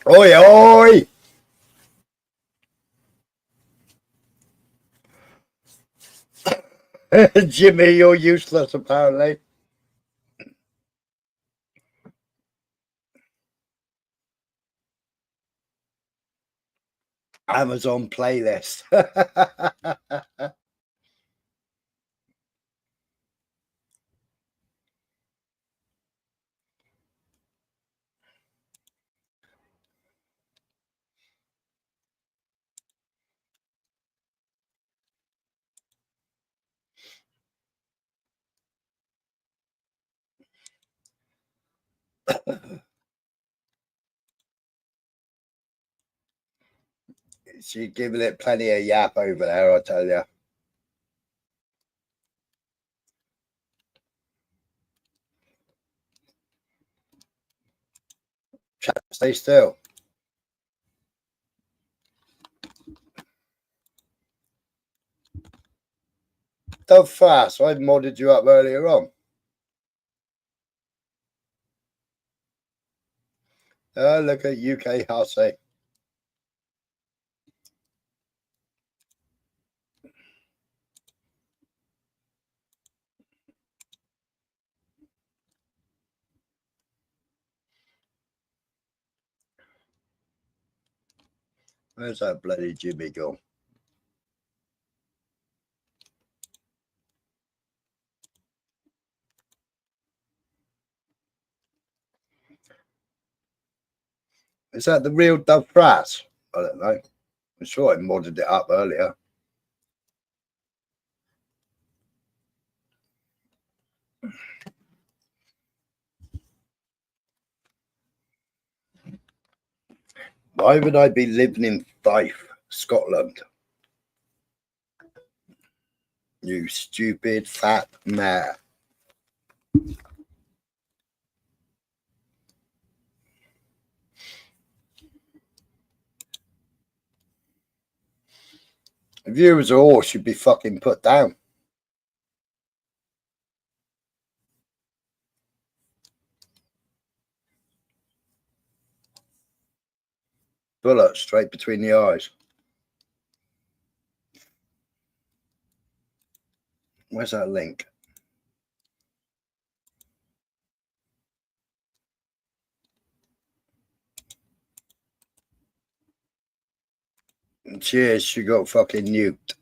Oi, oi! Jimmy, you're useless, apparently. Amazon playlist. She's giving it plenty of yap over there, I tell you. Stay still. Don't fast. I modded you up earlier on. Look at UK Hussey. Where's that bloody Jimmy gone? Is that the real Dove Frass? I don't know. I'm sure I modded it up earlier. Why would I be living in Fife, Scotland? You stupid fat mare. If you was a horse, you'd be fucking put down. Bullet straight between the eyes. Where's that link? Cheers, she got fucking nuked.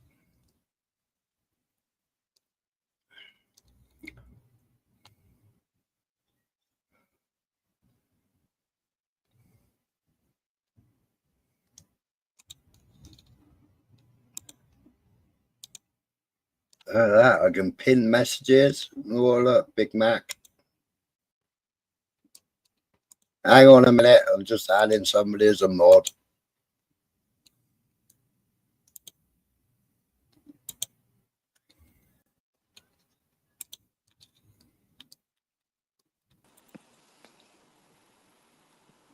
That I can pin messages. Oh, look, Big Mac. Hang on a minute, I'm just adding somebody as a mod.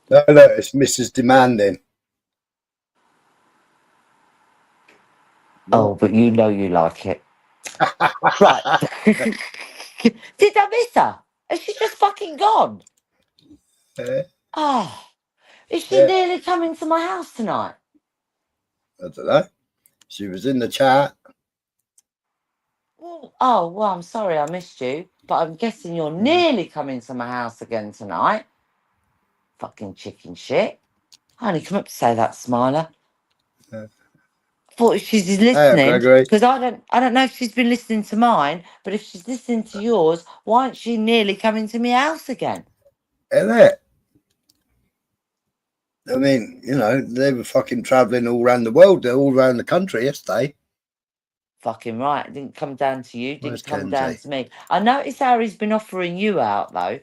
No, it's Mrs. Demanding. Oh, but you know you like it. Right. Did I miss her? Has she just fucking gone? Oh, is she nearly coming to my house tonight? I don't know. She was in the chat. Well, I'm sorry I missed you, but I'm guessing you're nearly coming to my house again tonight. Fucking chicken shit. I only come up to say that, Smiler. Thought if she's listening, because I don't know if she's been listening to mine, but if she's listening to yours, why aren't she nearly coming to my house again? Isn't it? I mean, you know, they were fucking travelling all around the world, they're all around the country yesterday. Fucking right. It didn't come down to you, didn't come down to me. I noticed Harry's been offering you out, though.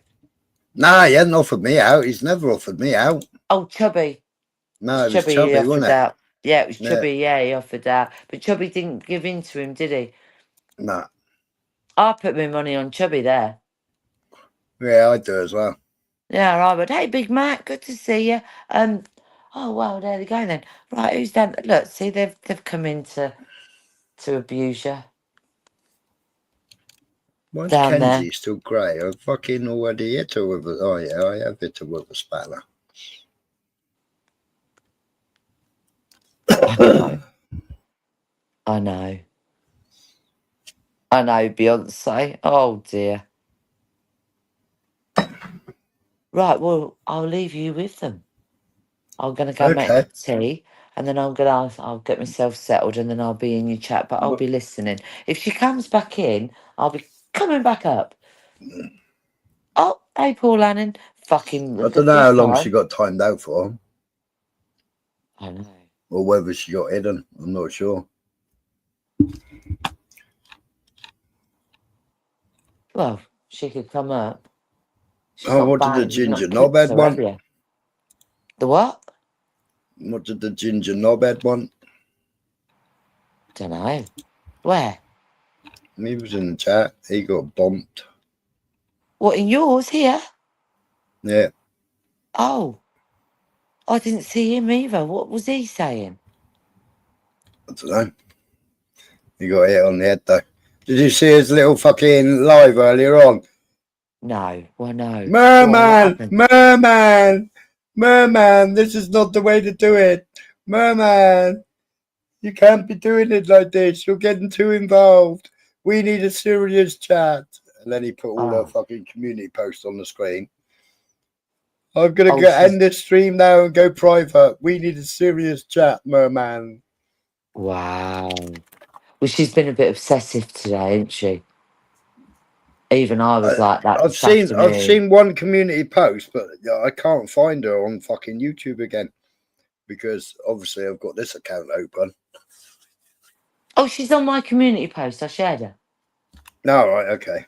Nah, he hasn't offered me out. He's never offered me out. Oh, Chubby. No, it was Chubby, he wasn't offered it? out. Yeah, it was Chubby. Yeah, he offered out. But Chubby didn't give in to him, did he? No. I put my money on Chubby there. Yeah, I do as well. Yeah, I would. Hey, Big Mac, good to see you. Oh well, there they go then. Right, who's down? Look, see, they've come in to abuse you. Why is Down Kenzie there. still grey? I fucking already hit her with a... Oh, yeah, I have hit her with a spanner. I know. I know, Beyonce. Oh dear. Right, well, I'll leave you with them. I'm gonna go make Okay. tea, and then I'll get myself settled, and then I'll be in your chat. But I'll be listening. If she comes back in, I'll be coming back up. Oh, hey, Paul Annan. Fucking I don't know how long she got timed out for, I know. or whether she got hidden. I'm not sure. Well, she could come up. She's Oh, not what did the banned. You've not ginger clipped knobhead her, want? have you? The what? What did the ginger knobhead want? Don't know. Where? He was in the chat. He got bumped. What, in yours here? Yeah. Oh, I didn't see him either. What was he saying? I don't know. He got hit on the head though. Did you see his little fucking live earlier on? No. Well, no. Merman! Merman! Merman! This is not the way to do it. Merman! You can't be doing it like this. You're getting too involved. We need a serious chat. And then he put all the fucking community posts on the screen. I'm going to end this stream now and go private. We need a serious chat, Merman. Wow. Well, she's been a bit obsessive today, isn't she? Even I was like that. I've seen one community post, but I can't find her on fucking YouTube again because obviously I've got this account open. Oh, she's on my community post. I shared her. No, right, okay.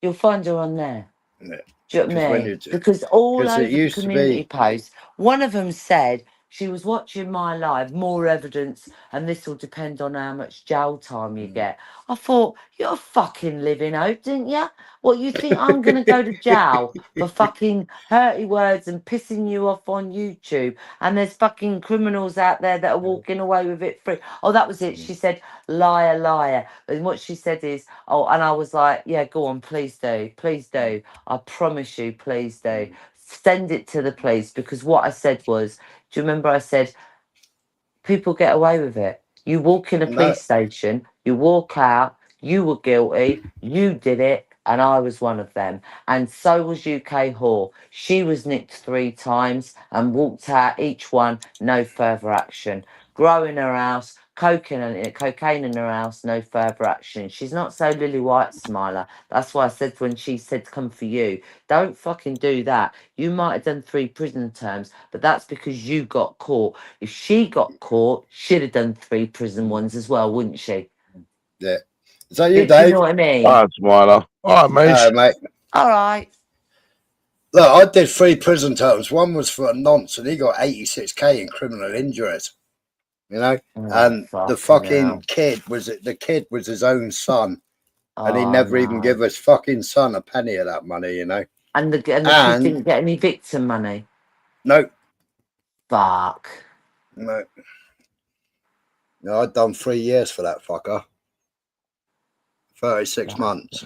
You'll find her on there. Yeah. Do you know what I mean? Because all over the community posts, one of them said she was watching my live, more evidence, and this will depend on how much jail time you get. I thought, you're a fucking living hope, didn't you? What, you think I'm going to go to jail for fucking hurty words and pissing you off on YouTube? And there's fucking criminals out there that are walking away with it free. Oh, that was it. She said, liar, liar. And what she said is, oh, and I was like, yeah, go on, please do. Please do. I promise you, please do. Send it to the police, because what I said was, do you remember I said, people get away with it. You walk in a police station, you walk out, you were guilty, you did it, and I was one of them. And so was UK Whore. She was nicked 3 times and walked out each one, no further action. Grow in her house, cocaine in her house, no further action. She's not so Lily White Smiler. That's why I said when she said come for you, don't fucking do that. You might have done 3 prison terms, but that's because you got caught. If she got caught, she'd have done 3 prison ones as well, wouldn't she? Yeah. Is that you, Do Dave? you know what I mean? Hi, Smiler. All right, mate. All right. Look, I did 3 prison terms. One was for a nonce, and he got 86k in criminal injuries. You know, and the fucking kid was his own son, and he never even gave his fucking son a penny of that money. You know, and the kid didn't get any victim money. No. Fuck. No. No, I'd done 3 years for that fucker. 36 months.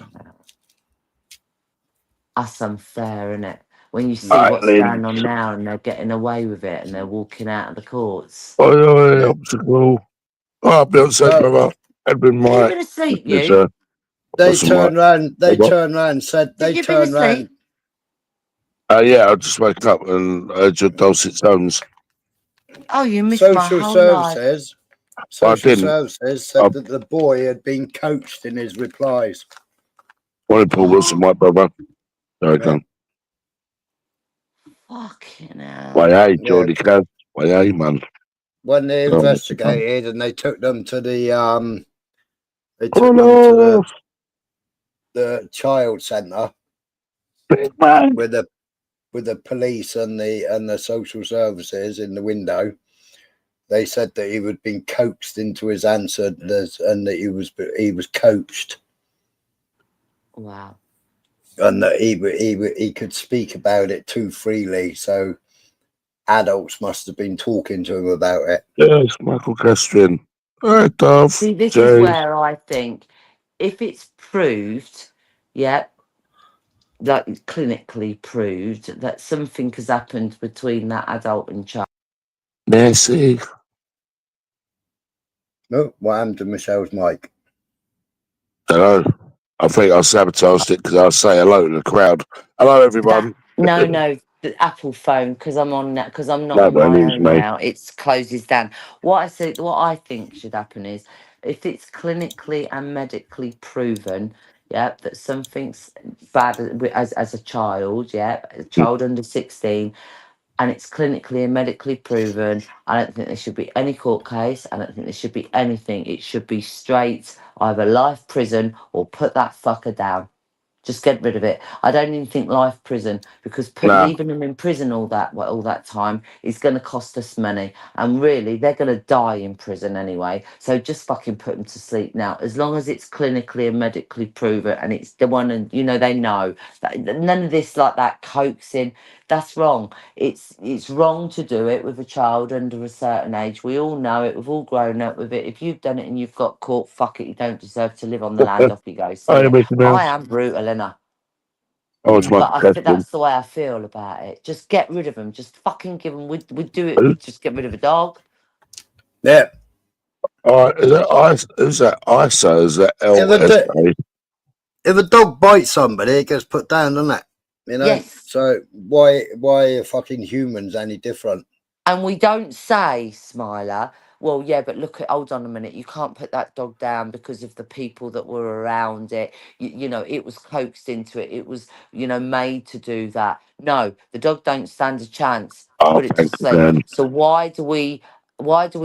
That's unfair, isn't it? When you see what's going on now and they're getting away with it and they're walking out of the courts. Obstacle. Oh, Beyonce, brother. Edwin, Are you been asleep, you? They turned around and said, Did you been asleep? Yeah, I just woke up and heard your dulcet tones. Oh, you missed my whole life. Social services said that the boy had been coached in his replies. Morning, Paul Wilson, my brother. Sorry, done. Fucking hell. Why, hey, Geordie Caz. Why, hey, man. When they investigated and they took them to the the child centre with the police and the social services in the window. They said that he had been coaxed into his answer and that he was coached. Wow. And that he could speak about it too freely, so adults must have been talking to him about it. Yes, Michael Castrian. All right, Dove. See, this is where I think if it's proved, like clinically proved, that something has happened between that adult and child. Nessie. No, what happened to Michelle's mic? Don't know. I think I sabotaged it because I say hello to the crowd. Hello, everyone. No, the Apple phone, because I'm on that, because I'm not No, on my it is own me. now. It closes down. What I think should happen is, if it's clinically and medically proven, yeah, that something's bad as a child, yeah, a child under 16, and it's clinically and medically proven, I don't think there should be any court case. I don't think there should be anything. It should be straight, either life prison or put that fucker down. Just get rid of it. I don't even think life prison, because Nah. leaving them in prison all that time is going to cost us money, and really they're going to die in prison anyway. So just fucking put them to sleep now. As long as it's clinically and medically proven, and it's the one, and they know that none of this like that coaxing. That's wrong. It's wrong to do it with a child under a certain age. We all know it. We've all grown up with it. If you've done it and you've got caught, fuck it. You don't deserve to live on the land. Off you go. See Hi, ya. Mickey I Mouse. am brutal, innit? Oh, it's my But I think question. that's the way I feel about it. Just get rid of them. Just fucking give them. We'd do it. We'd just get rid of a dog. Yeah. All right, is that ISA? Is that LSA? If a dog bites somebody, it gets put down, doesn't it? Yes. So why are fucking humans any different? And we don't say, Smiler, well, yeah, but hold on a minute. You can't put that dog down because of the people that were around it. It was coaxed into it. It was, made to do that. No, the dog don't stand a chance. Oh, Put it to thank sleep. God. So why do we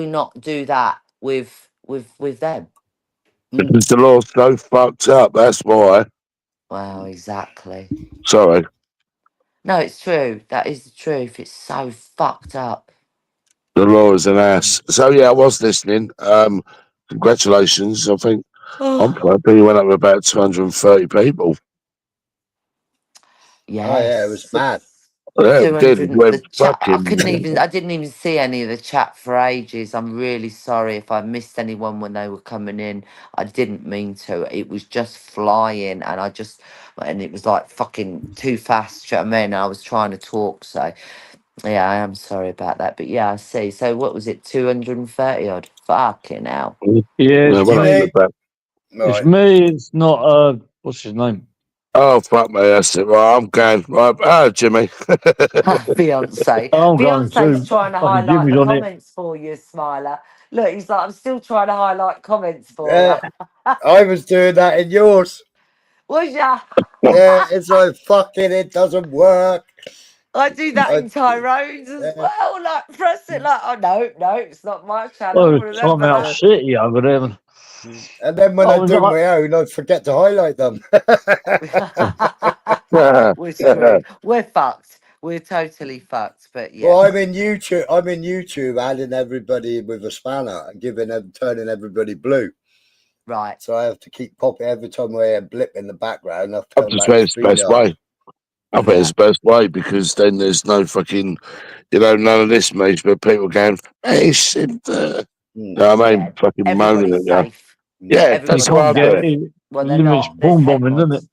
not do that with them? Because the law's so fucked up. That's why. Wow, exactly. Sorry. No, it's true. That is the truth. It's so fucked up. The law is an ass. So yeah, I was listening. Congratulations. I think I'm happy you went up with about 230 people. Yes. Oh yeah, it was mad. Yeah, it did. 200. Went The chat. I fucking. didn't even see any of the chat for ages. I'm really sorry if I missed anyone when they were coming in. I didn't mean to. It was just flying, and it was like fucking too fast. Do you know what I mean? I was trying to talk, so yeah, I am sorry about that. But yeah, I see. So what was it? 230 odd. Fucking hell. Yeah, Yeah, it's went up me. with about- It's Right. me. It's not. What's his name? Oh fuck me, that's it. Right, I'm going. Right, Jimmy. Beyonce. I'm going Beyonce's to. trying to Fucking highlight Jimmy's the on it. comments for you, Smiler. Look, he's like, I'm still trying to highlight comments for Yeah, you. I was doing that in yours. Was ya? Yeah, it's like fucking it doesn't work. I do that I- in Tyrone's as yeah. well. Like, press it like, oh, no, it's not my channel. Well, it's Remember Time Out that. City over there. And then when Oh, I was do it like- my own, I forget to highlight them. We're screwed. We're fucked. We're totally fucked. But yeah. Well, I'm in YouTube, adding everybody with a spanner and turning everybody blue. Right. So I have to keep popping every time I hear a blip in the background. I have to I'm come just back saying it's to the best StreamYard. way. I think it's the best way because then there's no fucking, none of this mate, but people going, hey, shit. You know what I mean? Yeah, Fucking moaning everybody's at you. safe. Yeah, You that's Everybody's why I can't do get safe. it. it. Well, they're Limits not. There's boom head bombing, doesn't it? mods.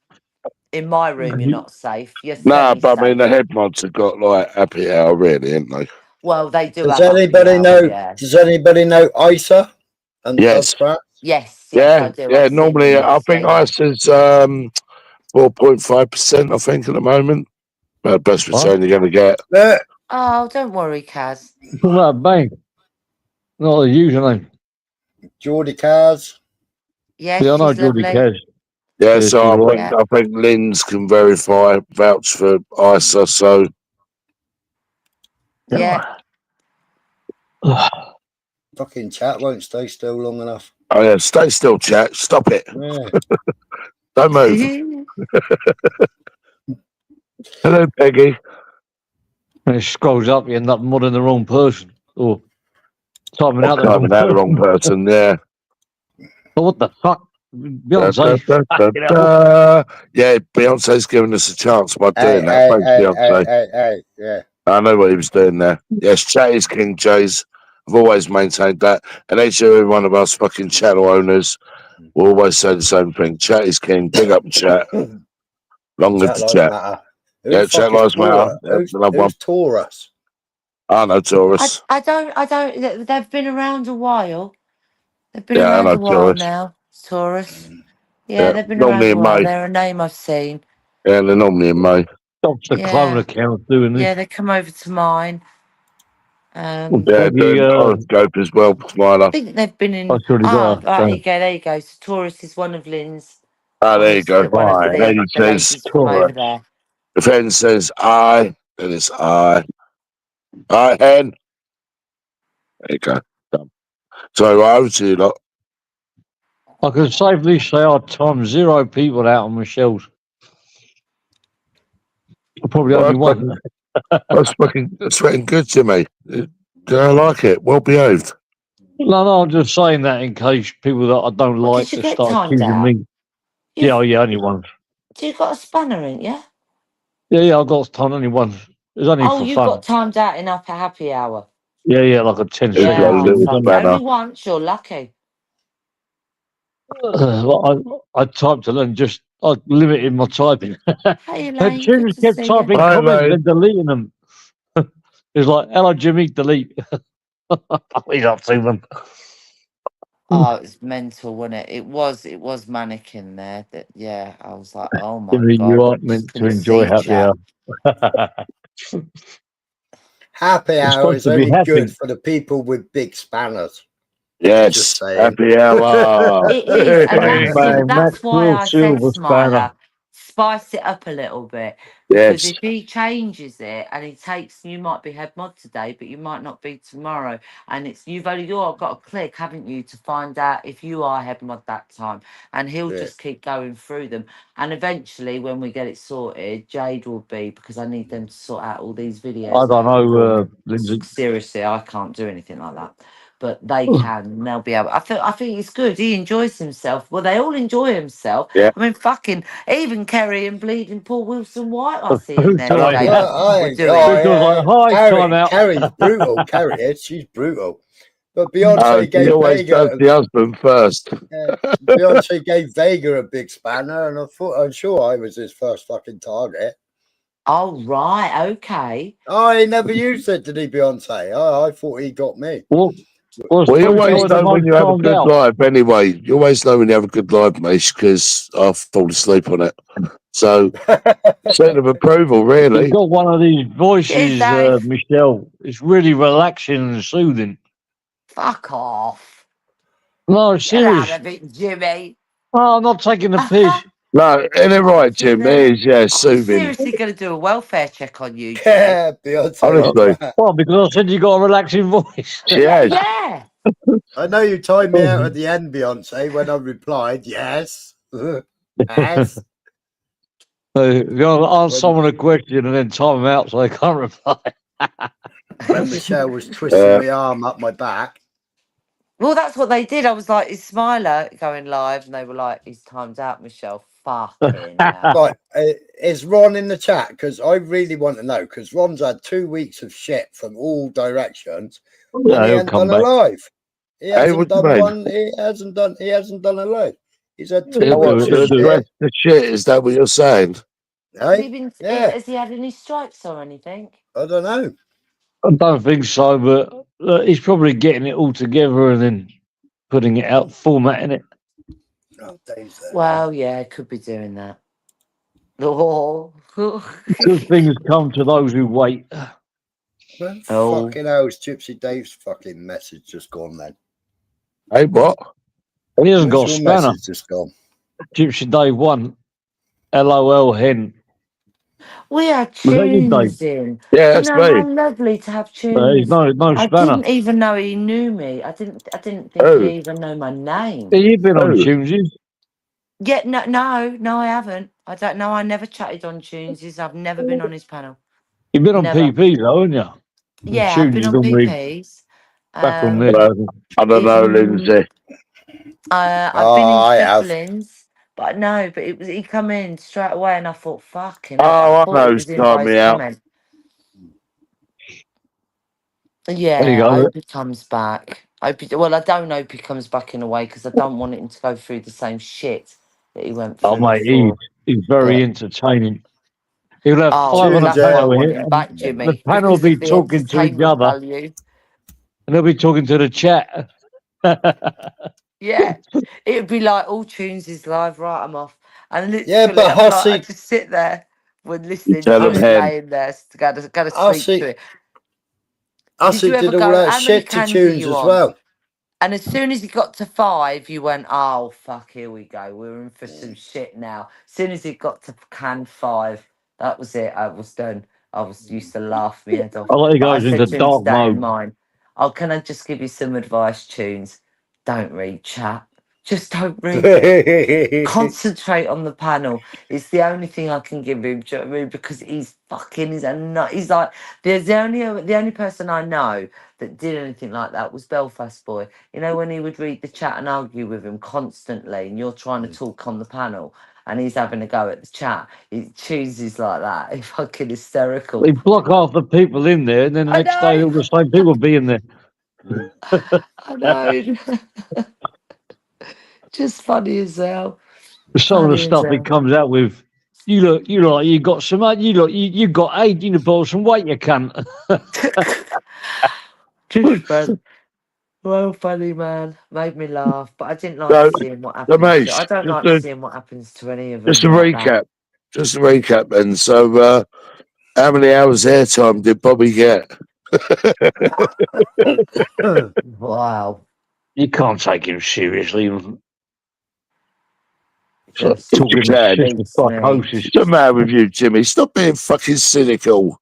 In my room, you're not safe. You're Nah, but I mean, semi-safe. the head mods have got like happy hour, really, ain't they? Well, they do Does have anybody happy hour, know? yeah. Does anybody know ISA and Yes. Dove Yes, Yeah, I do. yeah. I've seen Normally, them I think yesterday. ISA's 4.5%, I think, at the moment. Best return you're going to get. Oh, don't worry, Kaz. You're talking about a bank, not a username. Geordie Cars. Yes, Yeah, I know she's Geordie lovely. Cash. Yeah, Yeah, so she's I right. think Lynn's can vouch for ISA. So Yeah. Fucking chat won't stay still long enough. oh yeah, stay still, chat. Stop it. Yeah. Don't move. Hello, Peggy. When it scrolls up, you end up modding the wrong person or typing out the wrong Typing out the wrong person. Yeah. But what the fuck? Beyonce. Yeah, Beyonce's giving us a chance by doing that. Hey, Thanks, Beyonce. yeah. I know what he was doing there. Yes, chat is king, Jays. I've always maintained that. And each and every one of us fucking channel owners will always say the same thing. Chat is king. Big up chat. Long live the chat. Matter. Yeah, chat lives matter. That's another one. Who's Taurus? I know Taurus. I don't. They've been around a while. They've been Yeah, I around know a while Taurus. now. Taurus. Yeah, Yeah, they've been around normally a in while. May. They're a name I've seen. Yeah, they're normally in May. Stops the clone Yeah. account doing Yeah, this. they come over to mine. Yeah, Maybe, doing horoscope as well, I Smiler. think they've been in. I've already got Right, a there you go. So Taurus is one of Lynn's. Oh, there you go. One of Right. Then it the says ladies from over Taurus. there. If Hen says I, then it's I. I, Hen. There you go. Done. So over to you lot. I can safely say I timed 0 people out on Michelle's. Probably only one. That's fucking good, Jimmy. I like it. Well behaved. No, I'm just saying that in case people that I don't Well, like did you to get start timed accusing out? me. Yeah, only one. So you got a spanner in, yeah? Yeah, I got timed only once. It was only for You fun. got timed out in Upper Happy Hour. Yeah, like a 10 It's Yeah, got a second. little fuck. spanner. Only once. You're lucky. I typed it and just I limited my typing. Hey, And Elaine. Jim Good to kept see you. typing Hi, comments Elaine. and deleting them. It's like, hello, Jimmy, delete. He's up to them. Oh, it was mental, wasn't it? It was manic in there. That I was like, oh my Jimmy, god, you I aren't just meant to couldn't enjoy see happy chat. hour. Happy You're hour supposed is to be only happy. good for the people with big spanners. Yes. Just saying. Happy hour. It is, and Bang, bang, that's why Maxwell I said, Silver Smiler, Spanner. spice it up a little bit. Because Yes. if he changes it and he takes, you might be head mod today, but you might not be tomorrow. And you've got to click, haven't you, to find out if you are head mod that time. And he'll just keep going through them. And eventually, when we get it sorted, Jade will be, because I need them to sort out all these videos. I don't know, Lindsay. Seriously, I can't do anything like that. But they can, and they'll be able. I think it's good. He enjoys himself. Well, they all enjoy himself. Yeah. I mean, fucking even Kerry and bleeding Paul Wilson White. I see in there Sorry. today. Hi, time out. Carrie's brutal. Carrie is. She's brutal. But Beyonce He gave always Vega. does the husband first. Beyonce gave Vega a big spanner, and I'm sure I was his first fucking target. Oh right, okay. Oh, he never used it, did he, Beyonce? I thought he got me. Well, you always know when you have a good live anyway. You always know when you have a good live, mate, because I fall asleep on it. So, set of approval, really. You've got one of these voices, Dave. Michelle. It's really relaxing and soothing. Fuck off. No, Get serious. out of it, Jimmy. Oh, I'm not taking the piss. No, ain't it right, Jim? It is, yeah, I'm soothing. seriously going to do a welfare check on you, Jimmy. Yeah, Beyonce. Honestly. Well, because I said you got a relaxing voice. She has. Yeah. I know you timed me out at the end, Beyonce, when I replied, yes. Yes. You're going to answer someone a question and then time them out so they can't reply. When Michelle was twisting my arm up my back. Well, that's what they did. I was like, is Smiler going live? And they were like, he's timed out, Michelle. Fucking hell. Right, is Ron in the chat? Because I really want to know, because Ron's had 2 weeks of shit from all directions. Yeah, and he he'll hasn't come done back. a live. He hasn't what do done you mean? one. He hasn't done a live. He's had 2 He'll weeks do it, of he'll do it. shit. The shit, is that what you're saying? Hey? Yeah, Has he had any strikes or anything? I don't know. I don't think so, but he's probably getting it all together and then putting it out, formatting it. Oh, Dave's there. Well, yeah, could be doing that. Oh. Good things come to those who wait. Oh. Fucking hell, is Gypsy Dave's fucking message just gone then? Hey, what? He hasn't got a Where's your spanner. message just gone? Gypsy Dave 1. LOL hen. We had Was that you, tunes Dave? in. Yeah, that's How me. lovely to have He's tunes. no I spanner. didn't even know he knew me. I didn't think Oh. he even know my name. Yeah, you've been on Oh. Tunes. Yeah, no, I haven't. I don't know. I never chatted on Tunes. I've never been on his panel. You've been on Never. PP though, haven't you? Yeah, Tunes I've been is on normally PPs. back on Um, there. I don't know, Even- Lindsay. I've Oh, been I in have. Specialins, but no, but he come in straight away, and I thought, fucking. Oh, I I thought know it who's was him timed by me his out. comment. There you Yeah, go. I hope he comes back. Well, I don't hope he comes back in a way because I don't want him to go through the same shit that he went through Oh mate, before. he's very Yeah. entertaining. He'll have Oh, 5 on a Tunes, that's why I panel want here. him back, and Jimmy. the panel will because be of the talking to each entertainment other, value. and they'll be talking to the chat. Yeah, it would be like all tunes is live, right? I'm off, and Yeah, literally, but I'm like, I Hussey, just sit there when listening Tell to them it, hen. laying there, gotta sleep to Hussey, it. Did Hussey you ever did all go? that How many shit to cans are tunes you as on? well. And as soon as he got to 5, you went, oh, fuck, here we go. We're in for some shit now. As soon as it got to can 5, that was it. I was done. I was used to laugh my head off. I like he But I goes said into to him, dark stay in mode. mind. Oh, can I just give you some advice, Tunes? Don't read chat. Just don't read. Concentrate on the panel. It's the only thing I can give him. Do you know what I mean? Because he's a nut. He's like, there's the only person I know that did anything like that was Belfast Boy. You know, when he would read the chat and argue with him constantly, and you're trying to talk on the panel, and he's having a go at the chat. He chooses like that. He's fucking hysterical. They block half the people in there, and then the I next day know. all the same people be in there. I know. Just funny as hell. Some of the Funny as stuff he hell. comes out with. You got some, you got AIDS, you bought some weight, you cunt. Just fun. Well, funny man, made me laugh, but I didn't like So, seeing what so happens mate, to. I don't like seeing what happens to any of just them a like that. recap. Just a recap then. So, how many hours airtime did Bobby get? Wow, You can't take him seriously. It's like just talking can. shit with beats me. psychosis. What's the matter with you, Jimmy? Stop being fucking cynical.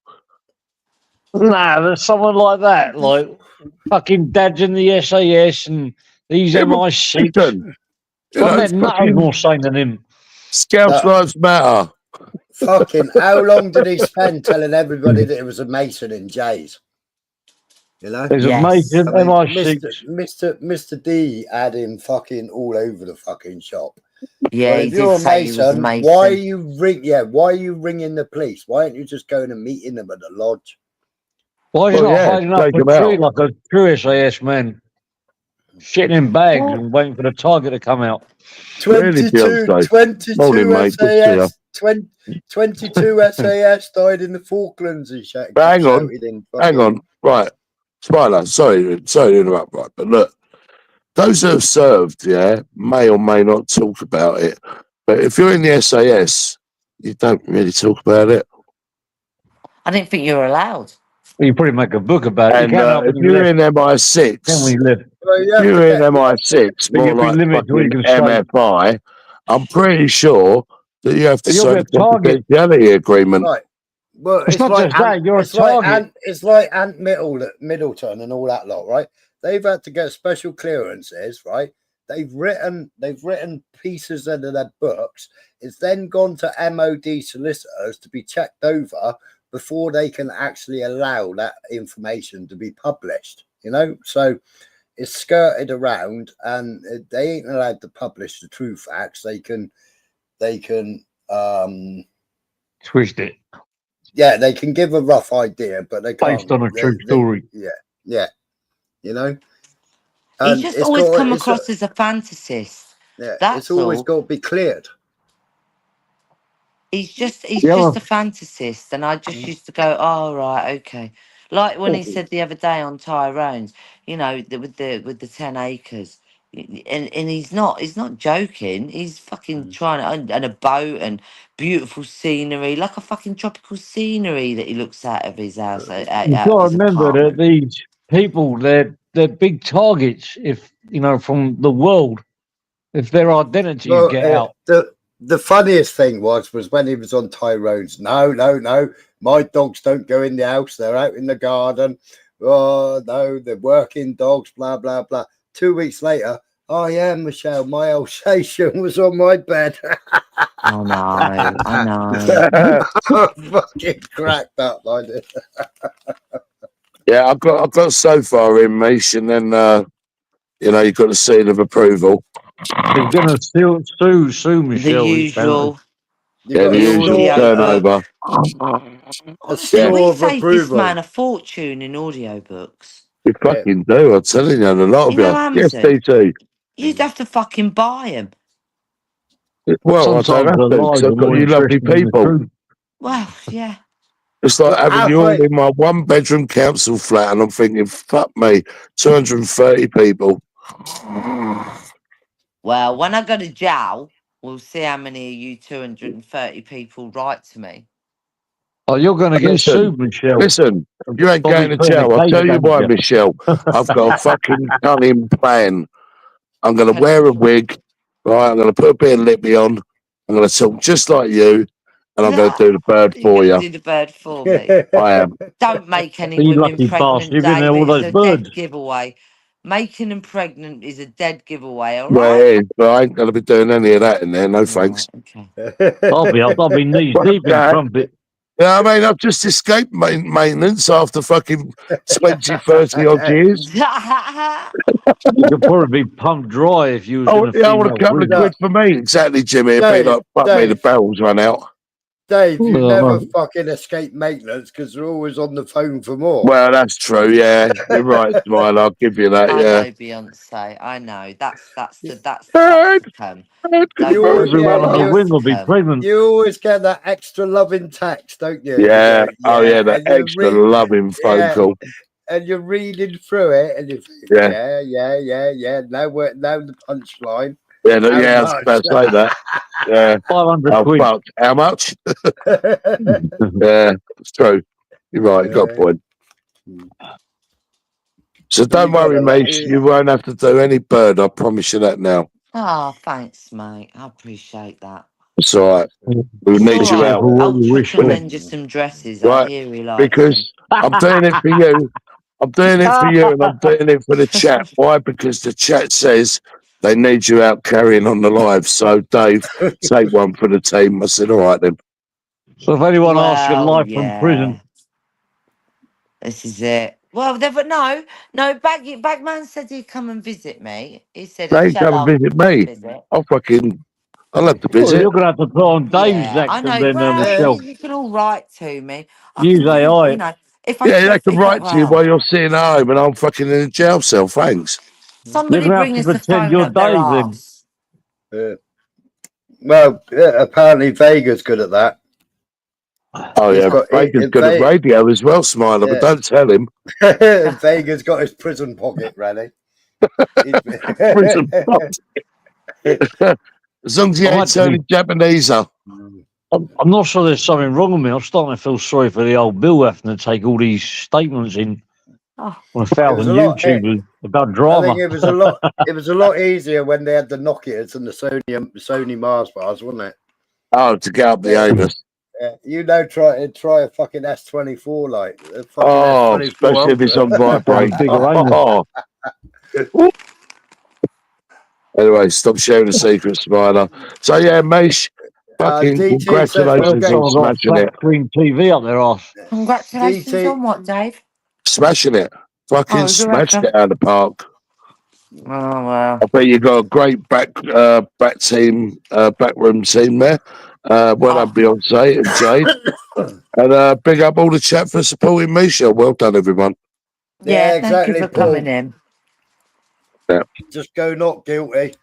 Nah, there's someone like that, like fucking dads in the SAS and these Yeah, but MI6. listen, you I've know, met nothing fucking more sane than him. Scouts lives matter. Fucking, how long did he spend telling everybody that it was a Mason in Jay's? You know? There's Yes. a Mason, I mean, MI6. Mr. D had him fucking all over the fucking shop. Yeah, Well, he if you're did a say he was a Mason, Mason. why are you ringing the police? Why aren't you just going and meeting them at the lodge? Why is he Well, not yeah, hiding up take a him tree out. like a true SAS man? Shitting in bags Well- and waiting for the target to come out. Really, 22 Morning, mate. Good to see ya. SAS, 22 SAS died in the Falklands and shit. But hang on. Right. Smiler, sorry to interrupt, right. But look, those that have served, yeah, may or may not talk about it. But if you're in the SAS, you don't really talk about it. I didn't think you were allowed. You probably make a book about it. And You can't if you're in MI6, Then we live. if you're in MI6, But more you'd be like limited to what you fucking can say. MFI, I'm pretty sure that you have to You'll sign be a a target. confidentiality agreement. Right. Well, It's not just that, you're a target. It's like Ant Middleton and all that lot, right? They've had to get special clearances, right? They've written pieces into their books. It's then gone to MOD solicitors to be checked over before they can actually allow that information to be published. You know, so it's skirted around, and they ain't allowed to publish the true facts. They can Twist it. yeah, they can give a rough idea, but they can't. Based on a true story. Yeah, you know. He just always come across as a fantasist. Yeah, That's it's always all. got to be cleared. He's just a fantasist, and I just used to go, oh right, okay. Like when he said the other day on Tyrone's, you know, with the 10 acres, and he's not joking. He's fucking trying to, and a boat and beautiful scenery, like a fucking tropical scenery that he looks out of his house. You've Out got of to his remember that apartment. these people, they're big targets. If you know, from the world, if their identities get out. The funniest thing was when he was on Tyrone's. No, my dogs don't go in the house. They're out in the garden. Oh no, they're working dogs. Blah blah blah. 2 weeks later, oh yeah, Michelle, my Alsatian was on my bed. Oh no, I know. Fucking cracked up like this. Yeah, I've got so far in, Mish, and then you know, you've got the seal of approval. He's going to sue Michelle. The usual. Yeah, the usual turnover. Did we save this man a fortune in audiobooks? You fucking do, I'm telling you, and a lot of You know, Amazon, yes, DT. You'd have to fucking buy them. Well, sometimes I don't have to, 'cause I've got you lovely people. Well, yeah. It's like having you all in my 1-bedroom council flat, and I'm thinking, fuck me, 230 people. Well, when I go to jail, we'll see how many of you 230 people write to me. Oh, you're going to get Listen, sued, Michelle. Listen, you ain't Probably going to put in a jail. I'll case tell you against why, you. Michelle. I've got a fucking cunning plan. I'm going to wear a wig, right? I'm going to put a bit of lippy on. I'm going to talk just like you, and I'm going to do the bird You're for going to you. do the bird for me. I am. Don't make any You women lucky pregnant, bastard. You've been there Dave. all It's those a dead birds. giveaway. Making them pregnant is a dead giveaway, all Well, right? it is, but I ain't going to be doing any of that in there. No thanks. Okay. I'll be knee deep in Okay. trumpet. Yeah, I mean, I've just escaped maintenance after fucking 20, 30 odd years. You could probably be pumped dry if you was in a I want a female couple of prison. quid for me. Exactly, Jimmy. It'd be Dave, like, fuck me, the Dave. barrels run out. Dave, you Well, never no. fucking escape maintenance because they're always on the phone for more. Well, that's true. Yeah, you're right, Smile. I'll give you that. I Yeah. know, Beyonce. I know. That's the term. You Don't always, Those who run on the you, wing will be pregnant. you always get that extra loving text, don't you? Yeah. You go, Oh, yeah. The and you extra loving phone yeah. call. and you're reading through it, and you think, Yeah. yeah. Now the punchline. Yeah. How Yeah. I was about to say that. Yeah. 500 Oh, quid. fuck. How much? Yeah, it's true. You're right. You got a point. So don't worry, mate. You won't have to do any bird. I promise you that now. Oh, thanks, mate. I appreciate that. It's all right. We'll It's need all you right. out. Ultra can lend you some dresses. I Right, hear he likes because I'm doing it for you. I'm doing it for you, and I'm doing it for the chat. Why? Because the chat says they need you out carrying on the live. So, Dave, take one for the team. I said, all right then. So if anyone asks you Well, live from prison, this is it. Well, no. Bagman said he'd come and visit me. He said, They come and visit me. visit. I'll have to well, visit. you're going to have to put on Dave's Yeah, I accent know. then, Well, Michelle. you can all write to me. I Use can, AI. you know, if I Yeah, they if can I- write to you while you're sitting at home and I'm fucking in a jail cell. Thanks. somebody You're gonna bring have us to a pretend phone you're up their Dave then. arse. Well, apparently Vega's good at that. Oh, He's yeah. got- Vega's if good at they- radio as well, Smiler, Yeah. but don't tell him. Vega's got his prison pocket ready. Prison as long as he I ain't might turning Japanese up. I'm not sure there's something wrong with me. I'm starting to feel sorry for the old Bill having to take all these statements in Oh. on 1,000 a lot, YouTubers about I drama. think it was a lot. It was a lot easier when they had the Nokias and the Sony Mars bars, wasn't it? Oh, to get up the anus. You know, try a fucking S24 like. Oh, especially if it's on vibrate. Bigger angle. Oh. Anyway, stop sharing the secret, Smiler. So, yeah, Maish, fucking DT congratulations says on we'll Someone got a smashing flat it. screen TV up their arse. Congratulations DT on what, Dave? Smashing it. Fucking Oh, you smashed reckon? it out of the park. Oh well. I bet you got a great back team, backroom team there. Well done, Beyonce and Jade. And big up all the chat for supporting Misha. Well done, everyone. Yeah, exactly. thank you for Paul. coming in. Just go not guilty.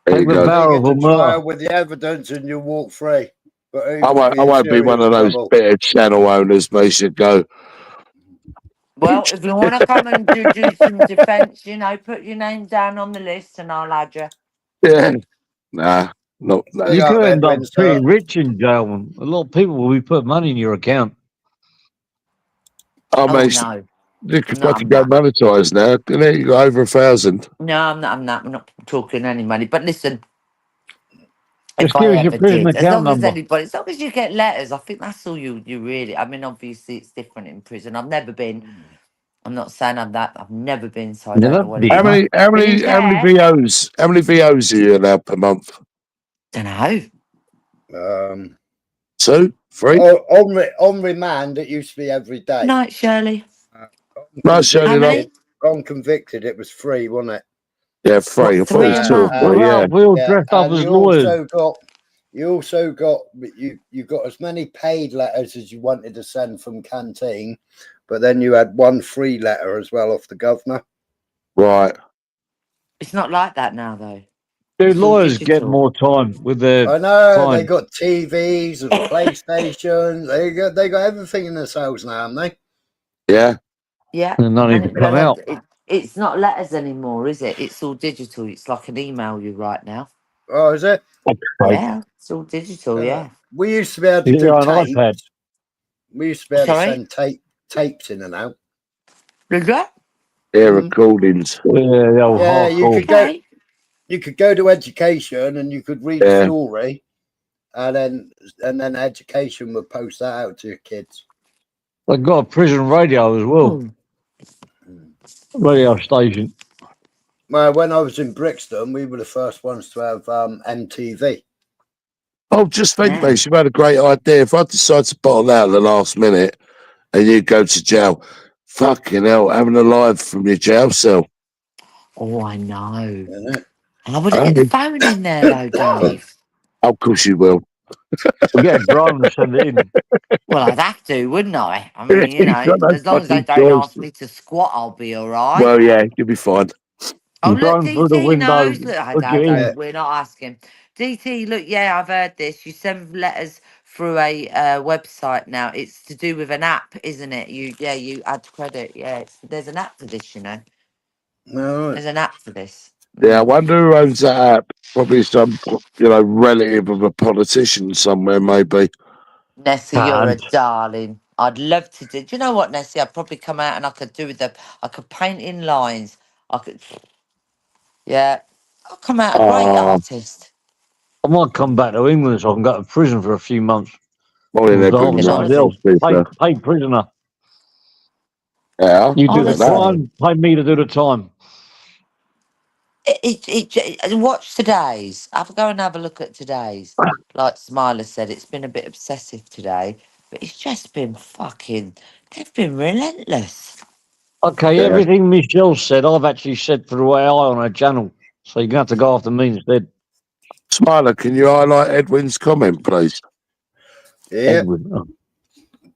There you Take the go. barrel of Take a it to trial murder. with the evidence and you walk free. But I won't be one of those bitter channel owners, Misha. Go. Well, if you want to come and do some defence, you know, put your name down on the list and I'll add you. Yeah. Nah. Not. Nah. You Big could up, end up Edwin, pretty sir. rich in jail. A lot of people will be putting money in your account. Oh, Oh mate, no. you can No, fucking I'm go not. monetise now. You got over 1,000. No, I'm not. I'm not talking any money. But listen, Just if give I us your ever prison did, as account long as number. anybody, as long as you get letters, I think that's all you really. I mean, obviously it's different in prison. I've never been. I'm not saying I'm that. I've never been, so I don't know what it How is. many there? VOs? How many VOs are you allowed per month? Don't know. 2, 3? On remand, it used to be every day. Night, Shirley. No, Shirley, How many? On convicted, it was 3, wasn't it? Yeah, 3. I thought it was 2 or 3. Yeah. We all dressed up as lawyers. You also got you got as many paid letters as you wanted to send from canteen, but then you had 1 free letter as well off the governor. Right. It's not like that now, though. Dude, lawyers get more time with their. I know time. they got TVs and PlayStations. They got everything in their cells now, haven't they? Yeah. Yeah. And none even come out. It's not letters anymore, is it? It's all digital. It's like an email you write now. Oh, is it? Yeah, it's all digital. Yeah. We used to be able to Is it do on tapes. iPad? We used to be able to Sorry? send tapes in and out. Is that? Yeah, Mm. recordings. Yeah, the old Yeah, you hardcore. could go. Okay. You could go to education and you could read Yeah. a story, and then education would post that out to your kids. They've got a prison radio as well. Radio station. Well, when I was in Brixton, we were the first ones to have MTV. Oh, just think, Yeah. mate, you've had a great idea. If I decide to bottle out at the last minute and you go to jail, fucking hell, having a live from your jail cell. Oh, I know. Isn't it? I would get the phone in there though, Dave. Of course you will. We'll get a drone and send it in. Well, I'd have to, wouldn't I? I mean, you You've know, got no as long as they fucking don't choice. ask me to squat, I'll be all right. Well, yeah, you'll be fine. Oh, look, Drone through the DT window. knows. Look, I Put you don't, in. we're not asking. DT, look, yeah, I've heard this. You send letters through a website now. It's to do with an app, isn't it? You add credit. Yeah, there's an app for this, you know. No, There's an app for this. Yeah, I wonder who owns that app. Probably some, relative of a politician somewhere, maybe. Nessie, you're a And darling. I'd love to do. Do you know what, Nessie? I'd probably come out and I could do I could paint in lines. I could. Yeah, I'll come out a great artist. I might come back to England so I can go to prison for a few months. Well, in Moved on every with somebody else. Paid prisoner. Yeah, You do the Honestly. crime, pay me to do the time. Watch today's. Go and have a look at today's. Like Smiler said, it's been a bit obsessive today, but it's just been fucking. They've been relentless. Okay, Yeah. everything Michelle said, I've actually said through AI on her channel. So you're going to have to go after me instead. Smiler, can you highlight Edwin's comment, please? yeah. Edwin. Oh.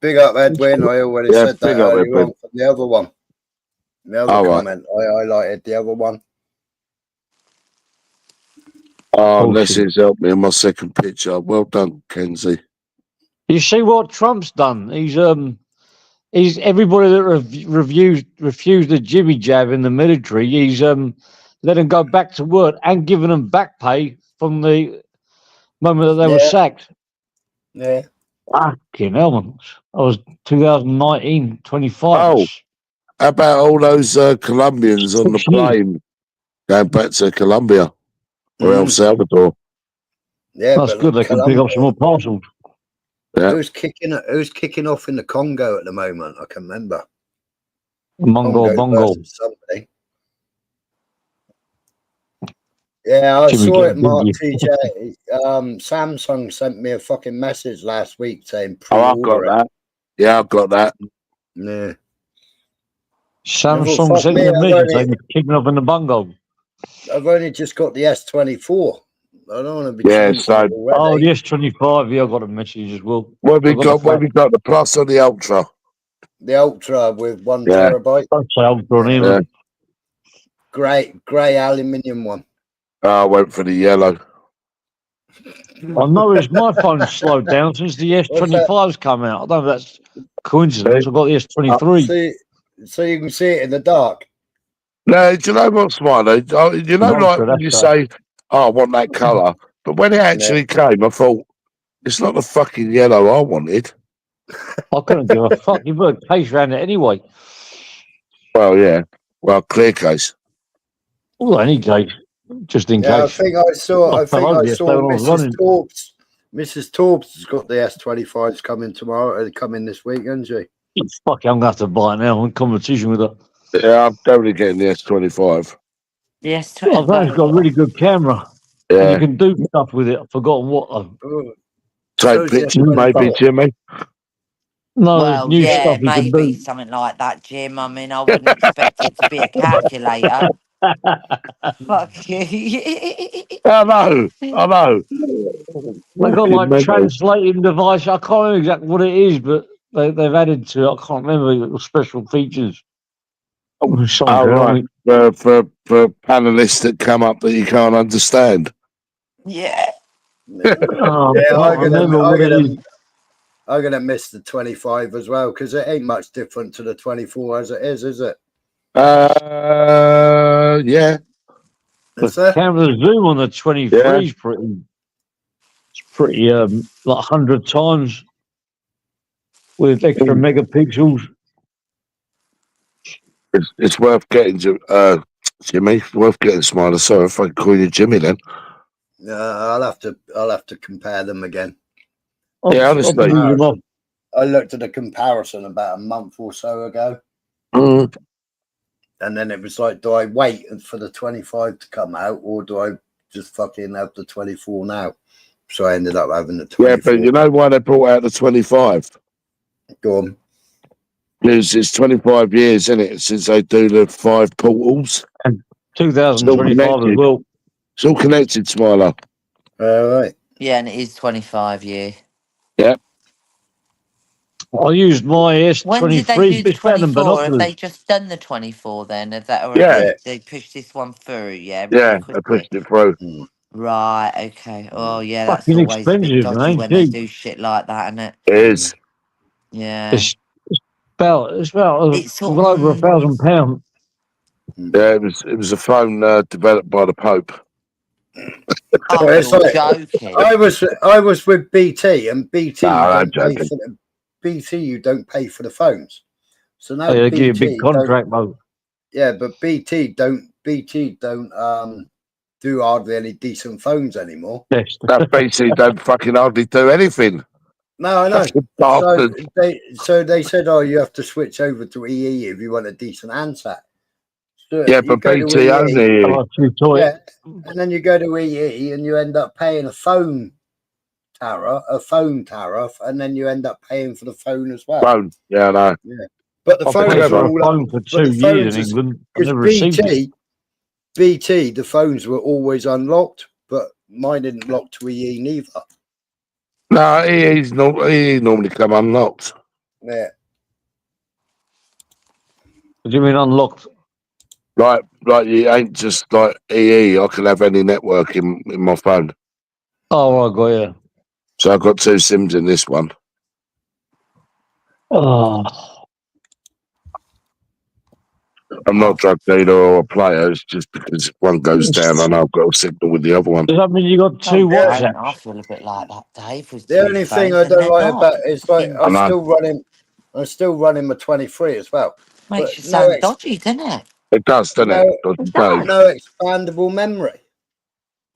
Big up, Edwin. I already Yeah, said that big up, earlier Edwin. on from the other one. The other Oh, right. comment, I highlighted the other one. Oh, Bullshit. Leslie's helped me in my second picture. Well done, Kenzie. You see what Trump's done? He's everybody that refused the jibby jab in the military. He's let them go back to work and given them back pay from the moment that they were sacked. Yeah. Fucking hell, man. I was 2019, 25. Oh. How about all those Colombians on the 6 years. plane going back to Colombia or El Mm. Salvador? Yeah, That's but good. They can pick up some more parcels. Yeah. Who's kicking off in the Congo at the moment? I can remember. Bongo. versus somebody. Yeah, I Jimmy saw got it, Mark busy. TJ. Samsung sent me a fucking message last week saying Oh, I've got pre-order it. that. Yeah, I've got that. Yeah. Samsung fuck sent me, you a I've message only- saying it's kicking off in the bungo. I've only just got the S24. I don't want to be Yeah, changing so- it already. Oh, the S25. Yeah, I got a message as well. What have I've we got got? the What have we got? The Plus or the Ultra? The Ultra with 1 Yeah. terabyte. That's out on him. Yeah. Grey aluminium one. Oh, I went for the yellow. I noticed my phone's slowed down since the S25's come out. I don't know if that's coincidence. I've got the S23. So you can see it in the dark. No, do you know what, Smiley? You know, No, like so when you that's say, "Oh, I want that colour," but when it actually came, I thought it's not the fucking yellow I wanted. I couldn't give a fuck. You put a case around it anyway. Well, yeah. Well, clear case. Well, any case, just in Yeah, case. I think I saw was running. Mrs. Torps. Mrs. Torps has got the S25s coming tomorrow. Coming this week, isn't she? Fuck, I'm going to have to buy it now. I'm in competition with her. Yeah, I'm definitely getting the S25. Yes, Well, that's got a really good camera. And Yeah. you can do stuff with it. I've forgotten what. Oh, Take so's the pictures, maybe, S24. Jimmy. No, there's Well, new yeah, stuff you can maybe do. something like that, Jim. I mean, I wouldn't expect it to be a calculator. Fuck you. I know. They've got like Fucking translating device. I can't remember exactly what it is, but they've added to it. I can't remember the special features. Something, Oh, right. For panelists that come up that you can't understand. Yeah. Oh, I can't remember what it is. I'm gonna miss the 25 as well because it ain't much different to the 24 as it is it? Yeah. Is there? Camera zoom on the 23 Yeah. is pretty like 100 times with extra megapixels. It's worth getting, Jimmy. It's worth getting Smiler. Sorry if I call you Jimmy then. I'll have to compare them again. Yeah, honestly. I looked at a comparison about a month or so ago, Mm. and then it was like, do I wait for the 25 to come out, or do I just fucking have the 24 now? So I ended up having the 24. Yeah, but you know why they brought out the 25? Go on. It's 25 years, isn't it, since they do the 5 portals. And 2025 as well. It's all connected, Smiler. All right. Yeah, and it is 25 year. Yeah. I used my S23. When did they do the It's better than 24? Have binoculars. they just done the 24 then? Have that, or Yeah. they pushed this one through? Yeah, Yeah, really they quickly. pushed it through. Right, okay. Oh, yeah, that's Fucking always a bit expensive, dodgy man. when they Cheap. do shit like that, isn't it? It is. Yeah. It's about It's sort well over £1,000. Yeah, it was a phone developed by the Pope. Oh, It's you're like- joking. I was with BT, and BT No, I'm don't pay joking. for the BT. You don't pay for the phones. So now They give you a BT big contract, mate. Yeah, but BT don't do hardly any decent phones anymore. Yes. That BT don't fucking hardly do anything. No, I know. Fucking So bastard. they said, oh, you have to switch over to EE if you want a decent handset. So Yeah, you but go to BT EE, only. Oh, too toy. yeah, and then you go to EE and you end up paying a phone tariff, and then you end up paying for the phone as well. Phone. Yeah, I know. But the I phones paid are for a all phone for but 2 the years phones in is- England. I because never received it. BT, the phones were always unlocked, but mine didn't lock to EE neither. No, he normally come unlocked. Yeah. What do you mean unlocked? Like you ain't just like EE. I can have any network in my phone. Oh, I got you. So I've got 2 SIMs in this one. Oh, I'm not a drug dealer or a player. It's just because if one goes down, I know I've got a signal with the other one. does that mean you got 2 Oh, I WhatsApps? feel a bit like that, Dave. With The two only thing phones, I and don't they're like not. about it is like Fucking I'm still running my 23 as well. makes but you no sound ex- dodgy, doesn't it? It does, doesn't No, it? Doesn't It does. it? no expandable memory.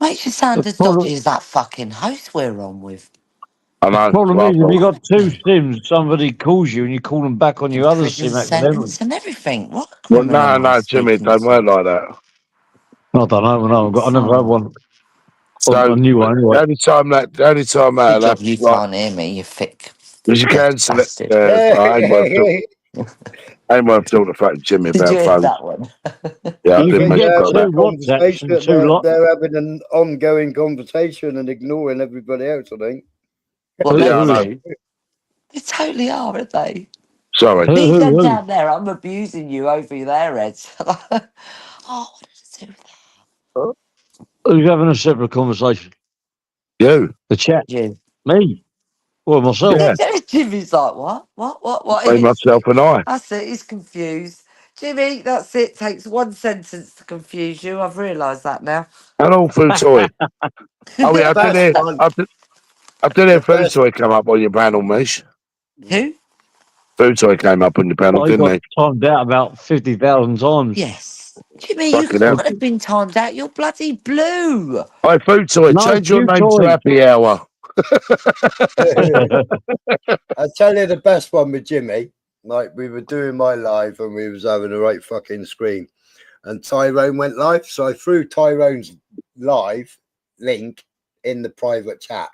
Makes you sound The as problem- dodgy as that fucking host we're on with. I know. Problem Well, is, if you got 2 SIMs, somebody calls you and you call them back on your other Prison SIM accidentally. sentence and everything. What a well, criminal am I no, Jimmy, it speaking don't to? work like that. I don't know. No, I never had one. So A new one the anyway. only time that Good job happens, you like, can't hear me, you thick because you can select. bastard. I ain't worth talking to fucking Jimmy Did about you hear phones. that one? Yeah, I You did can make get sure of 2 that. WhatsApps and 2 lot. They're having an ongoing conversation and ignoring everybody else, I think. What, Yeah, I those know. two? They totally are, aren't they? Sorry. Leave them Who? down there. I'm abusing you over there, Ed. Oh, what did I do with that? Who's having a separate conversation? You. The chat. You. Me. Or myself. Yeah. Jimmy's like, what? What? Me, myself, and I. That's it. He's confused. Jimmy, that's it. Takes one sentence to confuse you. I've realised that now. And all food toy. Oh, yeah, I did That's hear. I did hear The food best- toy come up on your panel, Mish. Who? Food toy came up on your panel, I didn't got he? timed out about 50,000 times. Yes. Jimmy, you Fucking can't hell. have been timed out. You're bloody blue. Hey, food toy, No, change your Food name Toy. to Happy Hour. I tell you the best one with Jimmy. Like we were doing my live and we was having a right fucking scream, and Tyrone went live. So I threw Tyrone's live link in the private chat,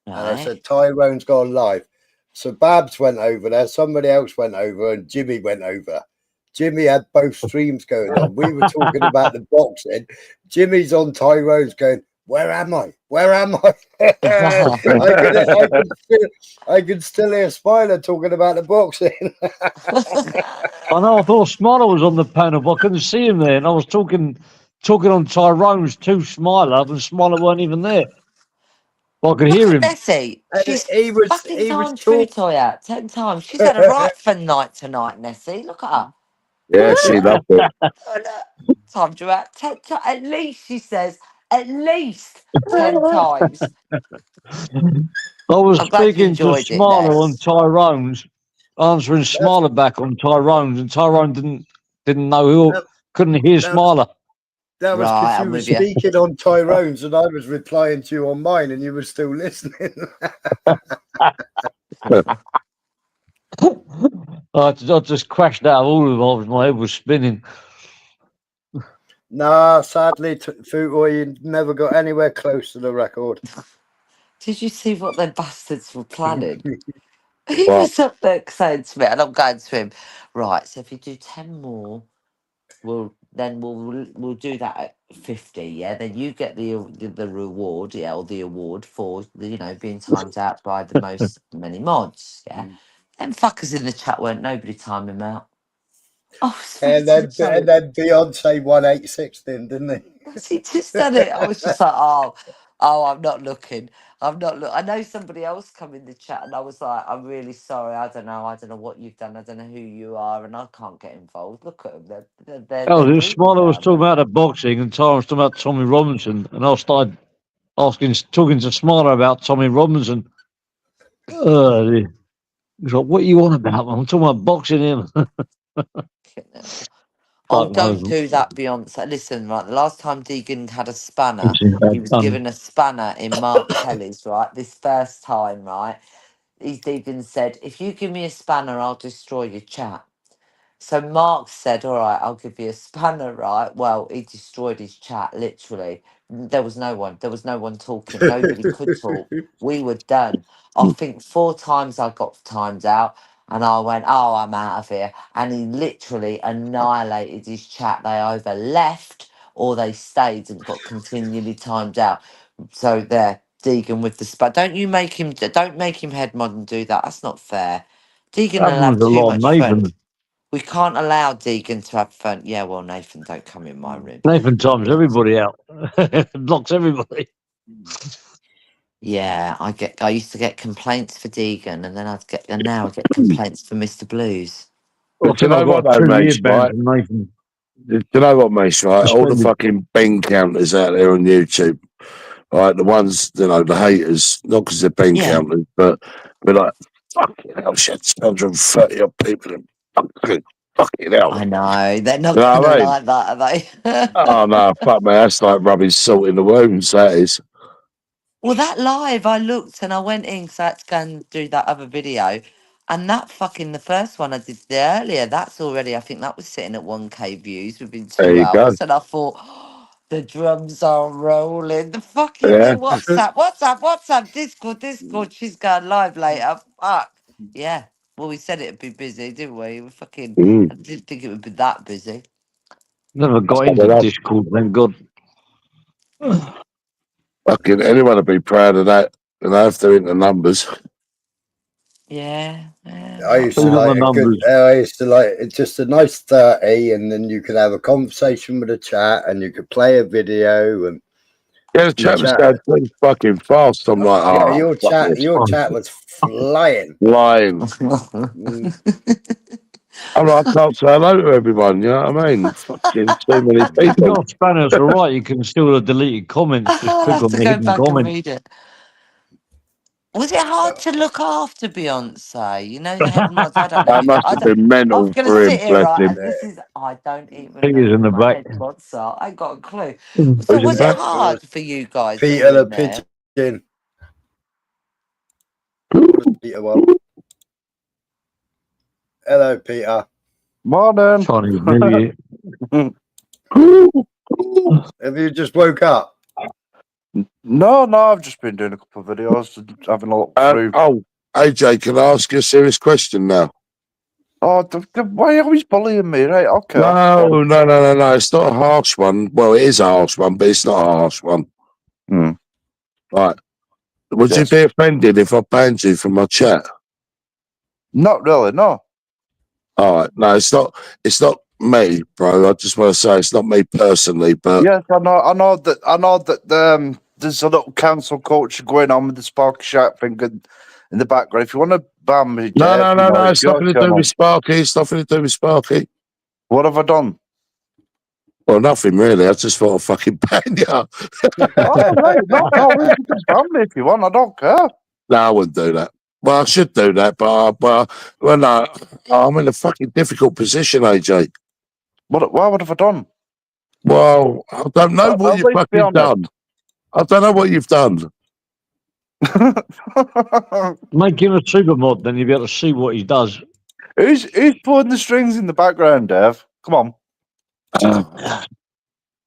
and I Right. said Tyrone's gone live. So Babs went over there, somebody else went over, and Jimmy went over. Jimmy had both streams going on. We were talking about the boxing. Jimmy's on Tyrone's going, where am I? Where am I? I could still hear Spider talking about the boxing. I know. I thought Smiler was on the panel, but I couldn't see him there. And I was talking on Tyrone's 2 Smiler, and Smiler weren't even there. But I could hear him. Nessie, she's he was fucking he was timed food talking. toy out 10 times. She's had a right fun night tonight, Nessie. Look at her. Yeah, she loved it. Oh, look, timed her out 10 times. At least, she says, at least 10 times. I was I'm glad you speaking to enjoyed it, Smiler on Ness. Tyrone's, answering Smiler back on Tyrone's, and Tyrone didn't know who, That- couldn't hear that- Smiler. That was Right, because you I'm were with you. speaking on Tyrone's and I was replying to you on mine and you were still listening. I just crashed out of all of them. My head was spinning. Nah, sadly, Futoy, you never got anywhere close to the record. Did you see what their bastards were planning? He Well, was up there saying to me, and I'm going to him, right, so if you do 10 more, we'll do that at 50, yeah? Then you get the reward, yeah, or the award for, being timed out by the most many mods, yeah? Them fuckers in the chat weren't nobody time him out. Oh, And then Beyonce 186 didn't he? he just done it. I was just like, oh, I'm not looking. I know somebody else come in the chat, and I was like, I'm really sorry. I don't know what you've done. I don't know who you are, and I can't get involved. Look at them. They're Oh, this grooving Smiler was down talking there. about the boxing, and Tyrone was talking about Tommy Robinson, and I started talking to Smiler about Tommy Robinson. He's like, "What are you on about? I'm talking about boxing him." Oh, Fuck don't knows. do that, Beyonce. Listen, right, the last time Deegan had a spanner, he was given a spanner in Mark Kelly's, right? This first time, right? Deegan said, if you give me a spanner, I'll destroy your chat. So Mark said, all right, I'll give you a spanner, right? Well, he destroyed his chat, literally. There was no one talking. Nobody could talk. We were done. I think 4 times I got timed out and I went, oh, I'm out of here. And he literally annihilated his chat. They either left or they stayed and got continually timed out. So there, Deegan with the spanner. Don't make him head mod and do that. That's not fair. Deegan will have Happens a too lot. much fun. Nathan We can't allow Deegan to have fun. Yeah, well, Nathan, don't come in my room. times everybody out. Blocks everybody. Yeah, I used to get complaints for Deegan, and then now I get complaints for Mr. Blues. I do you think know I've what got though, 2 year mate? ban Right? from Nathan. Do you know what, mate? Right? All the Suspended. fucking Ben counters out there on YouTube. Right, the ones, the haters, not because they're Ben Yeah. counters, but like, fucking hell, shit, 230 odd people and fucking hell. I know. They're not You know going what to I mean? like that, are they? Oh, no, fuck, man, that's like rubbing salt in the wounds, that is. Well, that live, I looked and I went in because I had to go and do that other video. And that the first one I did there earlier, that's already, I think that was sitting at 1K views within There 2 you go. hours. And I thought, the drums are rolling. The fucking Yeah. WhatsApp, Discord. She's going live later. Fuck. Yeah. Well, we said it'd be busy, didn't we? I didn't think it would be that busy. Never got into Discord, thank God. Fucking anyone would be proud of that, if they're into numbers. Yeah. I used to like a good. I used to like it's just a nice 30, and then you could have a conversation with a chat, and you could play a video, and Yeah, the chat was going pretty fucking fast. I'm like, oh, your chat was flying. Lying. I'm like, I can't say hello to everyone. You know what I mean? Fucking too many If you've people. got spanners, all right, you can still have deleted comments. Just I'll click have on to the go hidden back and comment. read it. Was it hard to look after Beyonce? You know, the head mods. I don't know. That must have been mental I'm going for to him, sit here, bless right? him. And this is, I don't even Fingers know in who the my back. head mods are. I ain't got a clue. Who's So, in was back? it hard for you guys? Peter the there? Pigeon. Peter, what? Hello, Peter. Morning. Chinese New Year. Have you just woke up? No, I've just been doing a couple of videos and having a look through. Oh, AJ, can I ask you a serious question now? Oh, why are you always bullying me? Right, okay. No. It's not a harsh one. Well, it is a harsh one, but it's not a harsh one. Right. Would you be offended if I banned you from my chat? Not really, no. All right. No, it's not me, bro. I just want to say it's not me personally, but yes, I know that there's a little cancel culture going on with the Sparky Shark thing in the background. If you want to ban me, no, it's nothing to do with Sparky. It's nothing to do with Sparky. What have I done? Well, nothing really. I just thought I'd fucking ban you. Oh, right. No, you can just ban me if you want. I don't care. No, I wouldn't do that. Well, I should do that, but no, I'm in a fucking difficult position, AJ. What have I done? Well, I don't know what you've fucking done. I don't know what you've done. Make him a super mod, then you'll be able to see what he does. Who's pulling the strings in the background, Dave? Come on.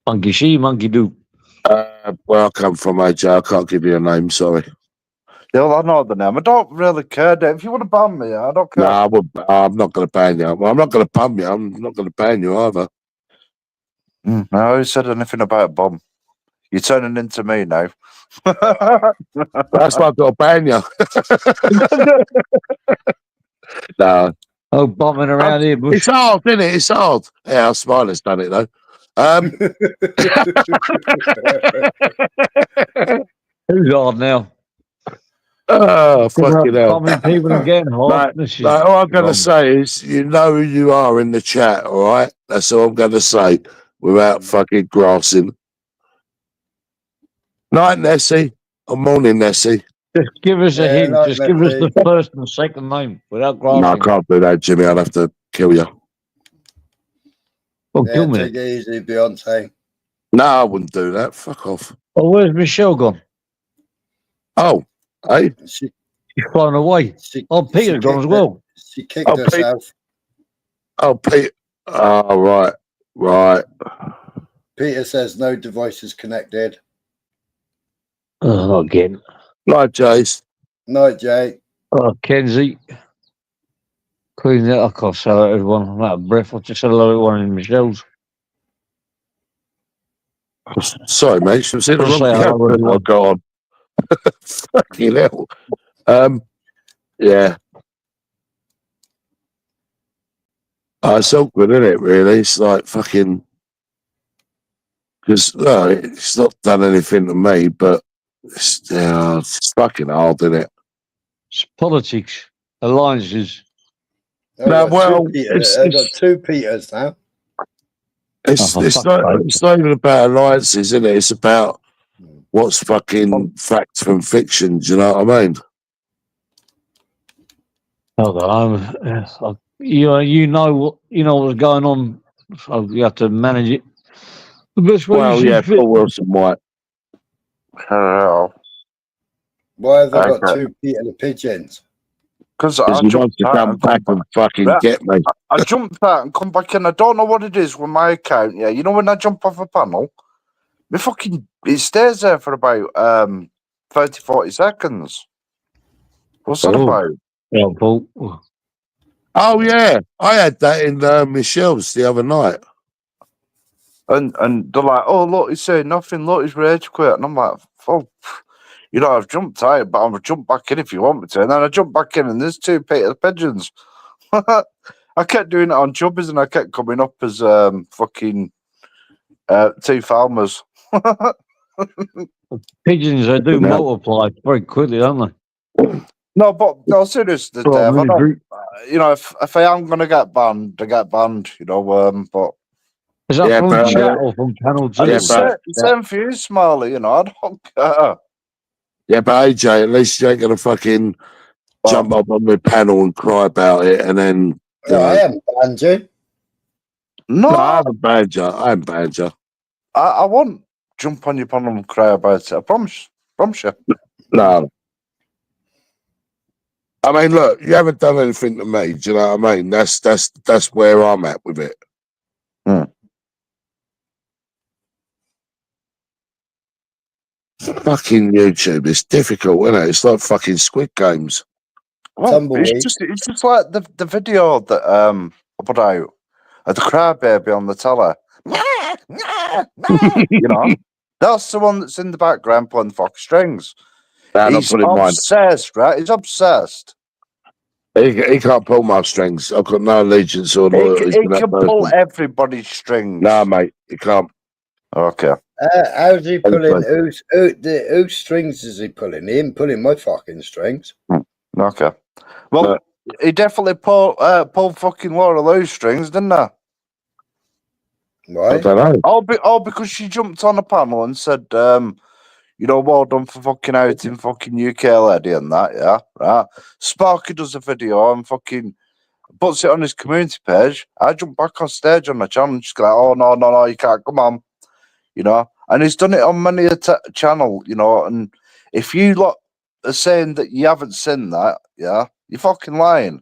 Monkey see, monkey do. Where I come from, AJ, I can't give you a name, sorry. Yeah, well, I know the name. I don't really care, Dave. If you want to ban me, I don't care. No, I'm not going to ban you. I'm not going to bum you. I'm not going to ban you either. No, who said anything about a bomb? You're turning into me now. That's why I've got to ban you. No. Oh, bombing around here, Bush. It's hard, isn't it? It's hard. Yeah, Smiler's done it, though. Who's hard now? Oh, fucking hell. Bombing people again, hard. All I'm going to say is, you know who you are in the chat, all right? That's all I'm going to say without fucking grassing. Night, Nessie. Or morning, Nessie. Just give us a hint. Just give us the first and second name without grassing. No, I can't do that, Jimmy. I'll have to kill you. Well, kill me. Take it easy, Beyonce. No, I wouldn't do that. Fuck off. Oh, where's Michelle gone? Oh, hey? She's flown away. Peter's gone as well. She kicked herself. Pete. Oh, right. Right. Peter says no devices connected. Oh, again. Night, Jace. Night, Jay. Oh, Kenzie. Clean that. I can't say that everyone. I'm out of breath. I just said hello to one in Michelle's. Sorry, mate. She was in the wrong. Oh, God. Fucking hell. Yeah. It's awkward, isn't it, really? It's like fucking... Because, no, it's not done anything to me, but it's fucking hard, isn't it? It's politics. Alliances. No, well... I've got two Peters now. It's not even about alliances, isn't it? It's about what's fucking fact from fiction. Do you know what I mean? You know what's going on, so you have to manage it. The best way. Well, yeah, Paul Wilson might. Hello. Why have I got two Peter the Pigeons? Because he wants to come back and fucking get me. I jumped out and come back in. I don't know what it is with my account. Yeah, you know when I jump off a panel, it stays there for about 30, 40 seconds. What's that about? Yeah, Paul. Oh yeah, I had that in Michelle's the other night. And they're like, oh look, he's saying nothing. Look, he's rage quit, and I'm like, oh. You know, I've jumped out, but I'll jump back in if you want me to. And then I jump back in, and there's two Peter the Pigeons. I kept doing it on Chubbies, and I kept coming up as fucking two farmers. Pigeons, they do multiply very quickly, don't they? No, but no, seriously, Dave. You know, if I am going to get banned, I get banned. You know, but is that from chat or from Channel 2? Same for you, Smiley. You know, I don't care. Yeah, but AJ, at least you ain't gonna fucking jump up on the panel and cry about it, and then. I haven't banned you. No, I haven't banned you. I haven't banned you. I won't jump on your panel and cry about it. I promise you. No. I mean, look, you haven't done anything to me. Do you know what I mean? That's where I'm at with it. Fucking YouTube, it's difficult, isn't it? It's like fucking Squid Games. Well, it's just like the video that I put out of the crybaby on the telly. You know, that's the one that's in the background playing the fucking strings. He's obsessed, right? He's obsessed. He can't pull my strings. I've got no allegiance or loyalty. He can pull everybody's strings. No, mate, he can't. Okay. How's he pulling? Whose strings is he pulling? He ain't pulling my fucking strings. Why? I don't know. Because she jumped on a panel and said, you know, well done for fucking outing fucking UK lady and that, yeah, right. Sparky does a video and fucking puts it on his community page. I jump back on stage on my channel and just go like, oh no, you can't, come on, you know. And he's done it on many a channel, you know. And if you lot are saying that you haven't seen that, yeah, you're fucking lying.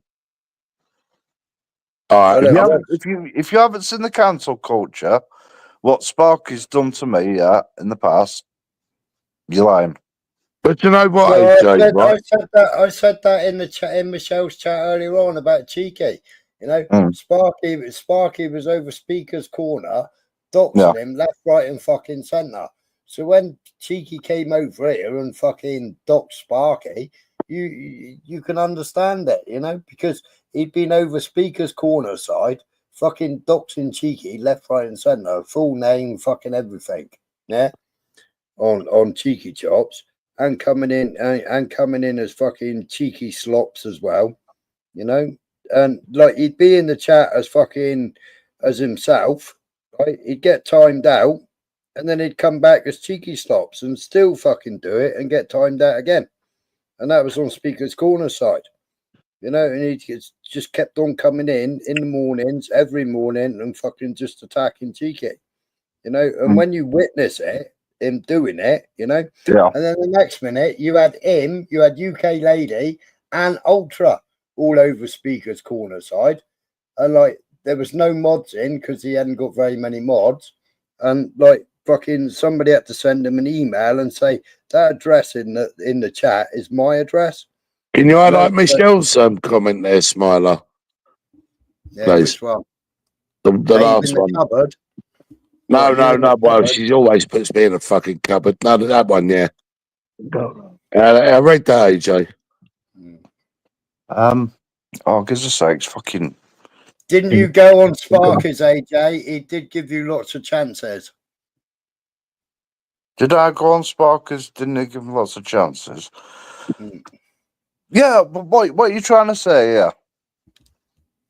All right. If you haven't seen the cancel culture, what Sparky's done to me, yeah, in the past, you're lying. But you know what, Well, AJ, right? I said that in the chat, in Michelle's chat earlier on about Cheeky. You know, Sparky was over Speaker's Corner, doxing him left, right, and fucking centre. So when Cheeky came over here and fucking doxed Sparky, you can understand it, you know, because he'd been over Speaker's Corner side, fucking doxing Cheeky left, right, and centre, full name, fucking everything, yeah, on Cheeky Chops. And coming in as fucking cheeky slops as well, you know, and like he'd be in the chat as fucking as himself, right? He'd get timed out, and then he'd come back as cheeky slops and still fucking do it and get timed out again, and that was on Speaker's Corner side, you know, and he just kept on coming in the mornings, every morning, and fucking just attacking Cheeky, you know, and when you witness it. Him doing it, you know, and then the next minute you had UK Lady and Ultra all over Speaker's Corner side, and like there was no mods in because he hadn't got very many mods, and like fucking somebody had to send him an email and say that address in the chat is my address. Can you highlight Michelle's comment there, Smiler? Yeah, please. which one? The last one. Cupboard. No. Well, she always puts me in a fucking cupboard. No, that one, yeah. I read that, AJ. Oh, gives a sakes, fucking. Didn't you go on Sparky's, AJ? He did give you lots of chances. Did I go on Sparky's? Didn't he give him lots of chances? Yeah, but what are you trying to say? Yeah.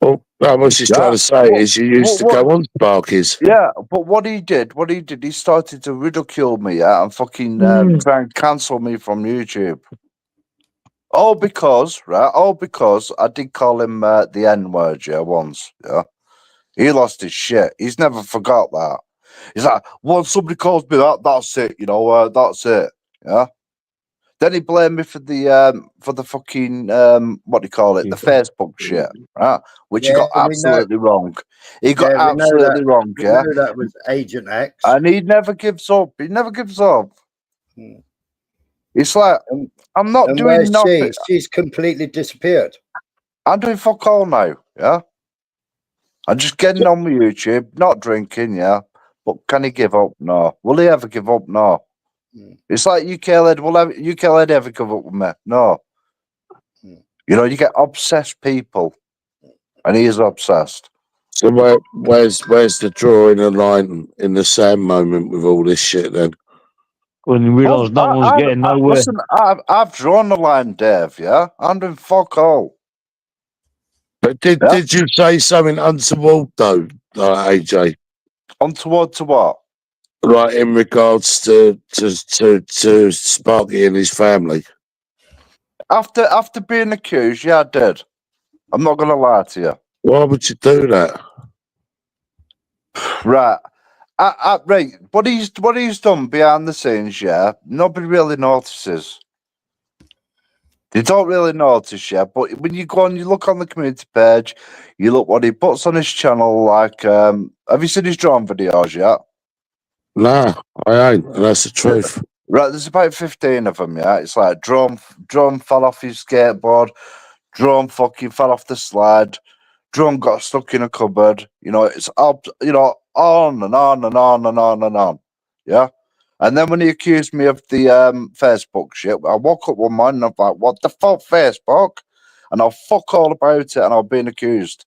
Well, what she's trying to say is you used to go on Sparky's. Yeah, but what he did, he started to ridicule me, yeah, and fucking try and cancel me from YouTube. All because I did call him the N-word, yeah, once, yeah. He lost his shit. He's never forgot that. He's like, once somebody calls me that, that's it, you know, that's it, yeah. Then he blamed me for the fucking what do you call it? The Facebook shit, right? Which he got absolutely wrong. He got absolutely wrong, yeah. That was Agent X. And he never gives up. He never gives up. It's like I'm not doing nothing. She's completely disappeared. I'm doing fuck all now, yeah. I'm just getting on with YouTube, not drinking, yeah. But can he give up? No. Will he ever give up? No. It's like UK led. Will UK led ever give up with me? No. You know, you get obsessed people, and he is obsessed. So where's the drawing a line in the sand moment with all this shit then? When you realise no one's getting nowhere. Listen, I've drawn the line, Dave. Yeah, I'm doing fuck all. But did you say something untoward though, like AJ? Untoward to what? Right, in regards to Sparky and his family. After being accused, yeah, I did. I'm not gonna lie to you. Why would you do that? Right. Right. What he's done behind the scenes, yeah, nobody really notices. They don't really notice, yeah. But when you go on, you look on the community page, you look what he puts on his channel. Like, have you seen his drone videos yet? No, I ain't. And that's the truth. Right, there's about 15 of them. Yeah, it's like drone fell off his skateboard, drone fucking fell off the slide, drone got stuck in a cupboard. You know, it's up. You know, on and on and on and on and on. Yeah. And then when he accused me of the Facebook shit, I woke up one morning and I'm like, what the fuck, Facebook? And I'll fuck all about it and I've been accused.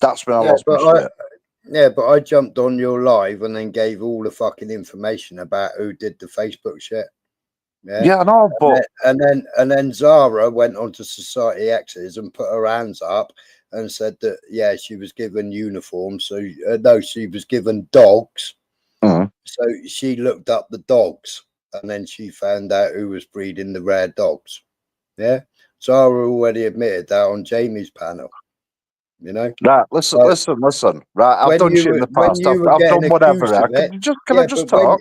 That's when I lost my shit. Yeah, but I jumped on your live and then gave all the fucking information about who did the Facebook shit. Yeah, I know, but and then Zara went on to Society X's and put her hands up and said that, yeah, she was given uniforms. So, no, she was given dogs. Mm. So she looked up the dogs, and then she found out who was breeding the rare dogs. Yeah. Zara already admitted that on Jamie's panel. You know? Right, listen. Right, I've done shit in the past. I've done whatever. Can I just talk?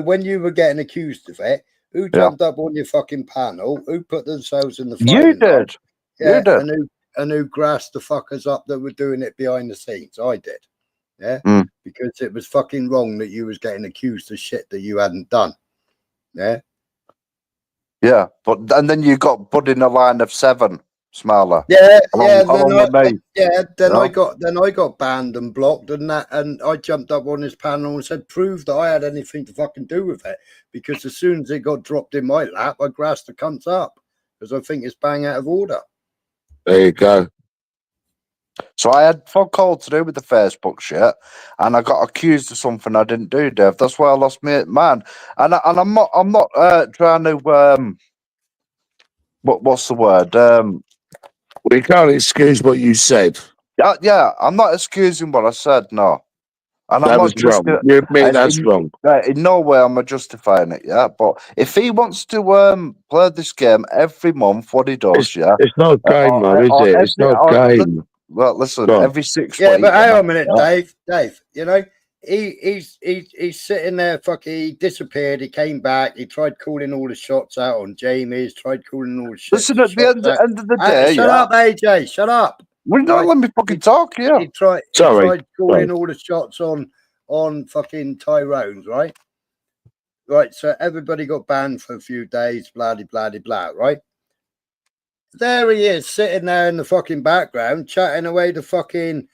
When you were getting accused of it, who jumped up on your fucking panel? Who put themselves in the You firing line? did. Yeah, you did. And who grassed the fuckers up that were doing it behind the scenes? I did. Yeah. Because it was fucking wrong that you was getting accused of shit that you hadn't done. Yeah. Yeah, and then you got put in a line of 7. Smaller. Yeah, Then I got banned and blocked and that, and I jumped up on his panel and said, prove that I had anything to fucking do with it. Because as soon as it got dropped in my lap, I grassed the cunts up. Because I think it's bang out of order. There you go. So I had fuck all to do with the Facebook shit, and I got accused of something I didn't do, Dave. That's why I lost my man. And I'm not trying to what's the word? We can't excuse what you said. Yeah, I'm not excusing what I said, no. And that I'm was not just wrong. You admit that's wrong. In no way am I justifying it, yeah. But if he wants to play this game every month, what he does, it's not a game, though, is it? It's not a game. Well, listen, every 6 weeks. Yeah, but hang on a minute, Dave. You know, he's sitting there. He disappeared. He came back. He tried calling all the shots out on Jamie's. Tried calling all the shots. Listen, at the end of the day, shut up, AJ. Shut up. Well, don't let me fucking talk here. He tried calling all the shots on fucking Tyrone's, right? Right. So everybody got banned for a few days. Blah blah blah blah. Right. There he is, sitting there in the fucking background, chatting away to fucking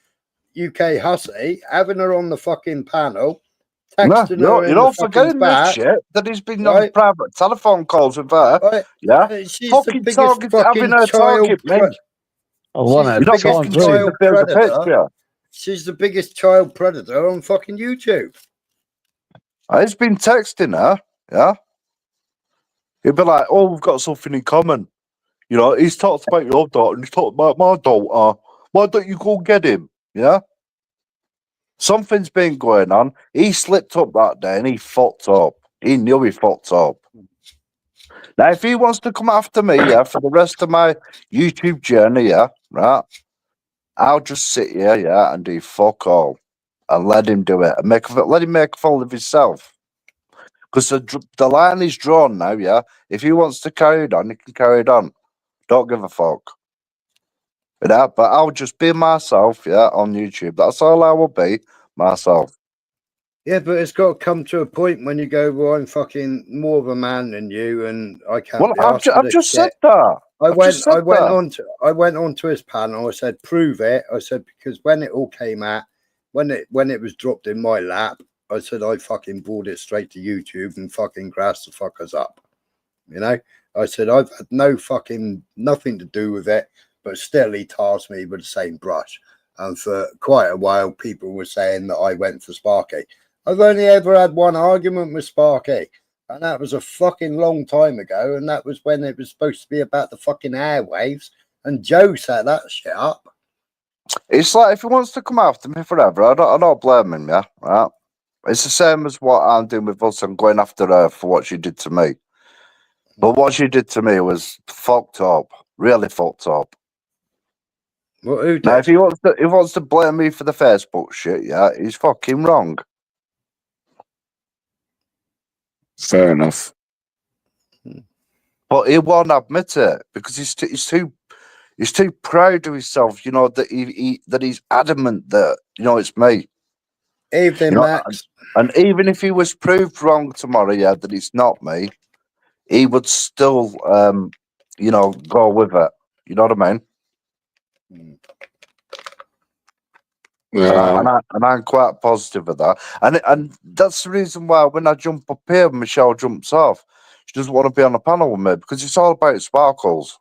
UK hussy, having her on the fucking panel, texting her. You're all forgetting this shit that he's been on private telephone calls with her. Right. Yeah, she's fucking the biggest target, having her target me. She's the biggest child predator on fucking YouTube. He's been texting her. Yeah, he'd be like, "Oh, we've got something in common." You know, he's talked about your daughter and he's talked about my daughter. Why don't you go get him? Yeah? Something's been going on. He slipped up that day and he fucked up. He knew he fucked up. Now, if he wants to come after me, yeah, for the rest of my YouTube journey, yeah, right, I'll just sit here, yeah, and do fuck all. And let him do it. And let him make a fool of himself. Because the line is drawn now, yeah? If he wants to carry it on, he can carry it on. Don't give a fuck. Yeah, but I'll just be myself, yeah, on YouTube. That's all I will be, myself. Yeah, but it's got to come to a point when you go, well, I'm fucking more of a man than you, and I can't. Well, I've just said that. I went onto his panel. I said, prove it. I said, because when it all came out, when it was dropped in my lap, I said I fucking brought it straight to YouTube and fucking grassed the fuckers up. You know, I said I've had nothing to do with it, but still he tasked me with the same brush. And for quite a while, people were saying that I went for Sparky. I've only ever had one argument with Sparky, and that was a fucking long time ago. And that was when it was supposed to be about the fucking airwaves, and Joe set that shit up. It's like if he wants to come after me forever, I don't blame him, yeah, right? It's the same as what I'm doing with us. I'm going after her for what she did to me. But what she did to me was fucked up, really fucked up. Well, who did? Now, if he wants to blame me for the Facebook shit, yeah, he's fucking wrong. Fair enough. But he won't admit it because he's too proud of himself. You know that he's adamant that it's me. Evening, Max. And even if he was proved wrong tomorrow, yeah, that it's not me, he would still, go with it. You know what I mean? Yeah. And I'm quite positive of that. And that's the reason why when I jump up here, Michelle jumps off. She doesn't want to be on a panel with me because it's all about sparkles.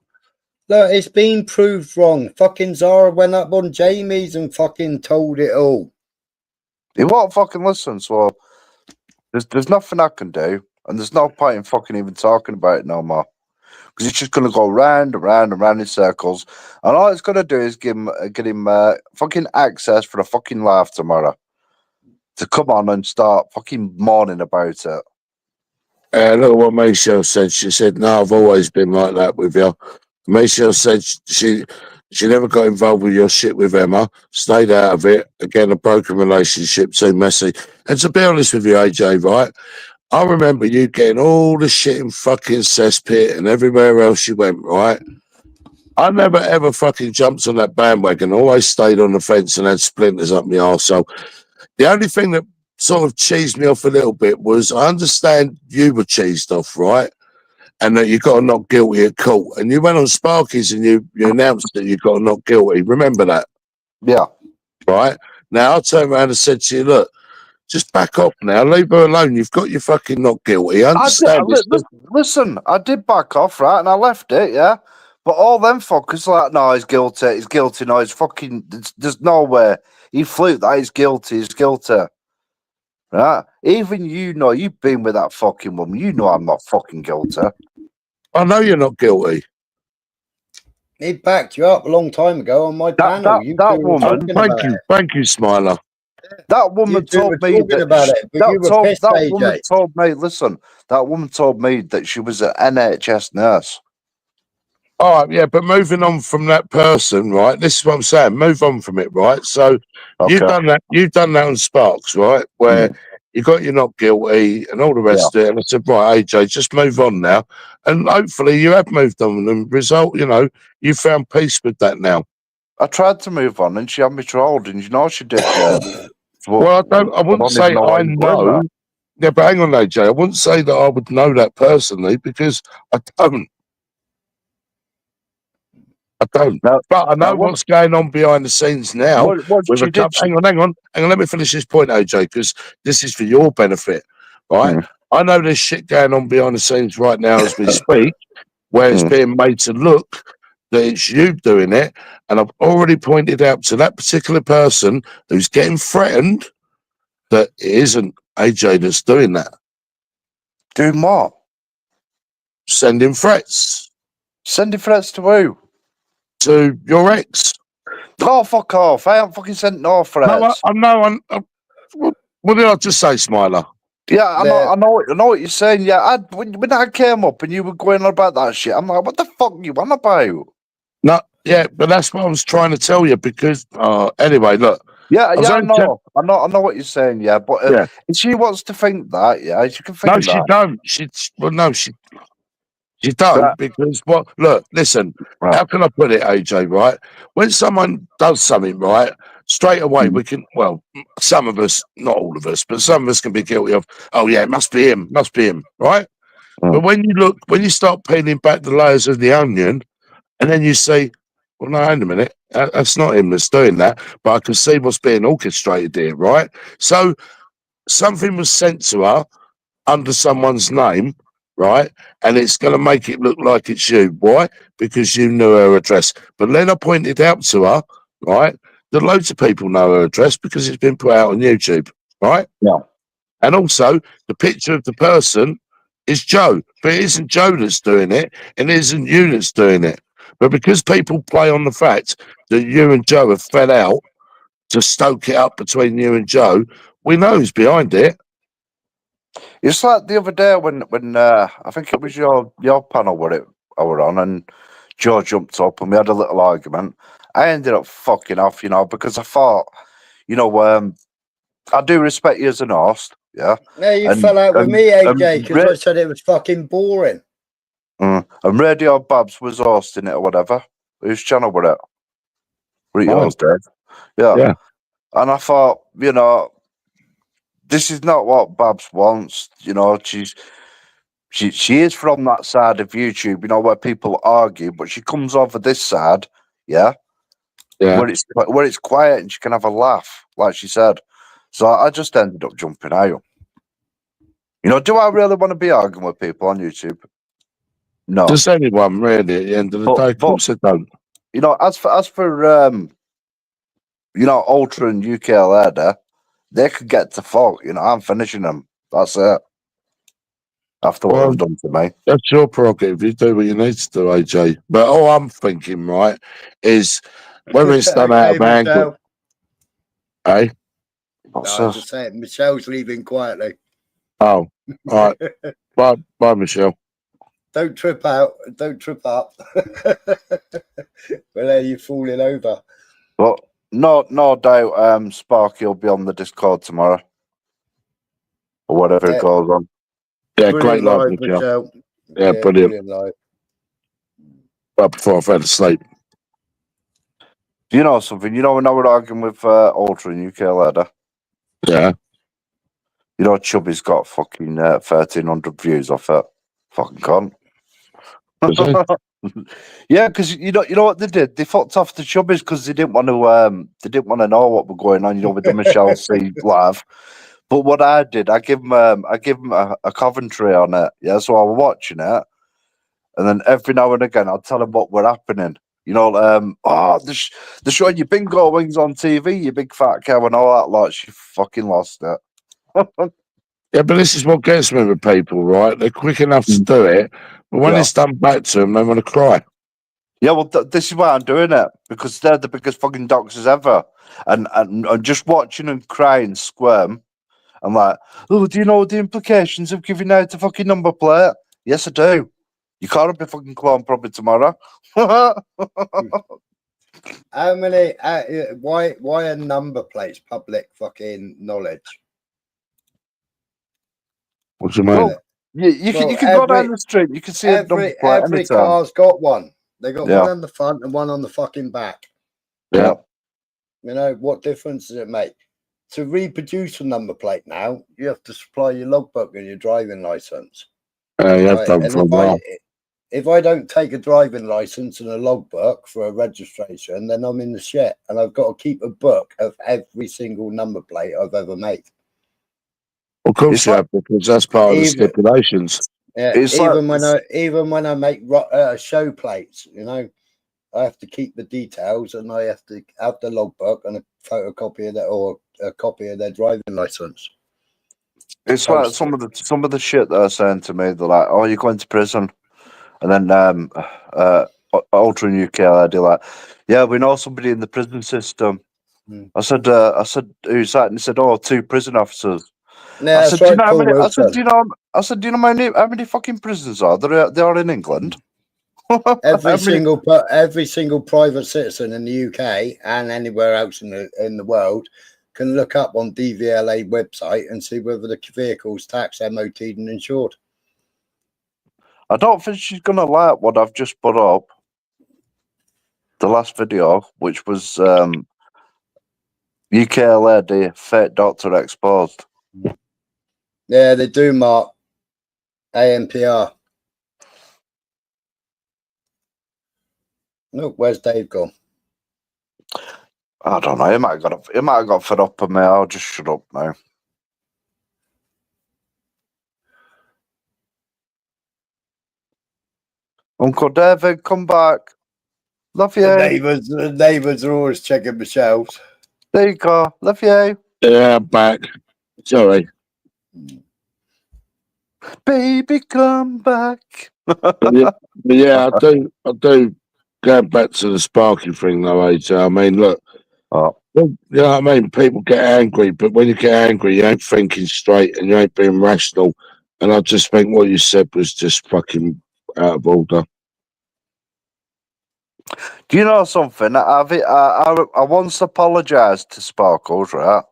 Look, it's been proved wrong. Fucking Zara went up on Jamie's and fucking told it all. He won't fucking listen, so there's nothing I can do, and there's no point in fucking even talking about it no more. because it's just going to go round and round and round in circles. And all it's going to do is get him fucking access for a fucking live tomorrow to come on and start fucking mourning about it. Look at what Michelle said. She said, "No, I've always been like that with you." Michelle said she never got involved with your shit with Emma, stayed out of it. Again, a broken relationship, too messy. And to be honest with you, AJ, right? I remember you getting all the shit in fucking cesspit and everywhere else you went, right? I never ever fucking jumped on that bandwagon. Always stayed on the fence and had splinters up my arsehole. The only thing that sort of cheesed me off a little bit was I understand you were cheesed off, right? And that you got not guilty at court. And you went on Sparky's and you announced that you got not guilty. Remember that? Yeah. Right? Now I turned around and said to you, look, just back off now. Leave her alone. You've got your fucking not guilty. I understand listen, I did back off, right? And I left it, yeah? But all them fuckers like, no, he's guilty, no, he's fucking, there's no way. He fluked that, he's guilty. Right? Even you know, you've been with that fucking woman. You know I'm not fucking guilty. I know you're not guilty. He backed you up a long time ago on my panel. That woman. Thank you, Smiler. That woman told me that woman told me. Listen, that woman told me that she was an NHS nurse. All right, yeah, but moving on from that person, right? This is what I'm saying. Move on from it, right? So you've done that. You've done that on Sparks, right? Where you got you're not guilty and all the rest of it. And I said, right, AJ, just move on now. And hopefully you have moved on. And result, you found peace with that now. I tried to move on, and she had me trolled, and you know she did. Well, I wouldn't say I know. Yeah, but hang on, AJ. I wouldn't say that I would know that personally because I don't. No, but I know what's going on behind the scenes now. Hang on. Let me finish this point, AJ, because this is for your benefit, right? I know there's shit going on behind the scenes right now as we speak, where it's being made to look that it's you doing it, and I've already pointed out to that particular person who's getting threatened that it isn't AJ that's doing that. Doing what? Sending threats. Sending threats to who? To your ex. Oh, fuck off. I haven't fucking sent no threats. What did I just say, Smiler? Yeah, I know what you're saying. Yeah, when I came up and you were going on about that shit, I'm like, what the fuck you on about? No, yeah, but that's what I was trying to tell you because, anyway, look. Yeah, I know. I know what you're saying, yeah, but if she wants to think that, yeah, she can think that. No, she don't. She don't because look, listen, how can I put it, AJ, right? When someone does something, right, straight away we can, some of us, not all of us, but some of us can be guilty of, oh yeah, it must be him, right? But when you start peeling back the layers of the onion and then you say, well, no, hang a minute, that's not him that's doing that, but I can see what's being orchestrated here, right? So something was sent to her under someone's name, right? And it's going to make it look like it's you. Why? Because you knew her address. But then I pointed out to her, right, that loads of people know her address because it's been put out on YouTube, right? Yeah. And also, the picture of the person is Joe. But it isn't Joe that's doing it, and it isn't you that's doing it. But because people play on the fact that you and Joe have fell out to stoke it up between you and Joe, we know who's behind it. It's like the other day when I think it was your panel where I were on, and Joe jumped up and we had a little argument. I ended up fucking off, because I thought, I do respect you as an host, yeah. No, you fell out with me, AJ, because I said it was fucking boring. And Radio Babs was hosting it or whatever. Whose channel were it? Were it yours, Dave? Yeah. And I thought, this is not what Babs wants. She is from that side of YouTube, where people argue, but she comes over this side, where it's quiet and she can have a laugh, like she said. So I just ended up jumping out. Do I really want to be arguing with people on YouTube? No. Does anyone really at the end of the day? Of course I don't. As for Ultra and UKLA, they could get to fault. I'm finishing them. That's it. after what Well, they've done to me. That's your prerogative. You do what you need to do, AJ. But all I'm thinking, right, is whether it's done out Okay, of anger. Michelle. Eh? What's No, I was this? just saying, Michelle's leaving quietly. Oh, all right. Bye, Michelle. Don't trip out. Don't trip up. Well, you falling over. But no doubt Sparky will be on the Discord tomorrow. Or whatever Yeah. it goes on. Yeah, Brilliant great live, live, Michelle. Michelle. Yeah, brilliant. live. But before I've had to sleep. Do you know something? You know when I was arguing with Ultra and UK Ladder? Yeah. You know Chubby's got fucking 1,300 views off it. Fucking cunt. Yeah, because you know what they did? They fucked off the Chubbies because they didn't want to know what was going on, with the Michelle C live. But what I did, I give them a commentary on it. Yeah, so I was watching it, and then every now and again I'll tell them what were happening. They're showing you bingo wings on TV, you big fat cow, and all that lot. She fucking lost it. Yeah, but this is what gets me with people, right? They're quick enough to do it, but when it's done back to them, they want to cry. Yeah, well, this is why I'm doing it, because they're the biggest fucking doxers ever. And just watching them cry and squirm, I'm like, oh, do you know the implications of giving out a fucking number plate? Yes, I do. You can't be fucking clone probably tomorrow. How many? Why are number plates public fucking knowledge? What do you mean? Well, you can go down the street, you can see a number plate every anytime. car's got one. They got one on the front and one on the fucking back. Yeah. What difference does it make? To reproduce a number plate now, you have to supply your logbook and your driving license. You have done for a while. If I don't take a driving license and a logbook for a registration, then I'm in the shit, and I've got to keep a book of every single number plate I've ever made. Of course you have, because that's part of the stipulations. Yeah, even when I make show plates, I have to keep the details, and I have to have the logbook and a photocopy of that, or a copy of their driving license. It's like some of the shit they're saying to me. They're like, "Oh, you're going to prison," and then Ultra and UK lady like, "Yeah, we know somebody in the prison system." I said, "Who's that?" And he said, "Oh, 2 prison officers." Yeah, I said, "Do you know how many?" I said, "Do you know how many fucking prisons are there? They are in England." Every single private citizen in the UK and anywhere else in the world can look up on DVLA website and see whether the vehicle's taxed, MOT'd and insured. I don't think she's gonna like what I've just put up. The last video, which was UK lady fake doctor exposed. Yeah, they do, Mark. ANPR. Look, where's Dave gone? I don't know. He might have got fed up with me. I'll just shut up now. Uncle David, come back. Love you. The neighbours are always checking the shelves. There you go. Love you. Yeah, I'm back. Sorry. Baby, come back. Yeah, I do. Going back to the Sparky thing, though, AJ. I mean, look. You know what I mean? People get angry, but when you get angry, you ain't thinking straight and you ain't being rational. And I just think what you said was just fucking out of order. Do you know something? I once apologised to Sparkles, right?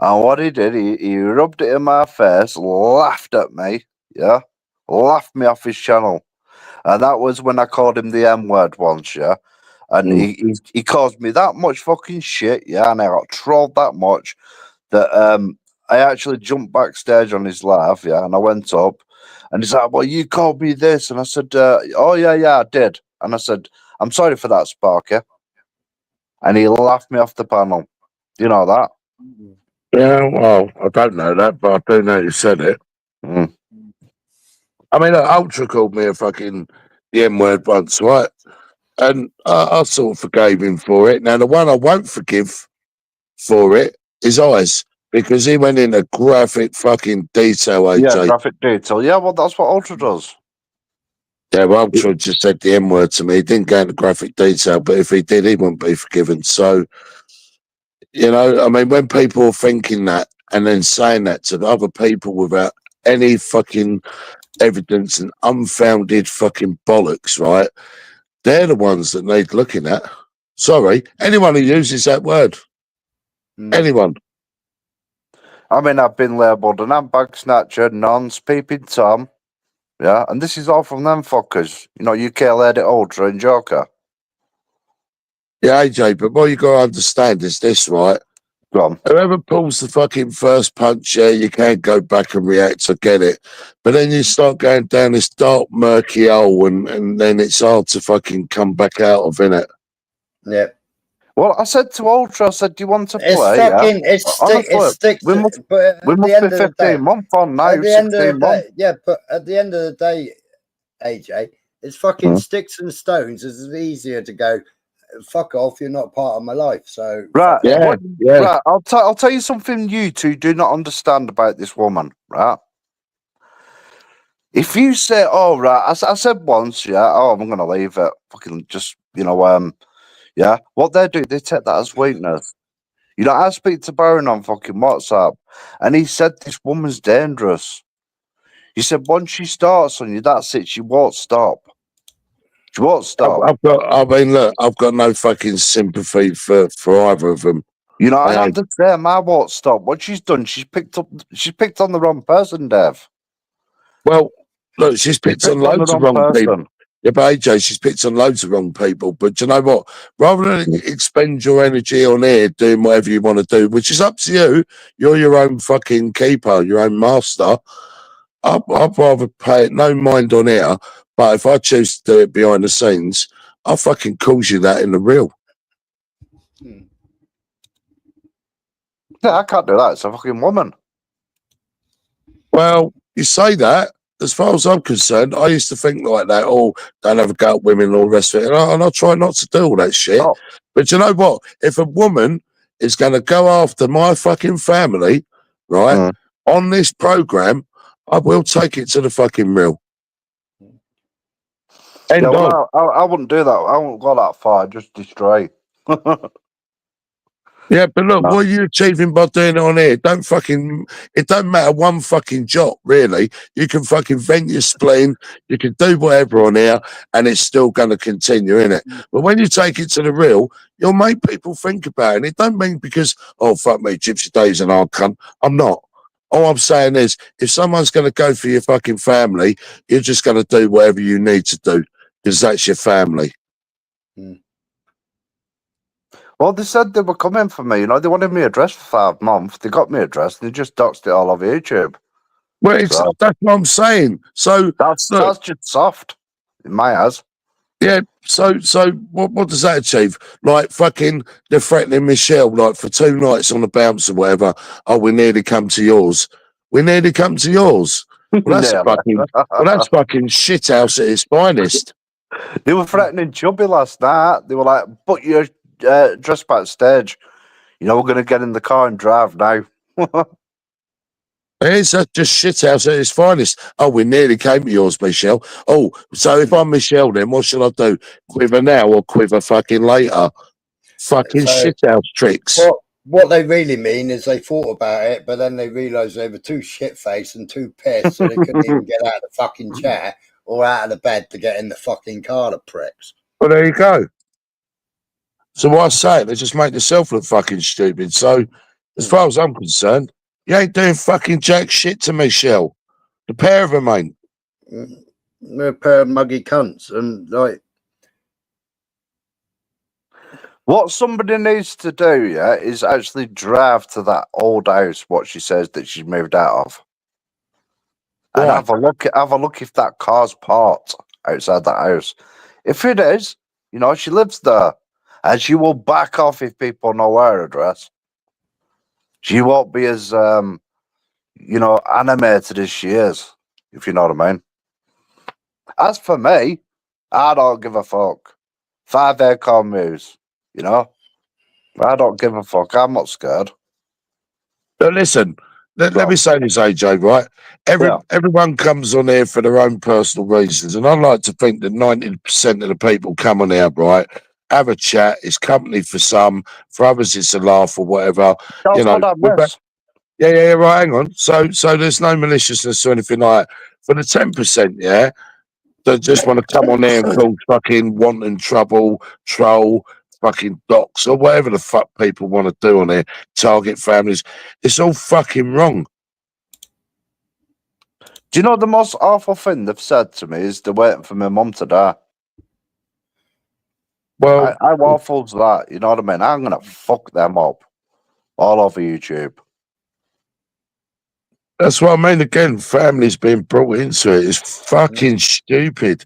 And what he did, he rubbed it in my face, laughed at me, yeah? Laughed me off his channel. And that was when I called him the M word once, yeah? And he caused me that much fucking shit, yeah? And I got trolled that much that I actually jumped backstage on his live, yeah? And I went up and he's like, well, you called me this. And I said, oh, yeah, I did. And I said, I'm sorry for that, Sparky. And he laughed me off the panel. Do you know that? Yeah, well, I don't know that, but I do know you said it. Mm. I mean, Ultra called me a fucking the M word once, right? And I sort of forgave him for it. Now, the one I won't forgive for it is Eyes. because he went into graphic fucking detail, AJ. Yeah, graphic detail. Yeah, well, that's what Ultra does. Yeah, well, Ultra just said the M word to me. He didn't go into graphic detail, but if he did, he wouldn't be forgiven. So, you know, I mean, when people are thinking that and then saying that to other people without any fucking evidence and unfounded fucking bollocks, right? They're the ones that need looking at. Sorry, anyone who uses that word. Anyone. I mean, I've been labelled an handbag snatcher, nonce, peeping Tom. Yeah, and this is all from them fuckers. You know, UK Lady Ultra and Joker. Yeah, AJ, but what you got to understand is this, right? Go on. Whoever pulls the fucking first punch, yeah, you can't go back and react. I get it. But then you start going down this dark, murky hole, and then it's hard to fucking come back out of, innit? Yeah. Well, I said to Ultra, I said, do you want to play? It's fucking, yeah? it sticks. We must but be 15 months on now, at the end of the 16 months. day, yeah, but at the end of the day, AJ, it's fucking sticks and stones. It's easier to go, fuck off, you're not part of my life. So Right, yeah, yeah. Right. I'll tell you something you two do not understand about this woman, right? If you say, "Oh, right," I said once, yeah, "Oh, I'm gonna leave it," fucking just, you know, yeah. What they do, they take that as weakness. You know, I speak to Baron on fucking WhatsApp, and he said this woman's dangerous. He said once she starts on you, that's it. She won't stop. She won't stop. I mean, look, I've got no fucking sympathy for either of them. You know, and I'm the same. I won't stop. What she's done, she's picked on the wrong person, Dev. Well, look, she's picked on loads of wrong people. Yeah, but AJ, she's picked on loads of wrong people. But you know what? Rather than expend your energy on here doing whatever you want to do, which is up to you, you're your own fucking keeper, your own master. I'd rather pay it no mind on here. But if I choose to do it behind the scenes, I'll fucking cause you that in the real. Yeah, I can't do that. It's a fucking woman. Well, you say that. As far as I'm concerned, I used to think like that. Oh, don't have a go at women and all the rest of it. And I try not to do all that shit. Oh. But you know what? If a woman is going to go after my fucking family, right, on this program, I will take it to the fucking real. Yeah, well, I wouldn't do that. I wouldn't go that far. Just destroy. Yeah, but look, what are you achieving by doing it on here? It don't matter one fucking jot, really. You can fucking vent your spleen, you can do whatever on here, and it's still going to continue, innit? But when you take it to the real, you'll make people think about it. And it don't mean because, oh, fuck me, Gypsy Day's an hard cunt. I'm not. All I'm saying is, if someone's going to go for your fucking family, you're just going to do whatever you need to do, because that's your family. Well, they said they were coming for me. You know, they wanted me address for 5 months. They got me address, and they just doxed it all over YouTube. Well, that's what I'm saying. So that's just soft, in my eyes. Yeah. So what does that achieve? Like fucking, they're threatening Michelle like for 2 nights on the bounce or whatever. Oh, we nearly come to yours. We nearly come to yours. Well, that's that's fucking shithouse at its finest. They were threatening Chubby last night. They were like, "Put your dress backstage. You know, we're going to get in the car and drive now." It's just shithouse at its finest. Oh, we nearly came to yours, Michelle. Oh, so if I'm Michelle, then what should I do? Quiver now or quiver fucking later? Fucking shithouse tricks. What they really mean is they thought about it, but then they realised they were too shit-faced and too pissed, so they couldn't even get out of the fucking chair or out of the bed to get in the fucking car, the pricks. Well, there you go. So what I say, they just make themselves look fucking stupid. So, as far as I'm concerned, you ain't doing fucking jack shit to Michelle. The pair of them ain't. They're a pair of muggy cunts, and like. What somebody needs to do, yeah, is actually drive to that old house, what she says that she's moved out of. And have a look if that car's parked outside that house. If it is, you know, she lives there. And she will back off if people know her address. She won't be as, you know, animated as she is, if you know what I mean. As for me, I don't give a fuck. 5 acorn moves, you know? I don't give a fuck. I'm not scared. But listen, let me say this, AJ, right? Everyone comes on here for their own personal reasons, and I like to think that 90% of the people come on here, right, have a chat. It's company for some, for others it's a laugh or whatever. That's what I miss. Yeah, right, hang on. So there's no maliciousness or anything like that. For the 10%, yeah, that just want to come on there and call fucking wanting trouble, troll, fucking docs, or whatever the fuck people want to do on there, target families. It's all fucking wrong. Do you know the most awful thing they've said to me is they're waiting for my mum to die? Well, how awful's that? You know what I mean? I'm going to fuck them up all over YouTube. That's what I mean. Again, families being brought into it is fucking stupid.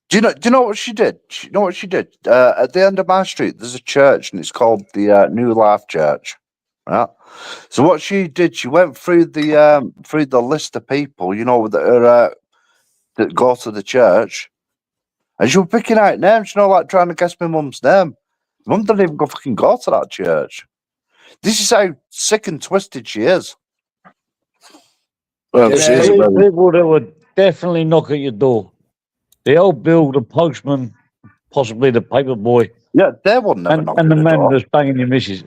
Do you know what she did? You know what she did? At the end of my street, there's a church, and it's called the New Life Church. Right. So what she did, she went through the list of people, you know, that go to the church, and she was picking out names. You know, like trying to guess my mum's name. Mum didn't even fucking go to that church. This is how sick and twisted she is. Well, people that would definitely knock at your door. The old Bill, the postman, possibly the paper boy. Yeah, they would never knock and the at man door. that's banging your missus.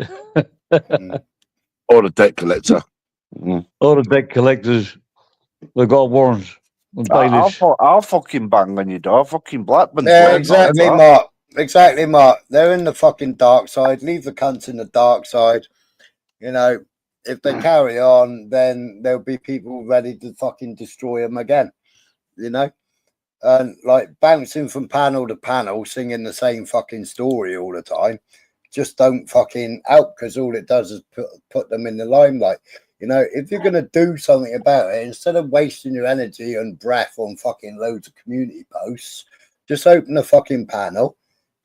Or the debt collector. Or the debt collectors. They've got warrants. I'll fucking bang on your door. Fucking Blackburn. Yeah, exactly, Mark. Exactly, Mark. They're in the fucking dark side. Leave the cunts in the dark side. You know, if they carry on, then there'll be people ready to fucking destroy them again. You know? And like bouncing from panel to panel, singing the same fucking story all the time, just don't fucking help, because all it does is put them in the limelight. You know, if you're going to do something about it, instead of wasting your energy and breath on fucking loads of community posts, just open a fucking panel,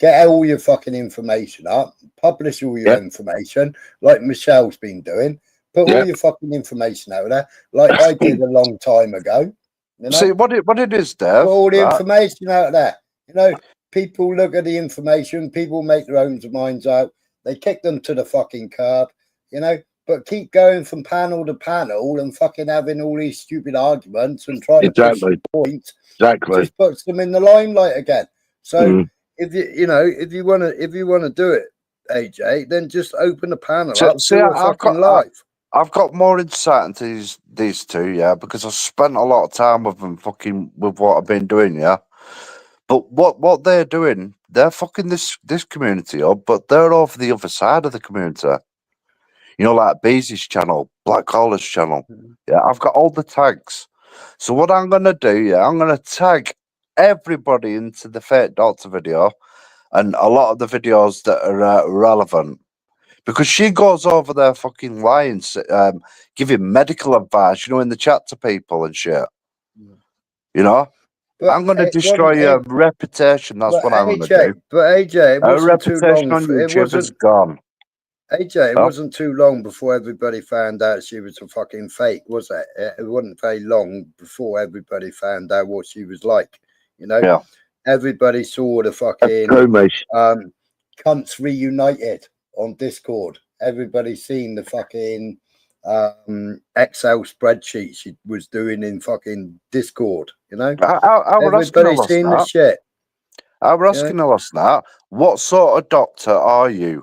get all your fucking information up, publish all your information, like Michelle's been doing, put all your fucking information out there, like I did a long time ago. You know? See, what it is, Dave? Put all the information out there. You know, people look at the information, people make their own minds out, they kick them to the fucking curb, you know. But keep going from panel to panel and fucking having all these stupid arguments and trying to push the point. Just puts them in the limelight again. So if you want to do it, AJ, then just open the panel up to a fucking live. I've got more insight into these two, yeah, because I've spent a lot of time with them, fucking with what I've been doing, yeah. But what they're doing, they're fucking this community up, but they're over the other side of the community. You know, like Beezy's channel, Black Collar's channel. Yeah, I've got all the tags. So what I'm going to do, yeah, I'm going to tag everybody into the Fake Doctor video and a lot of the videos that are relevant. Because she goes over there fucking lying, giving medical advice, you know, in the chat to people and shit. You know? But I'm going to destroy your reputation. That's what I'm going to do. But AJ, it wasn't too long. On YouTube is gone. AJ, it wasn't too long before everybody found out she was a fucking fake, was it? It wasn't very long before everybody found out what she was like. You know? Yeah. Everybody saw the fucking cunts reunited on Discord. Everybody's seen the fucking Excel spreadsheet she was doing in fucking Discord, you know? Everybody's seen the shit. I was asking her last night, what sort of doctor are you?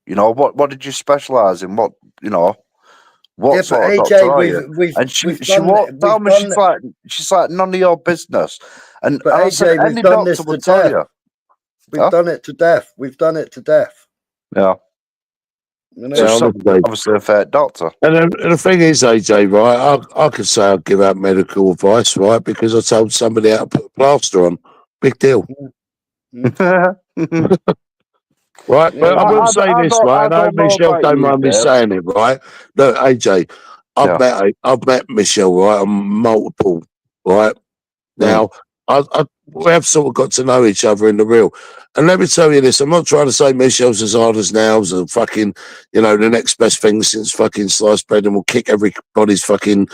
You know, what did you specialise in? What, you know, what sort of doctor are you? And she walked down me, she's like, none of your business. And but AJ, we've done this to death. We've done it to death. We've done it to death. Yeah. You know, obviously a Fake Doctor. And the thing is, AJ, right, I could say I'd give out medical advice, right, because I told somebody how to put a plaster on. Big deal. Right, but I will say this, right, and I hope Michelle don't mind me saying it, right. Look, AJ, I've met Michelle, right, on multiple, right. Now, we have sort of got to know each other in the real. And let me tell you this, I'm not trying to say Michelle's as hard as nails and fucking, you know, the next best thing since fucking sliced bread and will kick everybody's fucking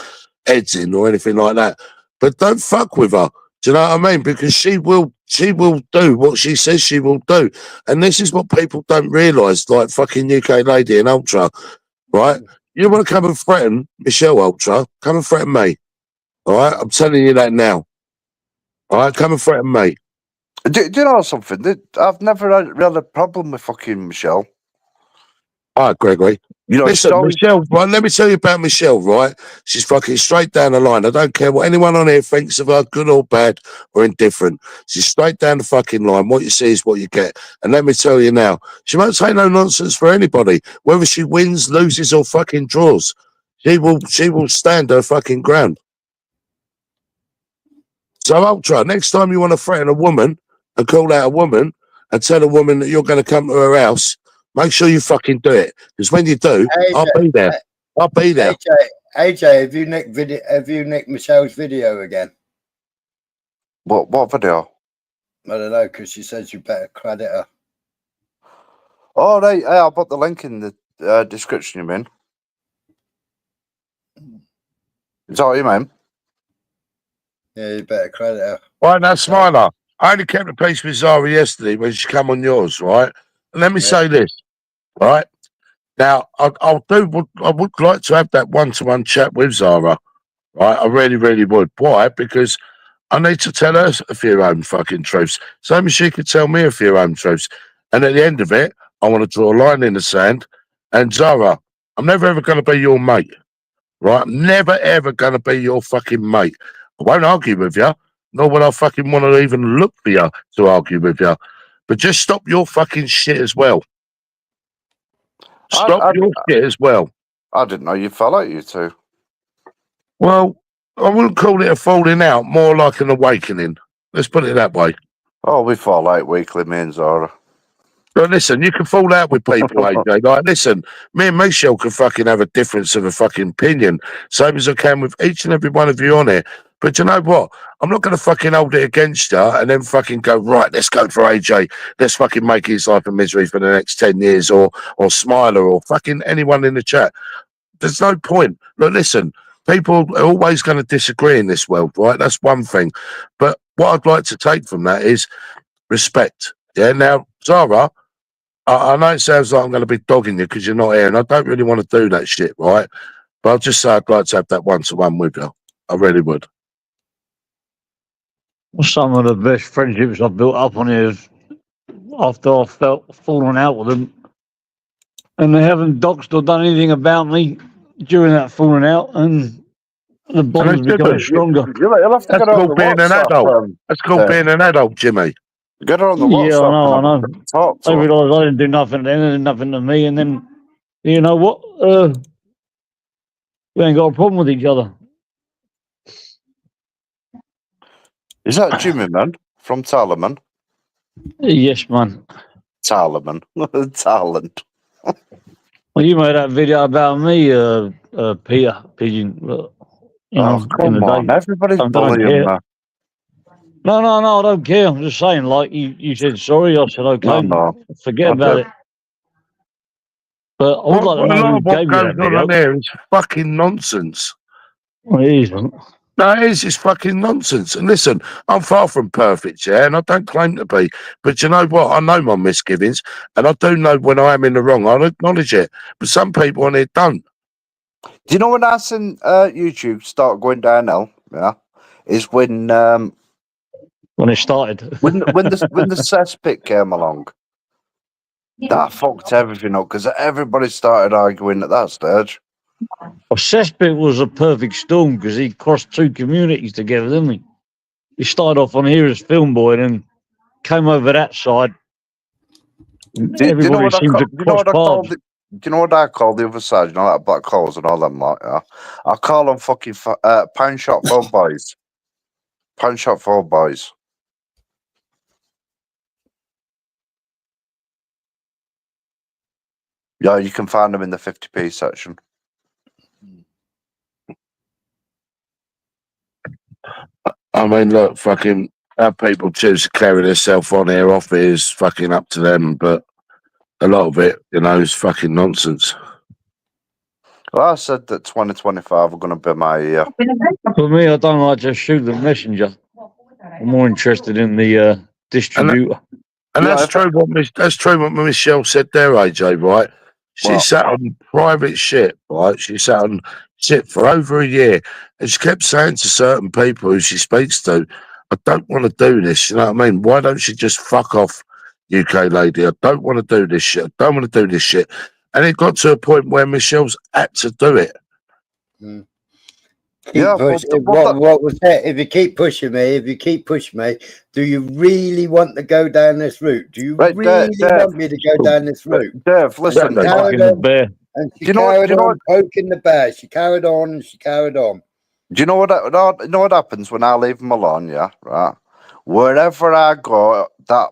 heads in or anything like that. But don't fuck with her. Do you know what I mean? Because she will do what she says she will do. And this is what people don't realise, like fucking UK Lady and Ultra, right? you want to come and threaten Michelle Ultra, come and threaten me. All right? I'm telling you that now. All right? Come and threaten me. Do you know something? I've never had a problem with fucking Michelle. All right, Gregory. You know, Listen, Michelle, right, let me tell you about Michelle, right? She's fucking straight down the line. I don't care what anyone on here thinks of her, good or bad or indifferent. She's straight down the fucking line. What you see is what you get. And let me tell you now, she won't take no nonsense for anybody, whether she wins, loses, or fucking draws. She will stand her fucking ground. So, Ultra, next time you want to threaten a woman and call out a woman and tell a woman that you're going to come to her house, make sure you fucking do it. Because when you do, AJ, I'll be there. I'll be there. AJ, have you nicked Michelle's video again? What video? I don't know, because she says you better credit her. Oh, right. I'll put the link in the description, you mean? Is that what you mean? Yeah, you better credit her. Right now, Smiler, I only kept the peace with Zara yesterday when she come on yours, right? And let me say this, right? Now, I would like to have that one-to-one chat with Zara, right? I really, really would. Why? Because I need to tell her a few own fucking truths. Same as she could tell me a few own truths. And at the end of it, I want to draw a line in the sand. And Zara, I'm never ever going to be your mate, right? I'm never ever going to be your fucking mate. I won't argue with you, nor will I fucking want to even look for you to argue with you. But just stop your fucking shit as well. Stop your shit as well. I didn't know you fell out, you two. Well, I wouldn't call it a falling out, more like an awakening. Let's put it that way. Oh, we fall out weekly, me and Zara. But listen, you can fall out with people, AJ. Like, listen, me and Michelle can fucking have a difference of a fucking opinion, same as I can with each and every one of you on here. But you know what? I'm not going to fucking hold it against you and then fucking go, right, let's go for AJ. Let's fucking make his life a misery for the next 10 years or Smiler or fucking anyone in the chat. There's no point. Look, listen, people are always going to disagree in this world, right? That's one thing. But what I'd like to take from that is respect. Yeah, now, Zara, I know it sounds like I'm going to be dogging you because you're not here, and I don't really want to do that shit, right? But I'll just say I'd like to have that one-to-one with you. I really would. Some of the best friendships I've built up on here is after I felt falling out with them, and they haven't doxed or done anything about me during that falling out, and the bond's becoming stronger. You'll have to That's get on the called being an WhatsApp, adult. That's called being an adult, Jimmy. Get her on the Yeah, WhatsApp. I know. Talk to I her. realised I didn't do nothing to them, they did nothing to me, and then, you know what? We ain't got a problem with each other. Is that Jimmy, man? From Talaman? Yes, man. Talaman. Talent. Well, you made that video about me, Peter Pigeon. You know, Come on. Everybody's bullying me. No, I don't care. I'm just saying, like, you said sorry. I said, okay, No. forget about it. But I would like to know who gave you that video. On there is fucking nonsense. Well, it isn't. No, it is. It's fucking nonsense. And listen, I'm far from perfect, yeah, and I don't claim to be. But you know what? I know my misgivings, and I do know when I am in the wrong. I'll acknowledge it. But some people on it don't. Do you know when I seen YouTube start going downhill? Yeah, is when it started. when the cesspit came along. That fucked everything up because everybody started arguing at that stage. Well, Cesspit was a perfect storm because he crossed two communities together, didn't he? He started off on here as Film Boy and then came over that side. Everybody seemed to cross paths. Do you know what I call the other side? You know, like black holes and all them, like, yeah? I call them fucking pound shot phone boys. Pound shot phone boys. Yeah, you can find them in the 50p section. I mean, look, fucking how people choose to carry themselves on here off it is fucking up to them, but a lot of it, you know, is fucking nonsense. Well, I said that 2025 are going to be my year. For me, I don't like to shoot the messenger. I'm more interested in the distributor. And that's true. What Michelle said there, AJ. Right? She sat on private shit, right? She sat on shit for over a year, and she kept saying to certain people who she speaks to, "I don't want to do this." You know what I mean? Why don't she just fuck off, UK lady? I don't want to do this shit. I don't want to do this shit. And it got to a point where Michelle's had to do it. Yeah, What was that? If you keep pushing me, do you really want to go down this route? Do you really want me to go down this route? Dev, listen. And she carried on poking the bear. She carried on and she carried on. Do you know what happens when I leave them alone? Yeah, right. Wherever I go, that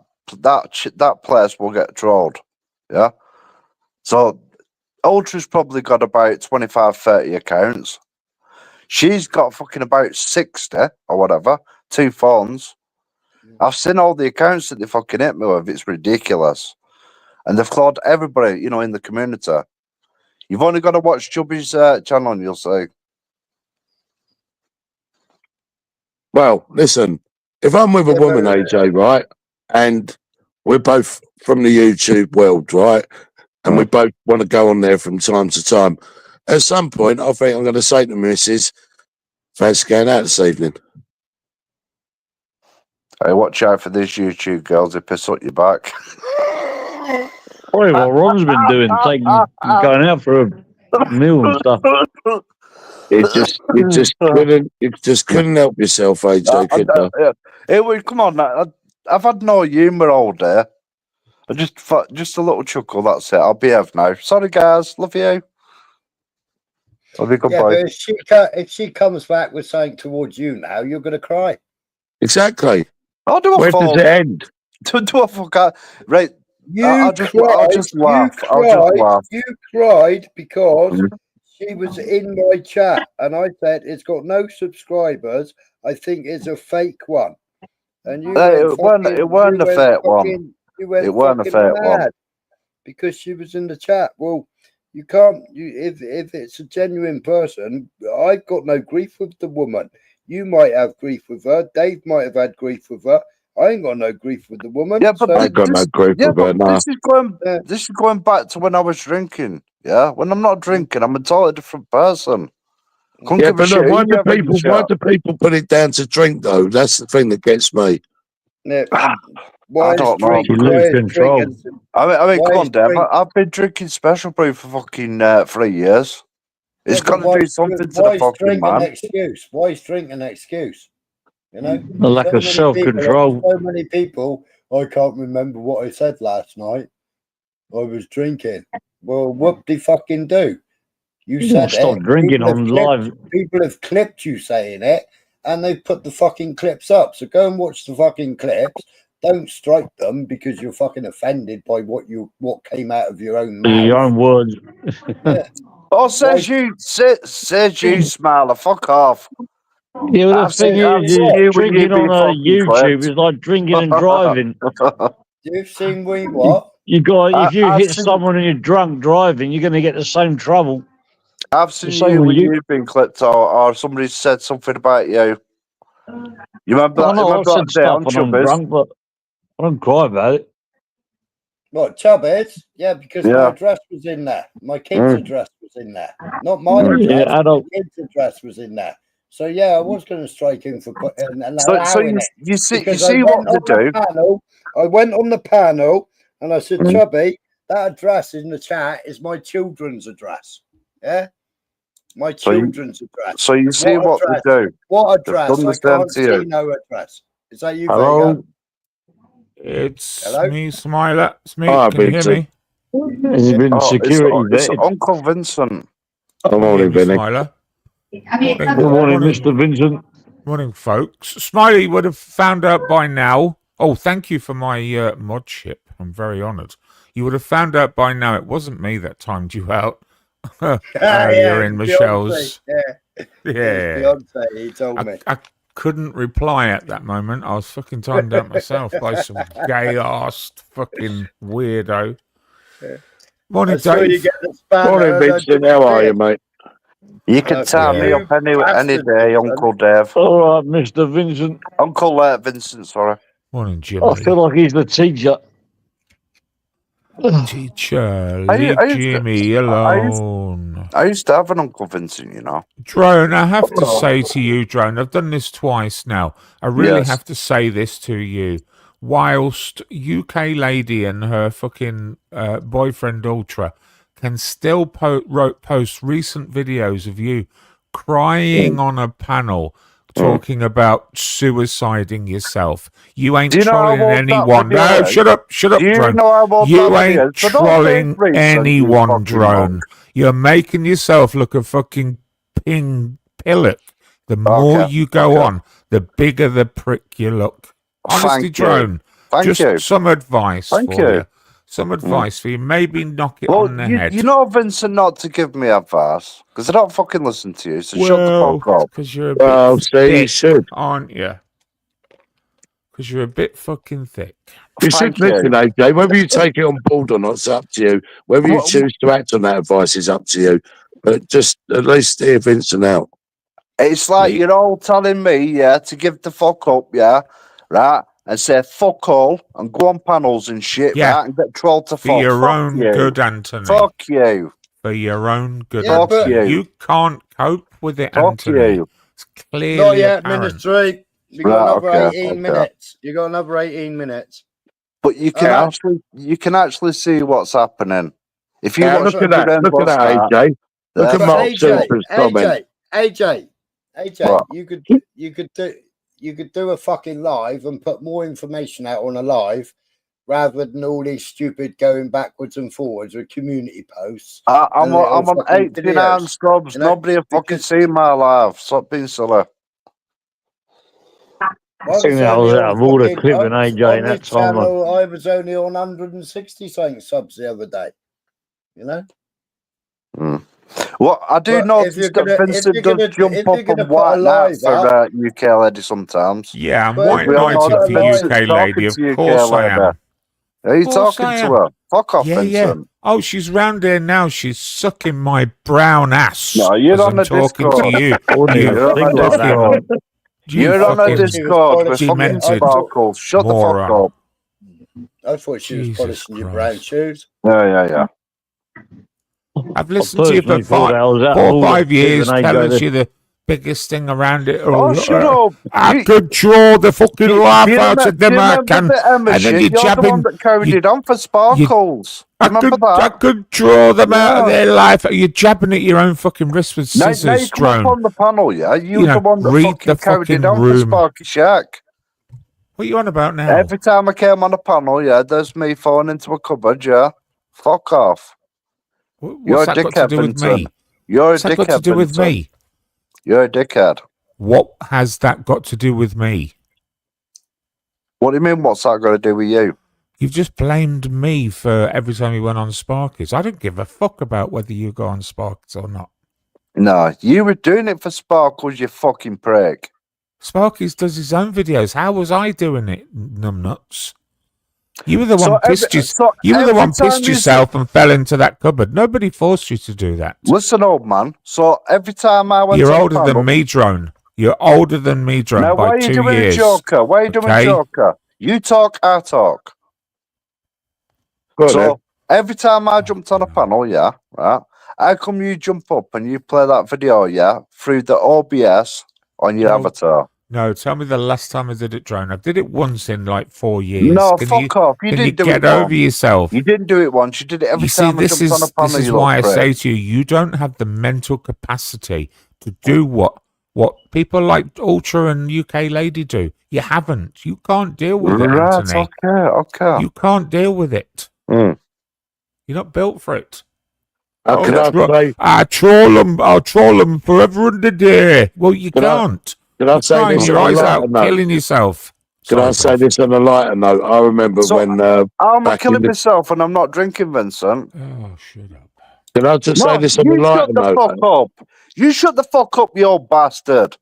place will get trolled. Yeah. So Ultra's probably got about 25, 30 accounts. She's got fucking about 60 or whatever, 2 phones. I've seen all the accounts that they fucking hit me with. It's ridiculous. And they've clawed everybody, you know, in the community. You've only got to watch Chubby's channel and you'll see. Well, listen, if I'm with a woman, AJ, right, and we're both from the YouTube world, right, and we both want to go on there from time to time, at some point, I think I'm going to say to Mrs. Thanks for going out this evening. Hey, watch out for these YouTube girls. They piss up your back. Probably what Ron's been doing, going out for a meal and stuff. You just couldn't help yourself, AJ. Come on, I've had no humour all day. I just a little chuckle. That's it. I'll behave now. Sorry, guys. Love you. Love you. Goodbye. But if she comes back with something towards you now, you're going to cry. Exactly. Where does it end? Do a fuck out. Right. I'll just laugh. You cried because she was in my chat, and I said it's got no subscribers. I think it's a fake one. And it weren't a fake one. It weren't a fake one because she was in the chat. Well, you can't. If it's a genuine person, I've got no grief with the woman. You might have grief with her. Dave might have had grief with her. I ain't got no grief with the woman. Yeah, but I got no grief with her. Nah. This is going back to when I was drinking. Yeah, when I'm not drinking, I'm a totally different person. Why do people put it down to drink though? That's the thing that gets me. Yeah. I don't know. You lose control. I mean, come on, Dave. I've been drinking Special Brew for fucking 3 years. It's got to do something to the fucking man. Why is drink an excuse? You know, the lack of self-control. So many people. I can't remember what I said last night. I was drinking. Well, what do fucking do? You said stop drinking on live. People have clipped you saying it, and they've put the fucking clips up. So go and watch the fucking clips. Don't strike them because you're fucking offended by what came out of your own mouth. Your own words. Yeah. Oh, says you, Smiler. Fuck off. Yeah, well, the thing is, drinking on YouTube is like drinking and driving. You've seen me what? If you hit someone and you're drunk driving, you're going to get the same trouble. I've seen you when you've been clipped or somebody said something about you. You remember that? I said stuff when I'm drunk, but I don't cry about it. What, Chubbers? Yeah, because my address was in there. My kid's address was in there. Not my address. Yeah, my kid's address was in there. So yeah, I was going to strike him for putting and allowing it. You see what to do. I went on the panel and I said, Chubby, that address in the chat is my children's address. Yeah, my children's address. So you see what to do. What address? I can't see no address. Is that you, Hello? Vega? It's me, Smiler. It's me. Oh, Can you hear me? Has it been security it's Uncle Vincent. Good morning, Vinny. Smiler. Good morning, Mr. Vincent. Morning, folks. Smiley would have found out by now. Oh, thank you for my modship. I'm very honoured. You would have found out by now it wasn't me that timed you out. You're in Michelle's. Yeah. Beyonce, he told me. I couldn't reply at that moment. I was fucking timed out myself by some gay-ass fucking weirdo. Morning, Dave. Morning, Vincent. How are you, mate? You can tie me up any day, Uncle Dave. All right, Mr. Vincent. Uncle Vincent, sorry. Morning, Jim. I feel like he's the teacher. Teacher, I- leave I used to- Jimmy alone. I used to have an Uncle Vincent, you know. Drone, I have to say to you, Drone, I've done this twice now. I really Yes. have to say this to you. Whilst UK lady and her fucking boyfriend Ultra can still post recent videos of you crying on a panel talking about suiciding yourself. You ain't Do you know how trolling old that anyone. video No, is? shut up, Do you Drone. know how old You that video ain't is? But don't say trolling it's recent, you anyone, fucking Drone. monk. You're making yourself look a fucking ping pillock. The more Okay, you go okay. on, the bigger the prick you look. Honestly, Thank you. Drone, Thank just you. some advice Thank for you. you. Some advice for you. Maybe knock it Well, on the head. you know, Vincent, not to give me advice because I don't fucking listen to you. So shut the Well, fuck up. because you're a Well, bit see, you thick, should. aren't you? Because you're a bit fucking thick. You should Thank you. listen, AJ. Whether you take it on board or not, it's up to you. Whether you What- choose to act on that advice is up to you. But just at least hear Vincent out. It's like Yeah. you're all telling me, yeah, to give the fuck up, yeah, right, and say fuck all and go on panels and shit, Yeah. right, and get trolled to For fuck. your Fuck own you. good, Anthony. Fuck you. For your own good, Yeah, Fuck Anthony. you. You can't cope with it, Fuck Anthony. you. It's clearly Not yet, apparent. Ministry. You got Right, another okay, 18 okay. minutes. You got another 18 minutes. But you can Alright. actually see what's happening. If you Yeah, watch look at that. Look at that, AJ. Look at But Mark AJ, Super's comment. AJ, What? you could do a fucking live and put more information out on a live rather than all these stupid going backwards and forwards with community posts. I'm and little on fucking 89 videos, subs. you know, Nobody have fucking because- seen my live. Stop being silly. I think was that only was on out of order fucking- clipping, on AJ, in that this time. channel, I was only on 160 something subs the other day. You know? Well, I do But notice if you're that gonna- if Vincent you're does gonna- jump if you're up gonna and put a white live night for up- UK lady sometimes. Yeah, I'm But white we all know knighted that for Vincent's UK lady. talking Of to UK course I lady. am. Are you Of course talking I to am. her? Fuck off, Yeah, yeah. Vincent. Oh, she's round here now. She's sucking my brown ass. No, you're as on I'm the talking Discord. to you. Wouldn't You even You're on think the like that, Discord. man. You You're on the fucking Discord with fucking demented sparkles. Shut the fuck moron. up. I thought she was Jesus polishing your Christ. brown shoes. Yeah. I've listened to you for personally thought that was out of 4 or order 5 years, clipping, AJ. telling you the biggest thing around it. Oh, shut up. I You- could draw the fucking laugh out of them. I remember can. the Emma And then shit? you're You're the one jabbing. that carried you- it on for sparkles. I Remember could, I that? could draw them out of Yeah. their life. You're jabbing at your own fucking wrist with Now scissors, you come up Drone. on the panel, yeah? You're You know, the one that read fucking the carried it fucking on for room. Sparky Shack. What are you on about now? Every time I came on a panel, yeah, there's me falling into a cupboard, yeah? Fuck off. What's You're a that got to dickhead, do with me? Vincent. You're a What's that got to dickhead, do with Vincent. me? You're a dickhead. What has that got to do with me? What do you mean, what's that got to do with you? You've just blamed me for every time you went on Sparkies. I don't give a fuck about whether you go on Sparkies or not. No, you were doing it for sparkles, you fucking prick. Sparkies does his own videos. How was I doing it, numbnuts? You were the So one pissed every- you. so You were the every one time pissed you yourself and fell into that cupboard. Nobody forced you to do that. Listen, old man. So every time I went You're on a older panel, than me, Drone. You're older than me, Drone, now, why by are you 2 doing years. a joker? Why are you doing Okay. a joker? You talk, I talk. Go on, then. So every time I jumped on a panel, yeah, right? How come you jump up and you play that video, yeah, through the OBS on your No. avatar? No, tell me the last time I did it, Drone. I did it once in like 4 years. No, Can fuck you, off. You can didn't you do get it over once. yourself? You didn't do it once. You did it every You see, time I this jumped on a is panel. this is you why I little say prick. to you, you don't have the mental capacity to do what people like Ultra and UK Lady do. You haven't. You can't deal with it, Right, Anthony. okay. You can't deal with it. Mm. You're not built for it. How can I say? I'll troll them forever and a day. Well, you Can I- can't. Can I You're say crying this your on a eyes lighter out, note? killing yourself. Can I Sorry, say bruv. this on a lighter note? I remember So- when. How am I Back in killing the- myself and I'm not drinking, Vincent? Oh, shut up. Can I just say No, this on a you lighter shut the note? fuck up. You shut the fuck up, you old bastard.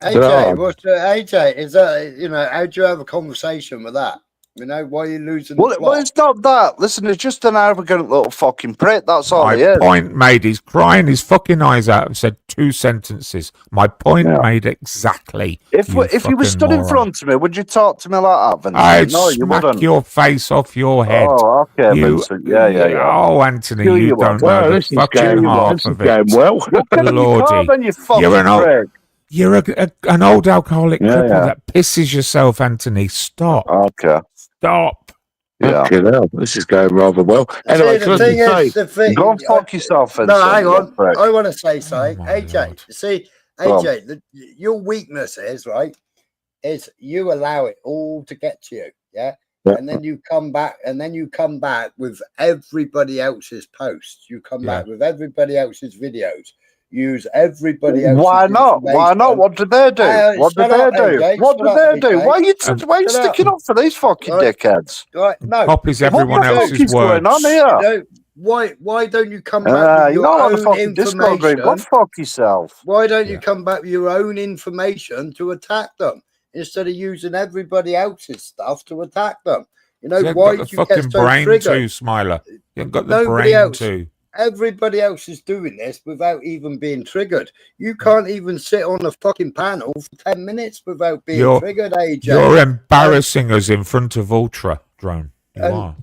AJ, Yeah. what's the AJ? Is that, you know, how do you have a conversation with that? You know, why are you losing the Well, plot? it's not that. Listen, it's just an arrogant little fucking prick. That's all My he is. point made. He's crying his fucking eyes out. I've said 2 sentences. My point made exactly. If you were fucking stood in moron. front of me, would you talk to me like that, Vincent? I'd No, you smack wouldn't. your face off your head. Oh, okay, You- Vincent. Yeah. Oh, Anthony, Sure you you don't would. know Well, the this is fucking going, half this is of it. going well. What kind of you Lordy. car then, you fucking You're an old- prick? You're an old alcoholic Yeah, cripple yeah. that pisses yourself, Anthony. Stop. Okay, Stop. yeah. Fucking hell, this is going rather well. Anyway, See, can I the thing just say, is, the thing. Go and fuck yourself, Vincent. No, hang you on. prick. I want to say something. my AJ, Lord. see, Go on. AJ, your weakness is, right, is you allow it all to get to you, yeah? Yeah. And then you come back, with everybody else's posts. You come back with everybody else's videos. Use everybody else's Why not? Why not? information. What did they do? What did shut they up, do? AJ, What shut did up, they do? AJ. Why are you Shut sticking up. up for these fucking Right. dickheads? Right, no. Copies What everyone the fuck else's is going words. on here? No, why don't you come back with You your know what the own fucking Discord group? Go information? fuck yourself. Why don't you Yeah. come back with your own information to attack them instead of using everybody else's stuff to attack them? You know, You haven't why got the do you fucking get so brain triggered? too, Smiler. You haven't got the Nobody brain else. too. Everybody else is doing this without even being triggered. You can't even sit on a fucking panel for 10 minutes without being You're- triggered, AJ. You're embarrassing us in front of Ultra, Drone. You And- are.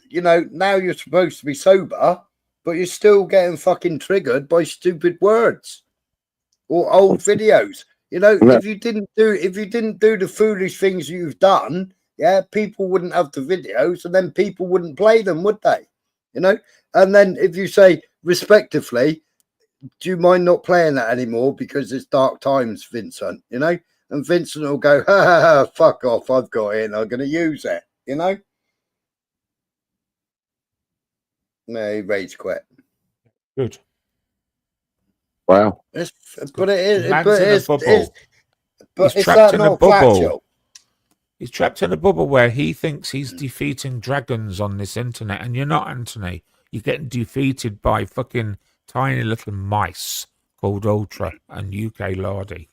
You know, now you're supposed to be sober, but you're still getting fucking triggered by stupid words or old videos. You know, Yeah. if you didn't do the foolish things you've done, yeah, people wouldn't have the videos, and then people wouldn't play them, would they? You know, and then if you say respectively, do you mind not playing that anymore because it's dark times, Vincent? You know, and Vincent will go, ha ha ha, fuck off, I've got it, and I'm going to use it. You know. No, he rage quit. Good. wow. But it is. Man's But in a it's. bubble. But He's is trapped that in a not bubble. factual? He's trapped in a bubble where he thinks he's defeating dragons on this internet, and you're not, Anthony. You're getting defeated by fucking tiny little mice called Ultra and UK Lardy.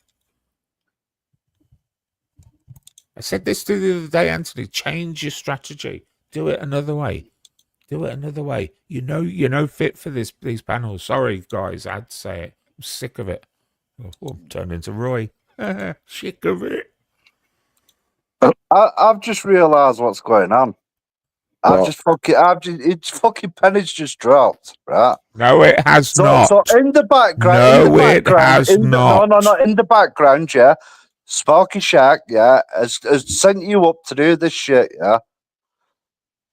I said this to you the other day, Anthony. Change your strategy. Do it another way. Do it another way. You're no fit for these panels. Sorry, guys, I had to say it. I'm sick of it. Oh, I'm turned into Roy. Sick of it. I've just realised what's going on. What? It's fucking pennies just dropped, right? No, it has not. So in the background, No, it has not. No, in the background, yeah. Sparky Shack, yeah, has sent you up to do this shit, yeah.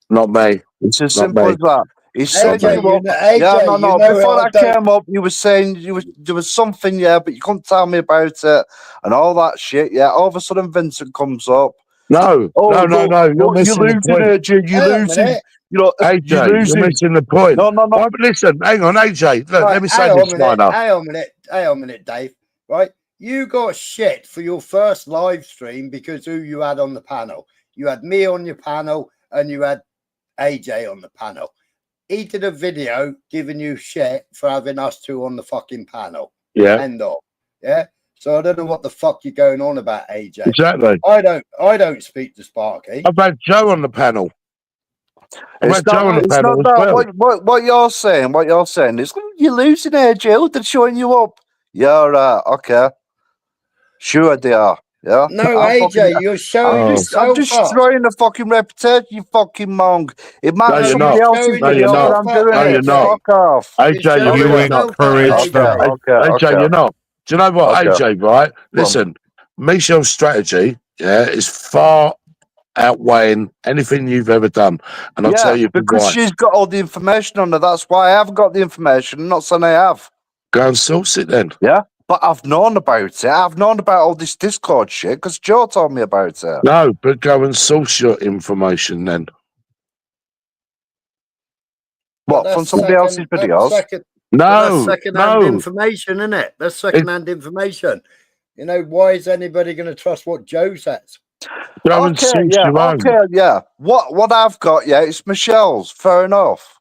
Not me. It's as Not simple me. as that. He sent AJ, you up. AJ, Yeah, no. you know Before I don't- came up, you were saying there was something, yeah, but you couldn't tell me about it and all that shit. Yeah, all of a sudden Vincent comes up. No. Oh, No. You're you're missing losing the point. it, you're Hang on a losing. minute. You know, AJ, you're you're losing. missing the point. No. Oh, but listen, hang on, AJ. Look, Right, let me say hang on this, a minute, Minor. hang on a minute, Dave. Right, you got shit for your first live stream because who you had on the panel. You had me on your panel and you had AJ on the panel. He did a video giving you shit for having us two on the fucking panel. Yeah, End of. Yeah. So I don't know what the fuck you're going on about, AJ. exactly. I don't speak to Sparky. I've had Joe on the panel. I've It's had Joe on the not panel as that. well. What you're saying is you're losing here, Jill. They're showing you up. Yeah, right. Okay. Sure they are. Yeah. No, I'm AJ, fucking- you're showing Oh. I'm yourself just up. destroying the fucking reputation, you fucking monk. It No, matters you're somebody not. else's No, you're video, not. but I'm doing No, it. you're not. Fuck off. AJ, You're you're You showing not. encourage yourself up, them. AJ. AJ, you're not. Do you know what, Okay. AJ, right? Listen, Michelle's strategy, yeah, is far outweighing anything you've ever done. And I'll tell you because why. she's got all the information on her. That's why I haven't got the information. I'm not saying I have. Go and source it then. But I've known about it. I've known about all this Discord shit because Joe told me about it. No, but go and source your information then. What, That's from somebody second- else's videos? That's second, No, that's second-hand no. information, isn't it? That's second-hand information. You know, why is anybody going to trust what Joe says? Go and source your own. What I've got, it's Michelle's. Fair enough.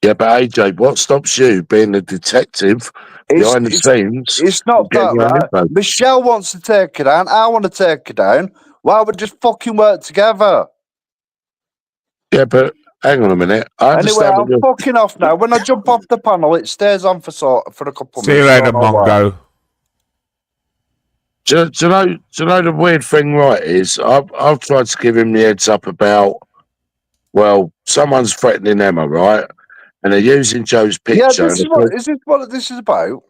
Yeah, but AJ, what stops you being a detective behind the scenes? It's not getting that, your own right? info? Michelle wants to take her down. I want to take her down. Why would we just fucking work together? Yeah, but hang on a minute. I Anyway, understand. I'm fucking off now. When I jump off the panel, it stays on for a couple of See you minutes. later, Mongo. Do you know the weird thing, right, is I've tried to give him the heads up about, well, someone's threatening Emma, right? And they're using Joe's picture. Yeah, this is what this is about.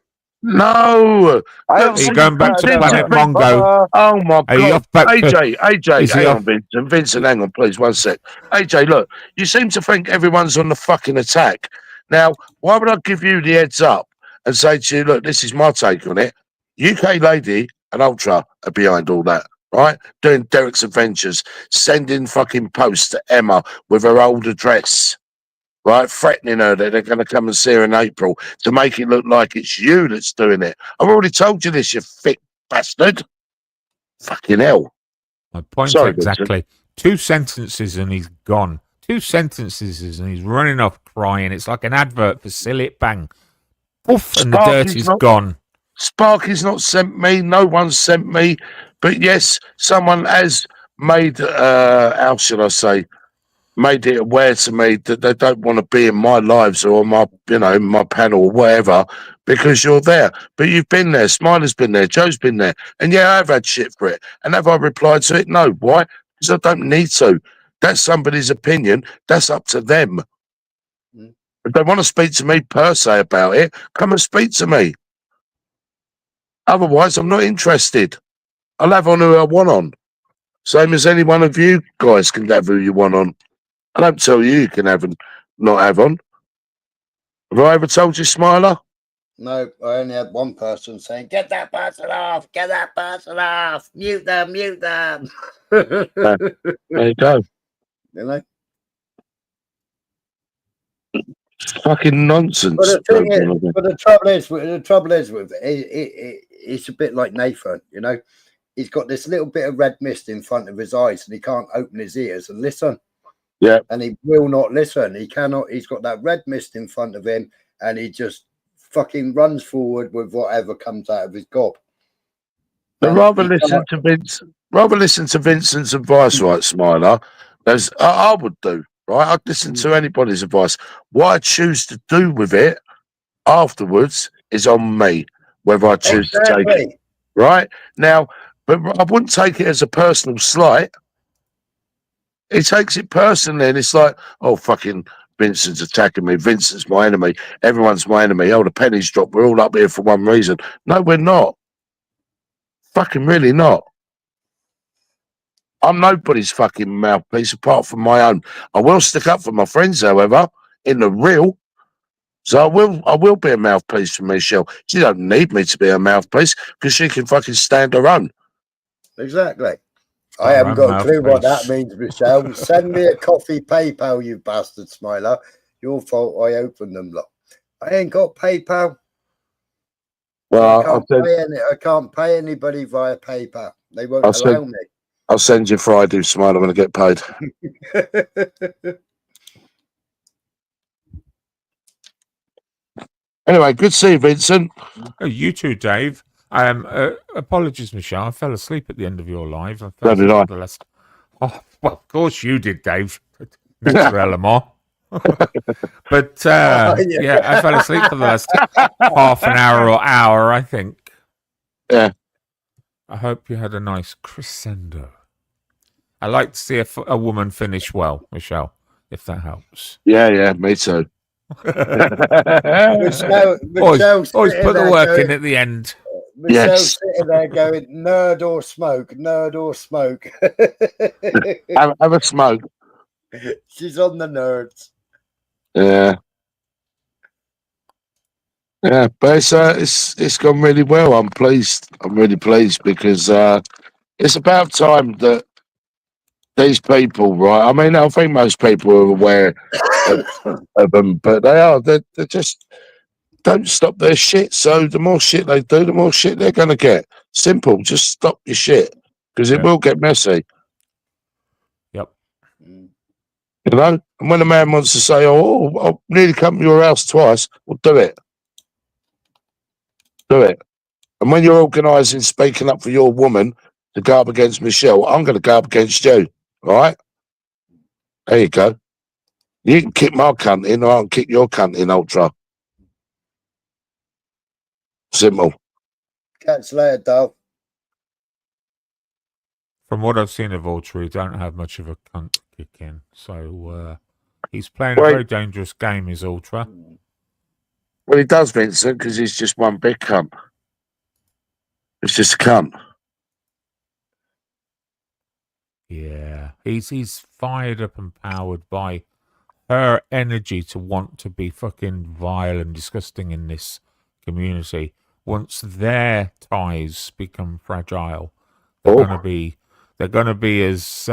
No! Are you going back to Planet Mongo? Oh my Are you God. off back to- AJ, Is he hang off? on, Vincent. Vincent, hang on, please, 1 sec. AJ, look, you seem to think everyone's on the fucking attack. Now, why would I give you the heads up and say to you, look, this is my take on it? UK Lady and Ultra are behind all that, right? Doing Derek's Adventures, sending fucking posts to Emma with her old address, right? Threatening her that they're going to come and see her in April to make it look like it's you that's doing it. I've already told you this, you thick bastard. Fucking hell. My point Sorry, exactly. 2 sentences and he's gone. 2 sentences and he's running off crying. It's like an advert for Silly It Bang. Poof, and the dirt is gone. Sparky's not sent me. No one's sent me. But yes, someone has made, how should I say, made it aware to me that they don't want to be in my lives or my, my panel or whatever because you're there. But you've been there. Smiley's been there. Joe's been there. And yeah, I've had shit for it. And have I replied to it? No. Why? Because I don't need to. That's somebody's opinion. That's up to them. If they want to speak to me per se about it, come and speak to me. Otherwise, I'm not interested. I'll have on who I want on. Same as any one of you guys can have who you want on. I don't tell you can have and not have on. Have I ever told you, Smiler? No, I only had one person saying, get that person off, get that person off, mute them, mute them. There you go. You know? It's fucking nonsense. But the trouble is with it, it's a bit like Nathan, you know? He's got this little bit of red mist in front of his eyes and he can't open his ears and listen. Yeah. And he will not listen. He cannot. He's got that red mist in front of him and he just fucking runs forward with whatever comes out of his gob. But rather listen to Vincent's advice, right, Smiler? As I would do, right? I'd listen to anybody's advice. What I choose to do with it afterwards is on me, whether I choose to take it. Right? Now, but I wouldn't take it as a personal slight. He takes it personally, and it's like, oh, fucking Vincent's attacking me. Vincent's my enemy. Everyone's my enemy. Oh, the pennies dropped. We're all up here for one reason. No, we're not. Fucking really not. I'm nobody's fucking mouthpiece apart from my own. I will stick up for my friends, however, in the real. So I will be a mouthpiece for Michelle. She don't need me to be a mouthpiece because she can fucking stand her own. Exactly. I haven't got a clue what that means, Michelle. Send me a coffee PayPal, you bastard, Smiler. Your fault I opened them, look. I ain't got PayPal. Well, I can't pay anybody via PayPal. They won't allow me. I'll send you Friday, Smile. I'm going to get paid. Anyway, good to see you, Vincent. Oh, you too, Dave. Apologies, Michelle. I fell asleep at the end of your live. So did I. Oh, well, of course you did, Dave. Naturellement. But yeah, I fell asleep for the last half an hour or hour, I think. Yeah. I hope you had a nice crescendo. I like to see a woman finish well, Michelle, if that helps. Yeah, me too. Always put the work in at the end. Michelle's sitting there going, nerd or smoke, nerd or smoke. have a smoke. She's on the nerds. Yeah. Yeah, but it's gone really well. I'm pleased. I'm really pleased because it's about time that these people, right? I mean, I think most people are aware of them, but they just don't stop their shit. So the more shit they do, the more shit they're going to get. Simple. Just stop your shit because it will get messy. Yep. You know? And when a man wants to say, oh, I'll nearly come to your house twice, well, do it. Do it. And when you're organising, speaking up for your woman to go up against Michelle, I'm going to go up against you. All right? There you go. You can kick my cunt in, or I can kick your cunt in, Ultra. Simple. Catch you later, dog. From what I've seen of Ultra, he don't have much of a cunt kick in. So he's playing a very dangerous game, is Ultra. Well, he does, Vincent, because he's just one big cunt. It's just a cunt. Yeah, he's fired up and powered by her energy to want to be fucking vile and disgusting in this community. Once their ties become fragile, they're gonna be as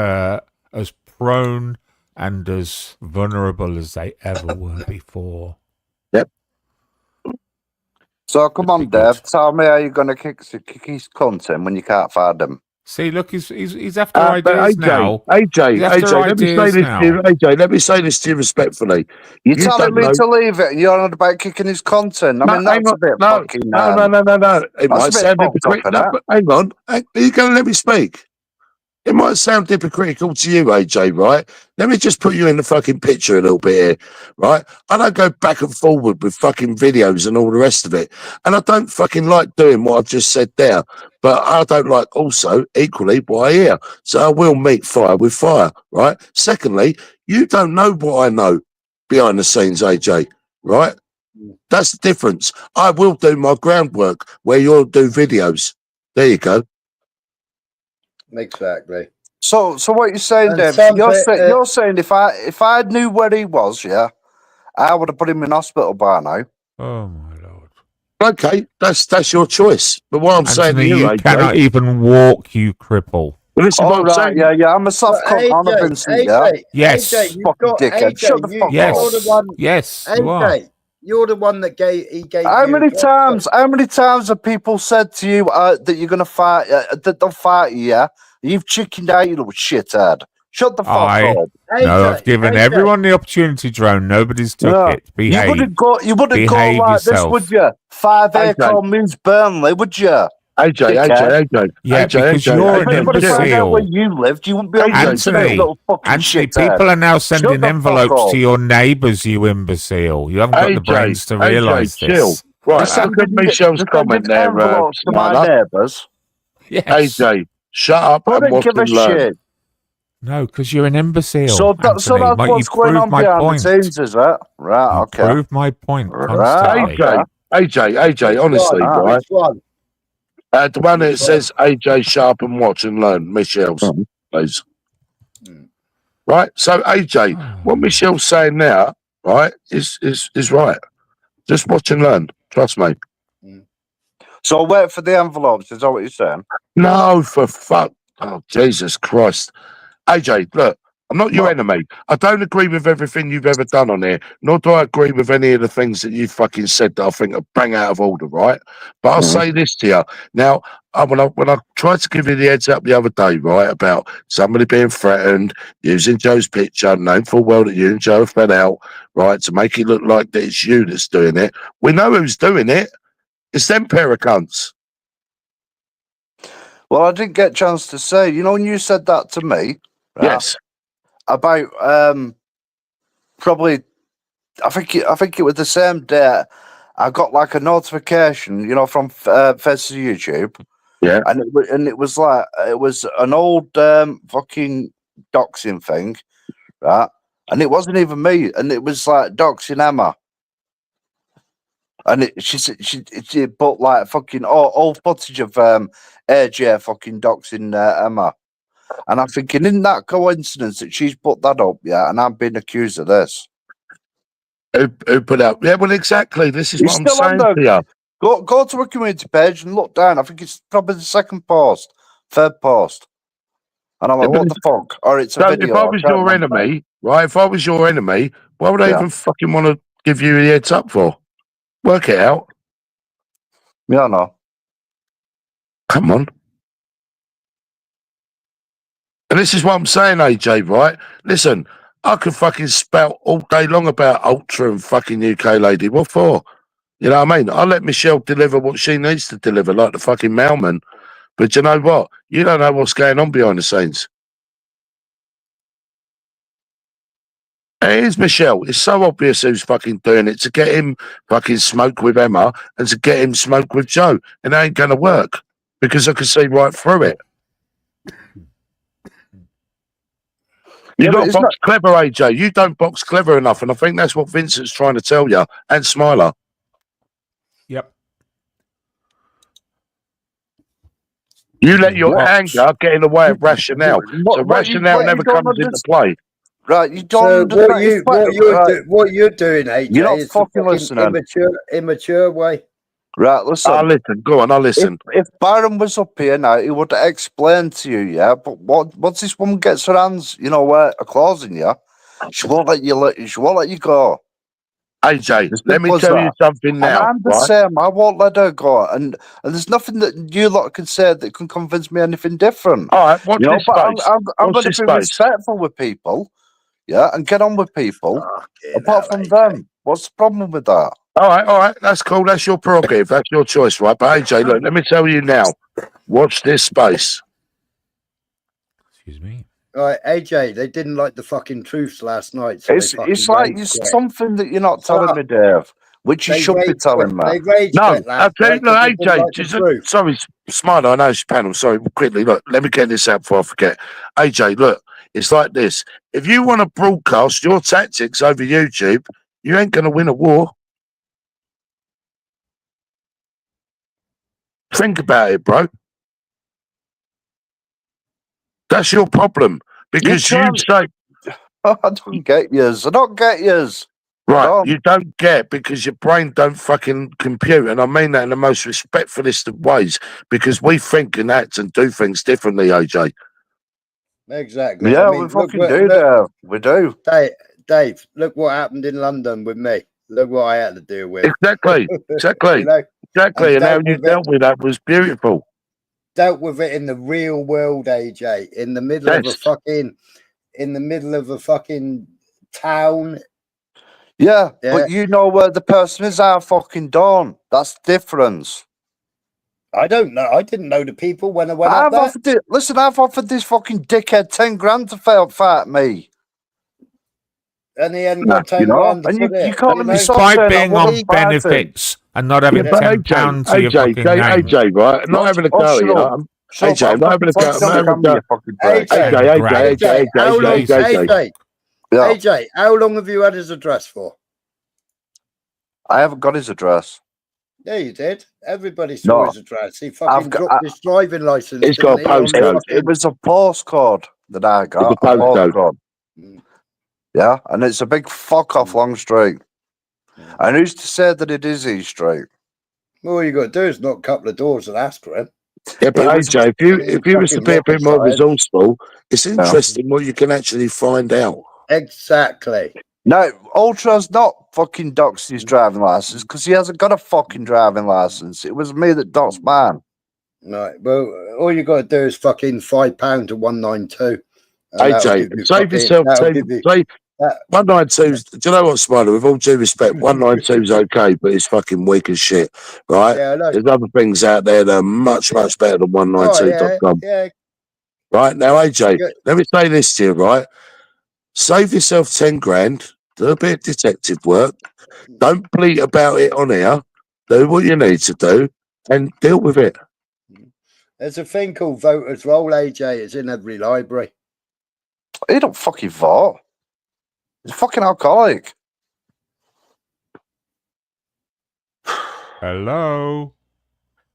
prone and as vulnerable as they ever were before. Yep. So come on, Dave. Tell me how you're gonna kick his cunt in when you can't find him. See, look, he's after ideas now. AJ, let me say this to you. AJ, let me say this to you respectfully. You're telling me to leave it, and you're on about kicking his content. I mean, that's a bit fucking. No. It might sound hypocritical. Hang on. Are you going to let me speak? It might sound hypocritical to you, AJ, right? Let me just put you in the fucking picture a little bit here, right? I don't go back and forward with fucking videos and all the rest of it. And I don't fucking like doing what I've just said there. But I don't like also, equally, what I hear. So I will meet fire with fire, right? Secondly, you don't know what I know behind the scenes, AJ, right? That's the difference. I will do my groundwork where you'll do videos. There you go. Exactly. So what you're saying, Dave? You're saying if I knew where he was, yeah, I would have put him in hospital by now. Oh my lord. Okay, that's your choice. But what I'm saying to you, AJ, cannot even walk, you cripple. Well, this is what I'm saying. Yeah, I'm a soft cunt. I'm a Vincent, yeah. Yes. AJ, you've got dickhead. AJ, Shut the fuck yes. up. You're the one. Yes, AJ, you are. You're the one that gave. How many times have people said to you that you're gonna fight? That they'll fight you? Yeah, you've chickened out, you little shithead. Shut the fuck up. No, I've given everyone the opportunity, Drone. Nobody's took it. Behave. You wouldn't go like yourself. this, would you? 5 Acorn means Burnley, would you? AJ. Yeah, because you're an imbecile. Where you lived, you wouldn't be able to say little fucking shit. People are now sending envelopes to your neighbours, you imbecile. You haven't got the brains to realise this. Chill. Right, look at Michelle's comment there, to my neighbours. Yes. AJ, shut up and watch and learn. Shit. No, because you're an imbecile. So that's what's going on behind the scenes, is it? Right, okay. Prove my point. Right, AJ, honestly, right? One. The one that says AJ sharp and watch and learn, Michelle's, please. Right? So AJ, what Michelle's saying now, right, is right. Just watch and learn. Trust me. So wait for the envelopes, is that what you're saying? No, for fuck. Oh, Jesus Christ. AJ, look, I'm not your enemy. I don't agree with everything you've ever done on here, nor do I agree with any of the things that you fucking said that I think are bang out of order, right? But I'll say this to you. Now, when I tried to give you the heads up the other day, right, about somebody being threatened, using Joe's picture, knowing full well that you and Joe fell out, right, to make it look like that it's you that's doing it. We know who's doing it. It's them pair of cunts. Well, I didn't get a chance to say, you know, when you said that to me, right, Yes. about probably, I think it was the same day I got like a notification, you know, from Faces YouTube. Yeah. And it was like, it was an old fucking doxing thing, right? And it wasn't even me, and it was like doxing Emma. And she put like fucking old footage of AJ fucking doxing Emma. And I'm thinking, isn't that coincidence that she's put that up, yeah? And I'm being accused of this. Who put up? Yeah, well, exactly. This is what I'm saying to you. Go to a community page and look down. I think it's probably the second post, third post. And I'm like, what the fuck? Or it's a video. If I was your enemy, right? If I was your enemy, why would I even fucking want to give you a heads up for? Work it out. Yeah, no. Come on. And this is what I'm saying, AJ, right? Listen, I could fucking spout all day long about Ultra and fucking UK lady. What for? You know what I mean? I'll let Michelle deliver what she needs to deliver, like the fucking mailman. But you know what? You don't know what's going on behind the scenes. It is Michelle. It's so obvious who's fucking doing it to get him fucking smoke with Emma and to get him smoke with Joe. And it ain't going to work because I can see right through it. You Yeah, but got to it's box clever, AJ. You don't box clever enough. And I think that's what Vincent's trying to tell you. And Smiler. Yep. You let your Box. anger get in the way of rationale. So What you rationale never don't comes into understand- play. Right, you So don't what understand. you're doing, AJ, You're not is the fucking listening. immature way. Right, listen. I'll listen. Go on, I'll listen. If Byron was up here now, he would explain to you, yeah. But once this woman gets her hands, a claws in you, she won't let you go. AJ, As let me simple as tell you that. something And now. I'm the Right? same. I won't let her go. And there's nothing that you lot can say that can convince me anything different. All right, watch this But I'm space. I'm Watch going to this be space. respectful with people, yeah, and get on with people. Apart from them, what's the problem with that? All right, that's cool. That's your prerogative. That's your choice, right? But AJ, look, let me tell you now. Watch this space. Excuse me. Right, AJ, they didn't like the fucking truths last night. So It's like something that you're not telling me, Dave, which you should be telling me. They rage No, quit last I'll tell you, night 'cause look, they didn't AJ, like the truth. sorry, Smiler, I know it's panel. Sorry, quickly, look, let me get this out before I forget. AJ, look, it's like this. If you want to broadcast your tactics over YouTube, you ain't going to win a war. Think about it, bro. That's your problem. Because you say, I don't get yous. I don't get yous. right, you don't get because your brain don't fucking compute. And I mean that in the most respectfulest of ways because we think and act and do things differently, AJ. Exactly. Yeah, I mean, we fucking do, Dave. We do. Dave, look what happened in London with me. Look what I had to deal with. Exactly. You know? Exactly. And how dealt you with dealt with that was beautiful. Dealt with it in the real world, AJ, in the middle of a fucking town. Yeah, but you know where the person is out fucking dawn. That's the difference. I don't know. I didn't know the people when I went up there. Listen, I've offered this fucking dickhead 10 grand to fight me. And he hadn't got 10 grand to and put you calling me Despite being on benefits and not having £10 to your fucking name. AJ, right? Not having a go here. AJ, not having a go. AJ, how long have you had his address for? I haven't got his address. Yeah, you did. Everybody saw his address. He fucking dropped his driving license. It's got a postcode. It was a postcode that I got. It's a postcode. Yeah, and it's a big fuck off long street. And who's to say that it is East Street? All you got to do is knock a couple of doors and ask for him. Yeah, but AJ, if you was to be a bit more resourceful, it's interesting what you can actually find out. Exactly. No, Ultra's not fucking doxed his driving license because he hasn't got a fucking driving license. It was me that doxed mine. Right. Well, all you got to do is fucking £5 to 192. AJ, save yourself 192's. Do you know what, Spider? With all due respect, 192's okay, but it's fucking weak as shit, right? Yeah, I know. There's other things out there that are much better than 192.com. Right now, AJ, let me say this to you, right? Save yourself 10 grand, do a bit of detective work, don't bleat about it on here, do what you need to do, and deal with it. There's a thing called voters roll, AJ. It's in every library. He don't fucking vote. He's a fucking alcoholic. Hello.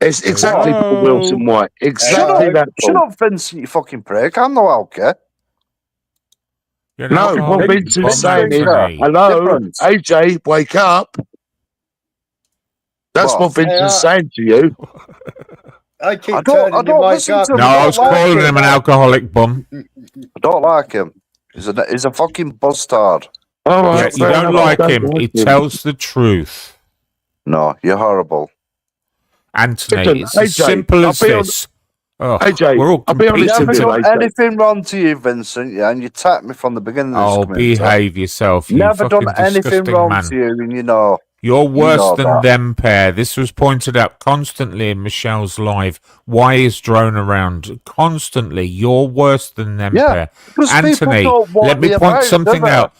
It's exactly Paul Wilson White. Exactly that. Shut up, Vincent, you fucking prick. I'm no alcoholic. No, what Vincent's saying is, hello, AJ, wake up. That's what Vincent's saying to you. I keep turning your mic up. No, I was calling him an alcoholic bum. I don't like him. He's a fucking bastard. Yeah, you don't like him. He tells the truth. No, you're horrible. Anthony, it's as simple as this. AJ, we're all I'll be honest Never with you, done anything wrong to you, Vincent, yeah, and you tapped me from the beginning of this community. Behave yourself, you Never done fucking anything disgusting wrong man. to you, and you know. You're worse know than that. them pair. This was pointed out constantly in Michelle's live. Why is drone around constantly? You're worse than them pair. because people Anthony, don't want let me me point about, something do they? out.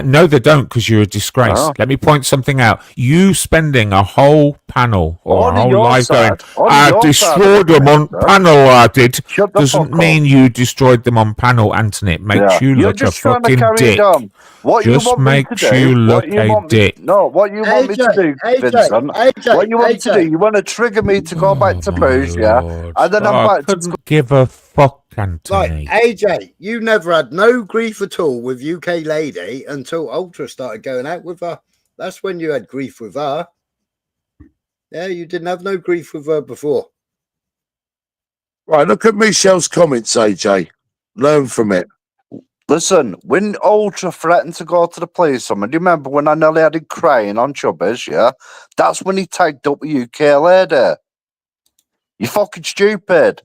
No, they don't, because you're a disgrace. Oh. Let me point something out. You spending a whole panel or On a whole your live side. going, On I your destroyed side of them the on fence, panel, I did. Shut the Doesn't fuck mean up. you destroyed them on panel, Anthony. It makes you You're look a just trying to fucking carry dick. it on. What you Just want me to makes do? you What look you a want me? dick. No, what you want me to do, Vincent? What you want me to do? You want to trigger me to go back to my booze, yeah? lord. And then I'm I back to couldn't give a fuck, Anthony. Like, AJ, you never had no grief at all with UK Lady until Ultra started going out with her. That's when you had grief with her. Yeah, you didn't have no grief with her before. Right, look at Michelle's comments, AJ. Learn from it. Listen, when Ultra threatened to go to the police, do you remember when I nearly had him crying on Chubbies, yeah? That's when he tagged up a UK lady. You fucking stupid.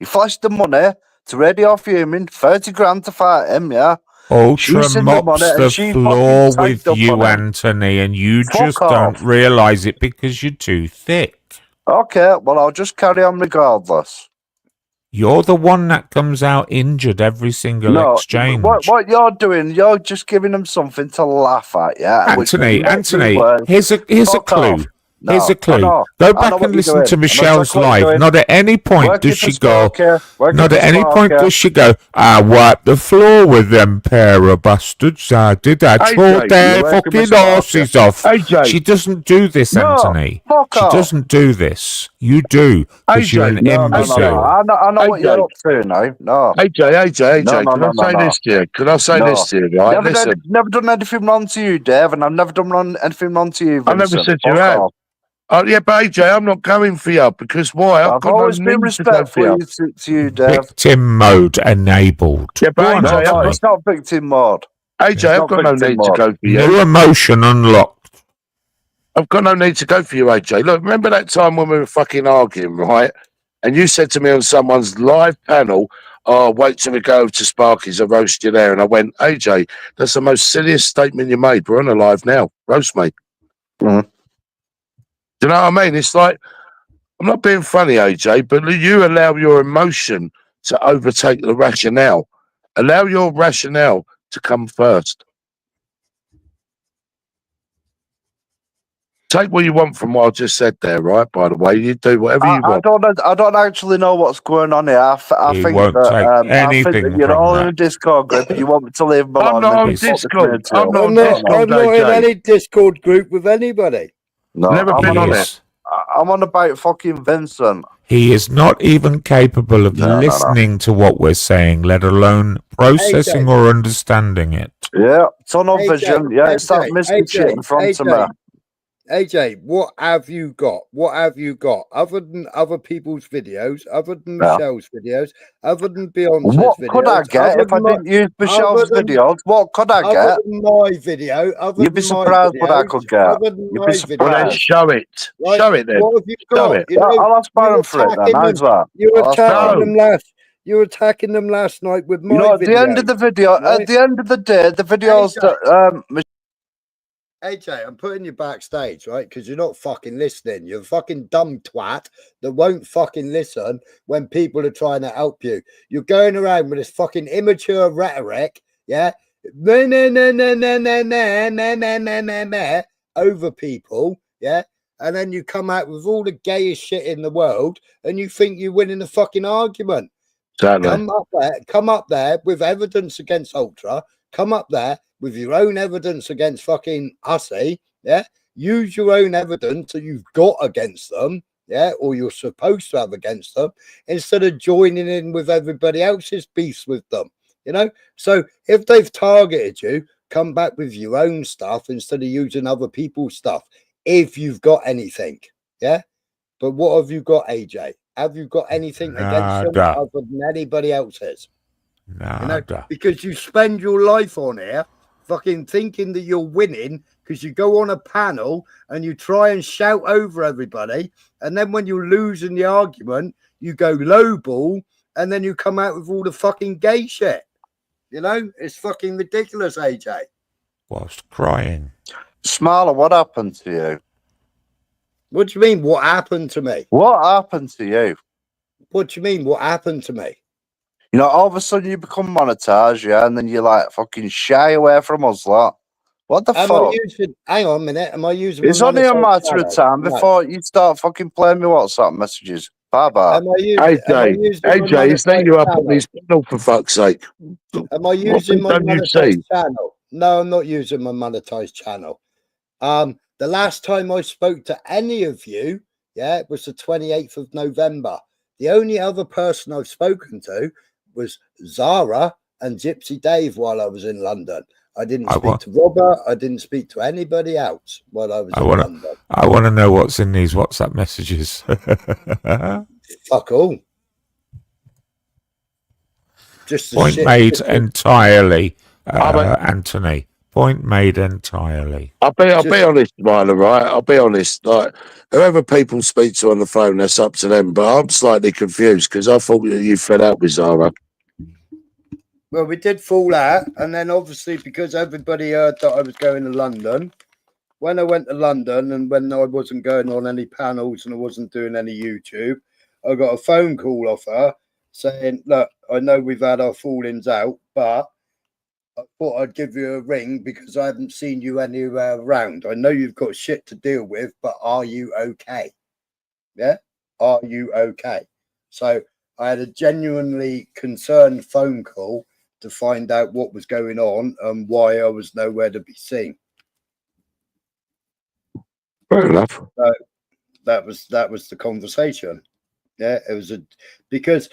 He flashed the money to Radio Fuming, 30 grand to fight him, yeah? Ultra She's in the mops money and the she floor fucking with tagged up you, on him. Anthony, and you Fuck just off. don't realise it because you're too thick. Okay, well, I'll just carry on regardless. You're the one that comes out injured every single No, exchange. what you're doing, you're just giving them something to laugh at, yeah? which Anthony, makes me Anthony, worse. here's a Fuck clue. off. No, Here's a I clue. know. Go I know back what and you're listen doing. to I know Michelle's exactly what you're live. doing. Not at any point Working does for she go. Sparky, working Not for at any point Sparky. does she go. I wiped the floor with them pair of bastards. I did. I AJ, tore their you're working fucking for Sparky. horses off. AJ. She doesn't do this, No, Anthony. fuck She off. doesn't do this. You do, because you're an AJ, No. imbecile. I know what AJ. you're up to now. No. AJ, No, can I say this to you? Can I say this to you, right? Listen, Never done anything wrong to you, Dave, and I've never done anything wrong to you, I Vincent. never said you Fuck had. off. Oh, yeah, but AJ, I'm not coming for you because why? I've got always no been need to go for respectful you. to you, Dave. Victim mode enabled. Yeah, but Go on, AJ, Anthony. It's not victim mode. AJ, I've got no need to go for you. New emotion unlocked. I've got no need to go for you, AJ. Look, remember that time when we were fucking arguing, right? And you said to me on someone's live panel, oh, wait till we go over to Sparky's, I'll roast you there. And I went, AJ, that's the most silliest statement you made. We're on a live now. Roast me. Mhm. Do you know what I mean? It's like, I'm not being funny, AJ, but you allow your emotion to overtake the rationale. Allow your rationale to come first. Take what you want from what I just said there, right? By the way, you do whatever you want. I don't actually know what's going on here. I He think won't that, take I think anything that you're from all that. in a Discord group. You want me to leave them alone. I'm not on and fuck the Discord. community I'm up. not on I'm not, Discord, I'm not in AJ. any Discord group with anybody. No, Never I'm been on Yes. it. I'm on about fucking Vincent. He is not even capable of No. listening to what we're saying, let alone processing or understanding it. Yeah, tunnel AJ, vision. Yeah, it's that missing shit in front of me. AJ, what have you got? What have you got? Other than other people's videos, other than Yeah. Michelle's videos, other than Beyonce's What videos. could I get other if I than my- didn't use Michelle's other than- videos? What could I Other get? than my video, other You'd be than my surprised what I videos, could get. Other than You'd my be surprised. Well, then videos, show it. right? Show it then. What have you Show got? it. You Yeah, know, I'll ask you're Byron for it then. attacking How's them. that? You were I'll ask attacking Byron. them last. You were attacking them last night with my You know, at video. the end of the video, right? at the end of the day, the videos AJ. that AJ, I'm putting you backstage, right? Because you're not fucking listening. You're a fucking dumb twat that won't fucking listen when people are trying to help you. You're going around with this fucking immature rhetoric, yeah? Over people, yeah? And then you come out with all the gayest shit in the world and you think you're winning the fucking argument. Exactly. Come up there with evidence against Ultra. Come up there with your own evidence against fucking Hussey. Yeah. Use your own evidence that you've got against them. Yeah. Or you're supposed to have against them instead of joining in with everybody else's beefs with them. You know? So if they've targeted you, come back with your own stuff instead of using other people's stuff. If you've got anything. Yeah. But what have you got, AJ? Have you got anything against them Nada. other than anybody else's? You know, Nada. because you spend your life on here fucking thinking that you're winning because you go on a panel and you try and shout over everybody. And then when you're losing the argument, you go low ball and then you come out with all the fucking gay shit. You know, it's fucking ridiculous, AJ. Whilst crying. Smiler, what happened to you? What do you mean? What happened to me? What happened to you? What do you mean? What happened to me? You know, all of a sudden you become monetized, yeah, and then you're like fucking shy away from us, lot. What the Am I fuck? using? Hang on a minute. Am I using? It's my only a monetized matter of channel? time No. before you start fucking playing me WhatsApp messages. Bye bye. Am I using? Am I AJ, using my AJ, he's letting monetized you up on channel? his panel for fuck's sake. Am I What using my don't you monetized see? channel? No, I'm not using my monetized channel. The last time I spoke to any of you, yeah, it was the 28th of November. The only other person I've spoken to was Zara and Gypsy Dave while I was in London. I didn't I speak want, to Robert. I didn't speak to anybody else while I was I in want London. I want to know what's in these WhatsApp messages. Fuck all. Just the Point shit. made Just the, entirely, I mean, Anthony. Point made entirely. I'll be just honest, Myla, right? I'll be honest. Like, whoever people speak to on the phone, that's up to them. But I'm slightly confused because I thought that you fed out with Zara. well, we did fall out, and then obviously because everybody heard that I was going to London. When I went to London and when I wasn't going on any panels and I wasn't doing any YouTube, I got a phone call off her saying, look, I know we've had our fallings out, but I thought I'd give you a ring because I haven't seen you anywhere around. I know you've got shit to deal with, but are you okay? Yeah? Are you okay? So I had a genuinely concerned phone call to find out what was going on and why I was nowhere to be seen. Fair enough. So that was the conversation. Yeah, it was because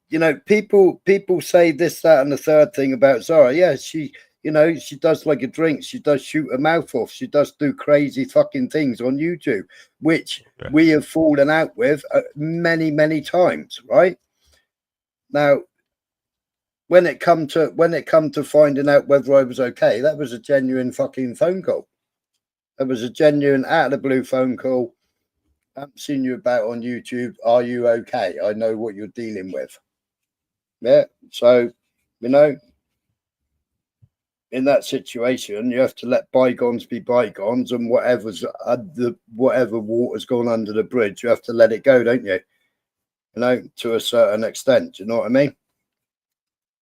you know people say this, that, and the third thing about Zara. Yeah, she she does like a drink. She does shoot her mouth off. She does do crazy fucking things on YouTube, which we have fallen out with many times. Right now, when it come to finding out whether I was okay, that was a genuine fucking phone call. That was a genuine out of the blue phone call. I haven't seen you about on YouTube. Are you okay? I know what you're dealing with. Yeah. So, in that situation, you have to let bygones be bygones, and whatever water's gone under the bridge, you have to let it go, don't you? To a certain extent. Do you know what I mean?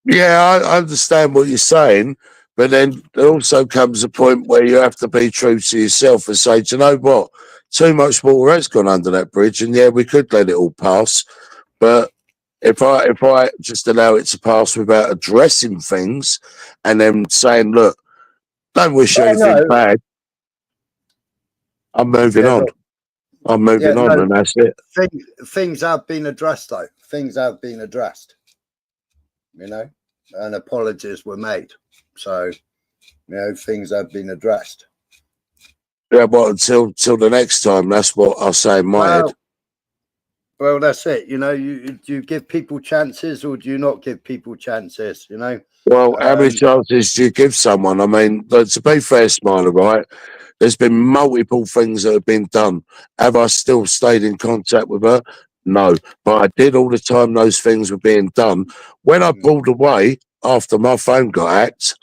Yeah, I understand what you're saying, but then there also comes a point where you have to be true to yourself and say, do you know what? Too much water has gone under that bridge, and yeah, we could let it all pass. But if I just allow it to pass without addressing things and then saying, look, don't wish anything bad, I'm moving on. I'm moving on, and that's it. Things have been addressed, though. Things have been addressed. And apologies were made. So, things have been addressed. Yeah, but until the next time, that's what I'll say in my head. Well, that's it. Do you give people chances or do you not give people chances? Well, how many chances do you give someone? I mean, to be fair, Smiler, right? There's been multiple things that have been done. Have I still stayed in contact with her? No, but I did all the time those things were being done. When I pulled away after my phone got hacked,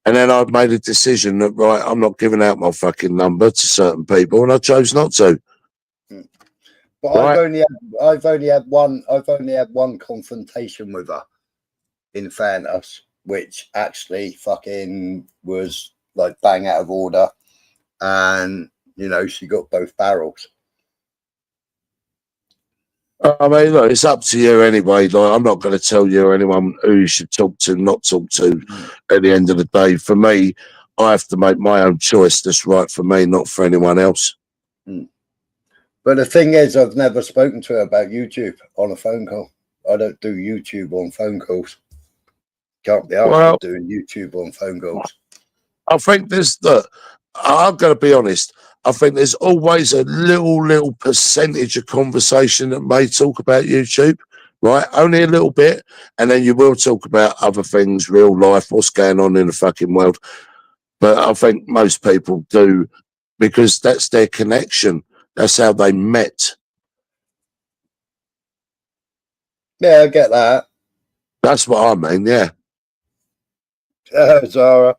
and then I made a decision that, right, I'm not giving out my fucking number to certain people, and I chose not to. But right? I've only had one confrontation with her, in fairness, which actually fucking was like bang out of order, and she got both barrels. I mean, look, it's up to you anyway. Like, I'm not going to tell you or anyone who you should talk to, not talk to. At the end of the day, for me, I have to make my own choice that's right for me, not for anyone else. But the thing is, I've never spoken to her about YouTube on a phone call. I don't do YouTube on phone calls. Can't be asked doing YouTube on phone calls. I think I'm going to be honest. I think there's always a little percentage of conversation that may talk about YouTube, right? Only a little bit. And then you will talk about other things, real life, what's going on in the fucking world. But I think most people do because that's their connection. That's how they met. Yeah, I get that. That's what I mean, yeah. Zara.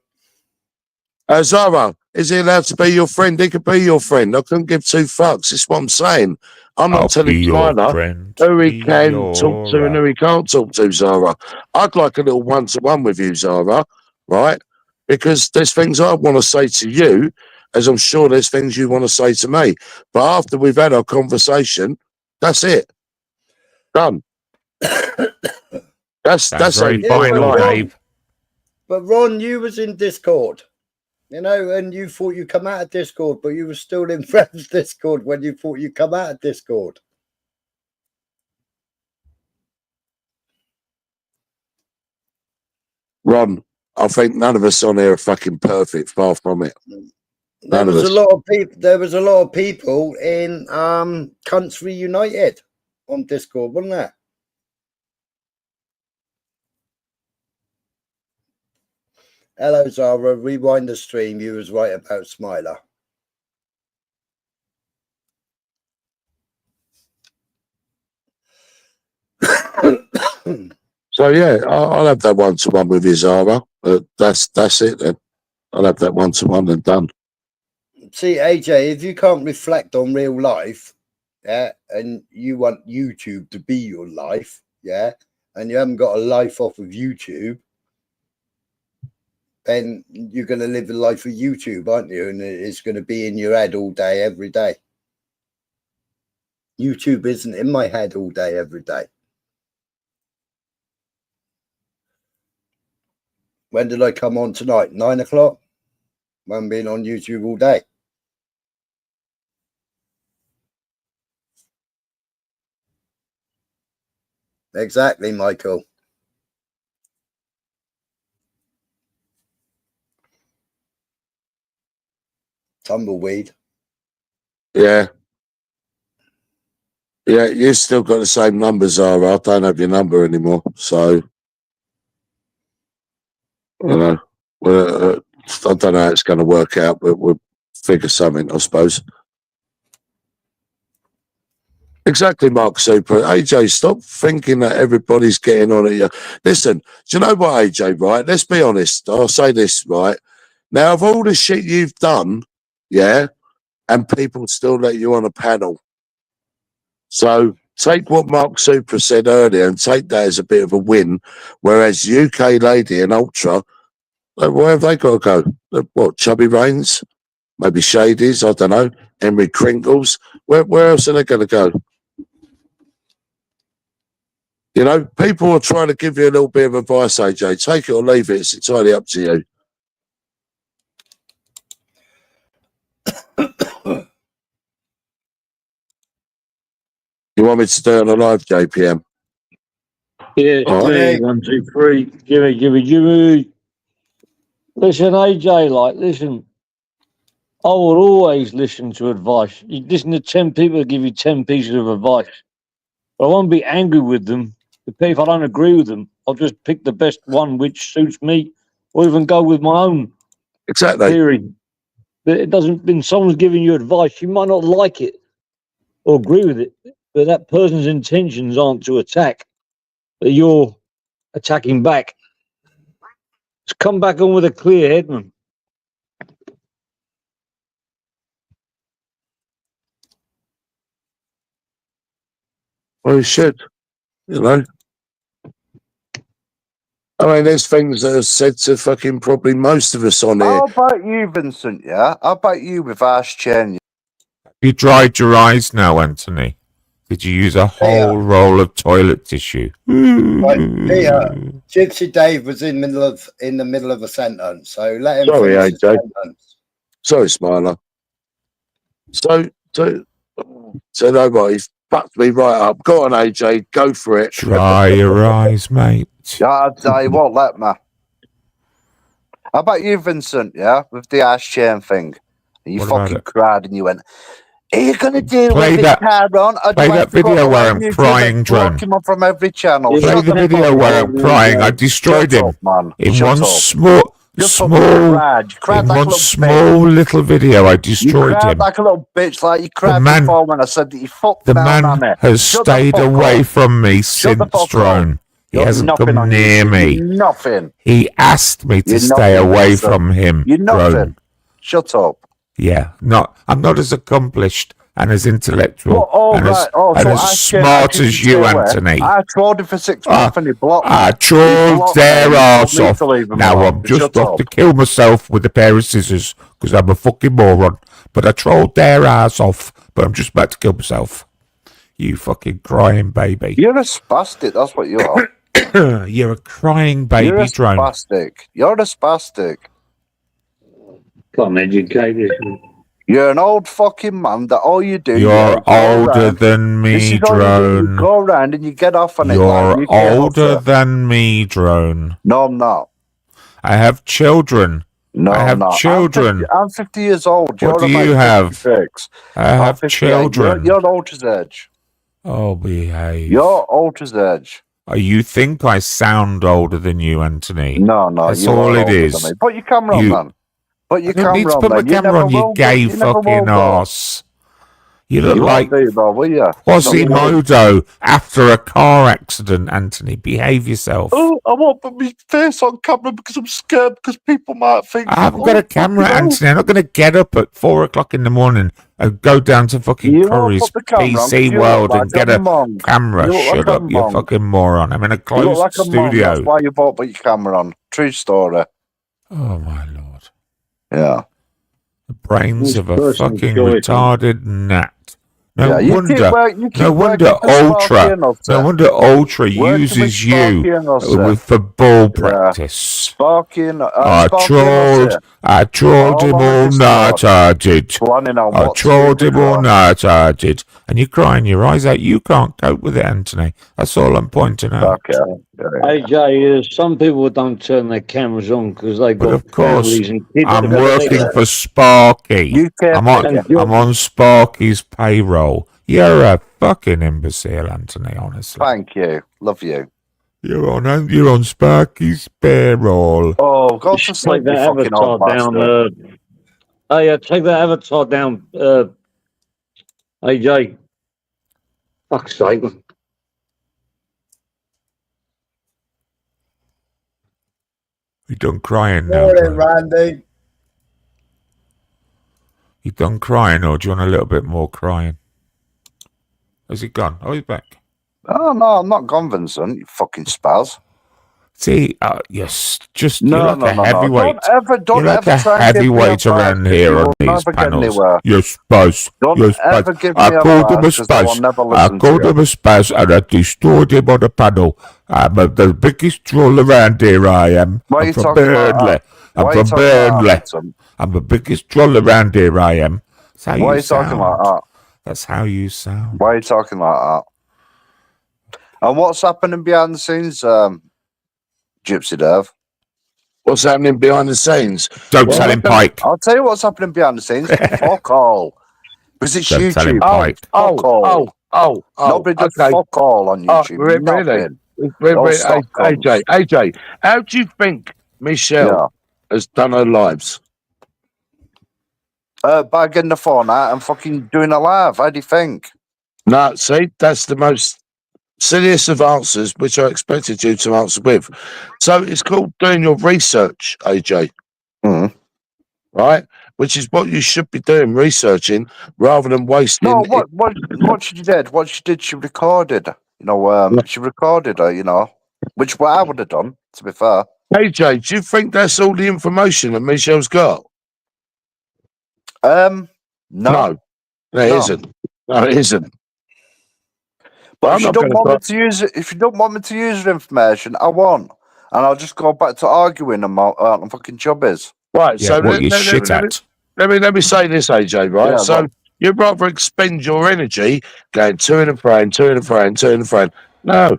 Zara, Is he allowed to be your friend? He could be your friend. I couldn't give two fucks. That's what I'm saying. I'm not I'll telling be your China friend. who he be can your talk to and who he can't talk to, Zara. I'd like a little one-to-one with you, Zara, right? Because there's things I want to say to you, as I'm sure there's things you want to say to me. But after we've had our conversation, that's it. Done. That's very how you final, do it. Dave. But Ron, you was in Discord, you know, and you thought you come out of Discord, but you were still in Friends Discord when you thought you come out of Discord. Ron, I think none of us on here are fucking perfect, far from it. There was a lot of people. There was a lot of people in Country United on Discord, wasn't there? Hello, Zara. Rewind the stream. You was right about Smiler. So yeah, I'll have that one-to-one with you, Zara. That's it then. I'll have that one-to-one and done. See, AJ, if you can't reflect on real life, yeah, and you want YouTube to be your life, yeah, and you haven't got a life off of YouTube, then you're going to live a life of YouTube, aren't you? And it's going to be in your head all day, every day. YouTube isn't in my head all day, every day. When did I come on tonight? 9 o'clock? I haven't been on YouTube all day. Exactly, Michael. Tumbleweed. Yeah. Yeah, you still got the same number, Zara. I don't have your number anymore. So, you know, I don't know how it's going to work out, but we'll figure something, I suppose. Exactly, Mark Super. AJ, stop thinking that everybody's getting on at you. Listen, do you know what, AJ, right? Let's be honest. I'll say this, right? Now, of all the shit you've done, yeah, and people still let you on a panel. So take what Mark Super said earlier and take that as a bit of a win, whereas UK Lady and Ultra, where have they got to go? What, Chubby Rains? Maybe Shadies? I don't know. Henry Crinkles? Where else are they going to go? You know, people are trying to give you a little bit of advice, AJ. Take it or leave it. It's entirely up to you. You want me to do it on a live, JPM? Yeah, Right. 1, 2, 3. Gimme. Listen, AJ, listen. I will always listen to advice. You listen to 10 people that give you 10 pieces of advice. But I won't be angry with them. If I don't agree with them, I'll just pick the best one which suits me, or even go with my own theory. But it doesn't. When someone's giving you advice, you might not like it or agree with it, but that person's intentions aren't to attack. But you're attacking back. Just come back on with a clear head, man. Well, you should, you know. I mean, there's things that are said to fucking probably most of us on here. How about you, Vincent, yeah? How about you with Ash Chen? You dried your eyes now, Anthony. Did you use a whole roll of toilet tissue? Right, Peter, Gypsy Dave was in the middle of a sentence, so let him Sorry, finish the AJ. sentence. Sorry, Smiler. So nobody fucked me right up. Go on, AJ, go for it. Dry your eyes, mate. Yeah, I'll tell you what, let me. How about you, Vincent, yeah? With the Ash Chain thing. And you What about fucking it? cried and you went, are you going to deal Play with that- it, Caron? play that video where I'm crying, Drone. Him up from every channel. Play Shut the video fuck where up. I'm crying. I destroyed Shut him up, man. in Shut one up. small Just fucking cried. You cried in like a one little small little video. I You destroyed cried him. like a little bitch, like you cried man- before when I said that you fucked The down man on it. has Shut the stayed fuck away up. from me Shut the since fuck Drone. up. He You're hasn't nothing come on near YouTube. me. You're nothing. He asked me to You're stay nothing, away Vincent. from him. You're nothing. Drone. Shut up. Yeah, I'm not as accomplished and as intellectual Well, all and right. and as smart as you, Anthony. I trolled him for 6 months and he blocked me. I trolled their arse off. Now I'm just Shut off up. to kill myself with a pair of scissors because I'm a fucking moron. But I trolled their ass off. But I'm just about to kill myself. You fucking crying baby. You're a spastic. That's what you are. You're a crying baby You're a drone. spastic. You're a spastic. Come educated. You're an old fucking man that all you do. You're go older around. than This me, is all you do. You drone. go around and you get off on it. You're like you get older off than me, drone. No, I'm not. I have children. No, I have I'm not. children. I'm 50 years old. What do You're you about have? 56. I I'm have 58. children. You're old as edge. Oh, behave. You're old as edge. Oh, you think I sound older than you, Anthony? No, That's you are all it older than is. me. Put your camera on, You- man. Put your I don't need camera to on, put my man. You camera never on, you will, gay you never fucking will, arse. You look You like won't do, though, will you? Quasimodo after a car accident, Anthony. Behave yourself. Oh, I won't put my face on camera because I'm scared because people might think. I haven't got a camera, fucking hell. Anthony. I'm not going to get up at 4 o'clock in the morning and go down to fucking You won't Curry's put the camera on 'cause PC you look World like and get a a monk. camera. You look like Shut a up, you monk. fucking moron. I'm in a You look closed like a monk. studio. That's why you won't put your camera on. True story. Oh, my Lord. Yeah. The brains It's of a personal fucking choice, retarded gnat. No yeah. You wonder. keep working No wonder for Sparky Ultra. and us, No sir. wonder Ultra Working with uses you Sparky and us, sir. for ball Yeah. practice. Sparky and I Sparky and us, I trolled All him on all this night, side. I did. planning on I what to trolled do him all before. night, I did. And you're crying your eyes out. You can't cope with it, Anthony. That's all I'm pointing out. Okay. AJ, some people don't turn their cameras on because they've But got of course, families and kids. I'm to working protect. for Sparky. You can't I'm on, take it. I'm on Sparky's payroll. You're a fucking imbecile, Anthony, honestly. Thank you. Love you. You're on Sparky's payroll. Oh, go to Take sleep, that you fucking avatar old down. bastard. Take that avatar down. AJ. Fuck's sake. You done crying now, Morning, John? Randy. You done crying, or do you want a little bit more crying? Has he gone? Oh, he's back. Oh, no, I'm not gone, Vincent, you fucking spaz. See, yes, just No, you're like no, a no, heavyweight. Don't You're like ever a try and give me heavyweight advice, around 'cause here you on will these never get panels. anywhere. You're spaz. Don't You're ever spaz. give me I called him a advice, 'cause I will spaz. never I listen to called you. him a spaz, and I destroyed him on a panel. I'm the biggest troll around here. I am. Why are I'm you from talking like Burnley. that? I'm Why are you from talking like that, Burnley. Vincent? I'm the biggest troll around here. I am. That's how Why are you you talking sound. like that? That's how you sound. Why are you talking like that? And what's happening behind the scenes, Gypsy Dev? What's happening behind the scenes? Don't Well, tell him, what the- Pike. I'll tell you what's happening behind the scenes. Fuck all. Because it's Don't tell him, YouTube. Pike. Fuck all. Nobody does okay. fuck all on Oh, YouTube. really? Nothing. AJ, stop AJ, how do you think Michelle Yeah. has done her lives? By getting the phone out and fucking doing a live. How do you think? No, see, that's the most silliest of answers, which I expected you to answer with. So it's called doing your research, AJ, Mm. right? Which is what you should be doing, researching, rather than wasting. No, what she did? What she did? She recorded. You know, she recorded her. You know, which what I would have done. To be fair. AJ, do you think that's all the information that Michelle's got? No. No, it No. isn't. No, it isn't. But I'm if you not don't gonna want me to use it, if you don't want me to use her information, I won't, and I'll just go back to arguing about the fucking chubbies. Right, Yeah, so what you shit at. let me say this, AJ, right? Yeah, so but- you'd rather expend your energy going to and fro. No,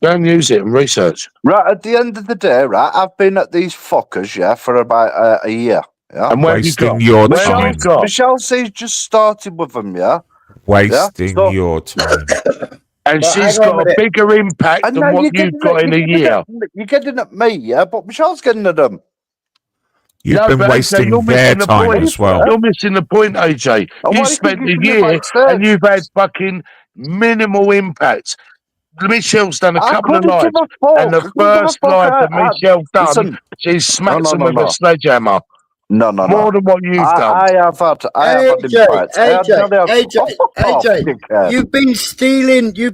don't use it and research. Right at the end of the day, right, I've been at these fuckers, yeah, for about a year. Yeah, And where have you Wasting got? your Where have time. you got? Michelle C's just started with them, yeah, Wasting so- your time. And But she's hang on a got a minute. bigger impact and than now what you're you've got in a year. You're getting at me, yeah, but Michelle's getting at them. You've No, been but AJ, wasting you're their missing the time point. as well. You're missing the point, AJ. And You why do you spent think a you can do year backstage? and you've had fucking minimal impact. Michelle's done a I couple of couldn't give lives. a fuck. And I the couldn't give a first fuck. live that Michelle done, Listen, she smacks No, him no, with no. a sledgehammer. No. More than what you've done. I have had AJ, invites. AJ, you've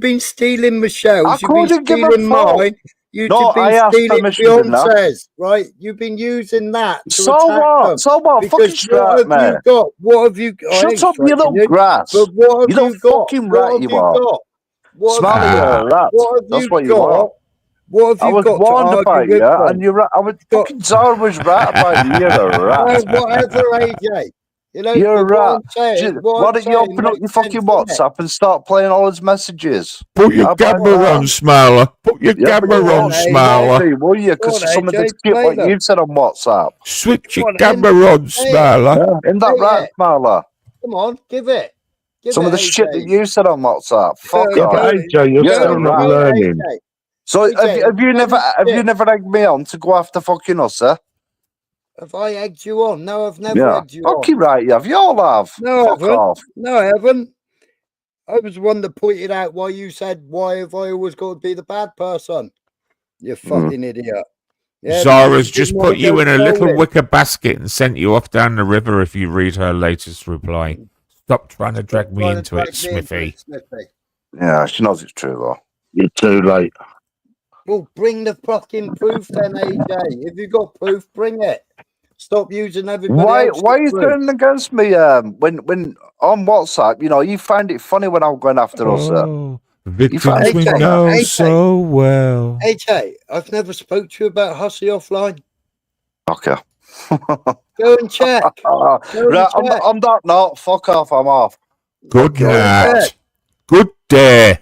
been stealing Michelle's, you've been couldn't give a stealing fuck. mine, you've No, been I asked stealing permission in that. Beyonce's, right? You've been using that to So attack what? them. So what? Fucking Because strike, what have you mate. got? What have you got? I Shut ain't up, you striking little grass. But what You have little you got? fucking What rat have you you are. got? What Smart have you you're got? a rat. What have That's you what you are. got? What have I you was got warned to about argue you, with them? and you're. I was fucking Zara was right about you. You're a rat. Whatever, AJ. You know, You're a what rat. I'm saying, Why don't you open up your fucking WhatsApp and start playing all his messages? Put your How about camera that? on, Smiler. Put your Yeah, but camera you on, won't Smiler. do, will you? Because Go on, some of the AJ, shit play what them. you've said on WhatsApp. Switch your Come on, camera on, say it. Smiler. Yeah, isn't that Say right, it. Smiler? Come on, give it. Give Some it, of the AJ. shit that you said on WhatsApp. Fuck Go, Yeah, but off. go, AJ, you're You're still a not rat. learning. AJ. So AJ, have you never shit. egged me on to go after fucking us, eh? Have I egged you on? No, I've never Yeah. egged you Fucking on. right, you have. You all have. No, I Fuck haven't. off. No, I haven't. I was the one that pointed out why you said, why have I always got to be the bad person? You fucking idiot. Yeah, Zara's because just didn't wanna put you go in a little trolling. wicker basket and sent you off down the river if you read her latest reply. Stop trying to drag me Trying to into it, drag me into Smithy. it, Smithy. Yeah, she knows it's true though. You're too late. Well, bring the fucking proof then, AJ. If you got proof, bring it. Stop using everybody else's Why are you proof. turning against me? When on WhatsApp, you know, you find it funny when I'm going after us. Oh, find victims it we funny. know AJ. so well. AJ, I've never spoke to you about Hussy offline. Okay. Go and check. Go and Right, check. I'm that not. Fuck off. I'm off. Good Go and night. check. Good day.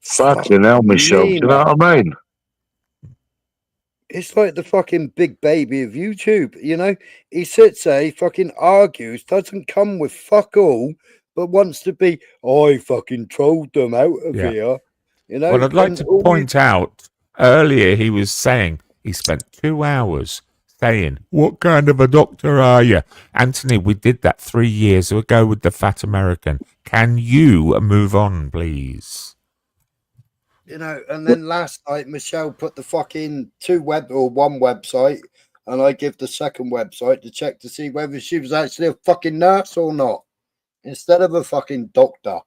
Fucking hell, Michelle. Do you know what I mean? It's like the fucking big baby of YouTube, you know? He sits there, he fucking argues, doesn't come with fuck all, but wants to be, I fucking trolled them out of Yeah. here. You know? Well, I'd like And to all point out earlier he was saying he spent 2 hours saying, "What kind of a doctor are you?" Anthony, we did that 3 years ago with the fat American. Can you move on, please? you know, and then last night Michelle put the fucking one website, and I give the second website to check to see whether she was actually a fucking nurse or not, instead of a fucking doctor.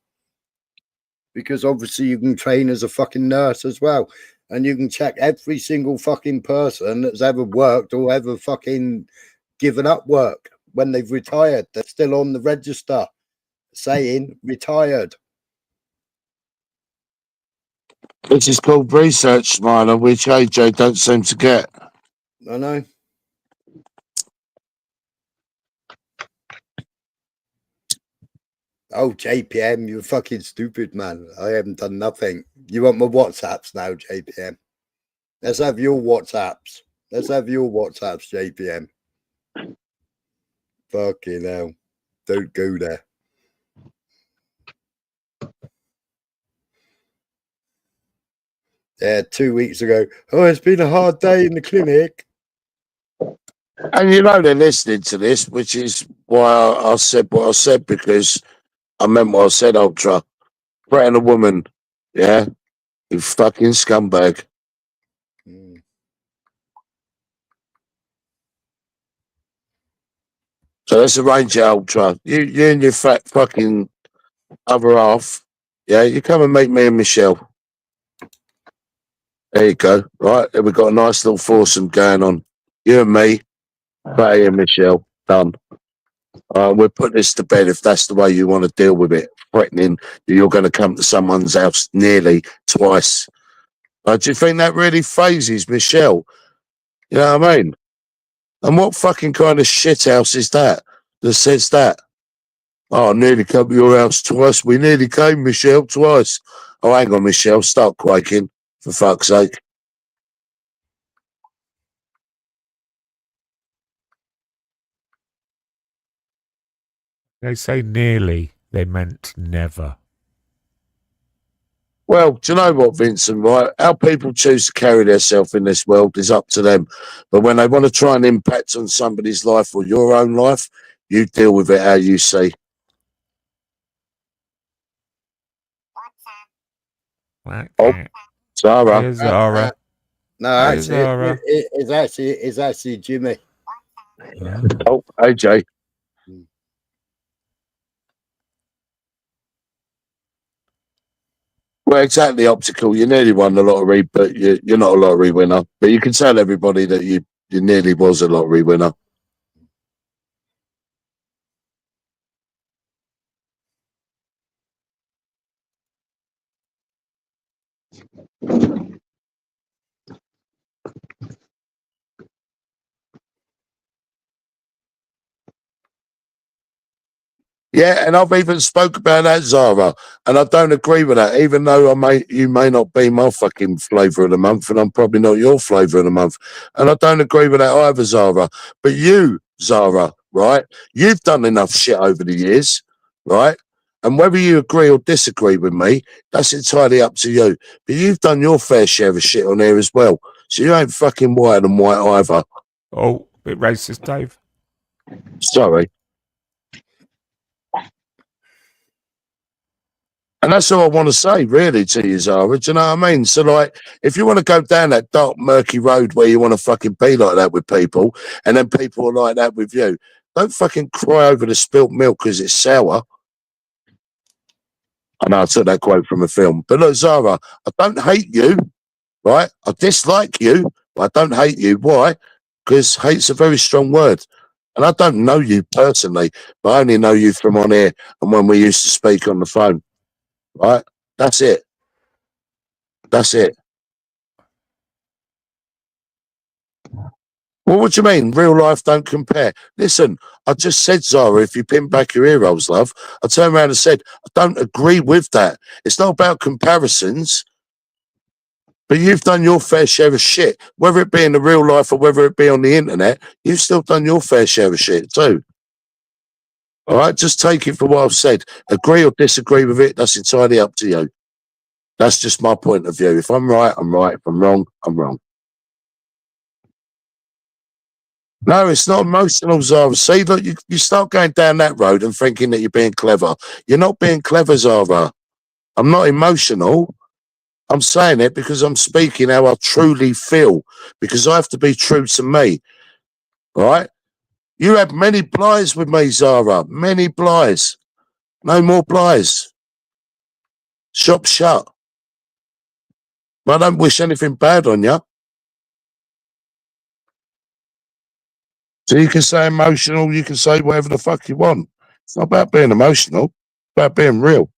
Because obviously you can train as a fucking nurse as well, and you can check every single fucking person that's ever worked or ever fucking given up work when they've retired. They're still on the register saying retired. This is called research, Smiler, which AJ don't seem to get. I know. Oh, JPM, you're fucking stupid, man. I haven't done nothing. You want my WhatsApps now, JPM? Let's have your WhatsApps. Let's have your WhatsApps, JPM. Fucking hell. Don't go there. Yeah, 2 weeks ago. Oh, it's been a hard day in the clinic. And you know they're listening to this, which is why I said what I said, because I meant what I said, Ultra. Threaten a woman, yeah? You fucking scumbag. So let's arrange it, Ultra. You and your fat fucking other half, yeah? You come and meet me and Michelle. There you go. Right, then we've got a nice little foursome going on. You and me, Fatty and Michelle. Done. We'll put this to bed if that's the way you want to deal with it. Threatening that you're going to come to someone's house nearly twice. Do you think that really phases Michelle? You know what I mean? And what fucking kind of shit house is that says that? Oh, I nearly come to your house twice. We nearly came, Michelle, twice. Oh, hang on, Michelle. Start quaking, for fuck's sake. They say nearly, they meant never. Well, do you know what, Vincent, right? How people choose to carry themselves in this world is up to them. But when they want to try and impact on somebody's life or your own life, you deal with it how you see. Okay. Oh, Zara. Here's Zara. No, Hi, actually, Zara. it's actually Jimmy. Oh, AJ. Well, exactly, Optical. You nearly won the lottery, but you're not a lottery winner. But you can tell everybody that you nearly was a lottery winner. Yeah, and I've even spoke about that, Zara, and I don't agree with that. Even though you may not be my fucking flavour of the month, and I'm probably not your flavour of the month, and I don't agree with that either, Zara. But you, Zara, right? You've done enough shit over the years, right? And whether you agree or disagree with me, that's entirely up to you. But you've done your fair share of shit on here as well, so you ain't fucking whiter than white either. Oh, bit racist, Dave. Sorry. And that's all I want to say, really, to you, Zara. Do you know what I mean? So, like, if you want to go down that dark, murky road where you want to fucking be like that with people, and then people are like that with you, don't fucking cry over the spilt milk because it's sour. I know I took that quote from a film. But look, Zara, I don't hate you, right? I dislike you, but I don't hate you. Why? Because hate's a very strong word. And I don't know you personally, but I only know you from on here and when we used to speak on the phone. Right? That's it. That's it. Well, what do you mean? Real life don't compare. Listen, I just said, Zara, if you pin back your ear rolls, love, I turned around and said, I don't agree with that. It's not about comparisons, but you've done your fair share of shit. Whether it be in the real life or whether it be on the internet, you've still done your fair share of shit too. All right? Just take it for what I've said. Agree or disagree with it, that's entirely up to you. That's just my point of view. If I'm right, I'm right. If I'm wrong, I'm wrong. No, it's not emotional, Zara. See, look, you start going down that road and thinking that you're being clever. You're not being clever, Zara. I'm not emotional. I'm saying it because I'm speaking how I truly feel, because I have to be true to me. All right? You had many blighs with me, Zara. Many blighs. No more blighs. Shop shut. But I don't wish anything bad on you. So you can say emotional, you can say whatever the fuck you want. It's not about being emotional, it's about being real.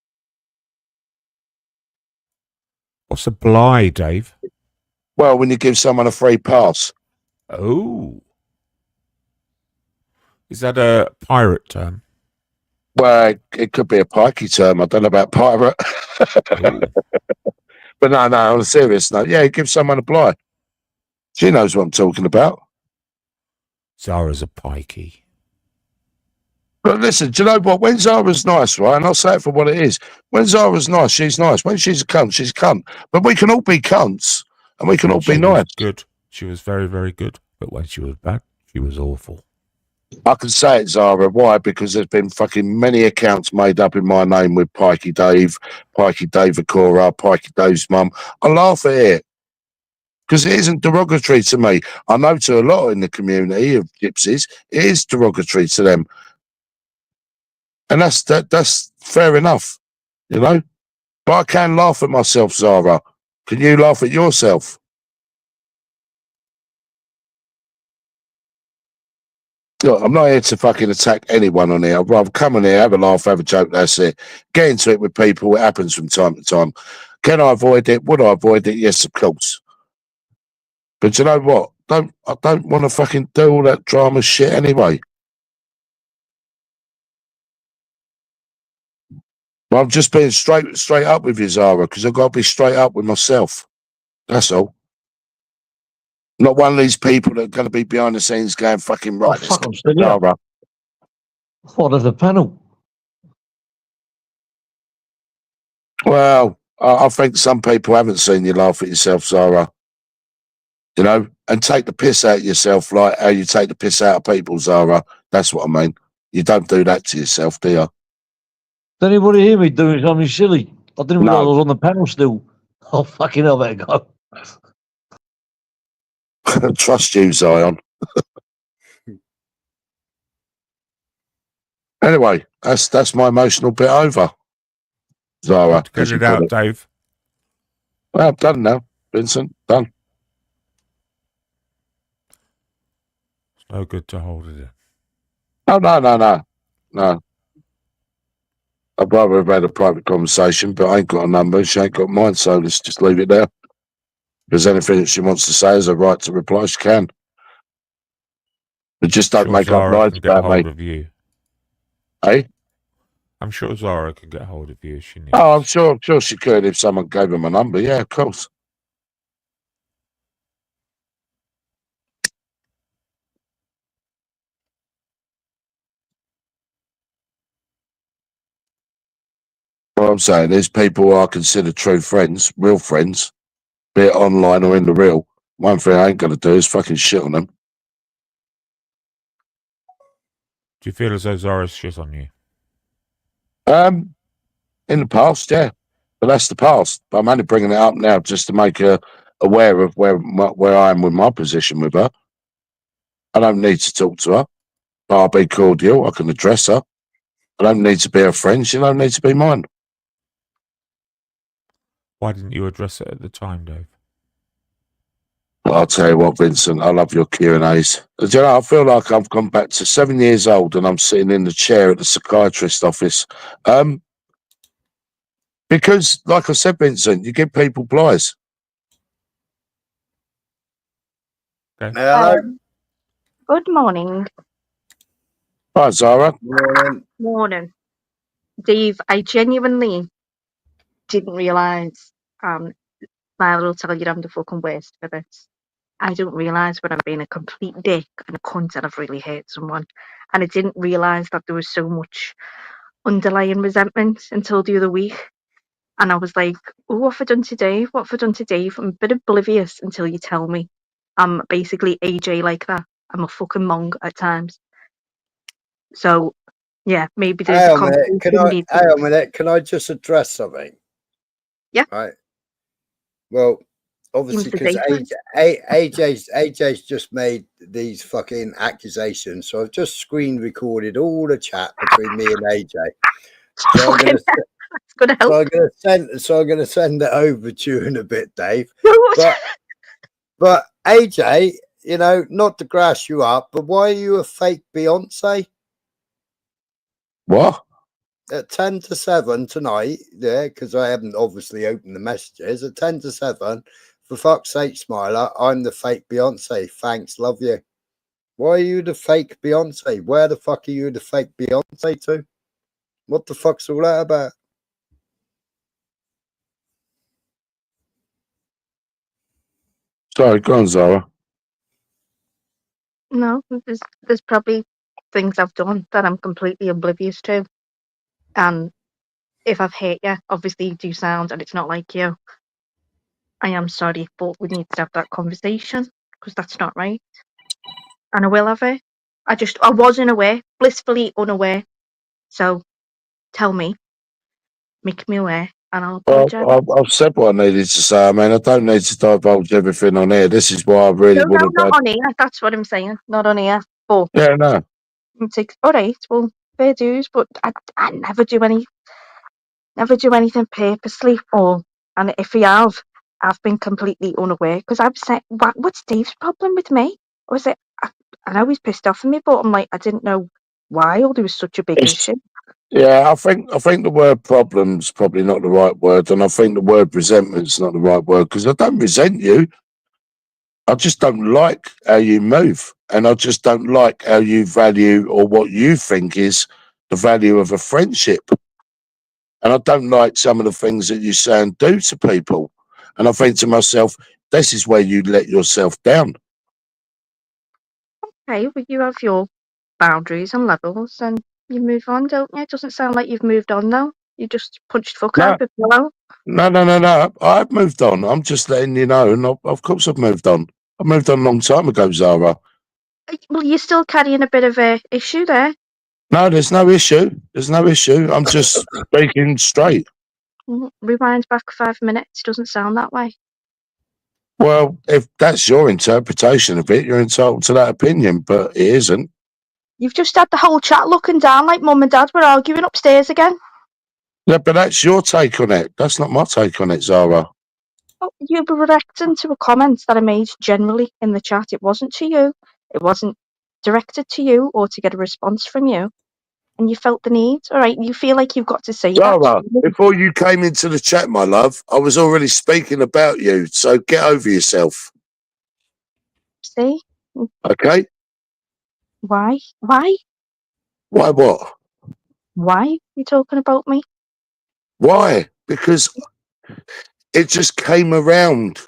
What's a bligh, Dave? Well, when you give someone a free pass. Oh. Is that a pirate term? Well, it could be a pikey term. I don't know about pirate. But no, on a serious note, yeah, give someone a bligh. She knows what I'm talking about. Zara's a pikey. But listen, do you know what? When Zara's nice, right, and I'll say it for what it is, when Zara's nice, she's nice. When she's a cunt, she's a cunt. But we can all be cunts, and we can all be nice. Good. She was very, very good. But when she was bad, she was awful. I can say it, Zara. Why? Because there's been fucking many accounts made up in my name with Pikey Dave Akora, Pikey Dave's mum. I laugh at it because it isn't derogatory to me. I know to a lot in the community of gypsies, it is derogatory to them. And that's fair enough, you know? But I can laugh at myself, Zara. Can you laugh at yourself? Look, I'm not here to fucking attack anyone on here. I'd rather come on here, have a laugh, have a joke, that's it. Get into it with people. It happens from time to time. Can I avoid it? Would I avoid it? Yes, of course. But you know what? I don't want to fucking do all that drama shit anyway. I'm just being straight up with you, Zara, because I've got to be straight up with myself. That's all. Not one of these people that are going to be behind the scenes going fucking right. Oh, fuck, I'm still here. Zara. What of the panel? Well, I think some people haven't seen you laugh at yourself, Zara. You know, and take the piss out of yourself like how you take the piss out of people, Zara. That's what I mean. You don't do that to yourself, do you? Did anybody hear me doing something silly? I didn't realise No. I was on the panel still. Oh, fucking hell, better go. Trust you, Zion. Anyway, that's my emotional bit over. Zara, Get it out, Dave. Well, I'm done now, Vincent. Done. It's no good to hold it in. Oh, no. I'd rather have had a private conversation, but I ain't got a number. She ain't got mine, so let's just leave it there. If there's anything that she wants to say, has a right to reply, she can. But just don't make up Zara lies can get about hold me. of you. Eh? I'm sure Zara could get hold of you if she needs. Oh, I'm sure she could if someone gave her my number. Yeah, of course. What I'm saying is people who I consider true friends, real friends, be it online or in the real, one thing I ain't going to do is fucking shit on them. Do you feel as though Zara's shit on you? In the past, yeah. But that's the past. But I'm only bringing it up now just to make her aware of where I am with my position with her. I don't need to talk to her, but I'll be cordial. I can address her. I don't need to be her friend. She don't need to be mine. Why didn't you address it at the time, Dave? Well, I'll tell you what, Vincent, I love your Q&As. Do you know, I feel like I've gone back to 7 years old and I'm sitting in the chair at the psychiatrist office. Because, like I said, Vincent, you give people plies. Okay. Hello. Good morning. Hi, Zara. Morning. Dave, I genuinely didn't realise, Lila will tell you I'm the fucking worst for this. I don't realise when I'm being a complete dick and a cunt and I've really hurt someone. And I didn't realise that there was so much underlying resentment until the other week. And I was like, oh, what have I done to Dave? What have I done to Dave? I'm a bit oblivious until you tell me. I'm basically AJ like that. I'm a fucking mong at times. So, yeah, maybe there's a conversation. Hang on a minute. Can I just address something? Yeah. Right. Well, obviously, because AJ's just made these fucking accusations, so I've just screen recorded all the chat between me and AJ. So I'm gonna send it over to you in a bit, Dave. But AJ, you know, not to grass you up, but why are you a fake Beyonce? What? At 10 to 7 tonight, yeah, because I haven't obviously opened the messages. At 10 to 7, for fuck's sake, Smiler, I'm the fake Beyonce. Thanks, love you. Why are you the fake Beyonce? Where the fuck are you the fake Beyonce to? What the fuck's all that about? Sorry, go on, Zara. No, there's probably things I've done that I'm completely oblivious to. And if I've hurt you, obviously you do sound and it's not like you. I am sorry, but we need to have that conversation because that's not right. And I will have it. I wasn't aware, blissfully unaware. So tell me, make me aware, and I'll apologise. I've said what I needed to say. I mean, I don't need to divulge everything on here. This is why I really would have. No, not on here. That's what I'm saying. Not on here. But yeah, no. All right. Well, fair dues. But I never do anything purposely. And if we have, I've been completely unaware because I've said, what's Dave's problem with me? Or is it? I know he's pissed off at me, but I'm like, I didn't know why, or there was such a big issue. Yeah, I think the word problem's probably not the right word, and I think the word resentment's not the right word because I don't resent you. I just don't like how you move, and I just don't like how you value or what you think is the value of a friendship. And I don't like some of the things that you say and do to people. And I think to myself, this is where you let yourself down. Okay, well, you have your boundaries and levels, and you move on, don't you? It doesn't sound like you've moved on though. You just punched fuck out with pillow. No. I've moved on. I'm just letting you know, and of course I've moved on. I moved on a long time ago, Zara. Well, you're still carrying a bit of a issue there. No, there's no issue. There's no issue. I'm just speaking straight. Rewind back 5 minutes. Doesn't sound that way. Well, if that's your interpretation of it, you're entitled to that opinion, but it isn't. You've just had the whole chat looking down like mum and dad were arguing upstairs again. Yeah, but that's your take on it. That's not my take on it, Zara. Oh, you were reacting to a comment that I made generally in the chat. It wasn't to you. It wasn't directed to you or to get a response from you. And you felt the need. All right, you feel like you've got to say Zara, that. before you came into the chat, my love, I was already speaking about you, so get over yourself. See? Okay? Why? Why? Why what? Why are you talking about me? Why? Because it just came around.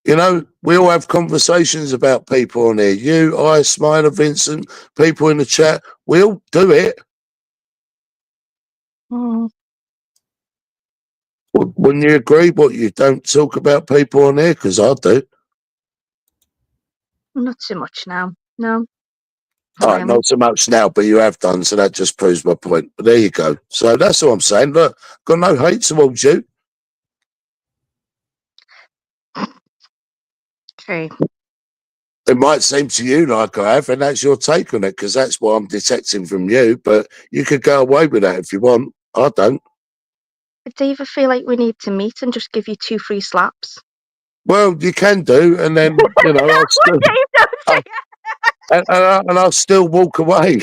You know, we all have conversations about people on here. You, I, Smiler, Vincent, people in the chat. We all do it. Hmm. Wouldn't you agree? What, you don't talk about people on here? Because I do. Not so much now. No. All right, not so much now, but you have done, so that just proves my point. But there you go. So that's all I'm saying. Look, got no hate towards you. Okay. It might seem to you like I have, and that's your take on it, because that's what I'm detecting from you. But you could go away with that if you want. I don't. Do you ever feel like we need to meet and just give you 2 free slaps? Well, you can do, and then you know, I'll still, and I'll still walk away.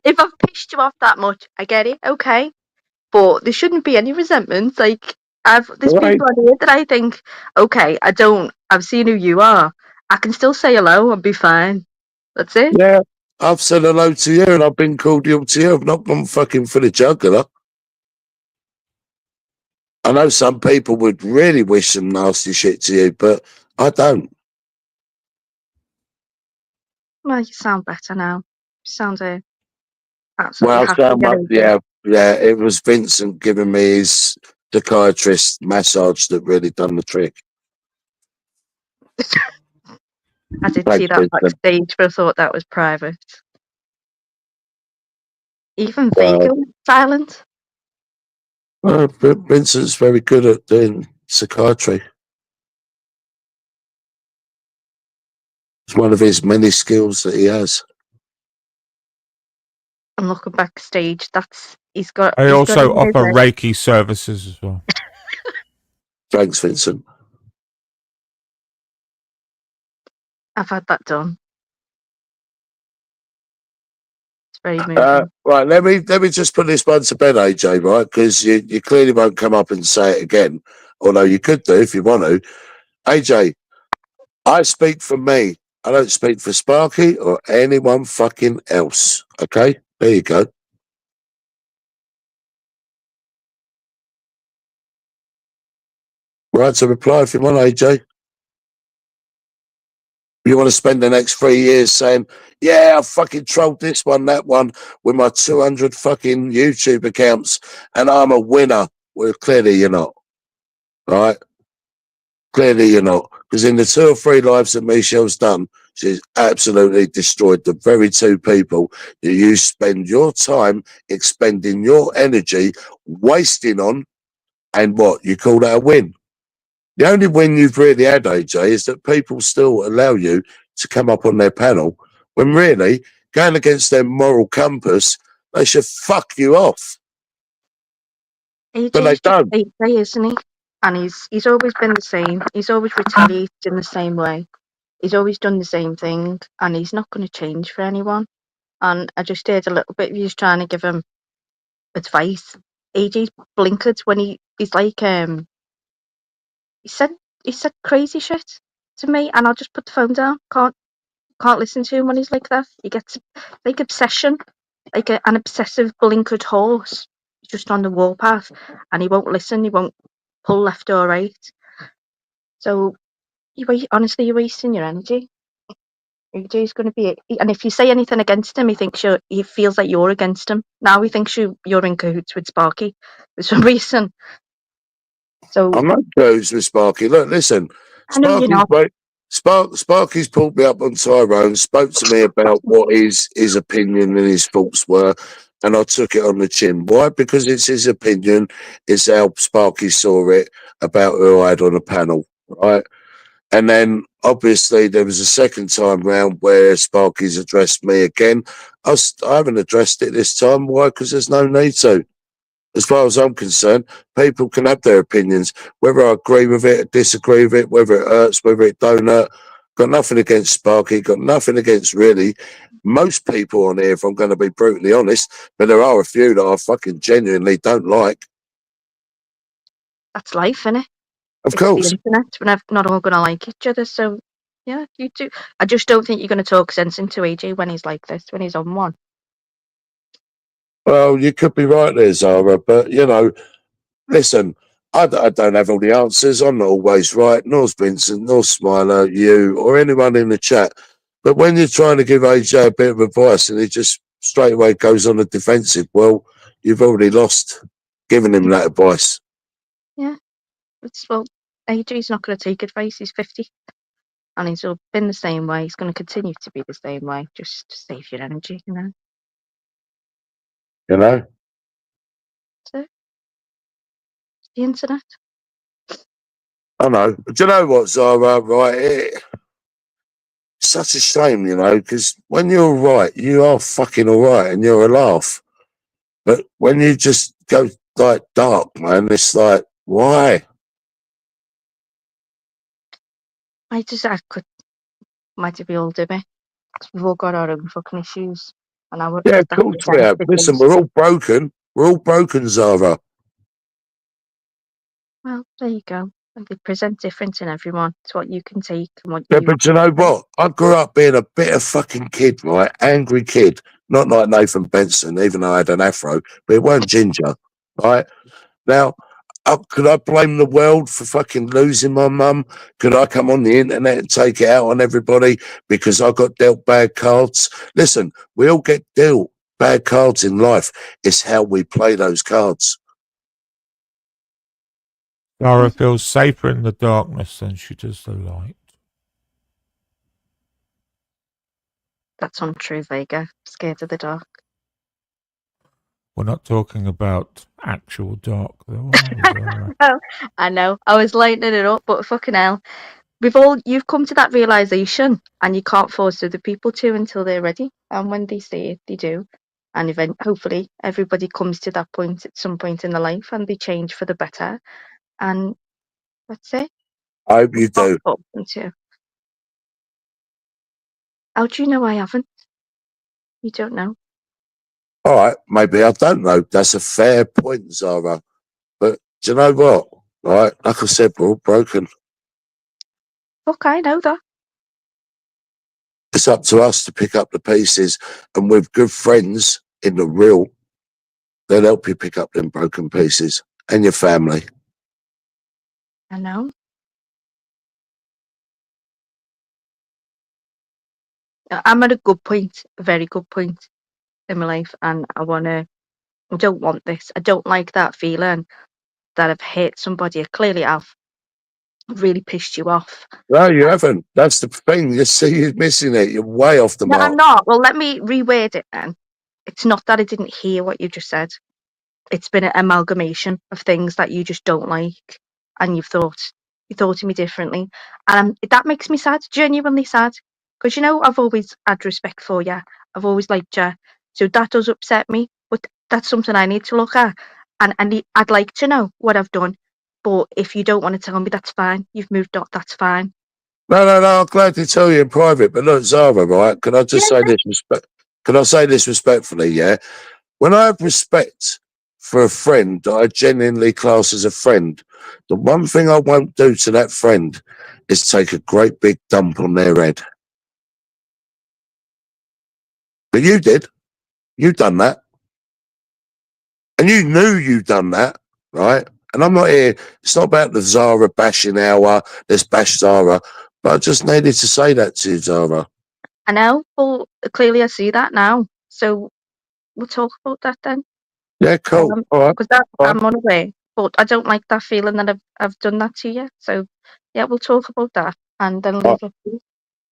If I've pissed you off that much, I get it, okay. But there shouldn't be any resentment. Like there's Right. people on here that I think, okay, I've seen who you are. I can still say hello and be fine. That's it. Yeah, I've said hello to you, and I've been cordial to you. I've not gone fucking for the jugular. I know some people would really wish some nasty shit to you, but I don't. Well, you sound better now. You sound absolutely Well, happy. so much, yeah. It was Vincent giving me his psychiatrist massage that really done the trick. I did Thanks, see that Vincent. backstage, but I thought that was private. Even Well, Vega went silent. Vincent's very good at doing psychiatry. It's one of his many skills that he has. I'm looking backstage. He's got. I he's also got offer Reiki services as well. Thanks, Vincent. I've had that done. It's very moving. Right, let me just put this one to bed, AJ, right? Because you clearly won't come up and say it again, although you could do if you want to. AJ, I speak for me. I don't speak for Sparky or anyone fucking else. Okay? There you go. Right to reply if you want, AJ. You want to spend the next 3 years saying, yeah, I fucking trolled this one, that one with my 200 fucking YouTube accounts and I'm a winner. Well, clearly you're not. Right? Clearly you're not. Because in the 2 or 3 lives that Michelle's done, she's absolutely destroyed the very 2 people that you spend your time expending your energy wasting on, and what, you call that a win? The only win you've really had, AJ, is that people still allow you to come up on their panel when really, going against their moral compass, they should fuck you off. AJ's but they don't. AJ, isn't he? And he's always been the same. He's always retaliated in the same way. He's always done the same thing, and he's not going to change for anyone. And I just heard a little bit of you trying to give him advice. AJ's blinkered when he's like he said crazy shit to me, and I'll just put the phone down. Can't listen to him when he's like that. He gets like obsession, like an obsessive blinkered horse just on the warpath, and he won't listen. He won't pull left or right. So honestly, you're wasting your energy. AJ's going to be, and if you say anything against him, he feels like you're against him. Now he thinks you're in cahoots with Sparky for some reason. So I'm not cahoots with Sparky. Look, listen, I know you're not. Sparky's pulled me up on Tyrone, spoke to me about what his opinion and his thoughts were, and I took it on the chin. Why? Because it's his opinion. It's how Sparky saw it about who I had on the panel, right? And then obviously there was a second time round where Sparky's addressed me again. I haven't addressed it this time. Why? Because there's no need to. As far as I'm concerned, people can have their opinions, whether I agree with it, disagree with it, whether it hurts, whether it don't hurt. Got nothing against Sparky, got nothing against really most people on here, if I'm going to be brutally honest, but there are a few that I fucking genuinely don't like. That's life, innit? Of It's course. the internet. We're not all going to like each other, so yeah, you do. I just don't think you're going to talk sense into AJ when he's like this, when he's on one. Well, you could be right there, Zara, but you know, listen, I don't have all the answers. I'm not always right, nor Vincent, nor Smiler, you, or anyone in the chat. But when you're trying to give AJ a bit of advice and he just straight away goes on the defensive, well, you've already lost giving him that advice. Yeah. Well, AJ's not going to take advice. He's 50. And he's been the same way. He's going to continue to be the same way. Just to save your energy, you know? You know? So, it's the internet. I know. But do you know what, Zara? Right, it's such a shame, you know, because when you're right, you are fucking all right and you're a laugh. But when you just go like dark, man, it's like, why? I could, might be all dimmy. Because we've all got our own fucking issues. And I would, Yeah, of course we have. Listen, we're all broken. We're all broken, Zara. Well, there you go. And they present different in everyone. It's what you can take and what Yeah, you... but you know what? I grew up being a bitter fucking kid, right? Angry kid. Not like Nathan Benson, even though I had an afro, but it weren't ginger, right? Now, could I blame the world for fucking losing my mum? Could I come on the internet and take it out on everybody because I got dealt bad cards? Listen, we all get dealt bad cards in life. It's how we play those cards. Zara feels safer in the darkness than she does the light. That's untrue, Vega. Scared of the dark. We're not talking about actual dark, though, are we, Zara? No, I know. I was lightening it up, but fucking hell. You've come to that realization, and you can't force other people to until they're ready. And when they see it, they do. And hopefully, everybody comes to that point at some point in their life, and they change for the better. And that's it. I hope you do. How do you know I haven't? You don't know. All right, maybe I don't know. That's a fair point, Zara. But do you know what? Right, like I said, we're all broken. Fuck, I know that. It's up to us to pick up the pieces, and with good friends in the real, they'll help you pick up them broken pieces and your family. I know. I'm at a good point, a very good point in my life, and I don't want this. I don't like that feeling that I've hit somebody. I clearly have really pissed you off. No, you haven't. That's the thing. You see, you're missing it. You're way off the No, mark. I'm not. Well, let me reword it then. It's not that I didn't hear what you just said. It's been an amalgamation of things that you just don't like, and you thought of me differently, and that makes me sad, genuinely sad, because I've always had respect for you. I've always liked you, so that does upset me. But that's something I need to look at, and I'd like to know what I've done. But if you don't want to tell me, that's fine. You've moved on. That's fine. No, I'm glad to tell you in private. But look, Zara, right? Can I just say this Can I say this respectfully? Yeah. When I have respect for a friend that I genuinely class as a friend, the one thing I won't do to that friend is take a great big dump on their head. But you did. You done that. And you knew you'd done that, right? And I'm not here. It's not about the Zara bashing hour. Let's bash Zara. But I just needed to say that to you, Zara. I know. Well, clearly I see that now. So we'll talk about that then. Yeah, cool. All right. Because I'm unaware, but I don't like that feeling that I've done that to you. So yeah, we'll talk about that and then leave it.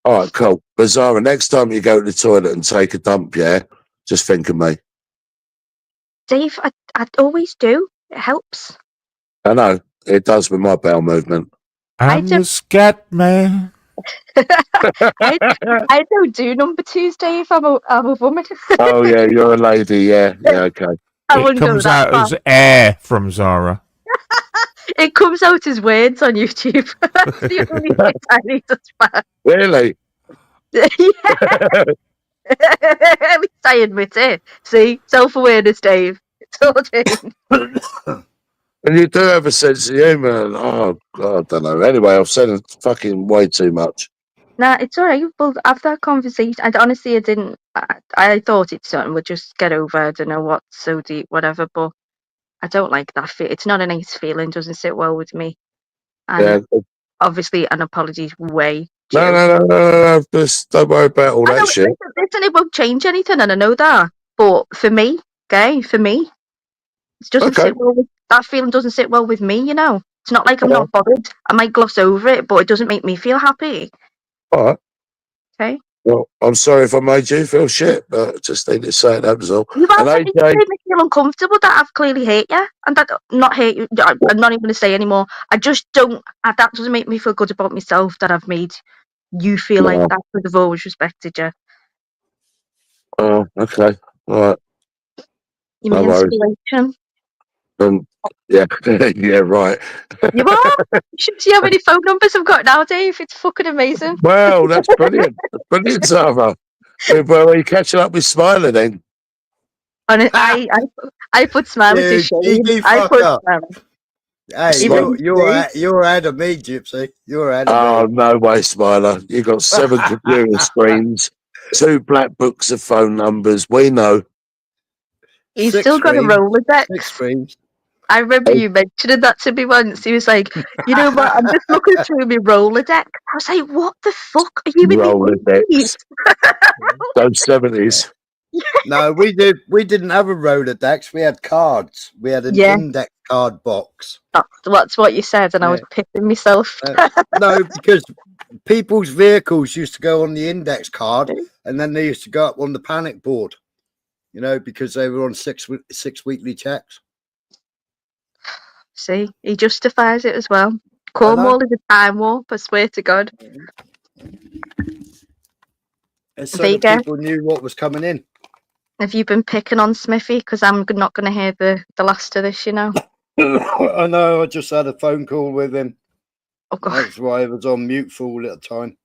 All right, cool. But Zara, next time you go to the toilet and take a dump, yeah, just think of me. Dave, I always do. It helps. I know it does with my bowel movement. I'm the scat man. I don't do number twos, Dave. I'm a woman. Oh yeah, you're a lady. Yeah, okay. I It wouldn't go comes that out far. as air from Zara. It comes out as words on YouTube. That's the only thing I need to spell. Really? Yeah. At least I admit it. See, self-awareness, Dave. It's all changed. And you do have a sense of humour. Oh God, I don't know. Anyway, I've said fucking way too much. Nah, it's all right. We'll have that conversation. Honestly, I didn't. I thought it's something we'll just get over. I don't know what's so deep, whatever. But I don't like that. It's not a nice feeling. Doesn't sit well with me. And Yeah. obviously, an apology's way due. No. Just don't worry about all that shit. Listen, it won't change anything, and I know that. But for me, it doesn't sit well. That feeling doesn't sit well with me. You know, it's not like I'm not bothered. I might gloss over it, but it doesn't make me feel happy. All right. Okay. Well, I'm sorry if I made you feel shit, but I just need to say it. That was all. You And made me feel uncomfortable that I've clearly hate you, and that not hate you. I'm not even going to say anymore. I just don't. That doesn't make me feel good about myself that I've made you feel like that, because I've always respected you. Oh, okay. All right. You're my inspiration. Yeah, yeah, right. You are? You should see how many phone numbers I've got now, Dave. It's fucking amazing. Well, that's brilliant. That's brilliant, Zara. Well, are you catching up with Smiler then? And I put Smiley to shame. I put Hey, you're ahead of me, Gypsy. You're ahead of me. No way, Smiler. You got 7 computer screens, 2 black books of phone numbers. We know. He's still got a Rolodex. 6 screens. I remember you mentioning that to me once. He was like, you know what, I'm just looking through my Rolodex. I was like, what the fuck? Are you in Rolodex? Those 70s. No, we didn't have a Rolodex. We had cards. We had an index card box. That's what you said, and I was picking myself. No, because people's vehicles used to go on the index card, and then they used to go up on the panic board. You know, because they were on six weekly checks. See, he justifies it as well. Cornwall is a time warp, I swear to God. So that people knew what was coming in. Have you been picking on Smithy? Because I'm not going to hear the last of this, you know. I know, I just had a phone call with him. Oh, God. That's why I was on mute for all the time.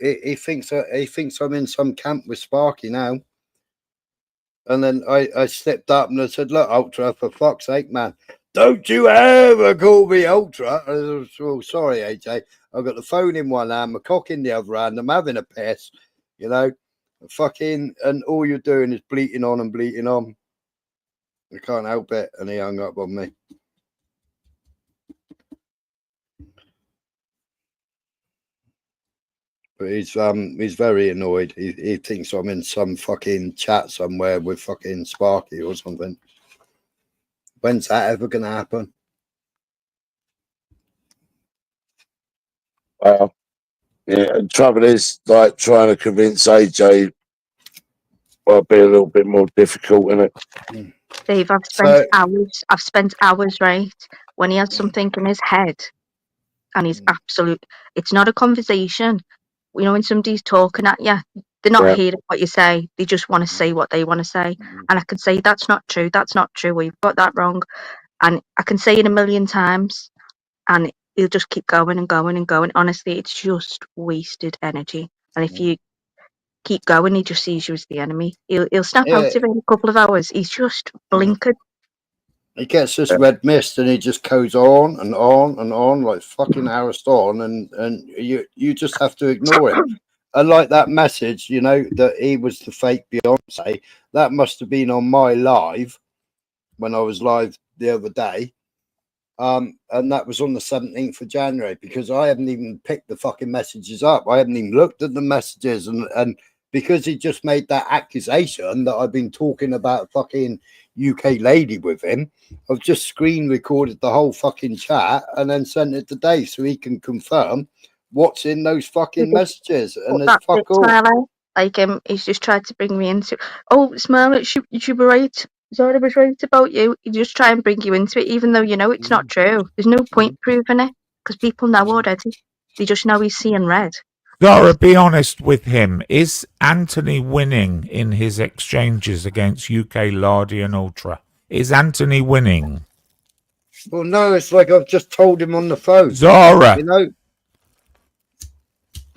He thinks I'm in some camp with Sparky now. And then I stepped up and I said, look, Ultra, for fuck's sake, man, don't you ever call me Ultra. I was, oh, sorry, AJ. I've got the phone in one hand, my cock in the other hand. I'm having a piss, you know. Fucking, and all you're doing is bleating on and bleating on. I can't help it. And he hung up on me. But he's very annoyed. He thinks I'm in some fucking chat somewhere with fucking Sparky or something. When's that ever gonna happen? Well, yeah, the trouble is, like, trying to convince AJ will be a little bit more difficult, isn't it? Dave, I've spent hours, right? When he has something in his head and he's it's not a conversation. You know, when somebody's talking at you, they're not hearing what you say. They just want to say what they want to say. And I can say, that's not true. That's not true. We've got that wrong. And I can say it a million times and he'll just keep going and going and going. Honestly, it's just wasted energy. And if you keep going, he just sees you as the enemy. He'll snap out of it in a couple of hours. He's just blinkered. He gets this red mist and he just goes on and on and on like fucking Ariston, and you just have to ignore it. And like that message, you know, that he was the fake Beyonce, that must have been on my live when I was live the other day. And that was on the 17th of January, because I haven't even picked the fucking messages up. I haven't even looked at the messages, and because he just made that accusation that I've been talking about fucking UK lady with him, I've just screen recorded the whole fucking chat and then sent it to Dave so he can confirm what's in those fucking messages. And there's fuck all. Like he's just tried to bring me into. Oh, Smile, she were right. Zara was right about you. He just try and bring you into it, even though you know it's not true. There's no point proving it because people know already. They just know he's seeing red. Zara, be honest with him. Is Anthony winning in his exchanges against UK Lardy and Ultra? Is Anthony winning? Well, no, it's like I've just told him on the phone. Zara. You know.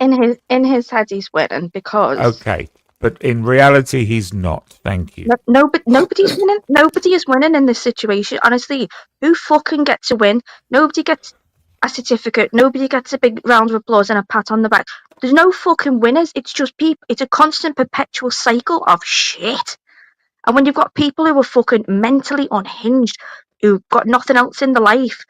In his head, he's winning because. Okay, but in reality, he's not. Thank you. Nobody's winning. Nobody is winning in this situation. Honestly, who fucking gets to win? Nobody gets a certificate. Nobody gets a big round of applause and a pat on the back. There's no fucking winners. It's just people. It's a constant, perpetual cycle of shit. And when you've got people who are fucking mentally unhinged, who've got nothing else in their life,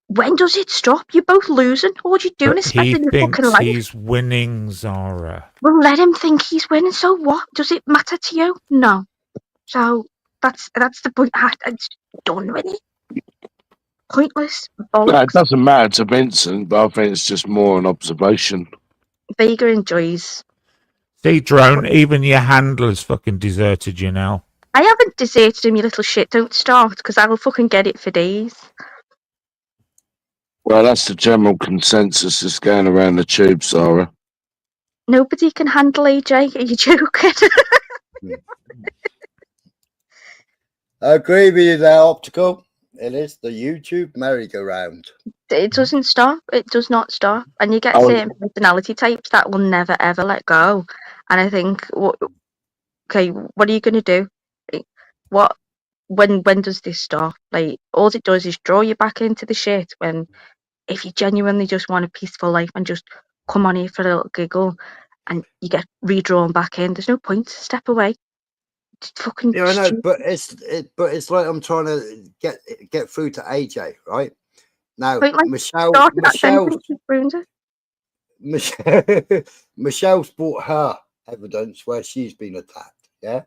when does it stop? You're both losing. All you're doing is spending your fucking life. He's winning, Zara. Well, let him think he's winning. So what? Does it matter to you? No. So that's the point. It's done with it. Pointless. No, it Bollocks. doesn't matter to Vincent, but I think it's just more an observation. Vega enjoys. See, Drone, even your handler's fucking deserted you now. I haven't deserted him, you little shit. Don't start, because I will fucking get it for days. Well, that's the general consensus that's going around the tube, Zara. Nobody can handle AJ. Are you joking? I agree with you there, Optical. It is the YouTube merry-go-round. It doesn't stop. It does not stop. And you get certain personality types that will never ever let go. And I think, okay, what are you going to do? When does this stop? Like, all it does is draw you back into the shit. When, if you genuinely just want a peaceful life and just come on here for a little giggle, and you get redrawn back in, there's no point. Step away. Just fucking. Yeah, I know, but it's like I'm trying to get through to AJ, right? Now, Michelle's brought her evidence where she's been attacked. Yeah,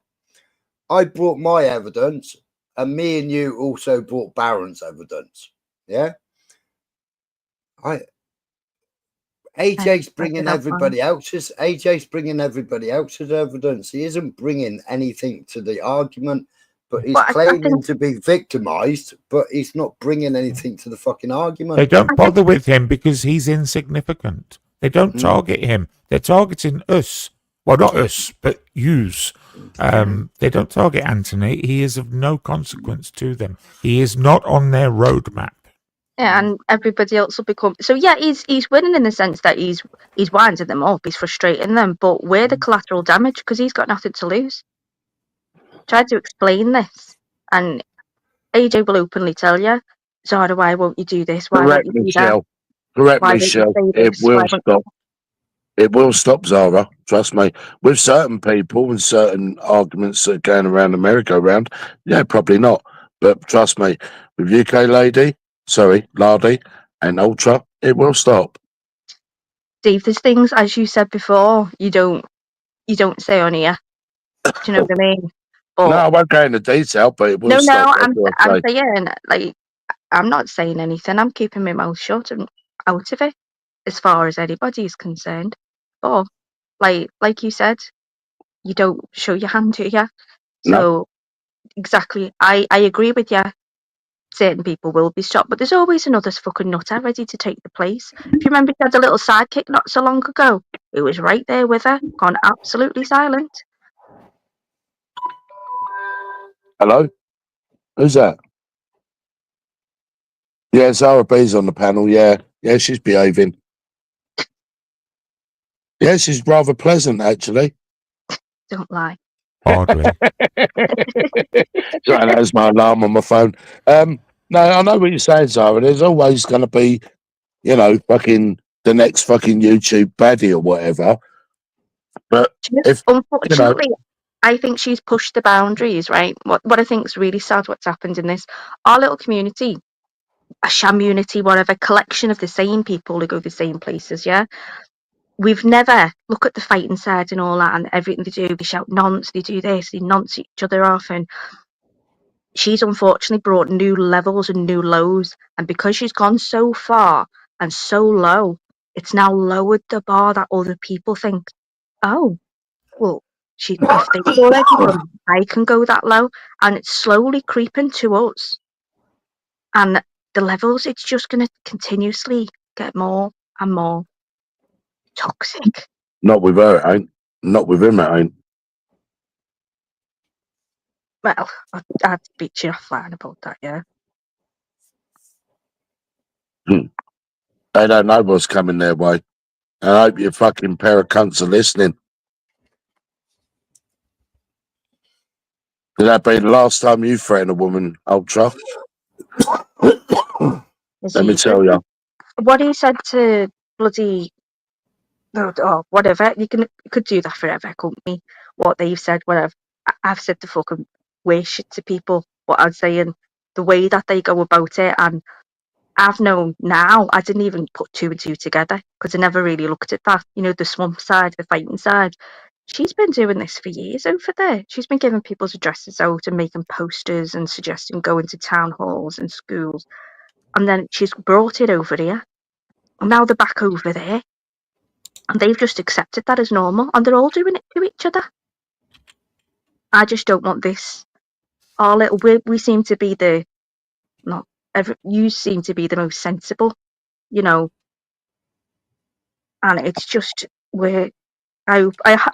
I brought my evidence, and me and you also brought Baron's evidence. Yeah, right. AJ's bringing everybody else's. AJ's bringing everybody else's evidence. He isn't bringing anything to the argument, but he's claiming to be victimized. But he's not bringing anything to the fucking argument. They don't bother with him because he's insignificant. They don't target him. They're targeting us. Well, not us, but yous. They don't target Anthony. He is of no consequence to them. He is not on their roadmap. Yeah, and everybody else will become. So yeah, he's winning in the sense that he's winding them up, he's frustrating them, but we're the collateral damage because he's got nothing to lose. Tried to explain this, and AJ will openly tell you, Zara, why won't you do this? Why won't you do that? Correct, Michelle. It will stop. It will stop, Zara. Trust me. With certain people and certain arguments that are going around the merry-go-round, yeah, probably not. But trust me, with UK Lardy and Ultra, it will stop. Steve, there's things, as you said before, you don't say on here. Do you know what I mean? But, no, I won't go into detail, but it will stop. No, I'm saying, like, I'm not saying anything. I'm keeping my mouth shut and out of it, as far as anybody is concerned. But, like you said, you don't show your hand, do you? So, exactly, I agree with you. Certain people will be stopped, but there's always another fucking nutter ready to take the place. If you remember, she had a little sidekick not so long ago. It was right there with her, gone absolutely silent. Hello? Who's that? Yeah, Zara B's on the panel, yeah. Yeah, she's behaving. Yeah, she's rather pleasant, actually. Don't lie. Hardly. Sorry, that was my alarm on my phone. No, I know what you're saying, Zara. There's always going to be, fucking the next fucking YouTube baddie or whatever. But unfortunately, I think she's pushed the boundaries, right? What I think is really sad what's happened in this, our little community, a shamunity, whatever, collection of the same people who go the same places, yeah? We've never look at the fighting side and all that and everything they do. They shout nonce, they do this, they nonce each other off, and she's unfortunately brought new levels and new lows. And because she's gone so far and so low, it's now lowered the bar that other people think, oh, well, if they've already done, I can go that low, and it's slowly creeping to us. And the levels, it's just going to continuously get more and more toxic. Not with her, it ain't. Not with him, it ain't. Well, I'd speak to you offline about that, yeah. They don't know what's coming their way. I hope you fucking pair of cunts are listening. Did that be the last time you threatened a woman, Ultra? Let me tell you. What he said to bloody, oh, whatever, you could do that forever, couldn't we? What they've said, whatever. I've said the fucking worst shit to people, but I'm saying the way that they go about it, and I've known now, I didn't even put 2 and 2 together because I never really looked at that. You know, the swamp side, the fighting side. She's been doing this for years over there. She's been giving people's addresses out and making posters and suggesting going to town halls and schools. And then she's brought it over here. And now they're back over there. And they've just accepted that as normal. And they're all doing it to each other. I just don't want this. We seem to be you seem to be the most sensible, you know. And it's just I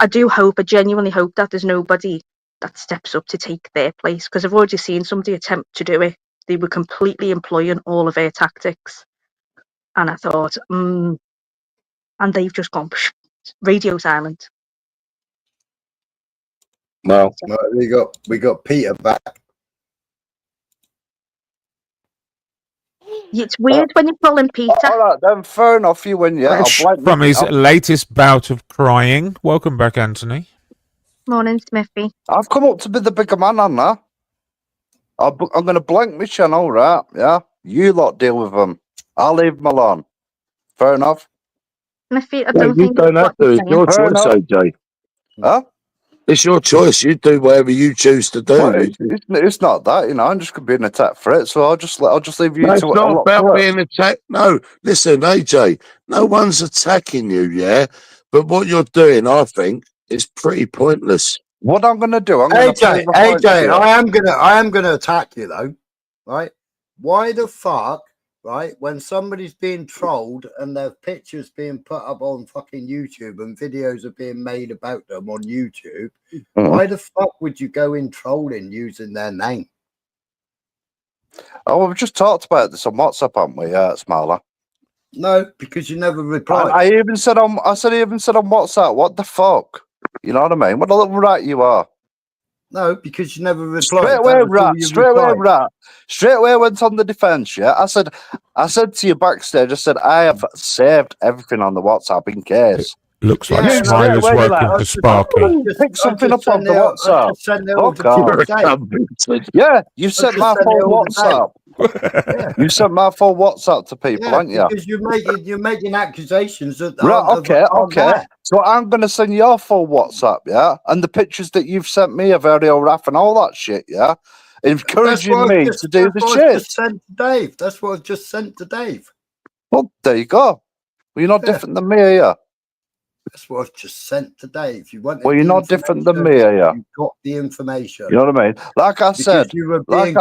do hope, I genuinely hope that there's nobody that steps up to take their place, because I've already seen somebody attempt to do it. They were completely employing all of their tactics, and I thought, and they've just gone radio silent. Well, we got Peter back. It's weird when you call him Peter. All right, then, fair enough. You win, yeah. From his latest bout of crying. Welcome back, Anthony. Morning, Smithy. I've come up to be the bigger man, Anna. I'm going to blank my channel, right? Yeah? You lot deal with them. I'll leave them alone. Fair enough? Smithy, I no, don't you think don't have to. It's your Fair choice, enough. AJ. Huh? It's your choice. You do whatever you choose to do. Well, it's not that, you know. I'm just being attacked for it, so I'll just leave you No, to it's not about being attacked. No, listen, AJ. No one's attacking you, yeah. But what you're doing, I think, is pretty pointless. What I'm going to do, I'm going to AJ, I am gonna attack you though, right? Why the fuck, right? When somebody's being trolled and their pictures being put up on fucking YouTube and videos are being made about them on YouTube, why the fuck would you go in trolling using their name? Oh, we've just talked about this on WhatsApp, haven't we, Smiler? No, because you never replied. I even said on WhatsApp, what the fuck? You know what I mean? What a little rat you are. No, because you never replied. Straight away I went on the defence, yeah. I said to you backstage, I said, I have saved everything on the WhatsApp in case. Looks like Smiler's working for Sparky. Pick something up on the WhatsApp. Yeah, you sent my full WhatsApp. You sent my full WhatsApp to people, haven't you? Because you're making accusations that okay. So I'm gonna send your full WhatsApp, yeah, and the pictures that you've sent me of Ariel Raff and all that shit, yeah, encouraging me to do the shit. Sent to Dave. That's what I just sent to Dave. Well, there you go. Well, you're not different than me, are you? That's what I just sent to Dave. Well, you're not different than me, are you? You got the information. You know what I mean? Like I said, you was being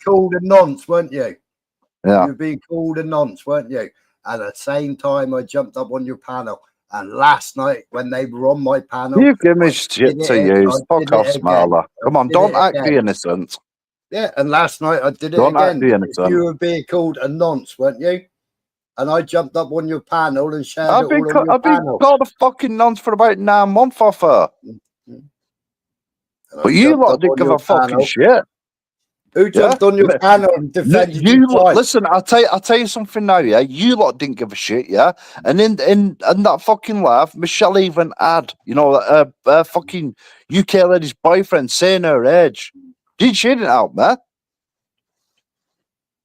called a nonce, weren't you? Yeah. You were being called a nonce, weren't you? And at the same time, I jumped up on your panel. And last night, when they were on my panel, you give me shit to use. Fuck off, Smiler. Come on, don't act the innocent. Yeah, and last night I did it again. Act the innocent. You were being called a nonce, weren't you? And I jumped up on your panel and shared I've been called a fucking nonce for about 9 months off her. But you lot didn't give a fucking shit. Who jumped on your panel and defended you? Listen, I'll tell you something now, yeah. You lot didn't give a shit, yeah. And in that fucking laugh, Michelle even had, you know, a fucking UK lady's boyfriend saying her age. She didn't help, man.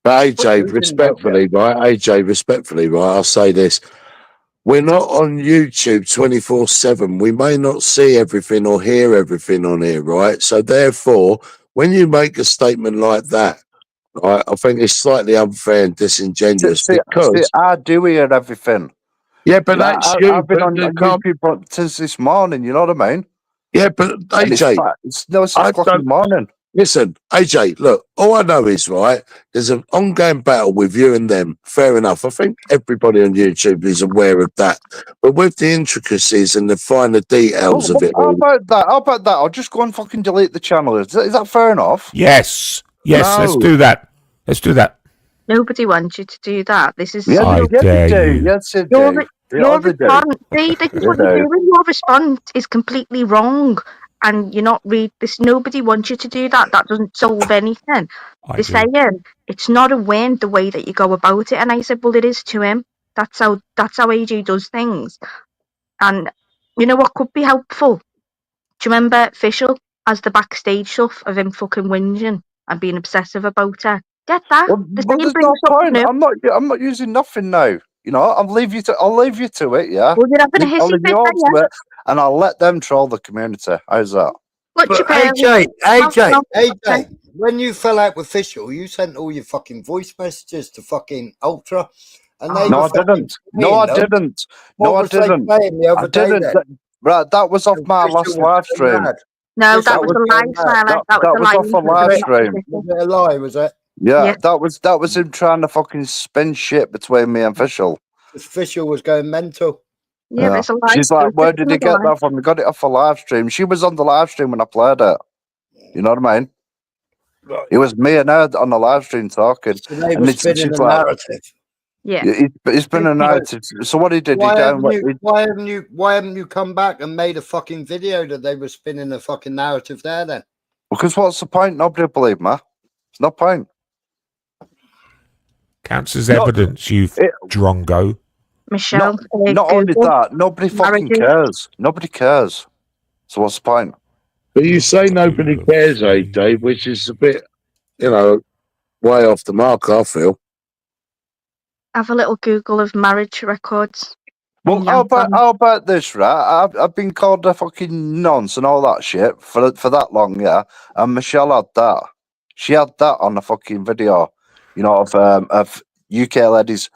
But AJ, respectfully, right, I'll say this. We're not on YouTube 24/7. We may not see everything or hear everything on here, right? So therefore, when you make a statement like that, right, I think it's slightly unfair and disingenuous because I do hear everything. Yeah, but Yeah, that's you. I've been but on the com- YouTube since this morning. You know what I mean? yeah, but And AJ, it's 6 I o'clock in the don't morning. listen. AJ, look, all I know is right. There's an ongoing battle with you and them. Fair enough. I think everybody on YouTube is aware of that. But with the intricacies and the finer details of it How all, about that? How about that? I'll just go and fucking delete the channel. Is that fair enough? Yes. Yes, let's No. do that. Let's do that. Nobody wants you to do that. This is Yeah, I they dare do. you. Yes, they your, do. your They do. response. See, this is They what you're do. doing. Your response is completely wrong, and you're not this. Nobody wants you to do that. That doesn't solve anything. I They're do. saying it's not a win the way that you go about it, and I said, well, it is to him. That's how AJ does things, and you know what could be helpful. Do you remember Fischl as the backstage stuff of him fucking whinging and being obsessive about her? Get that? Well, The but same there's brings no something point. new. I'm not using nothing now. You know, I'll leave you to it. Yeah. Well, you're having a I'll hissy leave fit, you all are you? to it, and I'll let them troll the community. How's that? What's But your parents? AJ, when you fell out with Fischl, you sent all your fucking voice messages to fucking Ultra, and they No, were I didn't. No, playing I them. didn't. What No, I was they didn't. playing the I other day didn't. then? Right, that was off And my Fischl last was live going stream. mad. No, Fischl that was was a lie, going mad. Smiler. That That was was a lie. off a live stream. Was it a lie? Was it? Yeah, Yeah. that was him trying to fucking spin shit between me and Fischl. Because Fischl was going mental. Yeah, Yeah. it's a lie. She's like, where did you It's a get lie. that from? We got it off a live stream. She was on the live stream when I played it. You know what I mean? Right. It was me and her on the live stream talking. So they And were it's spinning she's a like, narrative. Yeah. it's been a narrative. So what he did, Why haven't you come back and made a fucking video that they were spinning a fucking narrative there then? because what's the point? Nobody will believe me. It's no point. Counts as evidence, you drongo. Michelle. Not only Google. that, nobody fucking Marriages. cares. Nobody cares. So what's the point? but you say nobody cares, AJ, which is a bit, you know, way off the mark. I feel. Have a little Google of marriage records. Well, how about this, right? I've been called a fucking nonce and all that shit for that long, yeah. And Michelle had that. She had that on a fucking video, you know, of UK lady's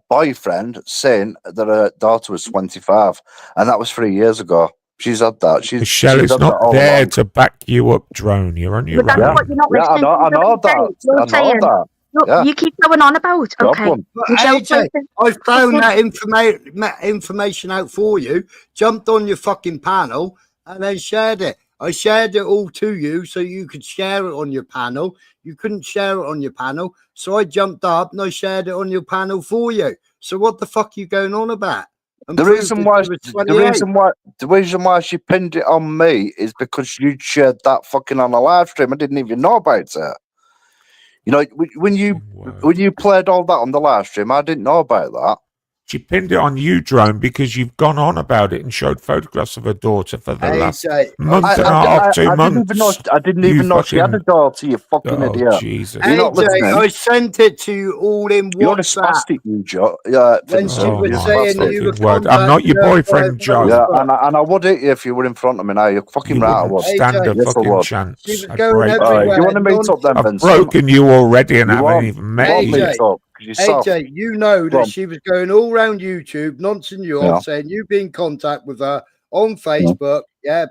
boyfriend saying that her daughter was 25, and that was 3 years ago. She's had that. Michelle, it's not there to back you up, Drone. You're on your But that's own. what you're not Yeah, listening to. I know that. You're I know saying, that. look, Yeah. you keep going on about, okay. Problem. But Michelle AJ, places- I found that information out for you, jumped on your fucking panel, and then shared it. I shared it all to you so you could share it on your panel. You couldn't share it on your panel, so I jumped up and I shared it on your panel for you. So what the fuck are you going on about? And The proved reason that why she was 28. the reason why she pinned it on me is because you shared that fucking on a live stream. I didn't even know about it. You know, when you played all that on the live stream, I didn't know about that. She pinned it on you, Drone, because you've gone on about it and showed photographs of her daughter for the last AJ, month and a half, 2 months. I didn't even know she had a daughter, you fucking Oh, idiot. Jesus. You're not AJ, listening. I sent it to you all in You're a WhatsApp. spastic, you Joe. Yeah, When she Oh, was my saying you were fucking word. I'm not your contacting her boyfriend, by Joe. yeah, Facebook. and I would hit you if you were in front of me now. You're fucking You right, I wouldn't would. stand a AJ, Yes, I fucking would. chance. She was I'd going break you. everywhere. You want to meet up then, I've Vincent? broken you already and You haven't won't. even met Won't you. meet AJ, up, 'cause you're soft. AJ, you know Go that on. she was going all around YouTube, nonsense you off, saying you've been in contact with her on Facebook,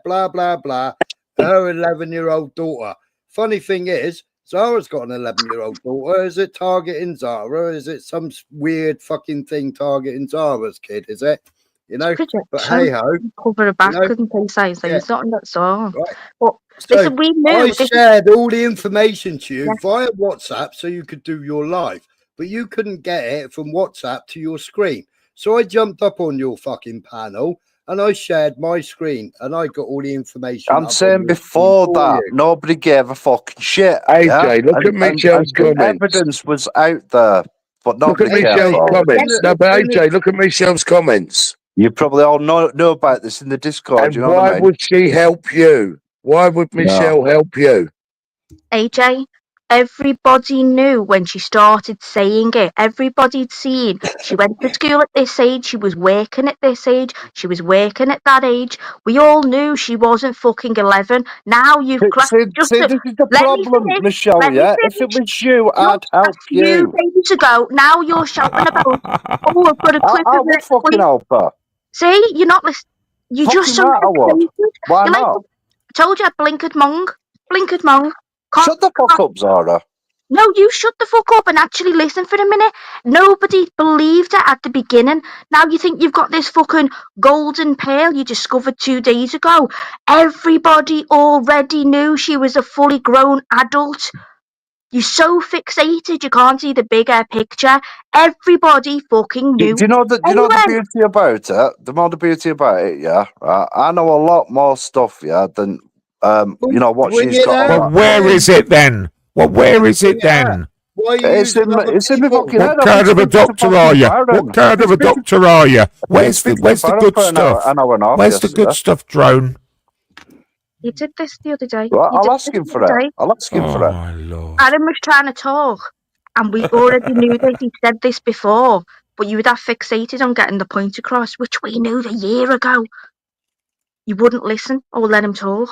blah, blah, blah, her 11-year-old daughter. Funny thing is, Zara's got an 11-year-old daughter. Is it targeting Zara? Is it some weird fucking thing targeting Zara's kid? Is it? You know? But hey ho. Cover her back, you know, couldn't they say? So yeah. it's not in that song. Right. But So listen, we knew I this. shared all the information to you Yeah. via WhatsApp so you could do your live, but you couldn't get it from WhatsApp to your screen. So I jumped up on your fucking panel and I shared my screen and I got all the information. I'm up saying on your before screen for that, you. nobody gave a fucking shit. AJ, look at Michelle's the comments. evidence was out there, but Look at nobody cared Michelle's for it. comments. No, but AJ, look at Michelle's comments. You probably all know about this in the Discord. And You know why what I mean? would she help you? Why would Michelle help you? AJ, Everybody knew when she started saying it. Everybody'd seen. She went to school at this age. She was working at this age. She was working at that age. We all knew she wasn't fucking 11. Now you've just See, this is the let me problem, finish. Michelle. Let me Yeah, if it finish. was you, I'd Just a help few you. days ago, now you're shouting about. Oh, I've got a clip I of would it. fucking help her. See, you're not listening. You're just Fucking so right, I would. fixated. Why You're like, not? I told you, blinkered mong. Blinkered mong. Shut the fuck up, Zara. No, you shut the fuck up and actually listen for a minute. Nobody believed it at the beginning. Now you think you've got this fucking golden pearl you discovered 2 days ago. Everybody already knew she was a fully grown adult. You're so fixated you can't see the bigger picture. Everybody fucking Do knew. you know the Anyway, beauty about it? The more the beauty about it, yeah. Right? I know a lot more stuff, yeah, than you know what Bring she's it got. out. Well, On where is it then? Well, where is it then? Why are you It's using other in my people? fucking head. What I've kind been of a speaking to doctor fucking are you? Baron. What kind of a doctor are you? Where's the good for stuff? an hour and a half Where's the good yesterday. stuff, Drone? you did this the other day. Well, You I'll did ask this him the for other it. day. I'll ask him Oh for it. my lord! Adam was trying to talk, and we already knew this. He said this before, but you were that fixated on getting the point across, which we knew a year ago. You wouldn't listen or let him talk.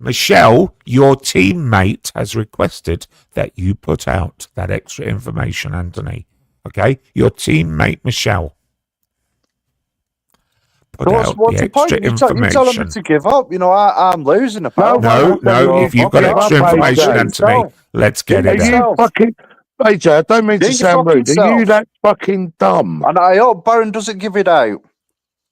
Michelle, your teammate has requested that you put out that extra information, Anthony. Okay, your teammate Michelle. Put out What's the the point? extra You tell him information. to give up. You know, I'm losing apparently. No, if you've got Give extra up, information, AJ. Anthony, let's get Are it you out. fucking AJ, I don't mean to You sound fucking rude. Are you self. that fucking dumb? And I hope Baron doesn't give it out.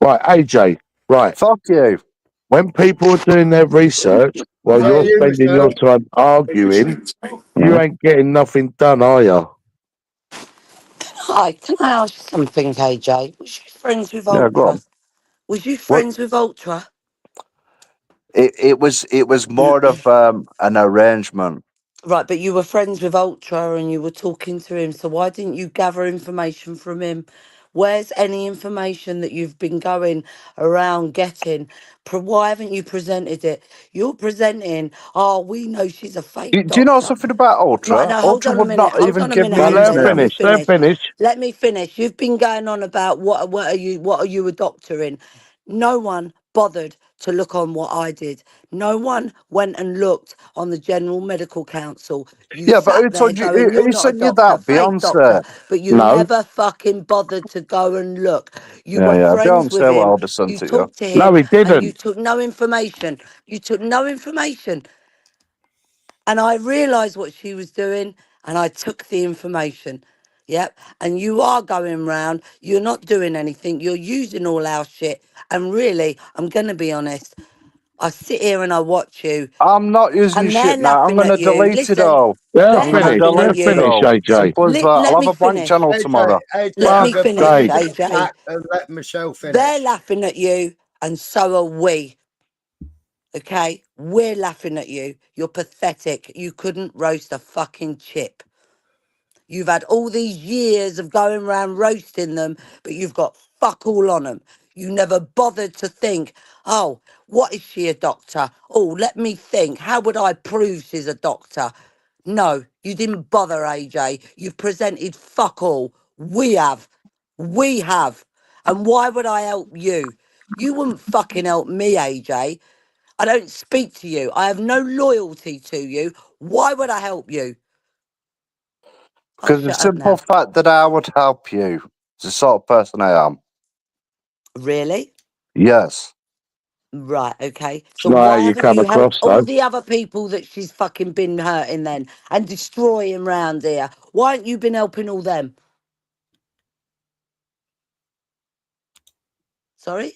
Right, AJ, right. Fuck you. When people are doing their research while How are you're you, spending your Michelle? time arguing, you ain't getting nothing done, are you? Hi, can I ask you something, AJ? Was you friends with Yeah, go Ultra? on. Was you What? friends with Ultra? It was more of an arrangement. Right, but you were friends with Ultra and you were talking to him, so why didn't you gather information from him? Where's any information that you've been going around getting? Why haven't you presented it? You're presenting, oh, we know she's a fake Do you know doctor. something about Right, Ultra? now hold Ultra on a would minute. not Hold even on a give minute, me Well, his let AJ. her Let me name. finish. Let her finish. finish. Let me finish. You've been going on about what are you a doctor in? No one bothered to look on what I did. No one went and looked on the General Medical Council. You Yeah, but sat who there told you? going, "You're Who not a sent you doctor, that? fake doctor," Beyonce. but you No, never fucking bothered to go and look. You Yeah, were yeah. friends with Beyonce him. would have You sent it you. talked to no, him, he and you didn't. took no information. You took no information. And I realised what she was doing and I took the information. Yep. And you are going round, you're not doing anything, you're using all our shit. And really, I'm going to be honest, I sit here and I watch you I'm not using your and they're shit now. I'm laughing gonna at you. delete it Listen, all. Let her I'm they're gonna finish. laughing Let at her delete it you. finish, all. AJ. Simple as that. Let I'll have me a blank finish. channel tomorrow. Let AJ, me Fuck's the finish, sake. blinkered AJ. hat and let Michelle They're finish. laughing at you and so are we. Okay? We're laughing at you. You're pathetic. You couldn't roast a fucking chip. You've had all these years of going around roasting them, but you've got fuck all on them. You never bothered to think, oh, what is she a doctor? Oh, let me think. How would I prove she's a doctor? No, you didn't bother, AJ. You've presented fuck all. We have. We have. And why would I help you? You wouldn't fucking help me, AJ. I don't speak to you. I have no loyalty to you. Why would I help you? I'll Because the shut up simple now. fact that I would help you. It's the sort of person I am. Really? Yes. Right, okay. It's So not how why you haven't come you helped across, all though. the other people that she's fucking been hurting then and destroying round here? Why haven't you been helping all them? Sorry?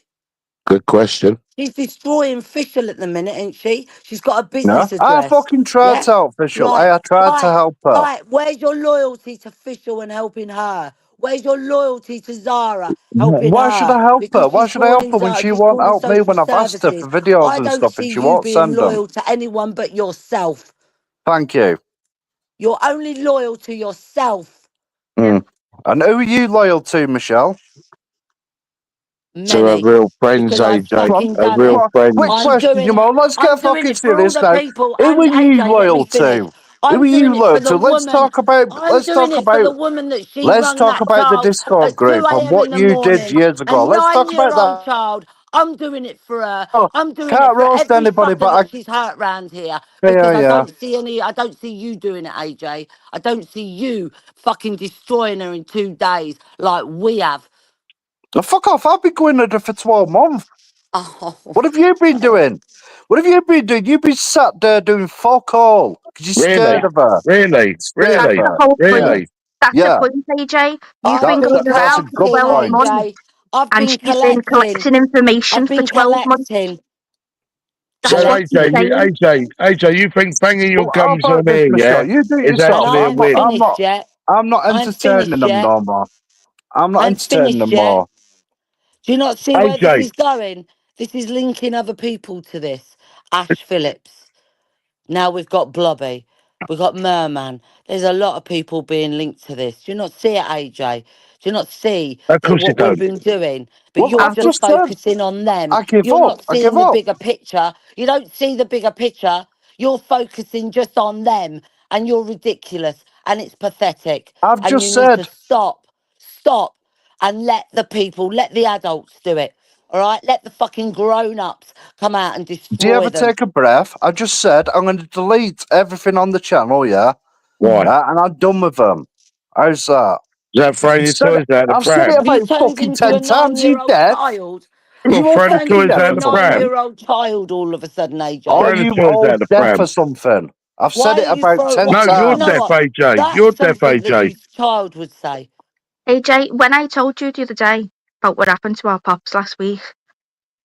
Good question. She's destroying Fischl at the minute, ain't she? She's got a No. business I address. fucking tried Yeah? to help Fischl. Right, I tried to right, help her. right. Where's your loyalty to Fischl and helping her? Where's your loyalty to Zara helping Why should her? I help her? Because Why she's should I help calling her when Zara, she she's won't calling help me social when I've asked her for services. videos I and don't stuff and see she you won't being send them? loyal to anyone but yourself. Thank you. You're only loyal to yourself. Mm. And who are you loyal to, Michelle? So a Many. real friends, Because I've AJ. Come on, fucking A done real it. come on. Quick friends. I'm question, doing it. Jamal. Let's I'm get doing fucking it for all serious the now. people. Who And are you AJ, let me loyal finish. to? Who I'm are doing you it for loyal the to? Let's woman. talk about. I'm Let's doing talk it for the about. woman that she Let's rung talk that about the child Discord at 2 group and a.m. in what the you did morning. years A ago. Let's talk about 9-year-old that. child. I'm doing it for her. Oh, I'm doing it can't for roast every anybody, fucker but that she's hurt round here. Because yeah. I don't see you doing it, AJ. I don't see you fucking destroying her in 2 days like we have. Oh, fuck off! I've been going at her for 12 months. Oh, What have you been doing? What have you been doing? You've been sat there doing fuck all because you're scared Really? of her. Really? Scared of That's Really? the her. whole point. Yeah, Really? That's the yeah. point, AJ. You've I've been been going That's a around for good collecting, 12 point. months AJ. I've and been she's been collecting. collecting information I've for been 12 months. collecting. So That's what she's AJ, Collecting. you, saying. AJ, you think banging your Well, how gums about on this, here, Michelle? yeah, You do it is And yourself. actually I a ain't win? finished yet. I'm not I ain't entertaining finished them yet. no more. I'm not I ain't entertaining finished them yet. more. Do you not see where this AJ, is going? This is linking other people to this. Ash Phillips. Now we've got Blobby. We've got Merman. There's a lot of people being linked to this. Do you not see it, AJ? Do you not see of that course you what we've don't. been doing? But Well, you're I've just just said focusing on them. I give You're up. not I give seeing the up. bigger picture. You don't see the bigger picture. You're focusing just on them and you're ridiculous and it's pathetic. I've And you just need to said. stop and let the people, let the adults do it. All right? Let the fucking grown ups come out and Do you destroy ever them. take a breath? I just said I'm going to delete everything on the channel, yeah? Why? Yeah, and I'm done with them. How's that? Is that throwing your toys out the I've said it pram? Have you about turned fucking into a 10 times, you 9-year-old deaf. child? Are Well, you all You've throw the turned fucking toys into deaf a out or the pram. something? 9-year-old child all of a sudden, Are AJ. Throw the you toys all out the deaf or pram. something? I've Why said it are you about for? 10 No, What? Do you're you know deaf, times. what? AJ. That's You're deaf, something that AJ. his child would say. AJ, when I told you the other day about what happened to our pops last week,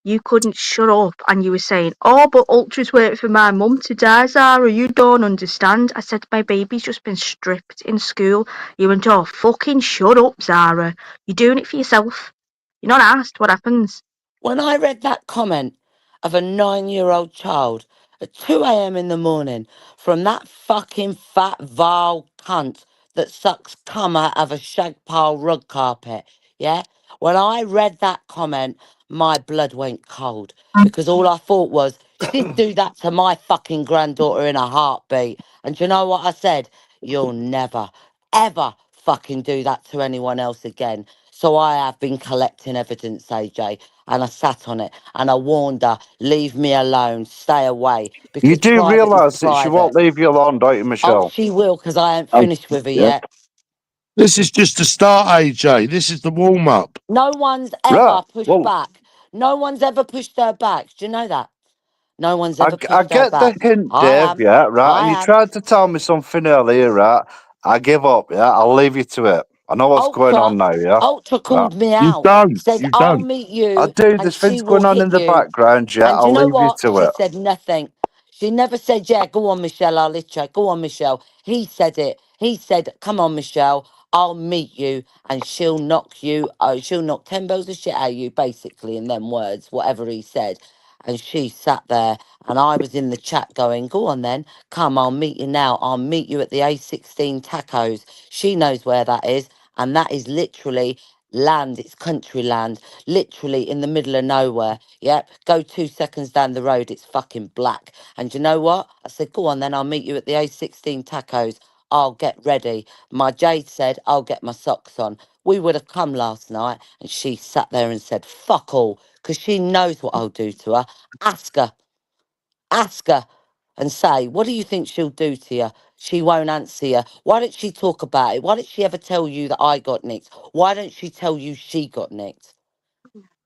you couldn't shut up and you were saying, oh, but Ultra's waiting for my mum to die, Zara. You don't understand. I said, my baby's just been stripped in school. You went, oh, fucking shut up, Zara. You're doing it for yourself. You're not asked what happens. When I read that comment of a 9-year-old child at 2 a.m. in the morning from that fucking fat, vile cunt that sucks cum out of a shag pile rug carpet, yeah? When I read that comment, my blood went cold because all I thought was, she'd do that to my fucking granddaughter in a heartbeat. And do you know what I said? You'll never, ever fucking do that to anyone else again. So I have been collecting evidence, AJ, and I sat on it and I warned her, leave me alone, stay away, You because do private is realise that she private. won't leave you alone, don't you, Oh, Michelle? she will, because I ain't Oh, finished with her yeah. yet. This is just the start, AJ. This is the warm up. No one's Right. ever pushed Well, back. No one's ever pushed her back. Do you know that? No one's I, ever I pushed her get the back. hint, I Dave, am. yeah, right? And I you am. tried to tell me something earlier, right? I give up, yeah? I'll leave you to it. I know what's going Ultra, on now, yeah? Ultra Right. called me You out, don't. said, You I'll don't. meet I you do, and there's she things will going on hit in the you. background, yeah? And do I'll you know leave you what? to She it. said nothing. She never said, yeah, go on, Michelle, I'll hit you. Go on, Michelle. He said it. He said, come on, Michelle, I'll meet you and she'll knock you, she'll knock 10 bells of shit out of you, basically, in them words, whatever he said. And she sat there and I was in the chat going, go on then, come, I'll meet you now. I'll meet you at the A16 tacos. She knows where that is. And that is literally land, it's country land, literally in the middle of nowhere. Yep, go 2 seconds down the road, it's fucking black. And you know what? I said, go on then, I'll meet you at the A16 tacos. I'll get ready. My Jade said, I'll get my socks on. We would have come last night, and she sat there and said, fuck all, because she knows what I'll do to her. Ask her, ask her, and say, what do you think she'll do to you? She won't answer you. Why don't she talk about it? Why don't she ever tell you that I got nicked? Why don't she tell you she got nicked?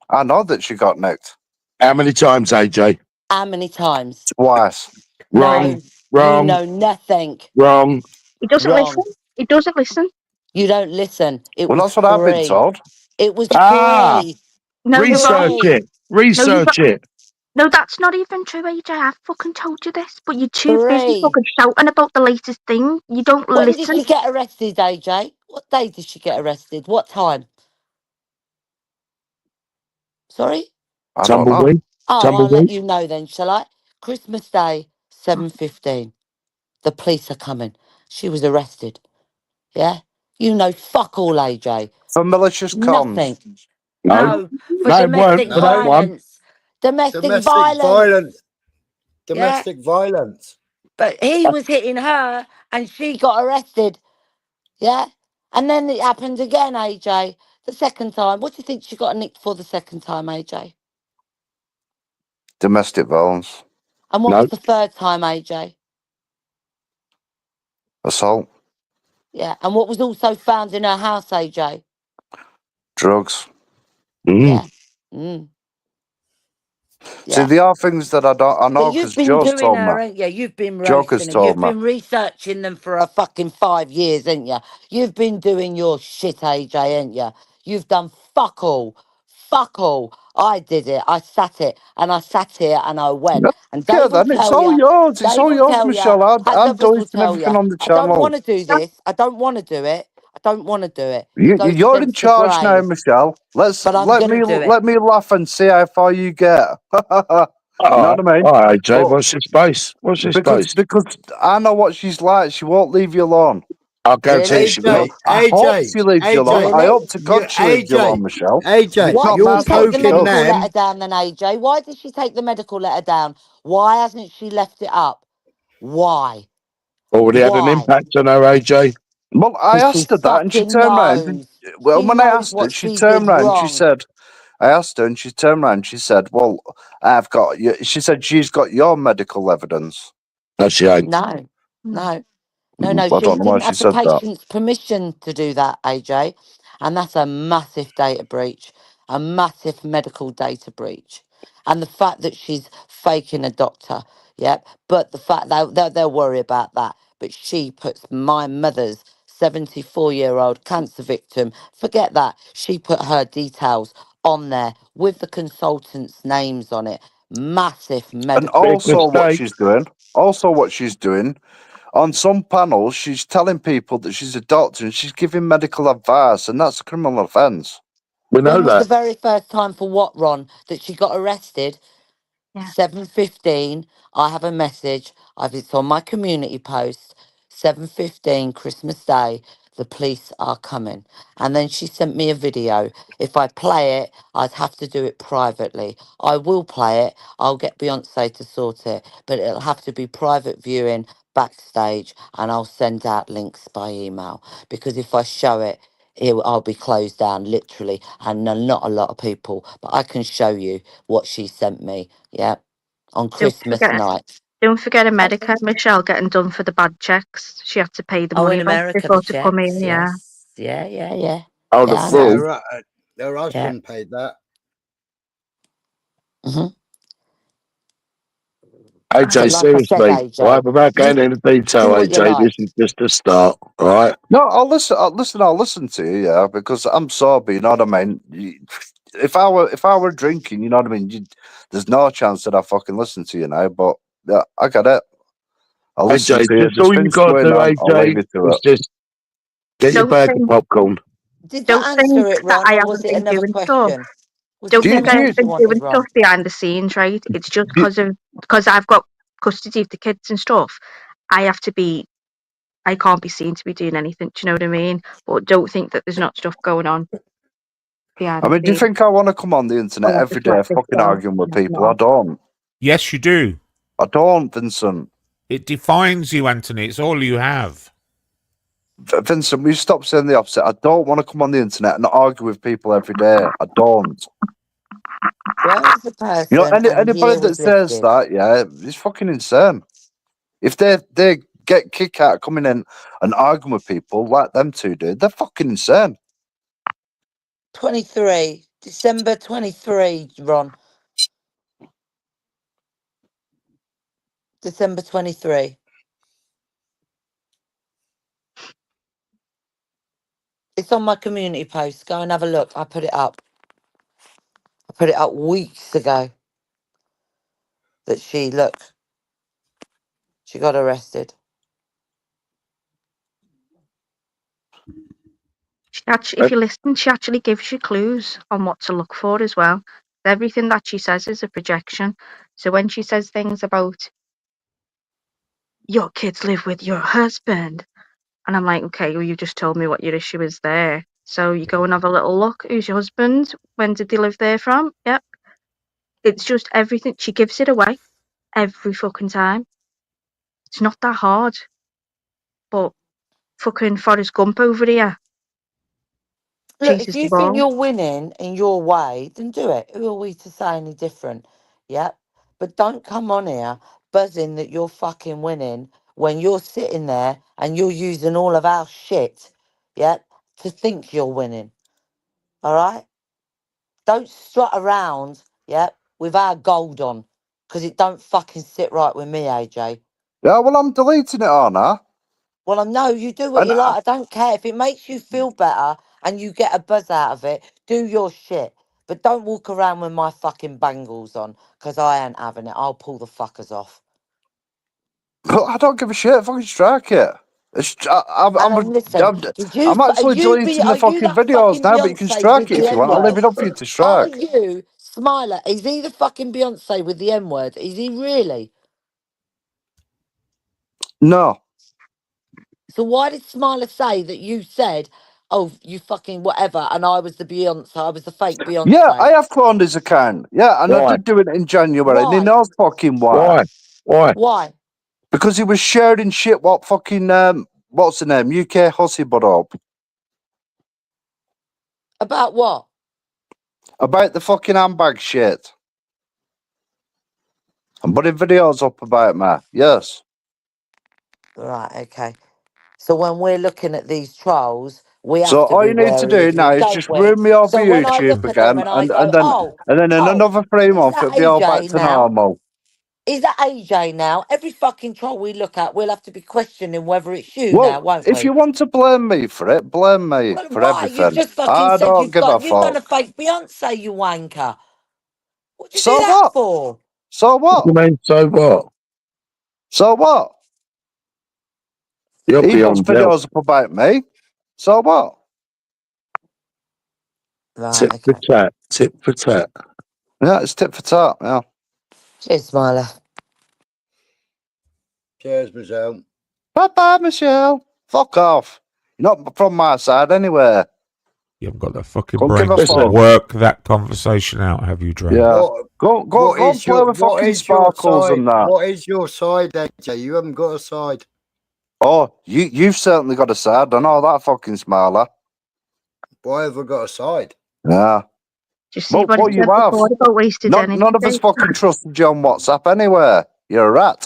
I know that she got nicked How many times, AJ? How many times? twice. Wrong. No, you Wrong. know nothing. Wrong. He doesn't listen. Wrong. He doesn't listen. You don't listen. It Well, was that's what I've been free. told. It was Ah, free. No, you're wrong. research Free. it. No, you're Research it. No, that's not even true, AJ. I've fucking told you this, but you're too busy Free. fucking shouting about the latest thing. You don't When did listen. she get arrested, AJ? What day did she get arrested? What time? Sorry? I don't know. Tumbleweed. Oh, I'll let Tumbleweed. you know then, shall I? Christmas Day, 7:15. The police are coming. She was arrested. Yeah? You know fuck all, AJ. For malicious comms. Nothing. No, for no, it weren't domestic for that one. violence. Domestic Domestic violence. violence. Yeah. Domestic violence. But he was hitting her and she got arrested. Yeah. And then it happened again, AJ. The second time. What do you think she got nicked for the second time, AJ? Domestic violence. And what No. was the third time, AJ? Assault. Yeah. And what was also found in her house, AJ? Drugs. Yeah. Mm. See, Yeah. there are things that I know But because you've been Joe's doing told me. her, ain't you? You've been Joker's roasting her. told You've me. been researching them for a fucking 5 years, ain't you? You've been doing your shit, AJ, ain't you? You've done fuck all. Fuck all. I did it. I sat it. And I sat here and I went. No, And yeah, Dave will then it's tell all you. yours. It's Dave all will yours, tell you. Michelle. I'm Douglas will deleting tell you. everything on the I don't channel. want to do this. I don't want to do it. I don't want to do it. So it You're in sends to charge now, Grays. Michelle. But I'm Let going to do it. me laugh and see how far you get. You know what I mean? All right, AJ, But watch this space. Watch this because space. I know what she's like. She won't leave you alone. I'll guarantee Really? she will. I hope she leaves you alone. AJ, I Really? hope to God she leaves you alone, Michelle. It's AJ, Why not did you're my she take the fucking poking joke. medical letter them. down then, AJ? Why did she take the medical letter down? Why hasn't she left it up? Why? Already had an Why? impact on her, AJ. Well, I Because she asked her that and she fucking turned around. And, knows. well, She when I knows asked her, what she she turned did around and she wrong. said, I asked her and she turned around and she said, well, I've got you. She said she's got your medical evidence. No, she ain't. No, no. No, I she don't know why didn't she have the said that. patient's permission to do that, AJ. And that's a massive data breach, a massive medical data breach. And the fact that she's faking a doctor, yep. But the fact that they'll worry about that. But she puts my mother's 74-year-old cancer victim, forget that. She put her details on there with the consultants' names on it. Massive And medical Big also breach. what she's doing, on some panels, she's telling people that she's a doctor and she's giving medical advice, and that's a criminal offence. We know When was the that. very first time for what, Ron, that she got arrested? Yeah. 7:15. I have a message. It's on my community post. 7:15, Christmas Day. The police are coming. And then she sent me a video. If I play it, I'd have to do it privately. I will play it. I'll get Beyonce to sort it. But it'll have to be private viewing backstage. And I'll send out links by email. Because if I show it, I'll be closed down literally. And not a lot of people. But I can show you what she sent me. Yeah. On Christmas night. Don't forget America, Michelle, getting done for the bad checks. She had to pay the Oh, money in back America, the before to come checks. in, yeah. Yes. Yeah, yeah, yeah. Oh, the Yeah, I know. fraud. Her husband paid that. hmm AJ, But like I said, seriously, AJ, right? Without going into detail, do what you AJ, this like. is just a start, all right? No, I'll listen to you, yeah, because I'm sober, you know what I mean? If I were drinking, you know what I mean, there's no chance that I fucking listen to you now, but yeah, I get it. I'll listen AJ, to you. just There's all you things got to going do, on, I'll leave AJ, you to is it. just get your Don't bag of think, popcorn. Did don't that think answer it, that Ron, I or was haven't it been another doing stuff. question? Was Don't it Do you, think another do I've you, question you been wanted, doing stuff Ron? behind the scenes, right? It's just do, because I've got custody of the kids and stuff. I can't be seen to be doing anything. Do you know what I mean? But don't think that there's not stuff going on behind I the mean, do you scenes. think I want to come on the internet I'll have to every day let this fucking go. arguing with people? No. I don't. Yes, you do. I don't, Vincent. It defines you, Anthony. It's all you have. Vincent, will you stop saying the opposite? I don't want to come on the internet and argue with people every day. I don't. Where is the You know, person? And anybody year that was says lifted. that, yeah, it's fucking insane. If they get kicked out coming in and arguing with people like them two do, they're fucking insane. 23. December 23, Ron. December 23. It's on my community post. Go and have a look. I put it up. I put it up weeks ago. That she got arrested. If you listen, she actually gives you clues on what to look for as well. Everything that she says is a projection. So when she says things about your kids live with your husband, and I'm like, okay, well, you just told me what your issue is there. So you go and have a little look. Who's your husband? When did they live there from? Yep. It's just everything. She gives it away every fucking time. It's not that hard. But fucking Forrest Gump over here Look, if chases you the think ball. you're winning in your way, then do it. Who are we to say any different? Yep. But don't come on here buzzing that you're fucking winning when you're sitting there and you're using all of our shit, yep, to think you're winning. All right? Don't strut around, yep, with our gold on, because it don't fucking sit right with me, AJ. Yeah, well, I'm deleting it, aren't I? Well, I know you do what And you like. I don't care. If it makes you feel better and you get a buzz out of it, do your shit. But don't walk around with my fucking bangles on, because I ain't having it. I'll pull the fuckers off. I don't give a shit. Fucking strike it. Listen, did you, I'm actually deleting the are you fucking that videos fucking now, but you can Beyonce strike with it the if you want. I'll leave it N-word? up for you to Are strike. you, Smiler, is he the fucking Beyonce with the N-word? Is he really? No. So why did Smiler say that you said, oh, you fucking whatever, and I was the Beyonce, I was the fake Yeah, I Beyonce? have cloned his account. Yeah, and I Why? did do it in January, and he Why? knows fucking why. Why? Why? Why? Because he was sharing shit what fucking, what's the name? UK Hussy put up. About what? About the fucking handbag shit. I'm putting videos up about me. Yes. Right, okay. So when we're looking at these trolls, we So have to all be you need to wary do of now you, is don't just we? room me over So when I YouTube look at them again, and I go, and then in oh, another 3 is months that it'll be all back AJ to now? normal. Is that AJ now? Every fucking troll we look at, we'll have to be questioning whether it's you now, Well, won't if we? you want to blame me for it, blame me Well, for why? You've everything. just fucking I said don't give a you've done a fuck. fake Beyonce, you wanker. What'd you do So that what? for? So What do what? you mean, so what? So what? You're He puts beyond help. videos up about me. So what? Right, Tit for okay. tat. Tit for tat. Yeah, it's tit for tat. Yeah. Cheers, Smiler. Cheers, Michelle. Bye bye, Michelle. Fuck off. You're not from my side anyway. You haven't got the fucking Couldn't give a brains to fuck. work that conversation out, have you, Dre? Yeah. What, Go and play with fucking sparkles side? and that. What is your side, AJ? You haven't got a side. Oh, you've certainly got a side. I know that fucking Smiler. Why have I got a side? Yeah. Do you see what Well, he you said have. before about wasted energy? None of us fucking trusted you on WhatsApp anyway. You're a rat.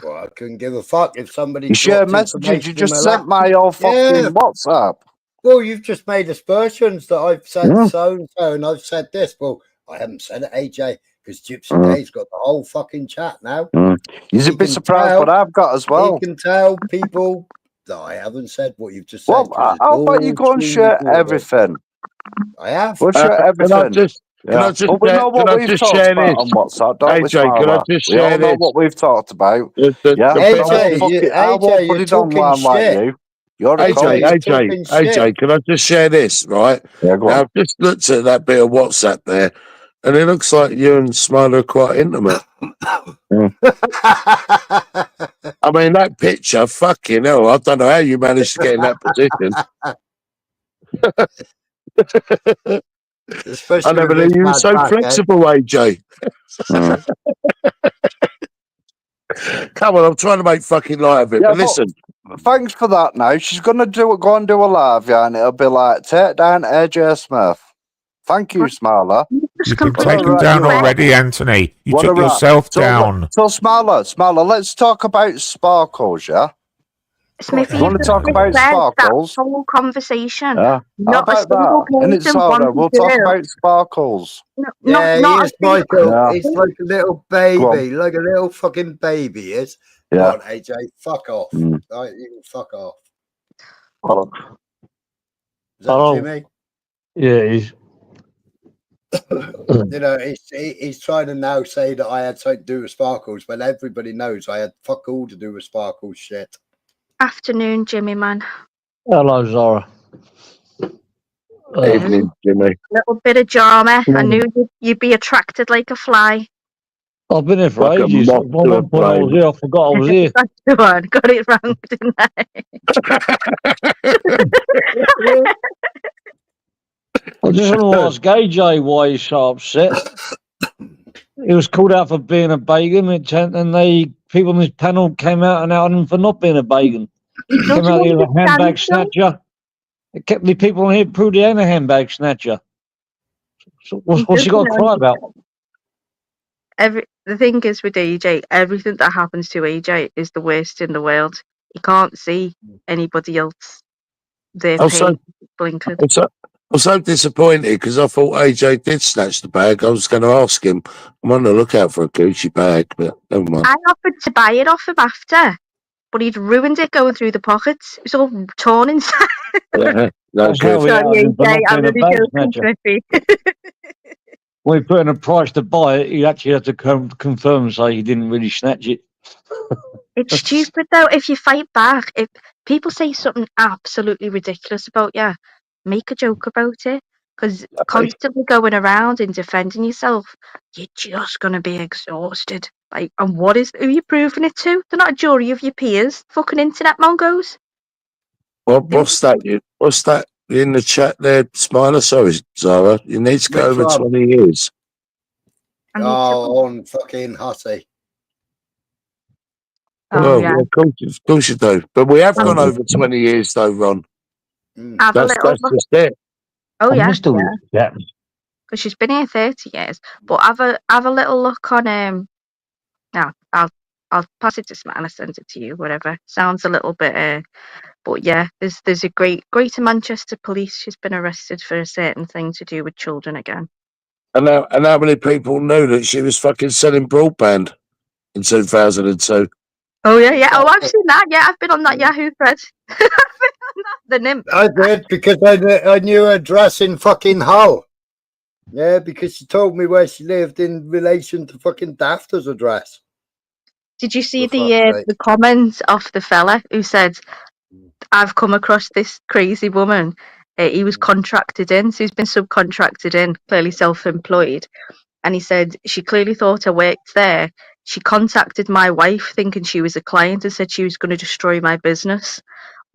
Well, I couldn't give a fuck if somebody You share dropped messages. You information in just my sent lap. my old fucking Yeah. WhatsApp. Well, you've just made aspersions that I've said so and so, and I've said this. Well, I haven't said it, AJ, because Gypsy Day's got the whole fucking chat now. You'd He be can surprised tell- what I've got as well. He can tell people that I haven't said what you've just said. Well, 'cause it's how about you all go and being share recorded. everything? I have. We'll share Can I everything. just Yeah. just But we know what we've talked share about this? on WhatsApp, don't we, AJ, can I Smiler? just We all share know this? what we've talked about. The Yeah, bit but AJ, I won't put you're it online talking like shit. you. You're a AJ, cunt. you're talking AJ, shit. can I just share this, right? Yeah, go Now, on. I've just looked at that bit of WhatsApp there, and it looks like you and Smiler are quite intimate. I mean, that picture, fucking hell, I don't know how you managed to get in that position. Especially I never with knew this you were mad so back, eh? flexible, AJ. Come on, I'm trying to make fucking light of it, Yeah, but listen. Thanks for that now. She's going to go and do a live, yeah, and it'll be like, take down AJ Smith. Thank you, Smiler. You've been What a taken rat down you are. already, Anthony. You What a took rat. yourself down. So Smiler, let's talk about sparkles, yeah? Smithy, You want to talk just about said that sparkles? whole conversation. Yeah. How Not a about single that? In its person order, wanted we'll to talk do. about sparkles. Yeah, Not he a is, single. Michael. Yeah. He's like a little baby, like a little fucking baby. He is. Yeah. Go on, AJ, fuck off. Mm. Right, you can fuck off. Hello. Is that Hello. Jimmy? Yeah, he's. You know, he's trying to now say that I had something to do with Sparkles, but everybody knows I had fuck all to do with Sparkles shit. Afternoon, Jimmy, man. Hello, Zara. Evening, Jimmy. Little bit of drama. I knew you'd be attracted like a fly. I've been here for Like a ages. At moth to a one point I was flame. here. I forgot I was here. That's the one. Got it wrong, didn't I? I just want to ask AJ why he's so upset. He was called out for being a pagan, and people on this panel came out and outed him for not being a pagan. He Came doesn't out here as a handbag understand, though. snatcher. It kept the people on here proved he ain't a handbag snatcher. So what's he got to cry about? The thing is with AJ, everything that happens to AJ is the worst in the world. He can't see anybody else. Their I'm so, pain blinkered. I'm so disappointed because I thought AJ did snatch the bag. I was going to ask him. I'm on the lookout for a Gucci bag, but never mind. I offered to buy it off him after, but he'd ruined it going through the pockets. It was all torn inside. Yeah, no That's how good. we outed him for not I'm being a really bag joking, snatcher. Cliffy. When he put in a price to buy it, he actually had to confirm and say he didn't really snatch it. It's stupid though. If you fight back, if people say something absolutely ridiculous about you, make a joke about it. Because constantly going around and defending yourself, you're just gonna be exhausted. Like, and who are you proving it to? They're not a jury of your peers. Fucking internet mongos. What's that? What's that in the chat there, Smiler? Sorry, Zara. You need to go Which over one? 20 years. I need on fucking Hottie. Well, yeah. of course you do. But we have gone over 20 years, though, Ron. Have a That's little. just it. Oh I yeah, missed all this chat. because she's been here 30 years. But have a little look on No, I'll pass it to Smile. Send it to you. Whatever. Sounds a little bit. But yeah, there's a Greater Manchester Police. She's been arrested for a certain thing to do with children again. And how many people knew that she was fucking selling broadband in 2002? Oh yeah. Oh, I've seen that. Yeah, I've been on that Yahoo thread. I've been on that. The nymph. I did because I knew her address in fucking Hull. Yeah, because she told me where she lived in relation to fucking Dafter's address. Did you see For fuck's sake. the comments off the fella who said, "I've come across this crazy woman. He was contracted in, so he's been subcontracted in, clearly self-employed." And he said she clearly thought I worked there. She contacted my wife thinking she was a client and said she was going to destroy my business.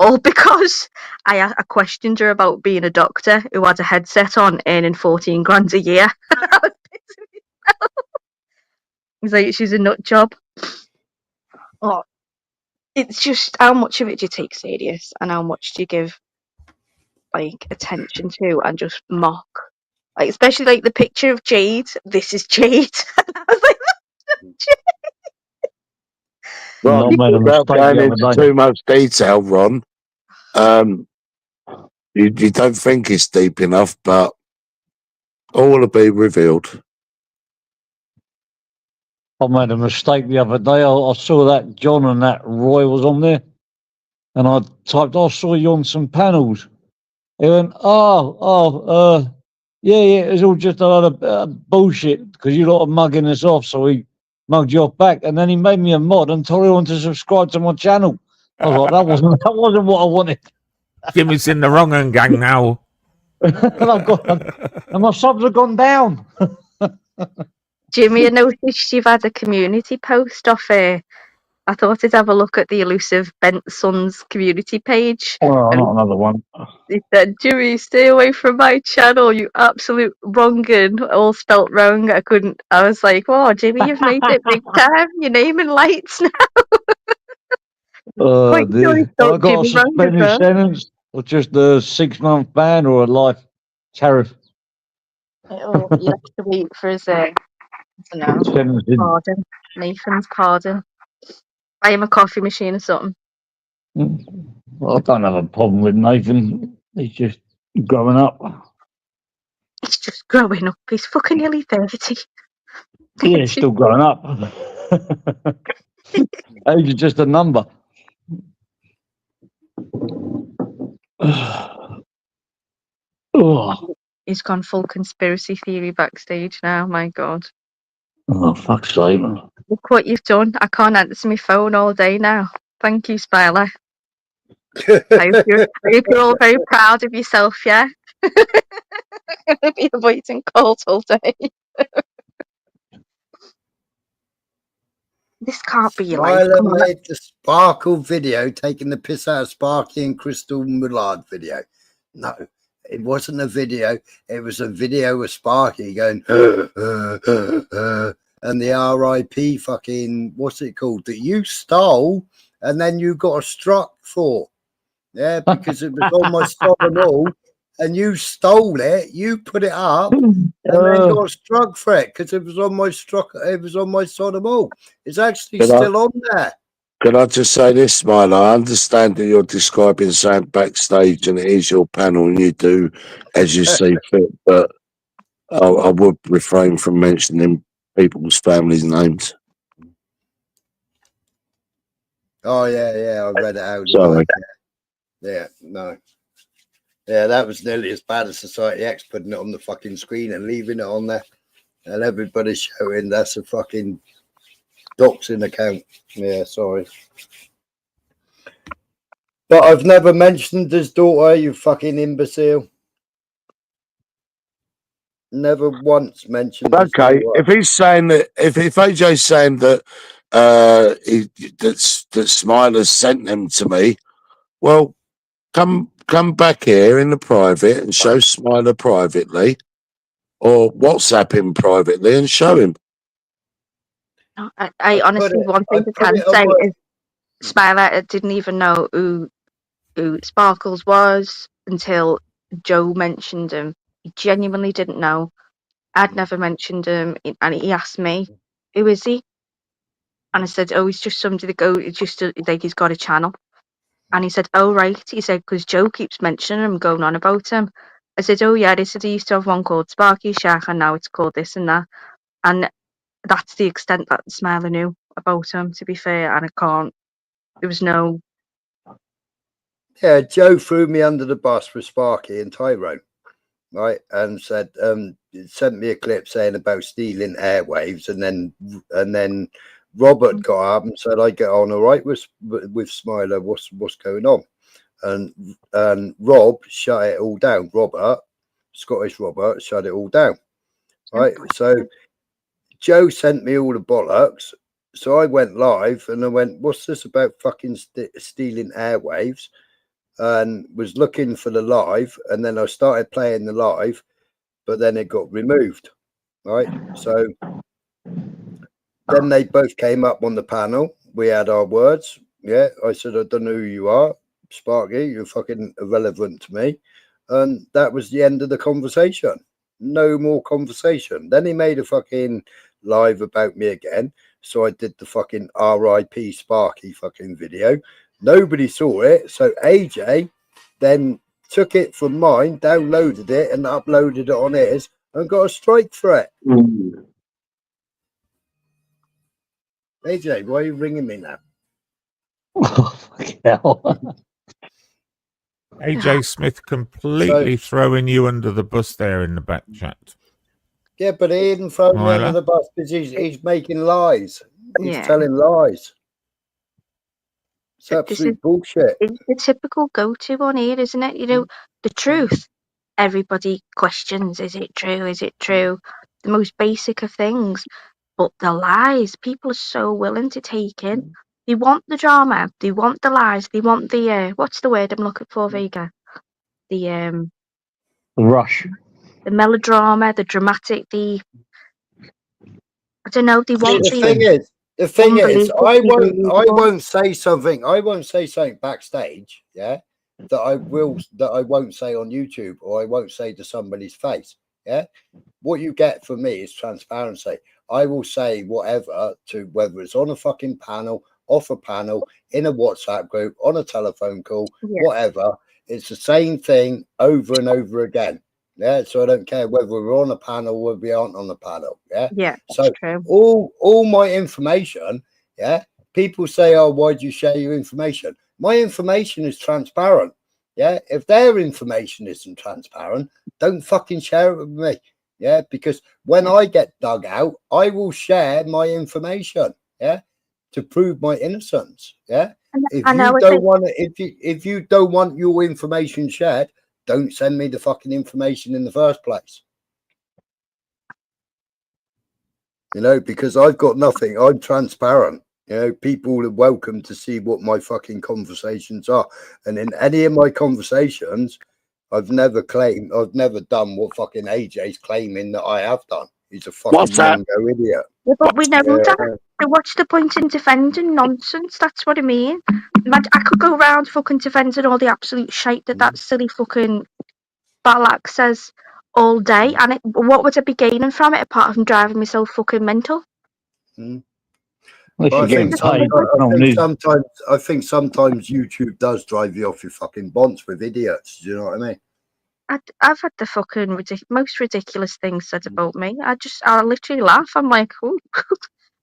All because I questioned her about being a doctor who had a headset on earning 14 grand a year. He's like, she's a nut job. Oh, it's just how much of it do you take serious and how much do you give like attention to and just mock? Like, especially like the picture of Jade. This is Jade. I was like, Ron, Not made a without mistake going the into other day. too much detail, Ron, you don't think it's deep enough, but all will be revealed. I made a mistake the other day. I saw that John and that Roy was on there, and I typed, "I saw you on some panels." He went, yeah, it's all just a lot of bullshit because you lot are mugging us off, so we mugged you off back, and then he made me a mod and told everyone to subscribe to my channel. I was like, that wasn't what I wanted. Jimmy's in the wrong end, gang now. and my subs have gone down. Jimmy, I noticed you've had a community post off here. I thought I'd have a look at the elusive Bent Sons community page. Oh, not another one. He said, "Jimmy, stay away from my channel, you absolute wrongin." All spelt wrong. I was like, "Oh, Jimmy, you've made it big time. You're naming lights now." I got a Jimmy suspended wrong, sentence, or just a 6-month ban, or a life tariff. you have to wait for his pardon. Nathan's pardon. Buy him a coffee machine or something. Well, I don't have a problem with Nathan. He's just growing up. He's just growing up. He's fucking nearly 30. Yeah, he's still growing up. Age is just a number. Oh, He's gone full conspiracy theory backstage now. My God. oh, fuck's sake. Look what you've done. I can't answer my phone all day now. Thank you, Smiler. I hope you're all very proud of yourself, yeah? I'm going to be avoiding calls all day. this can't be your life. Smiler Come on. made the Sparkle video taking the piss out of Sparky and Crystal Mullard video. No, it wasn't a video. It was a video of Sparky going, and the RIP fucking, what's it called, that you stole and then you got struck for. Yeah, because it was on my Southern All and you stole it, you put it up and then got struck for it because it was on my Southern All. It's actually still on there. Can I just say this, Smile? I understand that you're describing something backstage and it is your panel and you do as you see fit, but I would refrain from mentioning people's families' names. Oh, yeah, I read it out. Sorry. Yeah, no. Yeah, that was nearly as bad as Society X putting it on the fucking screen and leaving it on there. And everybody's shouting, that's a fucking doxing account. Yeah, sorry. But I've never mentioned his daughter, you fucking imbecile. Never once mentioned his Okay, daughter. if he's saying that, if AJ's saying that that Smiler sent them to me, well, come back here in the private and show Smiler privately, or WhatsApp him privately and show him. I honestly, one thing I can say is Smiler didn't even know who Sparkles was until Joe mentioned him. He genuinely didn't know. I'd never mentioned him, and he asked me, "Who is he?" And I said, "Oh, he's just somebody that he's got a channel." And he said, "Oh, right." He said, "Because Joe keeps mentioning him, going on about him." I said, "Oh, yeah." He said he used to have one called Sparky Shack, and now it's called this and that. And that's the extent that Smiler knew about him, to be fair. And there was no. Yeah, Joe threw me under the bus with Sparky and Tyrone, right? And said, sent me a clip saying about stealing airwaves, and then Robert got up and said, "I get on all right with Smiler. What's going on?" And Rob shut it all down. Scottish Robert, shut it all down. Right. So Joe sent me all the bollocks. So I went live and I went, "What's this about fucking stealing airwaves?" And was looking for the live, and then I started playing the live, but then it got removed. Right. So then they both came up on the panel. We had our words. Yeah. I said, "I don't know who you are, Sparky. You're fucking irrelevant to me." And that was the end of the conversation. No more conversation. Then he made a fucking live about me again. So I did the fucking RIP Sparky fucking video. Nobody saw it. So AJ then took it from mine, downloaded it and uploaded it on his and got a strike for it. AJ, why are you ringing me now? Oh, fucking hell. AJ Smith completely throwing you under the bus there in the back chat. Yeah, but he didn't throw me under the bus because he's making lies. He's telling lies. It's absolute bullshit. It's the typical go-to on here, isn't it? You know, the truth. Everybody questions, is it true? Is it true? The most basic of things. But the lies, people are so willing to take in. They want the drama. They want the lies. They want the, what's the word I'm looking for, Vega? The rush. The melodrama, the dramatic, I don't know, they want the thing is, I won't say something backstage, yeah, that I won't say on YouTube, or I won't say to somebody's face. Yeah. What you get from me is transparency. I will say whatever, to whether it's on a fucking panel, off a panel, in a WhatsApp group, on a telephone call, whatever. It's the same thing over and over again. Yeah, so I don't care whether we're on a panel or we aren't on the panel. Yeah, yeah. So true. all my information. Yeah, people say, "Oh, why do you share your information?" My information is transparent. Yeah, if their information isn't transparent, don't fucking share it with me. Yeah, because when I get dug out, I will share my information. Yeah, to prove my innocence. Yeah, if you don't want your information shared, don't send me the fucking information in the first place. You know, because I've got nothing. I'm transparent. You know, people are welcome to see what my fucking conversations are. And in any of my conversations, I've never done what fucking AJ's claiming that I have done. He's a fucking What's that? Mongo idiot. Yeah, but we know Yeah. that. So what's the point in defending nonsense? That's what I mean. I could go around fucking defending all the absolute shite that silly fucking Balak says all day, and what would I be gaining from it apart from driving myself fucking mental? Unless you're getting paid. I think sometimes YouTube does drive you off your fucking bonds with idiots. Do you know what I mean? I've had the fucking most ridiculous things said about me. I literally laugh. I'm like, oh,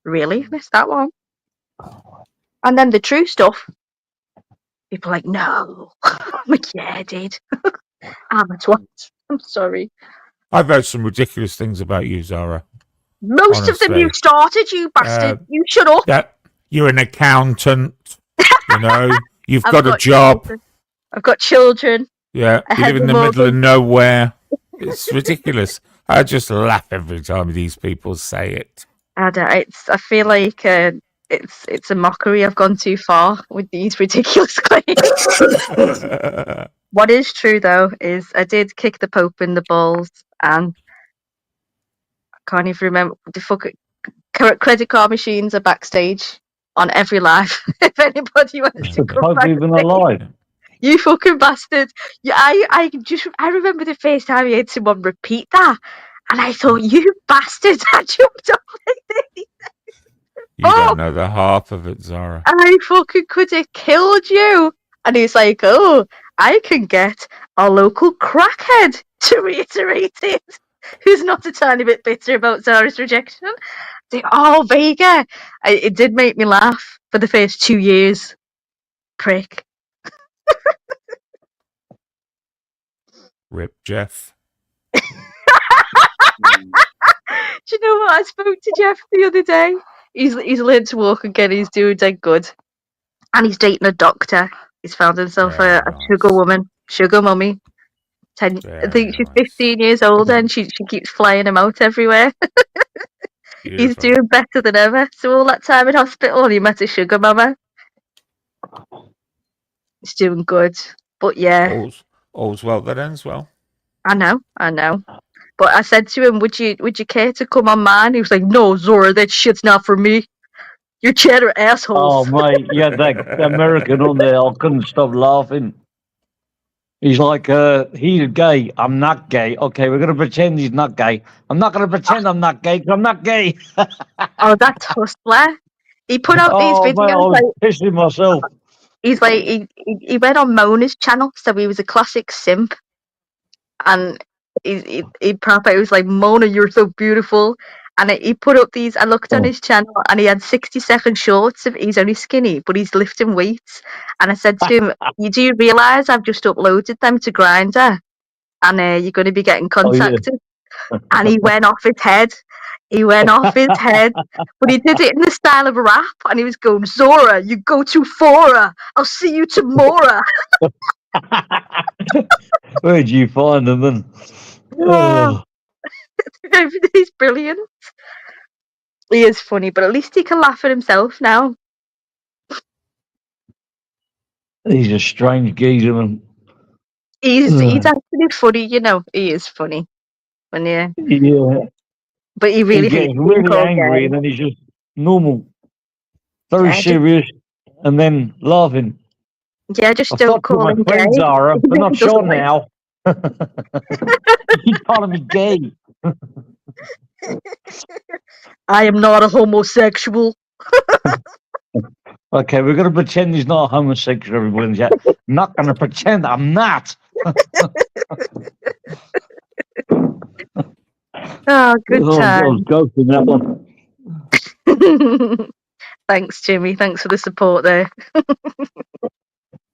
really? Missed that one. And then the true stuff, people are like, no. I'm like, yeah, I did. I'm a twat. I'm sorry. I've heard some ridiculous things about you, Zara. Most of them you started, you bastard. You shut up. Yeah, you're an accountant. You know, you've got a job. Children. I've got children. Yeah, you live in the middle of nowhere. It's ridiculous. I just laugh every time these people say it. I feel like it's a mockery. I've gone too far with these ridiculous claims. What is true though is I did kick the Pope in the balls, and I can't even remember the fucking credit card machines are backstage on every live. If anybody wants to come back, even alive. You fucking bastard! Yeah, I remember the first time you had someone repeat that, and I thought, you bastard! I jumped up like this. You don't know the half of it, Zara. I fucking could have killed you. And he's like, oh, I can get a local crackhead to reiterate it, who's not a tiny bit bitter about Zara's rejection. Oh, Vega! It did make me laugh for the first 2 years. Prick. Rip Jeff. Do you know what? I spoke to Jeff the other day. He's learned to walk again. He's doing dead good. And he's dating a doctor. He's found himself a sugar woman, sugar mummy. I think she's 15 years old and she keeps flying him out everywhere. He's doing better than ever. So all that time in hospital, he met a sugar mama. He's doing good. But yeah. All's well that ends well. I know. But I said to him, would you care to come on mine? He was like, no, Zora, that shit's not for me. You're cheddar assholes. Oh, mate, yeah, that American on there, I couldn't stop laughing. He's like, he's gay. I'm not gay. Okay, we're going to pretend he's not gay. I'm not going to pretend I'm not gay because I'm not gay. Oh, that's Hustler. He put out these videos. Mate, I was pissing myself. He's like, he went on Mona's channel, so he was a classic simp. And he was like, Mona, you're so beautiful. And he put up these, I looked on his channel and he had 60-second shorts of, he's only skinny, but he's lifting weights. And I said to him, do you realise I've just uploaded them to Grindr? And you're going to be getting contacted. Oh, yeah. And he went off his head. But he did it in the style of a rap. And he was going, Zora, you go too far. I'll see you tomorrow. Where'd you find them then? Oh. He's brilliant. He is funny, but at least he can laugh at himself now. He's a strange geezer, man. He's actually funny, you know. He is funny. Yeah. But he really gets really angry, and then he's just normal, very serious, and then laughing. Yeah, just don't call him gay. Zara, but not sure now. He's calling me gay. I am not a homosexual. Okay, we're going to pretend he's not a homosexual, everybody in the chat. I'm not going to pretend I'm not. Oh, good time. I was joking that one. Thanks, Jimmy. Thanks for the support there.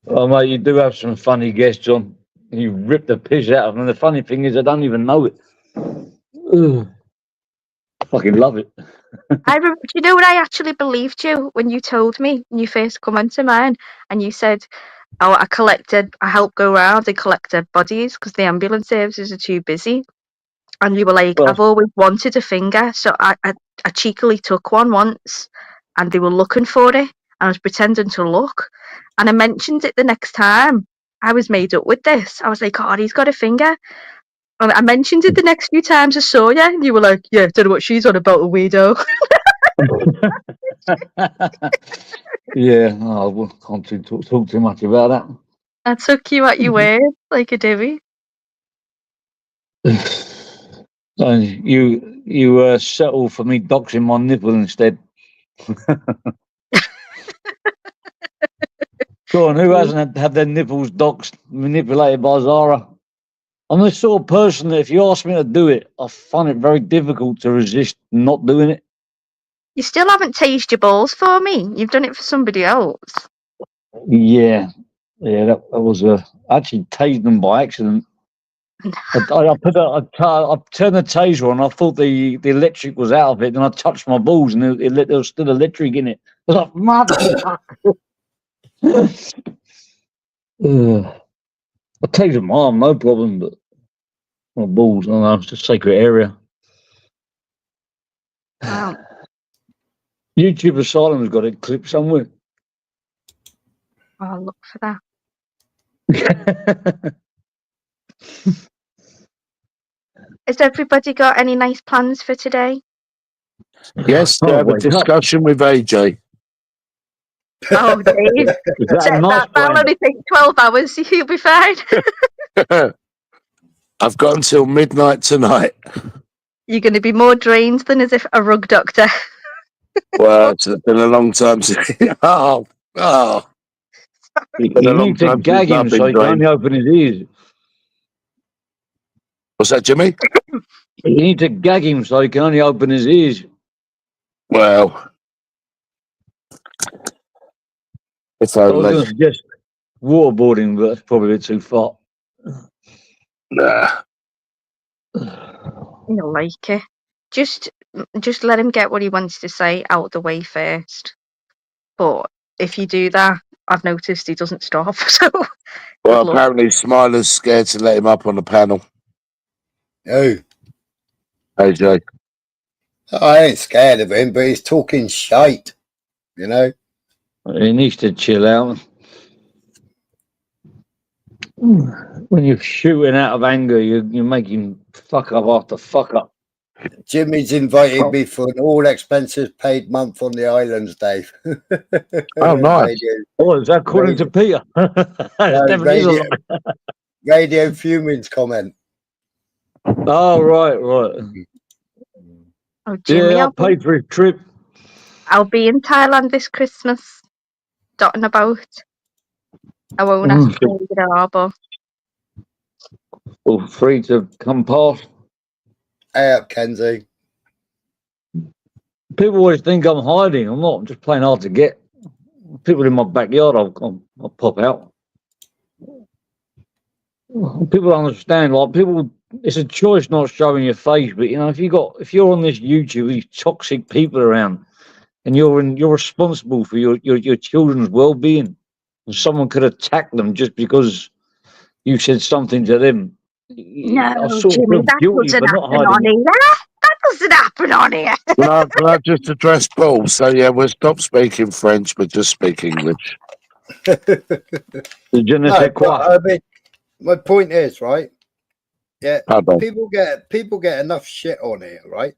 Oh, mate, you do have some funny guests on. You rip the piss out of them. And the funny thing is, I don't even know it. Ugh. I fucking love it. I remember, do you know what? I actually believed you when you told me when you first come onto mine, and you said, "Oh, I help go around and collect dead bodies because the ambulance services are too busy." And you were like, "I've always wanted a finger, so I cheekily took one once." and they were looking for it. I was pretending to look, and I mentioned it the next time. I was made up with this. I was like, "Oh, he's got a finger." And I mentioned it the next few times I saw you, and you were like, "Yeah, don't know what she's on about, a weirdo." Yeah, I can't talk too much about that. I took you at your word, like a divvy. And you settle for me doxing my nipple instead. Go on, who hasn't had their nipples doxed, manipulated by Zara? I'm the sort of person that if you ask me to do it, I find it very difficult to resist not doing it. You still haven't tased your balls for me. You've done it for somebody else. Yeah, that was I actually tased them by accident. I turned the taser on. I thought the electric was out of it, and I touched my balls, and there was still electric in it. I was like, motherfucker! I tased my arm, no problem, but my balls, I don't know, it's a sacred area. Wow. YouTube Asylum's got it clipped somewhere. I'll look for that. Has everybody got any nice plans for today? Yes, to have a discussion with AJ. Oh, Dave. That'll only take 12 hours. You'll be fine. I've got until midnight tonight. You're going to be more drained than as if a rug doctor. Well, it's been a long time since. Oh. You need to gag him so he can only open his ears. What's that, Jimmy? You need to gag him so he can only open his ears. Well, if I was going to suggest waterboarding, but that's probably a bit too far. Nah. You don't like it. Just let him get what he wants to say out the way first. But if you do that, I've noticed he doesn't stop. So, well, apparently Smiler's scared to let him up on the panel. Who? AJ. I ain't scared of him, but he's talking shite. You know. He needs to chill out. When you're shooting out of anger, you're making fuck up after fuck up. Jimmy's invited me for an all expenses paid month on the islands, Dave. Oh, nice. Oh, is that according to Peter? Radio Fuming's comment. Oh, right. Oh, Jimmy, yeah, I paid for his trip. I'll be in Thailand this Christmas, dotting about. I won't ask for the harbour. Feel free to come past. Hey up, Kenzie. People always think I'm hiding. I'm not. I'm just playing hard to get. People in my backyard, I'll pop out. People don't understand. Like people, it's a choice not showing your face. But you know, if you're on this YouTube, these toxic people around, and you're responsible for your children's well-being, and someone could attack them just because you said something to them. No, Jimmy, that doesn't happen on here. That doesn't happen on here. Well, I just address Paul. So yeah, we'll stop speaking French, but just speak English. I mean, my point is, right? Yeah, Pardon. people get enough shit on here, right?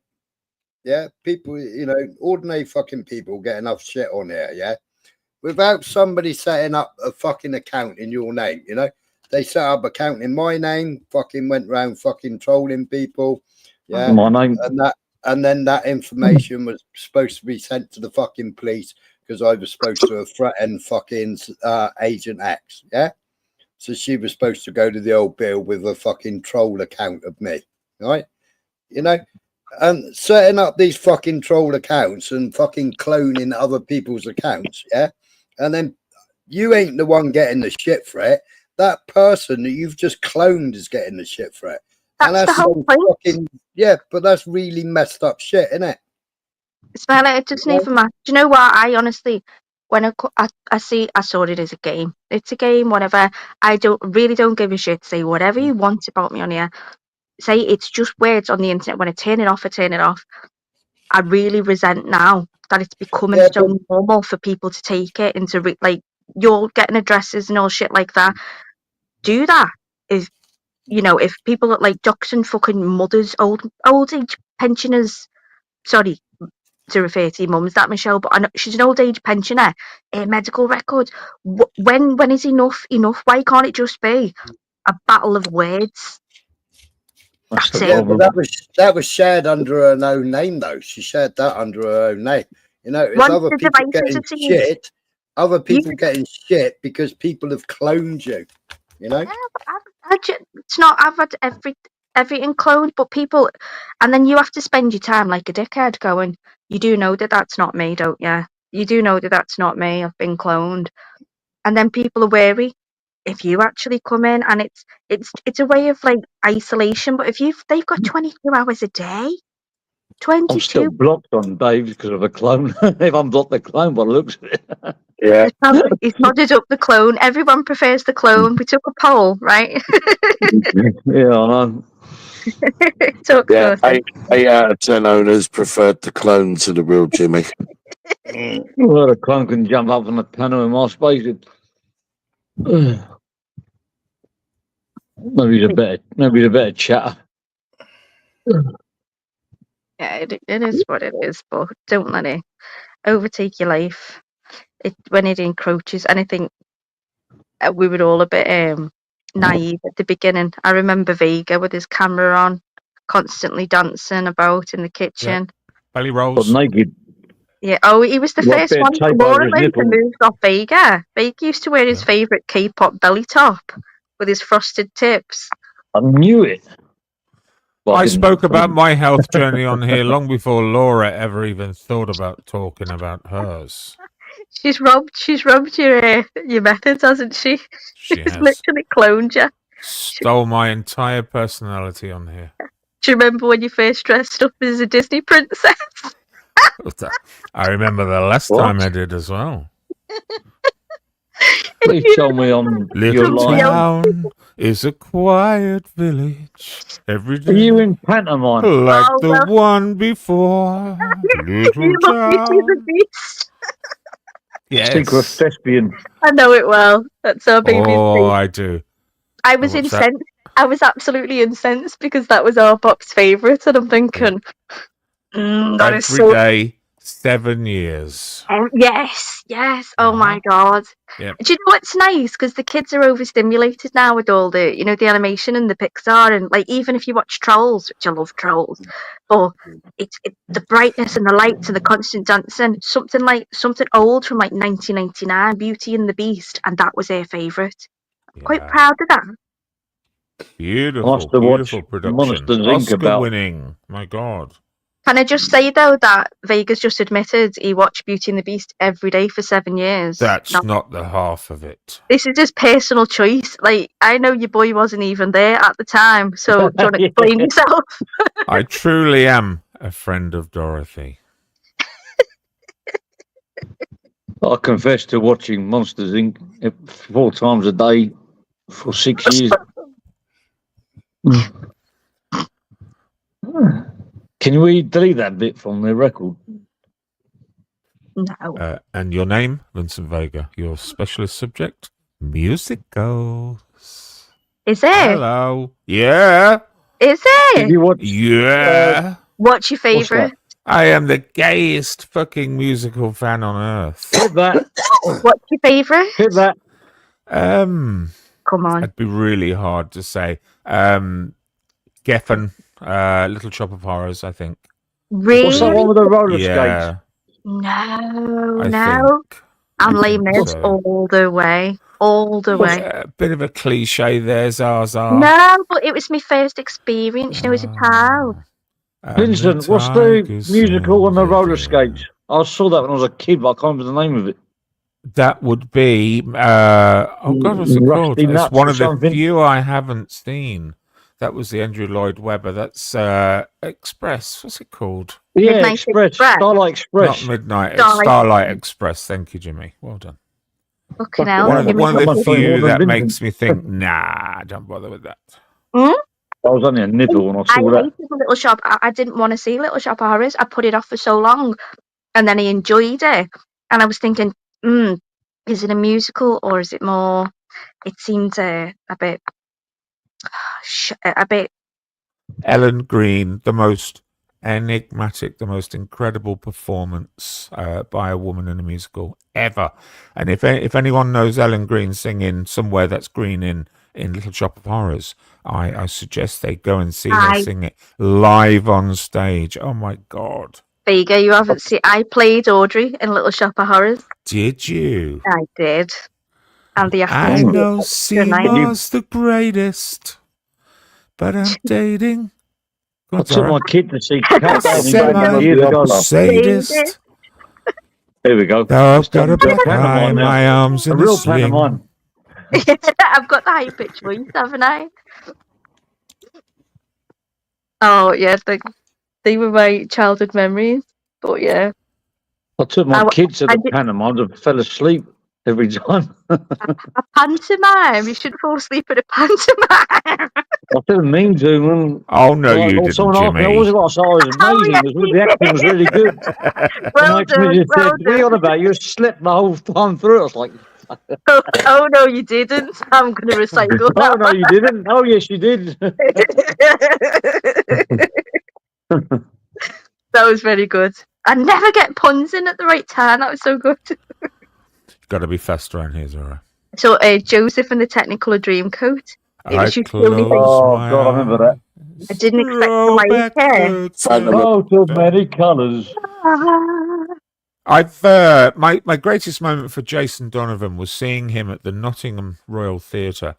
Yeah, people, you know, ordinary fucking people get enough shit on here, yeah, without somebody setting up a fucking account in your name, you know. They set up account in my name, fucking went around fucking trolling people. Yeah. My name. And then that information was supposed to be sent to the fucking police because I was supposed to have threatened fucking Agent X. Yeah. So she was supposed to go to the old bill with a fucking troll account of me. Right. You know, and setting up these fucking troll accounts and fucking cloning other people's accounts. Yeah. And then you ain't the one getting the shit for it. That person that you've just cloned is getting the shit for it. That's the whole point. Yeah, but that's really messed up shit, isn't it? Smelly, it doesn't even matter. Do you know what? I honestly, when I saw it as a game. It's a game, whatever. I really don't give a shit. Say whatever you want about me on here. Say it's just words on the internet. When I turn it off, I turn it off. I really resent now that it's becoming Yeah, so normal for people to take it and to like you're getting addresses and all shit like that. Do that. If you know, if people are like doxing fucking mothers, old age pensioners, sorry to refer to your mum as that, Michelle, but I know she's an old age pensioner, medical records. When is enough enough? Why can't it just be a battle of words? That's That's the it. yeah, but problem. that was shared under her own name, though. She shared that under her own name. You know, it's Once other the people devices getting are seized, shit. Other people you getting shit because people have cloned you. You know. yeah, but it's not. I've had everything cloned, but people, and then you have to spend your time like a dickhead going. You do know that that's not me, don't you? You do know that that's not me. I've been cloned, and then people are wary if you actually come in, and it's a way of like isolation. But if they've got 22 hours a day, I'm still 22. blocked on Dave because of a clone. If I'm blocked the clone by the looks of it. Yeah. He's nodded up the clone. Everyone prefers the clone. We took a poll, right? Yeah, I know. Talk Yeah. to us. 8 out of 10 owners preferred the clone to the real Jimmy. Well, a clone can jump up on the panel in my space. Maybe he's a better chatter. Yeah, it is what it is, but don't let it overtake your life. When it encroaches, and I think we were all a bit naive at the beginning. I remember Vega with his camera on, constantly dancing about in the kitchen. Belly But rolls. naked. Yeah. Oh, he was the What first bit of one. tape Laura over his learned to nipple? move off Vega. Vega used to wear his Yeah. favourite K-pop belly top with his frosted tips. I knew it. But I didn't- spoke about my health journey on here long before Laura ever even thought about talking about hers. She's robbed your methods, hasn't she? She She's has literally cloned you. stole my entire personality on here. Do you remember when you first dressed up as a Disney princess? I remember the last What? time I did as well. Please tell me on your Little line. town is a quiet village. Every Are you day, in pantomime? like Oh, the well. one before. Little You love Beauty and the town. Beast. Secret Yes. thespian. I know it well. That's our BBC. Oh, I do. I was What's that? incensed. I was absolutely incensed because that was our Pop's favourite, and I'm thinking, that is Every so. day, 7 years. Yes. Oh my Uh-huh. god. Yep. Do you know what's nice? Because the kids are overstimulated now with all the, the animation and the Pixar, and like even if you watch Trolls, which I love Trolls, but it's the brightness and the lights and the constant dancing. Something old from like 1999, Beauty and the Beast, and that was their favourite. Quite Yeah. proud of that. Beautiful, Must have watched beautiful production. Monsters, Inc. Oscar about- winning. My God. Can I just say though that Vegas just admitted he watched Beauty and the Beast every day for 7 years. That's Now, not the half of it. this is his personal choice. Like, I know your boy wasn't even there at the time, so do you want to explain Yeah. yourself? I truly am a friend of Dorothy. I confess to watching Monsters Inc. 4 times a day for 6 years. Can we delete that bit from the record? No. And your name, Vincent Vega. Your specialist subject, musicals. Is it? Hello. Yeah. Is Did it? you watch? Yeah. What's your What's favourite? I am the gayest fucking musical fan on earth. Hit that. What's your favourite? Hit that. Come on. It'd be really hard to say. Geffen, Little Shop of Horrors, I think. What's that Really? one with the roller Yeah, skates? No. I No. I'm I lame think this so. all the way. All the way. A bit of a cliche there, Zaza. No, but it was my first experience, as a child. And Vincent, what's the tigers musical on the sing roller together. skates? I saw that when I was a kid, but I can't remember the name of it. That would be oh god, what's it called? Rusty It's Nuts one or of the something. few I haven't seen. That was the Andrew Lloyd Webber. That's Express. What's it called? Yeah, Midnight Express. Express. Starlight Express. Not Midnight. It's Starlight. Starlight Express. Thank you, Jimmy. Well done. Fucking hell. One of the, Jimmy. one of the Someone told me few more than that Vincent. makes me think, nah, don't bother with that. I was only a nibble when I I saw that. hated Little Shop. I didn't want to see Little Shop of Horrors. I put it off for so long. and then I enjoyed it. And I was thinking, is it a musical or is it more? It seemed a bit, a bit. Ellen Green, the most enigmatic, the most incredible performance by a woman in a musical ever. And if anyone knows Ellen Green singing Somewhere That's Green in Little Shop of Horrors, I suggest they go and see her sing it live on stage. Oh my God. There you go. You haven't seen. I played Audrey in Little Shop of Horrors. Did you? I did. And the I acting. know Seymour's the greatest, but I'm dating. I took my kid to see Countdown Semi- years ago. sadist. There we go. Though I've got a It's black eye, my arms a in a real sling. pantomime. I've got the high pitch voice, haven't I? Oh yeah, they were my childhood memories. But yeah, I took my kids to I the did- pantomime and fell asleep every time. a pantomime. You should fall asleep at a pantomime. I didn't mean to. And Oh no, you didn't, someone asked me, Jimmy. I wasn't like, so it was amazing. yes, It was, the acting was really good. Well And the comedian done, well said, what are you on about? You slept the whole time through. I was like, Oh no, you didn't. I'm going to recycle oh, that. no, you didn't. Oh, yes, you did. That was very good. I never get puns in at the right time. That was so good. Got to be fast around here, Zora. So, Joseph and the Technicolor Dreamcoat. It I was just the only thing Oh, my God, I remember that. eyes, I didn't expect to roll like back it. the Oh, too many colours. I've my greatest moment for Jason Donovan was seeing him at the Nottingham Royal Theatre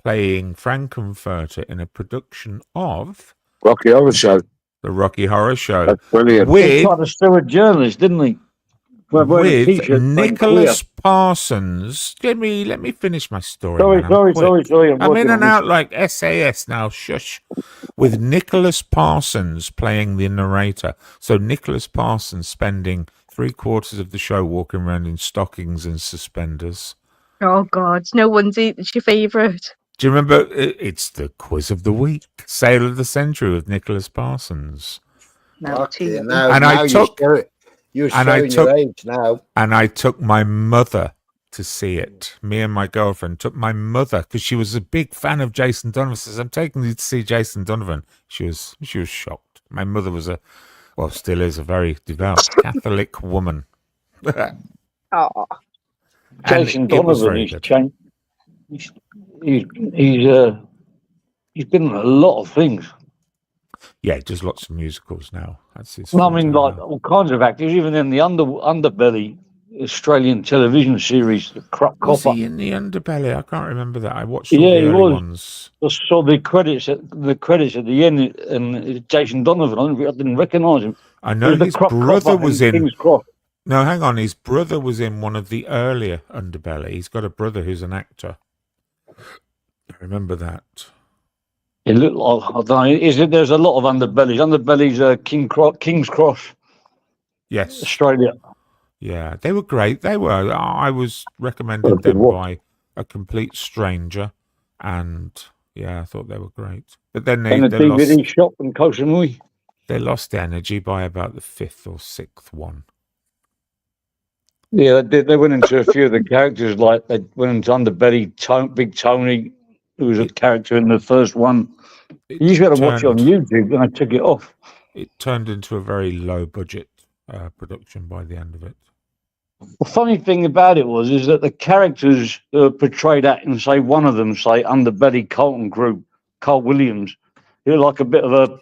playing Frankenfurter in a production of Rocky Horror Show. the Rocky Horror Show That's brilliant. He with tried to sue a journalist, didn't he? with Nicholas Parsons. Let me finish my story. man, I'm quick. Sorry. I'm in and out like SAS now. Shush. With Nicholas Parsons playing the narrator. So Nicholas Parsons spending 3/4 of the show walking around in stockings and suspenders. Oh God, no wonder it's your favourite. Do you remember? It's the quiz of the week, Sale of the Century with Nicholas Parsons. No, too. Now, And I took- you're and I showing took- your age now. And I took my mother to see it. Me and my girlfriend took my mother because she was a big fan of Jason Donovan. Says, "I'm taking you to see Jason Donovan." She was shocked. My mother was still is a very devout Catholic woman. Oh, Jason And it was Donovan, very he's good. changed. He's been in a lot of things. Yeah, he does lots of musicals now. That's his. Well, I mean, forte like now. all kinds of actors, even in the Underbelly Australian television series, The Crop Was Copper. he in the Underbelly? I can't remember that. I watched Yeah, all he the early was. ones. I saw the credits at the end, and it's Jason Donovan. I didn't recognise him. I It know was the his Crop brother Copper was in in. King's Cross. No, hang on. His brother was in one of the earlier Underbelly. He's got a brother who's an actor. I remember that. It looked like I don't know. Is it? There's a lot of Underbellies. Underbellies, King's Cross, Yes. Australia. Yeah, they were great. They were. I was recommended Good them watch. by a complete stranger, and yeah, I thought they were great. But then And the they DVD lost. shop in Koh Samui. They lost energy by about the 5th or 6th one. Yeah, they went into a few of the characters. Like they went into Underbelly, Big Tony, who was a character in the first one. It You should have watched it on turned- YouTube, and I took it off. It turned into a very low budget production by the end of it. The funny thing about it is that the characters portrayed that in, say, one of them, say, Underbelly Colton Group, Carl Williams, he looked like a bit of a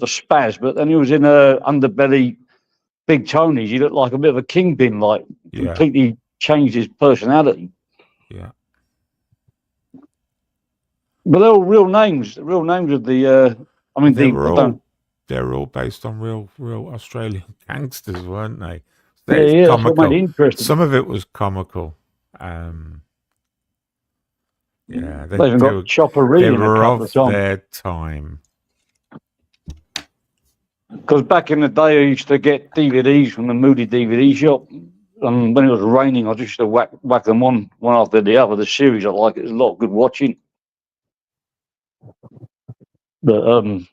spaz, but then he was in Underbelly Big Tony's. He looked like a bit of a kingpin, like Yeah. completely changed his personality. Yeah. But they're all real names. The real names of the. I mean, They the. were I all don't- they were all based on real Australian gangsters, weren't they? Yeah, It's yeah, that's what comical. made it interesting. Some of it was comical. Yeah, They even got Chopper they Regan a were couple of of times. their time. Because back in the day, I used to get DVDs from the Moody DVD shop. And when it was raining, I just used to whack them on one after the other. The series I like, it's a lot of good watching. But, you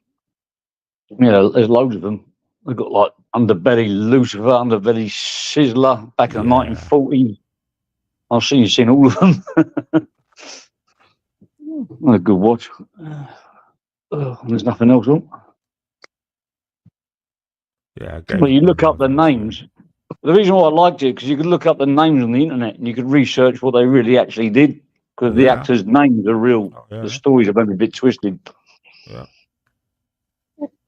know, there's loads of them. They've got like Underbelly Lucifer, Underbelly Sizzler back in the Yeah. 1940s. I see you've seen all of them. What a good watch. There's nothing else on. Yeah. Well, you look up the Gordon Rosales, names. The reason why I liked it because you could look up the names on the internet and you could research what they really actually did because the Yeah. actors' names are real. Oh, yeah. The stories are maybe a bit twisted. Yeah.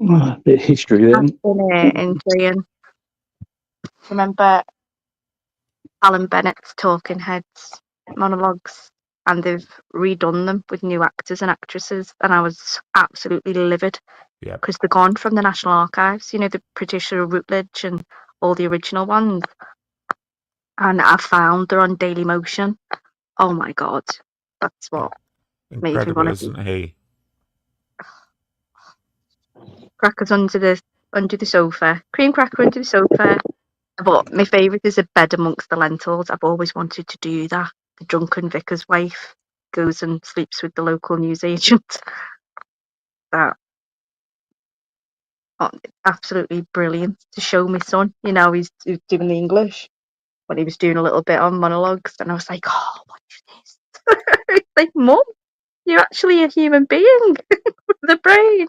A bit of history there. I've been enjoying. Remember Alan Bennett's Talking Heads monologues, and they've redone them with new actors and actresses, and I was absolutely livid Yeah. because they're gone from the National Archives. You know, the Patricia Routledge and all the original ones, and I found they're on Daily Motion. Oh my god, that's what made me Incredible, want to isn't he? crackers under the sofa, cream cracker under the sofa. But my favourite is A Bed Amongst the Lentils. I've always wanted to do that. The drunken vicar's wife goes and sleeps with the local newsagent. That absolutely brilliant to show my son. You know, he's doing the English when he was doing a little bit on monologues, and I was like, "Oh, watch this!" He's like, "Mum, you're actually a human being with a brain."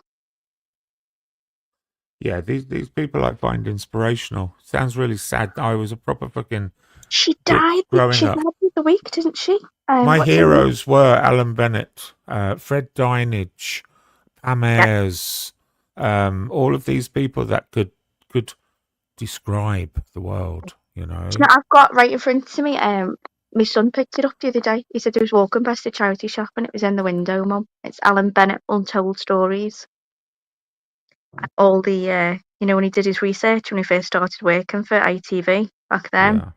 Yeah, these people I find inspirational. Sounds really sad. I was a proper fucking She dick died. growing She up. died the week, didn't she? My What's her name? heroes were Alan Bennett, Fred Dinage, Pam Yeah. Ayres, all of these people that could describe the world, you know. Do you know, I've got right in front of me. My son picked it up the other day. He said he was walking past the charity shop and it was in the window, Mum. It's Alan Bennett Untold Stories. All the, you know, when he did his research when he first started working for ITV back then, Yeah.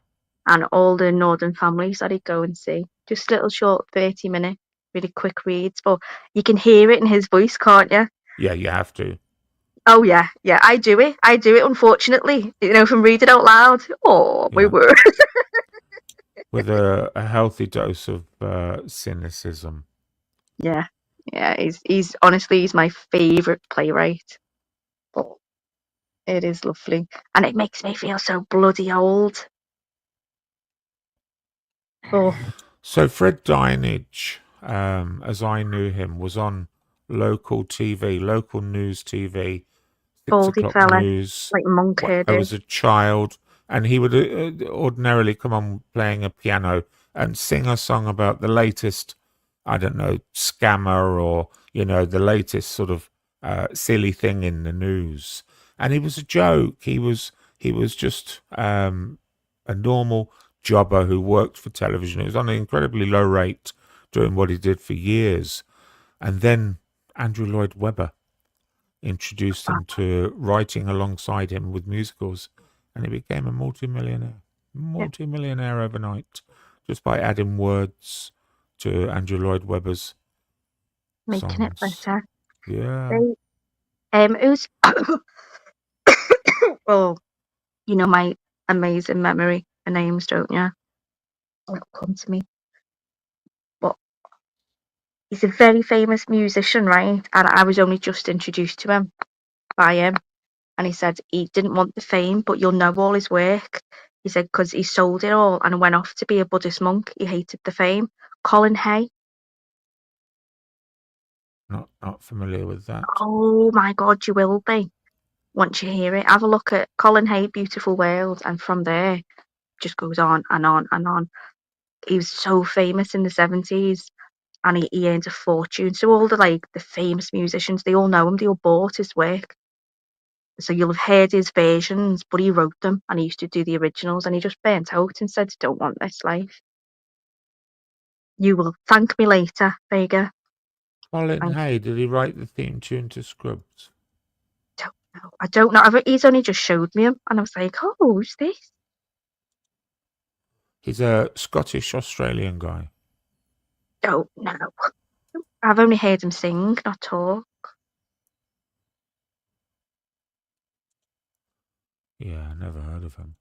and all the Northern families that he'd go and see. Just little short 30-minute, really quick reads, but you can hear it in his voice, can't you? Yeah, you have to. Oh yeah, I do it. Unfortunately, you know, from reading out loud. Oh, my Yeah. word. With a healthy dose of cynicism. Yeah, he's honestly he's my favourite playwright. But it is lovely, and it makes me feel so bloody old. Oh, So Fred Dinage, as I knew him, was on local TV, local news TV, 6 baldy o'clock fella, news, like monk when hairdo. I was a child, and he would ordinarily come on playing a piano and sing a song about the latest, I don't know, scammer or, you know, the latest sort of silly thing in the news. And he was a joke. He was just a normal jobber who worked for television. He was on an incredibly low rate doing what he did for years. And then Andrew Lloyd Webber introduced him to writing alongside him with musicals, and he became a multi-millionaire overnight just by adding words to Andrew Lloyd Webber's Making it songs. better. Yeah. Who's oh, you know my amazing memory of names, don't you? It'll come to me. But he's a very famous musician, right? And I was only just introduced to him by him. And he said he didn't want the fame, but you'll know all his work. He said because he sold it all and went off to be a Buddhist monk. He hated the fame. Colin Hay. Not familiar with that. Oh my God, you will be once you hear it. Have a look at Colin Hay, Beautiful World, and from there it just goes on and on and on. He was so famous in the 70s, and he earned a fortune. So all the famous musicians, they all know him. They all bought his work. So you'll have heard his versions, but he wrote them and he used to do the originals, and he just burnt out and said, "Don't want this life." You will thank me later, Vega. Colin I Hay, did he write the theme tune to Scrubs? don't know. He's only just showed me him, and I was like, "Oh, who's this?" He's a Scottish Australian guy. Don't know. I've only heard him sing, not talk. Yeah, never heard of him.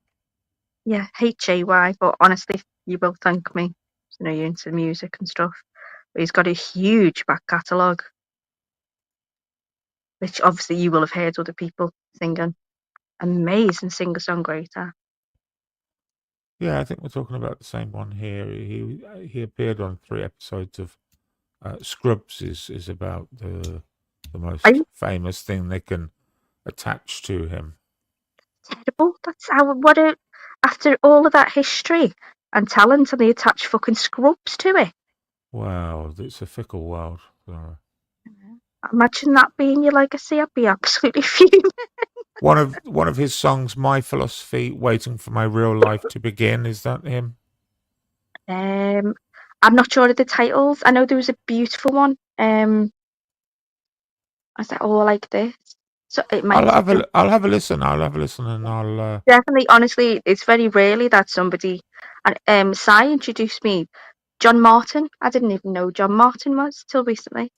Yeah, Hay, but honestly, you will thank me. You know, you're into music and stuff. But he's got a huge back catalogue, which obviously you will have heard other people singing. amazing singer-songwriter. Yeah, I think we're talking about the same one here. He appeared on 3 episodes of Scrubs. Is about the most famous thing they can attach to him. Terrible. That's how. After all of that history and talent, and they attach fucking Scrubs to it. Wow, it's a fickle world. Imagine that being your legacy. I'd be absolutely fuming. One of his songs, "My Philosophy," "Waiting for My Real Life to Begin," is that him? I'm not sure of the titles. I know there was a beautiful one. I said, "Oh, I like this." So it might. I'll have a listen. I'll have a listen, and I'll Definitely. Honestly, it's very rarely that somebody. And Sai introduced me, John Martin. I didn't even know John Martin was till recently.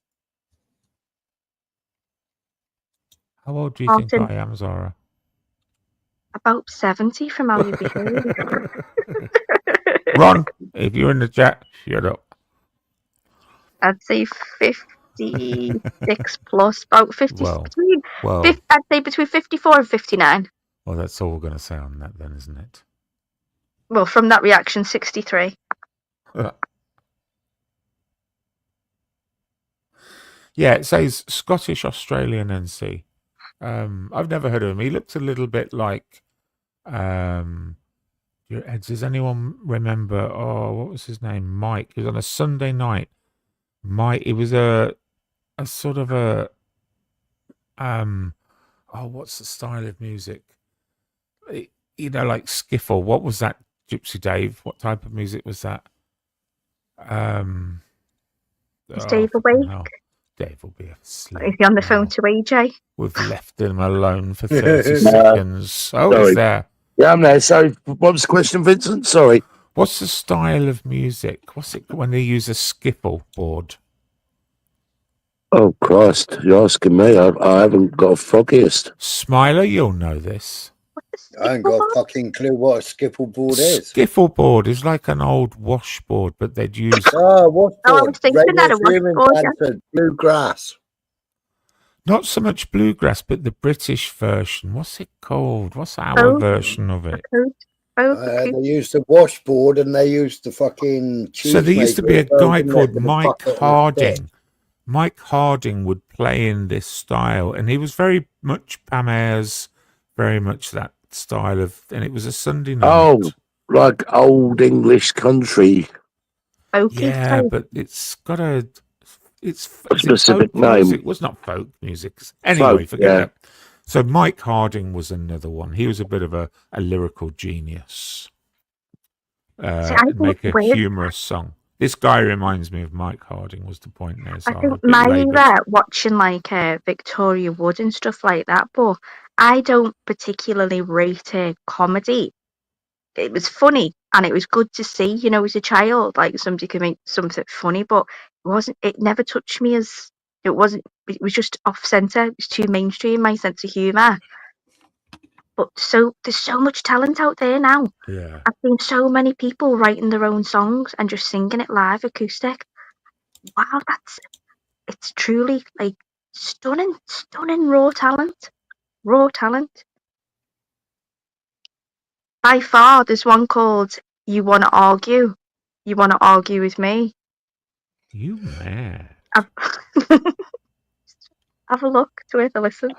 How old do you think I am, Zara? About 70 from how you behave. Ron, if you're in the chat, shut up. I'd say 56 plus, about 50. Well, I'd say between 54 and 59. Well, that's all we're going to say on that then, isn't it? Well, from that reaction, 63. Yeah, it says Scottish Australian NC. I've never heard of him. He looks a little bit like. Does anyone remember? Oh, what was his name? Mike. He was on a Sunday night. Mike. It was a sort of a. Oh, what's the style of music? Like skiffle. What was that, Gypsy Dave? What type of music was that? Is Dave awake? No. Dave will be asleep. Is he on the phone to AJ? We've left him alone for 30 seconds. Oh, Sorry. he's there. Yeah, I'm there. Sorry, what was the question, Vincent? Sorry. What's the style of music? What's it when they use a skiffle board? Oh, Christ, you're asking me. I haven't got a foggiest. Smiler, you'll know this. I ain't got a fucking clue what a skiffle board is. Skiffle board is like an old washboard, but they'd use... washboard. I was thinking that it was bluegrass. Not so much bluegrass, but the British version. What's it called? What's our version of it? They used the washboard and they used the fucking... So there used to be a guy called Mike Harding. Mike Harding would play in this style, and he was very much Pam Ayres, very much that style of, and it was a Sunday night. Oh, like old English country. Yeah, but it's got a specific name. It was not folk music. Anyway, forget that. So Mike Harding was another one. He was a bit of a lyrical genius. Make a humorous song. This guy reminds me of Mike Harding, was the point there. So I think mine watching like Victoria Wood and stuff like that, but I don't particularly rate comedy. It was funny and it was good to see, as a child, like somebody could make something funny, but it never touched me as it was just off centre. It was too mainstream, my sense of humour. But there's so much talent out there now. Yeah. I've seen so many people writing their own songs and just singing it live acoustic. Wow, it's truly like stunning raw talent. Raw talent. By far, there's one called You Wanna Argue. You Wanna Argue With Me. You mad. Have a look, it's worth a listen.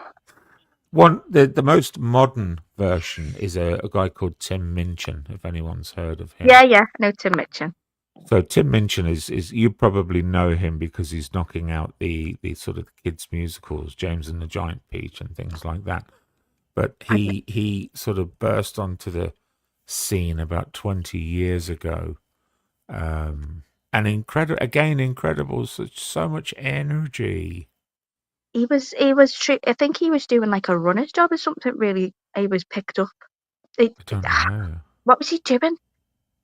The most modern version is a guy called Tim Minchin, if anyone's heard of him. Yeah, I know Tim Minchin. So Tim Minchin is you probably know him because he's knocking out the sort of kids musicals, James and the Giant Peach and things like that. But he sort of burst onto the scene about 20 years ago. And incredible, so much energy. He was I think he was doing like a runner's job or something, really. He was picked up. I don't know. What was he doing?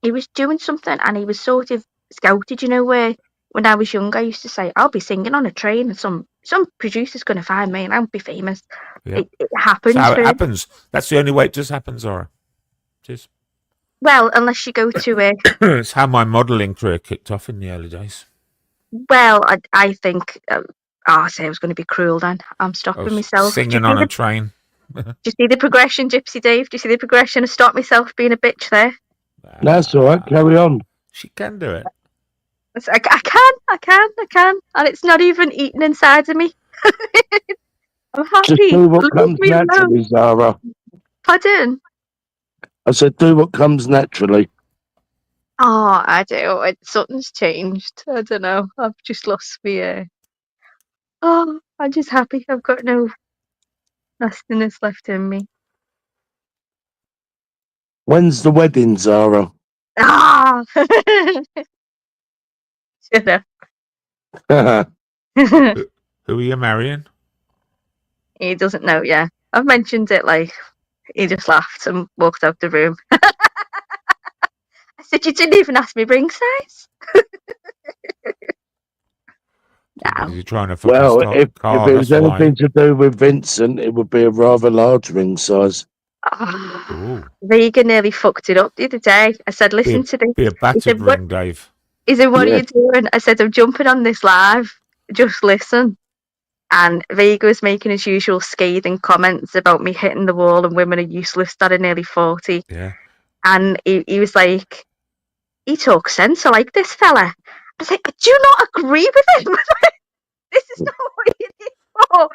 He was doing something and he was sort of scouted, where when I was young I used to say, I'll be singing on a train and some producer's going to find me and I'll be famous. Yeah. It happens. That's how it happens. That's the only way it does happen, Zara. It is. Well, unless you go to it. It's how my modelling career kicked off in the early days. Well, I think... I say I was going to be cruel then. I'm stopping myself. Singing on a train. Do you see the progression, Gypsy Dave? Do you see the progression? I stopped myself being a bitch there. That's all right. Carry on. She can do it. I can. And it's not even eating inside of me. I'm Just happy. do what Leave comes me alone. naturally, Zara. Pardon? I said, do what comes naturally. Oh, I do. Something's changed. I don't know. I've just lost me. Oh, I'm just happy. I've got no nastiness left in me. When's the wedding, Zara? Ah! Shut up. Who are you marrying? He doesn't know yet. I've mentioned it, like, he just laughed and walked out the room. I said, you didn't even ask me ring size. Is he trying to Well, fucking if start it car? was That's anything why. to do with Vincent, it would be a rather large ring size. Ooh. Vega nearly fucked it up the other day. I said, listen to this. Be a He battered said, what, ring, Dave. he said, what are Yeah. you doing? I said, I'm jumping on this live. Just listen. And Vega was making his usual scathing comments about me hitting the wall and women are useless that are nearly 40. Yeah. And he was like, he talks sense. I like this fella. I was like, I do not agree with him. This is not what you did for.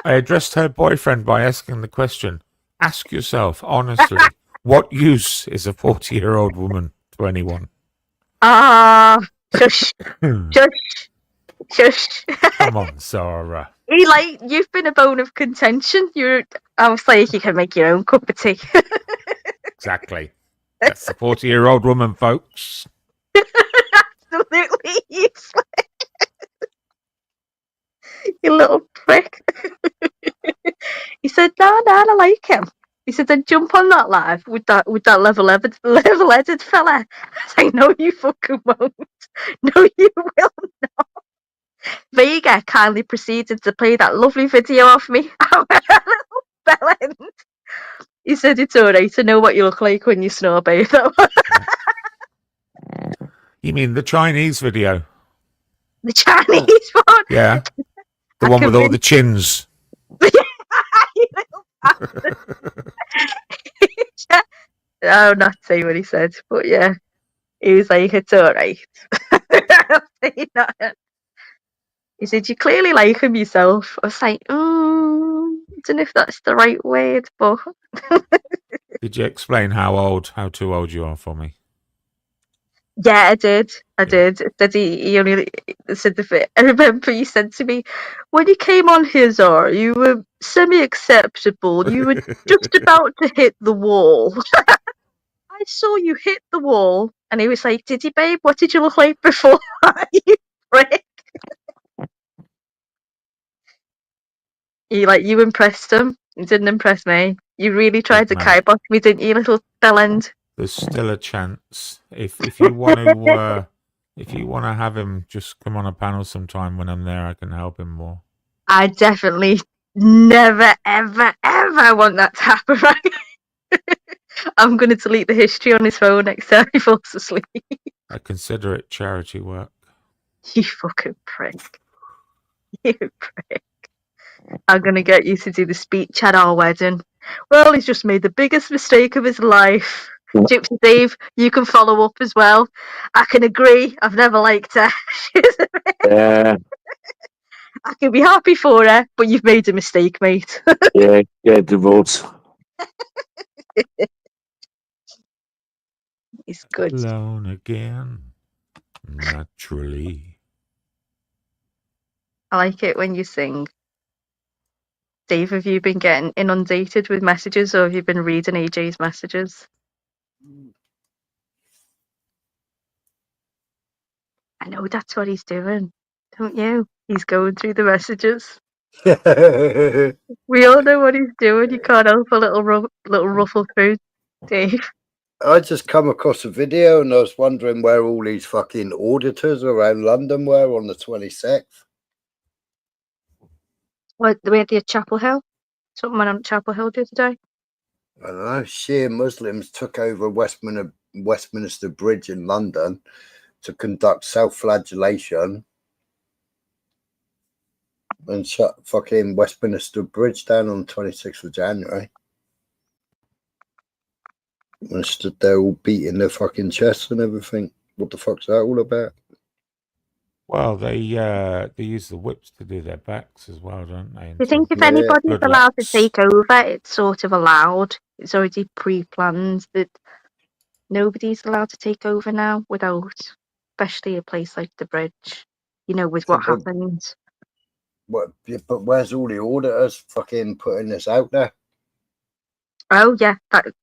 I addressed her boyfriend by asking the question, ask yourself, honestly, what use is a 40-year-old woman to anyone? Shush. Shush. Come on, Zara. You've been a bone of contention. I was like, you can make your own cup of tea. Exactly. That's the 40-year-old woman, folks. Absolutely useless. You little prick. He said, no, I like him. He said, then jump on that live with that level-headed fella. I was like, no, you fucking won't. No, you will not. Vega kindly proceeded to play that lovely video of me. Little bell end. He said, it's alright to know what you look like when you snowbathe, though. You mean the Chinese video? The Chinese one? Yeah. The one with all the chins. I'll not say what he said, but yeah. He was like, it's alright. He said, you clearly like him yourself. I was like, I don't know if that's the right word, but... Did you explain how too old you are for me? Yeah, I did. That he only said the bit. I remember you said to me, when you came on here, Zara, you were semi-acceptable. You were just about to hit the wall. I saw you hit the wall. And he was like, did you, babe? What did you look like before? You prick. You impressed him. You didn't impress me. You really tried to kibosh me, didn't you, little bellend? There's still a chance. If you want to have him just come on a panel sometime when I'm there, I can help him more. I definitely never, ever, ever want that to happen, right? I'm going to delete the history on his phone next time he falls asleep. I consider it charity work. You fucking prick. You prick. I'm going to get you to do the speech at our wedding. Well, he's just made the biggest mistake of his life. Gypsy Dave, you can follow up as well. I can agree. I've never liked her. Yeah. I can be happy for her, but you've made a mistake, mate. Yeah, divorce. He's good. Alone again. Naturally. I like it when you sing. Dave, have you been getting inundated with messages or have you been reading AJ's messages? I know that's what he's doing, don't you? He's going through the messages. We all know what he's doing. You can't help a little ruffle through, Dave. I just come across a video and I was wondering where all these fucking auditors around London were on the 26th. What, the way at the Chapel Hill? Something went on at Chapel Hill the other day? I don't know. Shia Muslims took over Westminster Bridge in London to conduct self-flagellation. and shut fucking Westminster Bridge down on the 26th of January. And stood there all beating their fucking chests and everything. What the fuck's that all about? Well, they use the whips to do their backs as well, don't they? Do you think if Yeah. anybody's Blood allowed to laps. take over, it's sort of allowed? It's already pre-planned that nobody's allowed to take over now without, especially a place like the bridge, you know, with what But- happened. What? But where's all the auditors fucking putting this out there? Oh, yeah,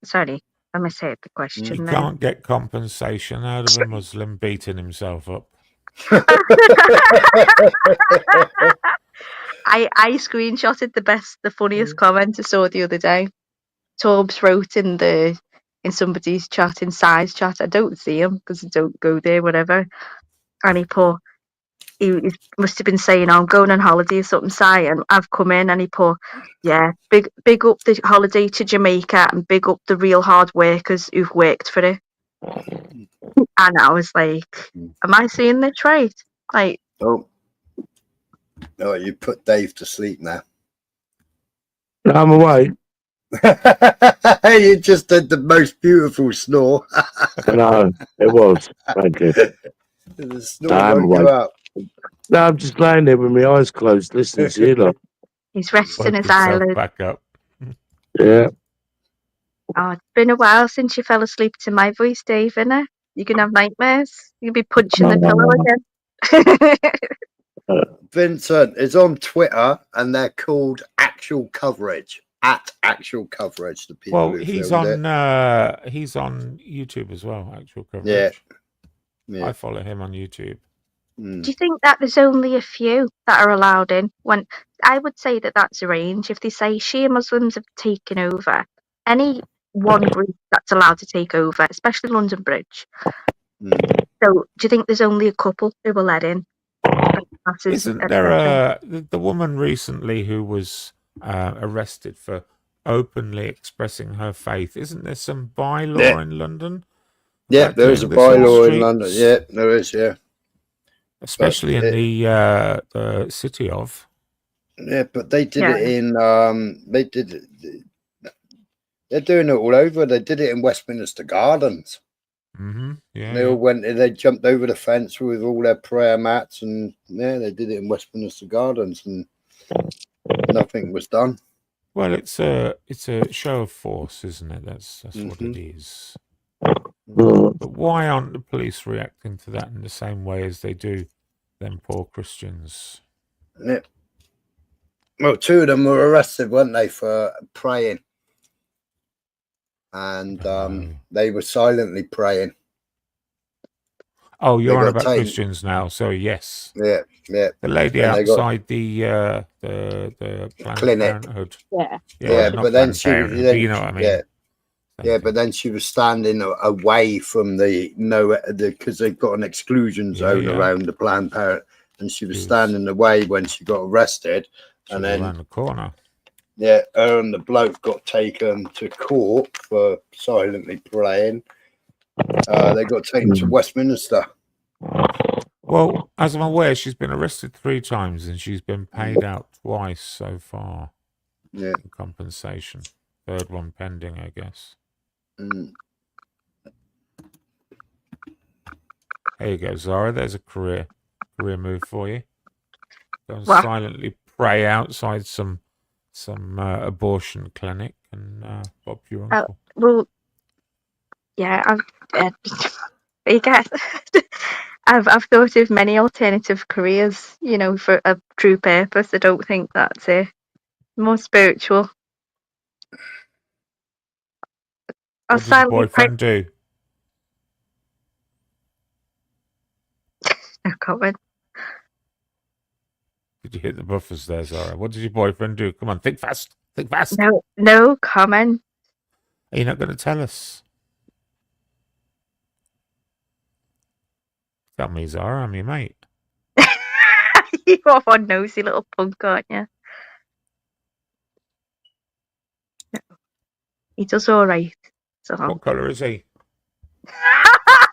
sorry, I misheard the question You there. can't get compensation out of a Muslim beating himself up. I screenshotted the funniest comment I saw the other day. Torbs wrote in somebody's chat, in Si's chat. I don't see him because I don't go there, whatever. And he must have been saying, "Oh, I'm going on holiday or something, Si," and I've come in, and he put, "Yeah, big up the holiday to Jamaica and big up the real hard workers who've worked for it." And I was like, "Am I seeing this right?" Like, Oh, you put Dave to sleep now. I'm away. You just did the most beautiful snore. No, it was. Thank you. The snore I'm woke you awake. up. No, I'm just laying there with my eyes closed, listening to you lot. he's resting Woke his himself eyelids. back up. Yeah. Oh, it's been a while since you fell asleep to my voice, Dave, innit? You can have nightmares. You'll be punching the pillow again. Vincent is on Twitter, and they're called Actual Coverage. At Actual Coverage, the people Well, who he's filmed on he's on YouTube as well. Actual coverage. Yeah. I follow him on YouTube. Mm. Do you think that there's only a few that are allowed in? When I would say that that's a range. If they say Shia Muslims have taken over, any one group that's allowed to take over, especially London Bridge. Mm. So, do you think there's only a couple who were let in? Isn't there the woman recently who was arrested for openly expressing her faith? Isn't there some bylaw in London? Yeah, about there is a doing this in the bylaw in London. streets? Yeah, there is. Yeah, Especially in the city of. yeah, but they did Yeah. it in. They did it. They're doing it all over. They did it in Westminster Gardens. Mm-hmm. Yeah. They all went. They jumped over the fence with all their prayer mats, and they did it in Westminster Gardens, and nothing was done. Well, it's a show of force, isn't it? That's what it is. But why aren't the police reacting to that in the same way as they do them poor Christians? Yeah. Well, two of them were arrested, weren't they, for praying, and they were silently praying. Oh, you're They on got about taken. Christians now, so yes. Yeah, yeah. The lady And they got- outside the Planned Clinic. Parenthood. Yeah. Yeah, not but then Planned she, Parenthood, then, but you know what I mean. yeah, Same but thing. then she was standing away from because they've got an exclusion zone yeah. around the Planned Parenthood, and she was She was- standing away when she got arrested. She and was then- around the corner. Yeah, her and the bloke got taken to court for silently praying. They got taken to Westminster. Well, as I'm aware, she's been arrested 3 times and she's been paid out twice so far Yeah. in compensation. Third one pending, I guess. Mm. There you go, Zara. There's a career move for you. Go and What? silently pray outside some abortion clinic and bob your Oh. uncle. Well, yeah, you get. I've thought of many alternative careers, for a true purpose. I don't think that's it. More spiritual. I'll What does your silently pray. boyfriend do? No comment. Did you hit the buffers there, Zara? What does your boyfriend do? Come on, think fast. Think fast. No comment. Are you not going to tell us? Tell me, Zara. I'm your mate. You are one nosy little punk, aren't you? No. He does all right. So. What colour is he?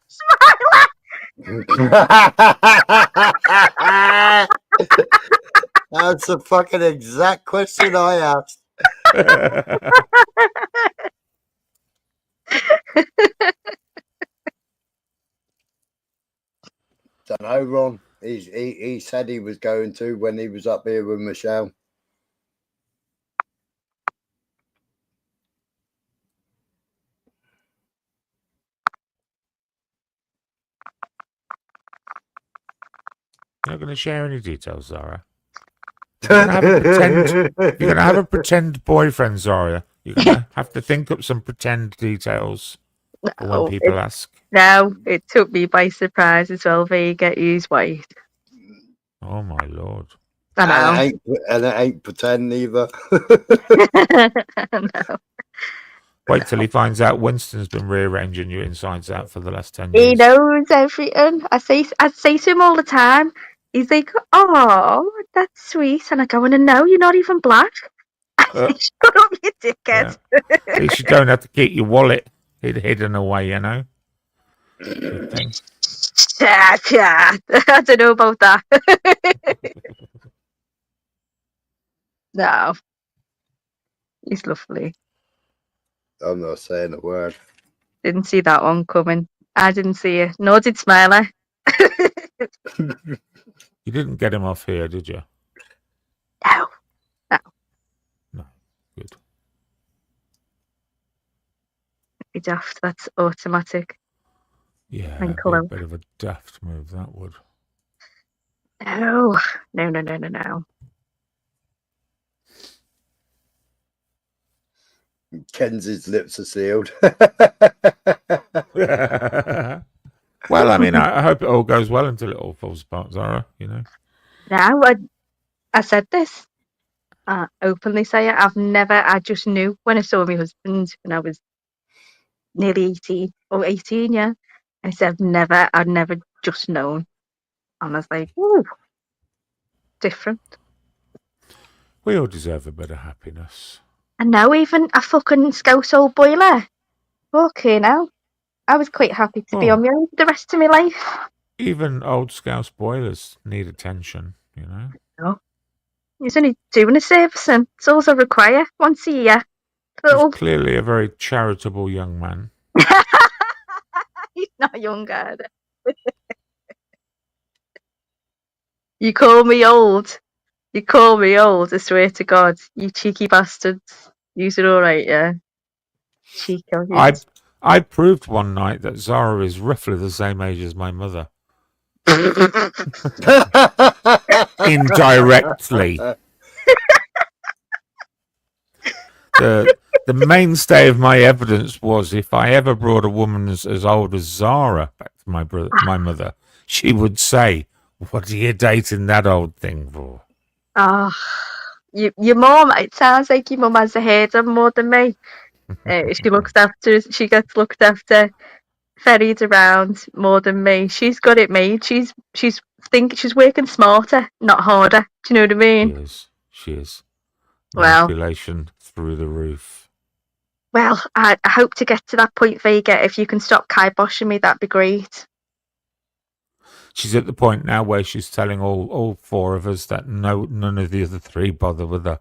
Smiler! That's the fucking exact question I asked. Don't know, Ron. He said he was going to when he was up here with Michelle. You're not going to share any details, Zara. You're going to have a pretend boyfriend, Zara. You're going to have to think up some pretend details for when people ask. No, it took me by surprise as well, Vega. He's white. Oh, my Lord. I know. And it ain't pretend either. No. Wait till he finds out Winston's been rearranging your insides out for the last 10 years. He knows everything. I say to him all the time. He's like, "Oh, that's sweet," and I go, "No, you're not even black." I say, "Shut up, you dickhead." Yeah. At least you don't have to keep your wallet hidden away, you know. Good thing. Yeah, I don't know about that. No, he's lovely. I'm not saying a word. Didn't see that one coming. I didn't see it. Nor did Smiler. You didn't get him off here, did you? No. No. Good. Be daft. That's automatic. Yeah, And a colour. bit of a daft move, that would. No. Kenzie's lips are sealed. Well, I mean, I hope it all goes well until it all falls apart, Zara, you know. Now, I said this. Openly say it. I just knew when I saw my husband when I was nearly 18 or 18, yeah. I said I'd never just known. And I was like, ooh, different. We all deserve a bit of happiness. And now even a fucking scouse old boiler. Okay, now. I was quite happy to be on my own for the rest of my life. Even old Scouse boilers need attention, you know. No. He's only doing a servicing. It's all I require once a year. He's clearly a very charitable young man. He's not young either. You call me old. I swear to God. You cheeky bastards. You're all right, yeah. Cheeky. I proved one night that Zara is roughly the same age as my mother. Indirectly. The mainstay of my evidence was if I ever brought a woman as old as Zara back to my mother, she would say, "What are you dating that old thing for?" Oh, your mum, it sounds like your mum has a head on more than me. She gets looked after, ferried around more than me. She's got it made. She's working smarter, not harder. Do you know what I mean? She is. Well, Manipulation through the roof. Well, I hope to get to that point, Vega. If you can stop kiboshing me, that'd be great. She's at the point now where she's telling all four of us that none of the other three bother with her.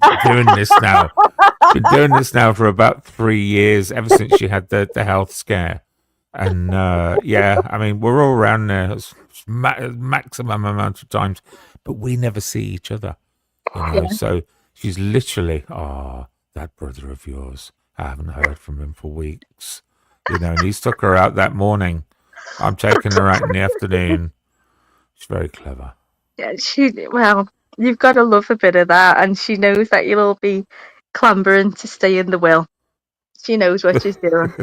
Been doing this now for about 3 years, ever since she had the health scare. And yeah, I mean, we're all around there maximum amount of times, but we never see each other. You know, so she's literally, that brother of yours, I haven't heard from him for weeks. You know, and he took her out that morning. I'm taking her out in the afternoon. She's very clever. Yeah, you've got to love a bit of that, and she knows that you'll all be clambering to stay in the will. She knows what she's doing.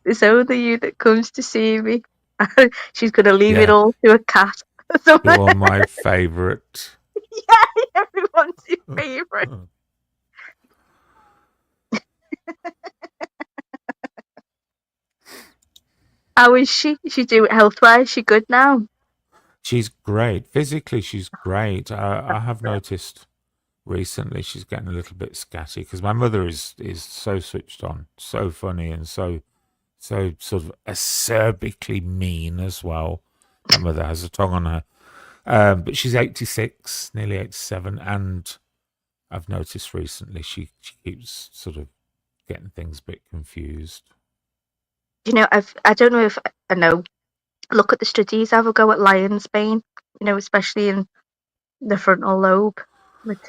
It's only you that comes to see me. She's going to leave it all to a cat. You're my favourite. Yeah, everyone's your favourite. How is she? Is she doing health-wise? Is she good now? She's great. Physically, she's great. I have noticed recently she's getting a little bit scatty because my mother is so switched on, so funny, and so sort of acerbically mean as well. My mother has a tongue on her. But she's 86, nearly 87, and I've noticed recently she keeps sort of getting things a bit confused. You know, I don't know if I know. Look at the studies. Have a go at lion's bane. You know, especially in the frontal lobe. With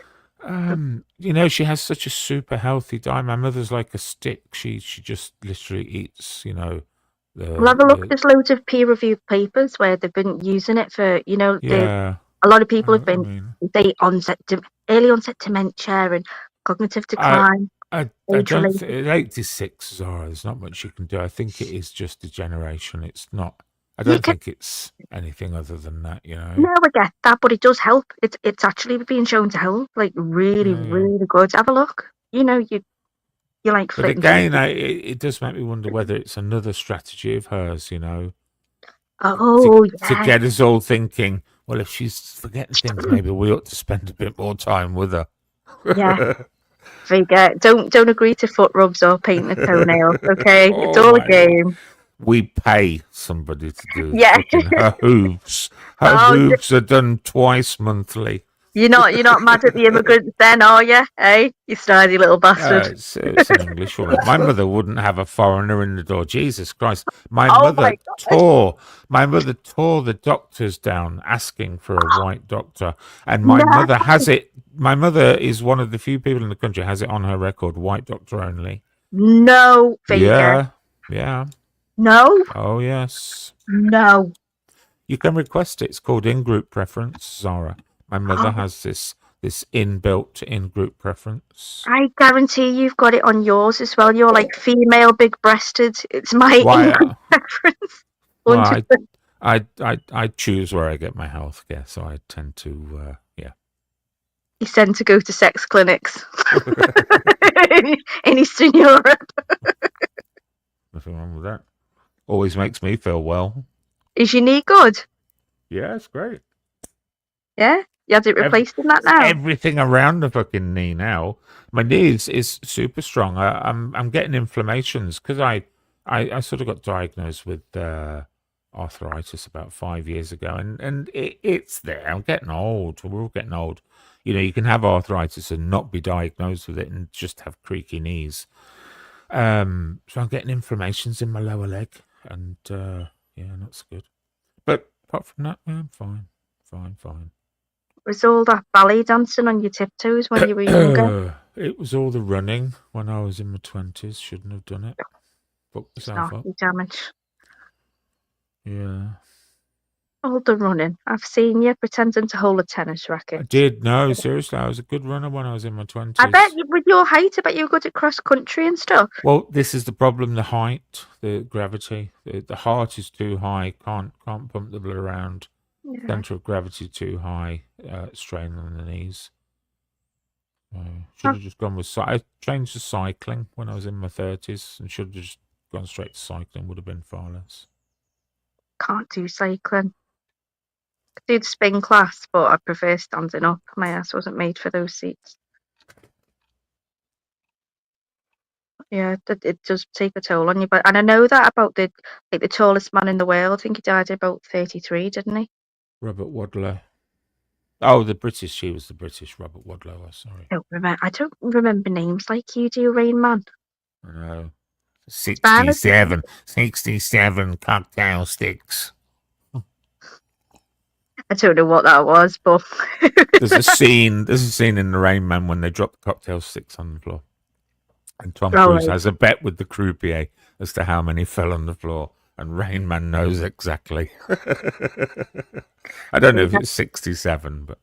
You know, she has such a super healthy diet. My mother's like a stick. She just literally eats, you know, well, have a look. There's loads of peer-reviewed papers where they've been using it for. You know, yeah. a lot of people have I been mean, early onset dementia and cognitive decline. I don't think 86 Zara. There's not much you can do. I think it is just degeneration. It's not. I don't think it's anything other than that. You know. No, I get that, but it does help. It's actually being shown to help. Like really, really good. Have a look. You know, you like. But again, it does make me wonder whether it's another strategy of hers. You know. Oh, to get us all thinking. Well, if she's forgetting things, maybe we ought to spend a bit more time with her. Yeah. Forget. Don't agree to foot rubs or paint the toenails. Okay, it's all a game. We pay somebody to do Yeah. her hooves. Her hooves are done twice monthly. You're not mad at the immigrants then, are you? Hey, you snidey little bastard. It's an English woman. My mother wouldn't have a foreigner in the door. Jesus Christ! My mother tore the doctors down asking for a white doctor, and my mother has it. My mother is one of the few people in the country has it on her record: white doctor only. No, Vega. Yeah. No. Oh yes. No. You can request it. It's called in-group preference, Zara. My mother has this inbuilt in-group preference. I guarantee you've got it on yours as well. You're like female, big-breasted. It's my in-group preference. Well, I choose where I get my health care, so I tend to You tend to go to sex clinics in Eastern Europe. Nothing wrong with that. Always makes me feel well. Is your knee good? Yeah, it's great. Yeah? You had it replaced in that now? Everything around the fucking knee now. My knee is super strong. I'm getting inflammations because I sort of got diagnosed with arthritis about 5 years ago, and it's there. I'm getting old. We're all getting old. You know, you can have arthritis and not be diagnosed with it and just have creaky knees. So I'm getting inflammations in my lower leg, and not so good. But apart from that, I'm fine. Was all that ballet dancing on your tiptoes when you were younger? It was all the running when I was in my 20s. Shouldn't have done it. Fucked myself up. Damage. Yeah. All the running. I've seen you pretending to hold a tennis racket. I did. No, seriously. I was a good runner when I was in my 20s. I bet with your height, I bet you were good at cross country and stuff. Well, this is the problem, the height, the gravity. The heart is too high, can't pump the blood around. Yeah. Center of gravity too high, strain on the knees. Should have just gone with... I changed to cycling when I was in my 30s and should have just gone straight to cycling. Would have been far less. Can't do cycling. Could do the spin class, but I prefer standing up. My ass wasn't made for those seats. Yeah, it does take a toll on you. But and I know that about the tallest man in the world. I think he died at about 33, didn't he? Robert Wadlow. Oh, the British. She was the British Robert Wadlow. Sorry. I don't remember names like you do, Rain Man. I know. 67 cocktail sticks. I don't know what that was, but there's a scene in the Rain Man when they drop the cocktail sticks on the floor. And Tom Cruise has a bet with the croupier as to how many fell on the floor. And Rain Man knows exactly. I don't know if it's 67, but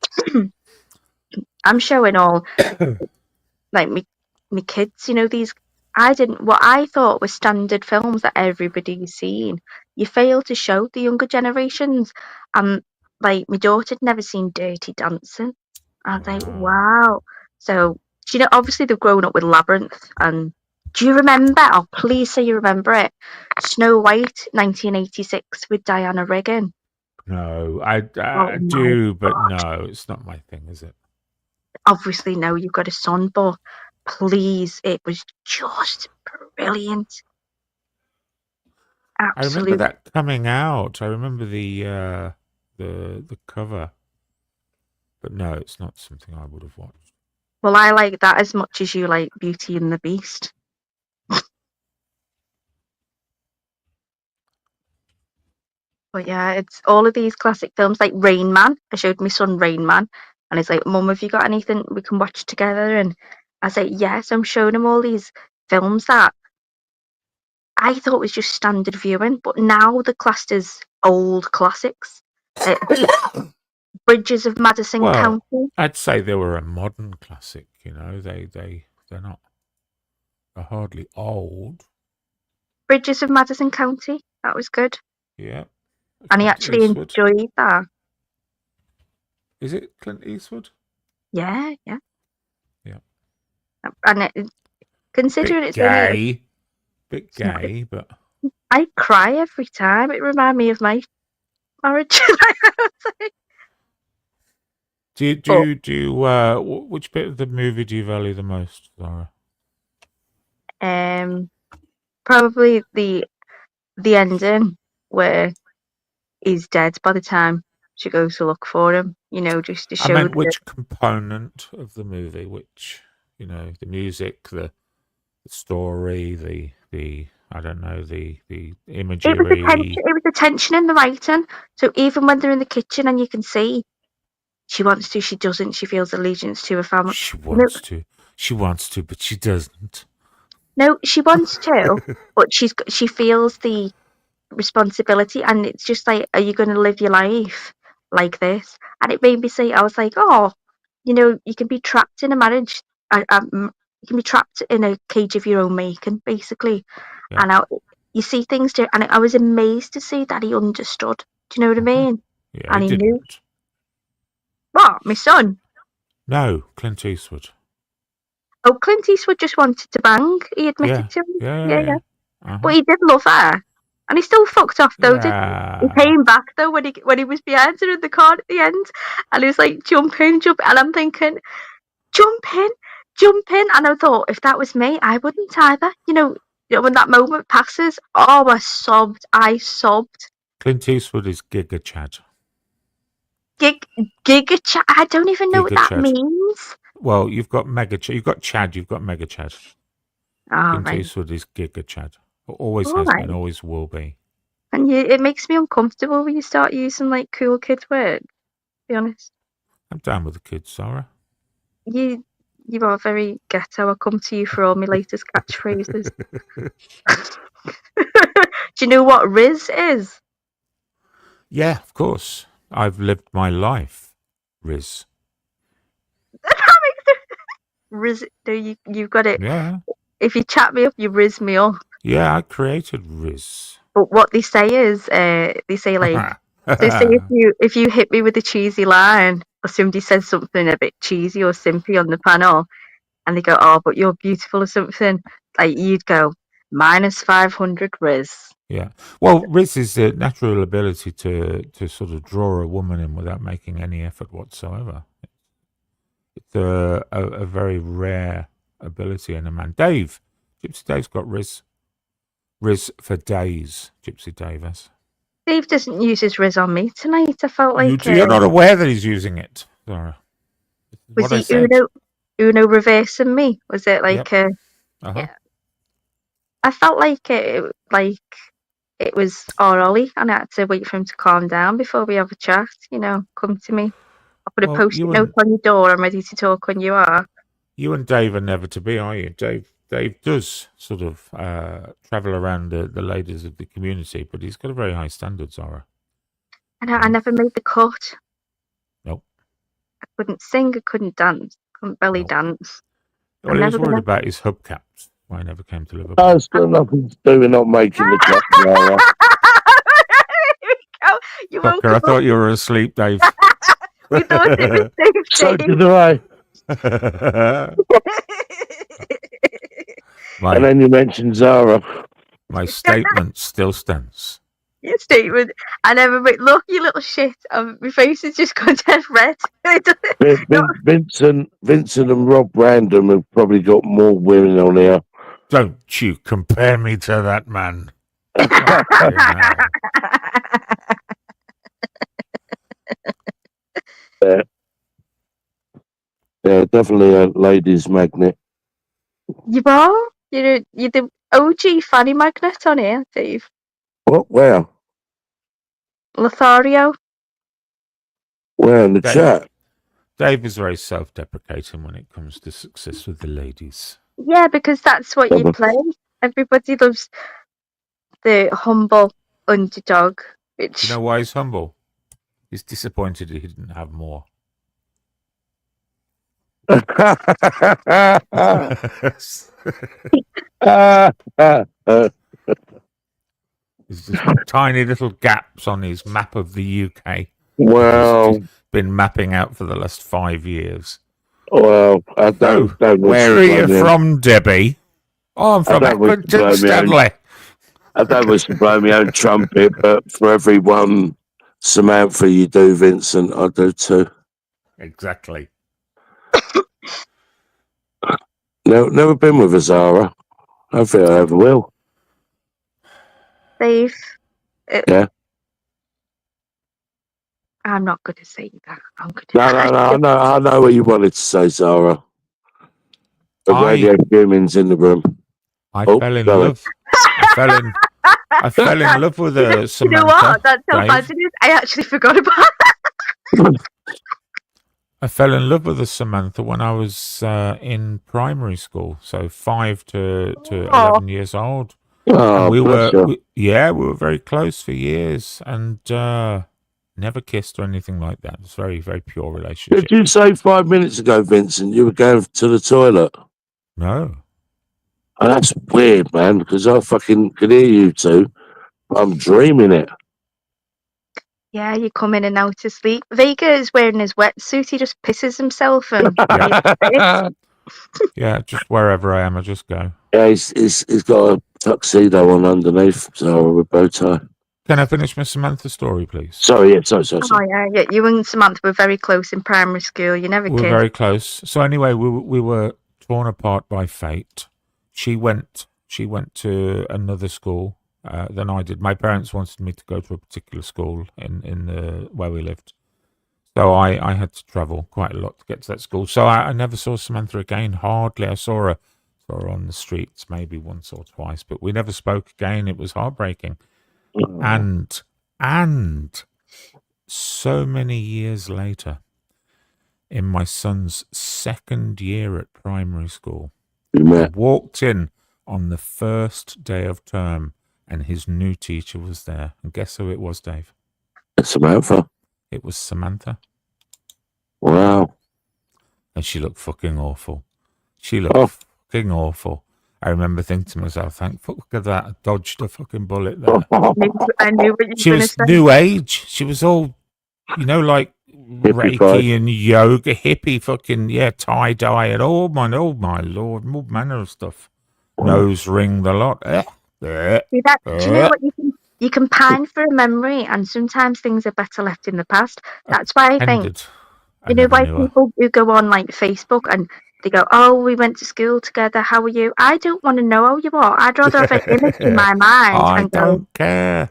I'm showing all like me kids, you know, these what I thought were standard films that everybody's seen. You fail to show the younger generations. Like my daughter had never seen Dirty Dancing. I was like, wow. So you know, obviously they've grown up with Labyrinth. And do you remember? Oh, please say you remember it. Snow White, 1986, with Diana Riggan. No, I do, but no, it's not my thing, is it? Obviously, no. You've got a son, but please, it was just brilliant. Absolutely. I remember that coming out. I remember the cover. But no, it's not something I would have watched. Well, I like that as much as you like Beauty and the Beast. But yeah, it's all of these classic films like Rain Man. I showed my son Rain Man, and he's like, "Mum, have you got anything we can watch together?" And I say, "Yes." I'm showing him all these films that I thought was just standard viewing, but now they're classed as old classics. Uh, Bridges of Madison Well, County. I'd say they were a modern classic. You know, they're not. They're hardly old. Bridges of Madison County. That was good. Yeah. And he Clint actually Eastwood. enjoyed that. Is it Clint Eastwood? Yeah. Yeah. And considering Bit it's only, gay. Bit gay, but I cry every time. It reminds me of my marriage. which bit of the movie do you value the most, Zara? Probably the ending where he's dead by the time she goes to look for him. You know, just to I show meant which component of the movie, which, you know, the music, the story, the I don't know, the imagery. It was the tension in the writing. So even when they're in the kitchen and you can see she wants to, she doesn't. She feels allegiance to her family. She wants to, but she doesn't. No, she wants to, but she feels the responsibility, and it's just like, are you going to live your life like this? And it made me say, I was like, oh, you know, you can be trapped in a marriage. You can be trapped in a cage of your own making, basically. Yeah. And you see things, and I was amazed to see that he understood. Do you know what I mean? Yeah, And he he didn't. knew. What, my son? No, Clint Eastwood. Oh, Clint Eastwood just wanted to bang. He admitted to me. Yeah. But he did love her, and he still fucked off though. Didn't he? He came back though when he was behind her in the car at the end, and he was like, jump in, and I'm thinking, jump in, and I thought, if that was me, I wouldn't either. You know, when that moment passes, oh, I sobbed. Clint Eastwood is Giga Chad. Giga Chad. I don't even know what that means. Well, you've got Mega Chad. You've got Chad. You've got Mega Chad. Clint Right. Eastwood is Giga Chad. Always has been. Always will be. And it makes me uncomfortable when you start using like cool kids words. To be honest. I'm down with the kids, Sarah. You are very ghetto. I'll come to you for all my latest catchphrases. Do you know what Riz is? Yeah, of course. I've lived my life, Riz. Riz, no, you've got it. Yeah. If you chat me up, you Riz me up. Yeah, I created Riz. But what they say is, they say like, they say if you hit me with a cheesy line, or somebody says something a bit cheesy or simpy on the panel, and they go, oh, but you're beautiful or something, like you'd go, -500 Riz. Yeah. Well, Riz is the natural ability to sort of draw a woman in without making any effort whatsoever. It's a very rare ability in a man. Dave, Gypsy Dave's got Riz. Riz for days, Gypsy Dave has. Dave doesn't use his Riz on me tonight. I felt like... You're not aware that he's using it, Zara. Was he Uno reversing me? Was it like... Yep. Yeah. I felt like it was Ollie, and I had to wait for him to calm down before we have a chat. You know, come to me. I'll put a post-it note on your door. I'm ready to talk when you are. You and Dave are never to be, are you? Dave does sort of travel around the ladies of the community, but he's got a very high standard, Zara. And I never made the cut. Nope. I couldn't sing. I couldn't dance. Couldn't belly dance. Well, he was worried about his hubcaps. Why I never came to Liverpool. Oh, it's got nothing to do with not making the cut, Zara. You Fucker, I thought you were asleep, Dave. We thought it was Dave. So did I. And then you mentioned Zara. My statement still stands. Your statement. I never went, look, you little shit. My face has just gone dead red. Vincent and Rob Random have probably got more women on here. Don't you compare me to that man. Yeah, definitely a ladies' magnet. You are? You're the OG fanny magnet on here, Dave. What? Where? Lothario. Where in the Dave, chat? Dave is very self-deprecating when it comes to success with the ladies. Yeah, because that's what you play. Everybody loves the humble underdog. Which Do you know why he's humble? He's disappointed he didn't have more. There's just tiny little gaps on his map of the UK. Well, He's been mapping out for the last 5 years. well, I don't. Where are you from, Debbie? Oh, I'm from Accrington, Stanley. I don't wish to blow my own trumpet, but for every one Samantha you do, Vincent, I do too. Exactly. No, never been with a Zara. I don't think I ever will. Dave. Yeah. I'm not going to say that. I'm going to. No. I know what you wanted to say, Zara. The radio humans in the room. I fell in love. I fell in love with a Samantha. You know what? That's how bad it is. I actually forgot about that. I fell in love with a Samantha when I was in primary school, so 5 to 11 years old. Oh, and we were you. very close for years, and never kissed or anything like that. It was a very, very pure relationship. Did you say 5 minutes ago, Vincent, you were going to the toilet? No. Oh, that's weird, man, because I fucking could hear you two. I'm dreaming it. Yeah, you come in and out of sleep. Vega is wearing his wetsuit. He just pisses himself and yeah, just wherever I am, I just go. Yeah, he's got a tuxedo on underneath, so with bow tie. Can I finish my Samantha story, please? Sorry. Oh yeah. You and Samantha were very close in primary school. You never kissed. We were very close. So anyway, we were torn apart by fate. She went to another school than I did. My parents wanted me to go to a particular school in the where we lived. So I had to travel quite a lot to get to that school. So I never saw Samantha again, hardly. I saw her on the streets maybe once or twice, but we never spoke again. It was heartbreaking. And so many years later, in my son's second year at primary school, I walked in on the first day of term and his new teacher was there. And guess who it was, Dave? Samantha. It was Samantha. Wow. And she looked fucking awful. She looked fucking awful. I remember thinking to myself, thank fuck at that. I dodged a fucking bullet there. I knew what you were She was new age. She was all, like Reiki and yoga, hippie fucking, tie-dye and oh my Lord, all manner of stuff. Nose ring, the lot. See that? Do you know what you can pine for a memory, and sometimes things are better left in the past. That's why I think, why people who go on like Facebook and they go, oh, we went to school together, how are you? I don't want to know how you are. I'd rather have an image in my mind. I don't care.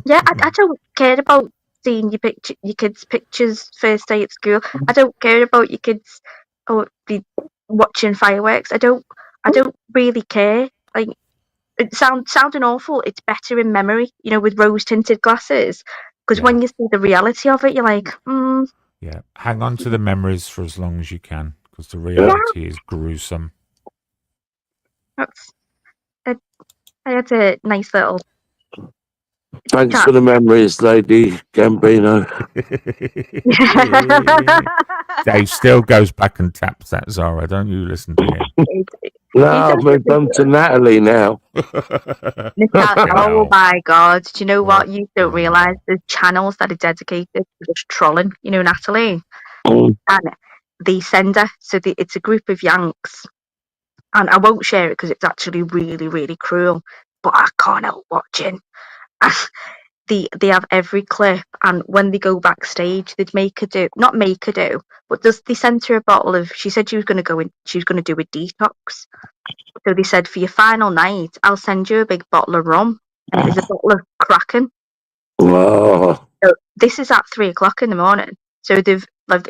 Yeah, I don't care about seeing your kids' pictures first day at school. I don't care about your kids be watching fireworks. I don't really care. Like, it sounding awful. It's better in memory, with rose tinted glasses. Because when you see the reality of it, you're like, Yeah, hang on to the memories for as long as you can, because the reality is gruesome. I had a nice little. Thanks for the memories, Lady Gambino. Dave still goes back and taps that Zara. Don't you listen to him? No, I've moved on to Natalie now. Oh my God. Do you know what? You don't realise there's channels that are dedicated to just trolling, Natalie. And they send her. So it's a group of Yanks. And I won't share it because it's actually really, really cruel. But I can't help watching. They have every clip, and when they go backstage, they'd but they sent her a bottle of. She said she was going to do a detox. So they said, for your final night, I'll send you a big bottle of rum, and it was a bottle of Kraken. Wow. So this is at 3:00 in the morning. So they've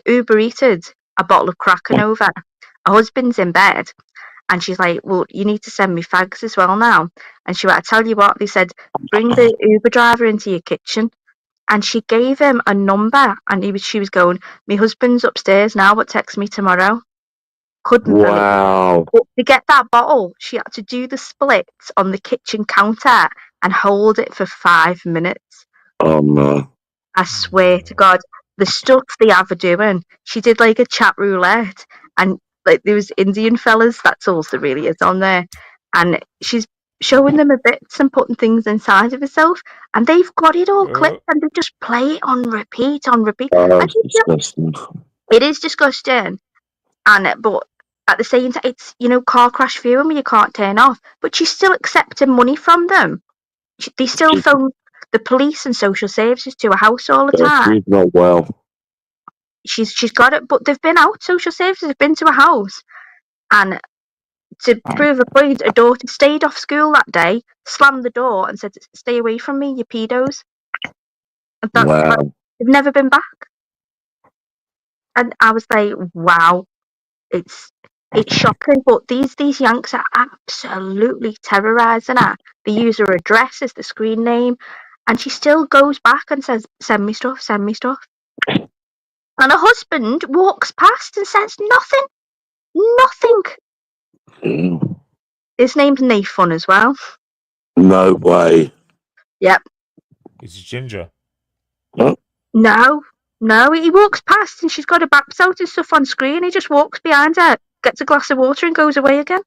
Uber eated a bottle of Kraken over. Her husband's in bed, and she's like, well, you need to send me fags as well now. And she went, I tell you what, they said, bring the Uber driver into your kitchen. And she gave him a number, and she was going, my husband's upstairs now, but text me tomorrow. Couldn't believe it. Wow. But to get that bottle, she had to do the splits on the kitchen counter and hold it for 5 minutes. Oh no. I swear to God, the stuff they have her doing. She did like a chat roulette, and like there was Indian fellas. That's all there really is on there, and she's showing them a bits and putting things inside of herself, and they've got it all clipped, and they just play it on repeat, on repeat. Oh, I that's think disgusting. it is disgusting, and but at the same time, it's car crash viewing where you can't turn off, but she's still accepting money from them. They still phone the police and social services to her house all the time. She's not well. She's got it, but they've been out. Social services have been to her house, and to prove a point, her daughter stayed off school that day, slammed the door, and said, "Stay away from me, you pedos." And Wow. they've never been back. And I was like, "Wow, it's shocking." But these Yanks are absolutely terrorising her. They use her address as the screen name, and she still goes back and says, "Send me stuff, send me stuff." And her husband walks past and says nothing. Nothing. Mm. His name's Nathan as well. No way. Yep. Is he ginger? No, he walks past and she's got her backs out and stuff on screen. He just walks behind her, gets a glass of water and goes away again.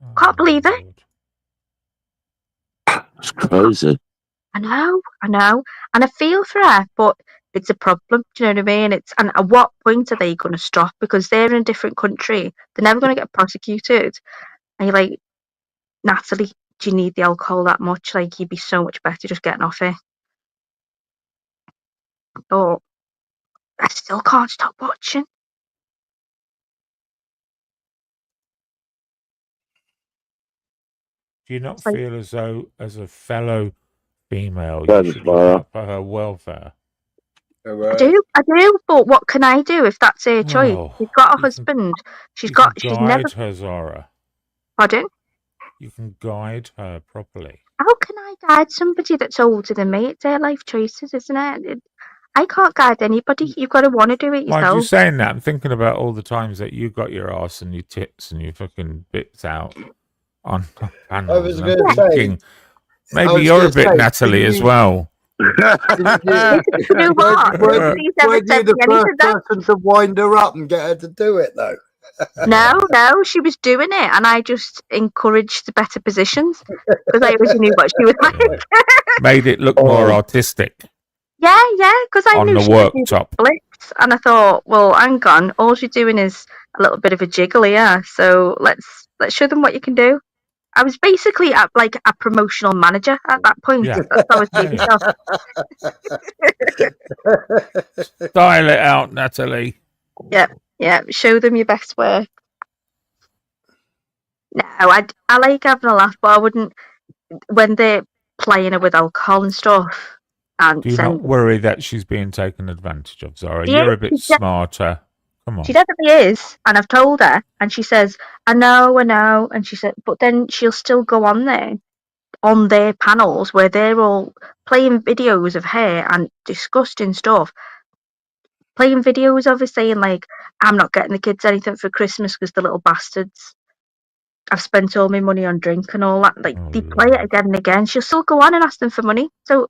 Oh, Can't believe it. Lord. It's crazy. I know. And I feel for her, but it's a problem. Do you know what I mean? And at what point are they going to stop? Because they're in a different country. They're never going to get prosecuted. And you're like, Natalie, do you need the alcohol that much? Like, you'd be so much better just getting off it. But I still can't stop watching. Do you not It's like, feel as though, as a fellow female, That you is should look fire. out for her welfare? I do, but what can I do if that's her choice? Well, She's got a you can- husband. She's You can never. guide her, Zara. Pardon? You can guide her properly. How can I guide somebody that's older than me? It's their life choices, isn't it? I can't guide anybody. You've got to want to do it Mind you yourself. saying that, I'm thinking about all the times that you got your ass and your tits and your fucking bits out on panels. was And I'm gonna say- thinking, I maybe was you're a gonna bit say, Natalie didn't as you- well. You know what? Weren't Nobody's ever you said the me anything first though. person to wind her up and get her to do it, though? No, she was doing it, and I just encouraged better positions because I already knew what she was like. Made it look more artistic Yeah, because I on knew the she could do worktop. splits, and I thought, well, hang on, all she's doing is a little bit of a jiggle here, so let's show them what you can do. I was basically like a promotional manager at that point. Yeah. That's how I was doing myself. Style it out, Natalie. Yeah, show them your best work. No, I like having a laugh, but I wouldn't when they're playing her with alcohol and stuff. And Do you not worry that she's being taken advantage of, Zara? Yeah, You're a bit she's smarter. Come on. she definitely is, and I've told her, and she says, I know, and she said, but then she'll still go on there, on their panels where they're all playing videos of her and disgusting stuff. Playing videos of her saying, like, I'm not getting the kids anything for Christmas because the little bastards. I've spent all my money on drink and all that. Like, Oh, they play it Lord. again and again. She'll still go on and ask them for money. So,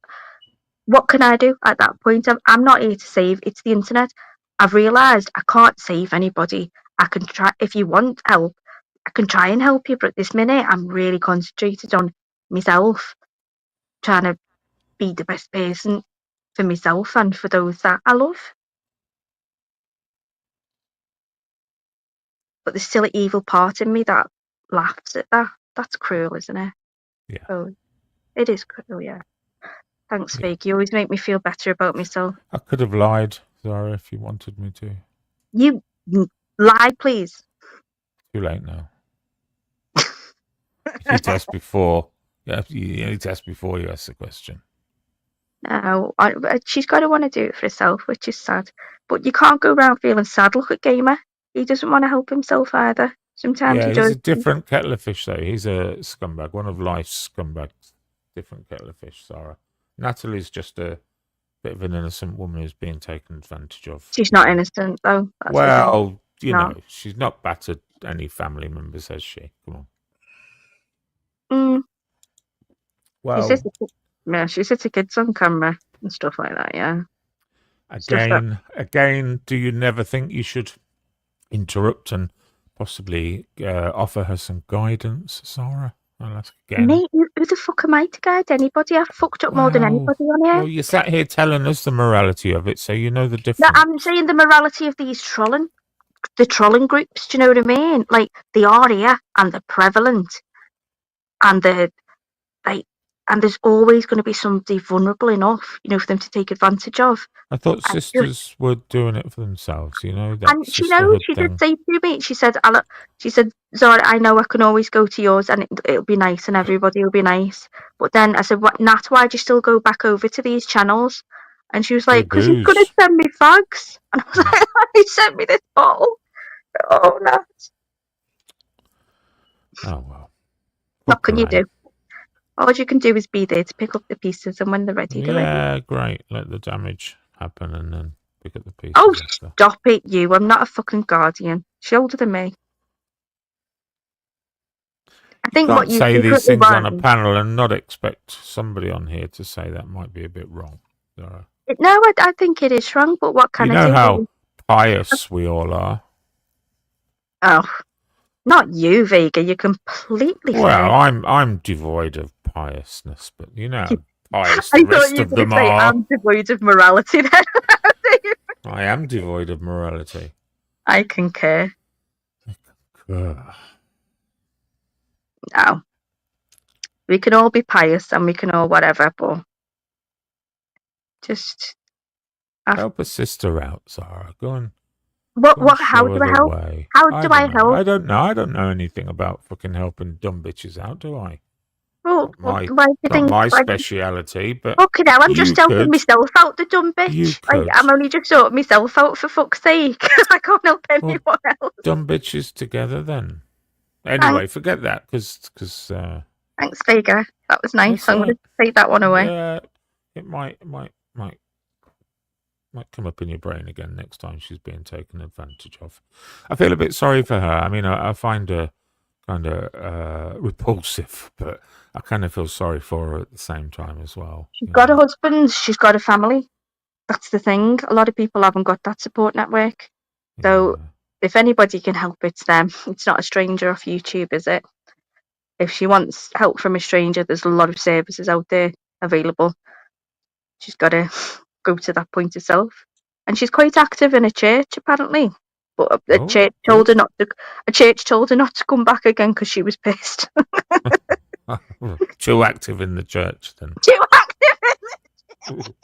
what can I do at that point? I'm not here to save. It's the internet. I've realised I can't save anybody. I can try, if you want help, I can try and help you. But at this minute, I'm really concentrated on myself, trying to be the best person for myself and for those that I love. But there's still an evil part in me that laughs at that. That's cruel, isn't it? Yeah. Oh, it is cruel, yeah. Thanks, Yeah. Fake. You always make me feel better about myself. I could have lied, Zara, if you wanted me to. You lie, please. Too late now. You test before. Yeah, you test before you ask the question. No, she's got to want to do it for herself, which is sad. But you can't go around feeling sad. Look at Gamer. He doesn't want to help himself either. Sometimes Yeah, he he's does. a different kettle of fish, though. He's a scumbag, one of life's scumbags. Different kettle of fish, Sarah. Natalie's just a bit of an innocent woman who's being taken advantage of. She's not innocent, though. That's the thing. Well, you No. know, she's not battered any family members, has she? Come on. Mm, Well, she sits her kids on camera and stuff like that, yeah. again, do you never think you should interrupt and possibly offer her some guidance, Sarah? I'll ask again. Me? Who the fuck am I to guide anybody? I've fucked up more than anybody on here. Well, you sat here telling us the morality of it, so you know the No, difference. I'm saying the morality of these the trolling groups, do you know what I mean? Like, they are here, and they're prevalent, and and there's always going to be somebody vulnerable enough, for them to take advantage of. I thought sisters were doing it for themselves, that And she sisterhood did thing. say to me, she said, Zara, I know I can always go to yours and it'll be nice and everybody will be nice. But then I said, Nat, why do you still go back over to these channels? And she was like, because he's going to send me fags. And I was like, he sent me this bottle. Oh, Nat. Oh, well. What can you do? All you can do is be there to pick up the pieces, and when they're ready, they're ready. Yeah, great. Let the damage happen and then pick up the pieces. Oh, stop it, you. I'm not a fucking guardian. She's older than me. I think you what can't you say these things on a want... panel and not expect somebody on here to say that might be a bit wrong. No, I think it is wrong, but what can I do? You know how pious we all are. Oh, not you, Vega. You're completely well. fair. I'm devoid of piousness, but pious the I rest thought you of were them going to say are. I'm devoid of morality. Then I am devoid of morality. I concur. No, we can all be pious and we can all whatever, but just help a sister out, Zara. Go on. How do I help? How do I help? I don't know. I don't know anything about fucking helping dumb bitches out, do I? Well, not my speciality, but fucking hell, I'm just helping myself out, the dumb bitch. I'm only just sorting myself out, for fuck's sake. I can't help anyone else. Dumb bitches together, then. Anyway, forget that, because. Thanks, Vega. That was nice. I'm going to take that one away. Yeah, it might come up in your brain again next time she's being taken advantage of. I feel a bit sorry for her. I mean, I find her kind of repulsive, but I kind of feel sorry for her at the same time as well. She's got a husband. She's got a family. That's the thing. A lot of people haven't got that support network. So if anybody can help, it's them. It's not a stranger off YouTube, is it? If she wants help from a stranger, there's a lot of services out there available. She's got to go to that point herself. And she's quite active in a church, apparently. But a church told her not to come back again because she was pissed. Too active in the church, then. Too active in the church.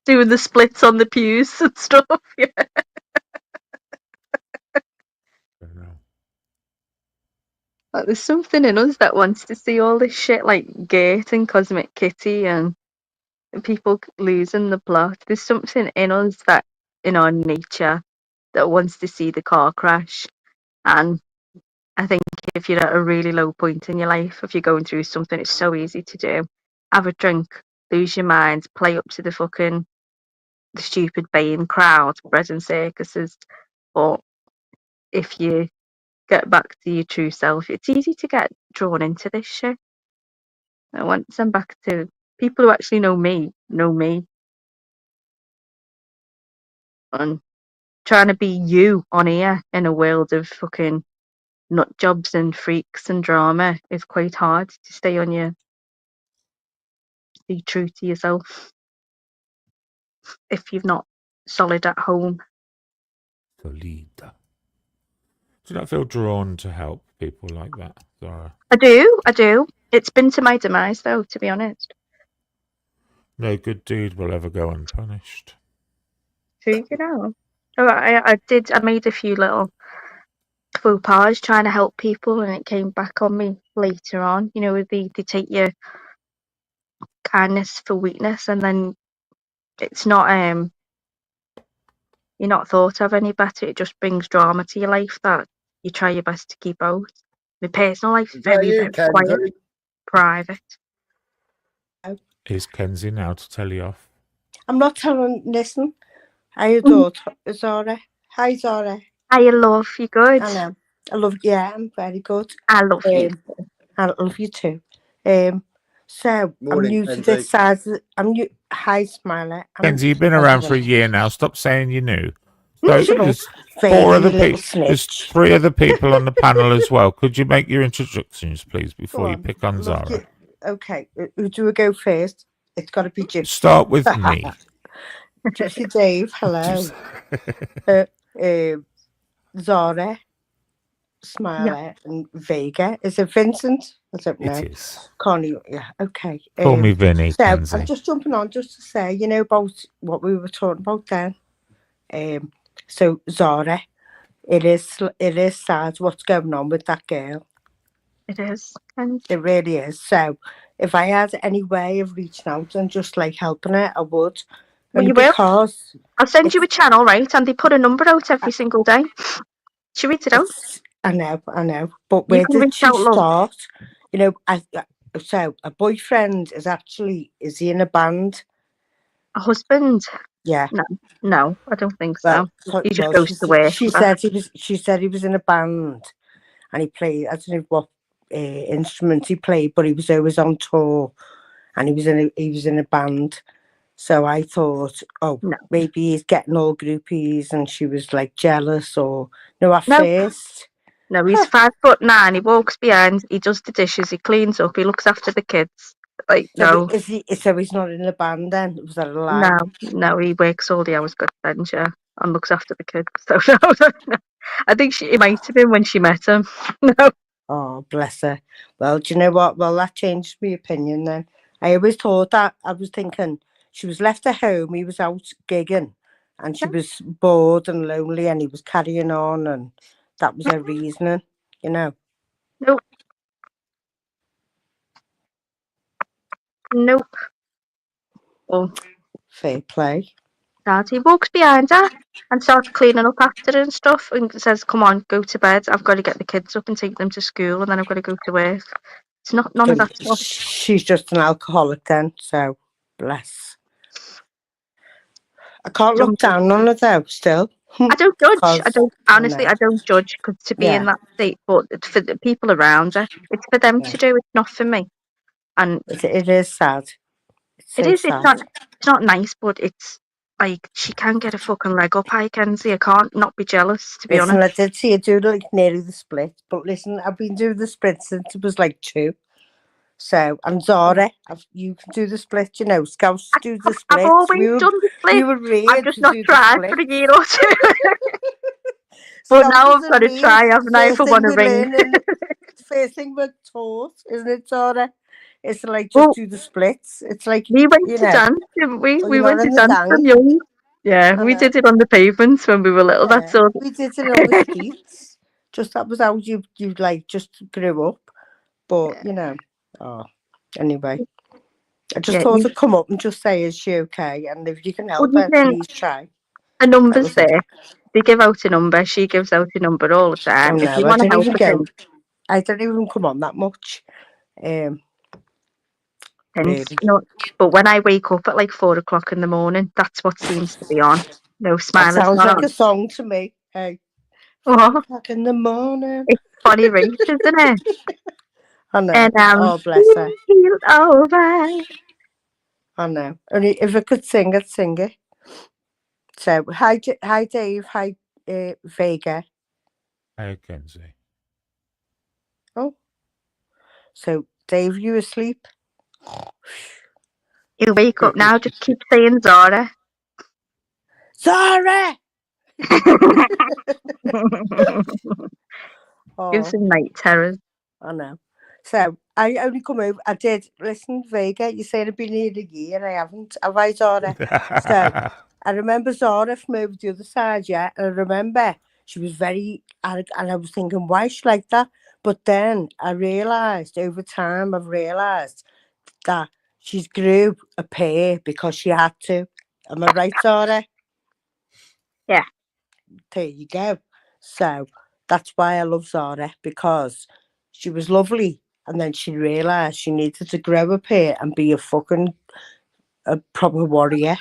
Doing the splits on the pews and stuff. Yeah. Like, there's something in us that wants to see all this shit like Gate and Cosmic Kitty and people losing the plot. There's something in us that, in our nature, that wants to see the car crash. And I think if you're at a really low point in your life, if you're going through something, it's so easy to do. Have a drink, lose your mind, play up to the stupid baying crowd, bread and circuses. But if you get back to your true self, it's easy to get drawn into this shit. And once I'm back to people who actually know me, and trying to be you on here in a world of fucking nut jobs and freaks and drama is quite hard to be true to yourself if you're not solid at home. Solid. Do you not feel drawn to help people like that, Zara? I do. It's been to my demise, though, to be honest. No good deed will ever go unpunished. Who you know? Oh, I made a few little faux pas trying to help people, and it came back on me later on. You know, they take your kindness for weakness, and then it's not you're not thought of any better. It just brings drama to your life that you try your best to keep out. My personal life is very, very quiet, private. Is Kenzie now to tell you off? I'm not telling. Listen, I adore Zara. Hi, Zara. I love you. Good. I know. I love you. Yeah, I'm very good. I love you. I love you too. So Morning, I'm new Kenzie. to this side. I'm new. Hi, Smiler. Kenzie, you've been around for a year now. Stop saying you're new. No, So there's three other people on the panel as well. Could you make your introductions, please, before you pick on Zara? Okay, who do we go first? It's got to be Gypsy. Start with me. Gypsy Dave, hello. Zara, Smiler, and Vega. Is it Vincent? I don't know. It is. Connie, yeah, okay. Call me Vinny, So Kenzie. I'm just jumping on just to say, you know, about what we were talking about then. So Zara, it is sad what's going on with that girl. It is. It really is. So if I had any way of reaching out and just like helping her, I would. Well, you will. I'll send you a channel, right? And they put a number out every single day. She reads it out. I know. But where did she start? You know, so a boyfriend is he in a band? A husband? Yeah. No, I don't think so. He just goes to work. She said he was in a band, and he played. I don't know what instrument he played, but he was always on tour, and he was in a band. So I thought, maybe he's getting all groupies, and she was like jealous, or first. No, he's 5'9". He walks behind. He does the dishes. He cleans up. He looks after the kids. Like so he's not in a band then? Was that a lie? No, he works all the hours. Good friends, yeah, and looks after the kids. So no. I think it might have been when she met him. No. Oh, bless her. Well, do you know what? Well, that changed my opinion then. I always thought that. I was thinking she was left at home. He was out gigging, and she was bored and lonely, and he was carrying on, and that was her reasoning, you know. Nope. Oh, fair play. Dad, he walks behind her and starts cleaning up after her and stuff, and says, "Come on, go to bed. I've got to get the kids up and take them to school, and then I've got to go to work." It's none of that stuff. She's just an alcoholic then, so bless. I can't look down on her though. Still, I don't judge. I don't judge, because to be in that state, but for the people around her, it's for them to do. It's not for me. And it is sad. It is. Sad. It's not nice, but it's like she can get a fucking leg up. I can see. I can't not be jealous. To be honest, I did see her do like nearly the split, but listen, I've been doing the split since it was like 2. So, and Zara, you can do the split, you know. Scouts do the split. I've always done the split. I've just not tried for a year or 2. But now I've got to try, haven't I, if I want to ring. First thing we're taught, isn't it, Zara? It's like just do the splits. It's like we went to dance, didn't we? Well, we went to dance from young. Yeah, we did it on the pavements when we were little. Yeah. That's all. We did it on the streets. Just that was how you like just grew up. But you know. Oh, anyway, I just thought to come up and just say, is she okay? And if you can help her, please try. A number's there. They give out a number. She gives out a number all the time. Oh, no, if you want to help her, I don't even come on that much. Really. No, but when I wake up at like 4 o'clock in the morning, that's what seems to be on. No, Smiler's that sounds like on. A song to me. Hey, 4 o'clock in the morning. It's funny, right, isn't it? I know. And, oh, bless her. All right. I know. Only if I could sing, I'd sing it. So, hi Dave. Hi, Vega. Hi, Kenzie. Oh. So, Dave, you asleep? He'll wake up now. Just keep saying Zara. Zara! Give some night terrors. I know. So I only come over. I did listen, Vega. You saying I've been here a year. I haven't. Have I, Zara? So I remember Zara from over the other side. Yeah, and I remember she was very arrogant, and I was thinking, why is she like that? But then I realised over time, I've realised that she's grew a pair because she had to. Am I right, Zara? Yeah. There you go. So that's why I love Zara, because she was lovely, and then she realised she needed to grow a pair and be a proper warrior.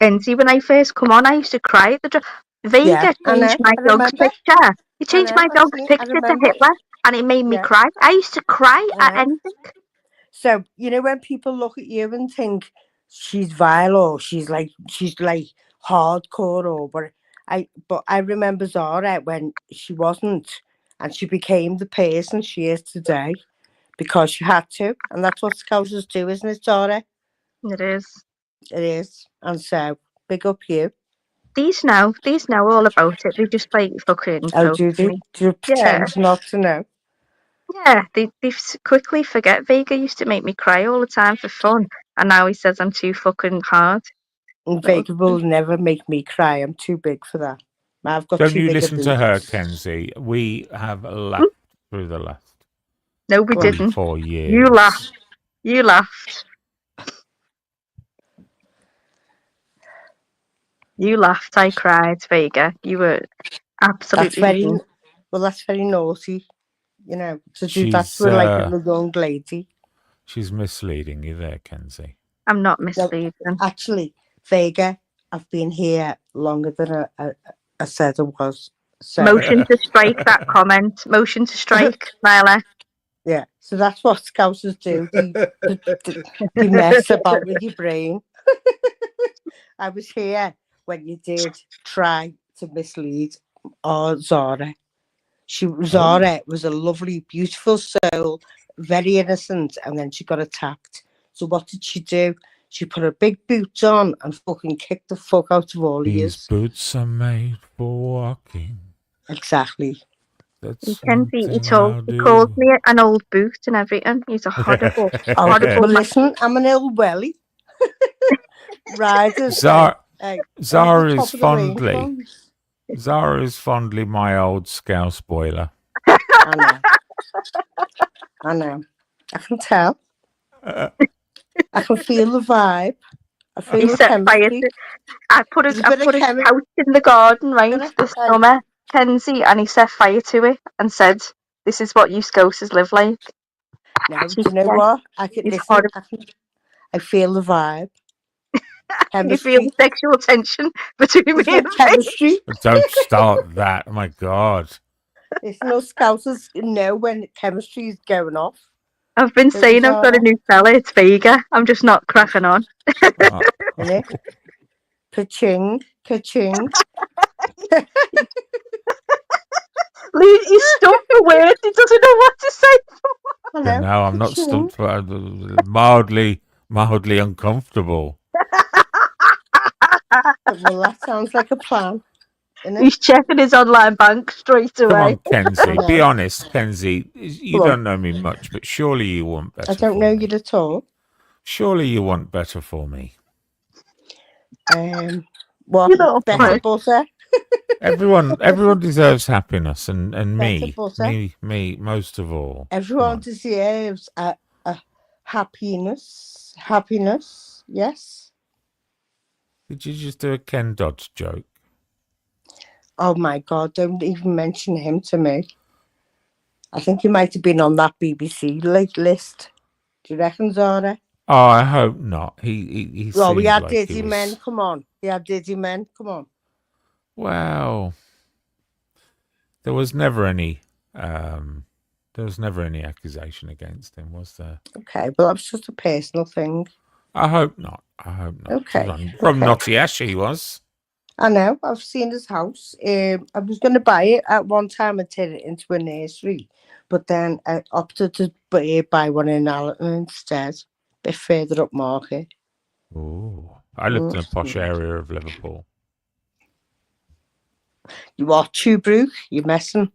Kenzie, when I first come on, I used to cry at the Vega Yeah, I know, changed my I dog's remember. picture. He changed know, my I've dog's seen- I picture to remember. Hitler, and it made me Yeah. cry. I used to cry I at know. anything. So you know when people look at you and think she's vile or she's like hardcore or but I remember Zara when she wasn't, and she became the person she is today because she had to, and that's what Scousers do, isn't it, Zara? It is. It is, and so big up you. These know all about it. They just like fucking. Oh, do they? Do you pretend not to know? Yeah, they quickly forget. Vega used to make me cry all the time for fun, and now he says I'm too fucking hard. And Vega will never make me cry. I'm too big for that. I've got Don't too you big a listen to her, boots. Kenzie. We have laughed through the last No, we didn't. 4 years. You laughed. You laughed. You laughed. I cried, Vega. You were absolutely. That's very naughty, you know, to do She's, that to like a young lady. She's misleading you there, Kenzie. I'm not misleading. Actually, Vega, I've been here longer than I said I was. So. Motion to strike that comment. Motion to strike, Lila. Yeah, so that's what Scousers do. They mess about with your brain. I was here when you did try to mislead Zara. Zara was a lovely, beautiful soul, very innocent, and then she got attacked. So what did she do? She put her big boots on and fucking kicked the fuck out of all of you. These boots are made for walking. Exactly. That's he called me an old boot and everything. He's a horrible, horrible. Well, listen, I'm an ill welly. Riders. Zara is fondly. Zara is fondly my old Scouse boiler. I know. I can tell. I can feel the vibe. I feel the chemistry. I put his couch in the garden, right, this summer, Kenzie, and he set fire to it and said, "This is what you Scousers live like." No, do you know what? I feel the vibe. You feel the sexual tension between me and chemistry. Don't start that. Oh my God. There's no Scousers know when chemistry is going off. I've been saying I've got a new fella. It's Vega. I'm just not cracking on. Ka-ching, ka-ching. He's stumped for words. He doesn't know what to say. No, I'm not stumped. Mildly uncomfortable. Well, that sounds like a plan. He's checking his online bank straight away. Come on, Kenzie. Be honest, Kenzie. You don't know me much, but surely you want better. I don't know you at all. Surely you want better for me. What? Better butter? Everyone deserves happiness, and me most of all. Everyone deserves a happiness. Yes. Did you just do a Ken Dodds joke? Oh my God! Don't even mention him to me. I think he might have been on that BBC list. Do you reckon, Zara? Oh, I hope not. He well, we had like Dizzy Men. Come on, we had Dizzy Men. Come on. Well, there was never any accusation against him, was there? Okay, well, that's just a personal thing. I hope not. Okay. From Nottingham, he was. I know. I've seen his house. I was going to buy it at one time and turn it into a nursery, but then I opted to buy one in Allerton instead, a bit further up market. Oh, I lived in a posh area of Liverpool. You are Tubruk, you're messing.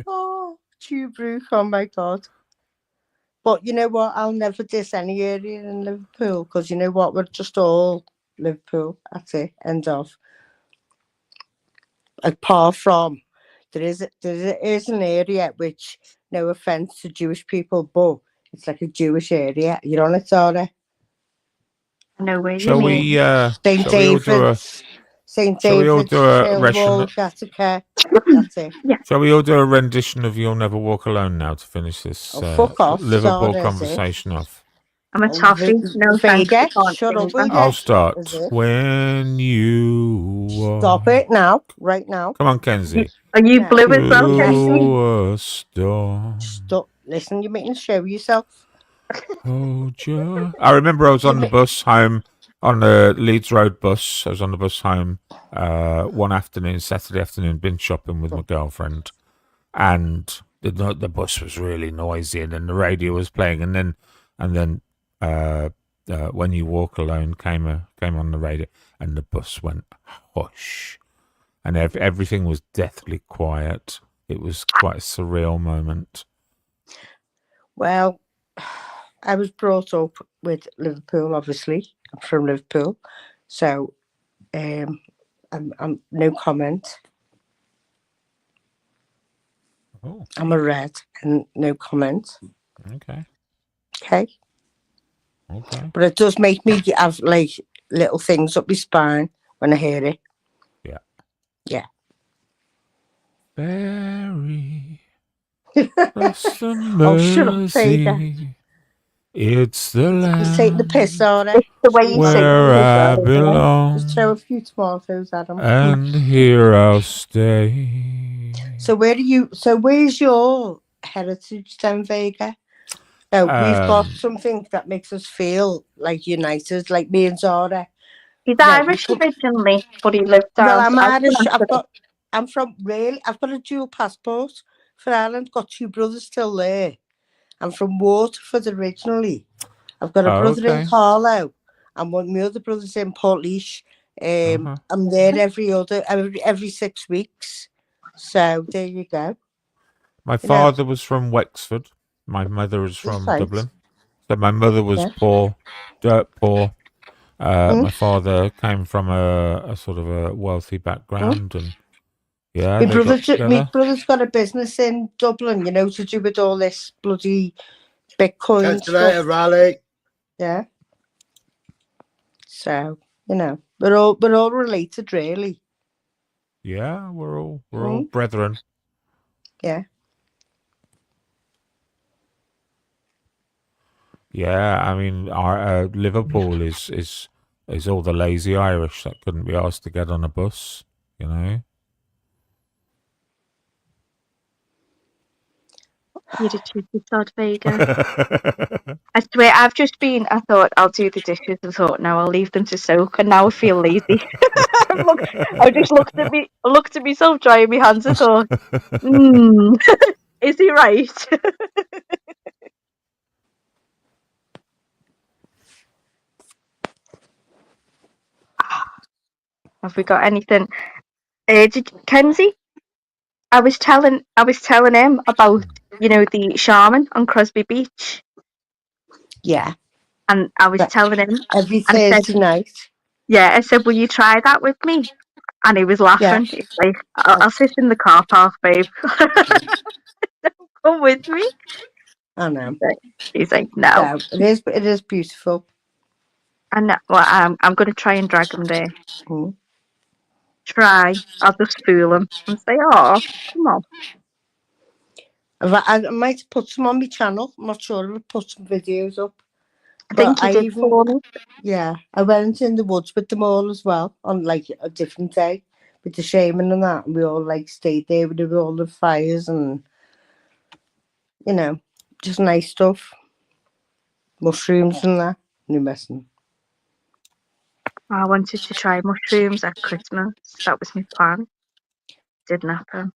Oh, Tubruk, oh my God. But you know what? I'll never diss any area in Liverpool because you know what? We're just all Liverpool. That's it. End of. Apart from there is an area which, no offence to Jewish people, but it's like a Jewish area. You're on it, Zara. I know where you Shall mean. we? St. Shall we all do a? David's, St. Shall we all David's, do a Chilwell, Gattaca. That's it. Shall we all do a rendition of "You'll Never Walk Alone" now to finish this Fuck off, Liverpool Zara, conversation off? I'm a toffee. No thanks. I Vega, can't shut sing up, that. Vega. I'll start. Is it? When you Stop it now, right now. Come on, Kenzie. Are you No. blue as well, Kenzie? Through a storm. Stop. Listen, you're making a show of yourself. Hold your... I remember I was on the bus home, on the Leeds Road bus. I was on the bus home one afternoon, Saturday afternoon, been shopping with my girlfriend. And the bus was really noisy, and then the radio was playing, and then When You Walk Alone came on the radio, and the bus went hush, and everything was deathly quiet. It was quite a surreal moment. Well, I was brought up with Liverpool, obviously. I'm from Liverpool. So, I'm no comment. Oh, I'm a red and no comment. okay. Okay. Okay. But it does make me have like little things up my spine when I hear it. Yeah. Yeah. Very trust and Oh, shut up, mercy. Fader. It's the Just take the land piss on it. It's the way you sing. where I Just belong, Just throw a few tomatoes at them. and here I'll stay. So where's your heritage then, Vega? So we've got something that makes us feel like united, like me and Zara. He's Right, Irish originally, but he lived down. Well, I'm Irish. Amsterdam. I've got a dual passport for Ireland. Got two brothers still there. I'm from Waterford originally. I've got a brother in Carlow, and one of my other brothers in Portlaoise. I'm there every 6 weeks. So there you go. My father was from Wexford. My mother is from Dublin. So my mother was poor, dirt poor. My father came from a sort of a wealthy background, and yeah, my brother's got a business in Dublin, to do with all this bloody Bitcoin Catch you later, Raleigh. Yeah. So, we're all related, really. Yeah, we're all brethren. Yeah. Yeah, I mean, our Liverpool is all the lazy Irish that couldn't be asked to get on a bus, You're a cheeky sod, Vega. I swear, I thought I'll do the dishes. I thought, no, I'll leave them to soak, and now I feel lazy. I just looked at myself drying my hands. I thought, is he right? Have we got anything? Kenzie? I was telling him about the shaman on Crosby Beach. Yeah. And I was telling him every Thursday night. Yeah, I said, will you try that with me? And he was laughing. Yeah. He's like, I'll sit in the car park, babe. Don't come with me. I know. He's like, no. It is beautiful. And I'm going to try and drag him there. Try. I'll just fool him and say, oh, come on. I might put some on my channel. I'm not sure if I've put some videos up. I think you did for me. Yeah, I went in the woods with them all as well on like a different day with the shaman and that. And we all like stayed there with all the fires and just nice stuff. Mushrooms and that. New messing. I wanted to try mushrooms at Christmas. That was my plan. Didn't happen.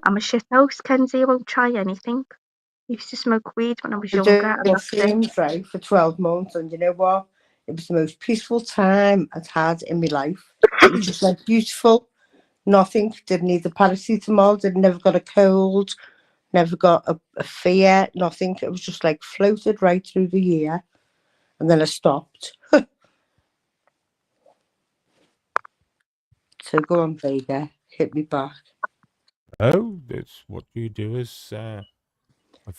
I'm a shit house, Kenzie. I won't try anything. I used to smoke weed when I was younger. Mushrooms, right, for 12 months. And you know what? It was the most peaceful time I'd had in my life. It was just like beautiful. Nothing. Didn't need the paracetamol. Never got a cold. Never got a fear. Nothing. It was just like floated right through the year. and then I stopped. So go on, Vega, hit me back. Oh, that's what you do is of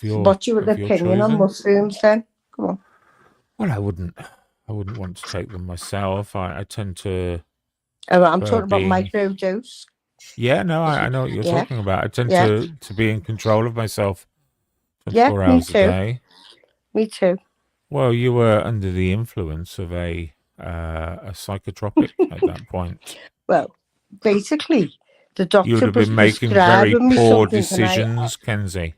your What's your of your opinion on choosing. mushrooms then? Come on. Well, I wouldn't want to take them myself. I tend to. I'm prefer talking about being- microdose. Yeah, no, I know what you're Yeah. talking about. I tend Yeah. to be in control of myself Yeah, 24 me hours a too. day. Me too. Well, you were under the influence of a psychotropic at that point. Well, basically, the You doctor would have was been making very prescribing me poor something decisions, Kenzie.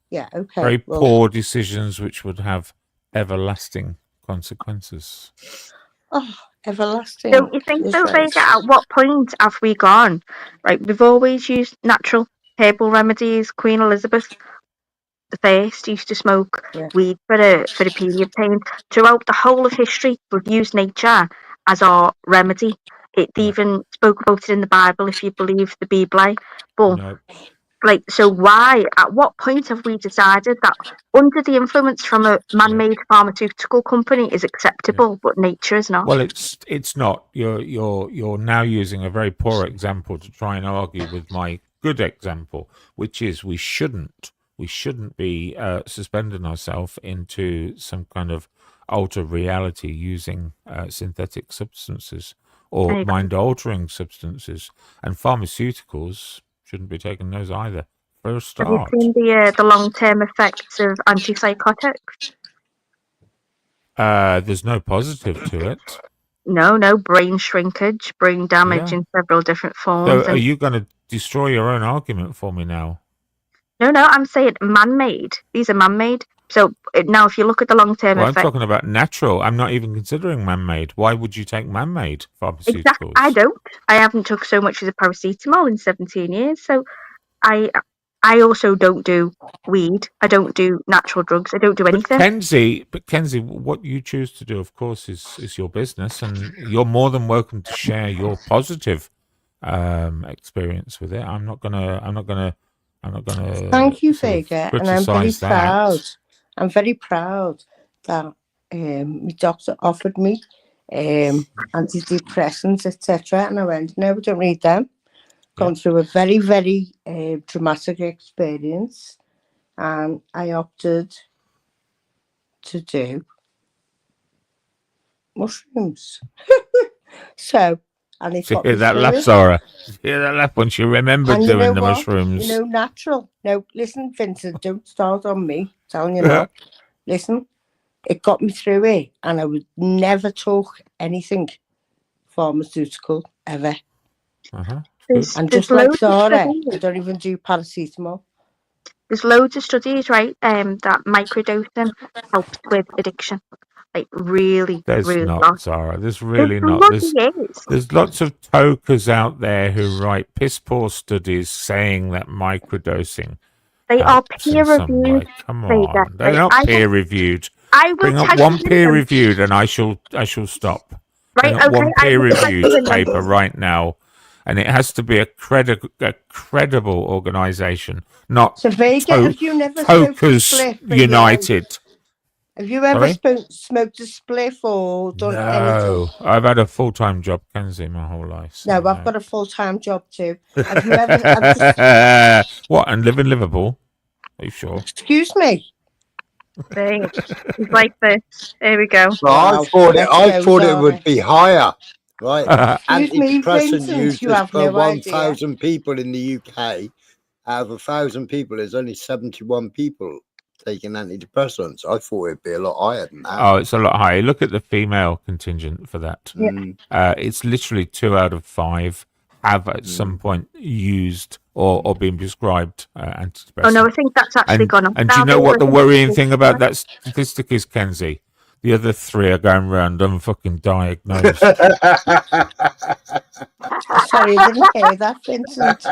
Yeah, okay. Very well, poor decisions which would have everlasting consequences. Oh, everlasting. Don't you think is so, right. Vega? At what point have we gone? Right, we've always used natural herbal remedies. Queen Elizabeth I used to smoke Yeah. weed for the period pain. Throughout the whole of history, we've used nature as our remedy. It Yeah. even spoke about it in the Bible, if you believe the Bible. But No. so why? At what point have we decided that under the influence from a man-made pharmaceutical company is acceptable, but nature is not? Well, it's not. You're now using a very poor example to try and argue with my good example, which is we shouldn't be suspending ourselves into some kind of alter reality using synthetic substances I or agree. mind-altering substances, and pharmaceuticals shouldn't be taking those either. For a Have you start, seen the long-term effects of antipsychotics? there's no positive to it. No, brain shrinkage, brain damage Yeah. in several different So, forms. are you going to destroy your own argument for me now? No, I'm saying man-made. These are man-made. So now, if you look at the long-term Well, I'm effects, talking about natural. I'm not even considering man-made. Why would you take man-made pharmaceuticals? exactly. I don't. I haven't took so much as a paracetamol in 17 years. So I also don't do weed. I don't do natural drugs. I don't do anything. But Kenzie, what you choose to do, of course, is your business, and you're more than welcome to share your positive experience with it. I'm not gonna. Thank you, sort of Vega, and I'm very criticise that. proud. I'm very proud that my doctor offered me antidepressants, etc. And I went, no, I don't need them. Gone through a very, very traumatic experience, and I opted to do mushrooms. So, and it So got hear me that through laugh, it. Zara. Hear that laugh when she remembered And you know doing the what? mushrooms. You know, natural. No, listen, Vincent, don't start on me. Telling you now. Listen, it got me through it, and I would never talk anything pharmaceutical ever. Uh-huh. And There's just like loads of Zara, I studies. don't even do paracetamol. There's loads of studies, right? That microdosing helps with addiction. Like really, There's really not, lot. Zara. There's There really not. bloody is. There's lots of tokers out there who write piss poor studies saying that microdosing They are helps in peer some way. reviewed. Come Vega. on, they're Right? not peer reviewed. I will Bring up tag one you in peer them. reviewed, and I shall stop. Bring Right? up Okay. one I peer will tag you in reviewed them. paper right now, and it has to be a credible organisation, not So Vega, have you never smoked a Tokers spliff? in your United. life? Have you ever Sorry? smoked a spliff or done anything? No, I've had a full-time job, Kenzie, my whole life. So No, I've got a full-time job too. Have you ever? I've just, What, and live in Liverpool? Are you sure? excuse me. There. It's like this. There we go. Well, I Wow, thought let's it go, would Zara. be higher, right? Excuse me, Antidepressant Vincent, you users have per no idea. 1,000 people in the UK. Out of 1,000 people, there's only 71 people taking antidepressants. I thought it'd be a lot higher than that. Oh, it's a lot higher. Look at the female contingent for that. Mm. It's literally 2 out of 5 have at some point used or been prescribed antidepressants. Oh no, I think that's actually gone up. And do you know what the worrying thing about that statistic is, Kenzie? The other 3 are going round unfucking diagnosed. Sorry, I didn't hear that, Vincent.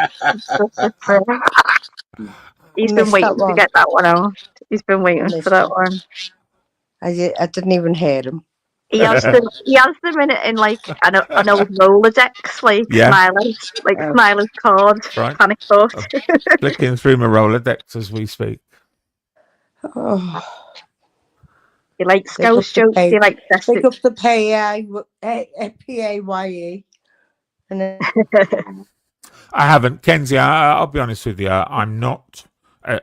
He's I been missed waiting that to one. get that one out. He's been waiting missed for that it. one. I didn't even hear him. He has them in like an old Rolodex, like Yeah. Smiley's, like Oh. Smiley's card, Right. panic thought. Flicking through my Rolodex as we speak. Oh, You like Pick up Scouse the jokes? pay. You like Pick up the PAYE. And then I haven't, Kenzie. I'll be honest with you. I'm not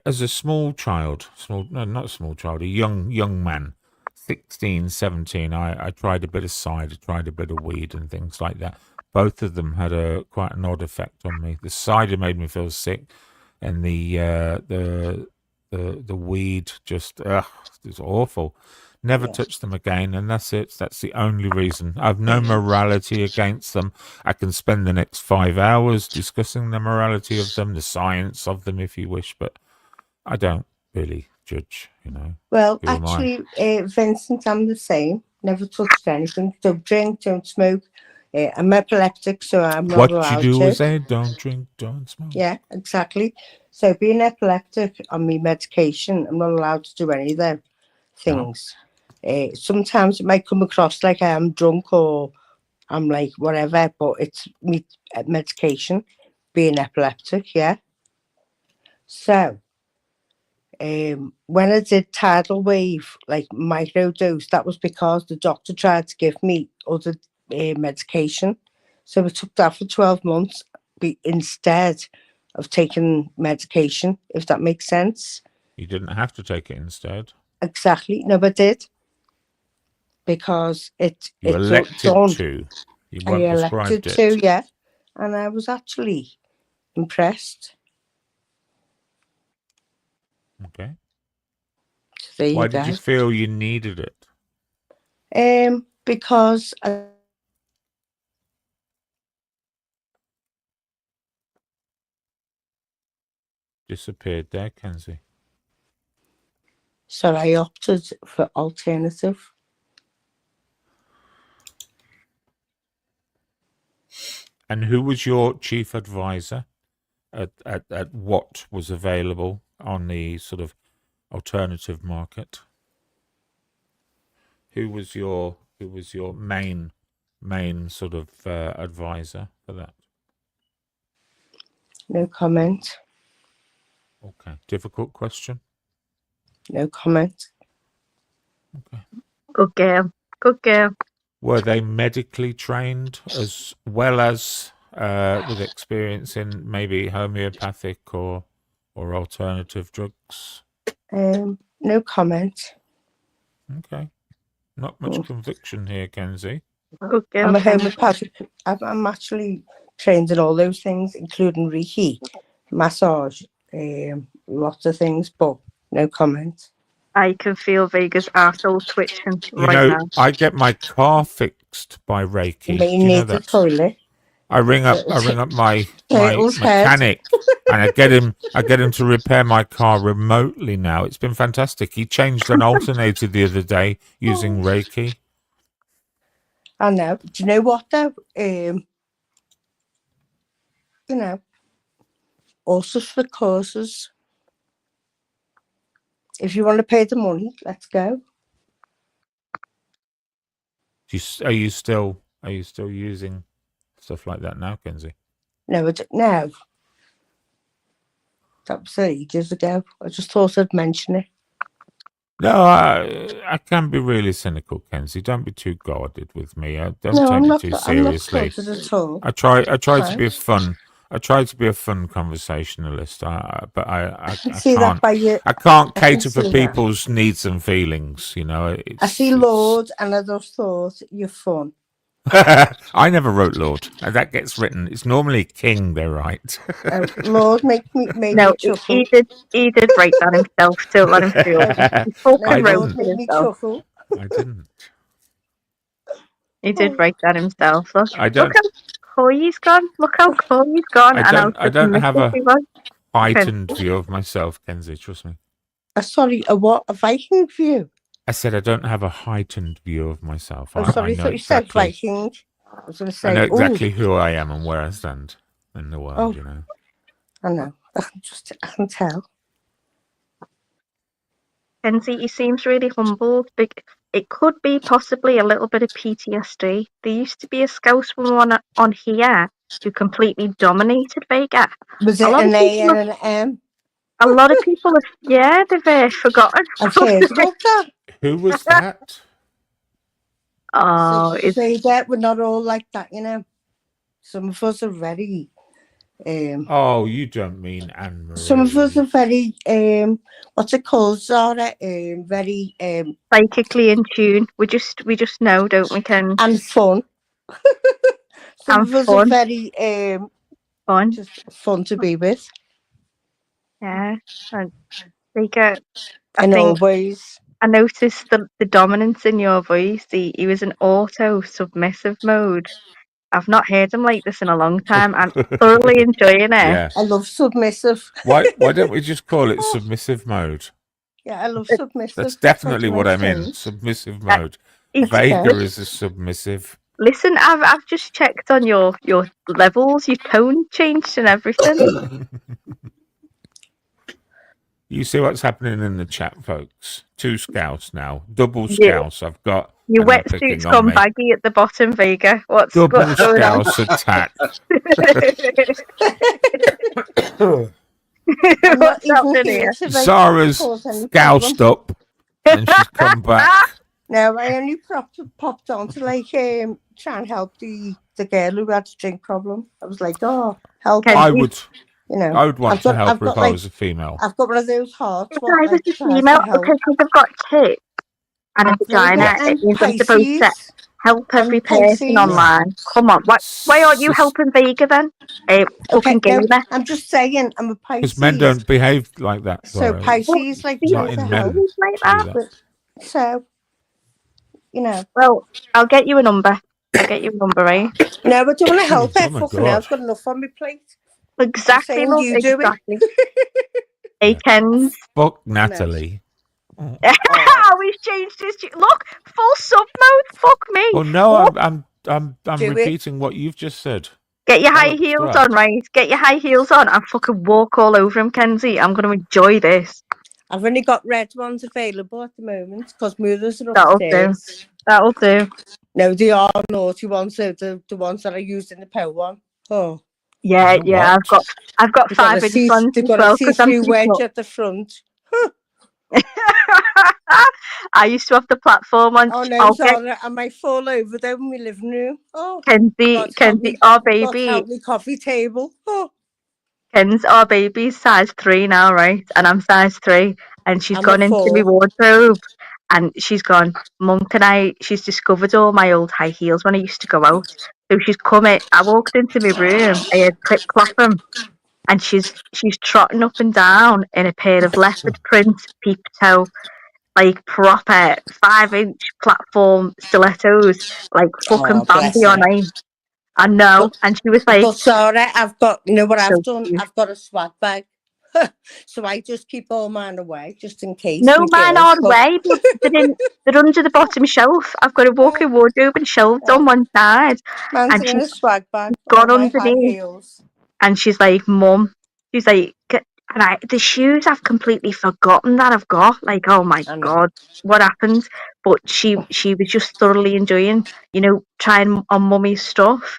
as a small child. No, not a small child. A young man, 16, 17. I tried a bit of cider, tried a bit of weed, and things like that. Both of them had quite an odd effect on me. The cider made me feel sick, and the weed just it was awful. Never touch them again, and that's it. That's the only reason. I've no morality against them. I can spend the next 5 hours discussing the morality of them, the science of them, if you wish, but I don't really judge, well, Who am I? actually, Vincent, I'm the same. Never touched anything. Don't drink, don't smoke. I'm epileptic, so I'm not What you allowed do to. is say, don't drink, don't smoke. Yeah, exactly. So being epileptic on my medication, I'm not allowed to do any of them things. Sometimes it might come across like I am drunk or I'm like whatever, but it's me medication, being epileptic, yeah. So when I did tidal wave, like microdose, that was because the doctor tried to give me other medication. So I took that for 12 months instead of taking medication, if that makes sense. You didn't have to take it instead. Exactly. No, but I did. Because You it's elected done. to. You I weren't elected prescribed to, it. yeah. And I was actually impressed. Okay. So there Why you did go. you feel you needed it? Because Disappeared there, Kenzie. so I opted for alternative. And who was your chief advisor at what was available on the sort of alternative market? Who was your main sort of advisor for that? No comment. Okay, difficult question. No comment. Okay. Good girl. Good girl. Were they medically trained as well as with experience in maybe homeopathic or alternative drugs? No comment. Okay, not much conviction here, Kenzie. Good girl. I'm a Kenzie. homeopathic. I'm actually trained in all those things, including Reiki, massage, lots of things, but no comment. I can feel Vega's arsehole twitching You right know, now. I get my car fixed by Reiki. You may Do you know need the that? toilet. I ring up my Turtle's head. mechanic and I get him to repair my car remotely now. It's been fantastic. He changed an alternator the other day using Reiki. I know. Do you know what though? You know, also for courses. If you want to pay the money, let's go. Are you still using stuff like that now, Kenzie? No, no. That was ages ago. I just thought I'd mention it. No, I can be really cynical, Kenzie. Don't be too guarded with me. Don't take me too seriously. I'm not guarded at all. I try to be fun. I try to be a fun conversationalist, but I see can't. that by you. I can't I can cater for see that. people's needs and feelings. You know, I see Lord, and I just thought you're fun. I never wrote Lord. That gets written. It's normally King they write. Lord, make me No, chuckle. he did write that himself. Don't let him fool you. He fucking No, wrote Lord, it make me himself. chuckle. I didn't. He did write that himself. Look, I don't. look how coy he's gone. Look how coy he's gone. I don't have a he was. heightened view of myself, Kenzie. Trust me. Sorry, a what? A Viking view? I said I don't have a heightened view of myself. Oh, sorry, I know thought you said exactly. Viking. I was going to say, I know exactly who I am and where I stand in the world. Oh. You know. I know. I can tell. Kenzie, he seems really humbled. It could be possibly a little bit of PTSD. There used to be a Scouse woman on here who completely dominated Vega. Was it an A and an M? A lot of people have, they've forgotten. I've heard about that. Who was that? Oh, it's say that we're not all like that, you know. Some of us are very Oh, you don't mean Anne Marie. some of us are very what's it called, Zara? Very psychically in tune. We just know, don't we, Ken? and fun. Some And of us are fun. very Fun. just fun to be with. Yeah. And Vega, I In all think ways. I noticed the dominance in your voice. He was in auto submissive mode. I've not heard him like this in a long time. I'm thoroughly enjoying it. Yeah. I love submissive. Why don't we just call it submissive mode? Yeah, I love submissive. That's definitely what I'm in. Nice. Submissive mode. It's Vega good. is a submissive. Listen, I've just checked on your levels. Your tone changed and everything. You see what's happening in the chat, folks. 2 scouts now. Double Yeah. scouts I've got. Your and they're wetsuit's picking on gone me. baggy at the bottom, Vega. What's Double going on? scouse attack. I'm not What's even happening here here? to like Sarah's cause any scoused problem. up and she's come back. No, I only popped on to like try and help the girl who had a drink problem. I was like, oh, help Can her, I you- would you know. I would want I've got- to help I've her if got, I like- was a female. I've got one of those hearts. If What, I was like, a tries female, to help. okay, because I've got tits and a vagina. Vega It means and I'm supposed to Pisces. help every and person Pisces. online. Come on, why aren't you Sis- helping Vega then? Fucking no, gamer. I'm just saying, I'm a Pisces. Because men don't behave like that. So Zara. Pisces like Not tries in to men. help. Like to do that. that. So, you know. Well, I'll get you a number. Right? No, but I don't want to help her. Oh my Fucking God. hell, I've got enough on my plate. Exactly, saying love. you do it. Exactly. Hey, Kens. Fuck Natalie. We've changed his. Look, full sub mode. Fuck me. Oh no, What? I'm Do it. repeating what you've just said. Get your high Alex, heels right. on, right? Get your high heels on and fucking walk all over him, Kenzie. I'm going to enjoy this. I've only got red ones available at the moment because mothers are That'll do. upstairs. That'll do. No, they are naughty ones. So the ones that I used in the pill one. Oh, Yeah, You know yeah. what? I've got they've got 5-inch ones they've as got well a because I'm see-through wedge small. at the front. I used to have the platform on. Oh no, I'll get Zara, I might fall over there in my living room. Oh, Kenzie, our God baby, help me, coffee table. Oh, Ken's our baby's size 3 now, right? And I'm size 3, and she's I'm gone a into 4. my wardrobe, and she's gone, Mum, she's discovered all my old high heels when I used to go out. So she's come in. I walked into my room, I had clip clop 'em, and she's trotting up and down in a pair of leopard print peep toe, like proper 5-inch platform stilettos, like fucking Oh, bless Bambi on her. ice. I know. And she was like, But Zara, I've got, you know what So I've done? cute. I've got a swag bag. So I just keep all mine away, just in case. no, my mine girls aren't go- away, but they're under the bottom shelf. I've got a walk-in wardrobe and shelved on one side. Mine's And in a swag bag. gone all my high underneath. heels. And she's like, Mum, she's like, the shoes I've completely forgotten that I've got. Like, oh my I know. God, what happened? But she was just thoroughly enjoying, trying on Mummy's stuff.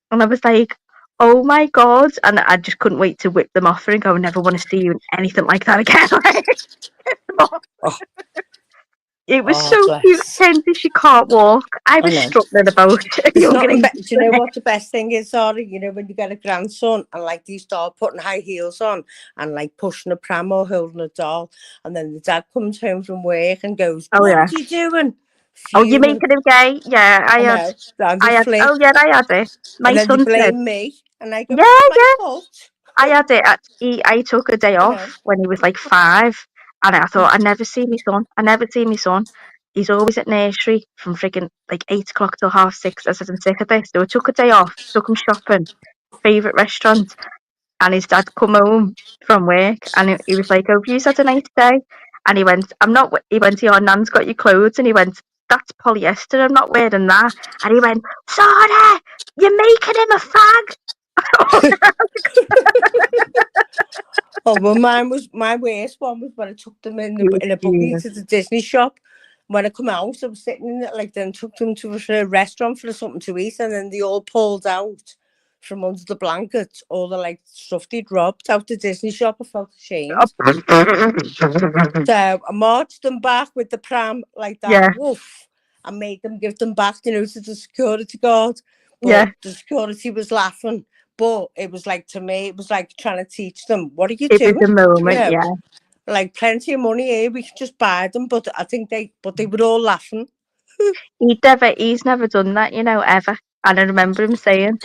And I was like, oh my God. And I just couldn't wait to whip them off her and go, I never want to see you in anything like that again. It was Oh, so bless. cute, Kenzie. She can't walk. I was know. struggling about It's younger not the age. do you know what the best thing is, Zara? You know, when you get a grandson and like they start putting high heels on and like pushing a pram or holding a doll, and then the dad comes home from work and goes, Oh, "What yeah. are you doing?" Oh, you're Fuming. making him gay? Yeah, I had. know. And they flip. Oh, yeah, I had it. My and then son they said, blame me, and I go, Yeah, "It's my fault." I had it. I took a day know. off when he was like 5, and I thought I never see my son. He's always at nursery from friggin' like 8 o'clock till 6:30. I said I'm sick of this, so I took a day off. Took him shopping, favourite restaurant, and his dad come home from work, and he was like, "Oh, have you had a nice day?" And he went, "I'm not." He went, "Your nan's got your clothes," and he went, "That's polyester. I'm not wearing that." And he went, "Sarah, you're making him a fag." Oh, well, my worst one was when I took them in a buggy to the Disney shop. When I come out, I was sitting in it, like, then took them to a restaurant for something to eat, and then they all pulled out from under the blankets, all the like stuff they'd robbed out the Disney shop. I felt ashamed. So I marched them back with the pram like that. Yeah. Woof. I made them give them back, to the security guard. But Yeah. the security was laughing. But it was like, to me, it was like trying to teach them, what are you It doing? was a moment, yeah. Like plenty of money here, we could just buy them. But I think they were all laughing. He's never done that, ever. And I remember him saying,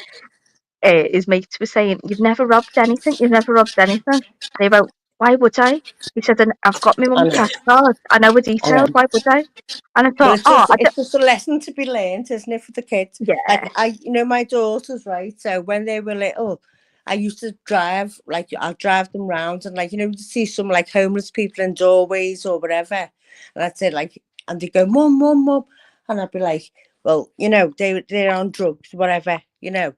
his mates were saying, "You've never robbed anything. You've never robbed anything." And he went, "Why would I?" He said, "And I've got my I mum's know. cash card. I know the details. Why would I?" And I But thought, it's just a lesson to be learned, isn't it, for the kids? yeah, Like my daughters, right? So when they were little, I used to drive, like I'll drive them round and like, to see some like homeless people in doorways or whatever. And I'd say like, and they go, "Mum, Mum, Mum." And I'd be like, well, they're on drugs, whatever, they're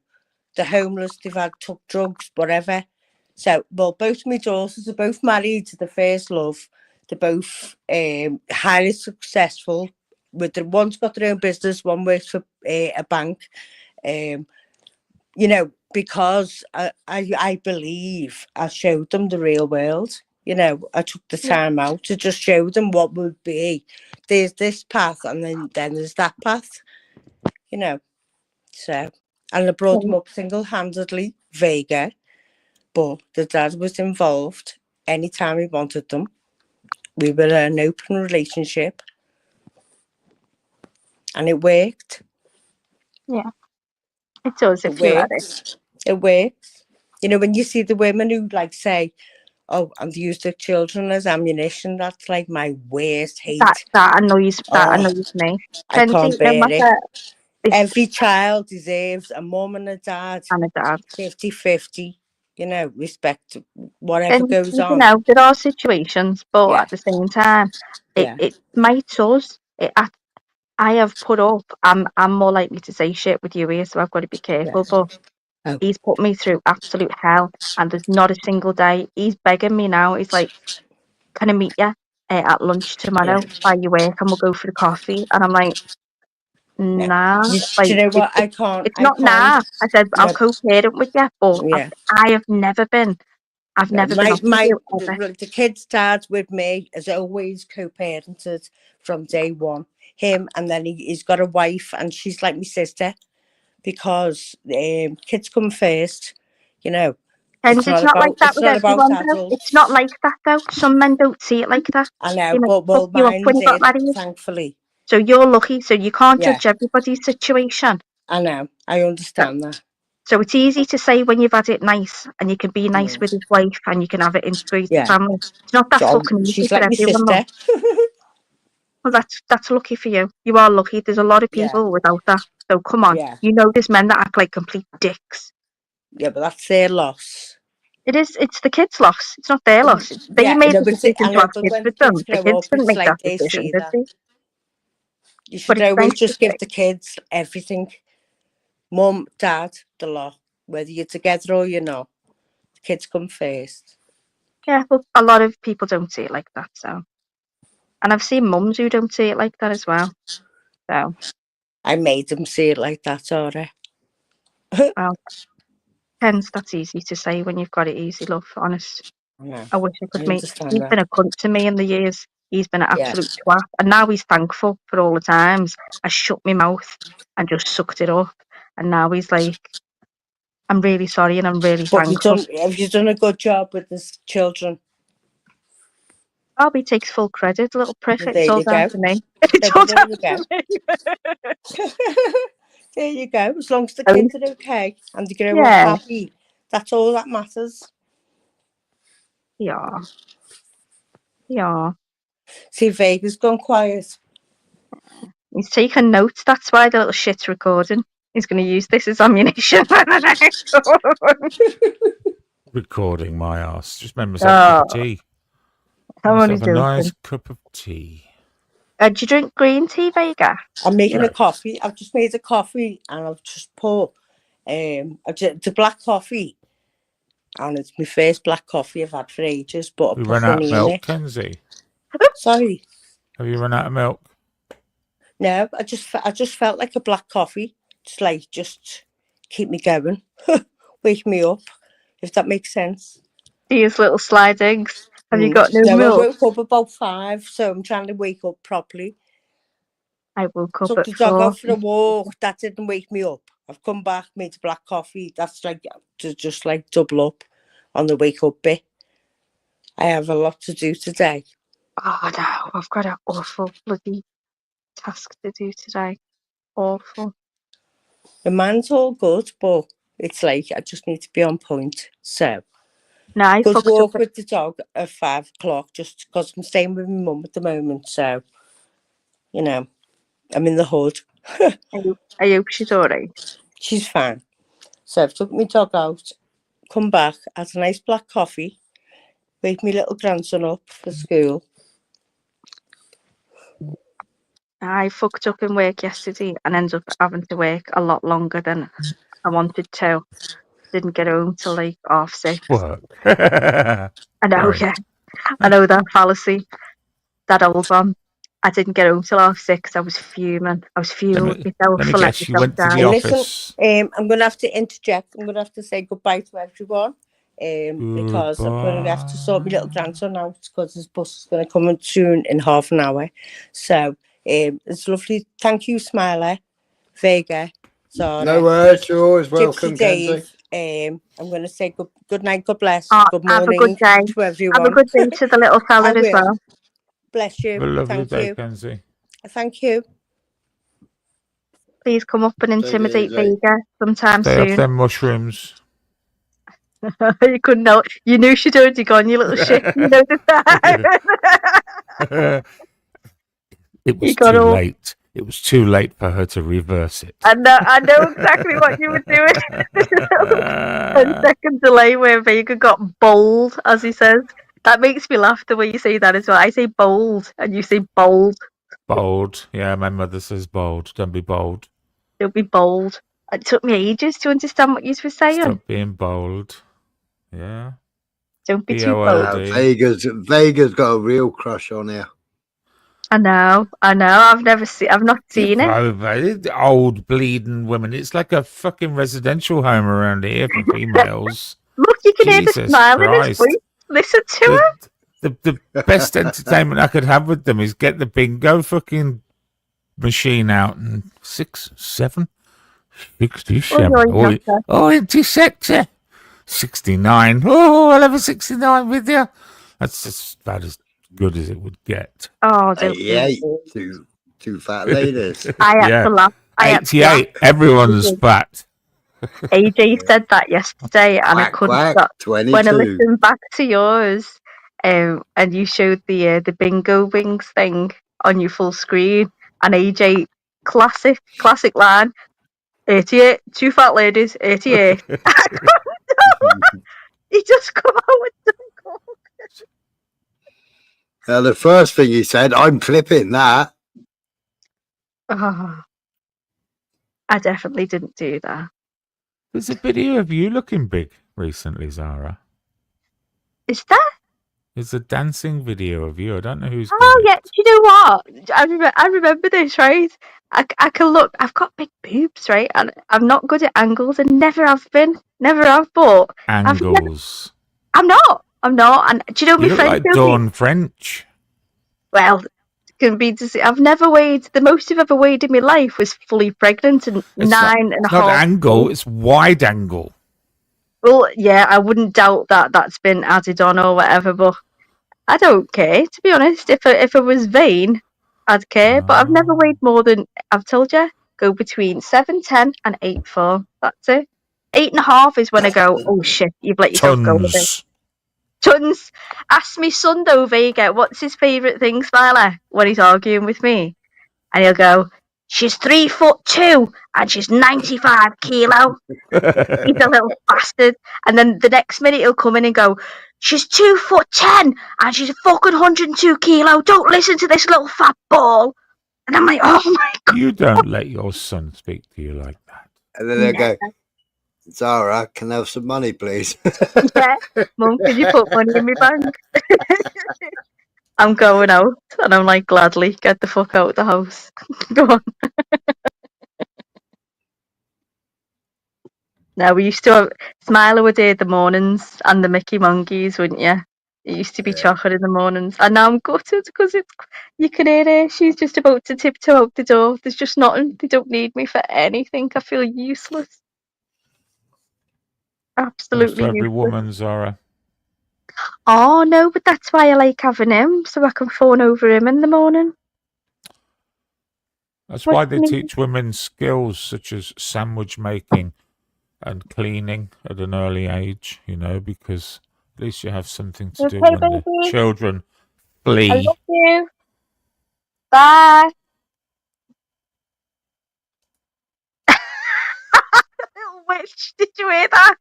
homeless, they've took drugs, whatever. So, well, both my daughters are both married to the first love. They're both highly successful. One's got their own business, one works for a bank. Because I believe I showed them the real world. I took the time out to just show them what would be. There's this path, and then there's that path. So, and I brought them up single-handedly, Vega, but the dad was involved anytime he wanted them. We were in an open relationship, and it worked. yeah. It does if you let it. It works. When you see the women who like say, "Oh, and use the children as ammunition," that's like my worst hate. That annoys me. I can't bear it. It's Every child deserves a mum and a dad. and a dad. 50-50, respect whatever goes on. There are situations, but at the same time, it might us. I have put up. I'm more likely to say shit with you here, so I've got to be careful. But he's put me through absolute hell, and there's not a single day. He's begging me now. He's like, "Can I meet you at lunch tomorrow by your work, and we'll go for the coffee?" And I'm like, "Nah." Do you know what? I can't. It's not nah. I said I'll co-parent with you, but I have never been. I've never been. The kid's dad with me has always co-parented from day one. Him, and then he's got a wife, and she's like my sister, because kids come first. And it's not like that with everyone, though. It's not like that, though. Some men don't see it like that. I know, but mine did, thankfully. So you're lucky. So you can't judge everybody's situation. I know. I understand that. So it's easy to say when you've had it nice, and you can be nice with his wife, and you can have it integrated family. It's not that fucking easy for everyone. Well, that's lucky for you. You are lucky. There's a lot of people without that. So come on. There's men that act like complete dicks. Yeah, but that's their loss. It is. It's the kids' loss. It's not their loss. They made the decision to have kids with them. The kids didn't make that decision, did they? You should always just give the kids everything. Mum, dad, the lot. Whether you're together or you're not. The kids come first. Yeah, but a lot of people don't see it like that, so. And I've seen mums who don't see it like that as well. So. I made them see it like that, sorry. Well, hence that's easy to say when you've got it easy, love, honest. Yeah, I wish I could meet. He's been a cunt to me in the years. He's been an absolute twat. And now he's thankful for all the times I shut my mouth and just sucked it up. And now he's like, "I'm really sorry and I'm really thankful." Have you done a good job with the children? Oh, he takes full credit, little prick. Well, it's all down to me. It's all down to me. There you go. As long as the kids are okay and they grow up happy, that's all that matters. Yeah. See, Vega's gone quiet. He's taking notes. That's why the little shit's recording. He's going to use this as ammunition for the next one. Recording my ass. Just made myself a cup of tea. I'm only a nice cup of tea. Do you drink green tea, Vega? I'm making a coffee. I've just made a coffee and I've just poured the black coffee. And it's my first black coffee I've had for ages. But we run out of milk, Kenzie. Sorry. Have you run out of milk? No, I just felt like a black coffee. Just keep me going. wake me up, if that makes sense. These little slide eggs. Have you got no No, I milk? woke up about 5, so I'm trying to wake up properly. I woke up Took at the dog 4. out for a walk. That didn't wake me up. I've come back, made a black coffee. That's like to just like double up on the wake up bit. I have a lot to do today. Oh no, I've got an awful bloody task to do today. Awful. The man's all good, but it's like I just need to be on point. So, No, I good fucked walk up. with the dog at 5 o'clock just because I'm staying with my mum at the moment. So, you know, I'm in the hood. I hope she's alright. She's fine. So I've took my dog out, come back, had a nice black coffee, wake my little grandson up for school. I fucked up in work yesterday and ended up having to work a lot longer than I wanted to. Didn't get home till like 6:30. Work. I know, Right. yeah. I know that fallacy, that old one. I didn't get home till 6:30. I was fuming. I was fuming with myself Let me for letting guess, you myself went to down. the And listen, office. I'm going to have to interject. I'm going to have to say goodbye to everyone because I'm going to have to sort my little grandson out because his bus is going to come in soon in half an hour. So it's lovely. Thank you, Smiley, Vega, Zara, No worries. You're always welcome, Gypsy Kenzie. Dave. I'm going to say good night, God bless, Oh, good have a good morning day. to everyone. Have a good day to the little fella I as will. well. Bless Have a you. lovely Thank day, you. Kenzie. Thank you. Please come up and Take it intimidate easy. Vega sometime Stay off soon. them mushrooms. You couldn't know. You knew she'd already gone, you little shit. You know the time. It was got too all- late. It was too late for her to reverse it. I know exactly what you were doing. 10-second delay where Vega got bold, as he says. That makes me laugh the way you say that as well. I say bold and you say bold. Bold. Yeah, my mother says bold. Don't be bold. Don't be bold. It took me ages to understand what you were saying. Stop being bold. Yeah. Don't be too bold. B-O-L-D. Vega's got a real crush on you. I know. I've not seen it. Over. Old bleeding women. It's like a fucking residential home around here for females. Look, you can hear the Jesus smile in his Christ. voice. Listen to her. The best entertainment I could have with them is get the bingo fucking machine out and 6, 7, 67. Oh, empty sector. 69. Oh, I'll have a 69 with you. That's just about as good as it would get. Oh, don't 88. be Two fat ladies. I had to laugh. 88. Everyone's fat. AJ said that yesterday, and I Quack, couldn't quack, stop. 22. When I listened back to yours, and you showed the bingo wings thing on your full screen, and AJ, classic line, 88, 2 fat ladies, 88. He just come out with bingo. Now, the first thing he said, I'm clipping that. Oh, I definitely didn't do that. There's a video of you looking big recently, Zara. Is that? There's a dancing video of you. I don't know who's. Oh yeah, do you know what? I remember this, right? I can look. I've got big boobs, right? And I'm not good at angles, and never have been, never have. But Angles. I'm not. And do you know You my look friend? like Dawn French. Well, can be. I've never weighed. The most I've ever weighed in my life was fully pregnant, and It's nine and a It's not half. angle. It's wide angle. Well, yeah, I wouldn't doubt that that's been added on or whatever, but I don't care, to be honest. If I was vain, I'd care, but I've never weighed more than, I've told you, go between 7'10" and 8'4". That's it. 8.5 is when I go, oh shit, you've let yourself go with it. Tons. Ask me son though, Vega, what's his favourite thing, Smiler, when he's arguing with me? And he'll go, she's 3'2" and she's 95 kilo. He's a little bastard. And then the next minute he'll come in and go, she's 2'10" and she's fucking 102 kilo. Don't listen to this little fat ball. And I'm like, oh my god. You don't let your son speak to you like that. And then they go, Zara, can I have some money, please? Yeah, Mum, can you put money in my bank? I'm going out. And I'm like, gladly, get the fuck out of the house. Go on. No, we used to have Smiler would do the mornings and the Mickey Monkeys, wouldn't you? It used to be Yeah. chocolate in the mornings, and now I'm gutted because you can hear her. She's just about to tiptoe out the door. There's just nothing. They don't need me for anything. I feel useless. That's Absolutely for every useless. woman, Zara. Oh no, but that's why I like having him, so I can fawn over him in the morning. That's What's why they the teach women skills such as sandwich making and cleaning at an early age, you know, because at least you have something to do Okay, when the baby. children I flee. love you. Bye. Little witch, did you hear that?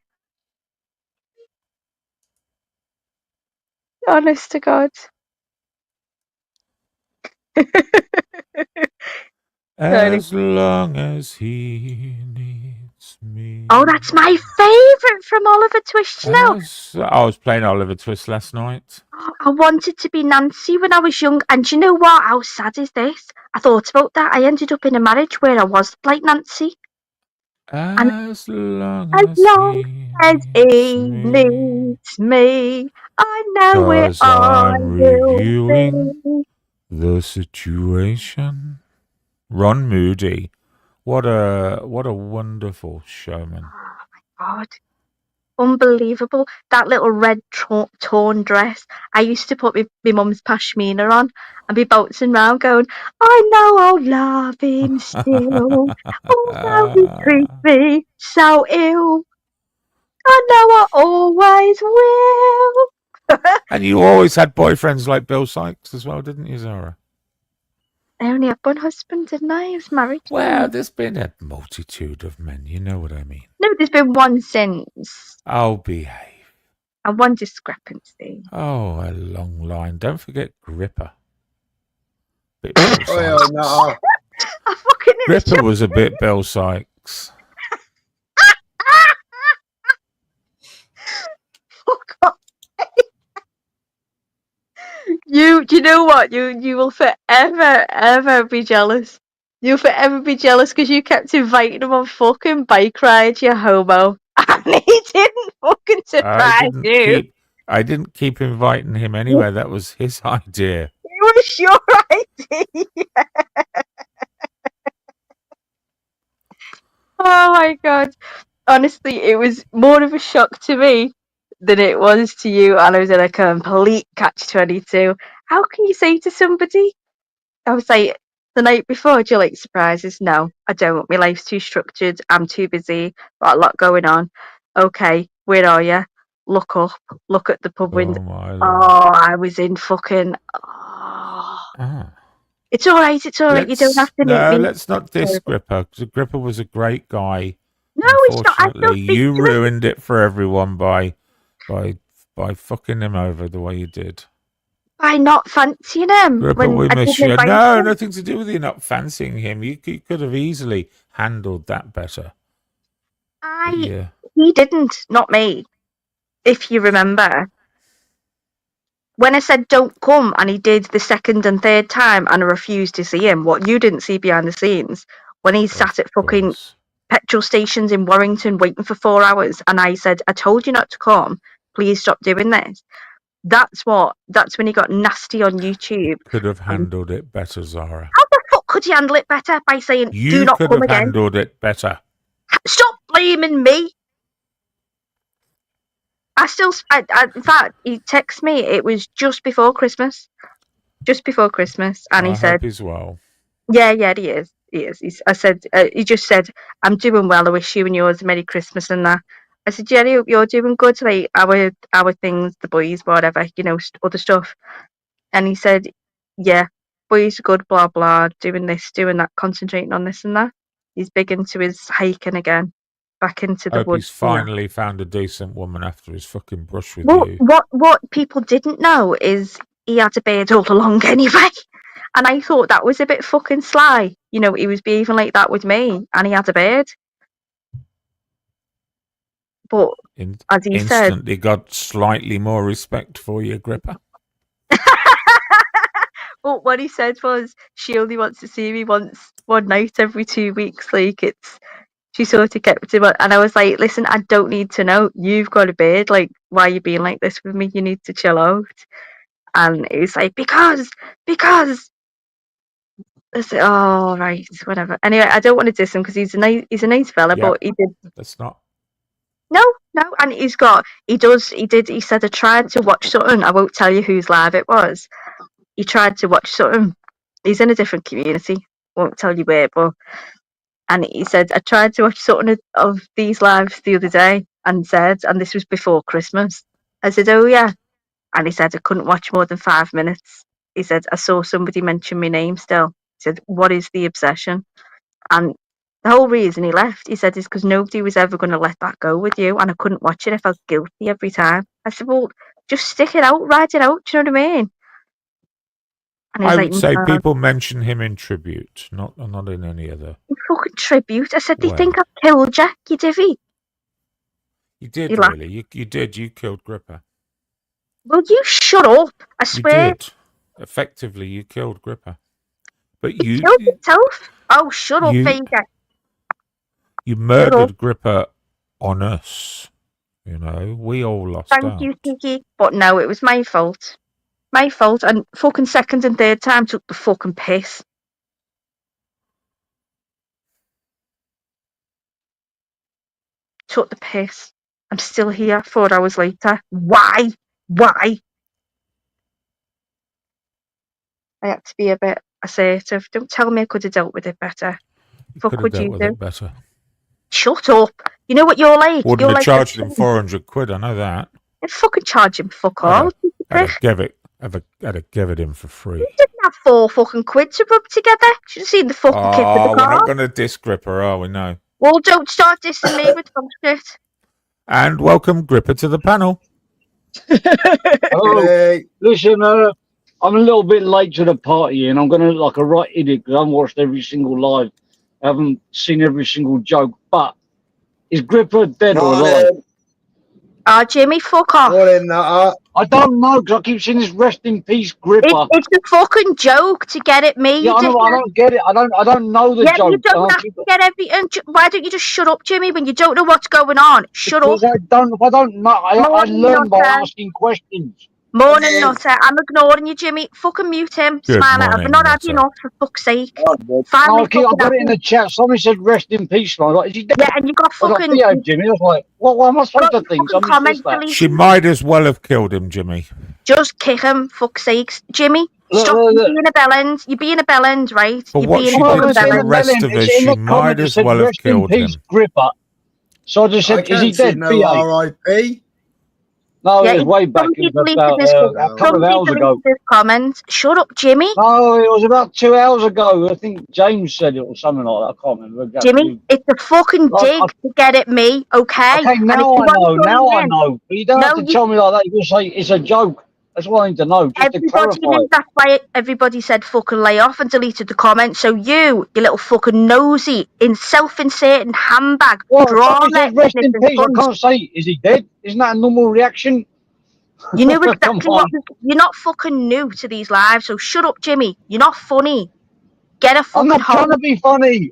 Honest to God. As long as he needs me. Oh, that's my favourite from Oliver Twist, you know. I was playing Oliver Twist last night. I wanted to be Nancy when I was young, and do you know what? How sad is this? I thought about that. I ended up in a marriage where I was like Nancy. And As long as he needs me, I know where 'Cause I I'm will reviewing be. the situation. Ron Moody. What a wonderful showman. God. Unbelievable. That little red torn dress. I used to put my mum's pashmina on and be bouncing around going, I know I'll love him still. Although he treats me so ill. I know I always will. And you always had boyfriends like Bill Sykes as well, didn't you, Zara? I only had one husband, didn't I? I was married to Well, him. there's been a multitude of men, you know what I mean. No, there's been one since. Oh, behave. And one discrepancy. Oh, a long line. Don't forget Gripper. Bit Bill Oh, yeah, Sykes. no. I fucking Gripper was a bit Bill Sykes. Fuck off. Do you know what? You will forever, ever be jealous. You'll forever be jealous because you kept inviting him on fucking bike rides, you homo. And he didn't fucking surprise you. I didn't keep inviting him anywhere. That was his idea. It was your idea. Oh my God. Honestly, it was more of a shock to me than it was to you, and I was in a complete catch-22. How can you say to somebody, I was like, the night before, do you like surprises? No, I don't. My life's too structured. I'm too busy. Got a lot going on. Okay, where are you? Look up. Look at the pub window. My Lord. Oh, I was in fucking. It's all right. It's all right. You don't have to meet me. Let's not diss Gripper. Because Gripper was a great guy. No, it's not. I don't think you ruined it for everyone by fucking him over the way you did. By not fancying him. Gripper, we miss you. No, nothing to do with you not fancying him. You could have easily handled that better. He didn't, not me. If you remember. When I said don't come and he did the second and third time and I refused to see him, what you didn't see behind the scenes, when he sat at fucking petrol stations in Warrington waiting for 4 hours and I said, I told you not to come, please stop doing this. That's when he got nasty on YouTube. Could have handled it better, Zara. How the fuck could he handle it better? By saying, do not come again. You could have handled it better. Stop blaming me. In fact, he texted me. It was just before Christmas. And he said, as well. Yeah, he is. He just said, I'm doing well. I wish you and yours a Merry Christmas and that. I said, Jenny, you're doing good. Like our things, the boys, whatever, other stuff. And he said, yeah, boys are good, blah, blah, doing this, doing that, concentrating on this and that. He's big into his hiking again. Back into the woods. He's finally found a decent woman after his fucking brush with you. What people didn't know is he had a beard all along anyway. And I thought that was a bit fucking sly. He was behaving like that with me and he had a beard. But as he said, instantly got slightly more respect for you, Gripper. But what he said was she only wants to see me one night every 2 weeks. Like She sort of kept him on, and I was like, listen, I don't need to know. You've got a beard. Like, why are you being like this with me? You need to chill out. And it was like, because. I said, oh, right, whatever. Anyway, I don't want to diss him because he's a nice fella, Yeah. but he did. That's not. No, and he said, I tried to watch something. I won't tell you whose live it was. He tried to watch something. He's in a different community. Won't tell you where, but. And he said, I tried to watch something of these lives the other day and this was before Christmas. I said, oh, yeah. And he said, I couldn't watch more than 5 minutes. He said, I saw somebody mention my name still. He said, what is the obsession? And the whole reason he left, he said, is because nobody was ever going to let that go with you. And I couldn't watch it. I felt guilty every time. I said, well, just stick it out, ride it out. Do you know what I mean? And I would say people mention him in tribute, not in any other. Fucking tribute. I said, they Well. think I've killed Jack, you divvy. You did He laughed. really. You did. You killed Gripper. Will you shut up? I You swear. did. Effectively, you killed Gripper. But He you killed himself. Oh, shut up, Vega. You murdered Gripper on us. You know, we all lost out. Thank you, Tiki. But no, it was my fault. My fault. And fucking second and third time took the fucking piss. Took the piss. I'm still here 4 hours later. Why? I had to be a bit assertive. Don't tell me I could have dealt with it better. Fuck would you do? It better. Shut up. You know what you're like? Wouldn't you're have like charged him 400 quid, I know that. I'd fucking charge him fuck all. I'd have given him for free. You didn't have 4 fucking quid to rub together. Should have seen the fucking kid with the We're car. not going to diss Gripper, are we? No. Well, don't start dissing me with bullshit. And welcome Gripper to the panel. Hello. Hey. Listen, I'm a little bit late to the party, and I'm going to look like a right idiot because I haven't watched every single live. I haven't seen every single joke. But is Gripper dead or alive? Jimmy, fuck off. I don't know because I keep seeing this rest in peace Gripper. It's a fucking joke to get it made. Yeah, I don't get it. I don't know the joke. You don't have to get everything. Why don't you just shut up, Jimmy, when you don't know what's going on? Shut up. I don't know. I learn by asking questions. Morning, Nutter. I'm ignoring you, Jimmy. Fucking mute him. Good Smiler. morning, I've not had Nutter. enough, for fuck's sake. Finally, I got it in the chat. Somebody said rest in peace. And I was like, is he dead? Yeah, and you got fucking... I was like, Jimmy. I was like, what am I supposed to think? She might as well have killed him, Jimmy. Just kick him, fuck's sakes. Jimmy, stop being a bellend. You're being a bellend, right? For what she did to the rest of us, she might as well have killed him. Gripper. So I just said, is he dead? R.I.P. No, it was way back. It was about a couple of hours ago. Comment. Shut up, Jimmy. No, it was about 2 hours ago. I think James said it or something like that. I can't remember. Jimmy, it's a fucking dig to get at me, okay? Okay, now I know. But you don't have to tell me like that. You can say it's a joke. That's what I need to know. Just to clarify. Knew that's why everybody said fucking lay off and deleted the comment. So you little fucking nosy, self-inserting handbag, drama. Rest in peace. I can't say, is he dead? Isn't that a normal reaction? You knew exactly what. You're not fucking new to these lives, so shut up, Jimmy. You're not funny. Get a fucking. I'm not trying to be funny.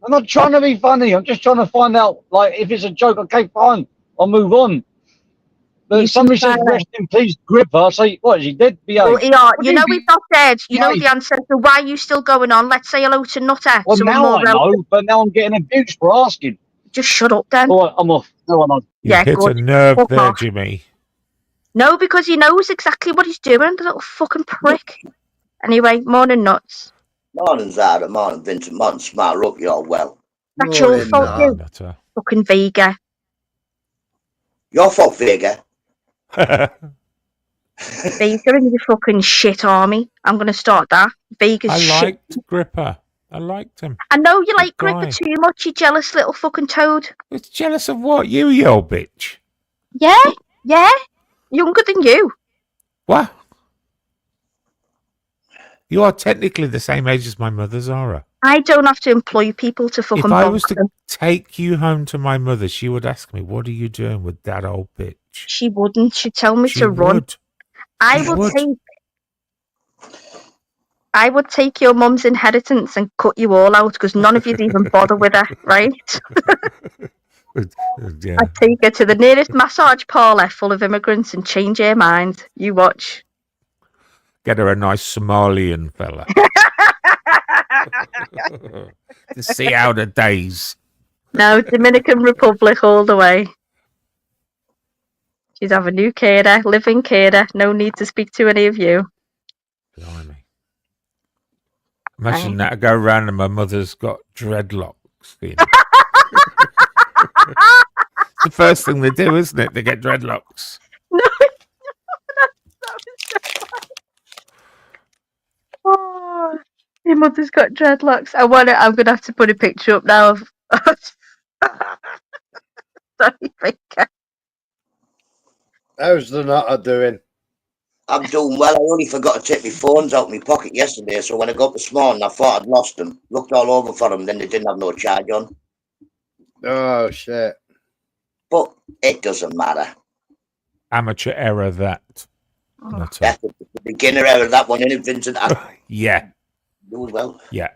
I'm just trying to find out, like, if it's a joke. Okay, fine. I'll move on. But somebody says rest in peace, Gripper. I say, what, is he dead? Well, yeah, you know he's not dead. You know the answer. So why are you still going on? Let's say hello to Nutter. Well, now I know, but now I'm getting abused for asking. Just shut up, then. All right, I'm off. No, I'm on. You hit a nerve there, Jimmy. No, because he knows exactly what he's doing, the little fucking prick. Anyway, morning, Nuts. Morning, Zara. Morning, Vincent. Morning, Smart. Hope you're well. That's your fault, you. Fucking Vega. Your fault, Vega. Vega and your fucking shit army. I'm going to start that. Vega's shit. I liked Gripper. I liked him. I know you like Gripper too much, you jealous little fucking toad. It's jealous of what? You old bitch. Yeah. Younger than you. What? You are technically the same age as my mother, Zara. I don't have to employ people to fucking If I was to take you home to my mother, she would ask me, what are you doing with that old bitch? She wouldn't. She'd tell me to run. I will take... I would take your mum's inheritance and cut you all out because none of you'd even bother with her, right? Yeah. I'd take her to the nearest massage parlour full of immigrants and change her mind. You watch. Get her a nice Somalian fella. To see out the days. No, Dominican Republic all the way. She'd have a new carer, living carer, no need to speak to any of you. Blimey. Imagine that. I go round and my mother's got dreadlocks. You know. It's the first thing they do, isn't it? They get dreadlocks. No, oh, your mother's got dreadlocks. I'm gonna have to put a picture up now of. Sorry, Baker. How's the nutter doing? I'm doing well. I only forgot to take my phones out of my pocket yesterday, so when I got up this morning, I thought I'd lost them. Looked all over for them, then they didn't have no charge on. Oh, shit. But it doesn't matter. Amateur error, that. Not That's the beginner error, that one, isn't it, Vincent? Yeah. Do as well. Yeah.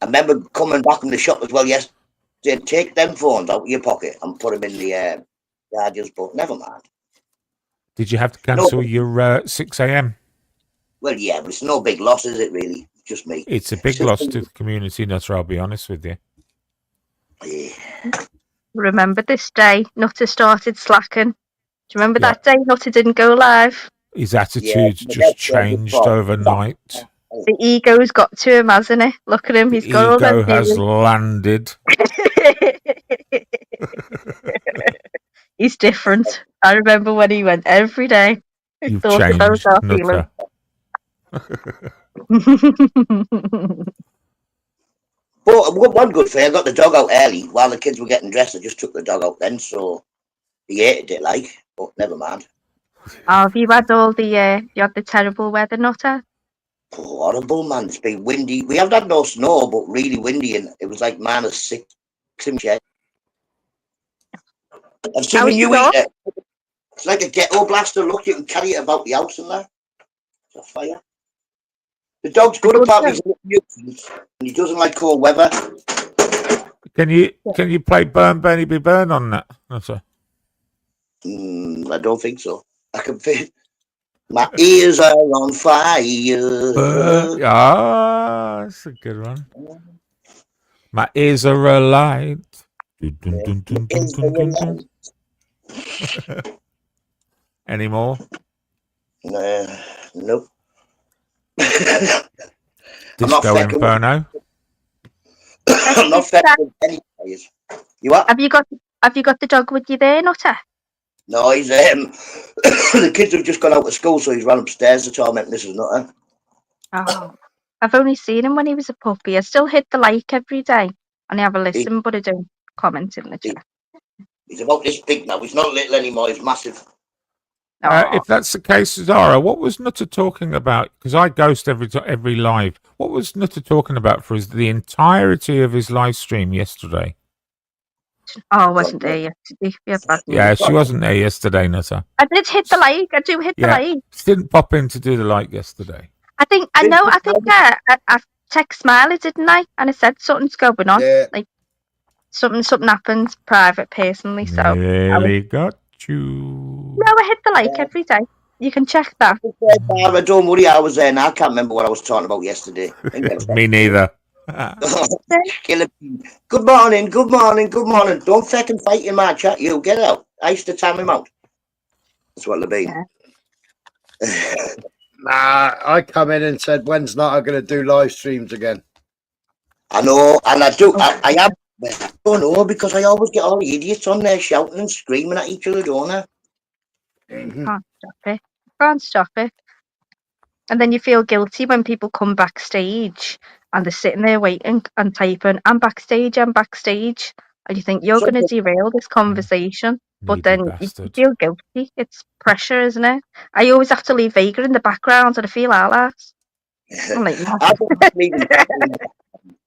I remember coming back from the shop as well yesterday. Take them phones out of your pocket and put them in the chargers, but never mind. Did you have to cancel your 6 a.m.? Well, yeah, but it's no big loss, is it, really? Just me. It's a big loss to the community, Nutter, I'll be honest with you. Yeah. Remember this day, Nutter started slacking. Do you remember that day Nutter didn't go live? His attitude's just changed overnight. The ego's got to him, hasn't it? Look at him, he's got all Ego that has feeling. landed. He's different. I remember when he went every day. You've Thought changed, about our Nutter. But one good thing, I got the dog out early while the kids were getting dressed. I just took the dog out then, so he hated it, like. But never mind. Have you had all the you had the terrible weather, Nutter? Horrible, man. It's been windy. We haven't had no snow, but really windy, and it was like -6 in Czech. I've seen How's you the dog? eat it. It's like a ghetto blaster. Look, you can carry it about the house and that. It's a fire. The dog's good apart from his and he doesn't like cold weather. Can you play Burn Bernie Be Burn on that, Nutter? I don't think so. I can feel my ears are on fire. That's a good one. My ears are alight. Dun, dun, dun, dun, dun, dun, dun, dun. Any more? Nope. Disco Inferno. I'm not fecking with any players. You what? Have you got the dog with you there, Nutter? No, he's the kids have just gone out of school, so he's run upstairs to torment Mrs. Nutter. Oh, I've only seen him when he was a puppy. I still hit the like every day and I have a listen, but I don't comment in the chat. He's about this big now. He's not little anymore. He's massive. If that's the case, Zara, what was Nutter talking about? Because I ghost every live. What was Nutter talking about for the entirety of his live stream yesterday? Oh, I wasn't there yesterday. Yeah, she wasn't there yesterday, Nutter. I did hit the like. I do hit the like. She didn't pop in to do the like yesterday. I think I text Smiley, didn't I? And I said something's going on. Yeah. Like something happened private, personally. So Really got you. No, I hit the like every day. You can check that. Don't worry, I was there and I can't remember what I was talking about yesterday. Me neither. Good morning, good morning, good morning. Don't fucking fight in my chat, you. Get out. I used to time him out. That's what it'll be. Nah, I come in and said, when's not I going to do live streams again? I know, and I do. I am. I don't know, because I always get all the idiots on there shouting and screaming at each other, don't I? Can't stop it. And then you feel guilty when people come backstage and they're sitting there waiting and typing, I'm backstage. And you think you're going to derail this conversation. But then you feel guilty. It's pressure, isn't it? I always have to leave Vega in the background and I feel alas. I'm like,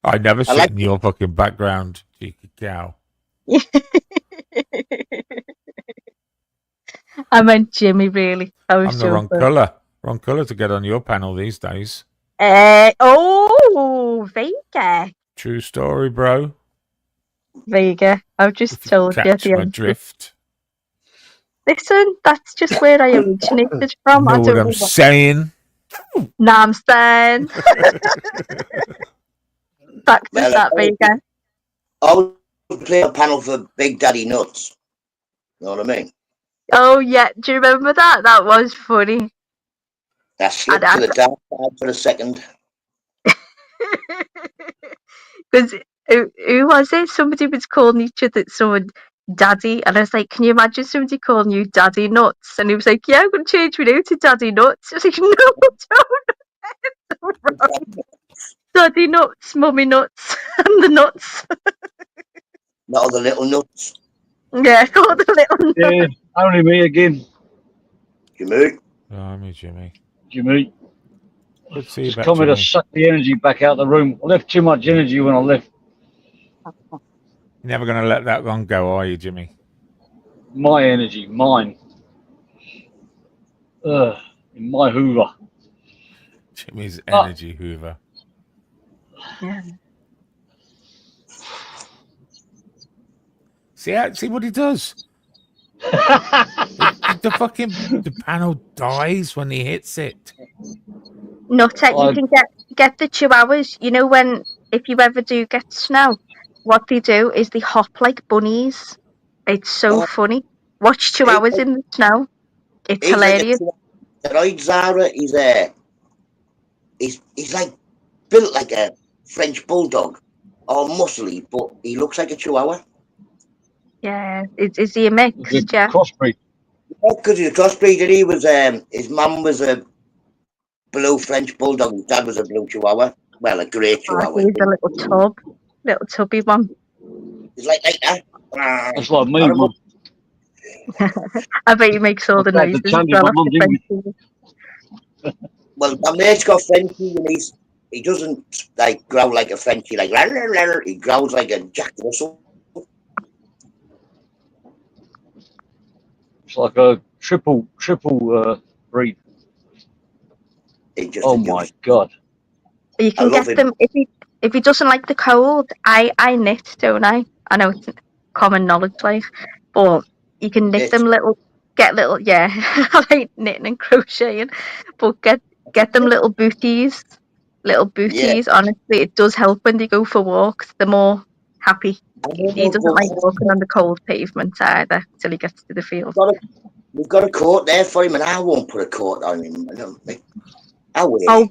I never sit in your fucking background, cheeky cow. I meant Jimmy, really. I'm the wrong colour to get on your panel these days. Vega. True story, bro. Vega. I've just If you told you catch the my answer. drift. Listen, that's just where I originated You from. know I what don't I'm know what. saying? Nah, I'm saying. Practice Well, that, Vega. I was playing a panel for Big Daddy Nuts. You know what I mean? Oh yeah, do you remember that? That was funny. I slipped to the dark side for a second. Because who was it? Somebody was calling each other someone daddy, and I was like, can you imagine somebody calling you Daddy Nuts? And he was like, yeah, I'm going to change my name to Daddy Nuts. I was like, no, don't. Daddy Nuts, Mummy Nuts, and the nuts. Not all the little nuts. Yeah, all the little nuts. Yeah, only me again. Jimmy. Blimey, Jimmy. Jimmy. Good to see you Just back, come here to Jimmy. suck the energy back out the room. I left too much energy when I left. You're never going to let that one go, are you, Jimmy? My energy, mine. In my Hoover. Jimmy's energy Hoover. Yeah. See what he does? the panel dies when he hits it. Nutter, you can get the chihuahuas. You know when, if you ever do get snow, what they do is they hop like bunnies. It's so funny. Watch chihuahuas in the snow. It's hilarious. Right, Zara, he's like built like a French bulldog, all muscly, but he looks like a chihuahua. Yeah, is he a mixed? Yeah, crossbreed. Yeah, because he's a crossbreed. And he was his mum was a blue French bulldog. His dad was a blue chihuahua. Well, a grey chihuahua. He's a little tubby one. He's like that. That's like me. I bet he makes all the noises as well. Well, my mate's got Frenchie, and he doesn't like growl like a Frenchie, like he growls like a Jack Russell. It's like a triple breed. Oh my god! You can get them if he doesn't like the cold. I knit, don't I? I know it's common knowledge, like, but you can knit them get little. Yeah, I like knitting and crocheting, but get them little booties. Yeah. Honestly, it does help when they go for walks. They're more happy. He doesn't like walking on the cold pavement either till he gets to the field. We've got a coat there for him, and I won't put a coat on him. I will. Oh,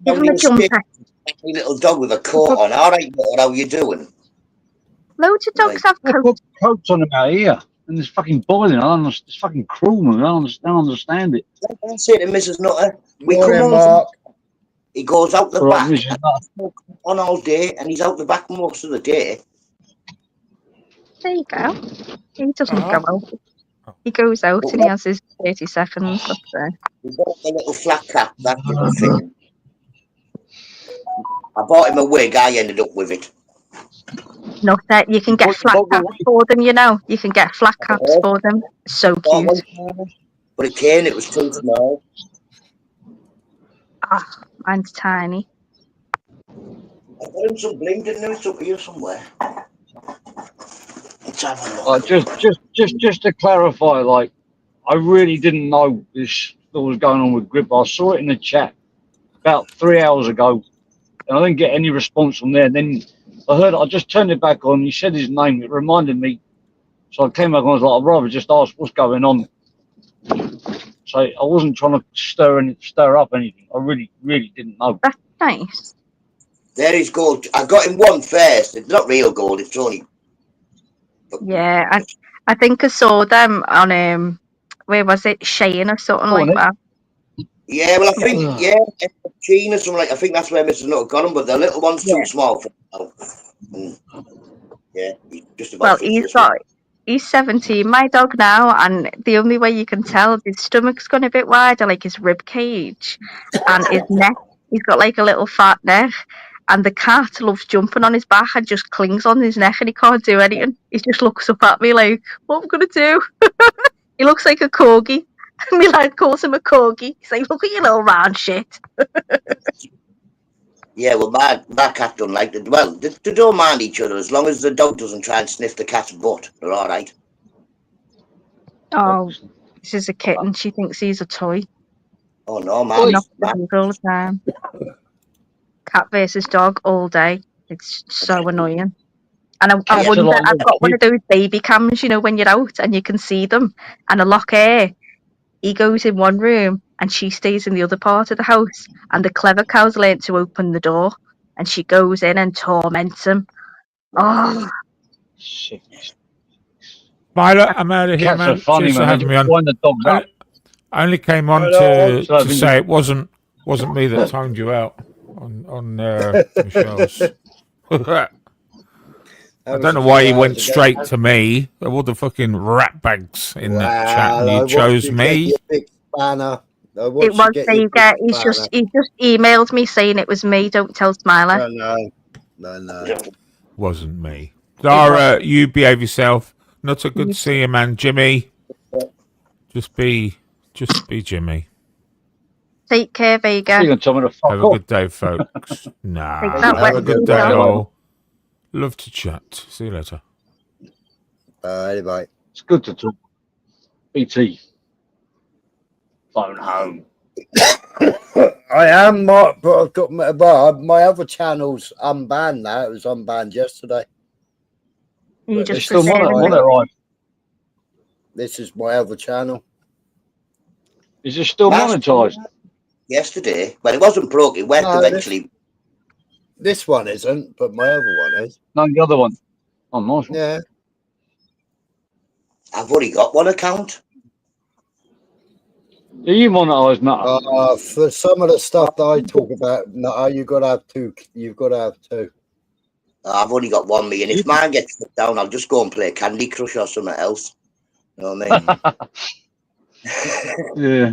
give him a jumper. My little dog with a coat on. All right, how you doing? Loads of dogs have coats. Coats on them out here, and it's fucking boiling. It's fucking cruel, man. I don't understand it. I say to Mrs. Nutter, we come home. He goes out the back on all day, and he's out the back most of the day. There you go. He doesn't go out. He goes out and he has his 30 seconds up there. We bought a little flat cap, that little thing. I bought him a wig, I ended up with it. Not that you can get flat caps for them, you know. You can get flat caps for them. So cute. But it was too small. Ah, mine's tiny. I got him some bling, didn't I? It's up here somewhere. Let's have a look. Just to clarify, like, I really didn't know this was going on with Grip. I saw it in the chat about 3 hours ago, and I didn't get any response from there. Then I just turned it back on. He said his name. It reminded me. So I came back and I was like, I'd rather just ask what's going on. So I wasn't trying to stir up anything. I really didn't know. That's nice. There is gold. I got him one first. It's not real gold. It's only. Yeah, I think I saw them on where was it, Shane or something like that. Yeah, well, I think Sheen or something like. I think that's where Mr. Nutter got them, but the little one's too small for now. Yeah, just about. Well, he's 17, my dog now, and the only way you can tell his stomach's gone a bit wider, like his rib cage, and his neck. He's got like a little fat neck. And the cat loves jumping on his back and just clings on his neck and he can't do anything. He just looks up at me like, what am I going to do? He looks like a corgi. My lad calls him a corgi. He's like, look at your little round shit. Yeah, well, my cat don't like it. Well, they don't mind each other as long as the dog doesn't try and sniff the cat's butt. They're all right. Oh, this is a kitten. She thinks he's a toy. Oh no, Knocks man. the head all the time. Cat versus dog all day. It's so annoying. And I Cats are wonder, like I've little got one of kids. those baby cams, you know, when you're out and you can see them. And a lock air, he goes in one room and she stays in the other part of the house. And the clever cow's learnt to open the door and she goes in and torments him. Oh, Shit. Violet, I'm out of here, Cats are man. funny, Cheers for man. They having just me on. wind the dogs up. I only came on Hello. to say it wasn't me that timed you out on Michelle's. I don't know why he went straight to me. All the fucking rat bags in that chat, and you chose me. Big spanner. it was Vega. He just emailed me saying it was me. Don't tell Smiler. No. Wasn't me. Zara, you behave yourself. Not a good to see you, man. Jimmy, just be Jimmy. Take care, Vega. Have a good day, folks. Have a good day, all. Love to chat. See you later. Bye. It's good to talk. BT. Phone home. I am, Mark, but I've got my other channel's unbanned now. It was unbanned yesterday. You But just Still monetized. This is my other channel. Is it still monetized? Yesterday, but it wasn't broke. It went eventually. This one isn't, but my other one is. No, the other one. Oh, nice one. Yeah. I've already got one account. Are you monetized now? For some of the stuff that I talk about, no, you've got to have two. You've got to have two. I've only got one, me, and if mine gets shut down, I'll just go and play Candy Crush or something else. You know what I mean? Yeah.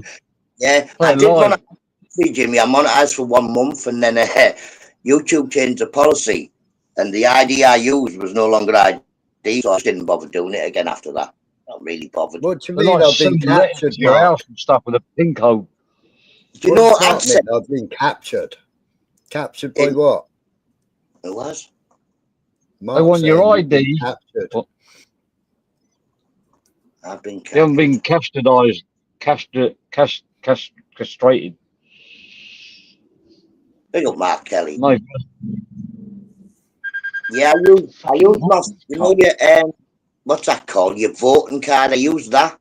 Yeah, I did monetize, Jimmy. I monetized for 1 month, and then YouTube changed the policy, and the ID I used was no longer ID, so I just didn't bother doing it again after that. Not really bothered. What do you mean I've been captured? To your house and stuff with a pin code. Do you know what I've been captured? Captured by what? It was. They want your ID. Captured. I've been captured. They haven't been castradized, castrated. Big up Mark Kelly. No. Yeah, I use my, you know, your what's that called? Your voting card. I used that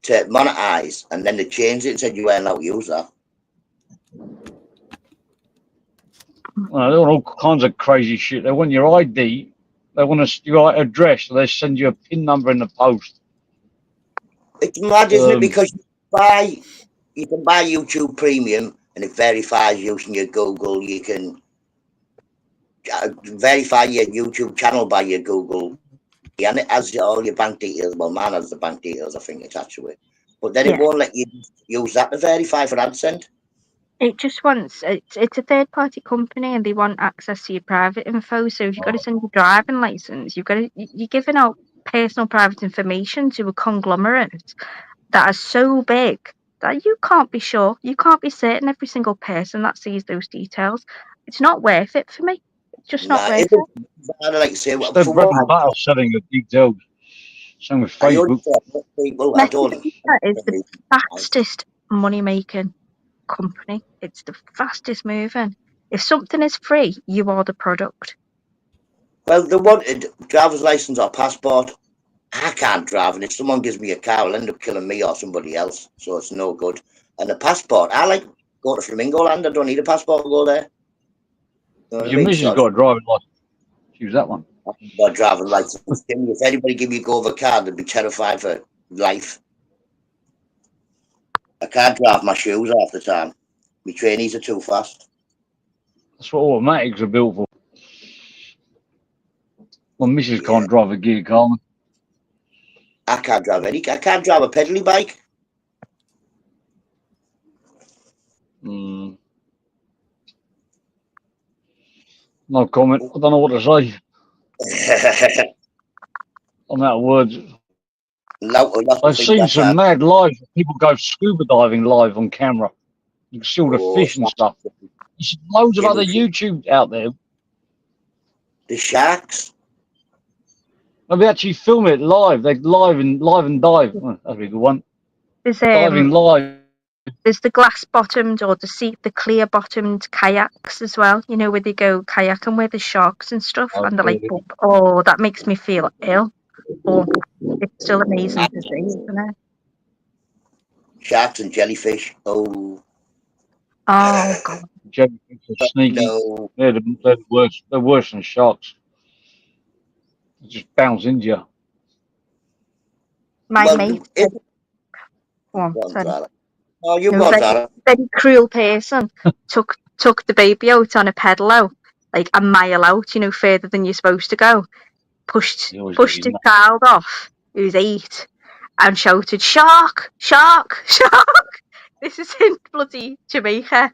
to monetize, and then they changed it and said you weren't allowed to use that. Well, they want all kinds of crazy shit. They want your ID. They want your address. So they send you a PIN number in the post. It's mad, isn't it? Because you can buy YouTube Premium, and it verifies using your Google. You can verify your YouTube channel by your Google, and it has all your bank details. Well, mine has the bank details, I think, attached to it. But then it won't let you use that to verify for AdSense. It just wants it's a third party company and they want access to your private info. So if you've got to send your driving license, you're giving out personal private information to a conglomerate that is so big that you can't be sure, you can't be certain every single person that sees those details. It's not worth it for me. It's just not worth it. I like to say, It's the bread and butter selling the details. Same with Facebook. That is the fastest money making company. It's the fastest moving. If something is free, you are the product. Well, they wanted driver's license or passport. I can't drive, and if someone gives me a car, it'll end up killing me or somebody else, so it's no good. And the passport, I like go to Flamingo Land. I don't need a passport to go there. You know Your missus got a driving license. Use that one. I've got a driving license. If anybody give me a go of a car, they'd be terrified for life. I can't drive my shoes half the time. My trainees are too fast. That's what automatics are built for. My missus can't drive a gear car. I can't drive any. I can't drive a pedally bike. No comment. I don't know what to say. I'm out of words. I've seen some mad lives. People go scuba diving live on camera. You can see all the fish and stuff. There's loads of Yeah, other we should- YouTube out there. The sharks. And we actually film it live. They live and dive. Oh, that'd be a good one. There's Diving live. there's the glass bottomed or the clear bottomed kayaks as well. You know, where they go kayaking with the sharks and stuff, Oh, and they're like, yeah. oh, that makes me feel ill. But it's still amazing to see, isn't it? Sharks and jellyfish. Oh Oh god, Jellyfish are sneaky. no. They're the worst. They're worse than sharks. They just bounce into you. my Well, mate. it- Go on, Go on, sorry. Zara. Oh, you No, go on, very, Zara. very cruel person took the baby out on a pedalo, like a mile out, you know, further than you're supposed to go. Pushed You always get his your child off, who's 8, and shouted, "Shark! Shark! Shark!" This is in bloody Jamaica.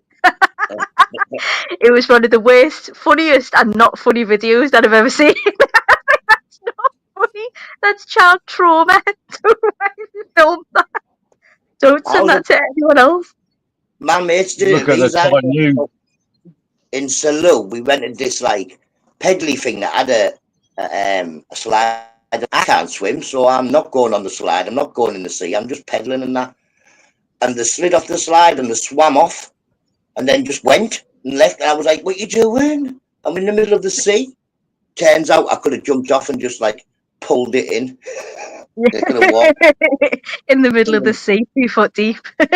It was one of the worst, funniest, and not funny videos that I've ever seen. That's not funny. That's child trauma. Don't film that. Don't I send was that to anyone else. My mates did Look it. at the These are Thai news. in Salou. We rented this like pedally thing that had a slide. I can't swim, so I'm not going on the slide. I'm not going in the sea. I'm just pedaling and that. And they slid off the slide and they swam off, and then just went and left. And I was like, "What you doing? I'm in the middle of the sea." Turns out I could have jumped off and just like pulled it in. They could have walked. In the middle of the sea, 2 foot deep. Yeah,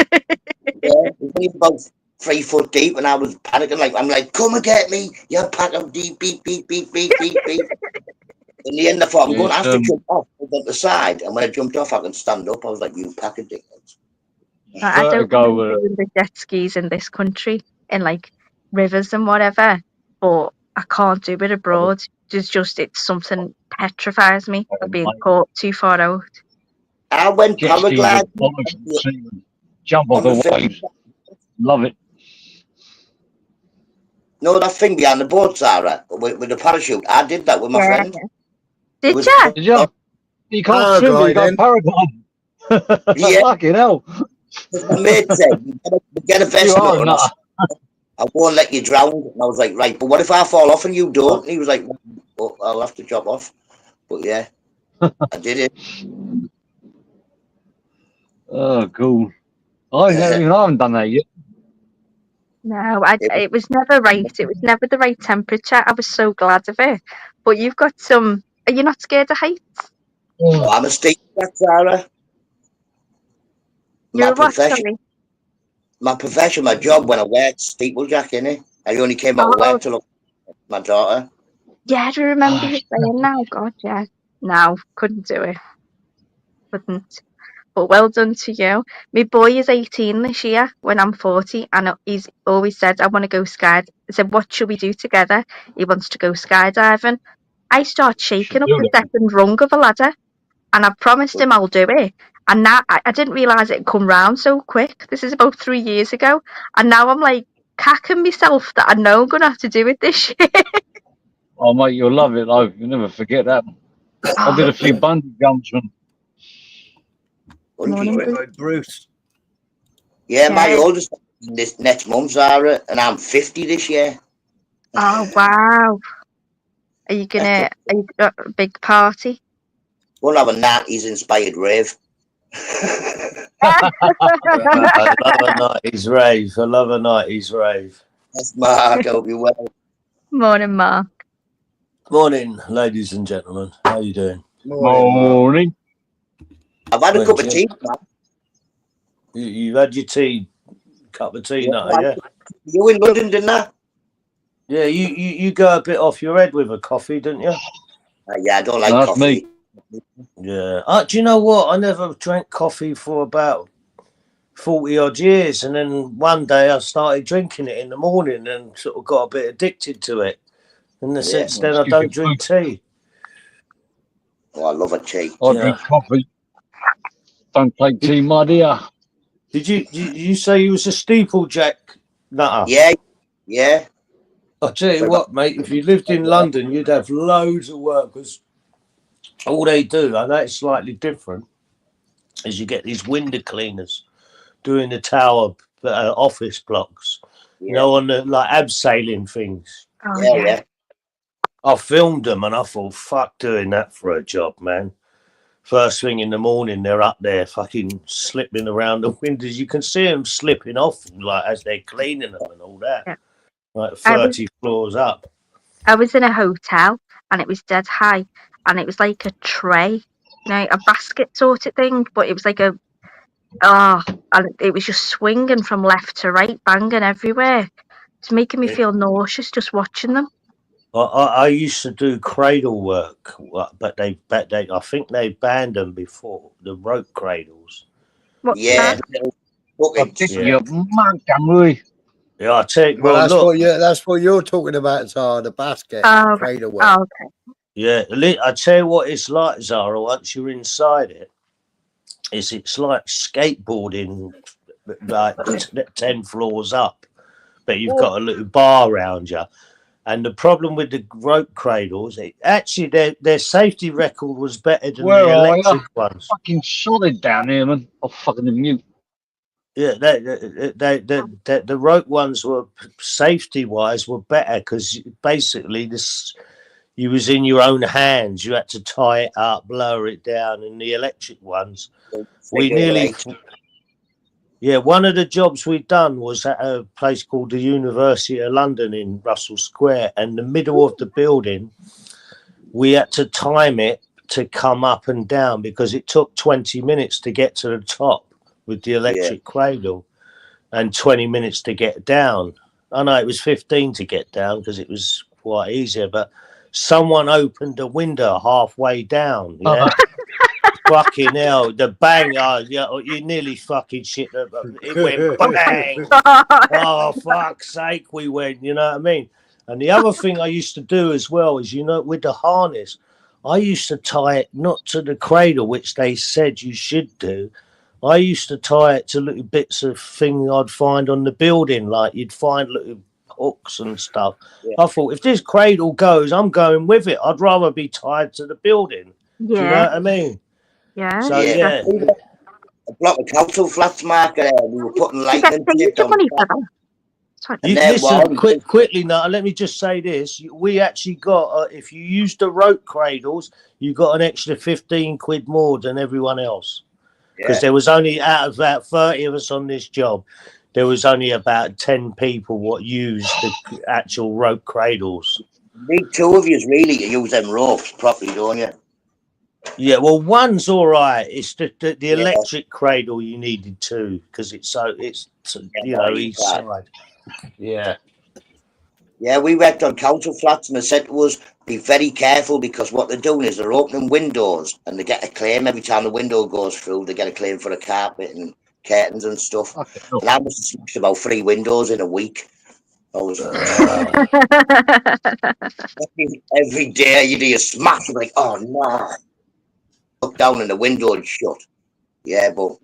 it was only about 3 foot deep, and I was panicking. Like I'm like, "Come and get me! You pack of deep, beep, beep, beep, beep, beep, beep." In the end, I thought I'm going to have to jump off at the side, and when I jumped off, I could stand up. I was like, "You pack of dickheads." I don't Vertigo, mind doing the jet skis in this country, in like rivers and whatever, but I can't do it abroad. It's something petrifies me of being caught too far out. I went jet skis are paragliding. bollocks at sea. Jump off on the the thing. waves. Love it. No, that thing behind the boat, Sarah, with the parachute. I did that with my Yeah, friend. yeah. It Did was you? Did you? You can't swim, but you got paraglide. Yeah. Fucking hell. My mate said, "You get a vest You are on. not. I won't let you drown." And I was like, "Right, but what if I fall off and you don't?" And he was like, "Well, I'll have to drop off." But yeah, I did it. Oh, cool. I haven't done that yet. No, it was never right. It was never the right temperature. I was so glad of it. But you've got some. Are you not scared of heights? Oh, I'm a steepjack, Sarah. You're My a what, profession, sorry? my job when I worked steeplejack, innit? I only came out of Oh, work to look at my daughter. yeah, I remember you saying now. God, yeah. No, couldn't do it. Couldn't. But well done to you. My boy is 18 this year when I'm 40, and he's always said, "I want to go skydiving." I said, "What should we do together?" He wants to go skydiving. I start shaking up do the that. second rung of a ladder, and I promised him I'll do it. And now I didn't realise it'd come round so quick. This is about 3 years ago, and now I'm like cacking myself that I know I'm gonna have to do it this year. Oh, mate, you'll love it, though. You'll never forget that. I did a few bungee jumps. Morning, Bruce. Like Bruce. Yeah, my Yeah. oldest this next month, Zara, and I'm 50 this year. Oh wow! Are you gonna? Are you got a big party? We'll have a 90s inspired rave. I love a 90s rave. I love a 90s rave. That's Mark. I hope you well. Morning, Mark. Morning, ladies and gentlemen. How you doing? Morning. I've had a Morning, cup of Jim. tea, man. You've had your tea, cup of tea now, yeah? You in London, didn't I? Yeah, you go a bit off your head with a coffee, don't you? Yeah, I don't like That's coffee. me. Yeah. Do you know what? I never drank coffee for about 40 odd years, and then one day I started drinking it in the morning and sort of got a bit addicted to it. And since then I don't drink tea. Oh, I love a tea. I drink coffee. Don't take tea, my dear. Did you say you was a steeplejack nutter? Yeah, yeah. I'll tell you what, mate, if you lived in London, you'd have loads of work, because all they do, I know it's slightly different, is you get these window cleaners doing the tower office blocks. You know, on the like abseiling things. Oh, Yeah. I filmed them and I thought, fuck doing that for a job, man. First thing in the morning, they're up there fucking slipping around the windows. You can see them slipping off like as they're cleaning them and all that. Yeah. Like 30 floors up. I was in a hotel and it was dead high and it was like a tray, you know, a basket sort of thing, but it was like and it was just swinging from left to right, banging everywhere. It's making me feel nauseous just watching them. I used to do cradle work, but I think they banned them before, the rope cradles. What's Yeah. that? Yeah, I tell you, Well, look, that's what you're talking about, Zara, the basket cradle work. Oh, okay. yeah, I tell you what it's like, Zara. Once you're inside it, it's like skateboarding, like 10 floors up, but you've got a little bar around you. And the problem with the rope cradles, their safety record was better than the electric ones. Fucking solid down here, man. Oh, fucking the mute. Yeah, the rope ones were safety-wise were better because basically you was in your own hands. You had to tie it up, lower it down, and the electric ones, one of the jobs we'd done was at a place called the University of London in Russell Square, and the middle of the building, we had to time it to come up and down because it took 20 minutes to get to the top with the electric cradle and 20 minutes to get down. I know it was 15 to get down because it was quite easier, but someone opened a window halfway down. Yeah. Fucking hell, the bang, you nearly fucking shit. It went bang. Oh, fuck's sake, we went, you know what I mean? And the other thing I used to do as well is, you know, with the harness, I used to tie it not to the cradle, which they said you should do. I used to tie it to little bits of thing I'd find on the building, like you'd find little hooks and stuff. Yeah. I thought, if this cradle goes, I'm going with it. I'd rather be tied to the building. Yeah. Do you know what I mean? Yeah. So, yeah. A block of council flats, Mark, we were putting lightning money for that. Listen, quickly now, let me just say this. We actually got, if you used the rope cradles, you got an extra 15 quid more than everyone else. Because there was only, out of about 30 of us on this job, there was only about 10 people what used the actual rope cradles. Need two of you really to use them ropes properly, don't you? Yeah, well, one's all right. It's the electric cradle you needed two because it's you know, each side. Yeah. Yeah, we worked on council flats and they said to us, be very careful because what they're doing is they're opening windows and they get a claim every time the window goes through. They get a claim for the carpet and curtains and stuff. Okay. And I must have smashed about 3 windows in a week. I was every day you'd hear a smash, like, oh no. Look down and the window and shut. Yeah, but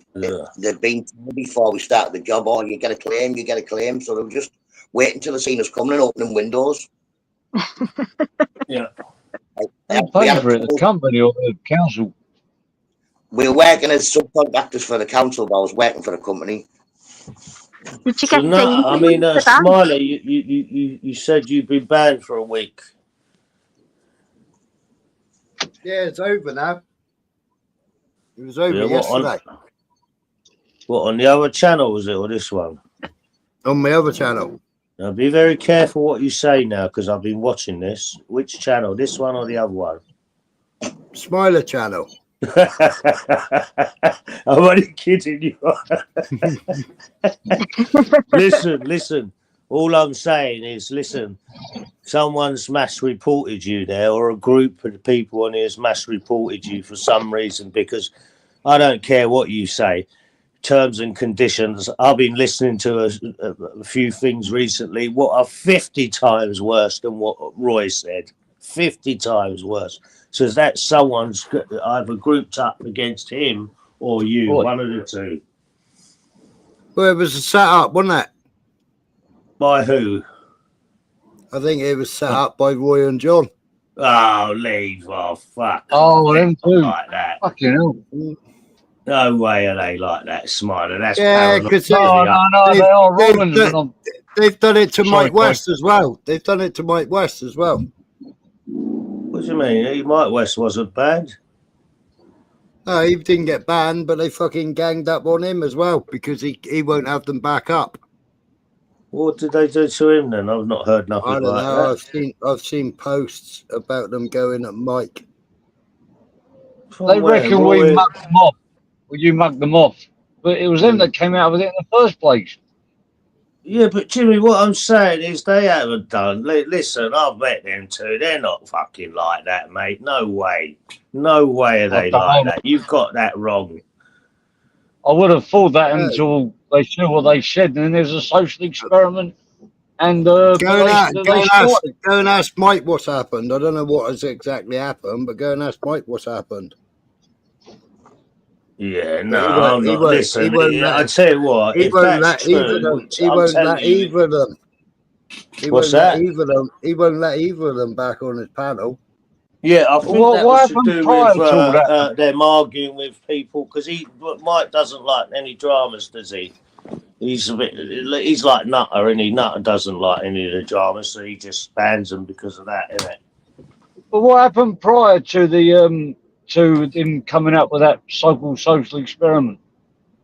they'd been told before we started the job, oh, you get a claim, you get a claim. So they were just waiting until they seen us coming and opening windows. Yeah. Paying for it, the company or the council? We were working as subcontractors for the council, but I was working for the company. Did you get I mean, Smiley, you said you've been banned for a week. Yeah, it's over now. It was over yesterday. What, on the other channel was it, or this one? On my other channel. Now, be very careful what you say now, because I've been watching this. Which channel, this one or the other one? Smiler channel. I'm only kidding you. Listen. All I'm saying is, someone's mass reported you there, or a group of people on here has mass reported you for some reason, because I don't care what you say. Terms and conditions. I've been listening to a few things recently what are 50 times worse than what Roy said. 50 times worse. So that someone's either grouped up against him or you, one of the two. Well, it was a set-up, wasn't it? By who? I think it was set up by Roy and John. Oh, leave. Oh, fuck. Oh, them too. Like that. Fucking hell. No way are they like that, Smiler. That's because no, they are Romans. they've done it to Sorry, Mike West as well. They've done it to Mike West as well. What do you mean? Mike West wasn't bad. No, he didn't get banned, but they fucking ganged up on him as well because he won't have them back up. What did they do to him then? I've not heard nothing I don't like know. that. I've seen posts about them going at Mike. They reckon we mugged them off. Well, you mugged them off. But it was them that came out with it in the first place. Yeah, but Jimmy, what I'm saying is they haven't done. Listen, I've met them two. They're not fucking like that, mate. No way. No way are they like that. You've got that wrong. I would have thought that until they saw what they said, and then there's a social experiment. And go and ask Mike what's happened. I don't know what has exactly happened, but go and ask Mike what's happened. Yeah, no, I'm not. Listen, I tell you what, he won't let either of them. He won't let either of them. What's that? He won't let either of them back on his panel. Yeah, I think that was to do with them arguing with people because Mike doesn't like any dramas, does he? He's like Nutter, and Nutter doesn't like any of the dramas, so he just bans them because of that, isn't it? But what happened prior to the to him coming up with that so-called social experiment?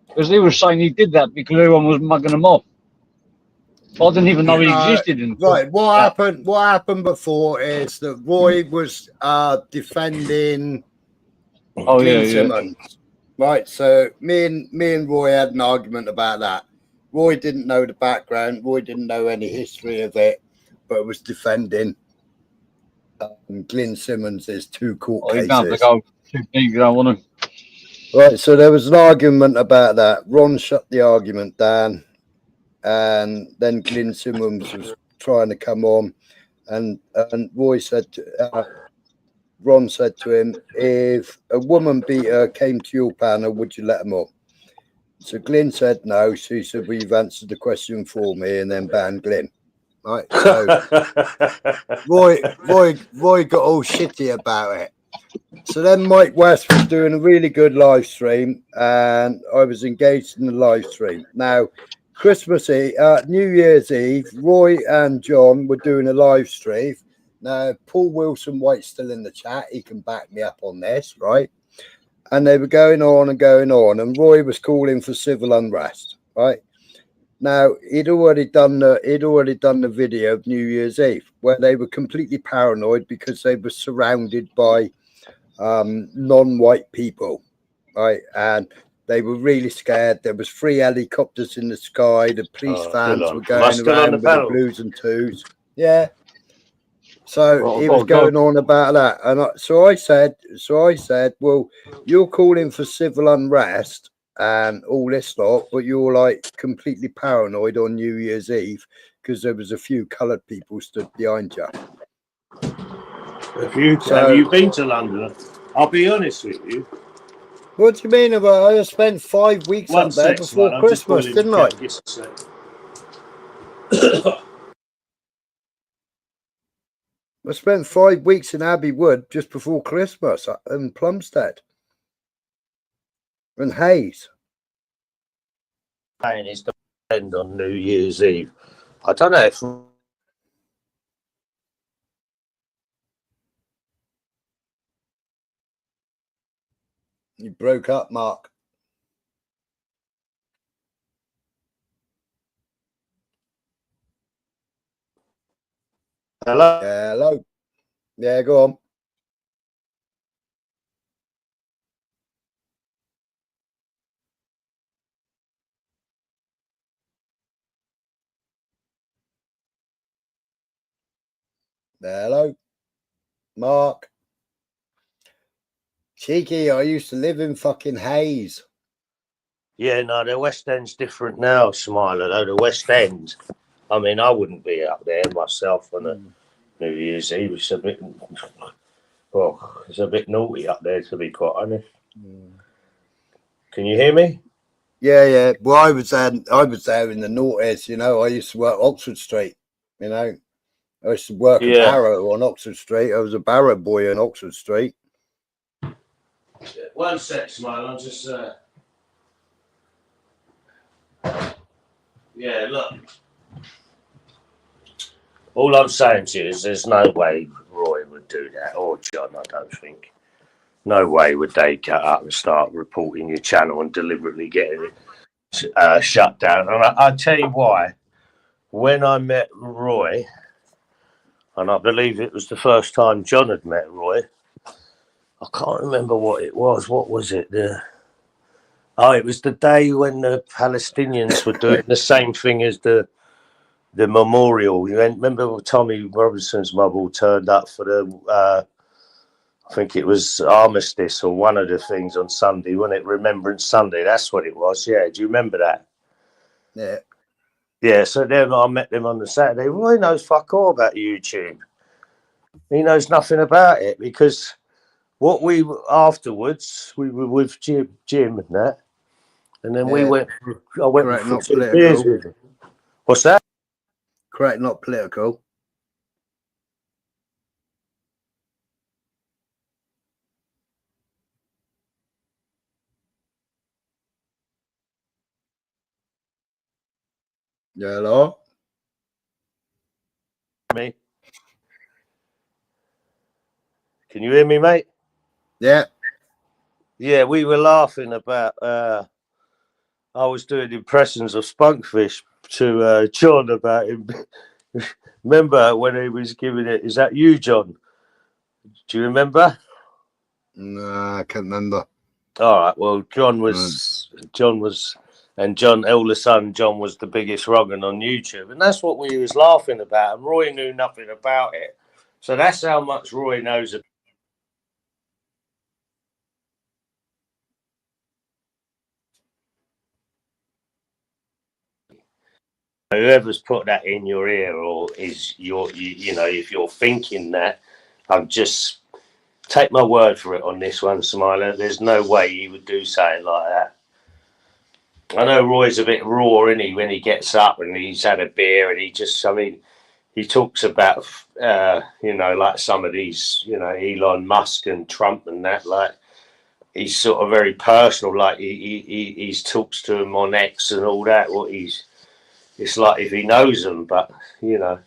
Because he was saying he did that because everyone was mugging him off. I didn't even know he existed. Right. What happened before is that Roy was defending Glyn Simmons. Right. So me and Roy had an argument about that. Roy didn't know the background. Roy didn't know any history of it, but was defending Glyn Simmons. There's two court cases. You have to go too deep. You don't want to. Right. So there was an argument about that. Ron shut the argument down. And then Glyn Simmons was trying to come on, and Roy said, Ron said to him, "If a woman beater came to your panel, would you let him on?" So Glyn said no. She said, "Well, you've answered the question for me," and then banned Glyn. Right. So Roy got all shitty about it. So then Mike West was doing a really good live stream, and I was engaged in the live stream. Now, Christmas Eve, New Year's Eve, Roy and John were doing a live stream. Now, Paul Wilson White's still in the chat. He can back me up on this, right? And they were going on, and Roy was calling for civil unrest, right? Now, he'd already done the video of New Year's Eve where they were completely paranoid because they were surrounded by non-white people, right? And they were really scared. There was 3 helicopters in the sky. The police vans were going around with the blues and twos. Yeah. So he was going on about that, and so I said, well, you're calling for civil unrest and all this lot, but you're like completely paranoid on New Year's Eve because there was a few coloured people stood behind you. Have you been to London? I'll be honest with you. What do you mean about? I spent 5 weeks up there before Christmas, didn't I? I spent 5 weeks in Abbey Wood just before Christmas in Plumstead and Hayes. And it's the end on New Year's Eve. I don't know if. You broke up, Mark. Hello? Hello. Yeah, go on. Hello. Mark. Cheeky, I used to live in fucking Hayes. Yeah, no, the West End's different now, Smiler, though. The West End, I mean, I wouldn't be up there myself on a New Year's Eve. It's a bit, well, it's a bit naughty up there, to be quite honest. Can you hear me? Yeah. Well, I was there in the noughties, you know. I used to work Oxford Street, you know. I used to work at Barrow on Oxford Street. I was a Barrow boy on Oxford Street. One sec, Smile. I'm just. Yeah, look. All I'm saying to you is there's no way Roy would do that, or John, I don't think. No way would they get up and start reporting your channel and deliberately getting it shut down. And I'll tell you why. When I met Roy, and I believe it was the first time John had met Roy, I can't remember what it was. What was it? It was the day when the Palestinians were doing the same thing as the memorial. You remember Tommy Robinson's mum all turned up for the, I think it was Armistice or one of the things on Sunday, wasn't it? Remembrance Sunday, that's what it was. Yeah, do you remember that? Yeah. Yeah, so then I met them on the Saturday. Roy knows fuck all about YouTube. He knows nothing about it because what we afterwards, we were with Jim and that, and then we went. I went Correct, for not 2 beers political. with him. What's that? Correct, not political. Yeah, hello? Me? Can you hear me, mate? Yeah. Yeah, we were laughing about. I was doing impressions of Spunkfish to John about him. Remember when he was giving it? Is that you, John? Do you remember? No, I can't remember. All right. Well, John was, and John, elder son, John was the biggest wrong'un on YouTube, and that's what we was laughing about. And Roy knew nothing about it, so that's how much Roy knows. Whoever's put that in your ear, or is you know, if you're thinking that, I'm just take my word for it on this one, Smiler. There's no way he would do something like that. I know Roy's a bit raw, isn't he, when he gets up and he's had a beer and he just, I mean, he talks about, you know, like some of these, you know, Elon Musk and Trump and that, like, he's sort of very personal, like he talks to him on X and all that. It's like if he knows them, but, you know,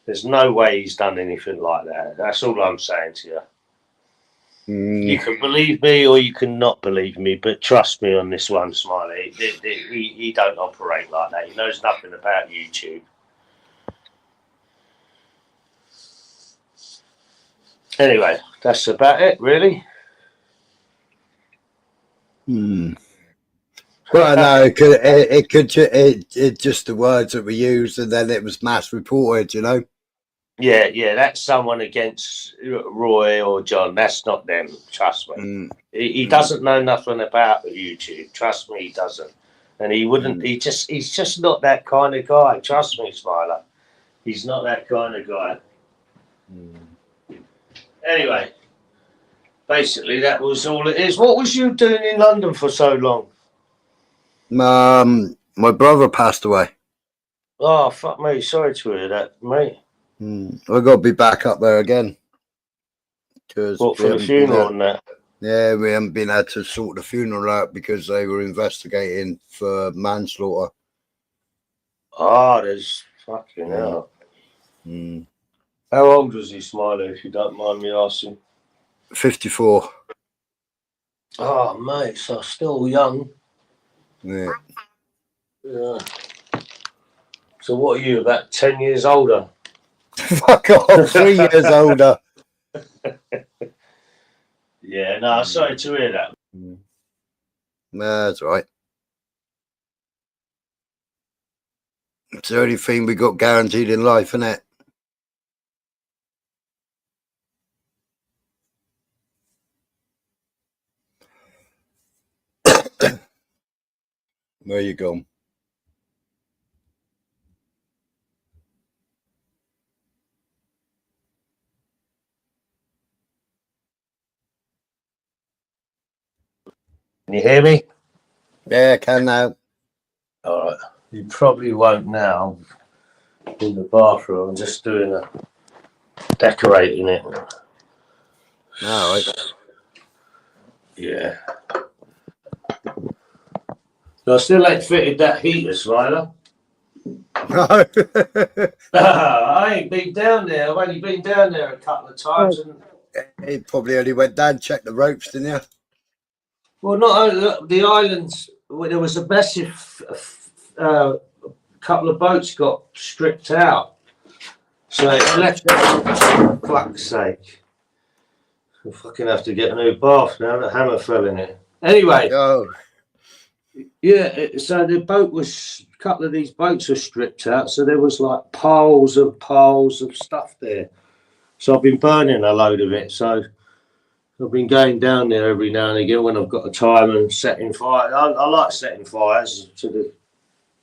there's no way he's done anything like that. That's all I'm saying to you. You can believe me or you can not believe me, but trust me on this one, Smiley. He don't operate like that. He knows nothing about YouTube. Anyway, that's about it, really. Well, no, it just the words that were used, and then it was mass reported. You know. Yeah, that's someone against Roy or John. That's not them. Trust me. He doesn't know nothing about YouTube. Trust me, he doesn't. And he wouldn't. He's just not that kind of guy. Trust me, Smiler. He's not that kind of guy. Anyway, basically that was all it is. What was you doing in London for so long? My brother passed away. Oh, fuck me. Sorry to hear that, mate. I got to be back up there again. What, for the funeral and that? Yeah, we haven't been able to sort the funeral out because they were investigating for manslaughter. Oh, there's fucking hell. How old was he, Smiley, if you don't mind me asking? 54. Oh, mate, so still young. Yeah. So what are you, about 10 years older? Fuck off, 3 years older. Yeah, no, sorry to hear that. Nah, that's right. It's the only thing we got guaranteed in life, isn't it? Where you gone? Can you hear me? Yeah, I can now. All right. You probably won't now in the bathroom. I'm just doing decorating it. All right. Yeah. I still ain't fitted that heater, Smiler. No. I ain't been down there. I've only been down there a couple of times. And He probably only went down, checked the ropes, didn't you? well, not only the islands. There was a massive couple of boats got stripped out. So it left. Fuck's sake! I fucking have to get a new bath now. The hammer fell in it. Anyway. Oh. Yeah, so the boat was, a couple of these boats were stripped out, so there was like piles of stuff there. So I've been burning a load of it. So I've been going down there every now and again when I've got the time and setting fire. I like setting fires to the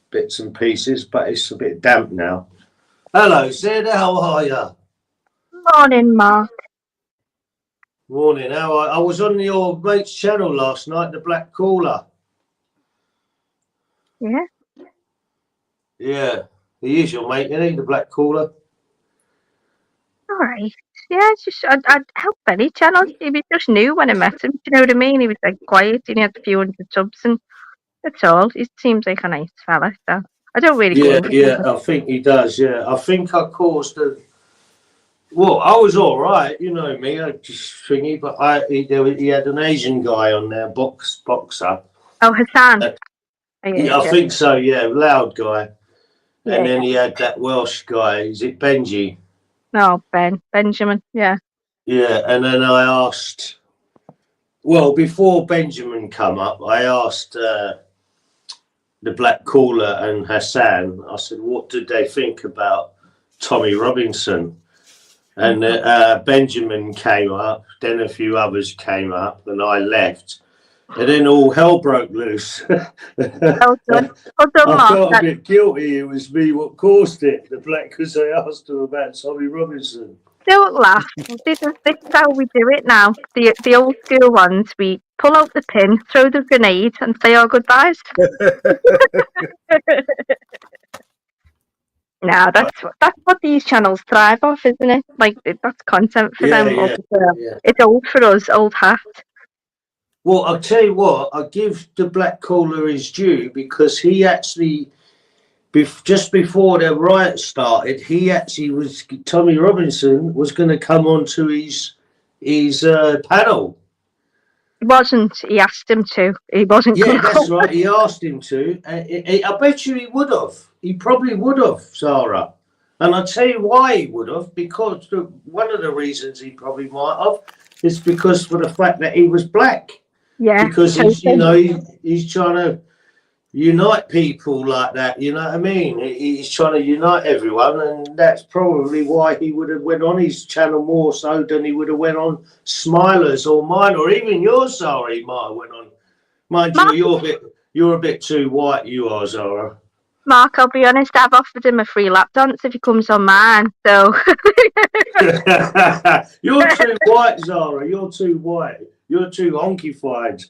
bits and pieces, but it's a bit damp now. Hello, Sid, how are you? Morning, Mark. Morning, how are I was on your mate's channel last night, the Black Caller. Yeah. Yeah, he is your mate, isn't he, the Black Caller? All right. Yeah, it's just I'd help any channel. He was just new when I met him. Do you know what I mean? He was like quiet and he had a few hundred subs, and that's all. He seems like a nice fella. So I don't really. Yeah, I think he does. Yeah, I think I caused a. Well, I was all right, you know me. I just thingy, but he had an Asian guy on there, boxer. Oh, Hassan. Yeah, I think so. Yeah, loud guy. Yeah. And then he had that Welsh guy. Is it Benji? No, Benjamin. Yeah. Yeah, and then I asked. Well, before Benjamin come up, I asked the Black Caller and Hassan. I said, "What did they think about Tommy Robinson?" And Benjamin came up. Then a few others came up, and I left. And then all hell broke loose. I felt a bit guilty. It was me what caused it. The Black, because I asked him about Tommy Robinson. Don't laugh. This is how we do it now. The old school ones. We pull out the pin, throw the grenade, and say our goodbyes. No, that's what these channels thrive off, isn't it? Like that's content for them. Yeah. It's old for us, old hat. Well, I'll tell you what, I give the Black Caller his due because he actually, just before the riot started, Tommy Robinson was going to come on to his panel. He wasn't. He asked him to. He wasn't. Yeah, that's right. He asked him to. I bet you he would have. He probably would have, Sarah. And I'll tell you why he would have, because one of the reasons he probably might have is because for the fact that he was black. Yeah, because he's trying to unite people like that. You know what I mean? He's trying to unite everyone, and that's probably why he would have went on his channel more so than he would have went on Smiler's or mine, or even yours, Zara. He might have went on. Mind you, you're a bit too white. You are, Zara. Mark, I'll be honest. I've offered him a free lap dance if he comes on mine. So you're too white, Zara. You're too white. You're too honky-fied.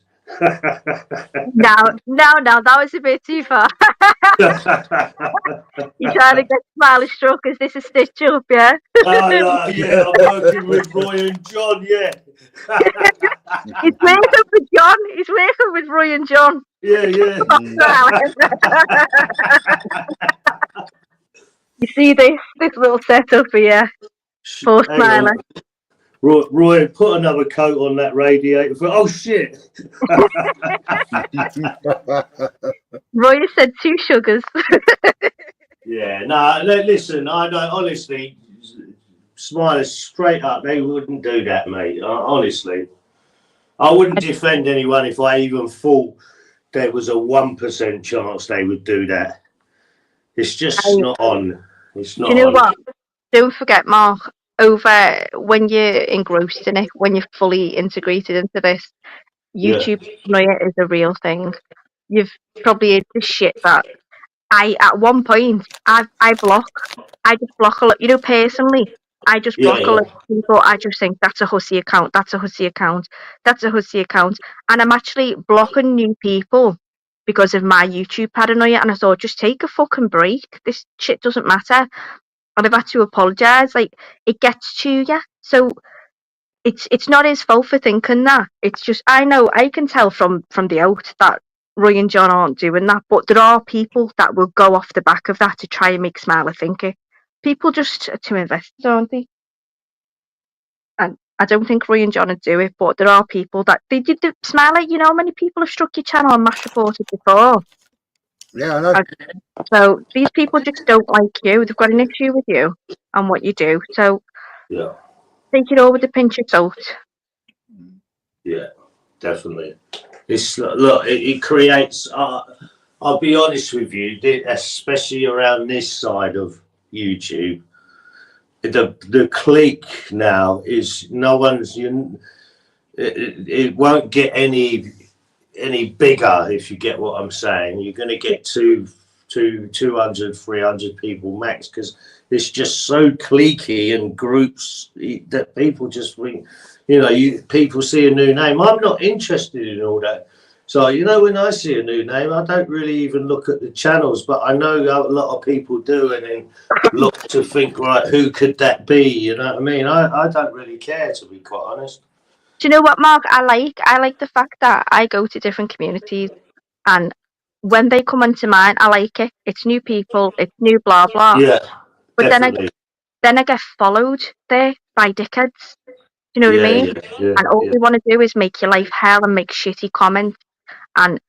No, that was a bit too far. You're trying to get Smiley struck. Is this a stitch up, yeah? Yeah, I'm working with Roy and John, yeah. He's working with John. He's working with Roy and John. Yeah. You see this little setup here for Smiley. Roy, put another coat on that radiator. Oh shit! Roy said 2 sugars. Yeah, no. Listen, I don't honestly. Smiley straight up, they wouldn't do that, mate. Honestly, I wouldn't defend anyone if I even thought there was a 1% chance they would do that. It's just not on. It's not. Do you know what? Don't forget, Mark. Over when you're engrossed in it, when you're fully integrated into this, YouTube is a real thing. You've probably heard the shit that at one point I just block a lot, personally. I just block a lot of people. I just think that's a hussy account, that's a hussy account, that's a hussy account. And I'm actually blocking new people because of my YouTube paranoia. And I thought, just take a fucking break. This shit doesn't matter. And I've had to apologise. Like, it gets to you. So it's not his fault for thinking that. It's just, I know, I can tell from the out that Roy and John aren't doing that, but there are people that will go off the back of that to try and make Smiley think it. People just are too invested, aren't they? And I don't think Roy and John would do it, but there are people that they did the Smiley. You know how many people have struck your channel and mass reported before? Yeah, I know. So these people just don't like you. They've got an issue with you and what you do. So Yeah, take it all with a pinch of salt. yeah, definitely. It's look, it creates. I'll be honest with you, especially around this side of YouTube, the clique now is no one's. It won't get any bigger, if you get what I'm saying. You're going to get 200, 300 people max, because it's just so cliquey and groups that people just think, people see a new name. I'm not interested in all that. So, when I see a new name, I don't really even look at the channels, but I know a lot of people do, and then look to think, right, who could that be? You know what I mean? I don't really care, to be quite honest. Do you know what, Mark? I like the fact that I go to different communities, and when they come into mine, I like it. It's new people, it's new blah blah. Yeah, but definitely. then I get followed there by dickheads. Do you know what I mean? Yeah, And all they want to do is make your life hell and make shitty comments. And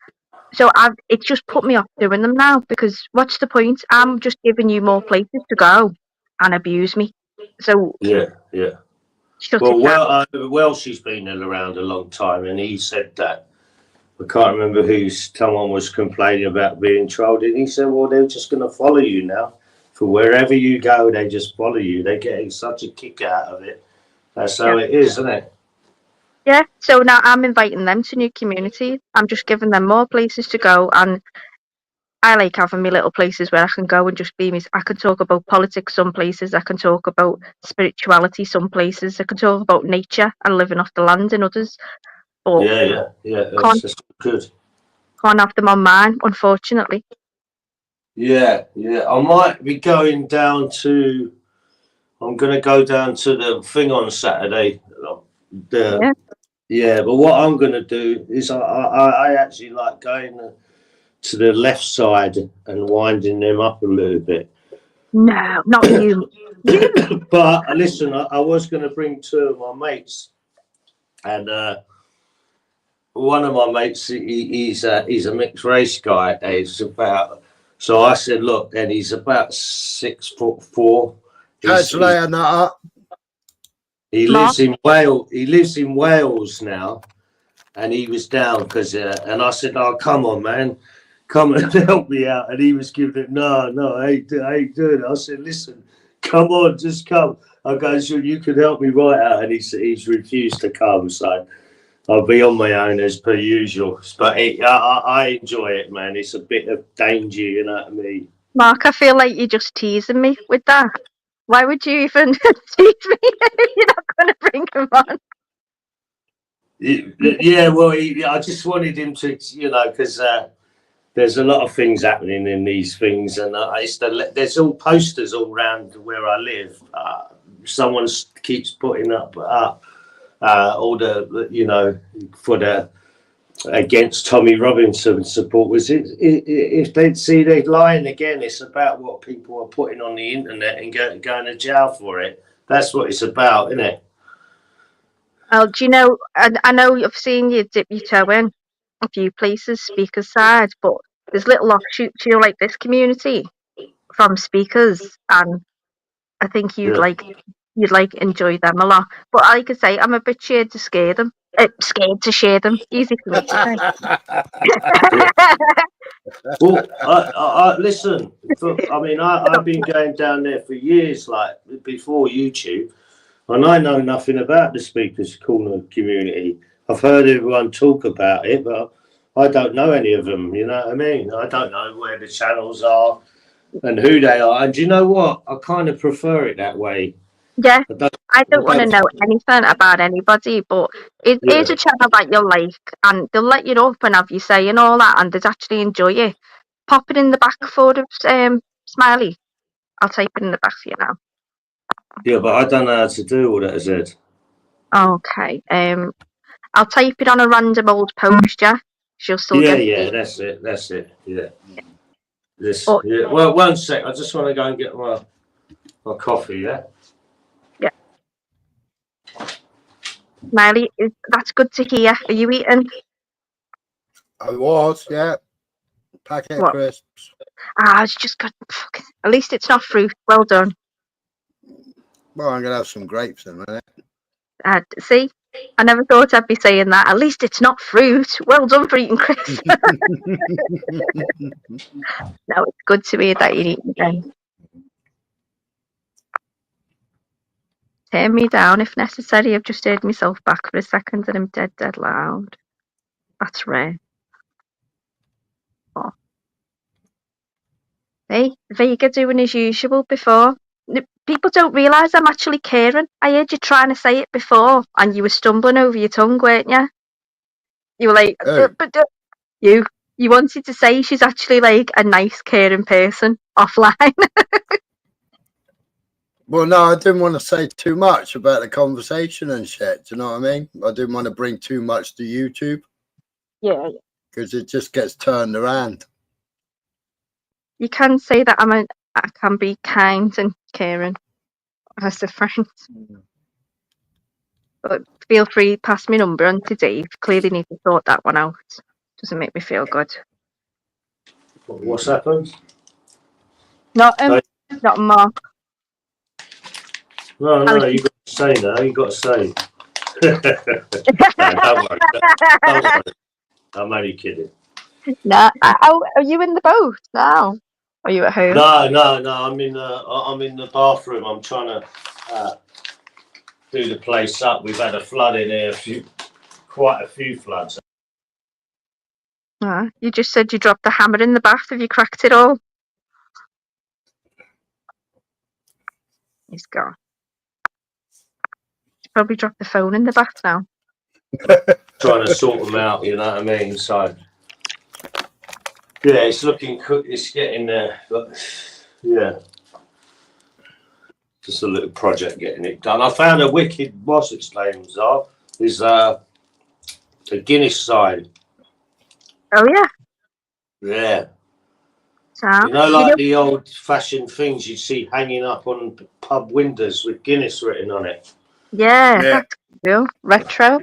so it's just put me off doing them now, because what's the point? I'm just giving you more places to go and abuse me. So yeah. shut it down. Welsh's been around a long time, and he said that. I can't remember someone was complaining about being trolled, and he said, well, they're just going to follow you now. For wherever you go, they just follow you. They're getting such a kick out of it. That's how it is, isn't it? Yeah, so now I'm inviting them to new communities. I'm just giving them more places to go, and I like having me little places where I can go and just be me. I can talk about politics some places, I can talk about spirituality some places, I can talk about nature and living off the land in others. But Yeah, that's good. Can't have them on mine, unfortunately. Yeah, I might be going down to. I'm going to go down to the thing on Saturday. But what I'm going to do is I actually like going to the left side and winding them up a little bit. No, not you. But listen, I was going to bring two of my mates, and one of my mates, he's a mixed race guy. So I said, look, and he's about 6'4". He lives in Wales. He lives in Wales now, and he was down because, and I said, "Oh, come on, man, come and help me out." And he was giving it, no, I ain't doing it. I said, "Listen, come on, just come." I go, "So you can help me right out," and he's refused to come. So I'll be on my own as per usual. But I enjoy it, man. It's a bit of danger, you know what I mean? Mark, I feel like you're just teasing me with that. Why would you even tease me if you're not going to bring him on? Yeah, well, I just wanted him to, because there's a lot of things happening in these things, and there's all posters all around where I live. Someone keeps putting up all the, for the against Tommy Robinson supporters. If they'd see they're lying again, it's about what people are putting on the internet and going to jail for it. That's what it's about, isn't it? Oh, do you know, I know I've seen you dip your toe in a few places, speakers side, but there's little offshoots, like this community from speakers, and I think you'd enjoy them a lot. But like I say, I'm a bit scared to share them. Easy for me to say. Well, I listen. I've been going down there for years, like before YouTube, and I know nothing about the Speakers Corner community. I've heard everyone talk about it, but I don't know any of them. You know what I mean? I don't know where the channels are and who they are. And do you know what? I kind of prefer it that way. Yeah, I don't want to know anything about anybody, but it is a channel that you'll like, and they'll let you up and have you say and all that, and they'd actually enjoy it. Pop it in the back for the Smiley. I'll type it in the back for you now. Yeah, but I don't know how to do all that, is it? Okay. I'll type it on a random old post, yeah? she'll still Yeah, get yeah, it. that's it. That's it. Yeah. This. Oh. Yeah. Well, one sec. I just want to go and get my coffee. Yeah. Yeah. Smiley, that's good to hear. Are you eating? I was, yeah. Packet of What? crisps. Ah, it's just good. At least it's not fruit. Well done. Well, I'm gonna have some grapes in a minute. See, I never thought I'd be saying that. At least it's not fruit. Well done for eating crisps. No, it's good to hear that you're eating again. Turn me down if necessary. I've just heard myself back for a second and I'm dead loud. That's rare. Oh. Hey, Vega doing as usual before. People don't realise I'm actually Kieran. I heard you trying to say it before and you were stumbling over your tongue, weren't you? You were like, you wanted to say she's actually like a nice, caring person offline. Well, no, I didn't want to say too much about the conversation and shit. Do you know what I mean? I didn't want to bring too much to YouTube. Yeah. Because it just gets turned around. You can say that I can be kind and caring as a friend. But feel free, pass me number on to Dave. Clearly need to sort that one out. Doesn't make me feel good. What's happened? Not Mark. No, you got to say now. You got to say. No, don't worry. Don't worry. I'm only kidding. No, are you in the boat now? Are you at home? No. I'm in the bathroom. I'm trying to do the place up. We've had a flood in here. Quite a few floods. You just said you dropped the hammer in the bath. Have you cracked it all? He's gone. He's probably dropped the phone in the bath now. Trying to sort them out, you know what I mean? So, yeah, it's looking good. It's getting there. But, yeah. Just a little project getting it done. I found a wicked, what's its name, Zar? Is the Guinness sign. Oh, yeah. Yeah. So, you know, the old-fashioned things you see hanging up on pub windows with Guinness written on it. Yeah. That's cool. Retro.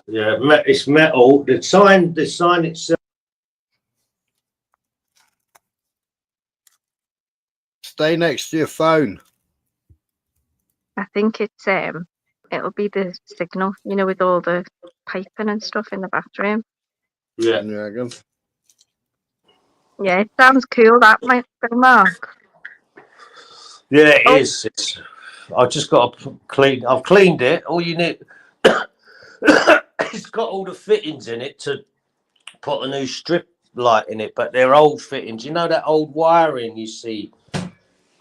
Yeah, it's metal. The sign itself. Stay next to your phone. I think it's it'll be the signal, with all the piping and stuff in the bathroom. Yeah. Yeah, it sounds cool. That might be Mark. Yeah, it is. I've just got to clean. I've cleaned it. All you need. It's got all the fittings in it to put a new strip light in it, but they're old fittings. You know that old wiring you see.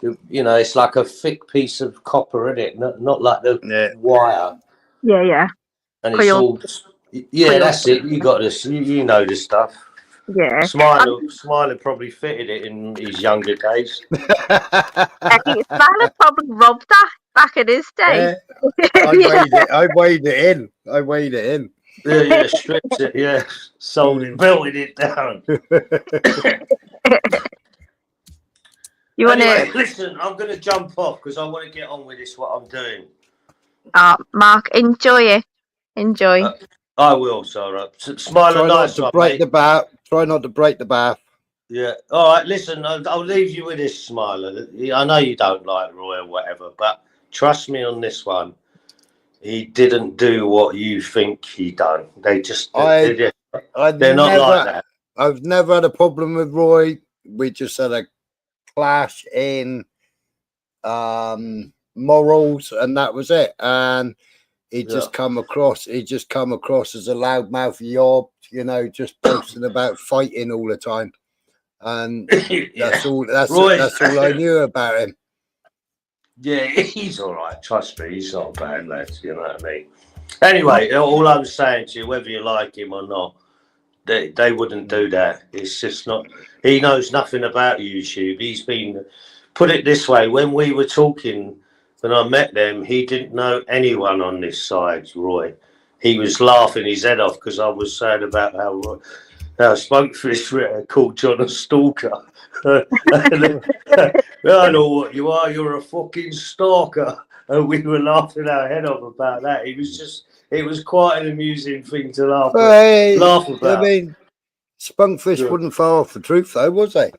It's like a thick piece of copper in it, not like the wire. Yeah. And it's all. Yeah, that's it. You got this. You know this stuff. Yeah. Smiler probably fitted it in his younger days. Smiler probably robbed that back in his day. Yeah. I weighed it in. Yeah, stripped it, yeah. Sold it, belted it down. Listen, I'm going to jump off because I want to get on with this, what I'm doing. Mark, enjoy it. Enjoy. I will, Sarah. Smile Try nice not to break the bath. Try not to break the bath. Yeah. All right, listen, I'll leave you with this, Smiler. I know you don't like Roy or whatever, but trust me on this one. He didn't do what you think he done. They're not like that. I've never had a problem with Roy. We just had a clash in morals, and that was it. And he just come across as a loudmouth yob, just posting about fighting all the time. And that's all I knew about him. Yeah, he's all right. Trust me, he's not a bad lad. You know what I mean? Anyway, all I'm saying to you, whether you like him or not, they wouldn't do that. It's just not. He knows nothing about YouTube. He's been, put it this way, when we were talking, when I met them, he didn't know anyone on this side, Roy. He was laughing his head off because I was saying about how Spokefish called John a stalker. I know what you are. You're a fucking stalker. And we were laughing our head off about that. It was quite an amusing thing to laugh Hey, about. I mean, Spunkfish Yeah. wasn't far off the truth, though, was he?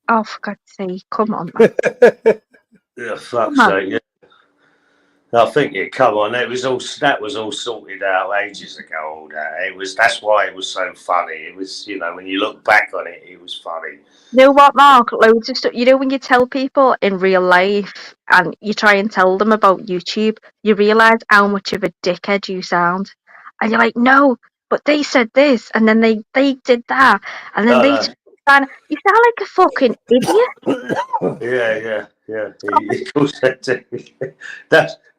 Oh, for God's sake, come on. Yeah, fuck's sake, yeah. I think come on, that was all sorted out ages ago. That's why it was so funny. It was, when you look back on it, it was funny. You know what, Mark? Loads of stuff. You know when you tell people in real life and you try and tell them about YouTube, you realise how much of a dickhead you sound. And you're like, no, but they said this, and then they did that, and then you sound like a fucking idiot. Yeah.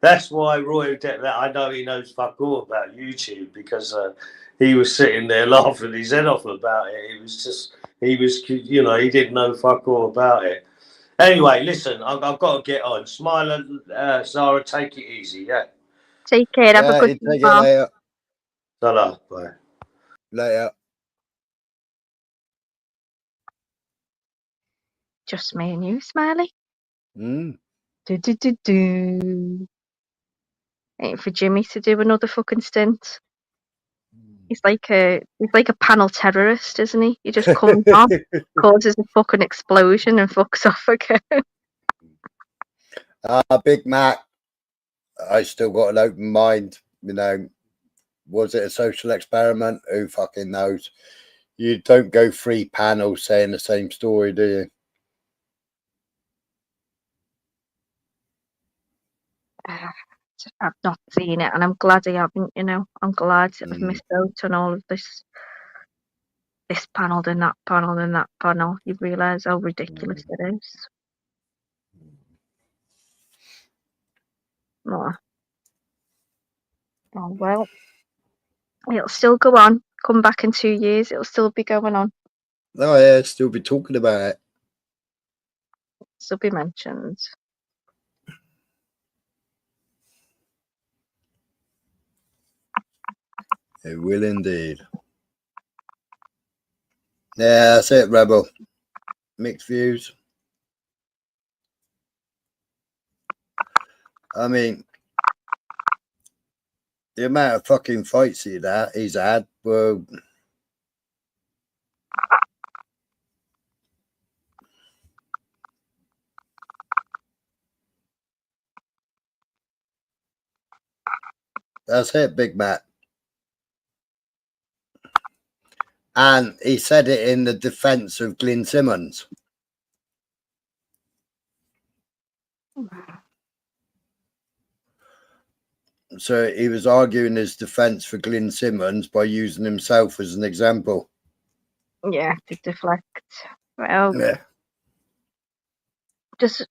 That's why Roy. I know he knows fuck all about YouTube because he was sitting there laughing his head off about it. He didn't know fuck all about it. Anyway, listen, I've got to get on. Smiler, Zara, take it easy, yeah. Take care. Have a good Take it later. Ta-ra, bye. Later. Just me and you, Smiley. Mm. Waiting for Jimmy to do another fucking stint. He's like a panel terrorist, isn't he? He just comes on, causes a fucking explosion, and fucks off again. Big Mac. I still got an open mind. Was it a social experiment? Who fucking knows? You don't go 3 panels saying the same story, do you? I've not seen it, and I'm glad I haven't. I'm glad I've missed out on all of this panel, then that panel, then that panel. You realise how ridiculous it is. Oh well, it'll still go on. Come back in 2 years, it'll still be going on. Oh yeah, still be talking about it. Still be mentioned. It will indeed. Yeah, that's it, Rebel. Mixed views. I mean, the amount of fucking fights he's had were... That's it, Big Mac. And he said it in the defense of Glyn Simmons. So he was arguing his defense for Glyn Simmons by using himself as an example. Yeah, to deflect. Well, yeah. Does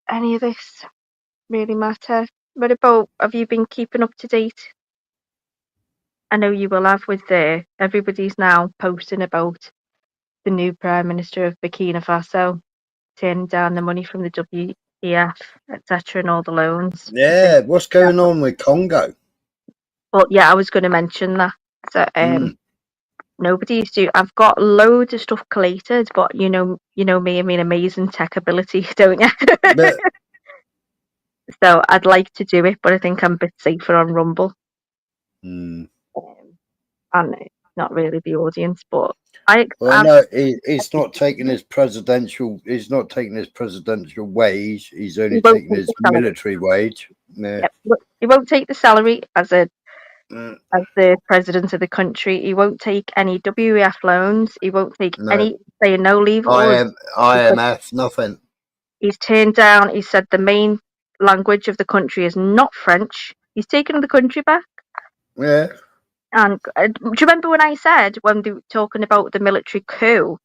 any of this really matter? What about, have you been keeping up to date? I know you will have with everybody's now posting about the new Prime Minister of Burkina Faso turning down the money from the WEF, etc., and all the loans. Yeah, what's going on with Congo? Well, yeah, I was going to mention that. So, nobody's do. I've got loads of stuff collated, but you know me. I mean, amazing tech ability, don't you? So I'd like to do it, but I think I'm a bit safer on Rumble. And not really the audience, but he's not taking his presidential. He's not taking his presidential wage. He's only taking his military wage. Yeah. He won't take the salary as the president of the country. He won't take any WEF loans. He won't take any saying no leave. IMF, nothing. He's turned down. He said the main language of the country is not French. He's taken the country back. Yeah. And do you remember when I said, when they were talking about the military coup,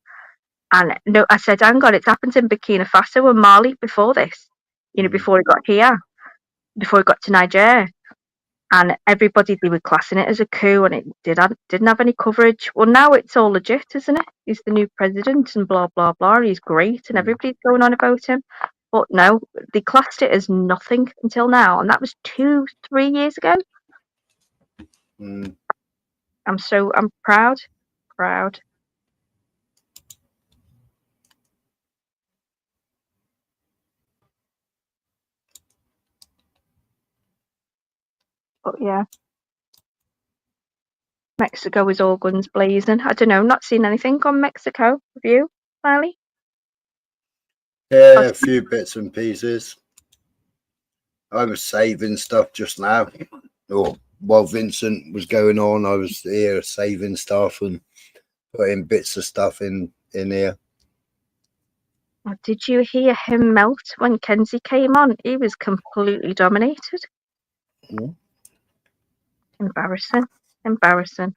and no, I said, hang on, it's happened in Burkina Faso and Mali before this, before it got here, before it got to Niger, and everybody, they were classing it as a coup, and it didn't have any coverage. Well, now it's all legit, isn't it? He's the new president and blah blah blah. He's great, and everybody's going on about him. But no, they classed it as nothing until now, and that was 2-3 years ago. I'm proud. crowd. But yeah, Mexico is all guns blazing. I don't know, not seen anything on Mexico. Have you, Riley? Yeah, a few bits and pieces. I was saving stuff just now. Or while Vincent was going on, I was here saving stuff and putting bits of stuff in here. Oh, did you hear him melt when Kenzie came on? He was completely dominated. Mm. Embarrassing.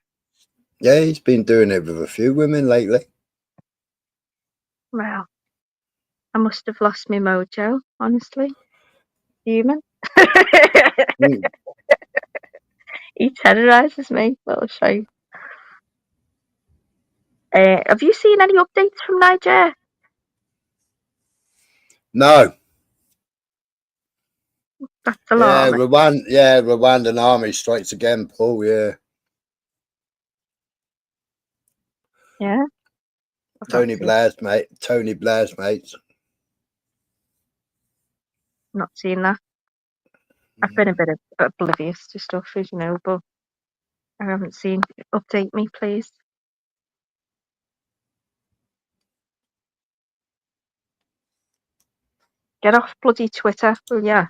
Yeah, he's been doing it with a few women lately. Well, I must have lost my mojo, honestly. Human. Mm. He terrorizes me, little show. Have you seen any updates from Niger? No. That's alarming. Rwandan army strikes again, Paul. Yeah. Yeah. Tony Blair's mates. Not seen that. I've been a bit oblivious to stuff, as you know, but I haven't seen. Update me, please. Get off bloody Twitter, will ya?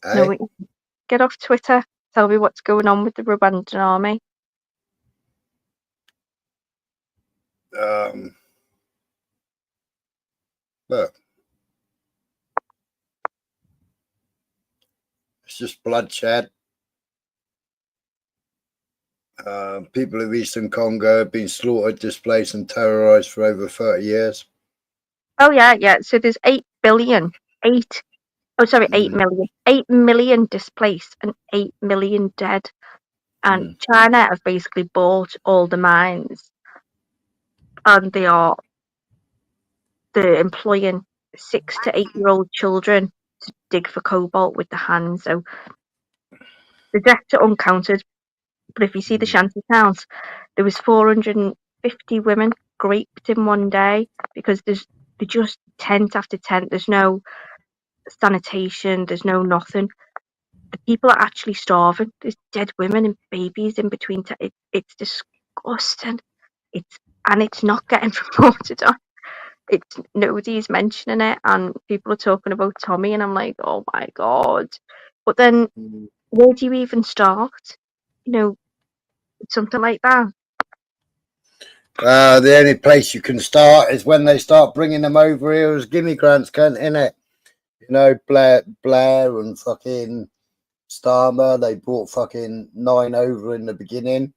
Hey? No, get off Twitter. Tell me what's going on with the Rwandan army. Look. It's just bloodshed. People of Eastern Congo have been slaughtered, displaced and terrorized for over 30 years. Oh, yeah. So there's 8 million displaced and 8 million dead. And China have basically bought all the mines, and they're employing 6 to 8-year-old children to dig for cobalt with the hands. So the deaths are uncounted. But if you see the shanty towns, there was 450 women raped in one day because they just tent after tent. There's no sanitation. There's no nothing. The people are actually starving. There's dead women and babies in between. It's disgusting. It's not getting reported on. Nobody's mentioning it, and people are talking about Tommy, and I'm like, oh my god. But then, where do you even start? Something like that. The only place you can start is when they start bringing them over here as immigrants, innit? Blair and fucking Starmer, they brought fucking 9 over in the beginning.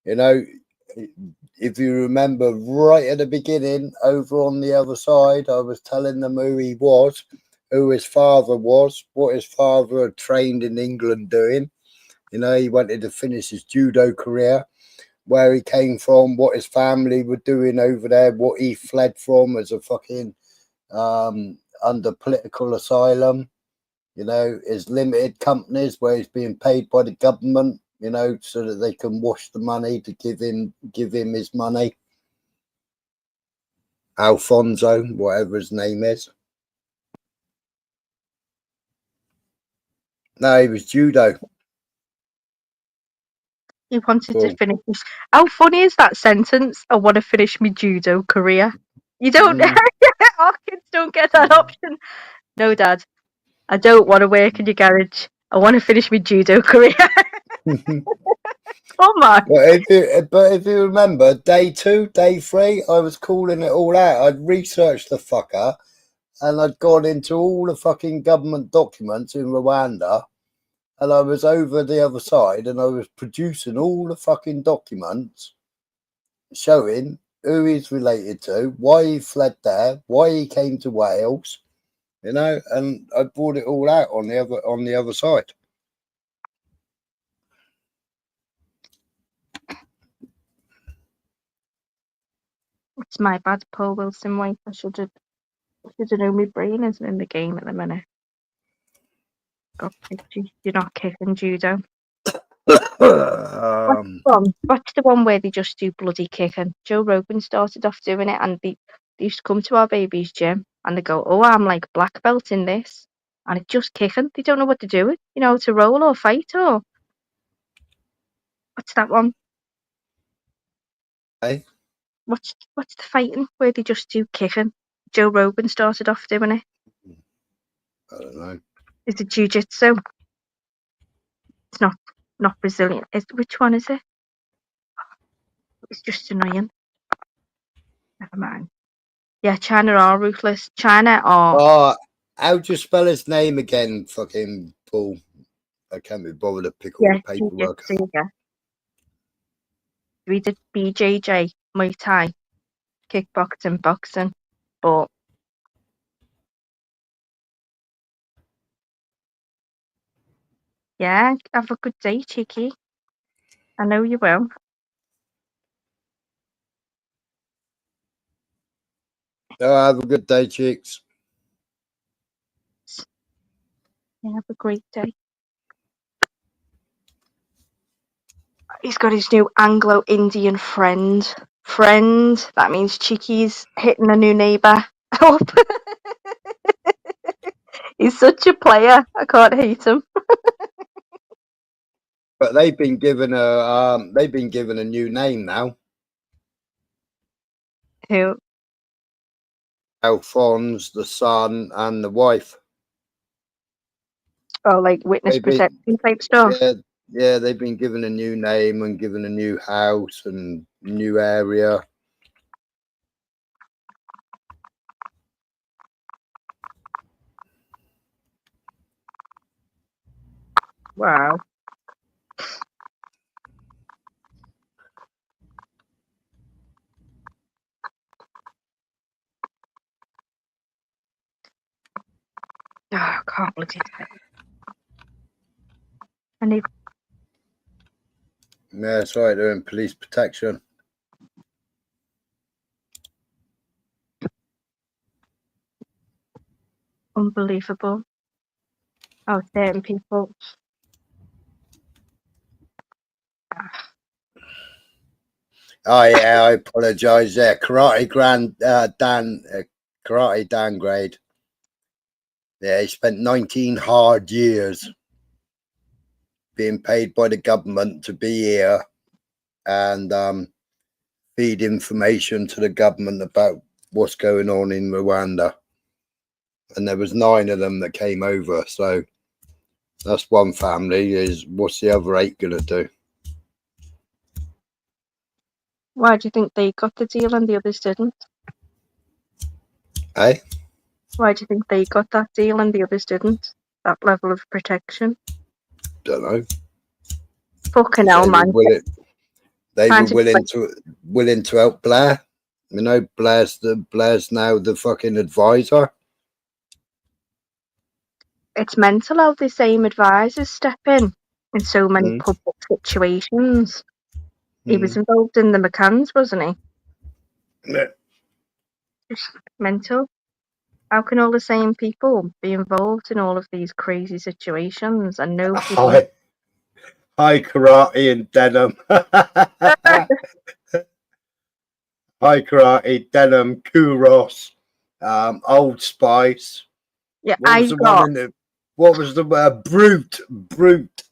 If you remember right at the beginning, over on the other side, I was telling them who he was, who his father was, what his father had trained in England doing. He wanted to finish his judo career, where he came from, what his family were doing over there, what he fled from as a fucking under political asylum. His limited companies where he's being paid by the government, so that they can wash the money to give him his money. Alfonso, whatever his name is. No, he was judo. He wanted to finish. How funny is that sentence? I want to finish my judo career. You don't. Our kids don't get that option. No, Dad. I don't want to work in your garage. I want to finish my judo career. Come on. But if you remember, day 2, day 3, I was calling it all out. I'd researched the fucker, and I'd gone into all the fucking government documents in Rwanda, and I was over the other side, and I was producing all the fucking documents showing who he's related to, why he fled there, why he came to Wales, and I brought it all out on the other side. It's my bad, Paul Wilson White. I should have known my brain isn't in the game at the minute. God, you're not kicking judo. Watch the one where they just do bloody kicking. Joe Rogan started off doing it, and they used to come to our baby's gym, and they go, "Oh, I'm like black belt in this," and it's just kicking. They don't know what to do, to roll or fight or what's that one? Hey, What's the fighting where they just do kicking? Joe Rogan started off doing it. I don't know. Is it jiu-jitsu? It's not Brazilian. Which one is it? It's just annoying. Never mind. Yeah, China are ruthless. China are. Oh, how do you spell his name again? Fucking Paul. I can't be bothered to pick all the paperwork. Jiu-jitsu, yeah. We did BJJ, Muay Thai, kickboxing, boxing, but yeah, have a good day, Cheeky. I know you will. Oh, have a good day, chicks. Yeah, have a great day. He's got his new Anglo-Indian friend. That means Cheeky's hitting a new neighbour up. He's such a player. I can't hate him. But they've been given a new name now. Who? Alphonse, the son, and the wife. Oh, like witness protection type stuff. Yeah, they've been given a new name and given a new house and new area. Wow. Oh, I can't believe it. And Yeah, that's right, they're in police protection. Unbelievable. Oh, certain people. Oh yeah, I apologise. Yeah, karate downgrade. Yeah, he spent 19 hard years being paid by the government to be here and feed information to the government about what's going on in Rwanda. And there was 9 of them that came over. So that's one family. What's the other 8 gonna do? Why do you think they got the deal and the others didn't? Eh? Why do you think they got that deal and the others didn't? That level of protection? Don't know. Fucking hell, man. They were willing to help Blair. You know, Blair's now the fucking advisor. It's mental how the same advisors step in so many public situations. He was involved in the McCanns, wasn't he? Yeah. Just mental. How can all the same people be involved in all of these crazy situations and no people? Hi, Karate and Denim. Hi, Karate, Denim, Kuros, Old Spice. Yeah, what was the Brute?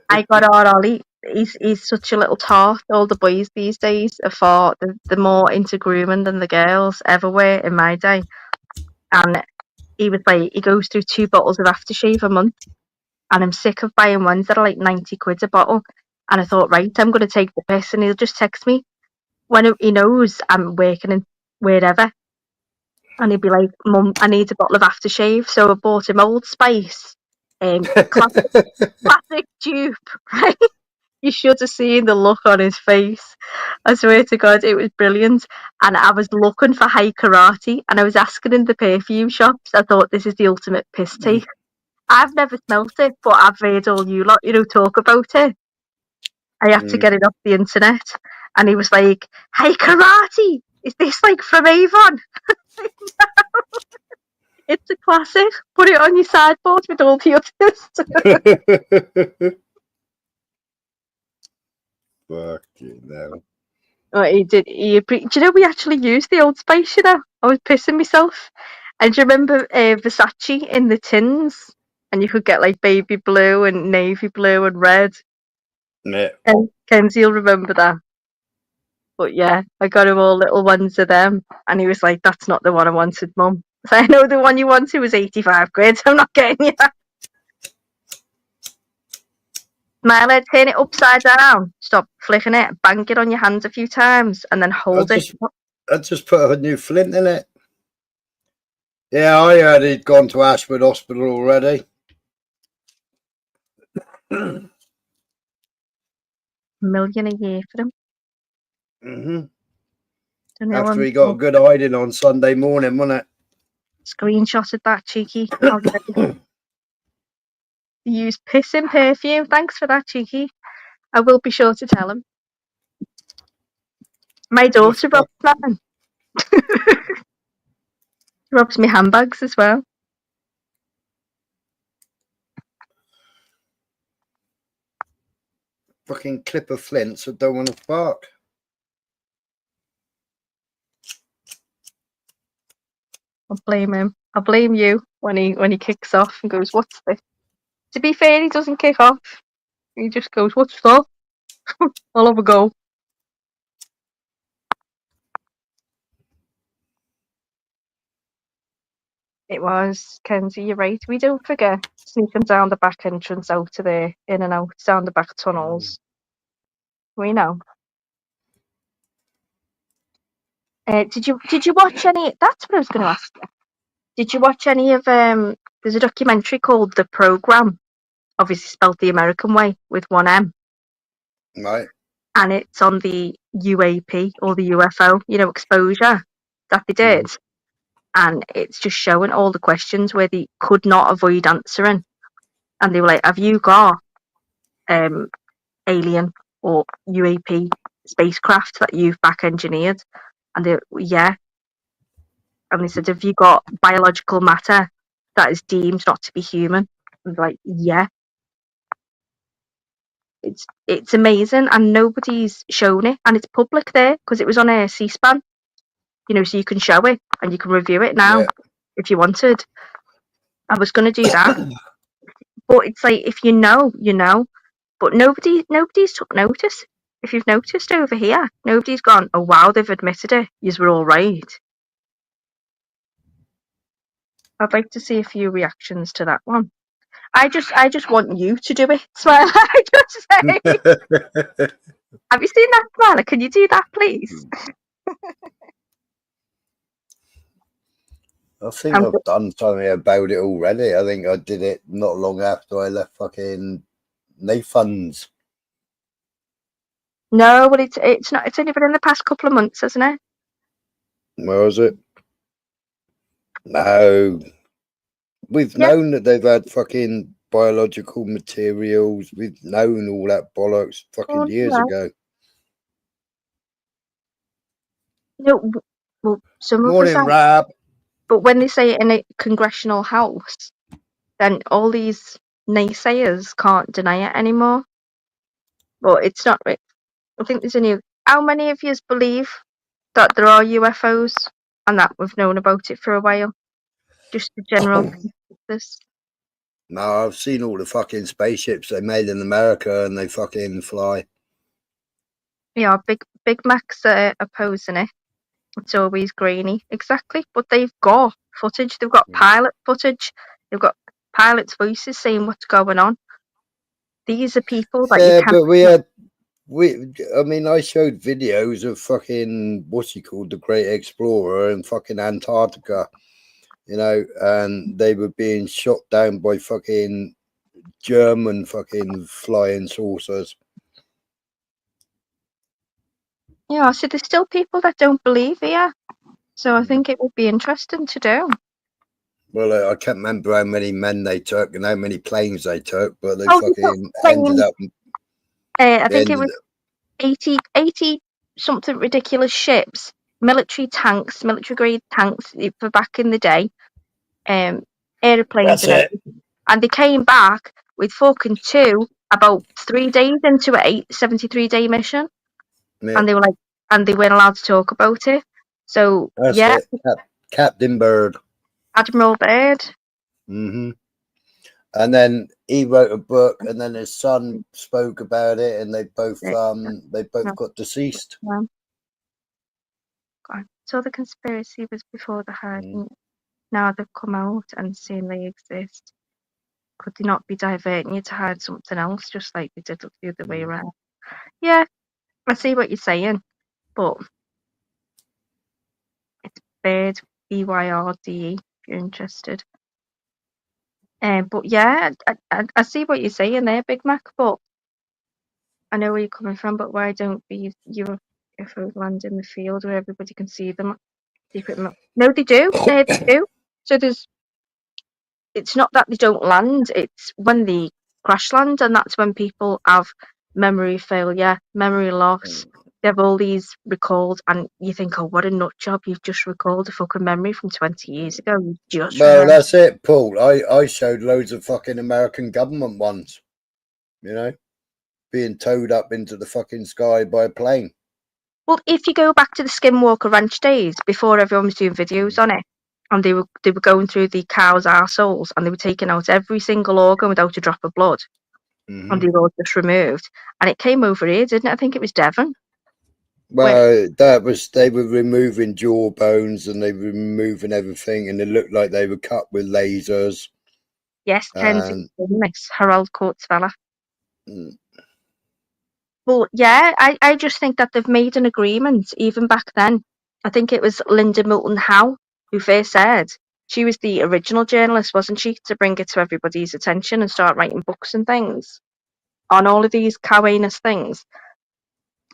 I got on Ollie. He's such a little tart. All the boys these days are far they're more into grooming than the girls ever were in my day. And he was like, he goes through 2 bottles of aftershave a month, and I'm sick of buying ones that are like 90 quid a bottle. And I thought, right, I'm going to take the piss, and he'll just text me when he knows I'm working in wherever, and he'd be like, "Mum, I need a bottle of aftershave." So I bought him Old Spice, classic dupe, right? You should have seen the look on his face. I swear to God, it was brilliant. And I was looking for High Karate, and I was asking in the perfume shops. I thought, this is the ultimate piss take. I've never smelt it, but I've heard all you lot, talk about it. I had to get it off the internet, and he was like, "Hey, Karate, is this like from Avon?" No, it's a classic. Put it on your sideboard with all the others. Fucking hell. Oh, he did. Do you know we actually used the Old Spice? You know, I was pissing myself. And do you remember Versace in the tins? And you could get like baby blue and navy blue and red. Yeah. And Kenzie will remember that. But yeah, I got him all little ones of them, and he was like, "That's not the one I wanted, Mum." So I know the one you wanted was 85 quid. I'm not getting you that. Smiler, turn it upside down. Stop flicking it. Bang it on your hands a few times, and then hold it. I just put a new flint in it. Yeah, I heard he'd gone to Ashford Hospital already. $1 million a year for them. After he got a good hiding on Sunday morning, wasn't it? Screenshotted that cheeky. Use pissing perfume. Thanks for that, cheeky. I will be sure to tell him. My daughter robs mine. Robs me handbags as well. Fucking clip of flints that don't want to spark. I'll blame him. I'll blame you when he kicks off and goes, "What's this?" To be fair, he doesn't kick off. He just goes, "What's that?" I'll have a go. It was, Kenzie, you're right. We don't forget sneaking down the back entrance out of there, in and out, down the back tunnels. We know. Did you watch any? That's what I was going to ask you. Did you watch any of there's a documentary called The Program, obviously spelled the American way with one M. Right. And it's on the UAP or the UFO, exposure that they did. And it's just showing all the questions where they could not avoid answering. And they were like, "Have you got alien or UAP spacecraft that you've back engineered?" And they, yeah. And they said, "Have you got biological matter that is deemed not to be human?" And they're like, yeah. It's amazing, and nobody's shown it, and it's public there because it was on a C-SPAN, so you can show it and you can review it now if you wanted. I was going to do that, but it's like, if you know, but nobody's took notice. If you've noticed over here, nobody's gone, "Oh wow, they've admitted it. Yous were all right." I'd like to see a few reactions to that one. I just want you to do it, Smiler. I just say, have you seen that, Smiler? Can you do that, please? I think I've done something about it already. I think I did it not long after I left fucking Nathan's. No, but it's not. It's only been in the past couple of months, hasn't it? Where was it? No. We've known that they've had fucking biological materials. We've known all that bollocks fucking years ago. Well, some Morning, of us Rab. But when they say it in a congressional house, then all these naysayers can't deny it anymore. But it's not. I think there's only. How many of you believe that there are UFOs and that we've known about it for a while? Just the general consensus. No, I've seen all the fucking spaceships they made in America and they fucking fly. Yeah, Big Mac's opposing it. It's always grainy. Exactly. But they've got footage. They've got pilot footage. They've got pilots' voices saying what's going on. These are people that you can't... I mean, I showed videos of fucking, what's he called, the Great Explorer in fucking Antarctica, and they were being shot down by fucking German fucking flying saucers. Yeah, so there's still people that don't believe here. So I think it would be interesting to do. Well, I can't remember how many men they took and how many planes they took, but they fucking ended up... I think it was 80 something ridiculous ships, military tanks, military grade tanks for back in the day, airplanes and everything. And they came back with fucking 2 about 3 days into a 73-day mission, Yeah, and they were like, and they weren't allowed to talk about it. So that's yeah, it. Captain Bird. Admiral Byrd. Hmm. And then he wrote a book, and then his son spoke about it, and they both No, got deceased. no. God. So the conspiracy was before the herd. Mm. And now they've come out and saying they exist. Could they not be diverting you to hide something else, just like they did the other way around? Yeah, I see what you're saying, but it's Byrd, BYRDE, if you're interested. But yeah, I see what you're saying there, Big Mac, but I know where you're coming from, but why don't these UFOs land in the field where everybody can see them? No, they do. They do. So it's not that they don't land, it's when they crash land, and that's when people have memory failure, memory loss. They have all these recalled, and you think, oh, what a nut job, you've just recalled a fucking memory from 20 years ago. You just Well, remember. that's it, Paul. I showed loads of fucking American government ones, you know, being towed up into the fucking sky by a plane. Well, if you go back to the Skinwalker Ranch days, before everyone was doing videos on it, and they were going through the cows' arseholes, and they were taking out every single organ without a drop of blood, and they were all just removed. And it came over here, didn't it? I think it was Devon. Well, they were removing jaw bones, and they were removing everything, and it looked like they were cut with lasers. Yes, Kenzie, Harold Kurtzweller. Mm. Well, yeah, I just think that they've made an agreement even back then. I think it was Linda Moulton Howe who first said, she was the original journalist, wasn't she, to bring it to everybody's attention and start writing books and things on all of these cow-anus things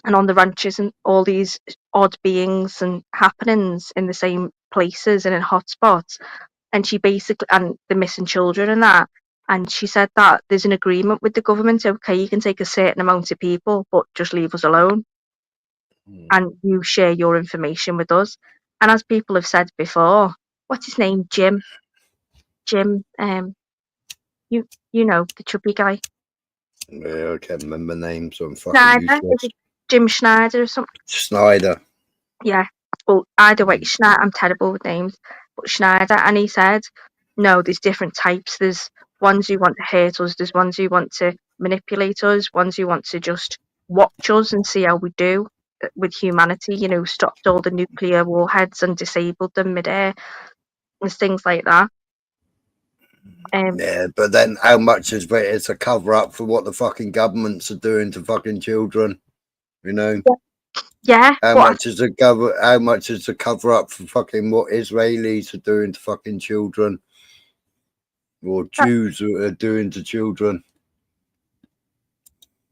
and on the ranches and all these odd beings and happenings in the same places and in hotspots. And she basically, and the missing children and that. And she said that there's an agreement with the government. Okay, you can take a certain amount of people, but just leave us alone. And you share your information with us. And as people have said before, what's his name? Jim, you know, the chubby guy. Yeah, I can't remember names. So I'm fucking Schneider, useless. is it Jim Schneider or something? Snyder. Yeah. Well, either way, Schneider, I'm terrible with names, but Schneider, and he said, no, there's different types. There's ones who want to hurt us, there's ones who want to manipulate us, ones who want to just watch us and see how we do with humanity, you know, stopped all the nuclear warheads and disabled them midair. There's things like that. Yeah, but then how much is it's a cover up for what the fucking governments are doing to fucking children, you know? Yeah. How much is a cover up for fucking what Israelis are doing to fucking children, or Jews are doing to children?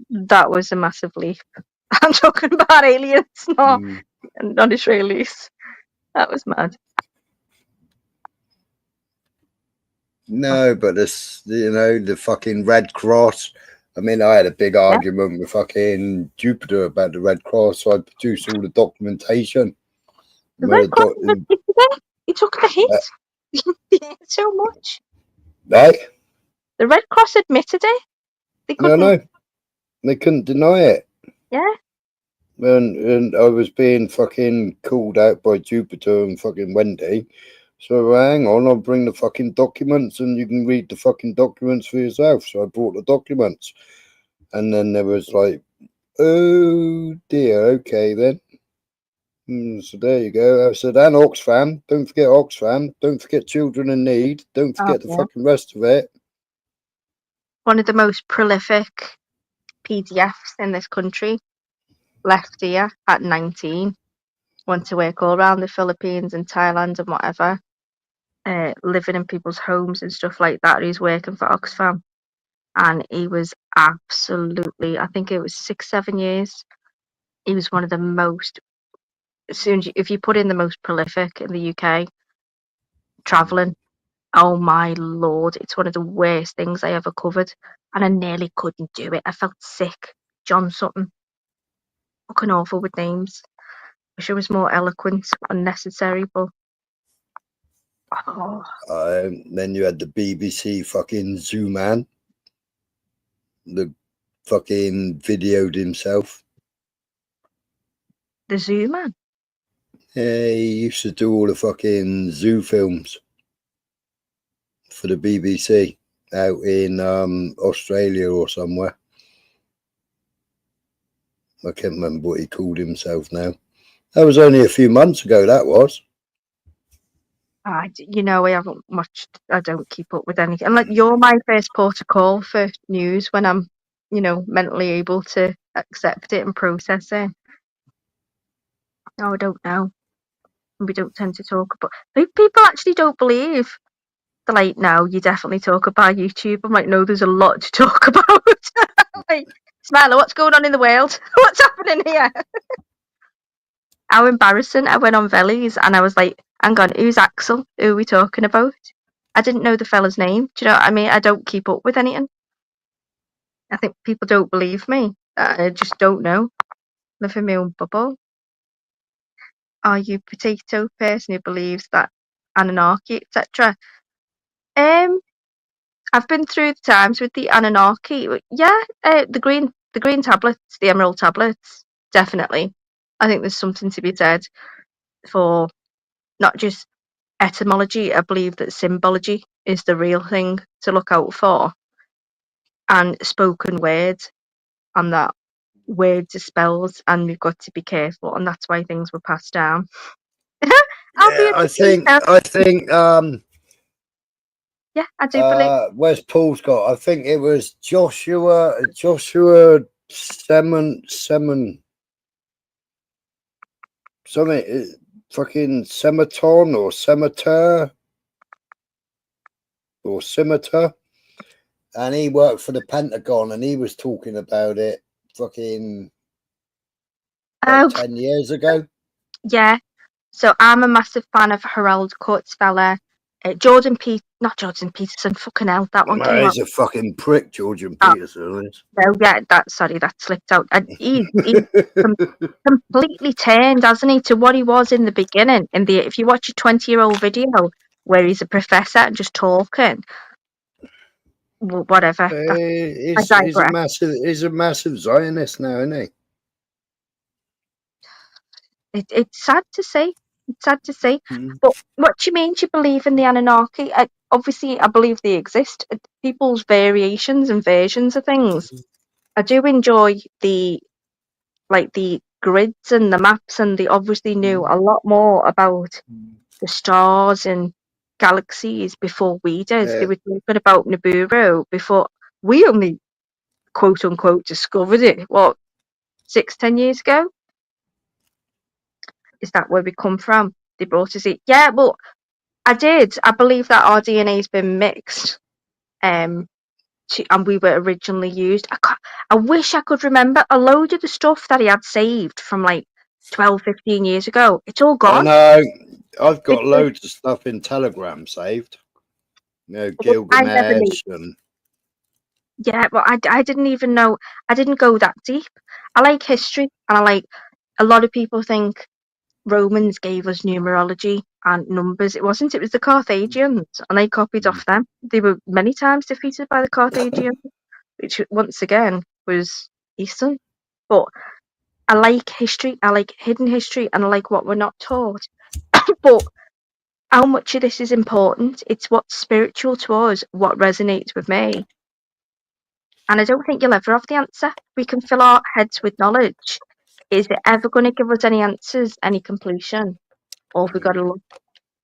That was a massive leap. I'm talking about aliens, not Israelis. That was mad. No, but this, you know, the fucking Red Cross. I mean, I had a big argument with fucking Jupiter about the Red Cross, so I produced all the documentation. The Red Cross he took the hit. He hit so much. Right? The Red Cross admitted it. They couldn't. No, they couldn't deny it. Yeah. And I was being fucking called out by Jupiter and fucking Wendy. So hang on, I'll bring the fucking documents and you can read the fucking documents for yourself. So I brought the documents. And then there was like, oh dear, okay then. So there you go. I said, and Oxfam. Don't forget Oxfam. Don't forget Children in Need. Don't forget the fucking rest of it. One of the most prolific PDFs in this country left here at 19. Went to work all around the Philippines and Thailand and whatever. Living in people's homes and stuff like that. He's working for Oxfam. And he was absolutely, I think it was 6-7 years. He was one of the most, if you put in the most prolific in the UK, traveling, oh my lord, it's one of the worst things I ever covered. And I nearly couldn't do it. I felt sick. John something. Fucking awful with names. Wish I was more eloquent, unnecessary, but Then you had the BBC fucking Zoo Man. The fucking videoed himself. The Zoo Man. Yeah, he used to do all the fucking zoo films for the BBC out in Australia or somewhere. I can't remember what he called himself now. That was only a few months ago, that was. I haven't watched. I don't keep up with anything. And like, you're my first port of call for news when I'm, mentally able to accept it and process it. No, I don't know. We don't tend to talk about. People actually don't believe. They're like, no, you definitely talk about YouTube. I'm like, no, there's a lot to talk about. Like, Smiler, what's going on in the world? What's happening here? How embarrassing. I went on Vellies and I was like, hang on, who's Axel? Who are we talking about? I didn't know the fella's name. Do you know what I mean? I don't keep up with anything. I think people don't believe me. I just don't know. Live in my own bubble. Are you a potato person who believes that Anunnaki, etc.? I've been through the times with the Anunnaki. Yeah, the green tablets, the emerald tablets, definitely. I think there's something to be said for not just etymology. I believe that symbology is the real thing to look out for, and spoken words, and that words are spells, and we've got to be careful, and that's why things were passed down. I think yeah, I do believe. Where's Paul's got? I think it was Joshua Semen something, fucking Sematon or Scimitar or Scimitar, and he worked for the Pentagon, and he was talking about it fucking 10 years ago. Yeah, so I'm a massive fan of Harold Kurtzfeller. Not Jordan Peterson. Fucking hell, that one came up. He's a fucking prick, Jordan Peterson is. No, yeah, that slipped out. And he completely turned, hasn't he, to what he was in the beginning. If you watch a 20-year-old video where he's a professor and just talking, whatever. He's a massive Zionist now, isn't he? It's sad to say. It's sad to say. But what do you mean you believe in the Anunnaki? Obviously, I believe they exist. People's variations and versions of things. I do enjoy the grids and the maps, and they obviously knew a lot more about the stars and galaxies before we did. They were talking about Nibiru before we only, quote unquote, discovered it. What, 6-10 years ago? Is that where we come from? They brought us it. Yeah, well, I believe that our DNA's been mixed, and we were originally used. I wish I could remember a load of the stuff that he had saved from like 12-15 years ago. It's all gone. I know. I've got loads of stuff in Telegram saved. Gilgamesh and. Yeah, but I didn't even know. I didn't go that deep. I like history, and a lot of people think Romans gave us numerology and numbers. It wasn't. It was the Carthaginians, and they copied off them. They were many times defeated by the Carthaginians, which once again was Eastern. But I like history. I like hidden history, and I like what we're not taught. But how much of this is important? It's what's spiritual to us, what resonates with me. And I don't think you'll ever have the answer. We can fill our heads with knowledge. Is it ever going to give us any answers, any completion? Or have we got to look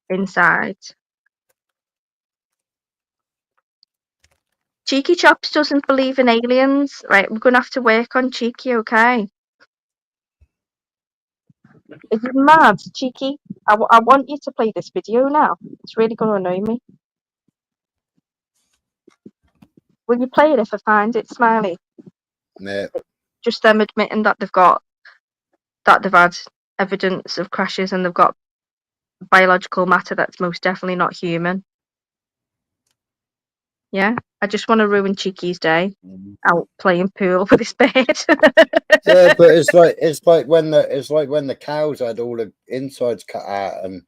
inside? Cheeky Chops doesn't believe in aliens. Right, we're going to have to work on Cheeky, okay? Is it mad, Cheeky? I want you to play this video now. It's really going to annoy me. Will you play it if I find it, Smiley? Yeah. Just them admitting that they've had evidence of crashes and they've got biological matter that's most definitely not human. Yeah, I just want to ruin Cheeky's day out playing pool with his bed. Yeah, but it's like when the cows had all the insides cut out, and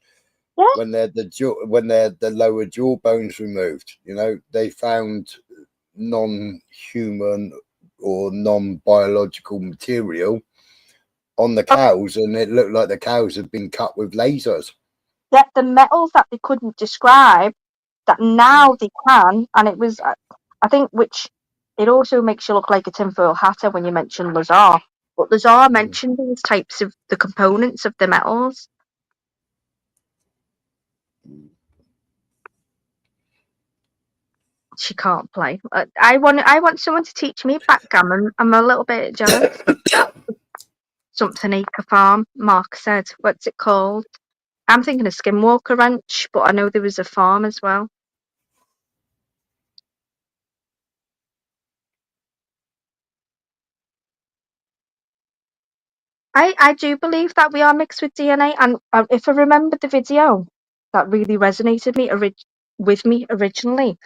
when they're the lower jaw bones removed, they found non-human or non-biological material on the cows, and it looked like the cows had been cut with lasers. Yeah, the metals that they couldn't describe, that now they can, and it was, I think, which it also makes you look like a tinfoil hatter when you mention Lazar. But Lazar mentioned these types of the components of the metals. She can't play. I want someone to teach me backgammon. I'm a little bit jealous. Something acre farm, Mark said. What's it called? I'm thinking of Skinwalker Ranch, but I know there was a farm as well. I do believe that we are mixed with DNA, and if I remember the video that really resonated with me originally,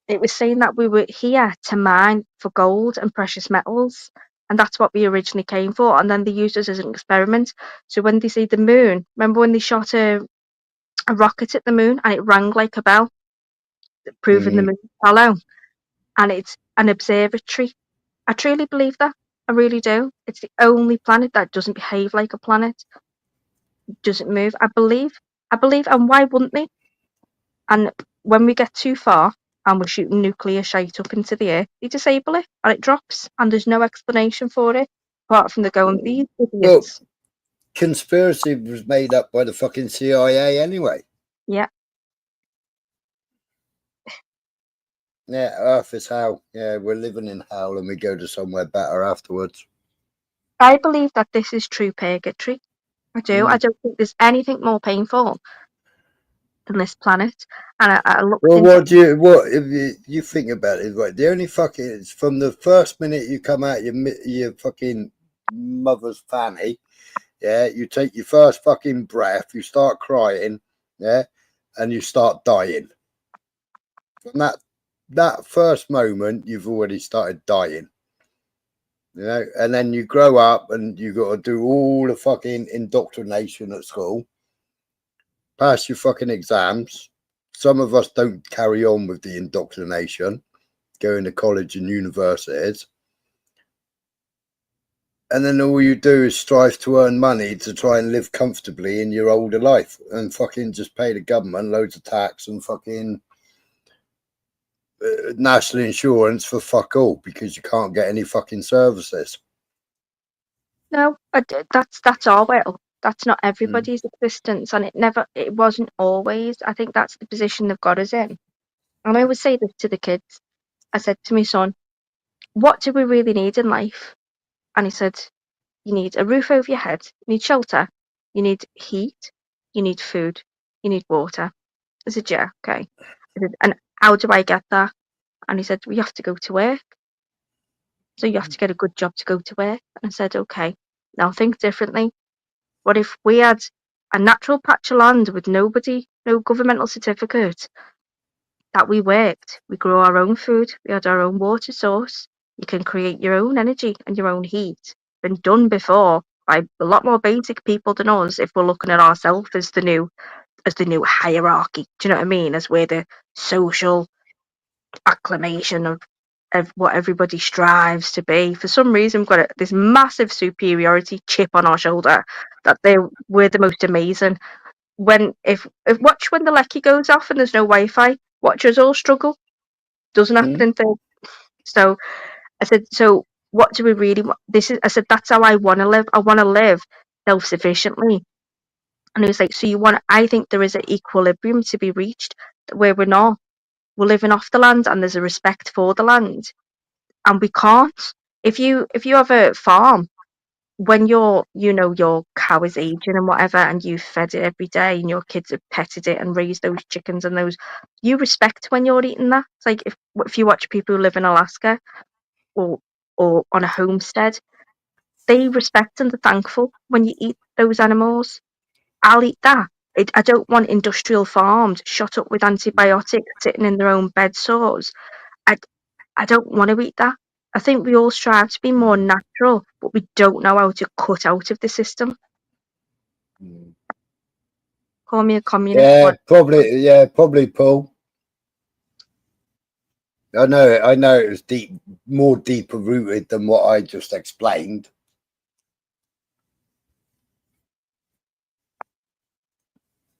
it was saying that we were here to mine for gold and precious metals, and that's what we originally came for, and then they used us as an experiment. So when they see the moon, remember when they shot a rocket at the moon and it rang like a bell, proving the moon hollow, and it's an observatory. I truly believe that. I really do. It's the only planet that doesn't behave like a planet, doesn't move. I believe, and why wouldn't they? And when we get too far and we're shooting nuclear shite up into the air, they disable it and it drops, and there's no explanation for it apart from the going, these idiots. Well, conspiracy was made up by the fucking CIA anyway. Yeah. Yeah, Earth is hell. Yeah, we're living in hell and we go to somewhere better afterwards. I believe that this is true purgatory. I do. I don't think there's anything more painful than this planet. And I looked well, what if you think about it, right? The only fucking, it's from the first minute you come out your fucking mother's fanny, yeah, you take your first fucking breath, you start crying, yeah, and you start dying. From that first moment, you've already started dying. You know, and then you grow up and you got to do all the fucking indoctrination at school, pass your fucking exams. Some of us don't carry on with the indoctrination, going to college and universities. And then all you do is strive to earn money to try and live comfortably in your older life and fucking just pay the government loads of tax and fucking national insurance for fuck all because you can't get any fucking services. No, that's our will. That's not everybody's existence, and it wasn't always. I think that's the position they've got us in. And I always say this to the kids. I said to my son, what do we really need in life? And he said, you need a roof over your head, you need shelter, you need heat, you need food, you need water. I said, yeah, okay. I said, and how do I get that? And he said, well, you have to go to work. So you have to get a good job to go to work. And I said, okay, now think differently. What if we had a natural patch of land with no governmental certificate, that we worked, we grew our own food, we had our own water source, you can create your own energy and your own heat. Been done before by a lot more basic people than us if we're looking at ourselves as the new hierarchy. Do you know what I mean? As we're the social acclamation of what everybody strives to be. For some reason, we've got this massive superiority chip on our shoulder that we're the most amazing. If watch when the lecky goes off and there's no Wi-Fi, watch us all struggle. Doesn't happen in third. So I said, so what do we really want? I said, that's how I want to live. I want to live self-sufficiently. And he was like, I think there is an equilibrium to be reached where we're living off the land and there's a respect for the land. And we can't. If you have a farm, when your cow is aging and whatever, and you've fed it every day and your kids have petted it and raised those chickens and you respect when you're eating that. It's like if you watch people who live in Alaska or on a homestead, they respect and are thankful when you eat those animals. I'll eat that. I don't want industrial farms shot up with antibiotics sitting in their own bed sores. I don't want to eat that. I think we all strive to be more natural, but we don't know how to cut out of the system. Call me a communist. Yeah, probably, Paul. I know it was more deeper rooted than what I just explained.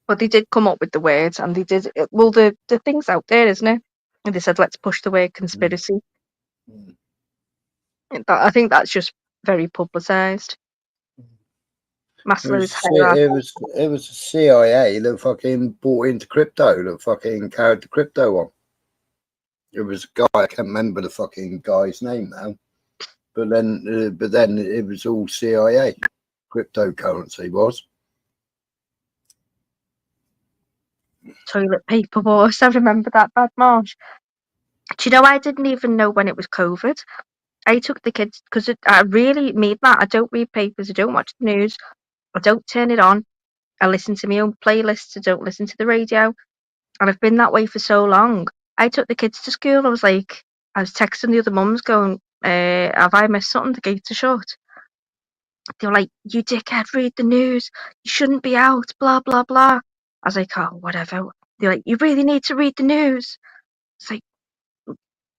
But they did come up with the words, and they did. Well, the thing's out there, isn't it? And they said, let's push the word conspiracy. I think that's just very publicised. Maslow's hierarchy. It was the CIA that fucking bought into crypto, that fucking carried the crypto on. It was a guy, I can't remember the fucking guy's name now, but then it was all CIA. Cryptocurrency was. Toilet paper wars. I remember that, Bad Marsh. Do you know, I didn't even know when it was COVID. I took the kids, because I really made that. I don't read papers. I don't watch the news. I don't turn it on. I listen to my own playlists. I don't listen to the radio. And I've been that way for so long. I took the kids to school. I was texting the other mums going, have I missed something? The gates are shut. They were like, you dickhead, read the news. You shouldn't be out, blah, blah, blah. I was like, oh, whatever. They're like, you really need to read the news. It's like,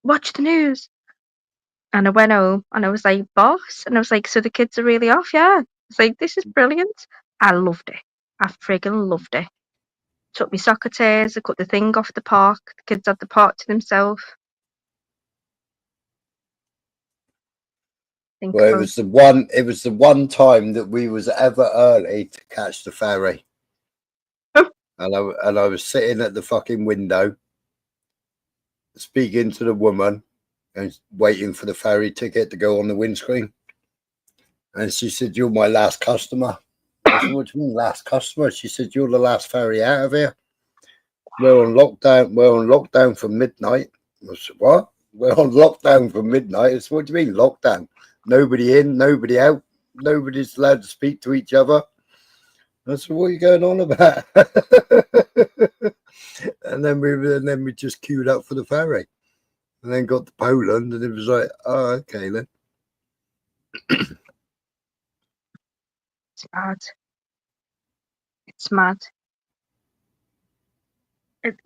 watch the news. And I went home and I was like, boss. And I was like, so the kids are really off, yeah. It's like, this is brilliant. I loved it. I friggin' loved it. Took me soccer tears, I cut the thing off the park. The kids had the park to themselves. Well, it was the one time that we was ever early to catch the ferry. and I was sitting at the fucking window speaking to the woman and waiting for the ferry ticket to go on the windscreen. And she said, you're my last customer. I said, what do you mean last customer? She said, you're the last ferry out of here. We're on lockdown from midnight. I said, what? We're on lockdown from midnight. I said, what do you mean lockdown? Nobody in, nobody out. Nobody's allowed to speak to each other. I said, what are you going on about? and then we just queued up for the ferry. And then got to Poland, and it was like, oh, okay then. It's mad. It's mad.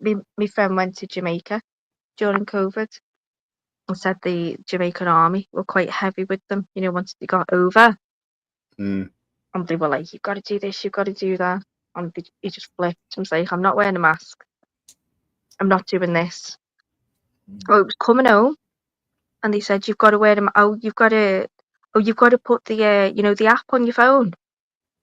My friend went to Jamaica during COVID and said the Jamaican army were quite heavy with them, once they got over. And they were like, you've got to do this, you've got to do that. And he just flipped and was like, I'm not wearing a mask. I'm not doing this. Oh, it was coming home. And they said, you've got to wear them. You've got to put the, the app on your phone.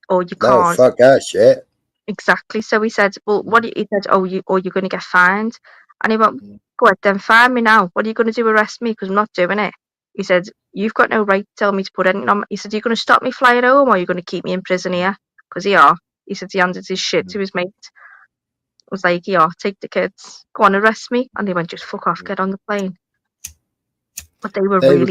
Or you can't. No, fuck that shit. Exactly. So he said, well, he said, you're going to get fined. And he went, go ahead, then fine me now. What are you going to do, arrest me? Because I'm not doing it. He said, you've got no right to tell me to put anything on. He said, you're going to stop me flying home, or you're going to keep me in prison here? Because he said he handed his shit to his mate. I was like, take the kids. Go on, arrest me. And they went, just fuck off, get on the plane. But they were going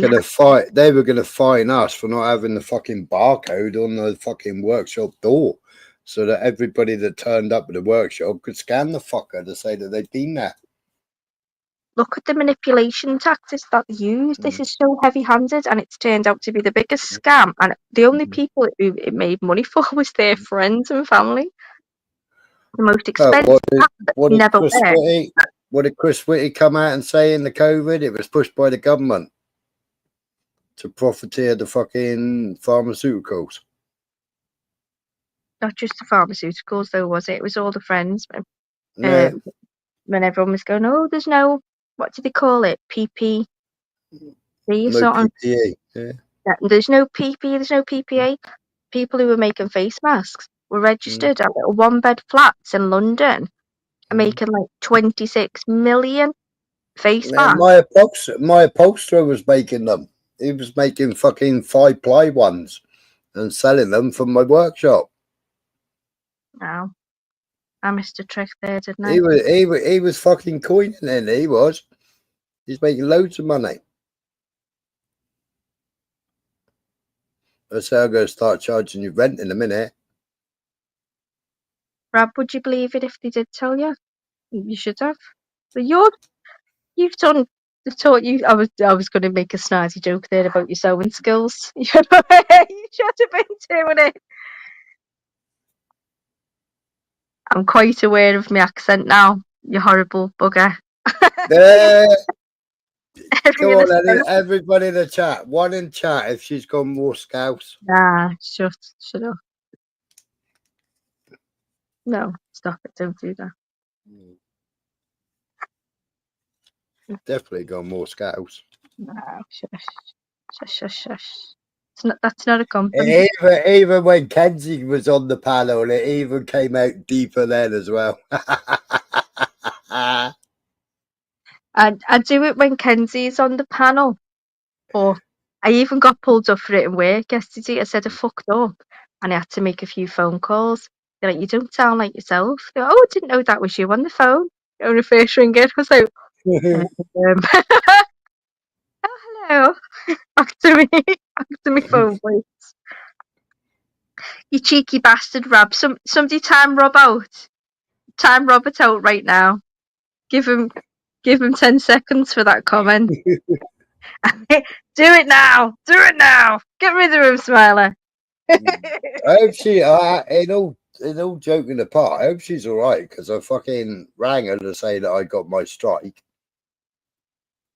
to fine us for not having the fucking barcode on the fucking workshop door, so that everybody that turned up at the workshop could scan the fucker to say that they'd been there. Look at the manipulation tactics that they use. This is so heavy-handed, and it's turned out to be the biggest scam. And the only people who it made money for was their friends and family. The most expensive never worked. What did Chris Whitty come out and say in the COVID? It was pushed by the government to profiteer the fucking pharmaceuticals. Not just the pharmaceuticals, though, was it? It was all the friends. When everyone was going, oh, there's no, what do they call it? PP? PPE. Yeah. There's no PP, there's no PPA. People who were making face masks were registered at little one-bed flats in London. Making like 26 million face masks. My upholsterer was making them. He was making fucking 5-ply ones and selling them from my workshop. No, I missed a trick there, didn't I? He was fucking coining in. He's making loads of money. I say I'm going to start charging you rent in a minute. Rob, would you believe it if they did tell you? You should have. So you've taught you. I was going to make a snazzy joke there about your sewing skills. You should have been doing it. I'm quite aware of my accent now. You horrible bugger. Come on, everybody in the chat. One in chat if she's gone more scouts. Nah, shut up. No, stop it. Don't do that. Definitely gone more scouts. No, shush. That's not a compliment. Even when Kenzie was on the panel, it even came out deeper then as well. I do it when Kenzie's on the panel, but I even got pulled up for it in work yesterday. I said I fucked up and I had to make a few phone calls. They're like, you don't sound like yourself. They're like, oh, I didn't know that was you on the phone. On the first ring, I was like, oh, hello. Back to me phone, please. You cheeky bastard, Rob. Somebody time Rob out. Time Robert out right now. Give him 10 seconds for that comment. Do it now. Get rid of him, Smiler. I hope she, in all joking apart, I hope she's all right because I fucking rang her to say that I got my strike.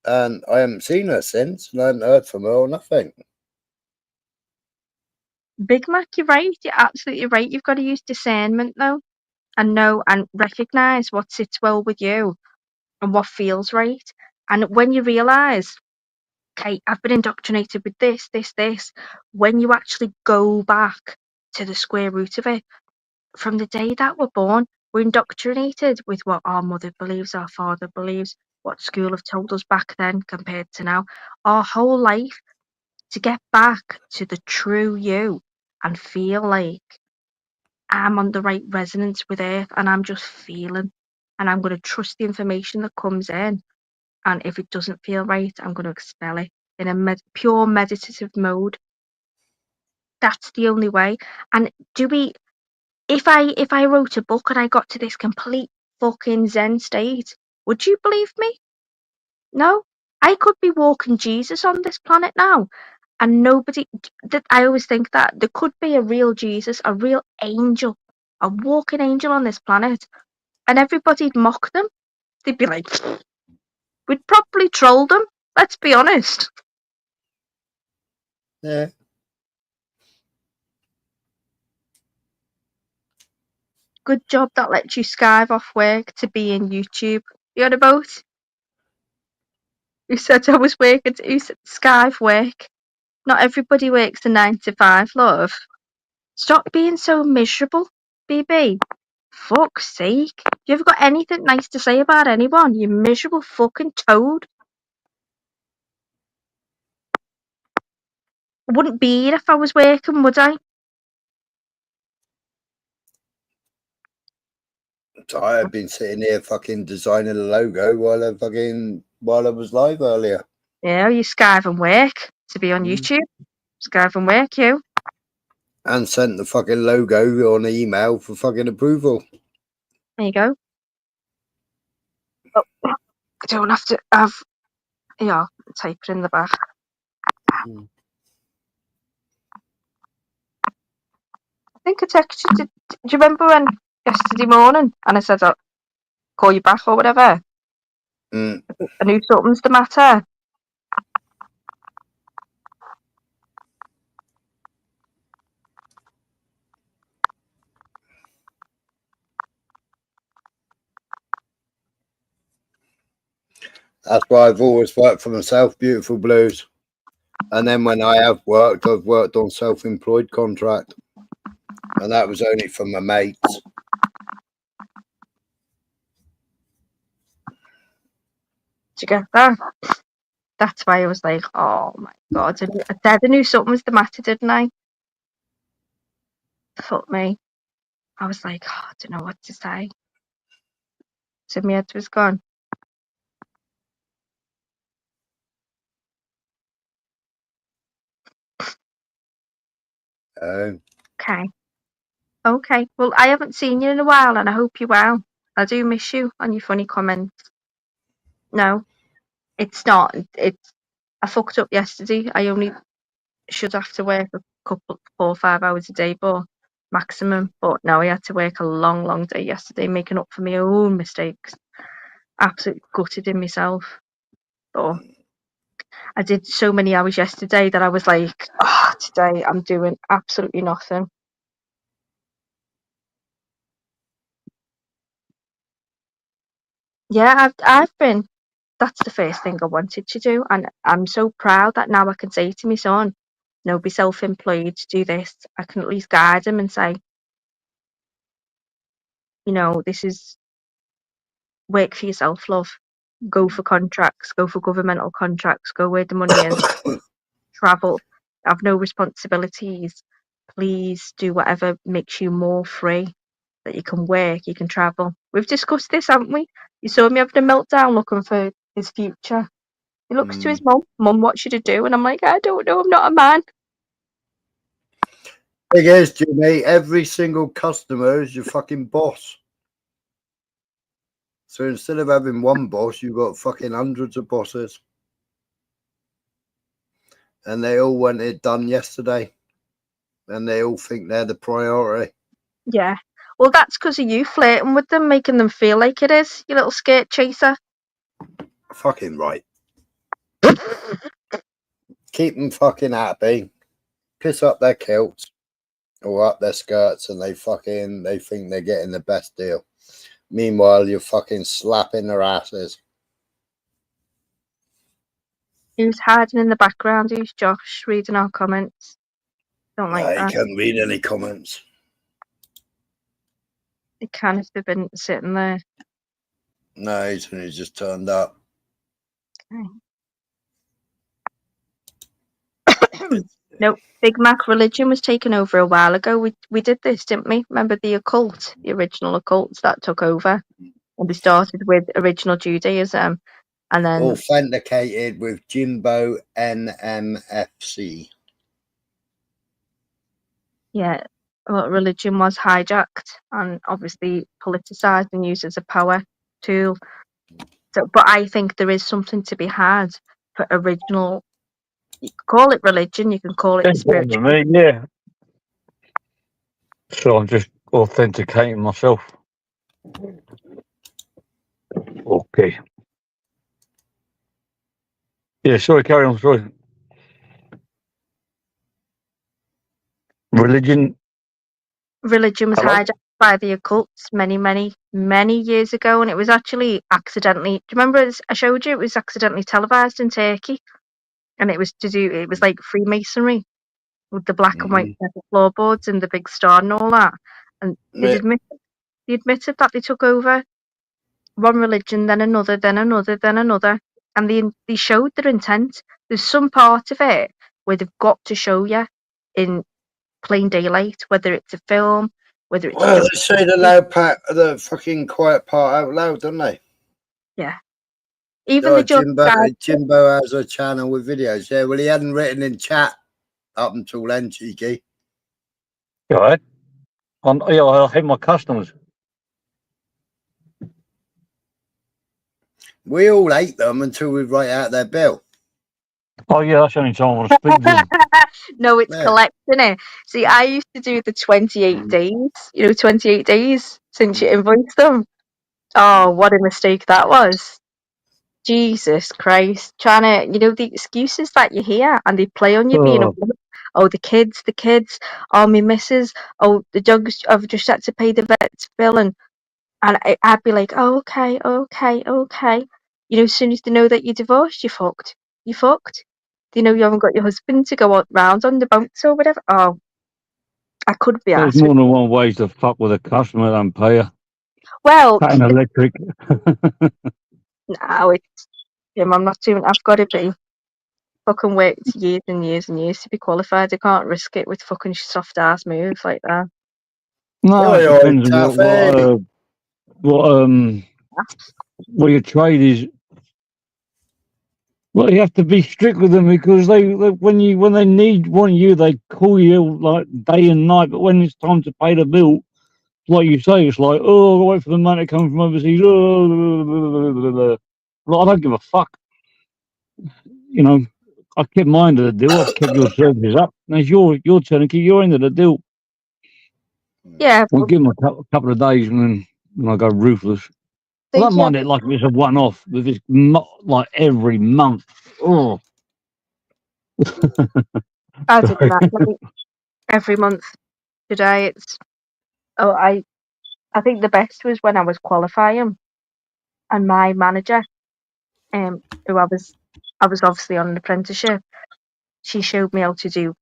And I haven't seen her since, and I haven't heard from her or nothing. Big Mac, you're right. You're absolutely right. You've got to use discernment, though, and know and recognise what sits well with you and what feels right. And when you realise, okay, I've been indoctrinated with this, when you actually go back to the square root of it, from the day that we're born, we're indoctrinated with what our mother believes, our father believes, what school have told us back then compared to now. Our whole life to get back to the true you and feel like I'm on the right resonance with Earth and I'm just feeling and I'm going to trust the information that comes in. And if it doesn't feel right, I'm going to expel it in a pure meditative mode. That's the only way. And if I wrote a book and I got to this complete fucking Zen state, would you believe me? No. I could be walking Jesus on this planet now. And nobody, I always think that there could be a real Jesus, a real angel, a walking angel on this planet. And everybody'd mock them. They'd be like, we'd probably troll them. Let's be honest. Yeah. Good job that lets you skive off work to be in YouTube. You on a boat? Who said I was working? Who said skive work? Not everybody works a 9 to 5, love. Stop being so miserable, BB. Fuck's sake. You ever got anything nice to say about anyone? You miserable fucking toad. I wouldn't be here if I was working, would I? So I have been sitting here fucking designing a logo while I was live earlier. Yeah, you skive and work to be on YouTube. Skive and work, you. And sent the fucking logo on email for fucking approval. There you go. Oh, I don't have to have. Yeah, type it in the back. I think I texted you. Do you remember when yesterday morning and I said I'll call you back or whatever? I knew something's the matter. That's why I've always worked for myself, Beautiful Blues. And then when I have worked, I've worked on self-employed contract. And that was only for my mates. Did you get that? That's why I was like, oh my God. I knew something was the matter, didn't I? Fuck me. I was like, oh, I don't know what to say. So my head was gone. Okay. Well, I haven't seen you in a while and I hope you're well. I do miss you on your funny comments. No, it's not. I fucked up yesterday. I only should have to work a couple, 4 or 5 hours a day, but maximum. But no, I had to work a long, long day yesterday, making up for my own mistakes. Absolutely gutted in myself. But I did so many hours yesterday that I was like, oh, today I'm doing absolutely nothing. Yeah, I've been. That's the first thing I wanted to do, and I'm so proud that now I can say to my son, "No, be self-employed, do this." I can at least guide him and say, you know, this is work for yourself, love. Go for contracts, go for governmental contracts, go where the money is, travel, have no responsibilities. Please do whatever makes you more free, that you can work, you can travel. We've discussed this, haven't we? You saw me having a meltdown looking for his future. He looks to his mum, what should I do? And I'm like, I don't know, I'm not a man. Thing is, Jimmy, every single customer is your fucking boss. So instead of having one boss, you've got fucking hundreds of bosses. And they all want it done yesterday. And they all think they're the priority. Yeah. Well, that's because of you flirting with them, making them feel like it is, you little skirt chaser. Fucking right. Keep them fucking happy. Piss up their kilts or up their skirts, and they think they're getting the best deal. Meanwhile, you're fucking slapping their asses. Who's hiding in the background? Who's Josh reading our comments? Don't like that. You can't read any comments. He can if they've been sitting there. No, he's only just turned up. Okay. No, Big Mac religion was taken over a while ago. We did this, didn't we? Remember the occult, the original occults that took over, and we started with original Judaism, and then Authenticated with Jimbo NMFC. Yeah, well, religion was hijacked and obviously politicized and used as a power tool. So, but I think there is something to be had for original. You can call it religion, you can call it spiritual. Yeah. So I'm just authenticating myself. Okay. Yeah, sorry, carry on, sorry. Religion Was hijacked by the occults many years ago, and it was actually accidentally. Do you remember I showed you? It was accidentally televised in Turkey, and it was like Freemasonry with the black and white floorboards and the big star and all that. And they admitted that they took over one religion, then another, and they showed their intent. There's some part of it where they've got to show you in plain daylight, whether it's a film, whether it's they say the loud part, the fucking quiet part out loud, don't they? Yeah. Even the Jimbo has a channel with videos. Yeah, well, he hadn't written in chat up until then, cheeky. All right. I hate my customers. We all hate them until we write out their bill. Oh, yeah, that's the only time I want to speak to them. No, it's collecting it. See, I used to do the 28 days, 28 days since you invoiced them. Oh, what a mistake that was. Jesus Christ. Trying to, the excuses that you hear and they play on you being a woman. Oh, the kids. Oh, me missus. Oh, the dogs. I've just had to pay the vet's bill. And I'd be like, oh, okay. As soon as they know that you're divorced, you're fucked. They know you haven't got your husband to go round on the boats or whatever. Oh, I could be asked. There's more than one way to fuck with a customer than pay her. Well, paying electric. No, I'm not doing. I've got to be. Fucking worked years and years and years to be qualified. I can't risk it with fucking soft ass moves like that. No, it depends on what your trade is. Well, you have to be strict with them because they when they want you, they call you like day and night. But when it's time to pay the bill, like you say, it's like, oh, I'll wait for the money to come from overseas. Oh, blah, blah, blah. Well, I don't give a fuck. I kept my end of the deal. I kept your services up. And it's your turn to keep your end of the deal. Yeah. We'll give them a couple of days and then I go ruthless. I don't mind it like if it's a one-off, if it's not like every month. Oh. I did that like, every month today. I think the best was when I was qualifying, and my manager, who I was obviously on an apprenticeship. She showed me how to do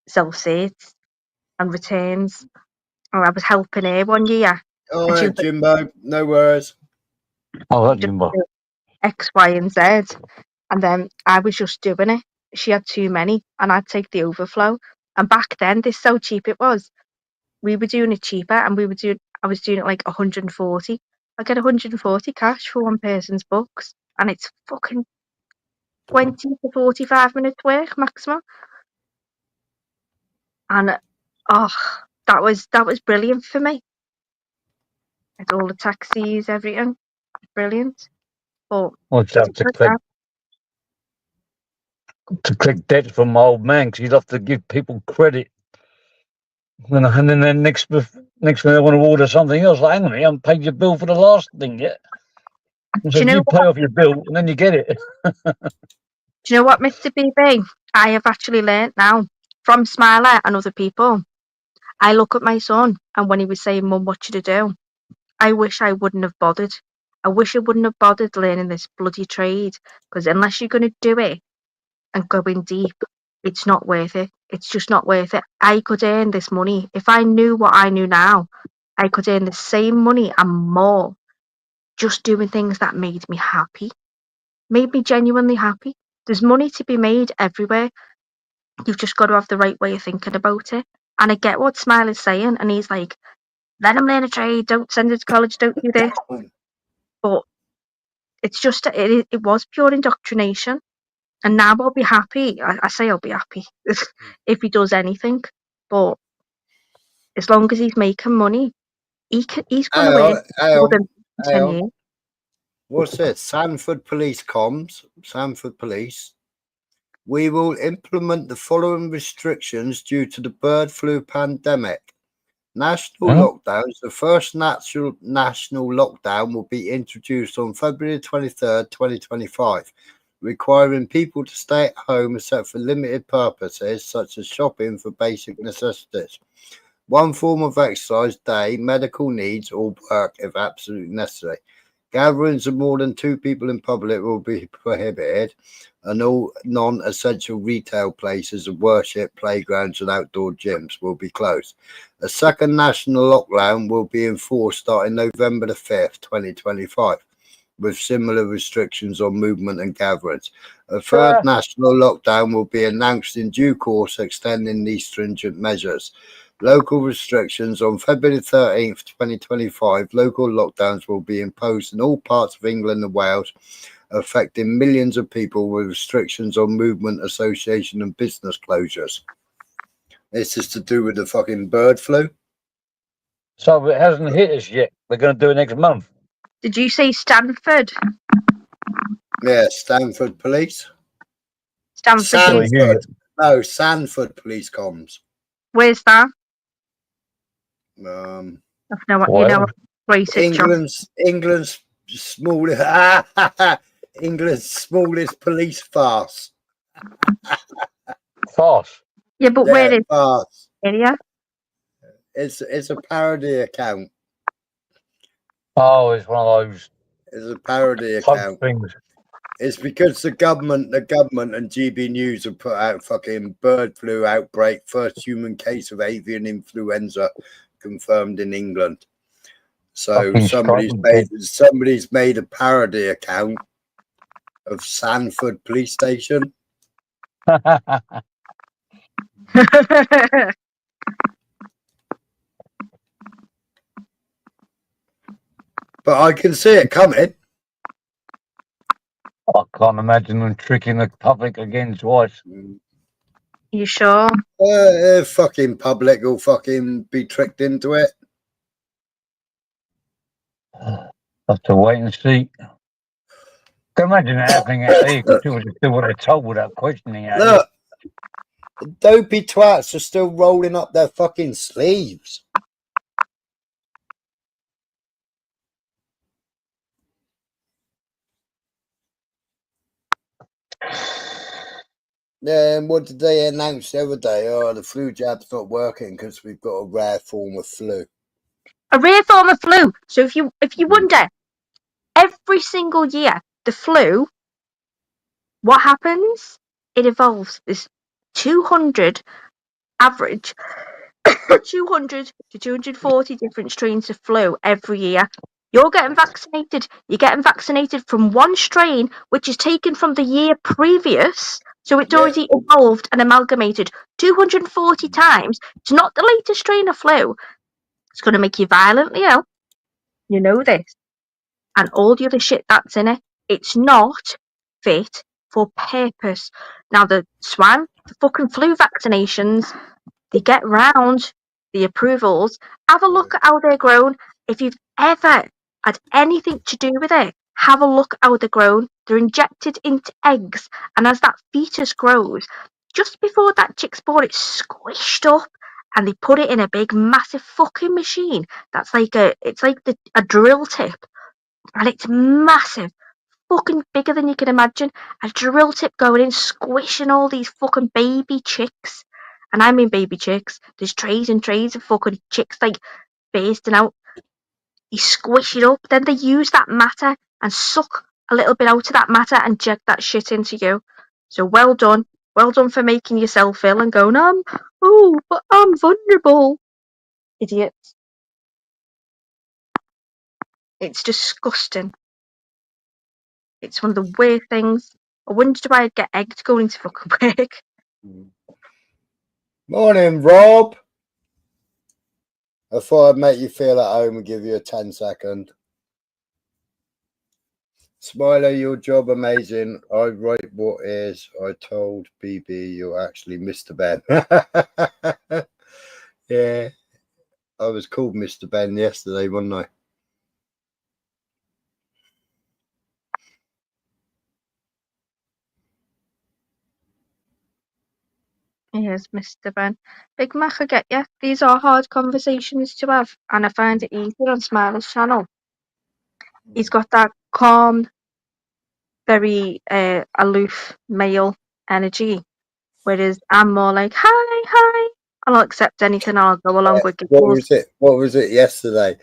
self-certs and returns. Or I was helping her one year, All and she right, was like, Jimbo. No worries. Oh, that just Jimbo. do X, Y, and Z. And then I was just doing it. She had too many, and I'd take the overflow. And back then, this so cheap it was. We were doing it cheaper, and I was doing it like 140. I get 140 cash for one person's books, and it's fucking 20 to 45 minutes work maximum. And oh, that was brilliant for me. It's all the taxis, everything, brilliant. But I'll just have it's to like that. collect debts from my old man because he'd have to give people credit. And then next thing they want to order something else. Like, hang on, I haven't paid your bill for the last thing yet. And so Do you know you pay what? off your bill and then you get it. Do you know what, Mr. BB? I have actually learnt now from Smiler and other people. I look at my son, and when he was saying, "Mum, what should I do?" I wish I wouldn't have bothered. I wish I wouldn't have bothered learning this bloody trade, because unless you're going to do it and go in deep, it's not worth it. It's just not worth it. I could earn this money. If I knew what I knew now, I could earn the same money and more just doing things that made me happy, made me genuinely happy. There's money to be made everywhere. You've just got to have the right way of thinking about it. And I get what Smile is saying, and he's like, let him learn a trade, don't send him to college, don't do this. But it's just, it was pure indoctrination. And now I'll be happy. I say I'll be happy if he does anything. But as long as he's making money, he's going to earn more than 10 years. What's it? Sanford Police Comms. Sanford Police. We will implement the following restrictions due to the bird flu pandemic. National lockdowns. The first national lockdown will be introduced on February 23rd, 2025, requiring people to stay at home except for limited purposes such as shopping for basic necessities. One form of exercise, day, medical needs, or work if absolutely necessary. Gatherings of more than 2 people in public will be prohibited, and all non-essential retail places of worship, playgrounds, and outdoor gyms will be closed. A second national lockdown will be enforced starting November the 5th, 2025, with similar restrictions on movement and gatherings. A third national lockdown will be announced in due course, extending these stringent measures. Local restrictions on February 13th, 2025. Local lockdowns will be imposed in all parts of England and Wales, affecting millions of people with restrictions on movement, association, and business closures. This is to do with the fucking bird flu. So it hasn't hit us yet. They're going to do it next month. Did you say Stanford? Yeah, Stanford Police. Stanford. No, Sanford Police Comms. Where's that? Um, England's smallest England's smallest police farce. Farce. Yeah, but where is farce? Area? It's a parody account. Oh, it's one of those. It's a parody account. Things. It's because the government and GB News have put out fucking bird flu outbreak, first human case of avian influenza confirmed in England. So somebody's made a parody account of Sanford Police Station. But I can see it coming. I can't imagine them tricking the public again twice. You sure? Fucking public will fucking be tricked into it. Have to wait and see. Can imagine it happening out there because people just do what they're told without questioning it. Look, dopey twats are still rolling up their fucking sleeves. And what did they announce the other day? Oh, the flu jab's not working because we've got a rare form of flu. A rare form of flu. So if you wonder, every single year the flu, what happens? It evolves. There's 200 average 200 to 240 different strains of flu every year. You're getting vaccinated. You're getting vaccinated from one strain which is taken from the year previous. So it's already evolved and amalgamated 240 times. It's not the latest strain of flu. It's going to make you violently ill. You know this. And all the other shit that's in it. It's not fit for purpose. Now, the fucking flu vaccinations, they get round the approvals. Have a look at how they're grown. If you've ever had anything to do with it, have a look at how they're grown. They're injected into eggs, and as that fetus grows, just before that chick's born, it's squished up, and they put it in a big, massive fucking machine. That's like a drill tip, and it's massive. Fucking bigger than you can imagine. A drill tip going in, squishing all these fucking baby chicks. And I mean baby chicks. There's trays and trays of fucking chicks like bursting out. You squish it up, then they use that matter and suck a little bit out of that matter and inject that shit into you. So well done. Well done for making yourself ill and going, but I'm vulnerable. Idiots. It's disgusting. It's one of the weird things. I wondered why I'd get egged going into fucking work. Morning, Rob. I thought I'd make you feel at home and give you a 10-second. Smiler, your job amazing. I write what is. I told BB you're actually Mr. Ben. Yeah, I was called Mr. Ben yesterday, wasn't I? Yes, Mr. Ben. Big Mac, I get you. These are hard conversations to have, and I find it easier on Smiler's channel. He's got that calm, very aloof male energy, whereas I'm more like, hi, and I'll accept anything, I'll go along with giggles. What was it yesterday?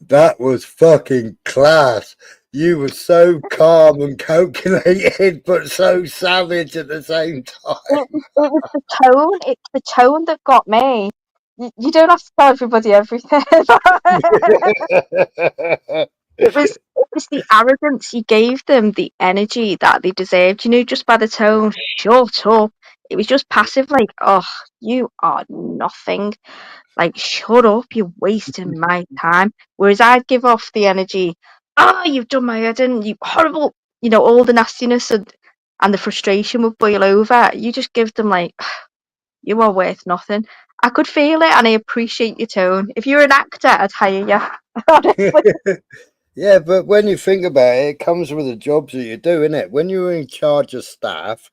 That was fucking class. You were so calm and calculated, but so savage at the same time. It was the tone. It's the tone that got me. You don't have to tell everybody everything. It was the arrogance you gave them, the energy that they deserved. Just by the tone. Shut up. It was just passive, like, oh, you are nothing. Like, shut up, you're wasting my time. Whereas I'd give off the energy, oh, you've done my head in, you horrible, all the nastiness and the frustration would boil over. You just give them, like, you are worth nothing. I could feel it, and I appreciate your tone. If you're an actor, I'd hire you. Honestly. Yeah, but when you think about it, it comes with the jobs that you do, innit? When you're in charge of staff,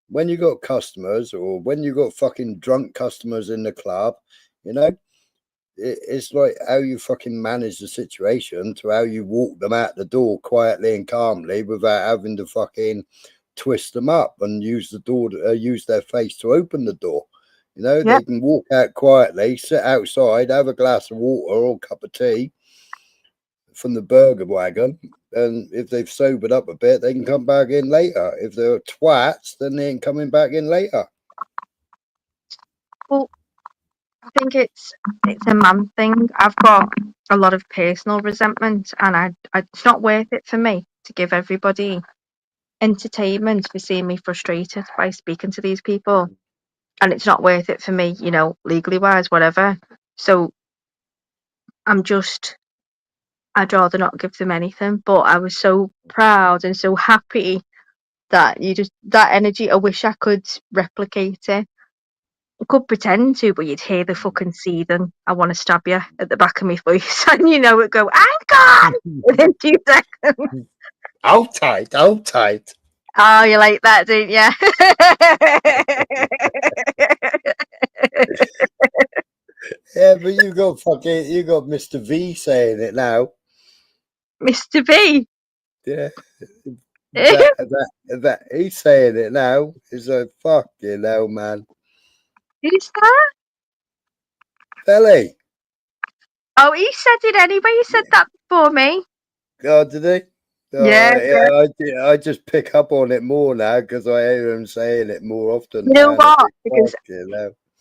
when you got customers, or when you got fucking drunk customers in the club, it's like how you fucking manage the situation to how you walk them out the door quietly and calmly without having to fucking twist them up and use the door, use their face to open the door. Yep. They can walk out quietly, sit outside, have a glass of water or a cup of tea from the burger wagon, and if they've sobered up a bit, they can come back in later. If they're twats, then they ain't coming back in later. Well, I think it's a man thing. I've got a lot of personal resentment, and it's not worth it for me to give everybody entertainment for seeing me frustrated by speaking to these people, and it's not worth it for me, legally wise, whatever. So I'd rather not give them anything. But I was so proud and so happy that that energy, I wish I could replicate it. I could pretend to, but you'd hear the fucking seething. I want to stab you at the back of my voice, and it go, I'm gone within 2 seconds. Hold tight. Oh, you like that, don't you? Yeah, but you got Mr. V saying it now. Mr. V. Yeah, He's saying it now. He's like, fucking hell, man. Who's that? Belly. Oh, he said it anyway. He said that before me. God, did he? Yeah. I just pick up on it more now because I hear him saying it more often. You know man. what? Because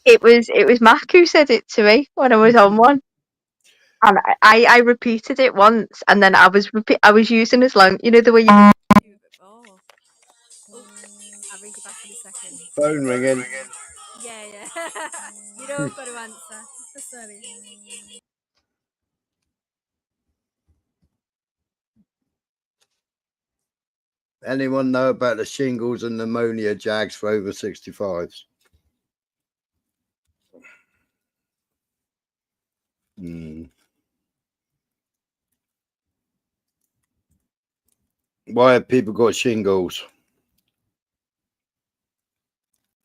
it was Mac who said it to me when I was on one, and I repeated it once, and then I was using as long, you know, the way you. Oh. I'll ring you back in a second. Phone ringing. Yeah. You know I've got to answer. Sorry. Anyone know about the shingles and pneumonia jags for over 65s? Why have people got shingles?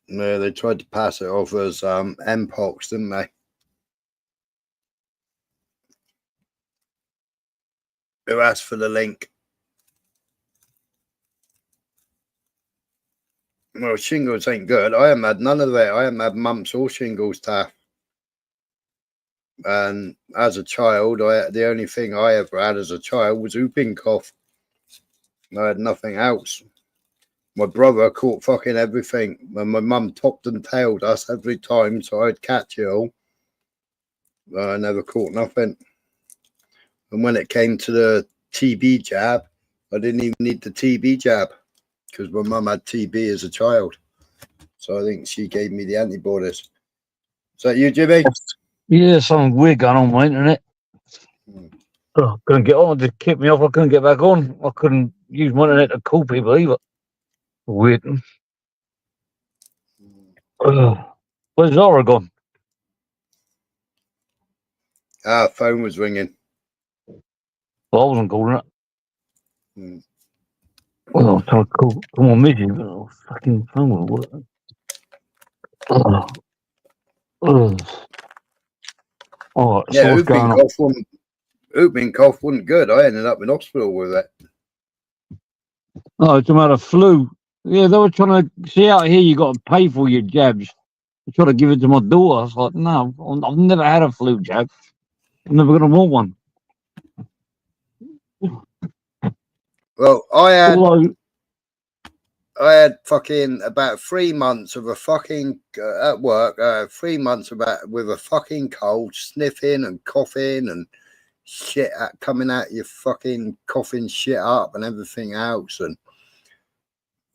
No, they tried to pass it off as Mpox, didn't they? Who asked for the link? Well, shingles ain't good. I haven't had none of that. I haven't had mumps or shingles, Taff. And as a child, the only thing I ever had as a child was whooping cough. I had nothing else. My brother caught fucking everything. And my mum topped and tailed us every time, so I'd catch it all. I never caught nothing. And when it came to the TB jab, I didn't even need the TB jab because my mum had TB as a child. So I think she gave me the antibodies. Is that you, Jimmy? Yeah, something weird going on my internet. Oh, couldn't get on. It just kicked me off. I couldn't get back on. I couldn't use my internet to call people either. Weird. Where's Zara gone? Phone was ringing. Well, I wasn't calling it. Well, I was trying to call my missus, but the fucking phone won't work. Alright, Yeah, so what's going on? Whooping cough wasn't good. I ended up in hospital with it. Oh, it's about a flu. Yeah, they were trying to see out here. You got to pay for your jabs. They tried to give it to my daughter. I was like, no, I've never had a flu jab. I'm never going to want one. Well, I had fucking about 3 months of a fucking at work. 3 months with a fucking cold, sniffing and coughing and shit coming out your fucking coughing shit up and everything else, and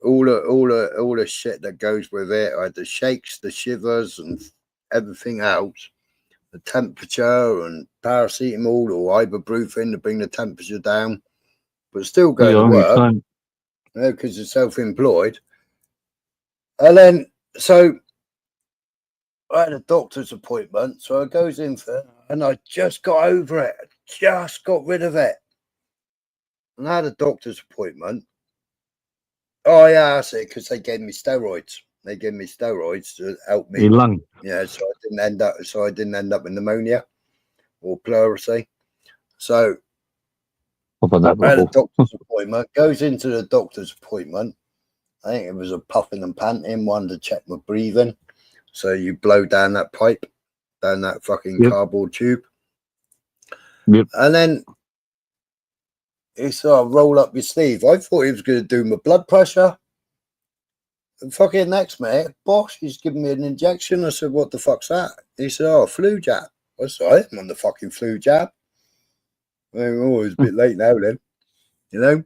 all the shit that goes with it. I had the shakes, the shivers, and everything else. The temperature and paracetamol or ibuprofen to bring the temperature down, but still going to work. Because you're self-employed. And then, so I had a doctor's appointment, so I goes in for it, and I just got over it. Just got rid of it. And I had a doctor's appointment. Oh yeah, that's it, because they gave me steroids. They gave me steroids to help me. Your lung. Yeah, so I didn't end up with pneumonia or pleurisy. So I had a doctor's appointment. Goes into the doctor's appointment. I think it was a puffing and panting one to check my breathing. So you blow down that pipe, down that fucking cardboard tube. Yep. And then he said, "Oh, roll up your sleeve." I thought he was going to do my blood pressure. And fucking next minute, boss, he's giving me an injection. I said, "What the fuck's that?" He said, "Oh, flu jab." I said, "I'm on the fucking flu jab." Oh, it's a bit late now then, you know.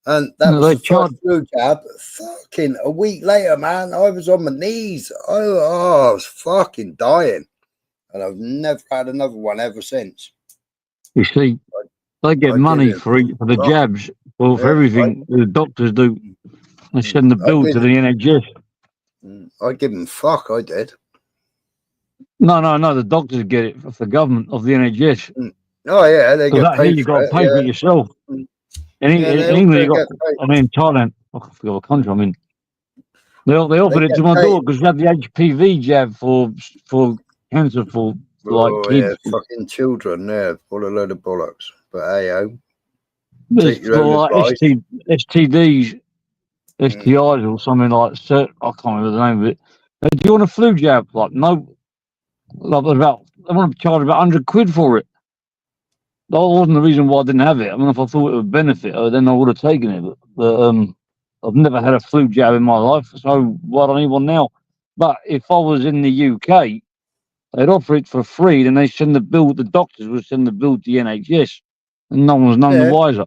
And that was the first flu jab. Fucking a week later, man, I was on my knees. I was fucking dying. And I've never had another one ever since. You see, they get money for the jabs, or for everything the doctors do. They send the bill to the NHS. I give them fuck, I did. No, the doctors get it for the government of the NHS. Oh yeah, they get paid. You got to pay for it yourself. In England, you got. I mean, Thailand. I forgot what country I'm in. They offered it to my daughter because she had the HPV jab for cancer for like kids. Yeah, fucking children. Yeah, all a load of bollocks. But hey, There's Take your own like advice. STDs, STIs, or something like that. I can't remember the name of it. Do you want a flu jab? Like, no. Like, I want to charge about 100 quid for it. That wasn't the reason why I didn't have it. I mean, if I thought it would benefit, then I would have taken it. But I've never had a flu jab in my life, so why do I need one now? But if I was in the UK, they'd offer it for free, then they send the bill. The doctors would send the bill to the NHS, and no one's none the wiser.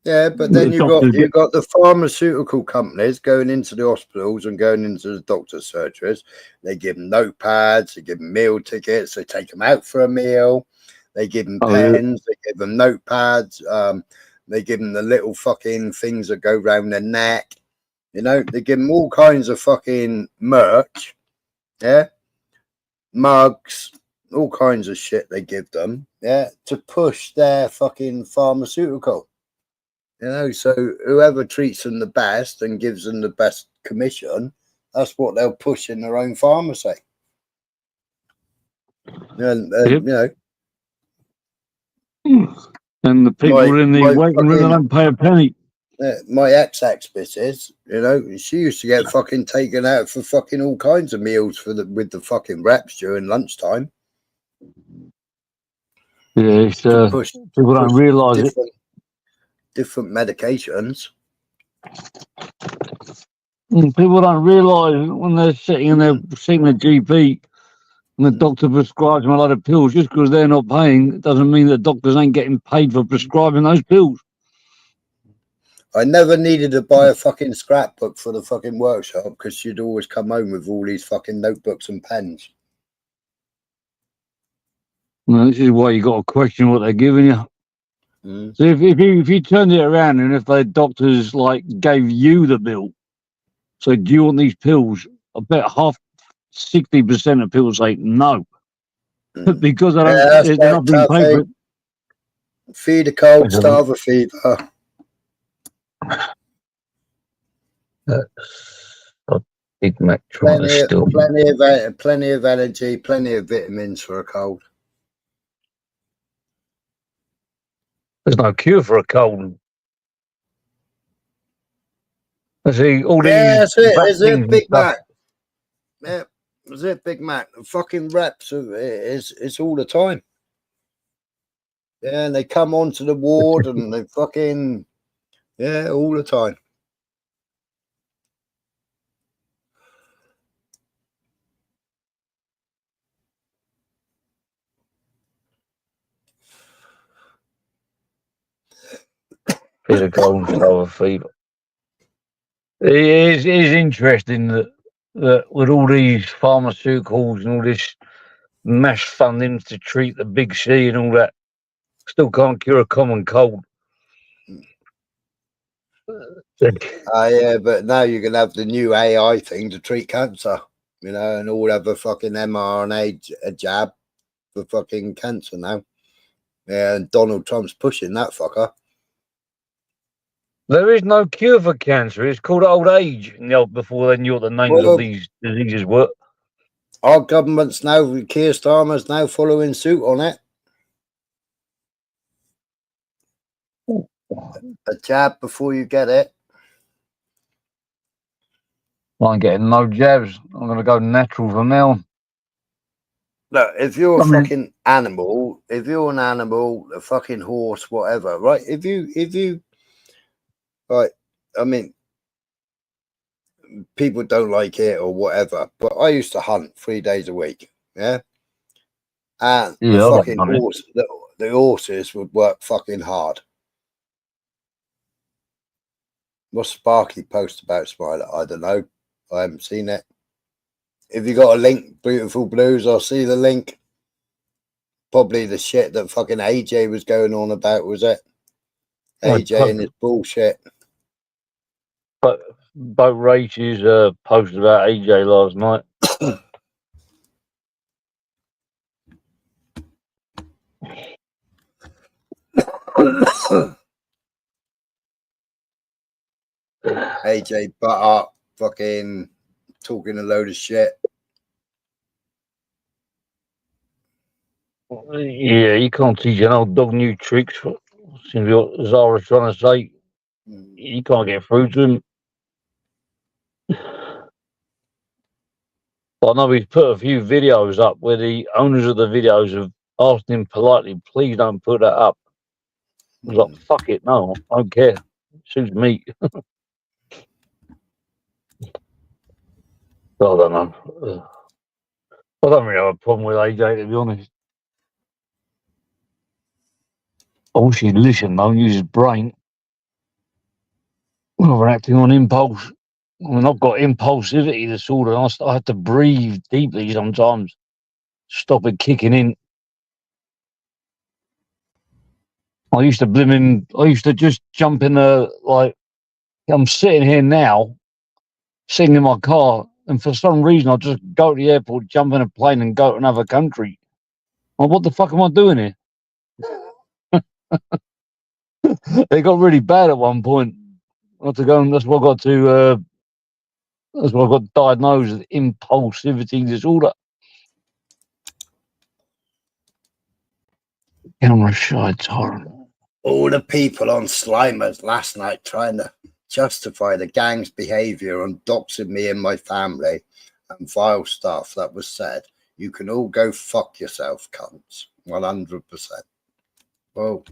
Yeah, but then you've got the pharmaceutical companies going into the hospitals and going into the doctor's surgeries. They give them notepads, they give them meal tickets, they take them out for a meal, they give them pens, they give them notepads, they give them the little fucking things that go round their neck. You know, they give them all kinds of fucking merch, yeah, mugs, all kinds of shit they give them, yeah, to push their fucking pharmaceutical. You know, so whoever treats them the best and gives them the best commission, that's what they'll push in their own pharmacy. And you know, and the people in the waiting room don't pay a penny. My ex-missus, you know, she used to get fucking taken out for fucking all kinds of meals with the fucking reps during lunchtime. Yeah, it's, people don't realise it. Different medications. People don't realise when they're sitting and they're seeing the GP and the doctor prescribes them a lot of pills. Just because they're not paying, it doesn't mean that doctors ain't getting paid for prescribing those pills. I never needed to buy a fucking scrapbook for the fucking workshop because she'd always come home with all these fucking notebooks and pens. Well, this is why you got to question what they're giving you. So if you turned it around and if the doctors like gave you the bill, so do you want these pills? I bet 60% of people say no because they're not being paid for it. Feed a cold, starve a fever. Big Mac plenty of energy, plenty of vitamins for a cold. There's no cure for a cold. I see all these. Yeah, that's it. Is it Big Mac? Yeah, is it Big Mac? The fucking reps. It's all the time. Yeah, and they come onto the ward and they fucking all the time. Bit of cold, starve fever. It is interesting that with all these pharmaceuticals and all this mass funding to treat the big C and all that, still can't cure a common cold. Yeah, but now you can have the new AI thing to treat cancer, you know, and all have a fucking mRNA jab for fucking cancer now. Yeah, and Donald Trump's pushing that fucker. There is no cure for cancer. It's called old age. Before they knew what the names of these diseases were. Our government's now, Keir Starmer's now following suit on it. A jab before you get it. I'm getting no jabs. I'm going to go natural from now on. Look, if you're a fucking animal, if you're an animal, a fucking horse, whatever, right? If you, right, I mean, people don't like it or whatever, but I used to hunt 3 days a week, yeah? And the fucking horse, the horses would work fucking hard. What's Sparky post about Smiler? I don't know. I haven't seen it. If you got a link, Beautiful Blues, I'll see the link. Probably the shit that fucking AJ was going on about, was it? AJ and his bullshit. But Boat Races posted about AJ last night. AJ butt up, fucking talking a load of shit. Yeah, you can't teach an old dog new tricks. Seems what Zara's trying to say. You can't get through to him. I know he's put a few videos up where the owners of the videos have asked him politely, please don't put that up. I was like, fuck it, no, I don't care. It suits me. I don't know. I don't really have a problem with AJ, to be honest. I wish he'd listen, though, and use his brain. Rather acting on impulse. I mean, I've got impulsivity disorder. I have to breathe deeply sometimes. Stop it kicking in. I used to just jump in I'm sitting here now, sitting in my car, and for some reason I just go to the airport, jump in a plane and go to another country. Well, what the fuck am I doing here? It got really bad at one point. I had to go, and that's why I got diagnosed with impulsivity disorder. Camera shy torrent. All the people on Slimers last night trying to justify the gang's behaviour on doxing me and my family and vile stuff that was said. You can all go fuck yourself, cunts. 100%. Well,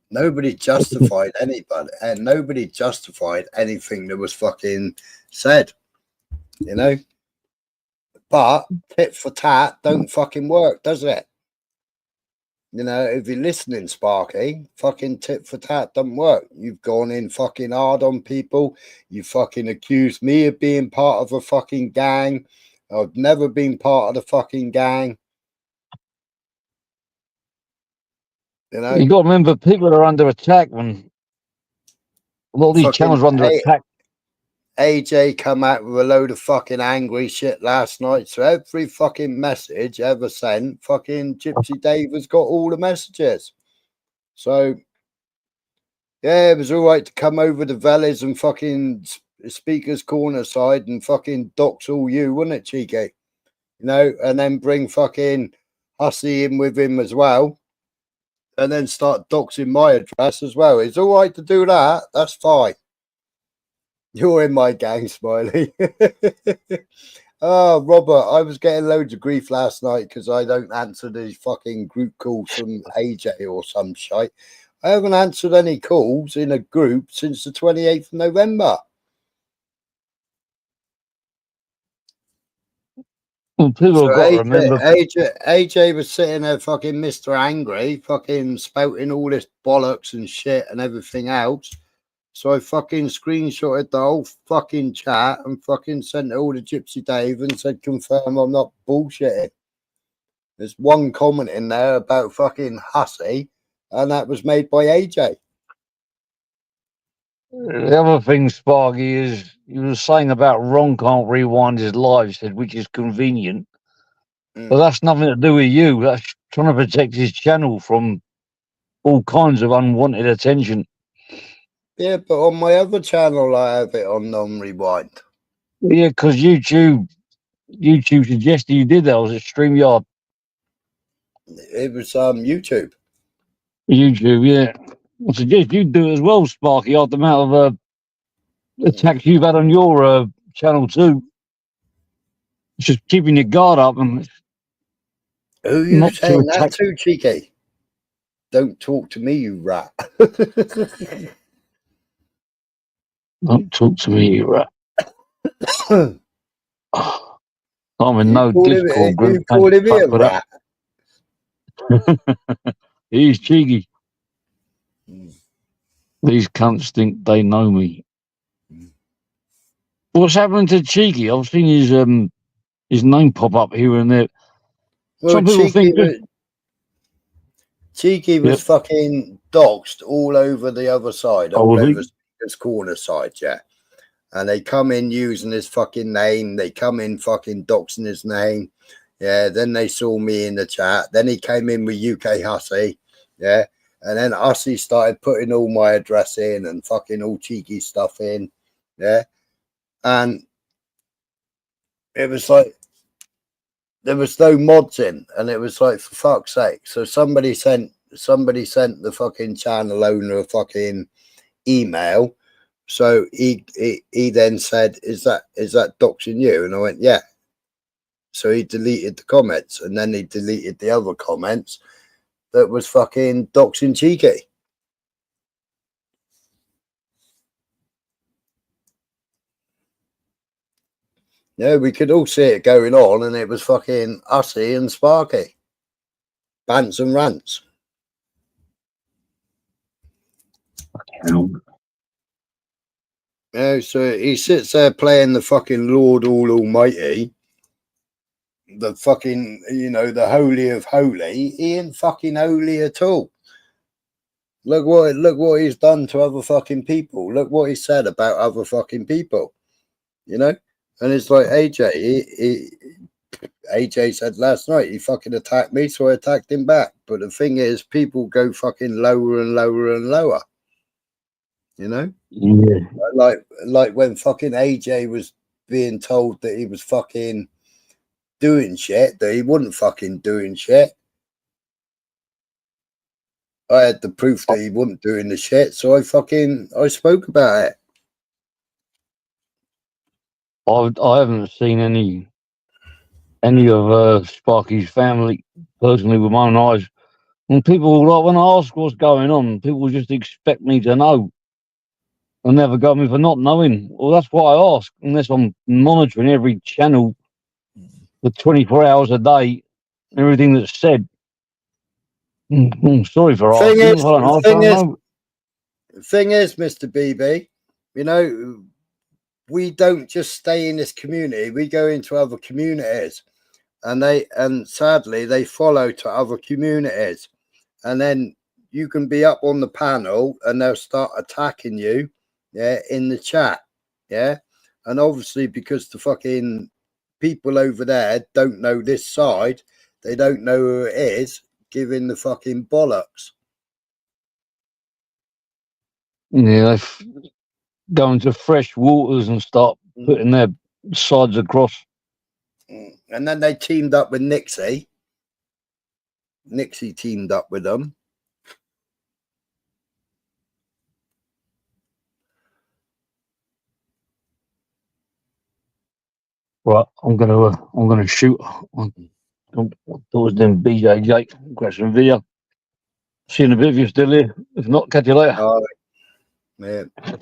nobody justified anybody, and nobody justified anything that was fucking said, you know. But tit for tat don't fucking work, does it? You know, if you're listening, Sparky, fucking tit for tat doesn't work. You've gone in fucking hard on people. You fucking accused me of being part of a fucking gang. I've never been part of the fucking gang. You know, You got to remember, people are under attack when all these channels are under attack. AJ come out with a load of fucking angry shit last night. So every fucking message ever sent, fucking Gypsy Dave has got all the messages. So yeah, it was all right to come over to Velez and fucking Speaker's Corner side and fucking dox all you, wouldn't it, Cheeky? You know, and then bring fucking Hussey in with him as well. And then start doxing my address as well. It's all right to do that. That's fine. You're in my gang, Smiley. Oh, Robert, I was getting loads of grief last night because I don't answer these fucking group calls from AJ or some shite. I haven't answered any calls in a group since the 28th of November. Well, people have got to remember. AJ was sitting there fucking Mr. Angry, fucking spouting all this bollocks and shit and everything else. So I fucking screenshotted the whole fucking chat and fucking sent it all to Gypsy Dave and said, confirm I'm not bullshitting. There's one comment in there about fucking Hussey, and that was made by AJ. The other thing, Sparky, is you were saying about Ron can't rewind his live, said, which is convenient. But that's nothing to do with you. That's trying to protect his channel from all kinds of unwanted attention. Yeah, but on my other channel, I have it on non-rewind. Yeah, because YouTube suggested you did that. I was at StreamYard. It was YouTube. YouTube, yeah. I suggest you do it as well, Sparky, after the amount of attacks you've had on your channel too. It's just keeping your guard up and who are you saying that to, Cheeky? Don't talk to me, you rat. Don't talk to me, you rat. I'm in no Discord group. You called him a rat? He's cheeky. These cunts think they know me. What's happening to Cheeky? I've seen his name pop up here and there. Well, some people think Cheeky was fucking doxed all over the other side, all over Speaker's Corner side, yeah. And they come in using his fucking name. They come in fucking doxing his name. Yeah, then they saw me in the chat. Then he came in with UK Hussey. Yeah. And then Hussey started putting all my address in and fucking all cheeky stuff in. Yeah. And it was like, there was no mods in. And it was like, for fuck's sake. So somebody sent somebody sent the fucking channel owner a fucking email. So he then said, is that doxing you? And I went, yeah. So he deleted the comments, and then he deleted the other comments that was fucking doxing Cheeky. Yeah, we could all see it going on, and it was fucking Ussy and Sparky. Bants and rants. Yeah, so he sits there playing the fucking Lord All Almighty, the fucking, you know, the holy of holy. He ain't fucking holy at all. Look what he's done to other fucking people. Look what he said about other fucking people. You know, and it's like AJ. AJ said last night he fucking attacked me, so I attacked him back. But the thing is, people go fucking lower and lower and lower. You know, Yeah. like when fucking AJ was being told that he was fucking doing shit, that he wasn't fucking doing shit. I had the proof that he wasn't doing the shit, so I spoke about it. I haven't seen any of Sparky's family personally with my own eyes. And people, like, when I ask what's going on, people just expect me to know and never go me for not knowing. Well, that's what I ask, unless I'm monitoring every channel for 24 hours a day, everything that's said. Sorry for asking. If I don't ask, I don't know. Thing is, Mr. BB, you know, we don't just stay in this community. We go into other communities, and sadly they follow to other communities, and then you can be up on the panel and they'll start attacking you, yeah, in the chat, yeah, and obviously because the fucking people over there don't know this side, they don't know who it is, giving the fucking bollocks. Yeah, they go into fresh waters and start putting their sides across. And then they teamed up with Nixie. Nixie teamed up with them. Right, I'm gonna shoot. Towards them BJJ, grab some video. See you in a bit if you're still here. If not, catch you later. All right. Yeah.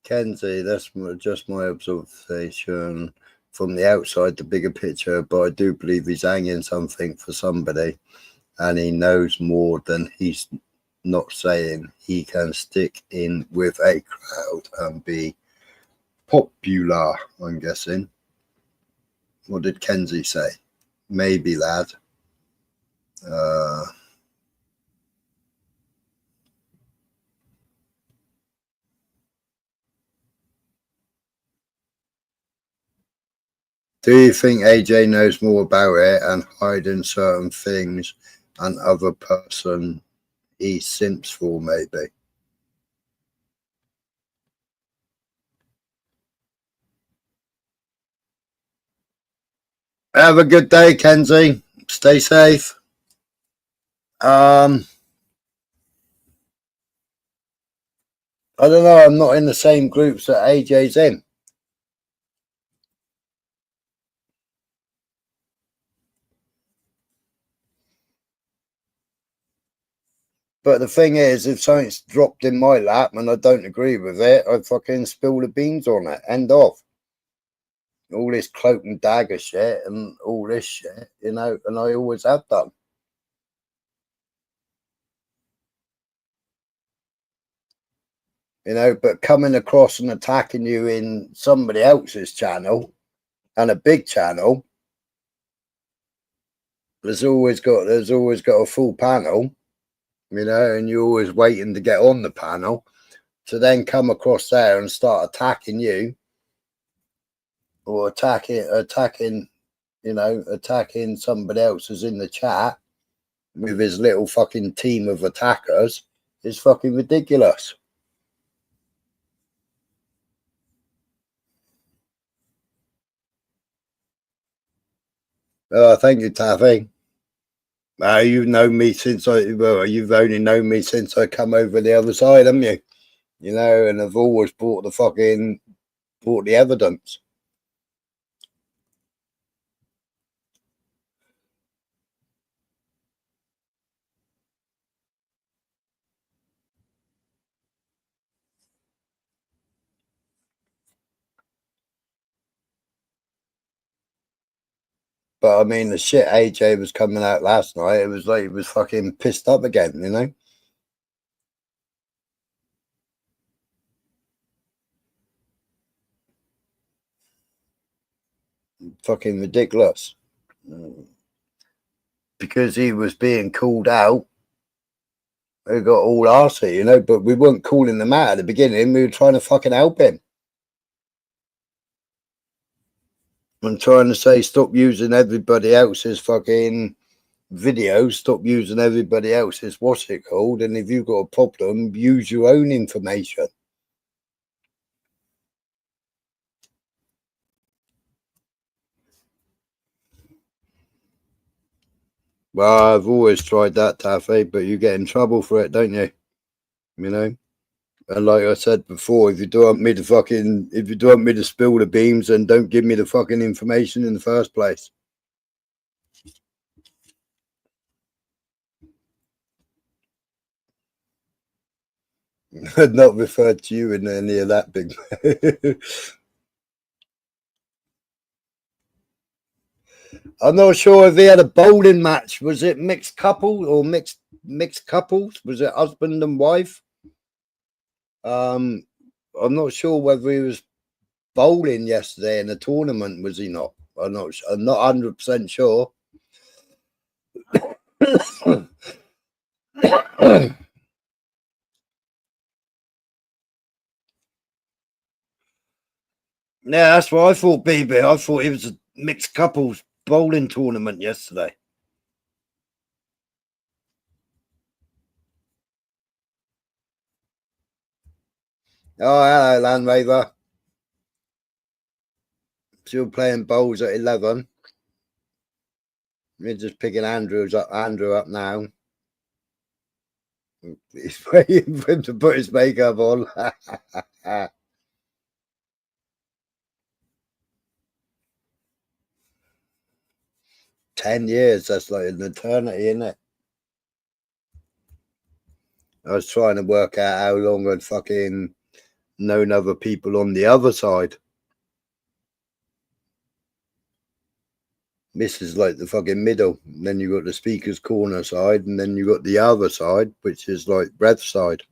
Kenzie, that's just my observation from the outside, the bigger picture, but I do believe he's hanging something for somebody, and he knows more than he's not saying. He can stick in with a crowd and be popular, I'm guessing. What did Kenzie say? Maybe, lad. Do you think AJ knows more about it and hiding certain things and other person he simps for, maybe? Have a good day, Kenzie. Stay safe. I don't know. I'm not in the same groups that AJ's in. But the thing is, if something's dropped in my lap and I don't agree with it, I fucking spill the beans on it. End of. All this cloak and dagger shit and all this shit, you know, and I always have done. You know, but coming across and attacking you in somebody else's channel and a big channel, there's always got a full panel, you know, and you're always waiting to get on the panel to then come across there and start attacking you or attacking, you know, attacking somebody else who's in the chat. with his little fucking team of attackers is fucking ridiculous. Oh, thank you, Taffy. You've known me since you've only known me since I come over the other side, haven't you? You know, and I've always brought the evidence. But I mean, the shit AJ was coming out last night, it was like he was fucking pissed up again, you know? Fucking ridiculous. Because he was being called out, we got all arsey, you know, but we weren't calling them out at the beginning. We were trying to fucking help him. I'm trying to say, stop using everybody else's fucking videos, stop using everybody else's what's it called, and if you've got a problem, use your own information. Well, I've always tried that, Taffy, but you get in trouble for it, don't you? You know? And like I said before, if you don't want me to spill the beans, then don't give me the fucking information in the first place. I'd not referred to you in any of that, big man. I'm not sure if he had a bowling match. Was it mixed couple or mixed couples? Was it husband and wife? I'm not sure whether he was bowling yesterday in the tournament. Was he not? I'm not 100% sure. Yeah, that's what I thought, baby. I thought it was a mixed couples bowling tournament yesterday. Oh, hello, Land Rover. Still playing bowls at 11. We're just picking Andrew up now. He's waiting for him to put his makeup on. 10 years, that's like an eternity, isn't it? I was trying to work out how long I'd fucking known other people on the other side. This is like the fucking middle. And then you got the speaker's corner side, and then you got the other side, which is like Brev's side.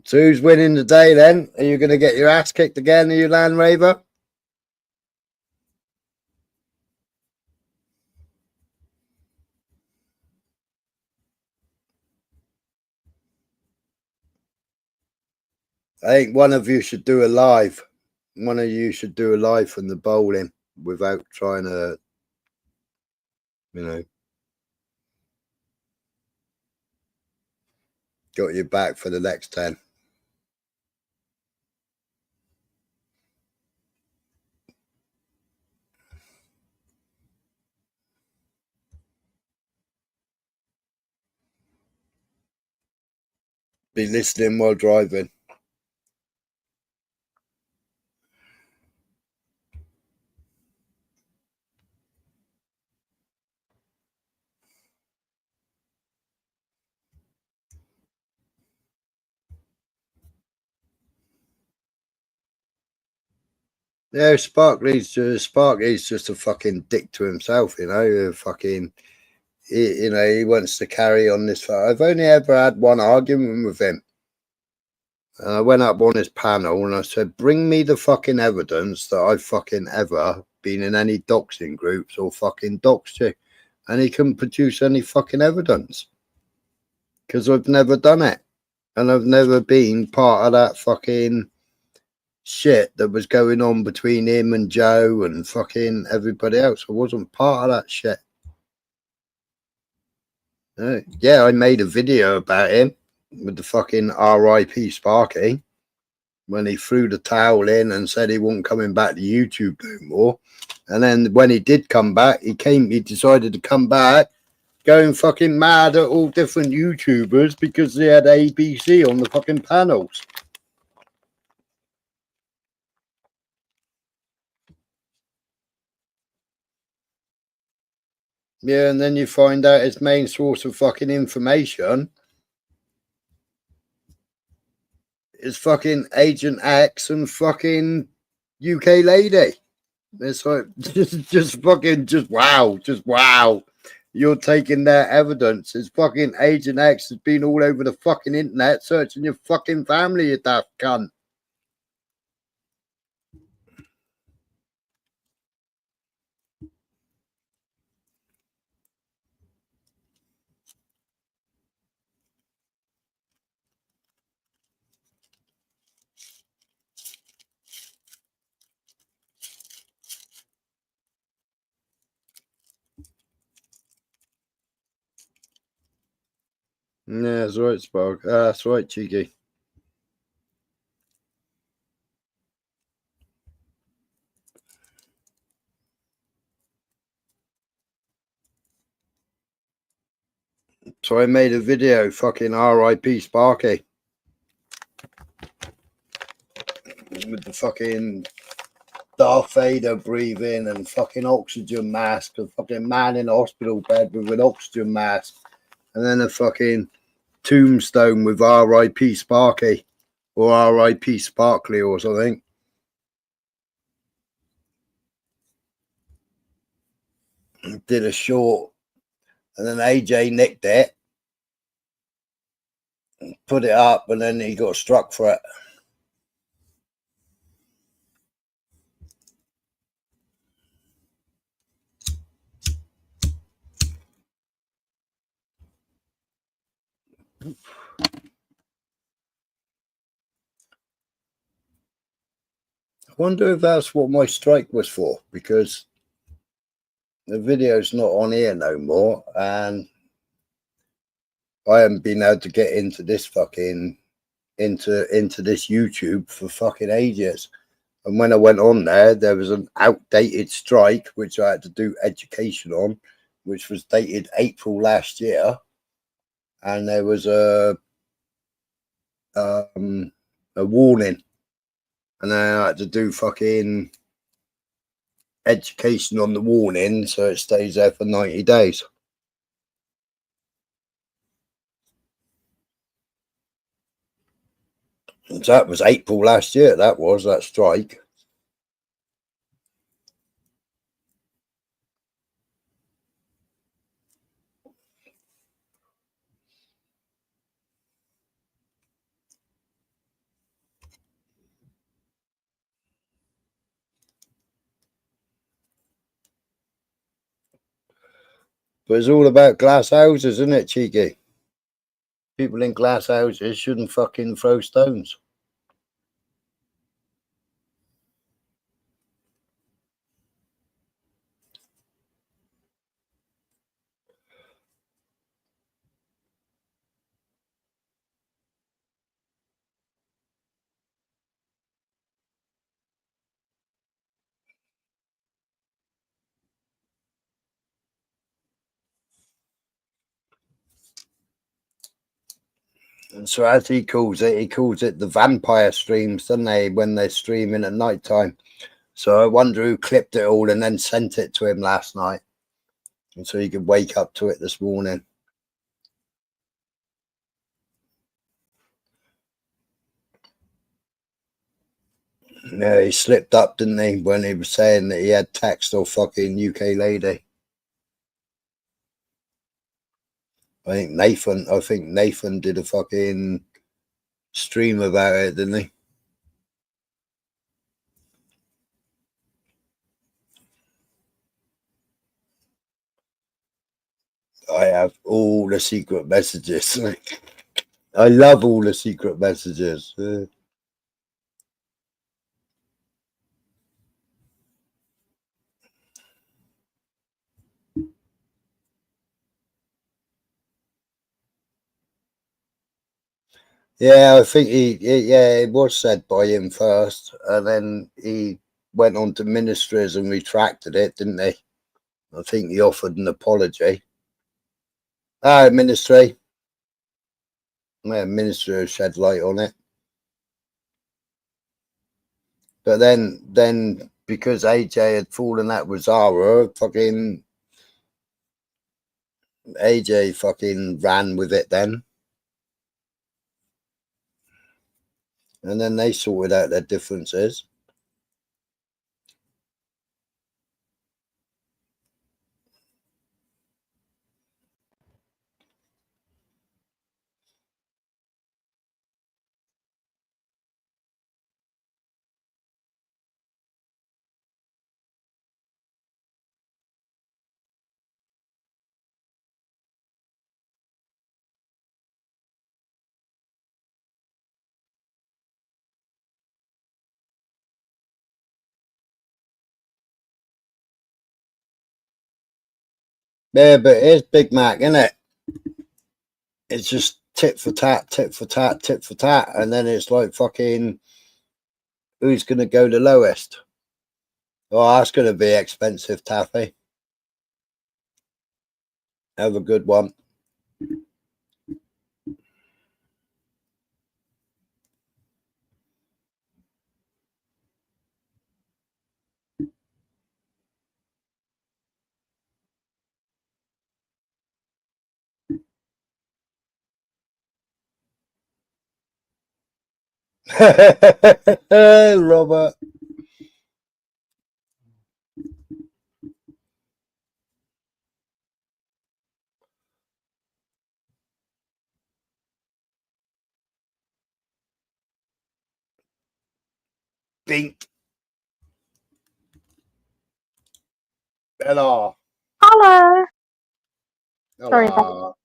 So who's winning today then? Are you going to get your ass kicked again, are you, Land Rover? I think one of you should do a live. One of you should do a live from the bowling without trying to, you know. Got your back for the next 10. Be listening while driving. Yeah, Sparky's just a fucking dick to himself, you know. He wants to carry on this. I've only ever had one argument with him. And I went up on his panel and I said, bring me the fucking evidence that I've fucking ever been in any doxing groups or fucking doxed you. And he couldn't produce any fucking evidence. Because I've never done it. And I've never been part of that fucking shit that was going on between him and Joe and fucking everybody else. I wasn't part of that shit. Yeah, I made a video about him with the fucking R.I.P. Sparky when he threw the towel in and said he wasn't coming back to YouTube no more. And then when he did come back, he decided to come back going fucking mad at all different YouTubers because they had ABC on the fucking panels. Yeah, and then you find out his main source of fucking information is fucking Agent X and fucking UK lady. It's like just wow. You're taking their evidence. It's fucking Agent X has been all over the fucking internet searching your fucking family, you daft cunt. Yeah, that's right, Spark. That's right, Cheeky. So I made a video, fucking R.I.P. Sparky, with the fucking Darth Vader breathing and fucking oxygen mask, a fucking man in a hospital bed with an oxygen mask, and then a fucking tombstone with R.I.P. Sparky or R.I.P. Sparkly or something. Did a short, and then AJ nicked it, put it up, and then he got struck for it. I wonder if that's what my strike was for, because the video's not on here no more, and I haven't been able to get into this fucking into this YouTube for fucking ages. And when I went on there was an outdated strike which I had to do education on, which was dated April last year, and there was a warning, and then I had to do fucking education on the warning so it stays there for 90 days. And so that was April last year, that strike. But it's all about glass houses, isn't it, Cheeky? People in glass houses shouldn't fucking throw stones. And so as he calls it the vampire streams, doesn't he, when they're streaming at night time. So I wonder who clipped it all and then sent it to him last night, and so he could wake up to it this morning. Yeah, he slipped up, didn't he, when he was saying that he had text or fucking UK lady. I think Nathan did a fucking stream about it, didn't he? I have all the secret messages. I love all the secret messages. Yeah, I think it was said by him first, and then he went on to ministries and retracted it, didn't he? I think he offered an apology. Ministry. Yeah, ministry shed light on it. But then because AJ had fallen out with Zara, fucking AJ fucking ran with it then. And then they sorted out their differences. Yeah, but here's Big Mac, isn't it? It's just tit for tat, tit for tat, tit for tat. And then it's like fucking, who's going to go the lowest? Oh, that's going to be expensive, Taffy. Have a good one. Robert. Bink. Hello. Hello. Hello.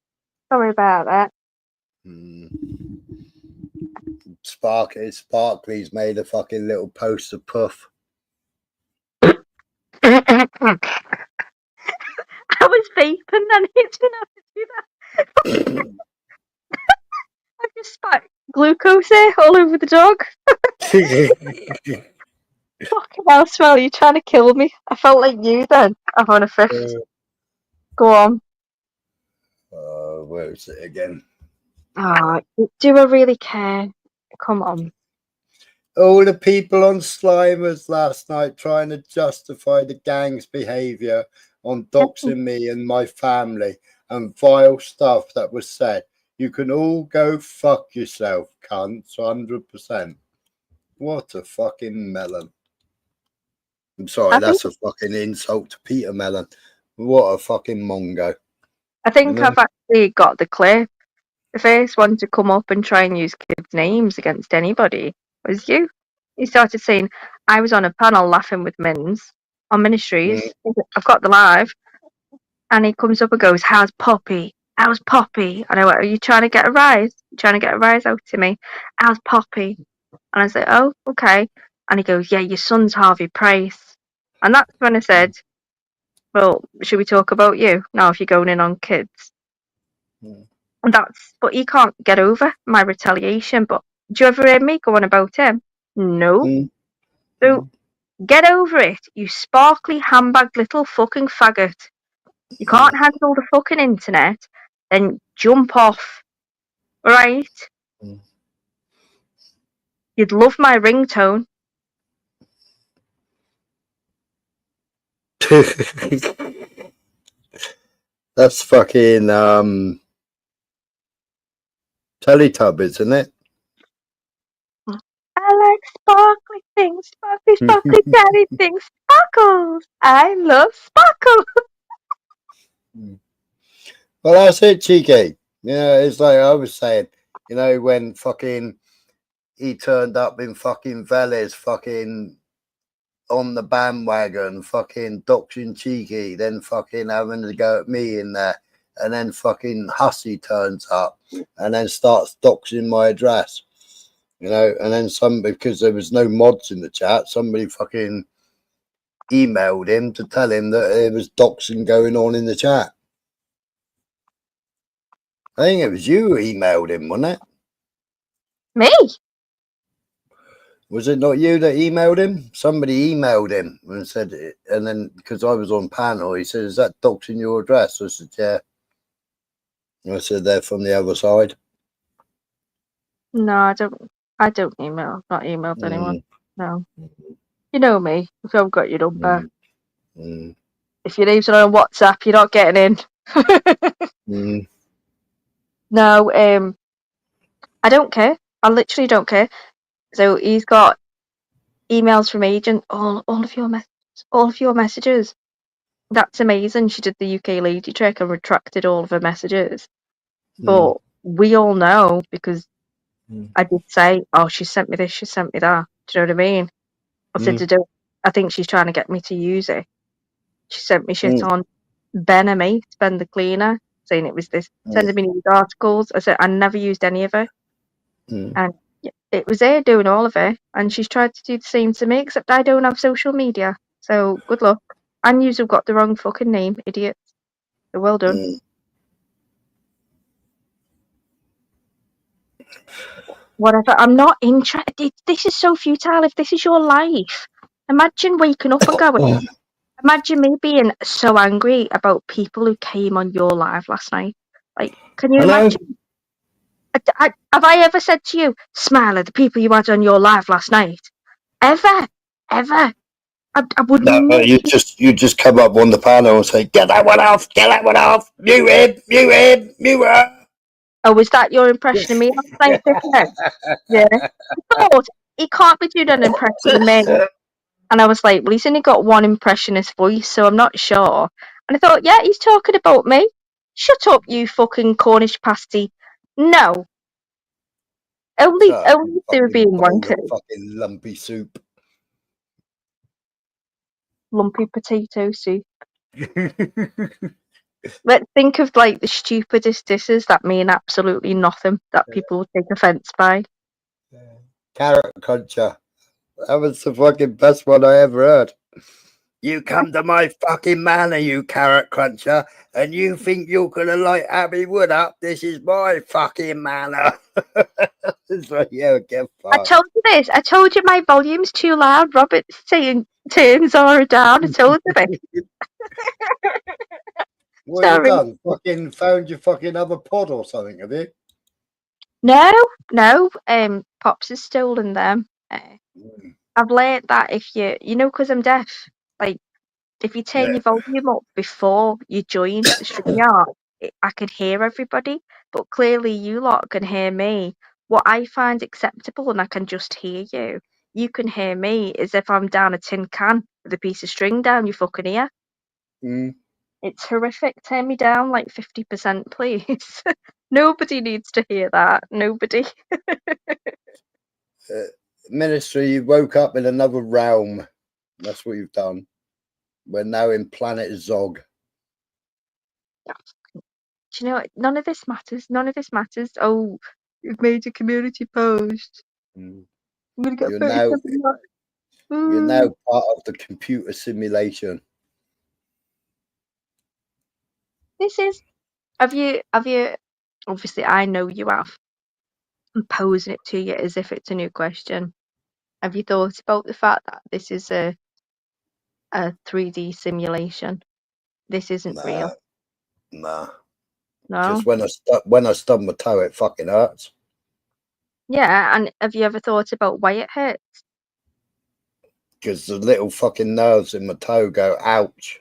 Sorry about that. Sparkly's made a fucking little poster puff. I was vaping and it didn't have to do that. I just spat glucose here all over the dog. Fucking hell, Swell, you're trying to kill me. I felt like you then. I'm on a fifth. Go on. Where is it again? Do I really care? Come on. All the people on Slimers last night trying to justify the gang's behaviour on doxing me and my family and vile stuff that was said. You can all go fuck yourself, cunts, 100%. What a fucking melon. I'm sorry, that's a fucking insult to Peter Mellon. What a fucking mongo. I think I've actually got the clip. The first one to come up and try and use kids' names against anybody was you. You started saying, I was on a panel laughing with Mins on Ministries. I've got the live. And he comes up and goes, how's Poppy? How's Poppy? And I went, are you trying to get a rise? Trying to get a rise out to me? How's Poppy? And I said, oh, okay. And he goes, yeah, your son's Harvey Price. And that's when I said, well, should we talk about you now if you're going in on kids? And but he can't get over my retaliation. But do you ever hear me going about him? No. So get over it, you sparkly handbag little fucking faggot. You can't handle the fucking internet, then jump off. Right? You'd love my ringtone. That's fucking Teletubbies, isn't it? I like sparkly things, sparkly, sparkly, daddy things, sparkles. I love sparkles. Well, that's it, Cheeky. Yeah, it's like I was saying, you know, when fucking he turned up in fucking Vélez, fucking on the bandwagon, fucking doxing Cheeky, then fucking having to go at me in there, and then fucking Hussy turns up and then starts doxing my address, you know, and then because there was no mods in the chat, somebody fucking emailed him to tell him that there was doxing going on in the chat. I think it was you who emailed him, wasn't it? Me? Was it not you that emailed him? Somebody emailed him and said it, and then because I was on panel, he said, "Is that doxing your address?" I said, "Yeah." I said, "They're from the other side." No, I don't. I don't email. Not emailed anyone. Mm, No. You know me. If I've got your number, mm, if your name's not on WhatsApp, you're not getting in. mm. No. I don't care. I literally don't care. So he's got emails from agent. All of your messages. That's amazing. She did the UK lady trick and retracted all of her messages. But we all know because I did say, "Oh, she sent me this. She sent me that." Do you know what I mean? I said, I think she's trying to get me to use it. She sent me shit on Ben the cleaner, saying it was this, sending me news articles. I said, I never used any of it. And it was her doing all of it. And she's tried to do the same to me, except I don't have social media. So good luck. And you've got the wrong fucking name, idiots. So well done. Whatever. I'm not interested. This is so futile. If this is your life, imagine waking up and going, imagine me being so angry about people who came on your live last night. Like, can you imagine? Have I ever said to you, Smiler, the people you had on your live last night? Ever? I would No, never. you just come up on the panel and say, "Get that one off, mute her." Oh, was that your impression of me last night, Dickhead? Yeah. I thought, he can't be doing an impression of me. And I was like, well, he's only got one impressionist voice, so I'm not sure. And I thought, yeah, he's talking about me. Shut up, you fucking Cornish pasty. No. Only if they were being wankered. Fucking lumpy soup. Lumpy potato soup. Let's think of like the stupidest disses that mean absolutely nothing that people will take offence by. Carrot cruncher. That was the fucking best one I ever heard. You come to my fucking manor, you carrot cruncher, and you think you're gonna light Abby Wood up? This is my fucking manor. It's like, yeah, get fucked. I told you this. I told you my volume's too loud. Robert's saying turns are down. I told you this. What have you done? Fucking found your fucking other pod or something, have you? No. Pops has stolen them. I've learnt that if you know, because I'm deaf, like if you turn your volume up before you join the StreamYard, I can hear everybody, but clearly you lot can hear me. What I find acceptable, and I can just hear you. You can hear me as if I'm down a tin can with a piece of string down your fucking ear. It's horrific. Turn me down like 50%, please. Nobody needs to hear that. Nobody. Ministry, you woke up in another realm. That's what you've done. We're now in planet Zog. Do you know what? None of this matters. Oh, you've made a community post. I'm gonna get 37 likes. You're now part of the computer simulation. This is. Have you? Obviously, I know you have. I'm posing it to you as if it's a new question. Have you thought about the fact that this is a 3D simulation? This isn't real. Nah. No. Just when I stub my toe, it fucking hurts. Yeah, and have you ever thought about why it hurts? Because the little fucking nerves in my toe go ouch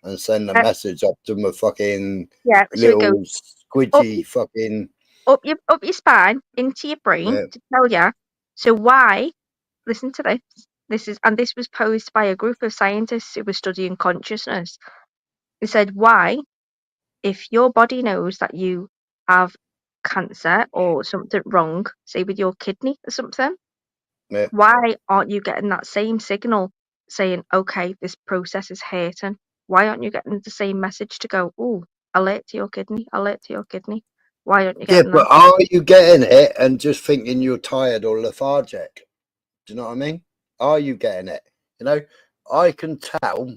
and send a message up to my fucking little squidgy fucking up your spine into your brain to tell you. So why? Listen to this. This was posed by a group of scientists who were studying consciousness. They said, why, if your body knows that you have cancer or something wrong, say with your kidney or something, why aren't you getting that same signal saying, okay, this process is hurting? Why aren't you getting the same message to go, oh, alert to your kidney, alert to your kidney? Why aren't you getting but are you getting it and just thinking you're tired or lethargic? Do you know what I mean? Are you getting it? You know, I can tell,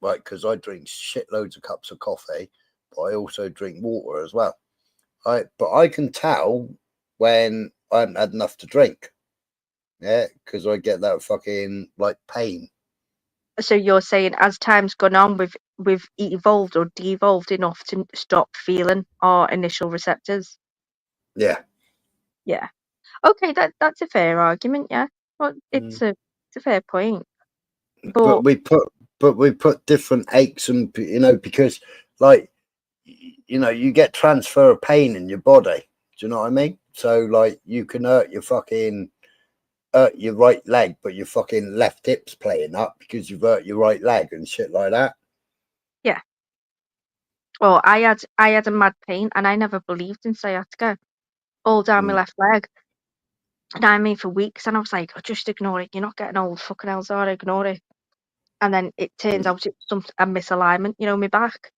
right, because I drink shitloads of cups of coffee, but I also drink water as well. But I can tell when I haven't had enough to drink. Yeah, because I get that fucking like pain. So you're saying as time's gone on, we've evolved or devolved enough to stop feeling our initial receptors? Yeah. Yeah. Okay, that's a fair argument, yeah. Well, it's a fair point. But we put different aches and, you know, because like, you know, you get transfer of pain in your body. Do you know what I mean? So like you can hurt your right leg, but your fucking left hip's playing up because you've hurt your right leg and shit like that. Yeah. Well, I had a mad pain and I never believed in sciatica all down my left leg. And I mean for weeks, and I was like, oh, just ignore it. You're not getting old. Fucking hell, Zara, ignore it. And then it turns out it's a misalignment, you know, my back.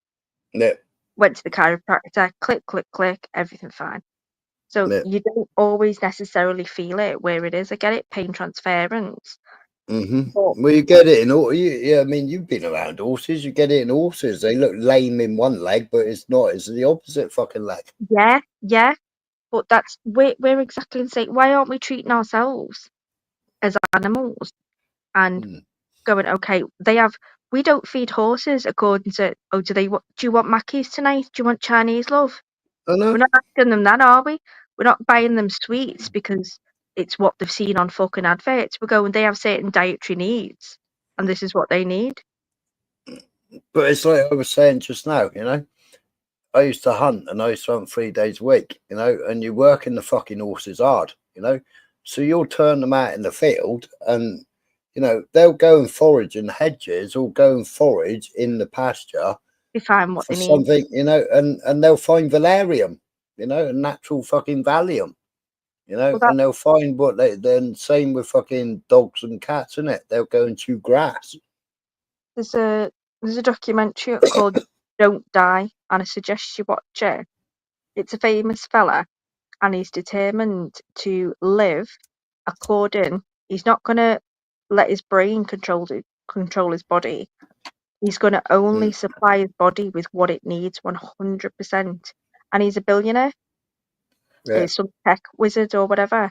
Yeah. Went to the chiropractor, click, click, click, everything fine. So you don't always necessarily feel it where it is. I get it, pain transference. Well, you get it in all. Yeah, I mean, you've been around horses. You get it in horses. They look lame in one leg, but it's not. It's the opposite fucking leg. Yeah, yeah. But that's we're exactly the same. Why aren't we treating ourselves as animals and going, okay, we don't feed horses according to, oh, do you want Mackies tonight? Do you want Chinese love? I know. We're not asking them that, are we? We're not buying them sweets because it's what they've seen on fucking adverts. We're going, they have certain dietary needs and this is what they need. But it's like I was saying just now, you know, I used to hunt and I used to hunt 3 days a week, you know, and you're working the fucking horses hard, you know, so you'll turn them out in the field and, you know, they'll go and forage in the hedges or go and forage in the pasture. They find what for they need. Something, you know, and they'll find valerium, you know, a natural fucking Valium, you know, and they'll find what then same with fucking dogs and cats, isn't it? They'll go and chew grass. There's a documentary called Don't Die, and I suggest you watch it. It's a famous fella, and he's determined to live he's not going to let his brain control his body. He's going to only supply his body with what it needs 100%. And he's a billionaire. Yeah. He's some tech wizard or whatever.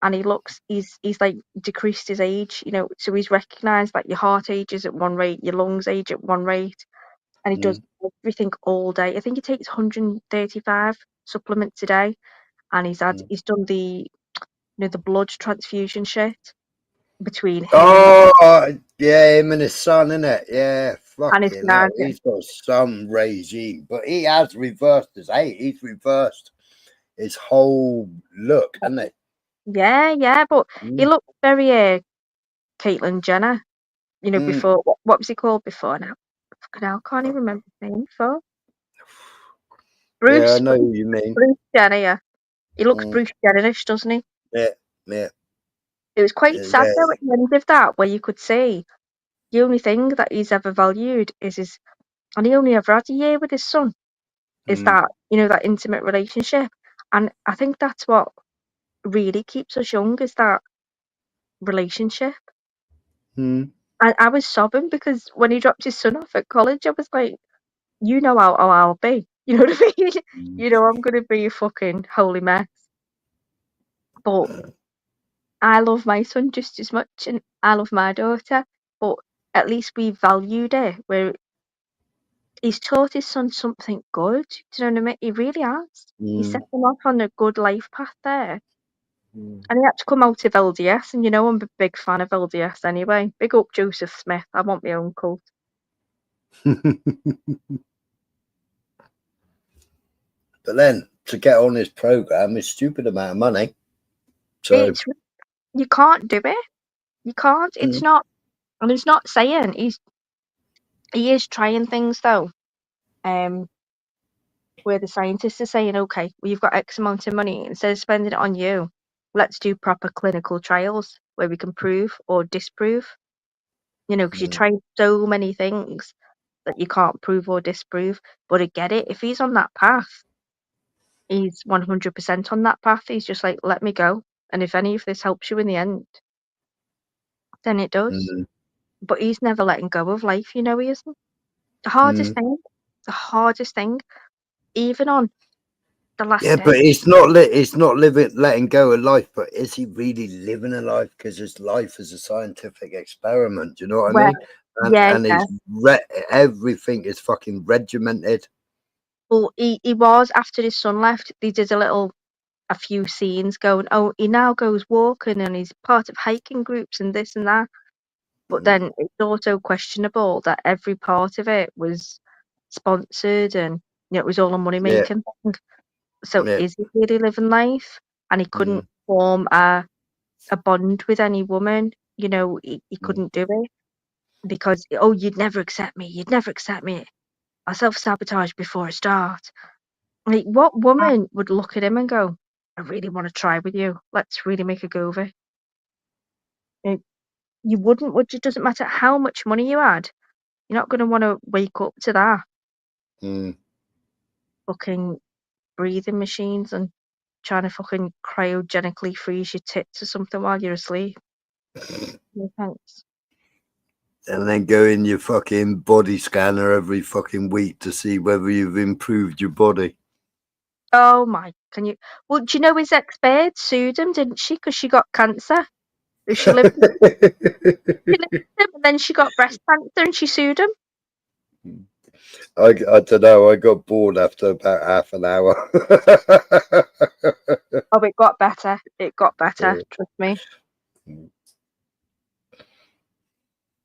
And he's like decreased his age, you know, so he's recognised that your heart ages at one rate, your lungs age at one rate, and he does everything all day. I think he takes 135 supplements a day, and he's done the blood transfusion shit between him yeah, him and his son, innit? Yeah, and his fucking hell, he's got some regime, but he has reversed his age. He's reversed his whole look, hasn't he? Yeah, but he looked very Caitlyn Jenner, you know, before. What was he called before now? Fucking hell, can't even remember his name before. Bruce. Yeah, I know who you mean. Bruce Jenner, yeah. He looks Bruce Jenner-ish, doesn't he? Yeah. It was quite sad though at the end of that, where you could see the only thing that he's ever valued is and he only ever had a year with his son, is that, you know, that intimate relationship. And I think that's what really keeps us young, is that relationship. I was sobbing because when he dropped his son off at college, I was like, you know how I'll be. You know what I mean? You know I'm going to be a fucking holy mess. But I love my son just as much, and I love my daughter, but at least we valued it, where he's taught his son something good. Do you know what I mean? He really has. He set him off on a good life path there. And he had to come out of LDS, and you know I'm a big fan of LDS anyway. Big up Joseph Smith. I want my own cult. But then to get on this program is stupid amount of money. So you can't do it. You can't. It's not. And he's not saying he is trying things though. Where the scientists are saying, okay, well, you've got X amount of money, instead of spending it on you, let's do proper clinical trials where we can prove or disprove. You know, because you try so many things that you can't prove or disprove. But I get it. If he's on that path, he's 100% on that path. He's just like, let me go. And if any of this helps you in the end, then it does. But he's never letting go of life, you know, he isn't. The hardest thing, even on the last Yeah, day. but it's not letting go of life, but is he really living a life? Because his life is a scientific experiment. Do you know what I Well, mean? And yeah, and yeah. everything is fucking regimented. Well, he was after his son left. They did a few scenes going, oh, he now goes walking and he's part of hiking groups and this and that. But then it's also questionable that every part of it was sponsored and it was all a money Yeah, making thing. So yeah. is he really living life? And he couldn't form a bond with any woman. You know, he couldn't do it because, oh, you'd never accept me. You'd never accept me. I self-sabotage before I start. Like, what woman would look at him and go, I really want to try with you. Let's really make a go of it. Like, you wouldn't, would you? Doesn't matter how much money you had. You're not going to want to wake up to that. Fucking breathing machines and trying to fucking cryogenically freeze your tits or something while you're asleep. No thanks. And then go in your fucking body scanner every fucking week to see whether you've improved your body. Oh my, can you? Well, do you know his ex-babe sued him, didn't she? Because she got cancer. She lived with him and then she got breast cancer and she sued him. I don't know. I got bored after about half an hour. Oh, it got better. It got better. Trust me.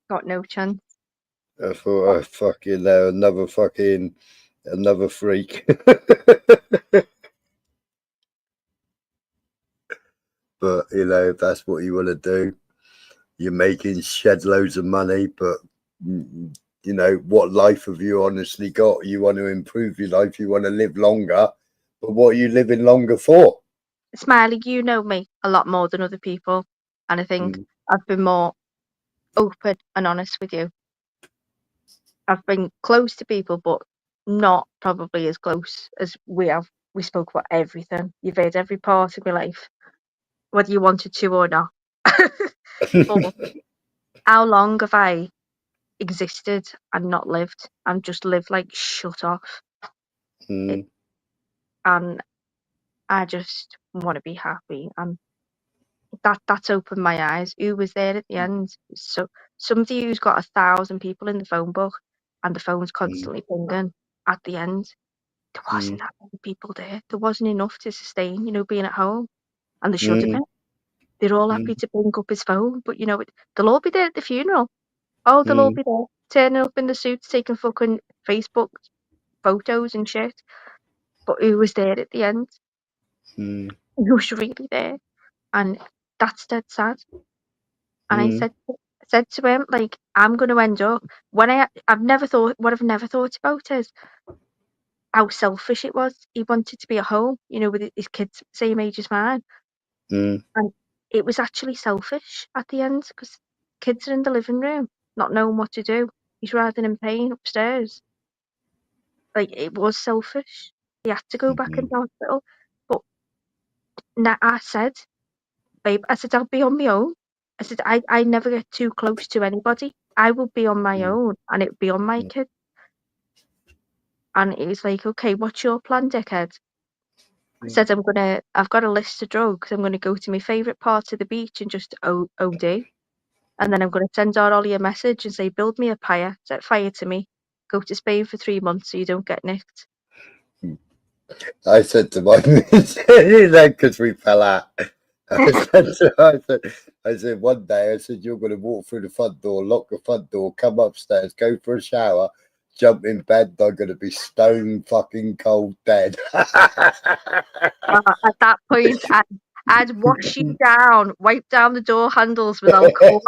Got no chance. I thought, oh, fucking another freak. But you know, if that's what you want to do, you're making shed loads of money, but you know, what life have you honestly got? You want to improve your life, you want to live longer, but what are you living longer for? Smiley, you know me a lot more than other people, and I think I've been more open and honest with you. I've been close to people, but not probably as close as we have. We spoke about everything. You've heard every part of my life, whether you wanted to or not. But how long have I existed and not lived and just lived like shut off? And I just want to be happy, and that's opened my eyes. Who was there at the end? So somebody who's got 1,000 people in the phone book and the phone's constantly pinging at the end. There wasn't that many people there. There wasn't enough to sustain, you know, being at home, and there should have been. They're all happy to bring up his phone, but you know, they'll all be there at the funeral. Oh, they'll all be there, turning up in the suits, taking fucking Facebook photos and shit. But who was there at the end? Who was really there? And that's dead sad. And I said to him, like, I'm going to end up when I've never thought what I've never thought about is how selfish it was. He wanted to be at home, you know, with his kids same age as mine, and it was actually selfish at the end because kids are in the living room not knowing what to do. He's writhing in pain upstairs. Like, it was selfish. He had to go back into hospital, but I said, babe, I said I'll be on my own. I said I never get too close to anybody. I will be on my own, and it would be on my kid. And he's like, okay, what's your plan, dickhead? I said I've got a list of drugs. I'm gonna go to my favourite part of the beach and just OD, and then I'm gonna send out Ollie a message and say, build me a pyre, set fire to me, go to Spain for 3 months so you don't get nicked. I said to my missus, because we fell out. I said one day, I said, you're going to walk through the front door, lock the front door, come upstairs, go for a shower, jump in bed, I'm going to be stone fucking cold dead. At that point, I'd wash you down, wipe down the door handles with alcohol,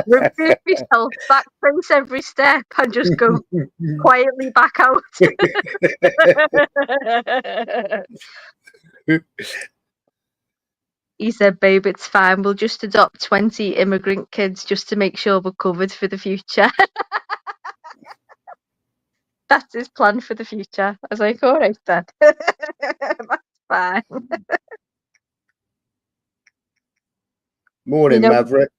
remove myself, back face every step, and just go quietly back out. He said, babe, it's fine. We'll just adopt 20 immigrant kids just to make sure we're covered for the future. That's his plan for the future. I was like, all right, then. That's fine. Morning, Maverick.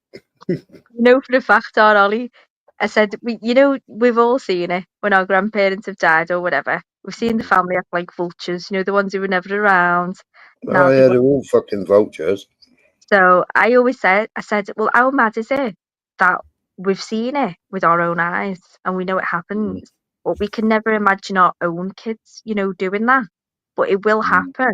You know for a fact, Ollie, I said, we've all seen it when our grandparents have died or whatever. We've seen the family act like vultures, you know, the ones who were never around. Oh yeah, they're all fucking vultures. So I always said, well, how mad is it that we've seen it with our own eyes and we know it happens, but we can never imagine our own kids, you know, doing that. But it will happen.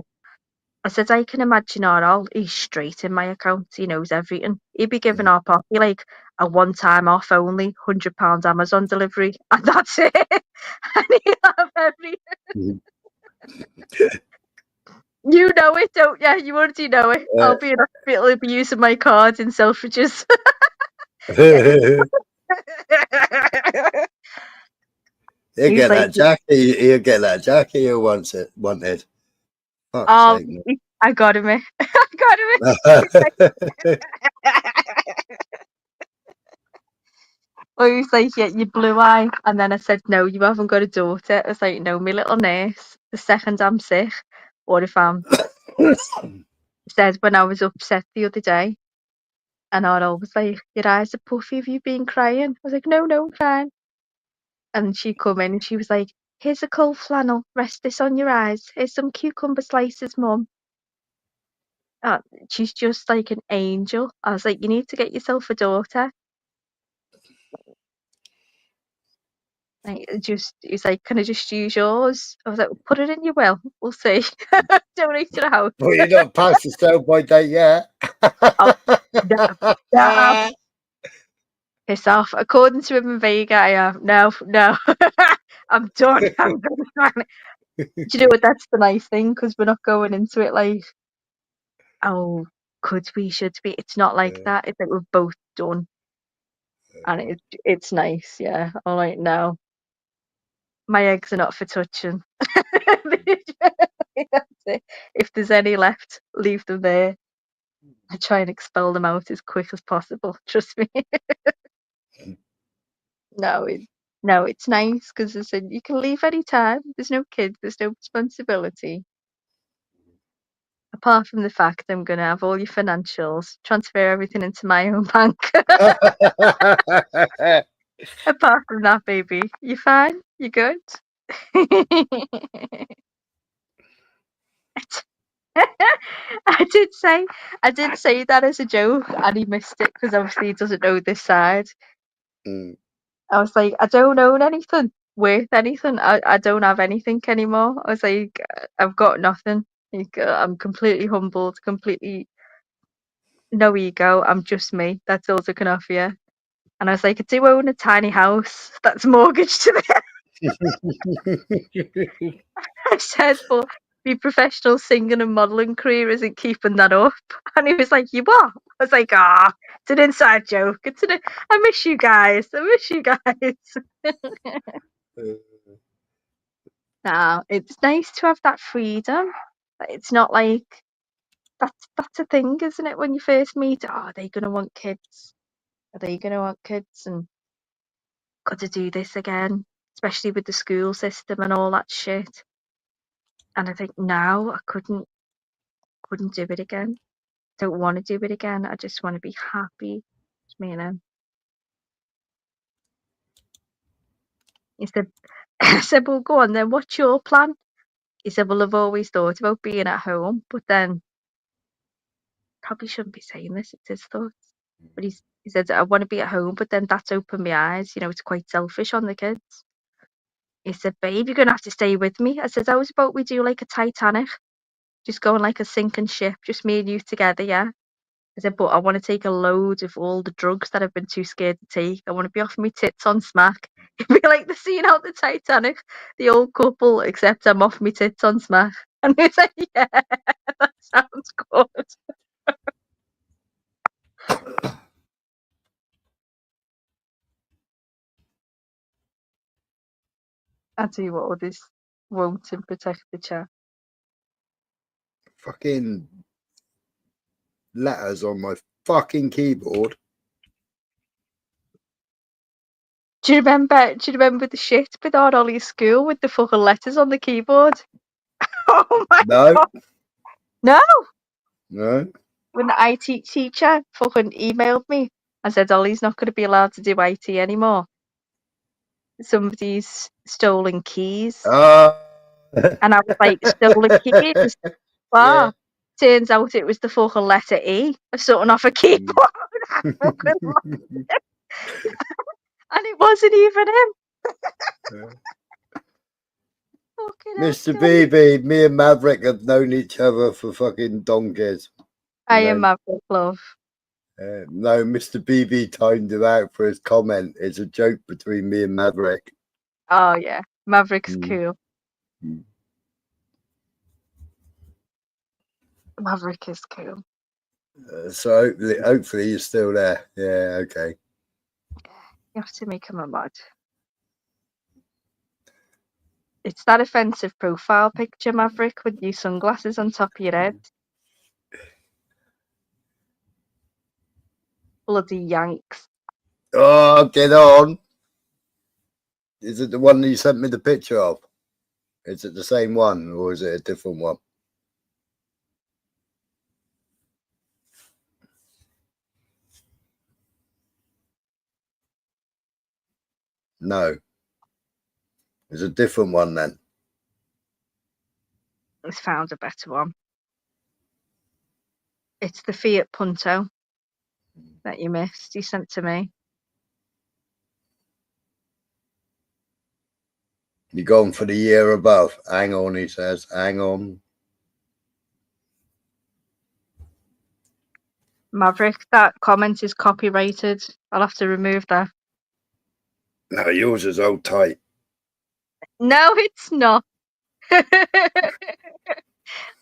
I said, I can imagine Arnold, he's straight in my account, he knows everything. He'd be giving our poppy like a one-time off only, £100 Amazon delivery, and that's it. And he'll have everything. You know it, don't you? You already know it. I'll be in hospital, he'll be using my card in Selfridges. He'll get like, that Jackie. He'll get that Jackie who wants it. Wanted. Oh, Sake, I got him. I got him. Well, he was like, yeah, you blue eye. And then I said, no, you haven't got a daughter. I was like, no, my little nurse. The second I'm sick, or if I'm said when I was upset the other day, and Arnold was like, your eyes are puffy. Have you been crying? I was like, no, I'm fine. And she come in and she was like, here's a cold flannel. Rest this on your eyes. Here's some cucumber slices, Mum. She's just like an angel. I was like, you need to get yourself a daughter. He's like, can I just use yours? I was like, put it in your will. We'll see. Donate to the house. well, you're not past the sell-by date yet. No. Piss off. According to him in Vega, I am. No. I'm done. I'm done. Do you know what? That's the nice thing, because we're not going into it like, oh, could we, should we? It's not like that. It's like we're both done. And it's nice, yeah. I'm like, no. My eggs are not for touching. If there's any left, leave them there. I try and expel them out as quick as possible. Trust me. No, it's nice because I said you can leave any time. There's no kids. There's no responsibility. Apart from the fact I'm going to have all your financials, transfer everything into my own bank. Apart from that, baby, you fine? You good? I did say that as a joke, and he missed it because obviously he doesn't know this side. I was like, I don't own anything worth anything. I don't have anything anymore. I was like, I've got nothing. Like, I'm completely humbled, completely no ego. I'm just me. That's all I can offer you. And I was like, I do own a tiny house that's mortgaged to me. I said, but my professional singing and modelling career isn't keeping that up. And he was like, you what? I was like, it's an inside joke. I miss you guys. Nah, it's nice to have that freedom. It's not like that's a thing, isn't it? When you first meet, are they gonna want kids? Are they gonna want kids? And got to do this again, especially with the school system and all that shit. And I think now I couldn't do it again. Don't want to do it again. I just want to be happy. You know. He said, I said, well, go on then. What's your plan? He said, well, I've always thought about being at home, but then probably shouldn't be saying this. It's his thoughts. But he said, I want to be at home, but then that's opened my eyes. You know, it's quite selfish on the kids. He said, babe, you're going to have to stay with me. I said, how about we do like a Titanic? Just go on like a sinking ship, just me and you together, yeah? I said, but I want to take a load of all the drugs that I've been too scared to take. I want to be off my tits on smack. It'd be like the scene out the Titanic, the old couple, except I'm off my tits on smack. And he said, yeah, that sounds good. I tell you what, others won't and protect the chat. Fucking letters on my fucking keyboard. Do you remember the shit with our Ollie's school with the fucking letters on the keyboard? Oh my god. No. When the IT teacher fucking emailed me and said Ollie's not going to be allowed to do IT anymore. Somebody's stolen keys. And I was like, still the keys. Wow. Turns out it was the fucking letter E or something off a keyboard. I fucking loved it. And it wasn't even him. Fucking hell, Mr. Tony. BB, me and Maverick have known each other for fucking donkeys. I am Maverick, love. No, Mr. BB timed him out for his comment. It's a joke between me and Maverick. Oh, yeah. Maverick's cool. Maverick is cool. So hopefully you're still there. Yeah, okay. You have to make him a mod. It's that offensive profile picture, Maverick, with your sunglasses on top of your head. Bloody Yanks. Oh, get on. Is it the one that you sent me the picture of? Is it the same one or is it a different one? No. It's a different one then. He's found a better one. It's the Fiat Punto that you missed. You sent to me. You're going for the year above. Hang on, he says. Hang on. Maverick, that comment is copyrighted. I'll have to remove that. No, yours is old tight. No, it's not.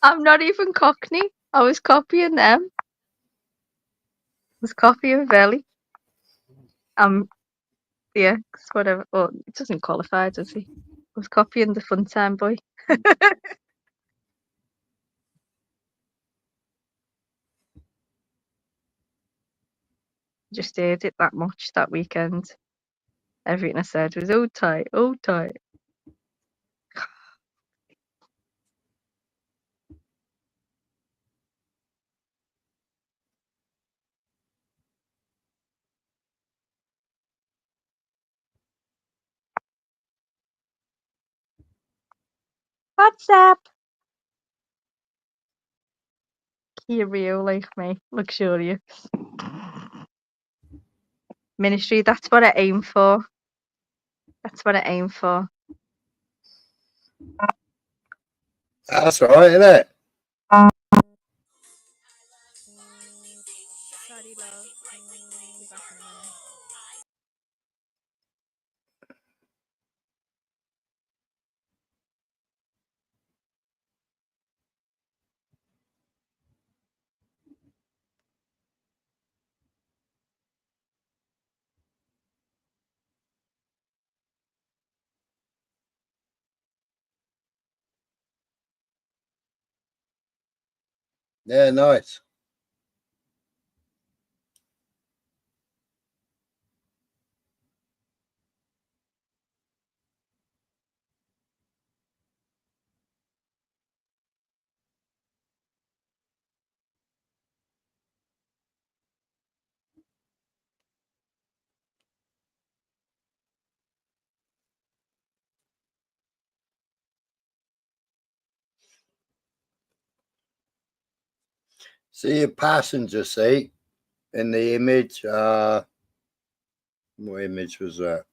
I'm not even Cockney. I was copying them. I was copying Velly. Yeah, whatever. Oh, it doesn't qualify, does he? I was copying the fun time boy. Just heard it that much that weekend. Everything I said was old tight, old tight. What's up? Curio like me, luxurious. Ministry, that's what I aim for. That's what I aim for. That's all right, isn't it? Sorry, love. Be back in a minute. Yeah, nice. See a passenger seat in the image. What image was that?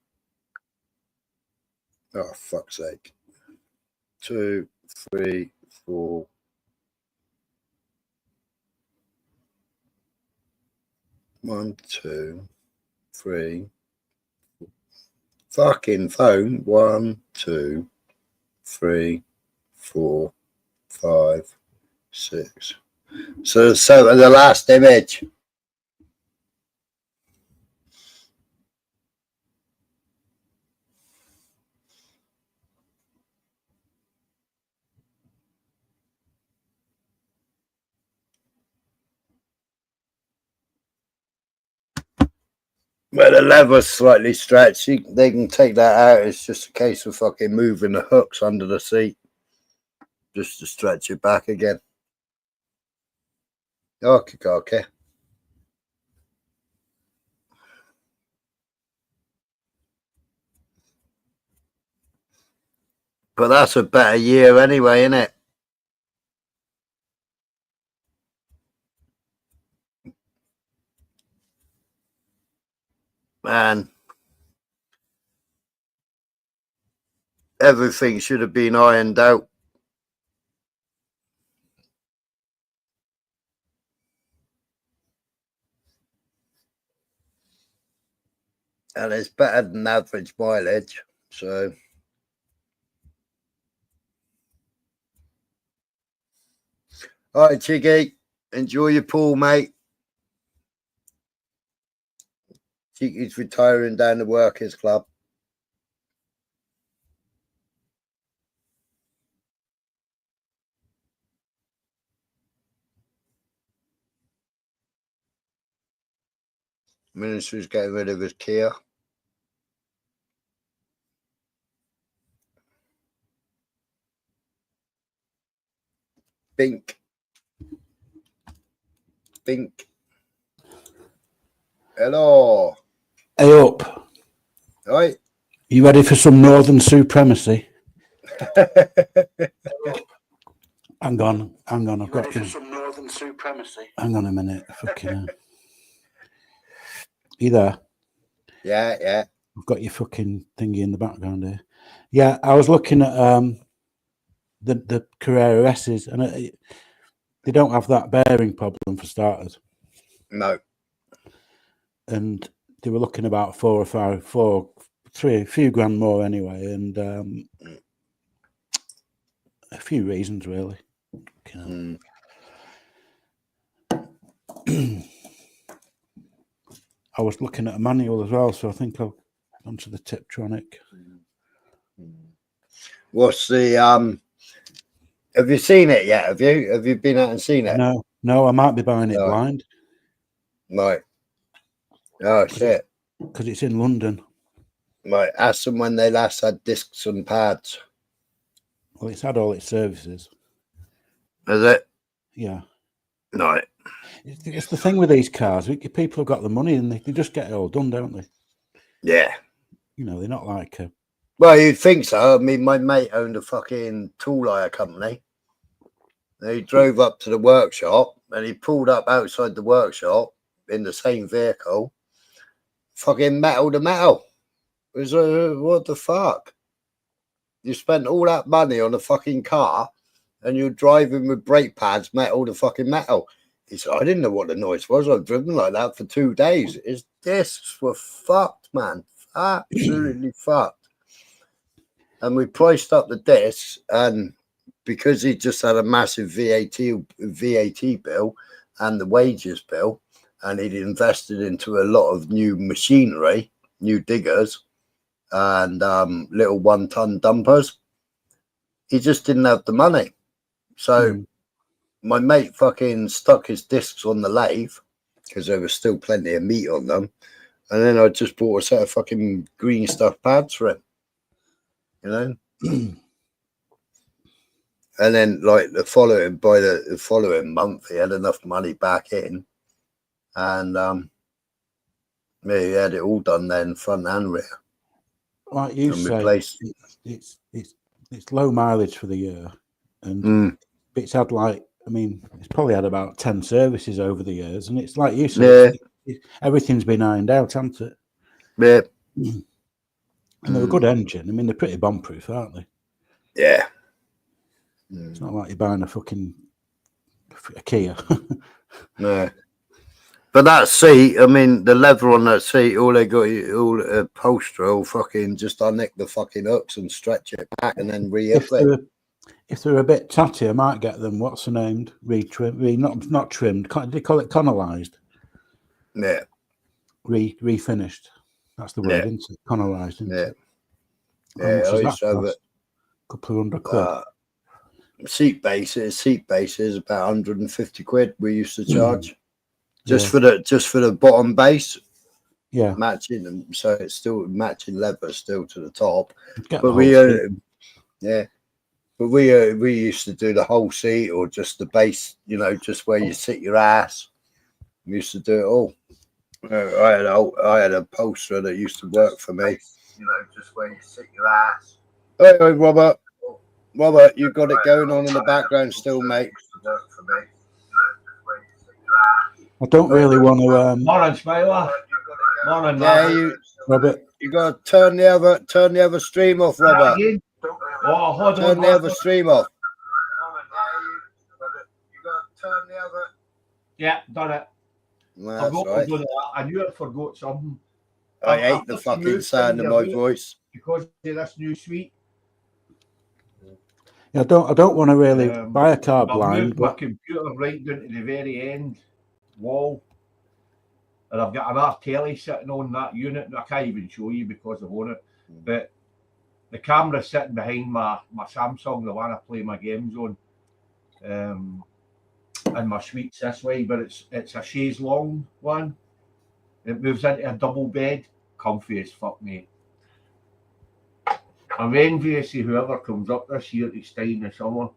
Oh, fuck's sake. 2, 3, 4. One, 2, 3. Fucking phone. 1, 2, 3, 4, 5, 6. So the last image. Where the lever's slightly stretched, they can take that out. It's just a case of fucking moving the hooks under the seat just to stretch it back again. Okay. But that's a better year anyway, isn't it? Man, everything should have been ironed out. And it's better than average mileage, so. All right, Cheeky, enjoy your pool, mate. Cheeky's retiring down the Workers Club. Minister's getting rid of his Kia. Bink. Bink. Hello. Hey up. Right. You ready for some northern supremacy? Hang on. I've got some northern supremacy. Hang on a minute. Fucking hell. You there? Yeah. I've got your fucking thingy in the background here. Yeah, I was looking at the Carrera S's, and they don't have that bearing problem for starters. No. And they were looking about a few grand more anyway, and a few reasons really. I was looking at a manual as well, so I think I'll onto the Tiptronic. What's the have you seen it yet? Have you been out and seen it? No, I might be buying it blind. Right. Oh shit. Because it's in London. Right. Ask them when they last had discs and pads. Well, it's had all its services. Is it? Yeah. Right. It's the thing with these cars. People have got the money and they just get it all done, don't they? Yeah. You know, they're not like... Well, you'd think so. I mean, my mate owned a fucking tool hire company. He drove up to the workshop and he pulled up outside the workshop in the same vehicle. Fucking metal to metal. It was what the fuck? You spent all that money on a fucking car and you're driving with brake pads metal to fucking metal. He said, I didn't know what the noise was. I've driven like that for 2 days. His discs were fucked, man. Absolutely fucked. And we priced up the discs, and because he just had a massive VAT bill and the wages bill, and he'd invested into a lot of new machinery, new diggers, and little 1-ton dumpers, he just didn't have the money. So my mate fucking stuck his discs on the lathe because there was still plenty of meat on them, and then I just bought a set of fucking green stuff pads for him, you know. And then like the following month he had enough money back in, and he had it all done then, front and rear. Like you say, it's low mileage for the year, and it's had it's probably had about 10 services over the years, and it's like you said, everything's been ironed out, hasn't it? Yeah. And they're a good engine. I mean, they're pretty bomb-proof, aren't they? Yeah. It's not like you're buying a Kia. No. But that seat, I mean, the leather on that seat, all they got, all upholstery, all fucking just unnick the fucking hooks and stretch it back and then re-up it. If they're a bit tatty, I might get them, what's the name? Not trimmed. They call it connelized. Yeah. Refinished. That's the word, isn't it? Connelized, isn't it? Yeah, I used to have it. A couple of £100. Seat base is about 150 quid we used to charge. Just for the bottom base. Yeah. Matching them, so it's still matching leather still to the top. But we used to do the whole seat or just the base, you know, just where you sit your ass. We used to do it all. I had a upholsterer that used to work for me. You know, just where you sit your ass. Hey, Robert. Robert, you've got it going on in the background still, mate. I don't really want to. Morning, Smiler. Morning, Yeah, Robert. You got to turn the other stream off, Robert. Oh, hold turn on. the other stream off. Yeah, done it. That's right. I knew I forgot something. I hate the fucking sound of my voice because of this new suite. Yeah, I don't want to really buy a car blind. I've moved my computer right down to the very end wall, and I've got another telly sitting on that unit. I can't even show you because I own it, but the camera's sitting behind my Samsung, the one I play my games on, and my suite's this way, but it's a chaise long one. It moves into a double bed, comfy as fuck, mate. I'm envious of whoever comes up this year to stay in the summer.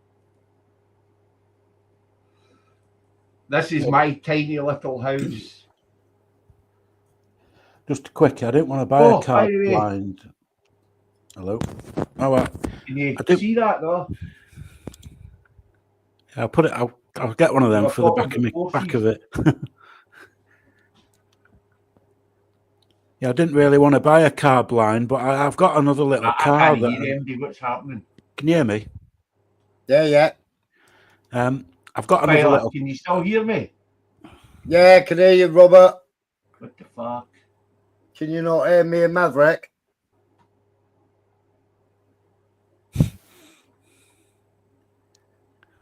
This is my tiny little house. Just quick, I didn't want to buy a car blind. Hello. Oh, can you see that though? Yeah, I'll put it. I'll get one of them for the back of it. Yeah, I didn't really want to buy a car blind, but I've got another little car. I can't hear Andy, what's happening? Can you hear me? Yeah. I've got another little. Can you still hear me? Yeah, I can hear you, Robert. What the fuck? Can you not hear me and Maverick?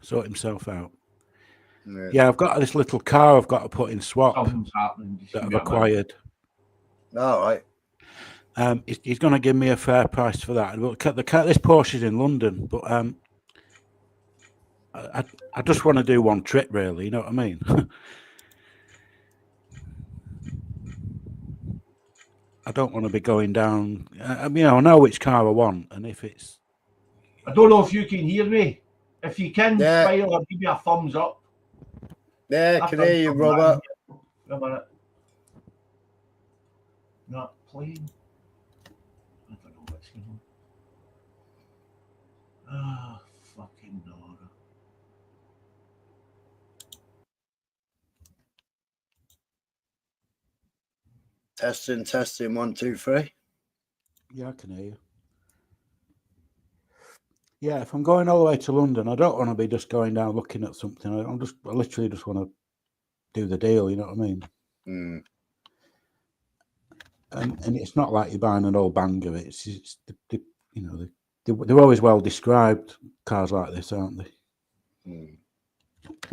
Sort himself out. Yeah, I've got this little car I've got to put in swap that I've acquired. All right. He's going to give me a fair price for that. This Porsche's in London, but I just want to do one trip, really. You know what I mean? I don't want to be going down. I know which car I want, and if it's. I don't know if you can hear me. If you can, Smile, or give me a thumbs up. Yeah, I can hear you, Robert. A minute. Not playing. I don't know what's going on. Ah, fucking Nora. Testing, 1, 2, 3. Yeah, I can hear you. Yeah, if I'm going all the way to London, I don't want to be just going down looking at something. I literally just want to do the deal. You know what I mean? Mm. And it's not like you're buying an old bang of it. It's they're always well described, cars like this, aren't they? Mm.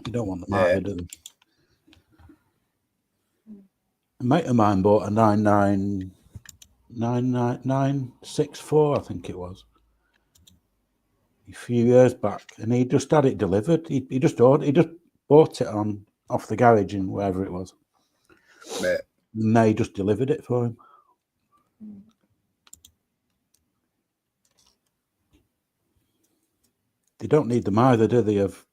You don't want them either, do they? A mate of mine bought a 964, I think it was, a few years back, and he just had it delivered. He just bought it off the garage in wherever it was. Yeah. And they just delivered it for him. They don't need them either, do they, of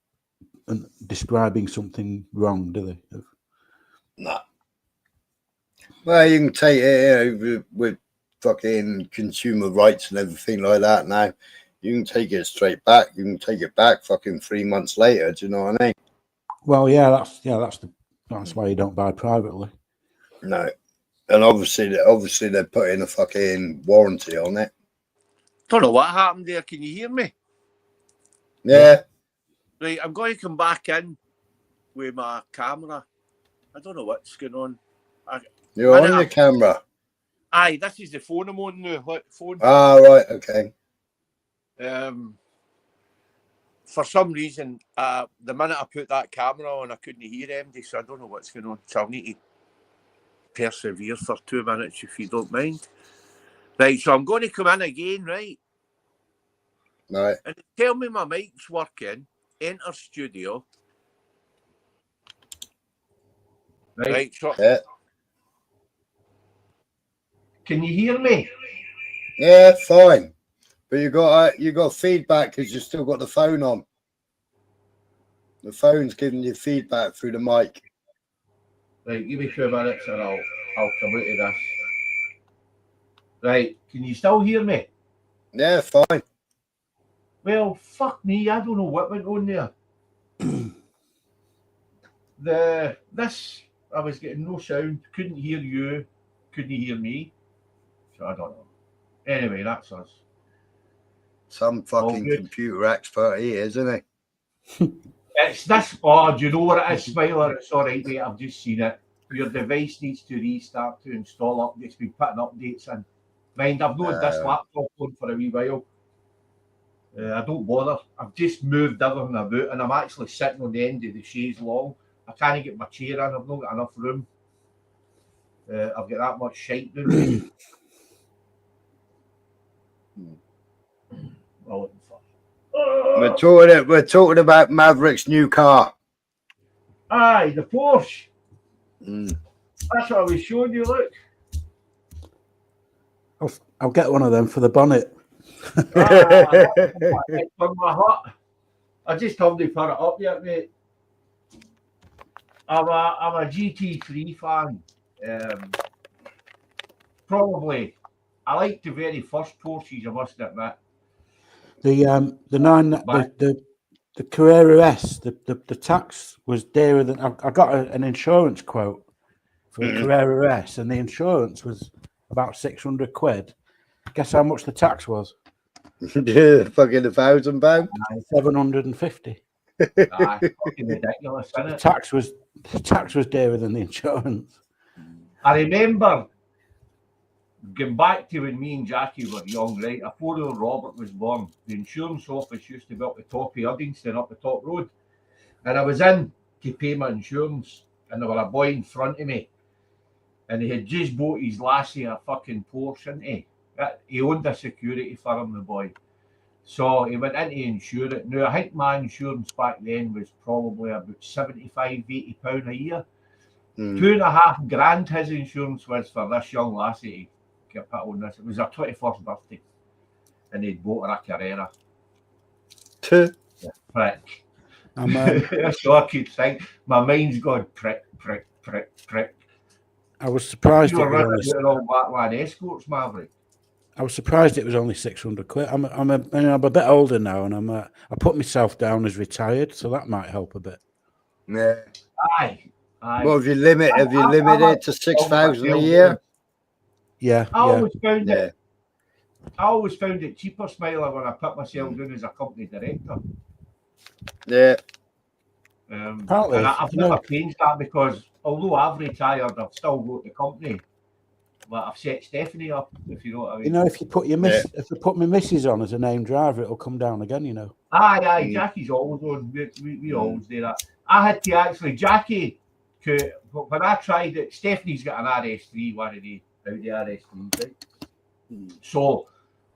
describing something wrong, do they? No. Well, you can take it with fucking consumer rights and everything like that now. You can take it straight back. You can take it back fucking 3 months later. Do you know what I mean? Well, that's why you don't buy privately. No. And obviously they're putting a fucking warranty on it. Don't know what happened there. Can you hear me? Yeah. Right, I'm going to come back in with my camera. I don't know what's going on. You're on your camera. Aye, this is the phone I'm on now. Phone. Ah, right, okay. For some reason, the minute I put that camera on, I couldn't hear MD, so I don't know what's going on. So I'll need to persevere for 2 minutes if you don't mind. Right, so I'm going to come in again, right? Right. And tell me my mic's working. Enter studio. Right, so can you hear me? Yeah, fine. But you got feedback because you still got the phone on. The phone's giving you feedback through the mic. Right, give me 2 minutes and I'll come out of this. Right, can you still hear me? Yeah, fine. Well, fuck me, I don't know what went on there. I was getting no sound, couldn't hear you, couldn't hear me. So I don't know. Anyway, that's us. Some fucking computer expert he is, isn't he? It's this. Oh, do you know what it is, Smiler? It's all right, mate. I've just seen it. Your device needs to restart to install updates. Been putting updates in. Mind, I've not had this laptop on for a wee while. I don't bother. I've just moved everything about, and I'm actually sitting on the end of the chaise long. I can't get my chair in. I've not got enough room. I've got that much shite down there. We're talking about Maverick's new car. Aye, the Porsche. That's what I was showing you. Look. I'll get one of them for the bonnet. It's on my hut. I just haven't put it up yet, mate. I'm a GT3 fan. Probably, I like the very first Porsches, I must admit. The Carrera S, the tax was dearer than I got an insurance quote for a Carrera S, and the insurance was about £600. Guess how much the tax was? Fucking £1,000. 750. Fucking ridiculous, isn't it? The tax was dearer than the insurance. I remember going back to when me and Jackie were young, right? Before Robert was born, the insurance office used to be up the top of Uddingston, up the top road. And I was in to pay my insurance, and there was a boy in front of me, and he had just bought his lassie a fucking Porsche, hadn't he? He owned a security firm, the boy. So he went in to insure it. Now, I think my insurance back then was probably about £75–80 a year. £2.5 grand his insurance was for this young lassie to get put on this. It was her 21st birthday, and he'd bought her a Carrera. Prick. That's all I keep saying. My mind's gone prick, prick, prick, prick. I was surprised. You were running all Backline Escorts, Maverick. I was surprised it was only £600. I'm a bit older now, and I put myself down as retired, so that might help a bit. Yeah. Aye. Well, have you limited to 6,000 a year? Yeah. I always found it cheaper, Smiler, when I put myself down as a company director. Yeah. And I've never changed that, because although I've retired, I've still got the company. But I've set Stephanie up, if you know what I mean. You know, if you put if you put my missus on as a named driver, it'll come down again. You know. Aye. Jackie's always on. We always do that. I had to actually, Jackie, when I tried it, Stephanie's got an RS3, one of the Audi RS3s, right? So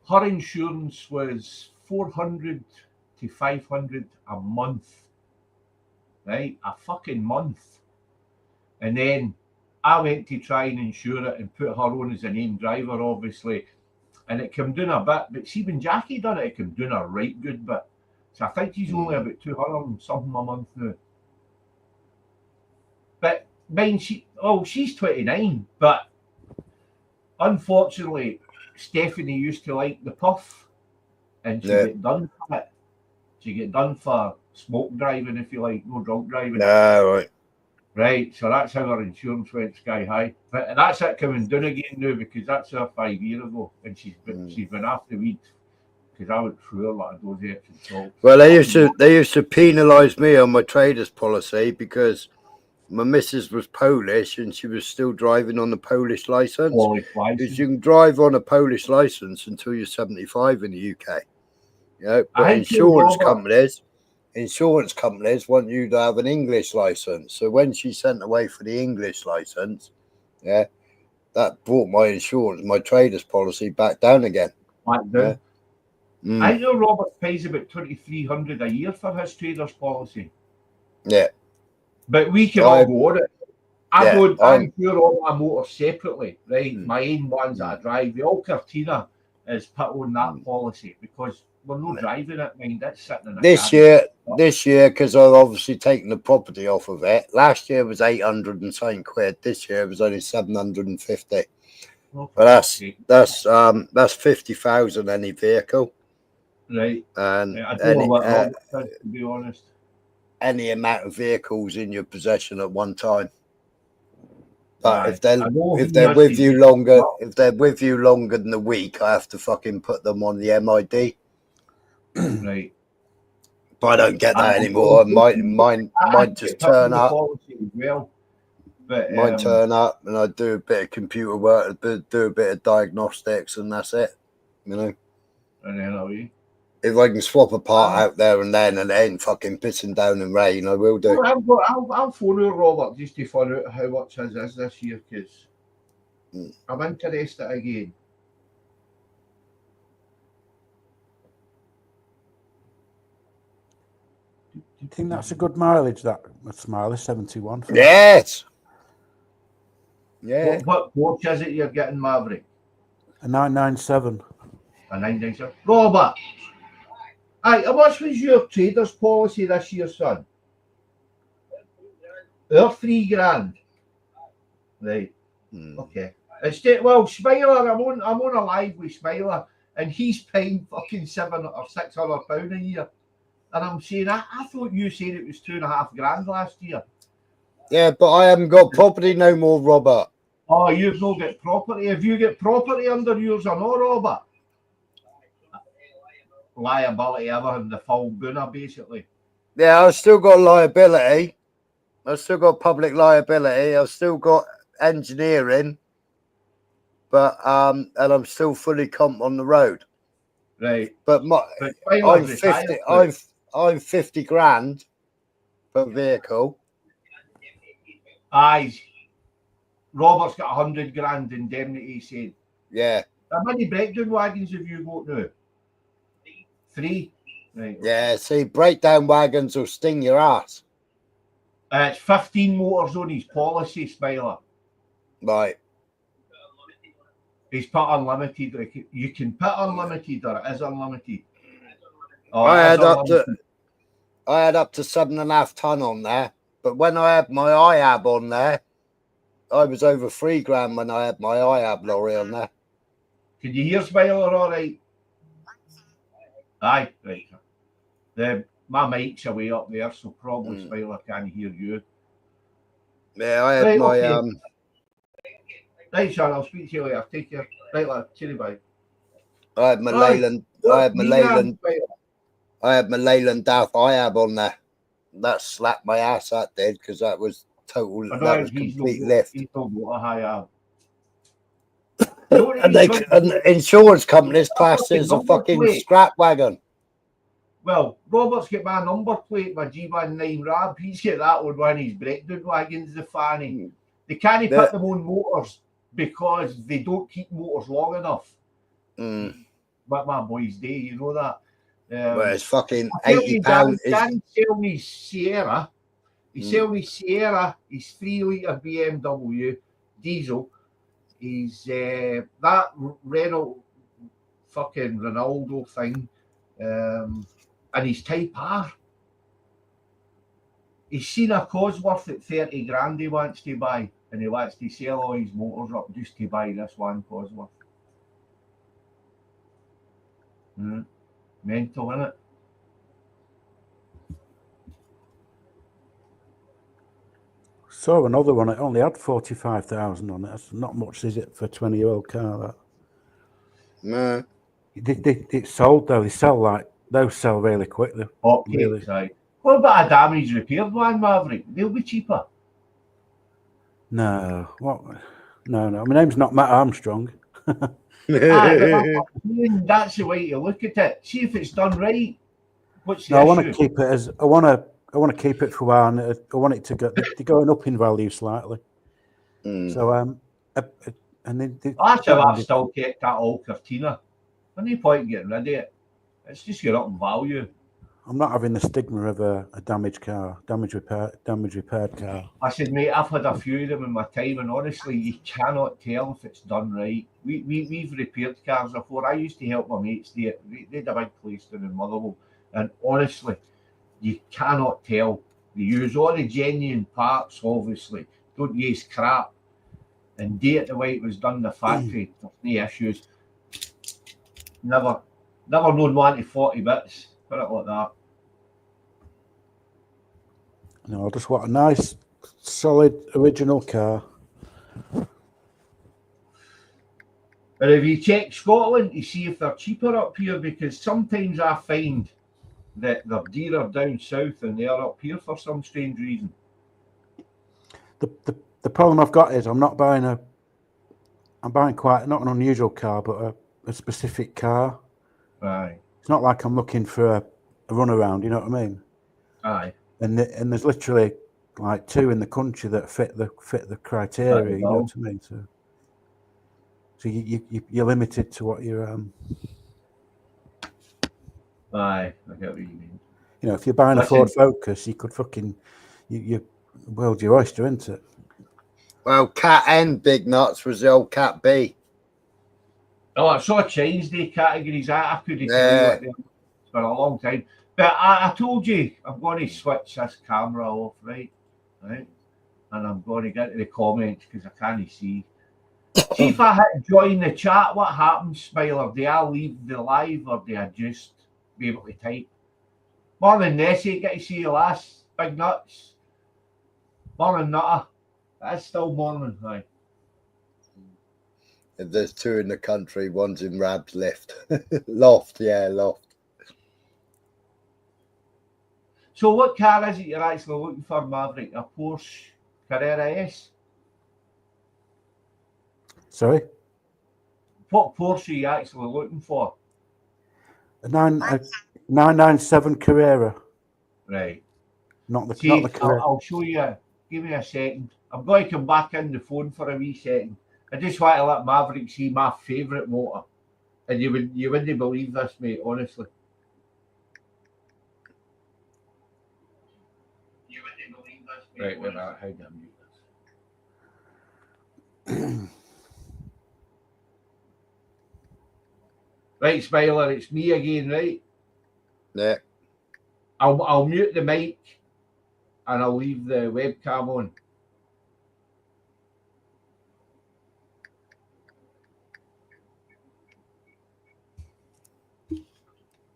her insurance was £400 to £500 a month, right? A fucking month. And then I went to try and insure it and put her on as a named driver, obviously, and it came down a bit. But see, when Jackie done it, it came down a right good bit. So I think she's only about 200 and something a month now. But mine, she's 29. But unfortunately, Stephanie used to like the puff, and she get done for it. She get done for smoke driving, if you like, no drunk driving. Right. Right, so that's how our insurance went sky high. But that's it coming down again now, because that's her 5 years ago, and she's been after weed, because I went through a lot of those extra. Well, they used to penalise me on my traders policy because my missus was Polish and she was still driving on the Polish license. Because you can drive on a Polish license until you're 75 in the UK. You know, but insurance companies want you to have an English license. So when she sent away for the English license, that brought my insurance, my traders policy back down again. I know Robert pays about $2,300 a year for his traders policy. Yeah. But we can all go on it. I insure all my motors separately, right? My own ones that I drive, the all Cortina is put on that policy because we're not driving it, mind. That's sitting in a this year, because I've obviously taken the property off of it. Last year was 800 and something quid. This year it was only 750. But that's 50,000 any vehicle. Right. And I don't know what Robert said, to be honest. Any amount of vehicles in your possession at one time. But if they're with you longer, if they're with you longer than a week, I have to fucking put them on the MID. Right. But I don't get that anymore. Mine just turn up. Well, but, mine turn up, and I do a bit of computer work, do a bit of diagnostics, and that's it. You know. And then if I can swap a part out there and then, and it ain't fucking pissing down in rain, I will do. Well, I'll phone you, Robert, just to find out how much his is this year, because I'm interested again. Do you think that's a good mileage, that Smiley 71? For yes. Yeah. What watch is it you're getting, Maverick? A 997. A 997. Robert, how much was your trader's policy this year, son? Or $3,000. Right. Okay. It's well, Smiler, I'm on a live with Smiler, and he's paying fucking £700 or £600 a year. And I'm saying, I thought you said it was $2,500 last year. Yeah, but I haven't got property no more, Robert. Oh, you've not got property. Have you got property under yours or not, Robert? Liability, everything, the full booner, basically. Yeah, I've still got liability. I've still got public liability. I've still got engineering. But and I'm still fully comp on the road. Right. But I'm 50 grand per vehicle. Aye. Robert's got 100 grand indemnity, he said. Yeah. How many breakdown wagons have you got now? 3. Right. Yeah, see, breakdown wagons will sting your ass. It's 15 motors on his policy, Smiler. Right. He's put unlimited. Like, you can put unlimited, or it is unlimited. I had up to 7.5 ton on there, but when I had my IAB on there, I was over $3,000 when I had my IAB lorry on there. Can you hear Smiler all right? Aye, right. My mic's away up there, so probably Smiler can't hear you. Yeah, I had my Right, Sean, I'll speak to you later. Take care. Right, lad. Cheerio, bye. I had my Leyland. I had my Leyland Daff IAB on there. That slapped my ass. That did, because that was total. That was complete lift. He's not got a high And the insurance companies class it as a fucking scrap wagon. Well, Robert's got my number plate, my G19 Rab. He's got that on one of his breakdown wagons, the fanny. They can't put them on motors because they don't keep motors long enough. But my boys do, you know that. Well, it's fucking £80. Danny sell me Sierra. He sell me Sierra, his 3-litre BMW diesel. He's that Renault fucking Ronaldo thing, and he's Type R. He's seen a Cosworth at 30 grand he wants to buy, and he wants to sell all his motors up just to buy this one Cosworth. Mental, innit? Saw another one. It only had 45,000 on it. That's not much, is it, for a 20-year-old car? That. No. It sold though. Those sell really quick. Okay, right. What about a damaged repaired one, Maverick? They'll be cheaper. No. What? No. My name's not Matt Armstrong. That's the way to look at it. See if it's done right. What's the issue? I want to keep it as I want to keep it for a while. And I want it to go. They're going up in value slightly. So and then that's how I've still kept that old Cortina. No point in getting rid of it. It's just going up in value. I'm not having the stigma of a damaged repaired car. I said, mate, I've had a few of them in my time, and honestly, you cannot tell if it's done right. We've repaired cars before. I used to help my mates do it. They had a big place down in Motherwell, and honestly, you cannot tell. They use all the genuine parts, obviously. Don't use crap. And do it the way it was done in the factory. There's no issues. Never. Never known one to 40 bits. Put it like that. No, I just want a nice, solid, original car. And if you check Scotland to see if they're cheaper up here, because sometimes I find that they're dearer down south than they are up here for some strange reason. The problem I've got is I'm buying quite not an unusual car, but a specific car. Aye. It's not like I'm looking for a runaround. You know what I mean? Aye. And there's literally like 2 in the country that fit the criteria. You know what I mean? So you're limited to what you're. Aye, I get what you mean. You know, if you're buying a Ford Focus, you could fucking you world's your oyster, isn't it? Well, Cat N Big Nuts was the old Cat B. Oh, I saw Chinese Day categories. I couldn't tell you what they are. It's been a long time. But I told you I'm going to switch this camera off, right? And I'm going to get to the comments because I can't see. See if I hit join the chat, what happens, Smiler? Do I leave the live or do I just be able to type? Morning, Nessie, get to see you last. Big Nuts. Morning, Nutter. That's still morning, aye. There's 2 in the country, one's in Rab's Lift. Loft, yeah, Loft. So what car is it you're actually looking for, Maverick? A Porsche Carrera S? Sorry? What Porsche are you actually looking for? A 997 Carrera. Right. Not the Carrera. I'll show you. Give me a second. I'm going to come back in the phone for a wee second. I just want to let Maverick see my favourite motor. And you wouldn't believe this, mate, honestly. You wouldn't believe this, mate. Right, wait a minute. How do I mute this? Right, Smiler, it's me again, right? Yeah. I'll mute the mic and I'll leave the webcam on.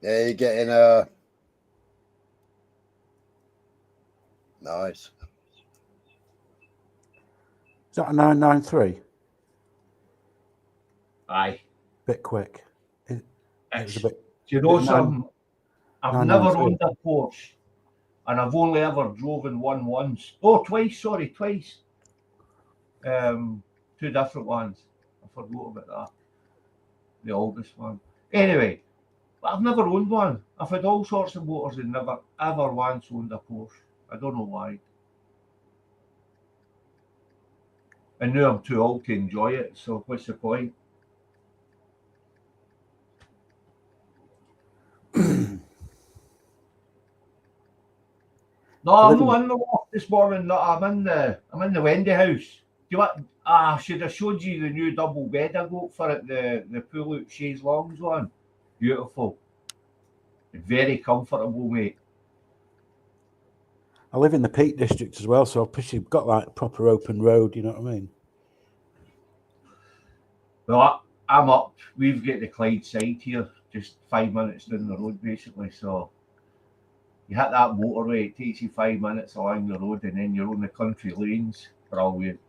Yeah, you're getting a nice. Is that a 993? Aye. Bit quick. It was a bit. Do you know something? I've never owned a Porsche, and I've only ever driven one once. Oh, twice. Sorry, twice. 2 different ones. I forgot about that. The oldest one. Anyway, but I've never owned one. I've had all sorts of motors and never ever once owned a Porsche. I don't know why. And now I'm too old to enjoy it, so what's the point? No, I'm not in the loft this morning. No, I'm in the Wendy house. Do you want? I should have showed you the new double bed I got for it. The pull-out chaise longs one. Beautiful. Very comfortable, mate. I live in the Peak District as well, so I've pretty got like proper open road. You know what I mean? Well, I'm up. We've got the Clyde side here, just 5 minutes down the road, basically. So you hit that motorway, it takes you 5 minutes along the road, and then you're on the country lanes. Brilliant.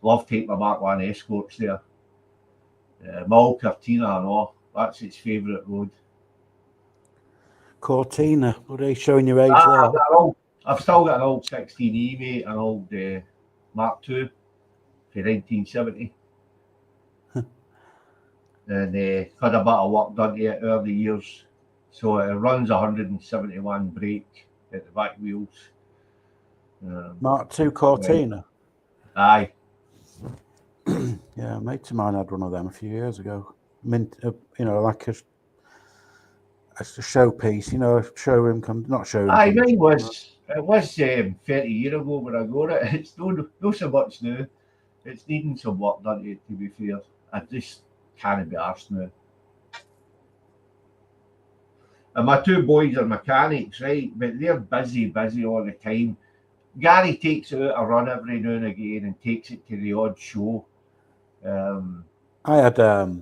Love taking my Mark 1 Escorts there. My old Cortina, I know, that's its favourite road. Cortina, what are you showing your age there? I've still got an old 16E, mate, an old Mark II for 1970. And had a bit of work done to it over the years. So it runs 171 brake at the back wheels. Mark II Cortina? Aye. Yeah, a mate of mine had one of them a few years ago. Mint, you know, like a showpiece, you know, a showroom, not showroom. Aye, mine was, it was 30 years ago when I got it. It's no so much now. It's needing some work done to it, to be fair. I just can't be arsed now. And my 2 boys are mechanics, right? But they're busy all the time. Gary takes it out a run every now and again and takes it to the odd show. I had a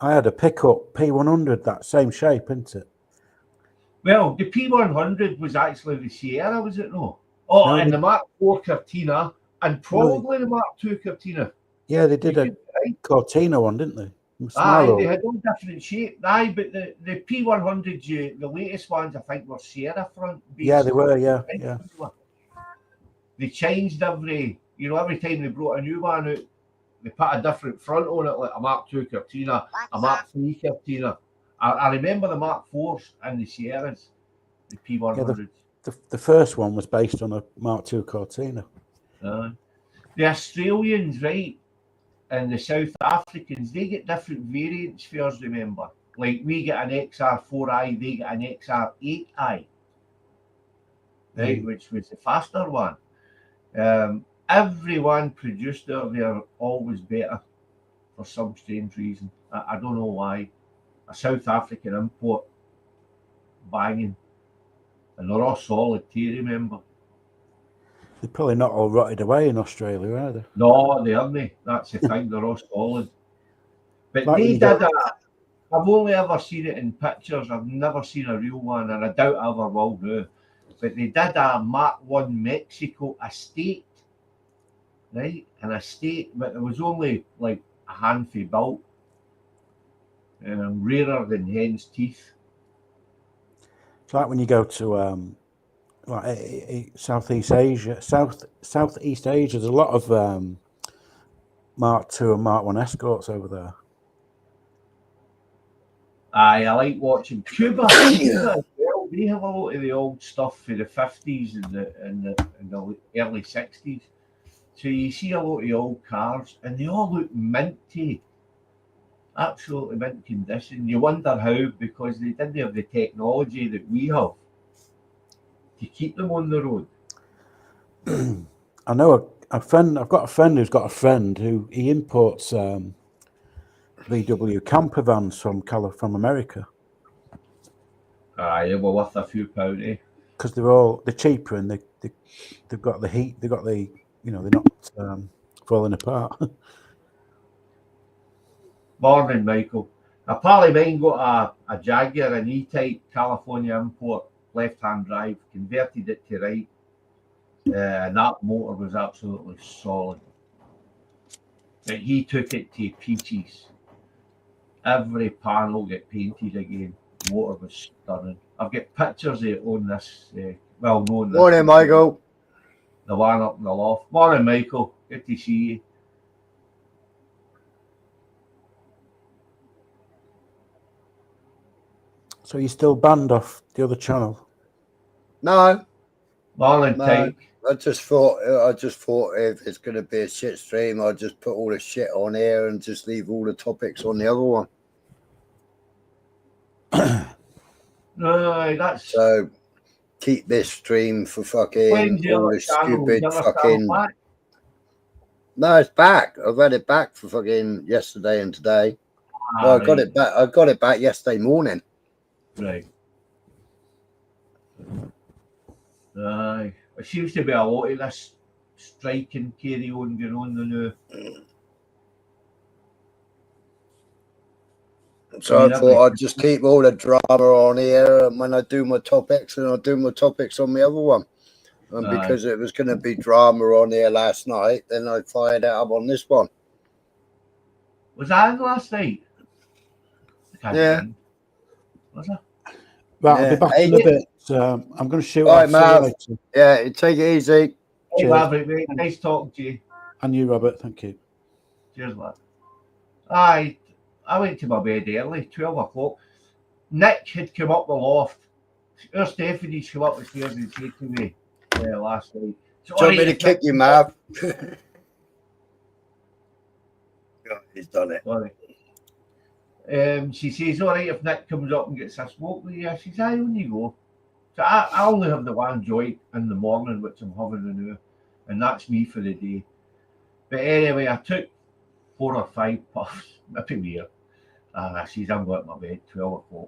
I had a pickup P100, that same shape, isn't it? Well, the P100 was actually the Sierra, was it no? Oh, No, and they- the Mark IV Cortina, and probably the Mark II Cortina. Yeah, they did a Right? Cortina one, didn't they? Aye, Smaller. they had all different shape. Aye, but the P100, the latest ones, I think, were Sierra front. Yeah, they were. Yeah, yeah. They changed every time they brought a new one out, they put a different front on it, like a Mark II Cortina, a Mark III Cortina. I remember the Mark IVs and the Sierras, the P100s. The first one was based on a Mark II Cortina. The Australians, right, and the South Africans, they get different variants for us, remember. Like we get an XR4i, they get an XR8i, right, which was the faster one. Everyone produced there, they're always better for some strange reason. I don't know why. A South African import, banging. And they're all solid too, remember. They're probably not all rotted away in Australia, are they? No, they aren't. That's the thing, they're all solid. But Like they you did got- I've only ever seen it in pictures. I've never seen a real one, and I doubt I ever will do. But they did a Mark I Mexico estate, right? An estate, but there was only like a handful built. Rarer than hen's teeth. It's like when you go to Southeast Asia, Southeast Asia. There's a lot of Mark II and Mark I escorts over there. Aye, I like watching Cuba. Cuba as well, they have a lot of the old stuff for the 50s and the early 60s. So you see a lot of old cars, and they all look minty, absolutely mint condition. You wonder how, because they didn't have the technology that we have to keep them on the road. I know a friend. I've got a friend who's got a friend who he imports VW camper vans from America. Aye, they were worth a few pound, eh? Because they're cheaper and they've got the heat. They've got the they're not falling apart. Morning, Michael. A pal of mine got a Jaguar, an E-Type California import, left-hand drive, converted it to right, and that motor was absolutely solid. But he took it to pieces. Every panel get painted again. Motor was stunning. I've got pictures of it on this, well-known. Morning, Michael. The one up in the loft. Morning, Michael. Good to see you. So you're still banned off the other channel? No. Morning, No. Tyke. I just thought if it's going to be a shit stream, I'll just put all the shit on here and just leave all the topics on the other one. No, that's so. Keep this stream for fucking all the stupid fucking. No, it's back. I've had it back for fucking yesterday and today. Well, I got it back. I got it back yesterday morning. Right. Aye. There seems to be a lot of this striking carry on going on now. So I thought I'd just keep all the drama on here when I do my topics, and I'll do my topics on the other one. And because it was going to be drama on here last night, then I fired it up on this one. Was that in last night? Yeah. Was it? Right, I'll be back in a bit. I'm going to shoot off. Matt. Yeah, take it easy. Hey, Maverick, mate. Nice talking to you. And you, Robert. Thank you. Cheers, lad. Aye. I went to my bed early, 12 o'clock. Nick had come up the loft. Our Stephanie's come up the stairs and said to me last night. Do you want me to kick you, Mav? He's done it. Sorry. She says, all right, if Nick comes up and gets a smoke with you, she says, aye, on you go. So I only have the one joint in the morning, which I'm having now, and that's me for the day. But anyway, I took 4 or 5 puffs, maybe more. And I says, I'm going to my bed, 12 o'clock.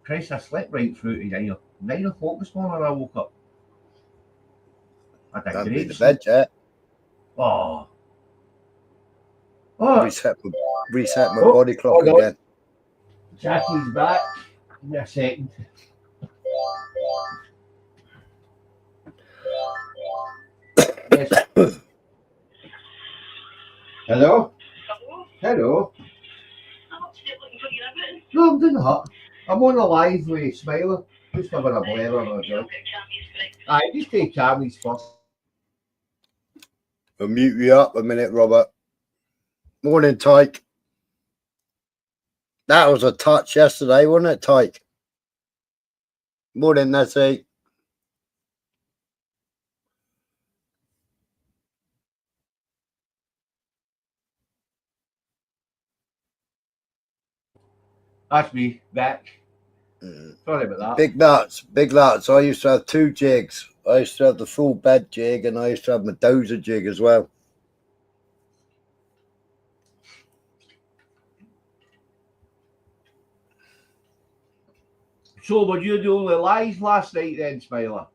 Christ, I slept right through to 9 o'clock this morning. I woke up. I had a great the bed yet. Oh. Reset my body clock again. Jackie's back. Give me a second. Yes. Hello? Hello? No, I'm doing that. I'm on a live with Smiler. Just having a blare on a job. Aye, just take Cammy's first. I'll mute you up a minute, Robert. Morning, Tyke. That was a touch yesterday, wasn't it, Tyke? Morning, Nessie. That's me, back. Sorry about that. Big nuts. I used to have 2 jigs. I used to have the full bed jig and I used to have my dozer jig as well. So were you the only live last night then, Smiler?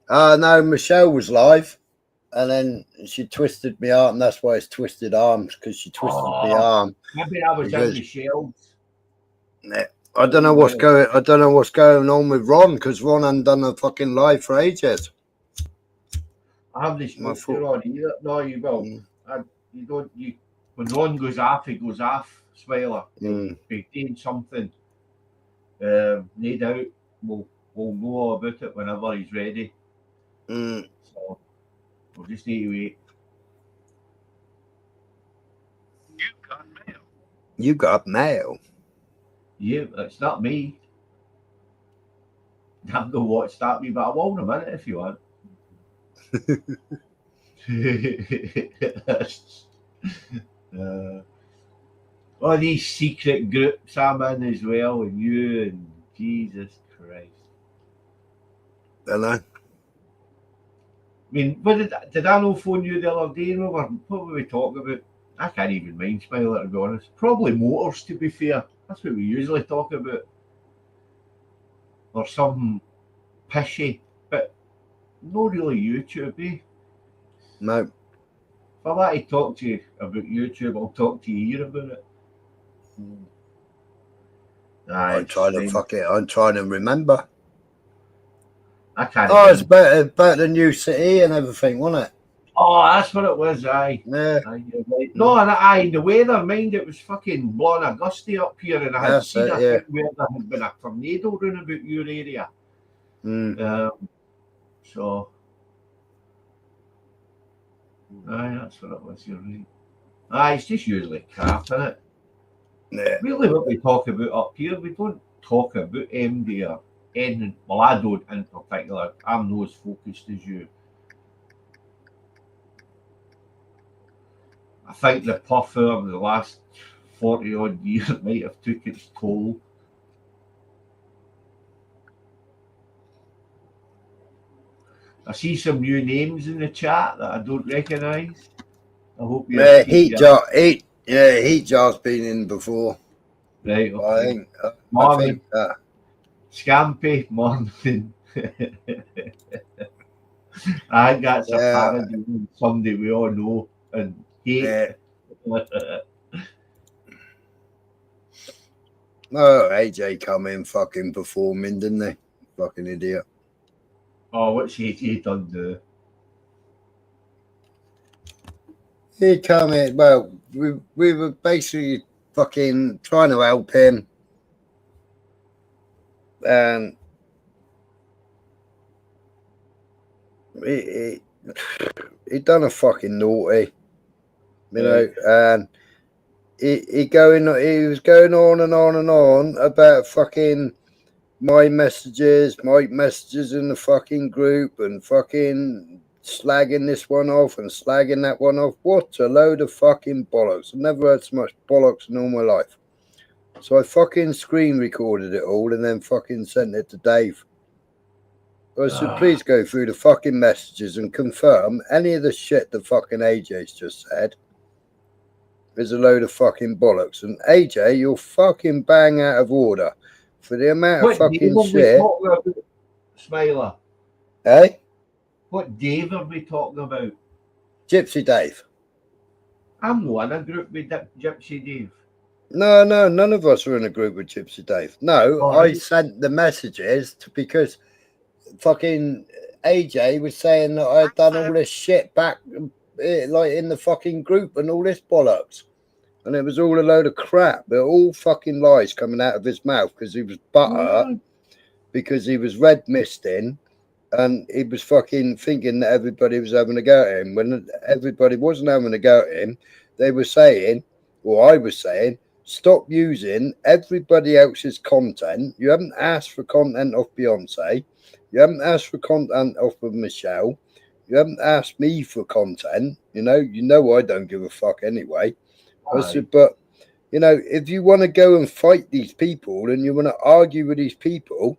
No, Michelle was live and then she twisted me arm, and that's why it's twisted arms, because she twisted my arm. Maybe I was in Michelle's. I don't know what's going on with Ron, because Ron hasn't done a fucking live for ages. I haven't spoken to Ron either. No, you will. When Ron goes off, he goes off, Smiler. He'll be doing something. No doubt we'll know all about it whenever he's ready. So we'll just need to wait. You got mail. Yeah, it's not me. I haven't watched that me, but I will in a minute if you want. All these secret groups I'm in as well, and you and Jesus Christ. Hello. I mean, what did I not phone you the other day? What were we talking about? I can't even mind, Smiler, to be honest. Probably motors, to be fair. That's what we usually talk about. Or something pishy, but not really YouTube, eh? No. If I want to talk to you about YouTube, I'll talk to you here about it. I'm trying to remember. I can't. Oh, it's better than New City and everything, wasn't it? Oh, that's what it was, aye. Yeah. Aye, right. No, and aye, the weather, mind, it was fucking blowing a gusty up here, and I had seen a thing where there had been a tornado round about your area. So, aye, that's what it was, you're right. Aye, it's just usually crap, isn't it? Yeah. Really, what we talk about up here, we don't talk about MD or anything. Well, I don't in particular. I'm not as focused as you. I think the puffer of the last 40 odd years might have took its toll. I see some new names in the chat that I don't recognise. I hope you. Heat Jar's been in before. Right. Okay. I think Scampy, morning. I think that's a parody of somebody we all know and hate. Yeah. Oh, AJ come in fucking performing, didn't they? Fucking idiot. Oh, what's he done do? He come in. Well, we were basically fucking trying to help him, and he done a fucking naughty, you know, and he was going on and on and on about fucking my messages in the fucking group, and fucking slagging this one off and slagging that one off. What a load of fucking bollocks. I've never heard so much bollocks in all my life. So I fucking screen recorded it all and then fucking sent it to Dave. I said, please go through the fucking messages and confirm any of the shit that fucking AJ's just said is a load of fucking bollocks. And AJ, you're fucking bang out of order for the amount of fucking shit. Smiler. Eh? What Dave are we talking about? Gypsy Dave. I'm not in a group with Gypsy Dave. No, none of us were in a group with Gypsy Dave. No, All I right. sent the messages because fucking AJ was saying that I'd done all this shit back, like in the fucking group and all this bollocks. And it was all a load of crap. They're all fucking lies coming out of his mouth because he was butthurt, because he was red misting, and he was fucking thinking that everybody was having a go at him. When everybody wasn't having a go at him, they were saying, or I was saying, stop using everybody else's content. You haven't asked for content off Beyonce. You haven't asked for content off of Michelle. You haven't asked me for content. You know I don't give a fuck anyway. I said, but if you want to go and fight these people and you want to argue with these people,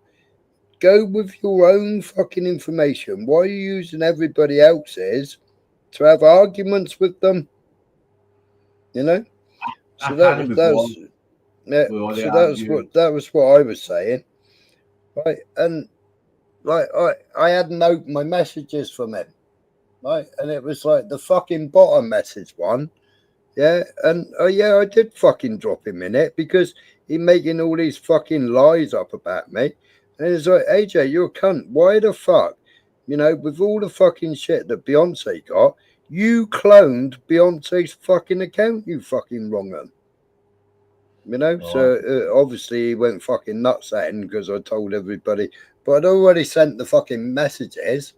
go with your own fucking information. Why are you using everybody else's to have arguments with them? So that was what I was saying. Right, and like I hadn't opened my messages from him. Right, and it was like the fucking bottom message one. Yeah, and I did fucking drop him in it because he making all these fucking lies up about me. And it's like, AJ, you're a cunt. Why the fuck? With all the fucking shit that Beyonce got, you cloned Beyonce's fucking account, you fucking wrong un. So obviously he went fucking nuts at him because I told everybody. But I'd already sent the fucking messages.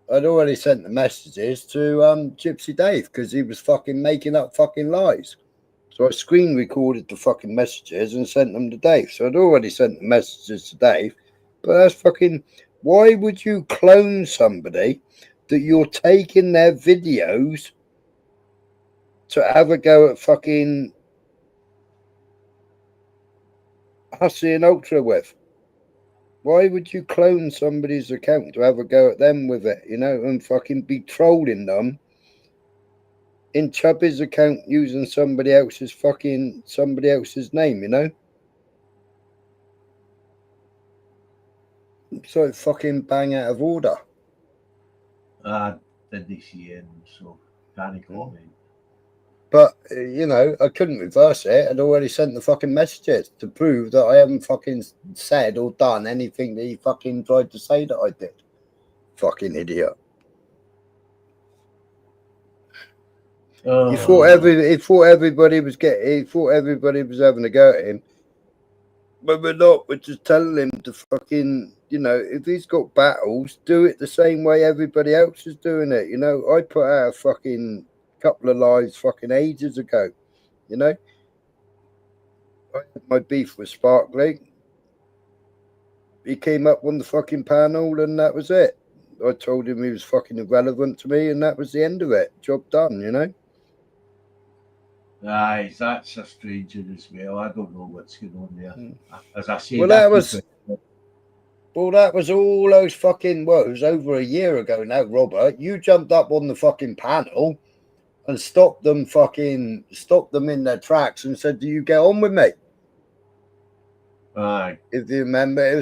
I'd already sent the messages to Gypsy Dave because he was fucking making up fucking lies. So I screen recorded the fucking messages and sent them to Dave. So I'd already sent the messages to Dave. But that's fucking... Why would you clone somebody that you're taking their videos to have a go at fucking Hussey and Ultra with? Why would you clone somebody's account to have a go at them with it, and fucking be trolling them in Chubby's account using somebody else's name, So fucking bang out of order. Did they see him, so can't comment. But, I couldn't reverse it. I'd already sent the fucking messages to prove that I haven't fucking said or done anything that he fucking tried to say that I did. Fucking idiot. He thought everybody was having a go at him. But we're not. We're just telling him to fucking, if he's got battles, do it the same way everybody else is doing it. I put out a fucking couple of lives fucking ages ago. I had my beef with Sparkly. He came up on the fucking panel and that was it. I told him he was fucking irrelevant to me and that was the end of it. Job done, Aye, that's a stranger as well. I don't know what's going on there. As I say, that was all those fucking... Well, it was over a year ago now, Robert. You jumped up on the fucking panel and stopped them in their tracks and said, do you get on with me? Aye. If you remember, it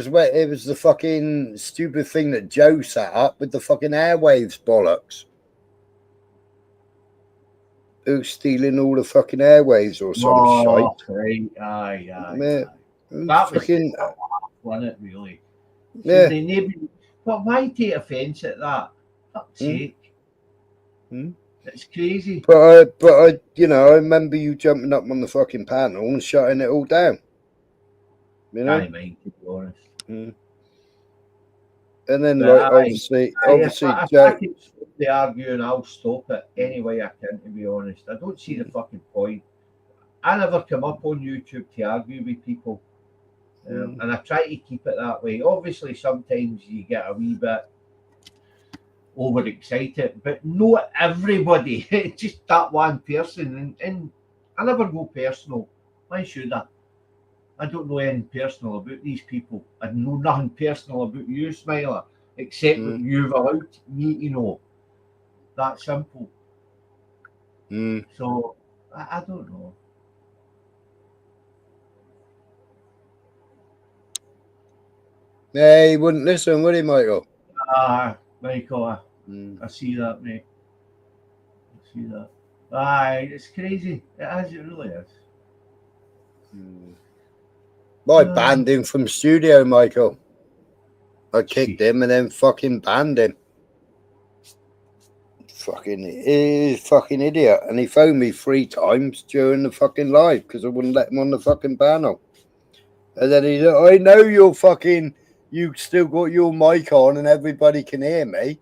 was the fucking stupid thing that Joe set up with the fucking airwaves bollocks. Who's stealing all the fucking airwaves or some shite? Right. Aye. That was fucking... wasn't it, really? Yeah. But why take offence at that? Fuck's sake. It's crazy. But I remember you jumping up on the fucking panel and shutting it all down. I mind, to be honest. And then, obviously, Joe... They argue and I'll stop it any way I can, to be honest. I don't see the fucking point. I never come up on YouTube to argue with people. And I try to keep it that way. Obviously, sometimes you get a wee bit overexcited, but not everybody. It's just that one person. And I never go personal. Why should I? I don't know anything personal about these people. I know nothing personal about you, Smiler, except what you've allowed me to know. That simple. So, I don't know. Yeah, he wouldn't listen, would he, Michael? Michael, I see that, mate. I see that. Aye, it's crazy. It really is. I banned him from studio, Michael. I kicked him and then fucking banned him. He's a fucking idiot. And he phoned me 3 times during the fucking live because I wouldn't let him on the fucking panel. And then he said, I know you still got your mic on and everybody can hear me.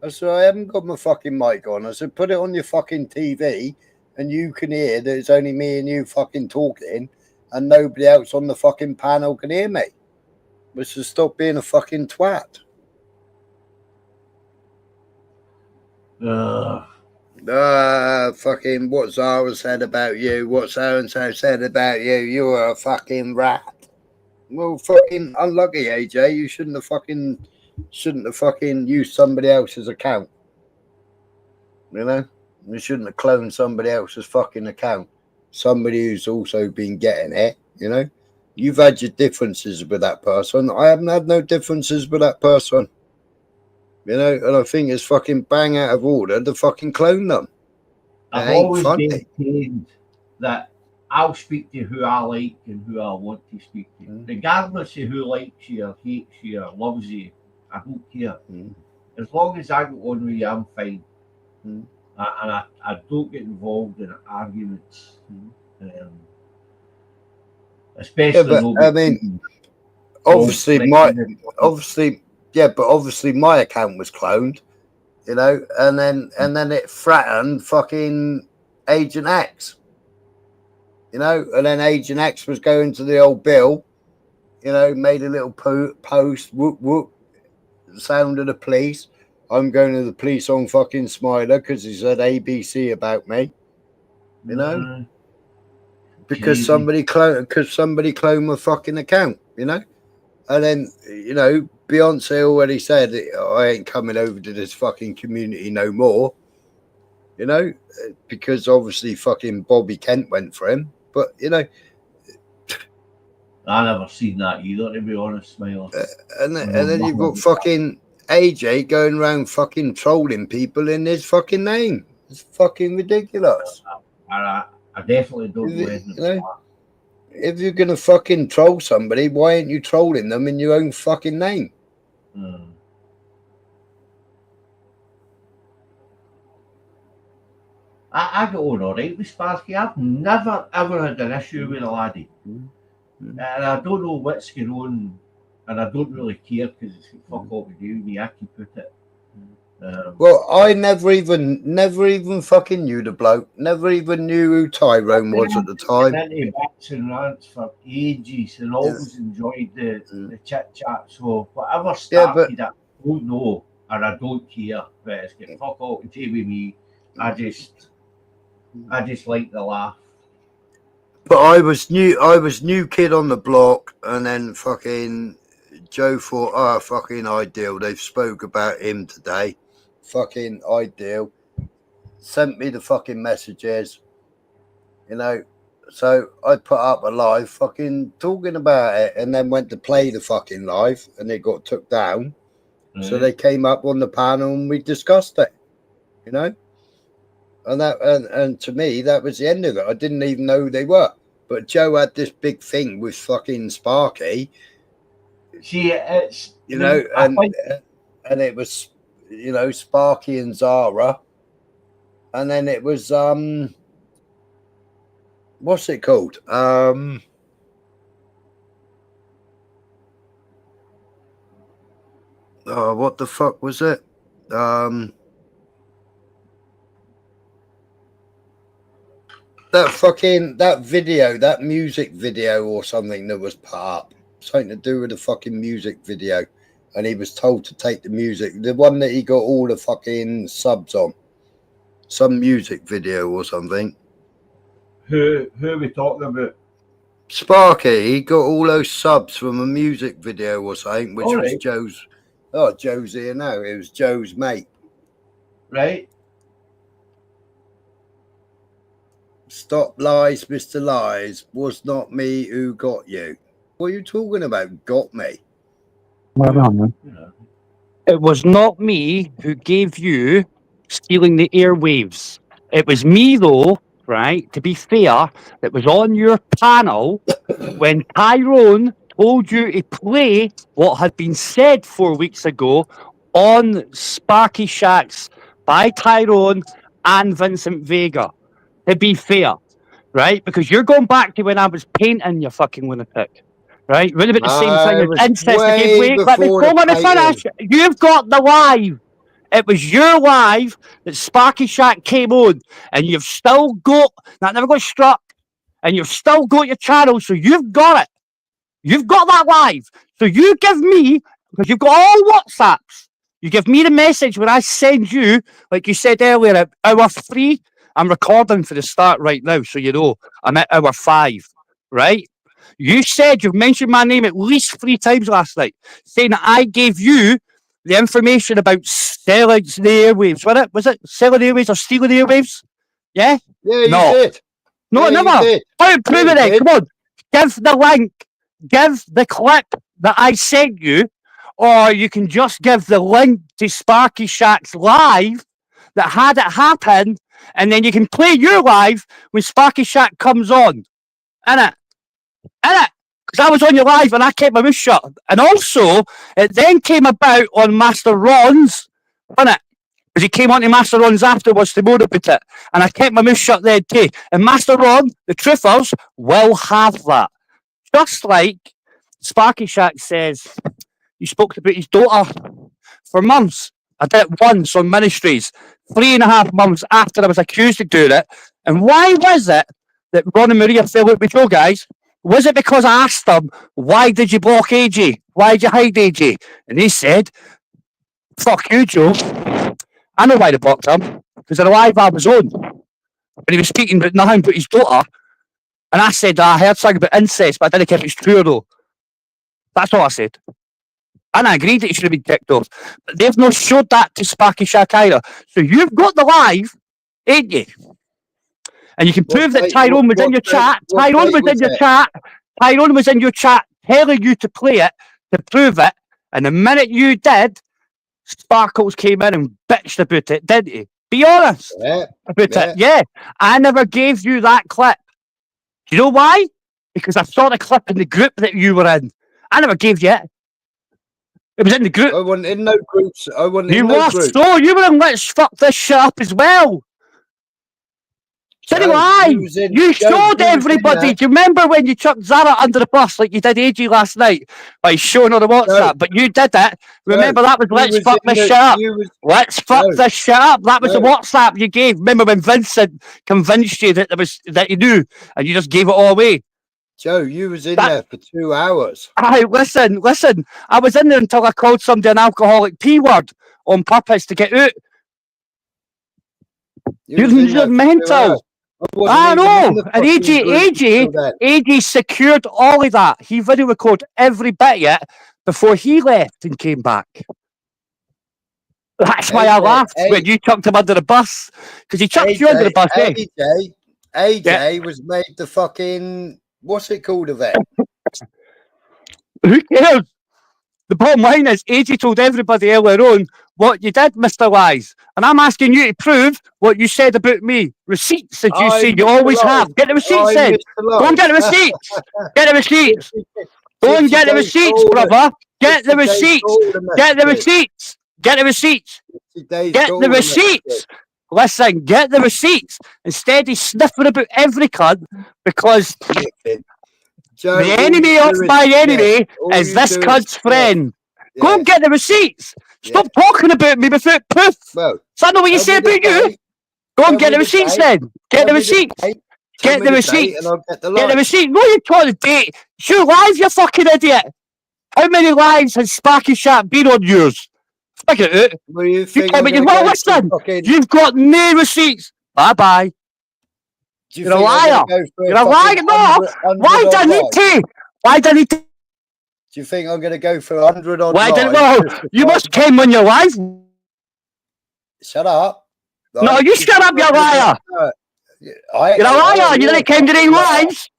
I said, I haven't got my fucking mic on. I said, put it on your fucking TV and you can hear that it's only me and you fucking talking and nobody else on the fucking panel can hear me. But so stop being a fucking twat. Fucking what Zara said about you, what so-and-so said about you, you're a fucking rat. Well, fucking unlucky, AJ. You shouldn't have fucking used somebody else's account. You know? You shouldn't have cloned somebody else's fucking account. Somebody who's also been getting it, you know? You've had your differences with that person. I haven't had no differences with that person. You know, and I think it's fucking bang out of order to fucking clone them. I've always maintained that I'll speak to who I like and who I want to speak to. Regardless of who likes you or hates you or loves you, I don't care. As long as I go on with you, I'm fine. And I don't get involved in arguments. Especially I mean, obviously my account was cloned, you know, and then it threatened fucking Agent X, you know, and then Agent X was going to the old Bill, you know, made a little post, whoop whoop, sound of the police. I'm going to the police on fucking Smiler because he said ABC about me, you know, because somebody cloned my fucking account, you know. And then, you know, Beyonce already said, I ain't coming over to this fucking community no more, you know, because obviously fucking Bobby Kent went for him. But, you know. I never seen that either, to be honest, Smiler. And then you've got fucking AJ going around fucking trolling people in his fucking name. It's fucking ridiculous. I definitely don't know anything about that. If you're going to fucking troll somebody, why aren't you trolling them in your own fucking name? I get on all right with Sparky. I've never, ever had an issue with a laddie. And I don't know what's going on, and I don't really care because it's fuck all to do with me, I can put it. Well, I never even fucking knew the bloke. Never even knew who Tyrone was at the time. I've been into bits and rants for ages and always enjoyed the chit chat. So whatever started, I don't know, and I don't care. But it's got fuck all to do with me. I just like the laugh. But I was new kid on the block, and then fucking Joe thought, oh, fucking Ideal. They've spoke about him today. Fucking Ideal. Sent me the fucking messages, you know. So I put up a live fucking talking about it, and then went to play the fucking live, and it got took down. So they came up on the panel and we discussed it, you know. And to me, that was the end of it. I didn't even know who they were. But Joe had this big thing with fucking Sparky. See, it's you know, and it was, you know, Sparky and Zara, and then it was what's it called? Oh, what the fuck was it? That video, that music video or something that was put up, something to do with the fucking music video, and he was told to take the music, the one that he got all the fucking subs on, some music video or something. Who are we talking about? Sparky, he got all those subs from a music video or something, which was Joe's. Oh, Joe's here now. It was Joe's mate. Right. Stop lies, Mr. Lies. Was not me who got you. What are you talking about? Got me. It was not me who gave you stealing the airwaves. It was me, though, right, to be fair, that was on your panel when Tyrone told you to play what had been said 4 weeks ago on Sparky Shacks by Tyrone and Vincent Vega. To be fair, right? Because you're going back to when I was painting, you fucking lunatic. Right? Really about the same thing as incest. Wait, let me finish. You've got the live. It was your live that Sparky Shack came on, and you've still got that never got struck, and you've still got your channel, so you've got it. You've got that live. So you give me, because you've got all WhatsApps, you give me the message when I send you, like you said earlier, at hour 3. I'm recording for the start right now, so you know I'm at hour 5, right? You said you've mentioned my name at least 3 times last night, saying that I gave you the information about selling the airwaves. Was it selling airwaves or stealing airwaves? Yeah? Yeah, you no. did. No, yeah, never. How prove it then? Come on. Give the link. Give the clip that I sent you, or you can just give the link to Sparky Shack's live that had it happen, and then you can play your live when Sparky Shack comes on. Innit? Because I was on your live and I kept my mouth shut. And also, it then came about on Master Ron's, innit? Because he came on to Master Ron's afterwards to moan about it. And I kept my mouth shut then too. And Master Ron, the truthers, will have that. Just like Sparky Shack says, he spoke about his daughter for months. I did it once on Ministries, 3.5 months after I was accused of doing it. And why was it that Ron and Maria fell out with Joe, guys? Was it because I asked them, why did you block AJ? Why did you hide AJ? And they said, fuck you, Joe. I know why they blocked him. Because the live I was on, when he was speaking about nothing but his daughter. And I said, I heard something about incest, but I didn't care if it's true though. That's all I said. And I agreed that he should have been kicked off. But they've not showed that to Sparky Shack either. So you've got the live, ain't you? And you can prove that Tyrone was in your chat. Tyrone was in your chat. Tyrone was in your chat telling you to play it, to prove it. And the minute you did, Sparkles came in and bitched about it, didn't he? Be honest about it. Yeah. I never gave you that clip. Do you know why? Because I saw the clip in the group that you were in. I never gave you it. It was in the group. I wasn't in no groups. I wasn't you in no groups. So you were in Let's Fuck This Shit Up as well. So anyway, you showed everybody. Do you remember when you chucked Zara under the bus like you did AJ last night by showing on the WhatsApp? But you did it. Remember that was Let's Fuck This Shit Up. Let's fuck this shit up. That was the WhatsApp you gave. Remember when Vincent convinced you that that you knew, and you just gave it all away? Joe, you was in there for 2 hours. Aye, listen. I was in there until I called somebody an alcoholic P word on purpose to get out. You're mental. I know. And AJ secured all of that. He video recorded every bit of it before he left and came back. That's why I laughed when you chucked him under the bus. Because he chucked you under the bus, AJ was made the fucking... What's it called of it? Who cares? The bottom line is AJ told everybody earlier on what you did, Mr. Wise. And I'm asking you to prove what you said about me. Receipts, as you say, you always have. Get the receipts in. Go and get the receipts. Get the receipts. Go and get the receipts, brother. Get the receipts. Get the receipts. Get the receipts. Get the receipts. Listen, get the receipts. Instead, he's sniffing about every cunt because Joe, the enemy of my enemy is this cunt's friend. Go and get the receipts. Stop talking about me without proof. Well, so I know what you say about you. Go and get the receipts then. Get the receipts. Get the receipts. Get the receipts. No, you're trying to date. Show live, you fucking idiot. How many lives has Sparky Shack been on yours? Figure it out. Listen, you've got no receipts. Bye-bye. You're a liar. You're a liar. No. Why do I need to? Why do I need to? Do you think I'm going to go for 100 on Why didn't know? You must came on your live. Shut up. No, you shut up, you're a liar. You're a liar. You didn't came to the lives.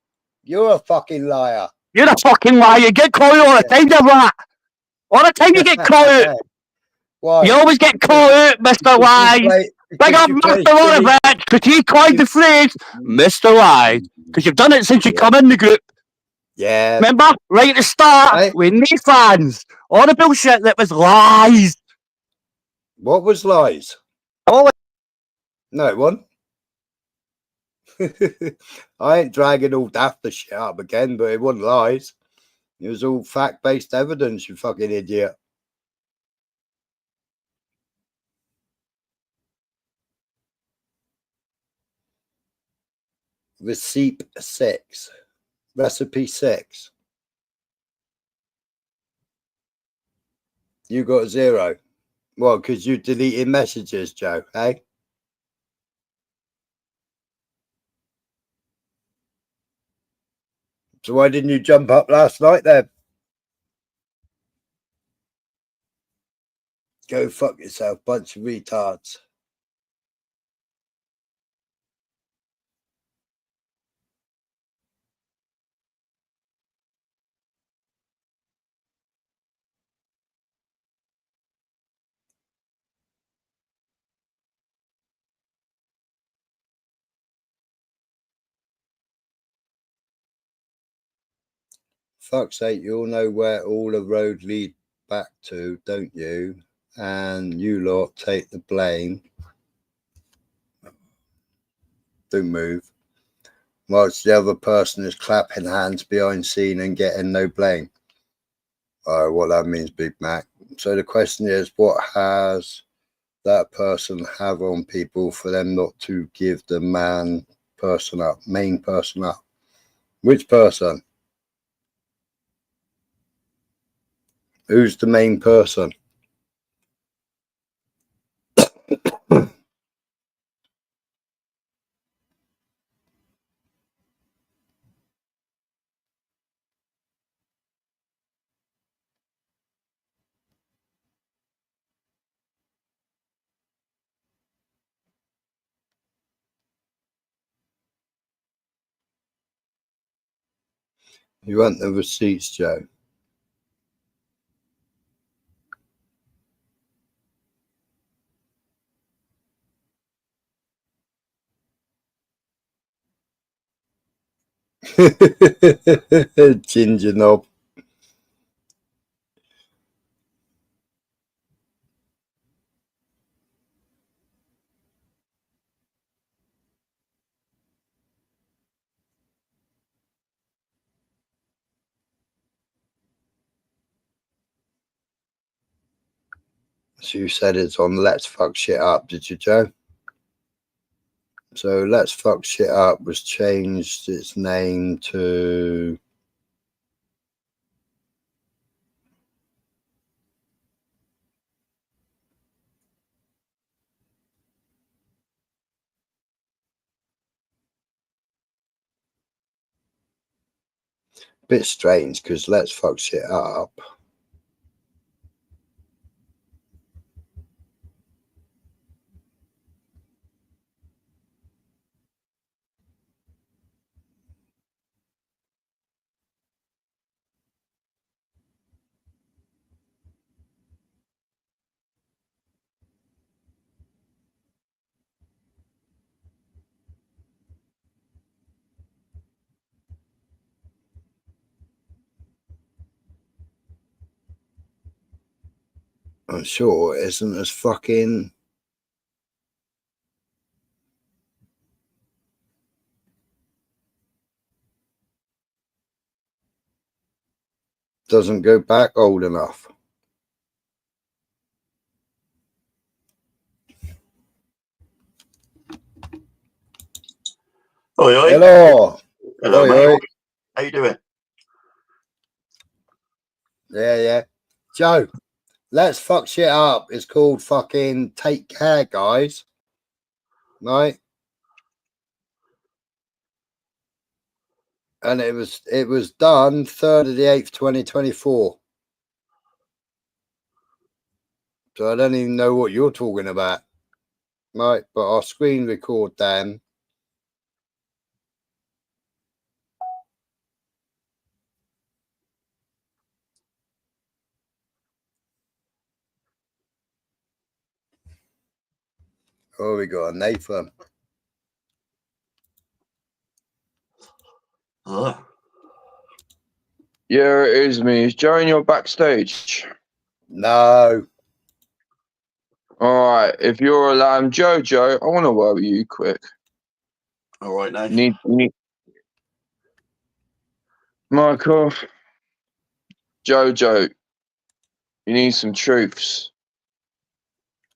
You're a fucking liar. You're a fucking liar. You get caught out all the time, you rat. All the time you get caught out. Why? You always get caught out, Mr. Wise. Big up Mr. Lorovich, because he coined the phrase Mr. Lies. Because you've done it since you come in the group. Yeah. Remember? Right at the start, with no fans. All the bullshit that was lies. What was lies? Oh, no, it wasn't. I ain't dragging all daft the shit up again, but it wasn't lies. It was all fact-based evidence, you fucking idiot. Recipe 6. Recipe 6. You got 0. Well, because you deleted messages, Joe, hey? So why didn't you jump up last night then? Go fuck yourself, bunch of retards. Fuck's sake, you all know where all the road lead back to, don't you? And you lot take the blame. Don't move. Whilst the other person is clapping hands behind scene and getting no blame. Oh, what that means, Big Mac. So the question is, what has that person have on people for them not to give the main person up? Which person? Who's the main person? You want the receipts, Joe? Ginger knob. So you said it's on Let's Fuck Shit Up, did you, Joe? So Let's Fuck Shit Up was changed its name to... Bit strange, because Let's Fuck Shit Up... I'm sure it isn't as fucking... Doesn't go back old enough. Oi, oi. Hello. Hello, Oi, mate. oi. How you doing? Yeah. Joe, Let's Fuck Shit Up. It's called fucking Take Care, guys. Right? And it was done 3rd of the 8th, 2024. So I don't even know what you're talking about. Right, but I'll screen record them. Oh, we got a Nathan. Yeah, it is me. Is Joe in your backstage? No. All right. If you're allowed, Jojo, I want to work with you quick. All right, now. Need Michael, Jojo, you need some truths.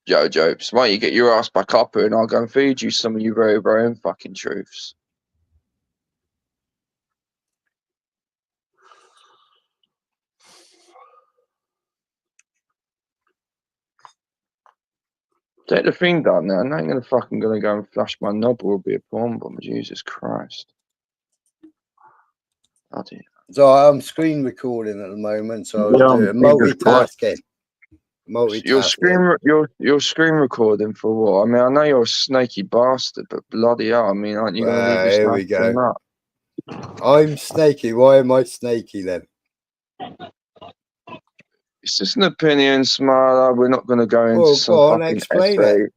Jojo, so why don't you get your ass back up here and I'll go and feed you some of your very, very own fucking truths. Take the thing down there. I ain't gonna go and flash my knob or be a porn bomb. Jesus Christ. So I'm screen recording at the moment, so I was doing multitasking. You're screen recording for what? I mean, I know you're a snaky bastard, but bloody hell, I mean, aren't you gonna leave this? Here we go. I'm snaky. Why am I snaky then? It's just an opinion, Smiler. We're not gonna go into some fucking essay.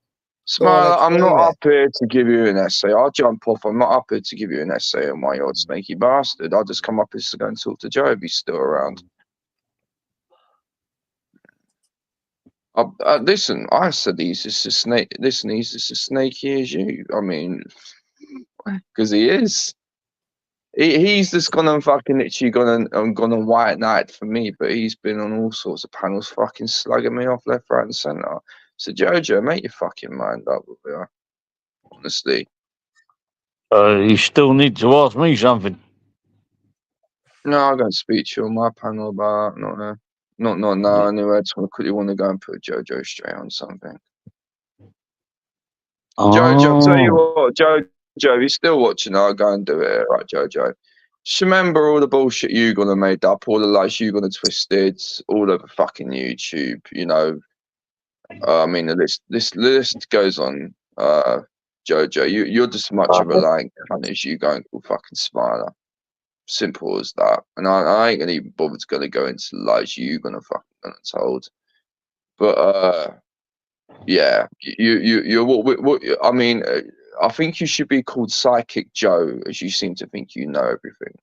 Smiler, I'm not up here to give you an essay. I'll jump off. I'm not up here to give you an essay on why you're a snaky bastard. I'll just come up here to go and talk to Joe if he's still around. Listen, I said he's just a snake. Listen, he's just as snaky as you. I mean, because he is. He's just gone and fucking literally gone on white knight for me, but he's been on all sorts of panels fucking slugging me off left, right, and centre. So Jojo, make your fucking mind up with you. Honestly. You still need to ask me something. No, I'm going to speak to you on my panel about not now. Anyway, I just quickly want to go and put Jojo straight on something. Jojo, I'll tell you what, Jojo, if you're still watching, I'll go and do it. Right, Jojo. Just remember all the bullshit you're gonna made up, all the lies you're gonna twisted, all over fucking YouTube. You know, I mean, the list goes on. Jojo, you're just as much of a lying cunt as you going to fucking Smiler. Simple as that. And I ain't gonna even bother to go into the lies you're gonna fucking told. But yeah, you're what I mean. I think you should be called Psychic Joe, as you seem to think you know everything.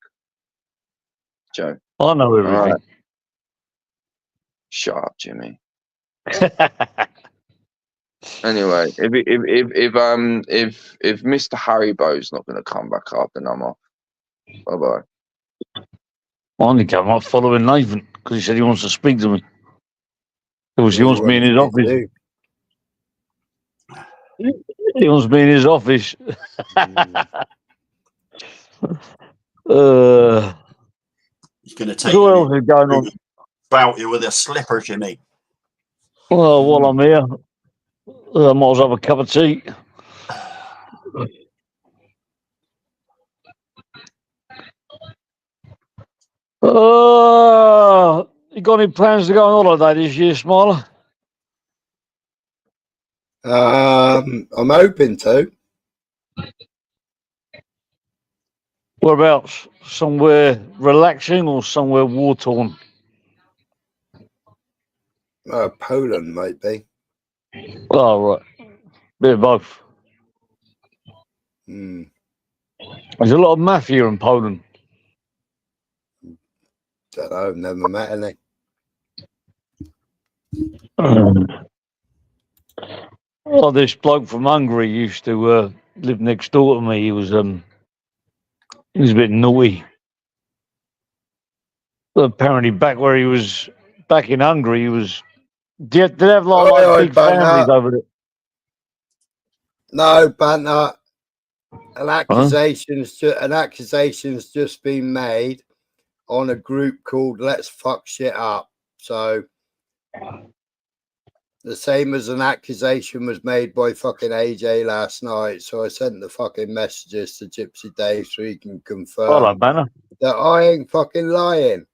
Joe. I know everything. All right. Shut up, Jimmy. Anyway, if Mr. Haribo's not going to come back up, then I'm off. Bye bye. I only came up following Nathan because he said he wants to speak to me. He wants me in his office. He wants me in his office. He's going to take what else is going on? About you with a slipper, Jimmy. Well, while I'm here, I might as well have a cup of tea. You got any plans to go on holiday this year, Smiler? I'm hoping to. Whereabouts? Somewhere relaxing or somewhere war torn? Poland might be. Oh, right. Bit of both. There's a lot of mafia in Poland. Don't know, I've never met any. Well, this bloke from Hungary used to live next door to me. He was a bit naughty. But apparently, back in Hungary, he was. Did they have like big families over there? No, Banter. An accusation's just been made on a group called Let's Fuck Shit Up. So the same as an accusation was made by fucking AJ last night. So I sent the fucking messages to Gypsy Dave so he can confirm that I ain't fucking lying.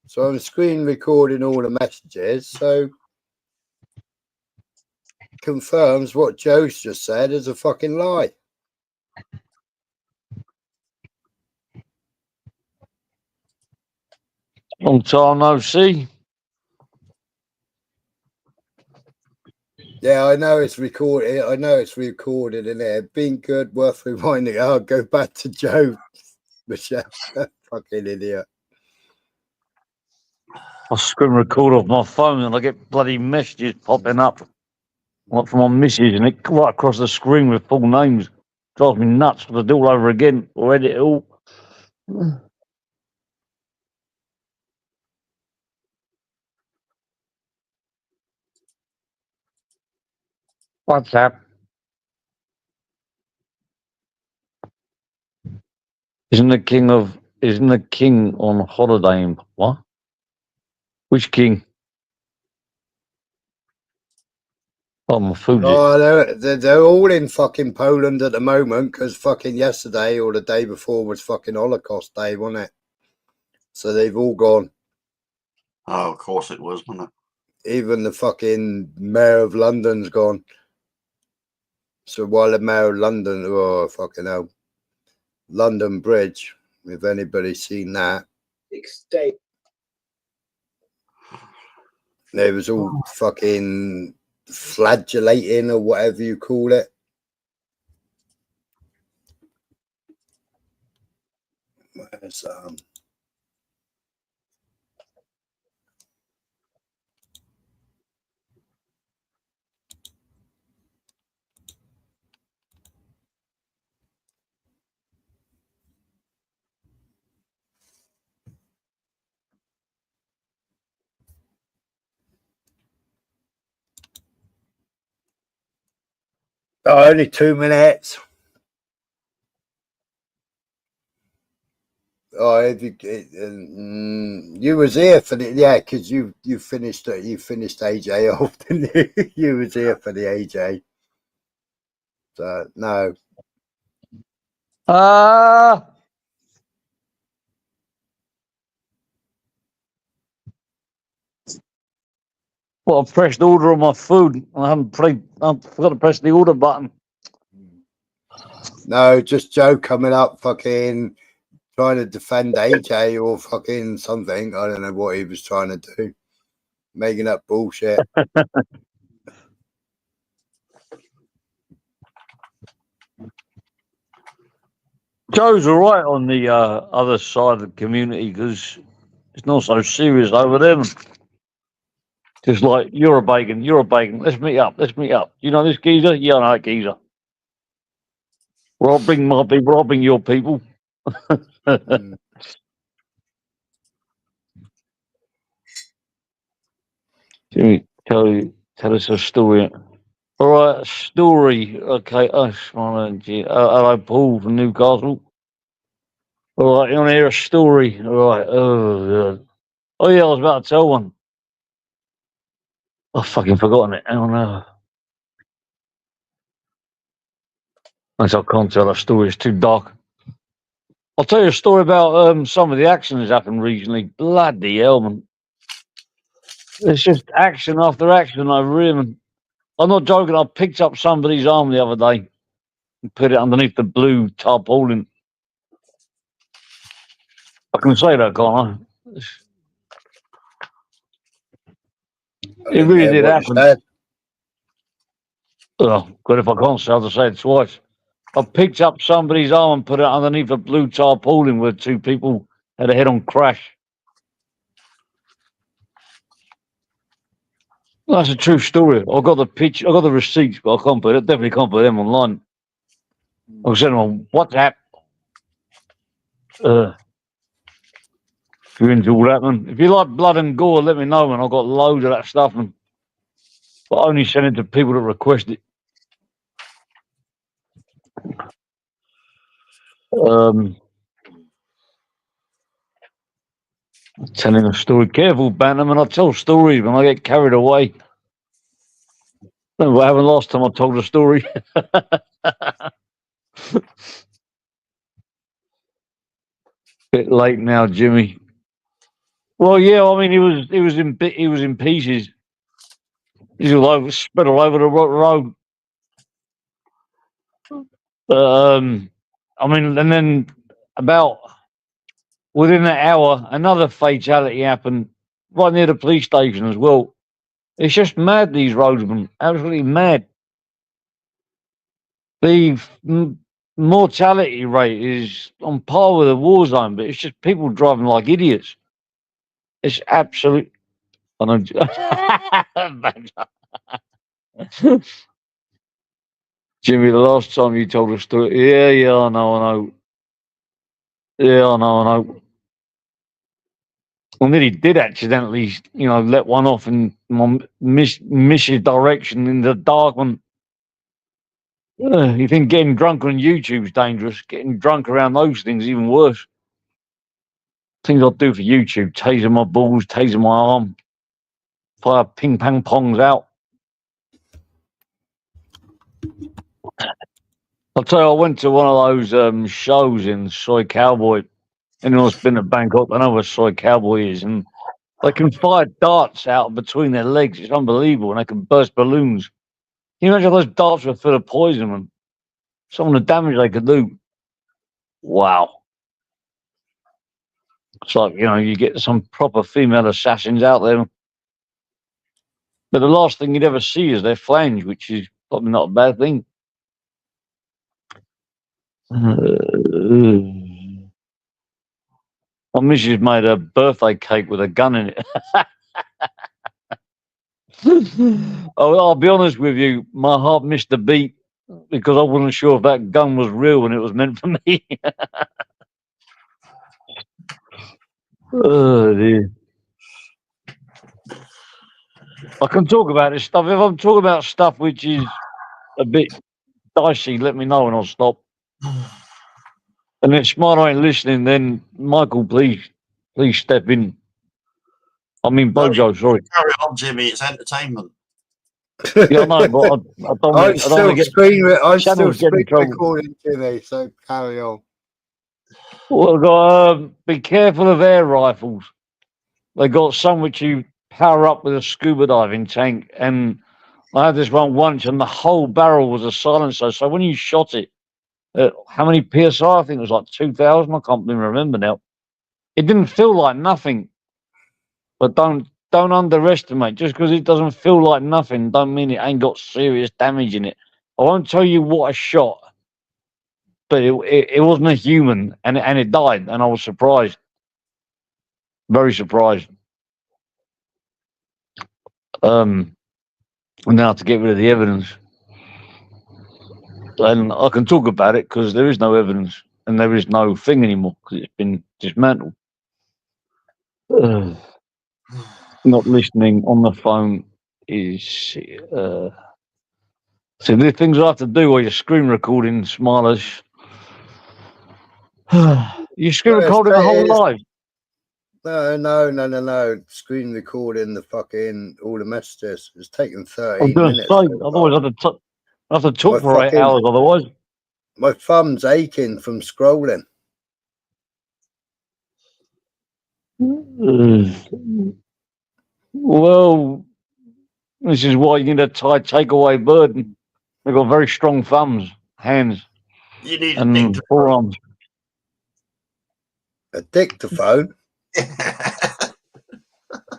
So I'm screen recording all the messages. So confirms what Joe's just said is a fucking lie. Long time no see. Yeah, I know it's recorded. I know it's recorded in there. Been good, worth reminding. I'll go back to Joe, Michelle. Fucking idiot. I screen record off my phone and I get bloody messages popping up, like from my missus, and it right across the screen with full names. Drives me nuts to do it all over again or edit it all. WhatsApp. Isn't the king on holiday in what? Which king? Oh, my food. Oh, they're all in fucking Poland at the moment because fucking yesterday or the day before was fucking Holocaust Day, wasn't it? So they've all gone. Oh, of course it was, wasn't it? Even the fucking mayor of London's gone. So while the mayor of London, oh fucking hell, London Bridge, if anybody's seen that, they was all fucking flagellating or whatever you call it. Where's oh, only 2 minutes. Oh, you was here for the because you finished AJ off, didn't you? You was here for the AJ. So no. Well, I pressed order on my food. I forgot to press the order button. No, just Joe coming up fucking trying to defend AJ or fucking something. I don't know what he was trying to do. Making up bullshit. Joe's all right on the other side of the community because it's not so serious over them. Just like, you're a bacon. Let's meet up. You know this geezer? Yeah, I know that geezer. Well, I'll bring my people. I'll bring your people. Jimmy, tell us a story. All right, story. Okay, hello, Paul from Newcastle. All right, you want to hear a story? All right. Oh yeah, I was about to tell one. I've fucking forgotten it. I don't know. I can't tell that story. It's too dark. I'll tell you a story about some of the action that's happened recently. Bloody hell, man. It's just action after action over here, man. I'm not joking. I picked up somebody's arm the other day and put it underneath the blue tarpaulin. I can say that, can't I? It really did happen. Oh, good, if I can't say, I'll just say it twice. I picked up somebody's arm and put it underneath a blue tarpaulin where two people had a head-on crash. That's a true story. I got the picture, I got the receipts, but I can't put it. Definitely can't put them online. I was sending on WhatsApp. If you're into all that, man. If you like blood and gore, let me know, man. I've got loads of that stuff, man. But I only send it to people that request it. Telling a story. Careful, Bantam, and I tell stories when I get carried away. Remember what happened last time I told a story? Bit late now, Jimmy. Well, yeah, I mean, he was in pieces. He's all over, spread all over the road. I mean, and then about within an hour, another fatality happened right near the police station as well. It's just mad, these roadsmen. Absolutely mad. The mortality rate is on par with a war zone, but it's just people driving like idiots. It's absolute. I know. Jimmy, the last time you told a story. Yeah, I know. Yeah, I know. I nearly did accidentally, let one off and miss his direction in the dark one. You think getting drunk on YouTube's dangerous? Getting drunk around those things is even worse. Things I do for YouTube: tasing my balls, tasing my arm, fire ping pong pongs out. I'll tell you, I went to one of those shows in Soy Cowboy. Anyone that's been to Bangkok, I know where Soy Cowboy is, and they can fire darts out between their legs. It's unbelievable, and they can burst balloons. Can you imagine those darts were full of poison and some of the damage they could do? Wow. It's like, you get some proper female assassins out there. But the last thing you'd ever see is their flange, which is probably not a bad thing. My missus made a birthday cake with a gun in it. I'll be honest with you, my heart missed a beat because I wasn't sure if that gun was real and it was meant for me. Oh, dear. I can talk about this stuff. If I'm talking about stuff which is a bit dicey, let me know and I'll stop. And if Smart ain't listening, then Michael, please step in. I mean, Bojo, sorry. Carry on, Jimmy. It's entertainment. Yeah, I know, but I don't I'm want still to get screen trouble. recording, Jimmy, so carry on. Well, be careful of air rifles. They got some which you power up with a scuba diving tank, and I had this one once, and the whole barrel was a silencer. So when you shot it, how many PSI? I think it was like 2,000. I can't even remember now. It didn't feel like nothing, but don't underestimate. Just because it doesn't feel like nothing, don't mean it ain't got serious damage in it. I won't tell you what I shot, but it wasn't a human, and it died, and I was surprised, very surprised. Now to get rid of the evidence, and I can talk about it because there is no evidence and there is no thing anymore because it's been dismantled. Not listening on the phone is so the things I have to do while you're screen recording, Smilers. You screen recording the whole life. No. Screen recording the fucking all the messages. It's taken 13 I'm going to minutes. say, otherwise I have to talk for 8 hours. Otherwise, my thumb's aching from scrolling. Well, this is why you need a tight takeaway burden. They've got very strong thumbs, hands, You need a and dictaphone. forearms. A dictaphone?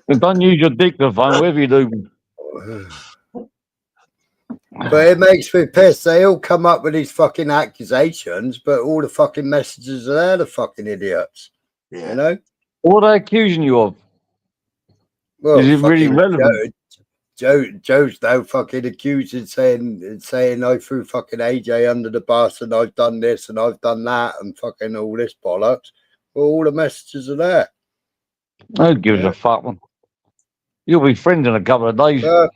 Don't use your dictaphone, whatever you do. But it makes me pissed. They all come up with these fucking accusations, but all the fucking messages are there, the fucking idiots. Yeah. You know? What are they accusing you of? Well, is it really relevant? Joe's now fucking accusing, saying I threw fucking AJ under the bus and I've done this and I've done that and fucking all this bollocks. Well, all the messages are there. Who gives a fuck, man? You'll be friends in a couple of days. I'll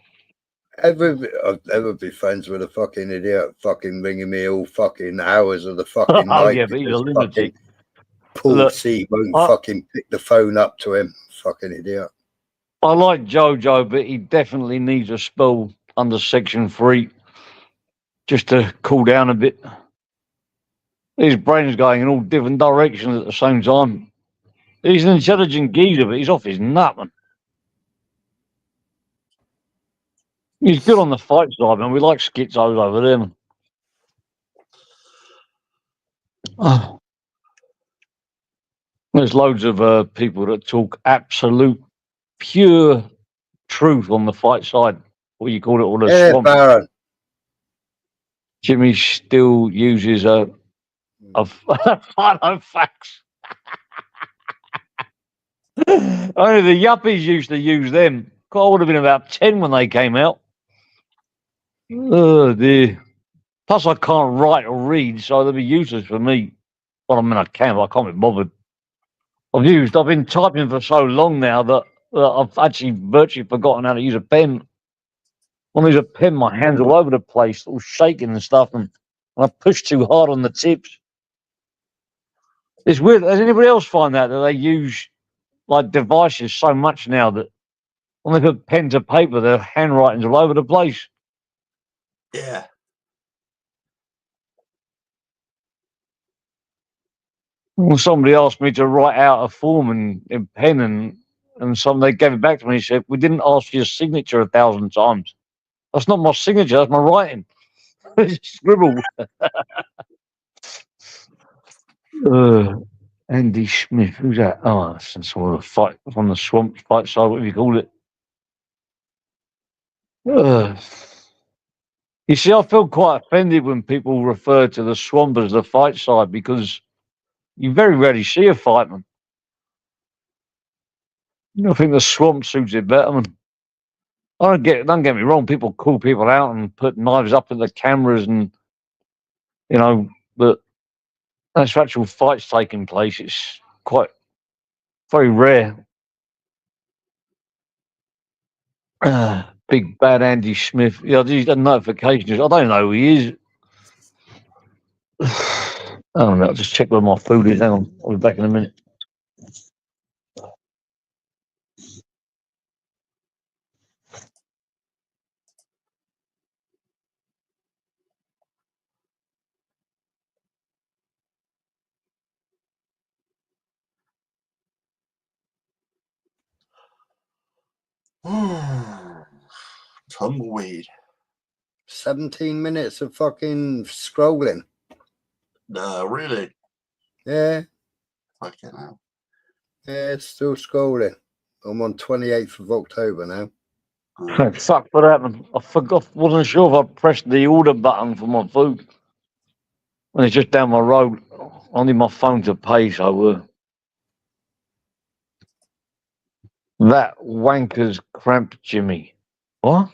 never be friends with a fucking idiot fucking ringing me all fucking hours of the fucking Oh, night. yeah, but he's a lunatic. Paul C won't fucking pick the phone up to him. Fucking idiot. I like Jojo, but he definitely needs a spell under Section 3 just to cool down a bit. His brain's going in all different directions at the same time. He's an intelligent geezer, but he's off his nut, man. He's good on the fight side, man. We like schizos over there, man. Oh. There's loads of people that talk absolute, pure truth on the fight side, what you call it, or the Yeah, swamp. Baron. Jimmy still uses a Fido fax. Only the yuppies used to use them. God, I would have been about 10 when they came out. Oh dear. Plus, I can't write or read, so they'll be useless for me. Well, I mean, I can, but I can't be bothered. I've been typing for so long now that I've actually virtually forgotten how to use a pen. When I use a pen, my hands all over the place, all shaking and stuff, and I push too hard on the tips. It's weird. Does anybody else find that they use like devices so much now that when they put pen to paper, their handwriting's all over the place? Yeah. Well, somebody asked me to write out a form in pen, and they gave it back to me and said, "We didn't ask for your signature 1,000 times. That's not my signature, that's my writing." Scribble. Andy Smith, who's that? Oh, that's some sort of fight from the swamp fight side, whatever you call it. You see, I feel quite offended when people refer to the swamp as the fight side because you very rarely see a fight, man. I think the swamp suits it better, man. Don't get me wrong, people call people out and put knives up at the cameras and, but as actual fights taking place, it's quite very rare. Big bad Andy Smith. Yeah, these notifications. I don't know who he is. I don't know. I'll just check where my food is. Hang on. I'll be back in a minute. Tumbleweed. 17 minutes of fucking scrolling. Really? Yeah. Fucking hell. Yeah, it's still scrolling. I'm on 28th of October now. Fuck what happened. I forgot. Wasn't sure if I pressed the order button for my food. When it's just down my road. I need my phone to pay, so that wanker's cramp Jimmy. What?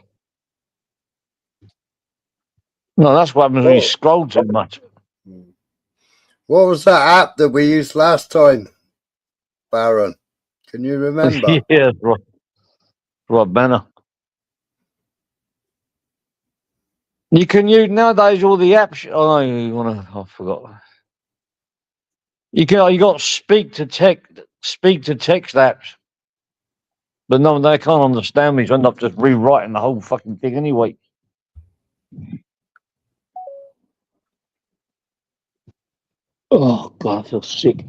No, that's what happens when you scroll too much. What was that app that we used last time, Baron? Can you remember? Yeah, right, Banner. You can use nowadays all the apps. I forgot. You got speak to text apps, but no, they can't understand me. So I end up just rewriting the whole fucking thing anyway. Oh God, I feel sick.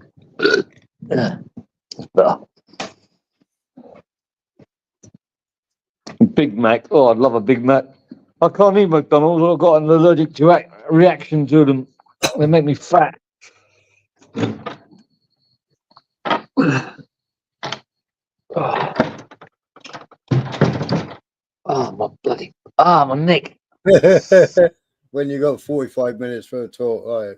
Big Mac. Oh, I'd love a Big Mac. I can't eat McDonald's. I've got an allergic reaction to them. They make me fat. My neck. When you got 45 minutes for a talk, right?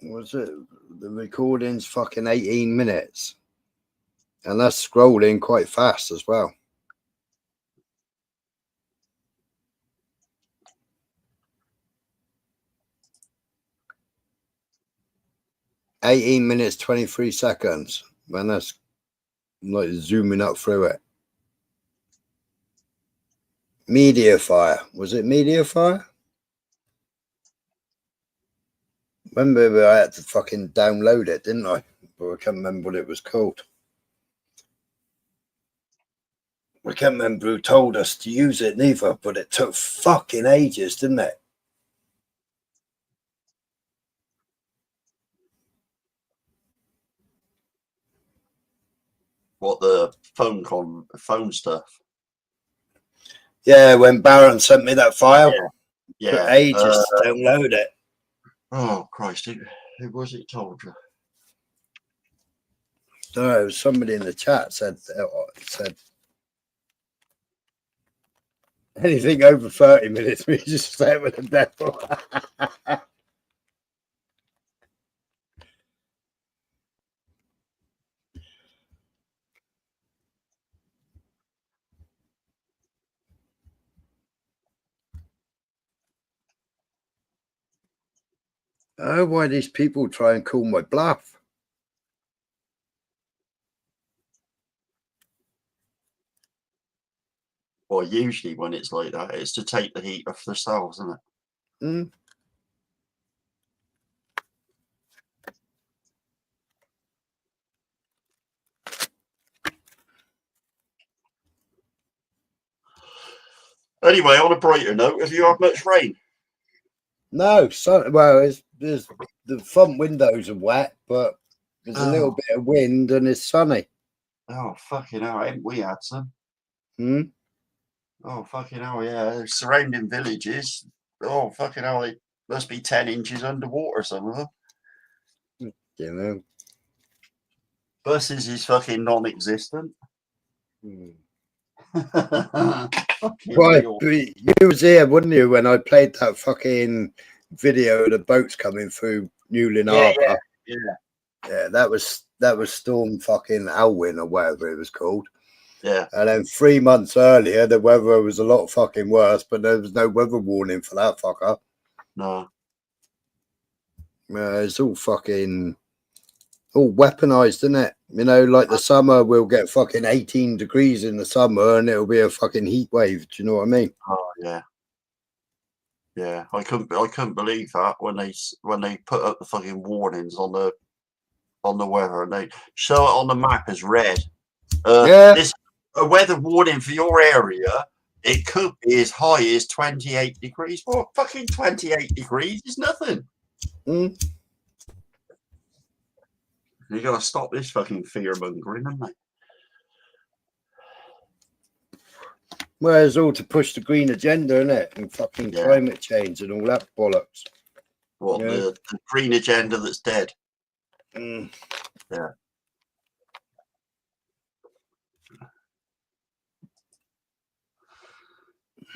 Was it the recording's fucking 18 minutes, and that's scrolling quite fast as well. (18 minutes 23 seconds). Man, that's like zooming up through it. Mediafire. Was it Mediafire? Remember, I had to fucking download it, didn't I? But I can't remember what it was called. I can't remember who told us to use it neither, but it took fucking ages, didn't it? What, the phone stuff? Yeah, when Baron sent me that file, yeah. took ages to download it. Oh Christ, who was it told you? No, it was somebody in the chat said anything over 30 minutes we just stay with the devil. Oh, why these people try and call my bluff? Well, usually when it's like that, it's to take the heat off themselves, isn't it? Mm. Anyway, on a brighter note, have you had much rain? No, well, there's the front windows are wet, but there's a little bit of wind and it's sunny. Oh, fucking hell, haven't we had some? Hmm? Oh, fucking hell, yeah. Surrounding villages. Oh, fucking hell, they must be 10 inches underwater, some of them. You know. Buses is fucking non-existent. Right, you was here, wouldn't you, when I played that fucking video of the boats coming through Newlyn Harbour? Yeah, that was Storm fucking Alwyn or whatever it was called. Yeah. And then 3 months earlier, the weather was a lot fucking worse, but there was no weather warning for that fucker. No. It's all fucking all weaponized, isn't it? You know, like the summer, we'll get fucking 18 degrees in the summer and it'll be a fucking heat wave. Do you know what I mean? Oh, yeah. Yeah, I couldn't believe that when they put up the fucking warnings on the weather and they show it on the map as red. There's a weather warning for your area. It could be as high as 28 degrees. Well, fucking 28 degrees is nothing. Mm. You gotta stop this fucking fear mongering, haven't they? Well, it's all to push the green agenda, isn't it? And fucking climate change and all that bollocks. What, the green agenda that's dead? Mm. Yeah.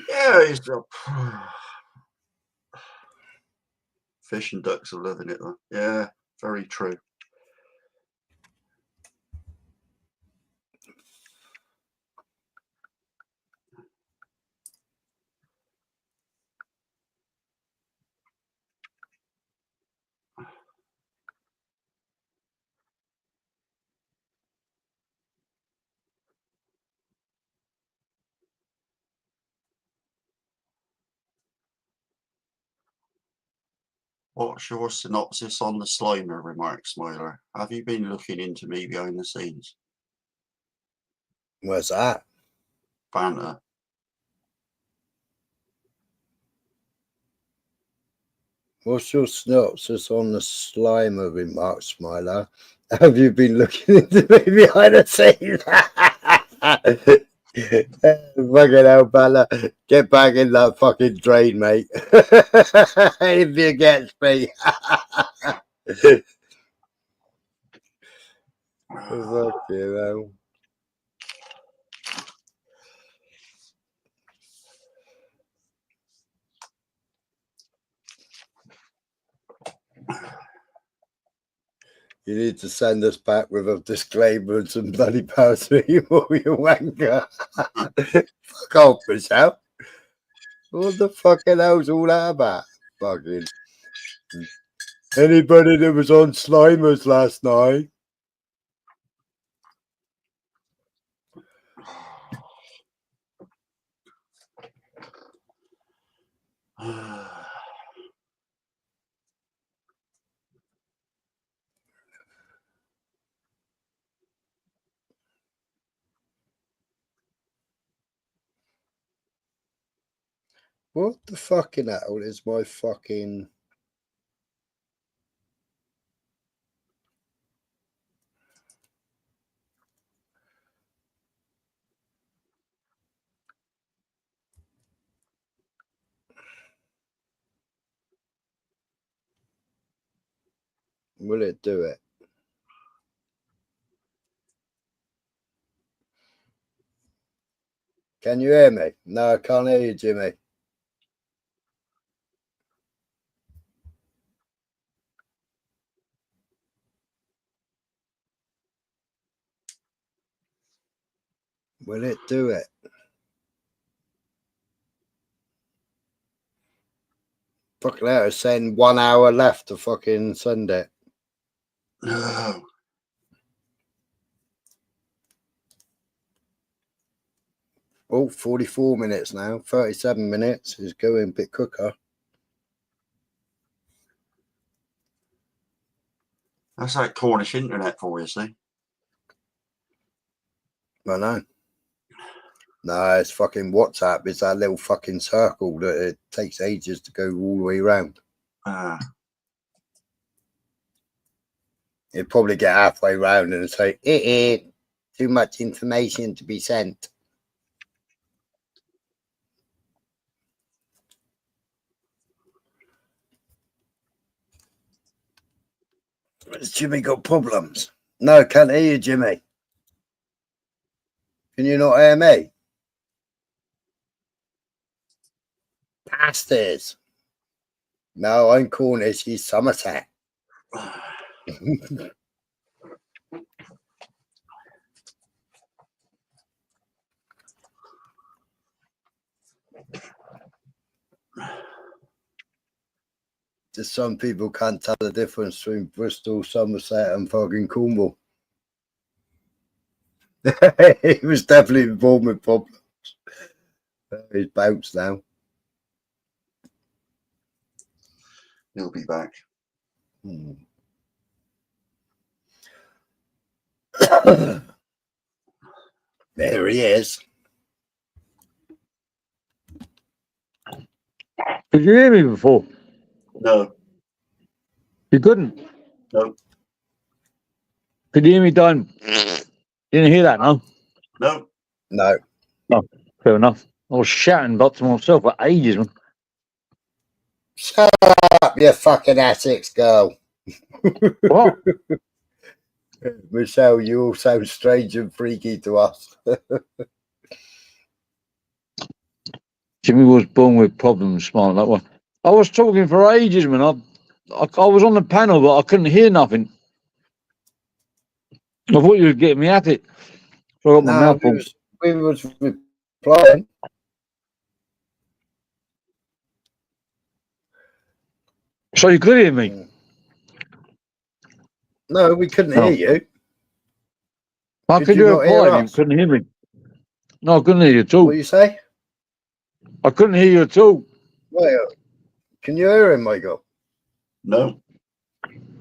Yeah, he's fish and ducks are loving it though. Yeah, very true. What's your synopsis on the Slimer remarks, Smiler? Have you been looking into me behind the scenes? Where's that? Banter. What's your synopsis on the Slimer remarks, Smiler? Have you been looking into me behind the scenes? Fucking hell, Bella. Get back in that fucking drain, mate. If you get me. Fucking hell. You need to send us back with a disclaimer and some bloody power to you or you wanker. Fuck off, Michelle. What the fucking hell's all that about? Fucking. Anybody that was on Slimers last night? What the fucking hell is my fucking... Will it do it? Can you hear me? No, I can't hear you, Jimmy. Will it do it? Fucking hell, it's saying 1 hour left to fucking send it. No. Oh, 44 minutes now. 37 minutes is going a bit quicker. That's like Cornish internet for you, see? I know. No, it's fucking WhatsApp. It's that little fucking circle that it takes ages to go all the way around. It'd probably get halfway round and say, too much information to be sent. Has Jimmy got problems? No, can't hear you, Jimmy. Can you not hear me? Bastards. No, I'm Cornish. He's Somerset. Just some people can't tell the difference between Bristol, Somerset, and fucking Cornwall. He was definitely involved with problems. He's bounced now. He'll be back. There he is. Did you hear me before? No. You couldn't? No. Could you hear me doing? Didn't hear that, no? No. No. Oh, fair enough. I was shouting back to myself for ages, man. Shut up, you fucking Essex girl. What? Michelle, you all sound strange and freaky to us. Jimmy was born with problems, smart that one. I was talking for ages, man. I was on the panel, but I couldn't hear nothing. I thought you were getting me at it. So I got my mouth full. We was replying. So you could hear me? No, we couldn't hear you. How Could could you you not hear reply? You us? couldn't hear me. No, I couldn't hear you at all. What do you say? I couldn't hear you at all. Well, can you hear him, Michael? No.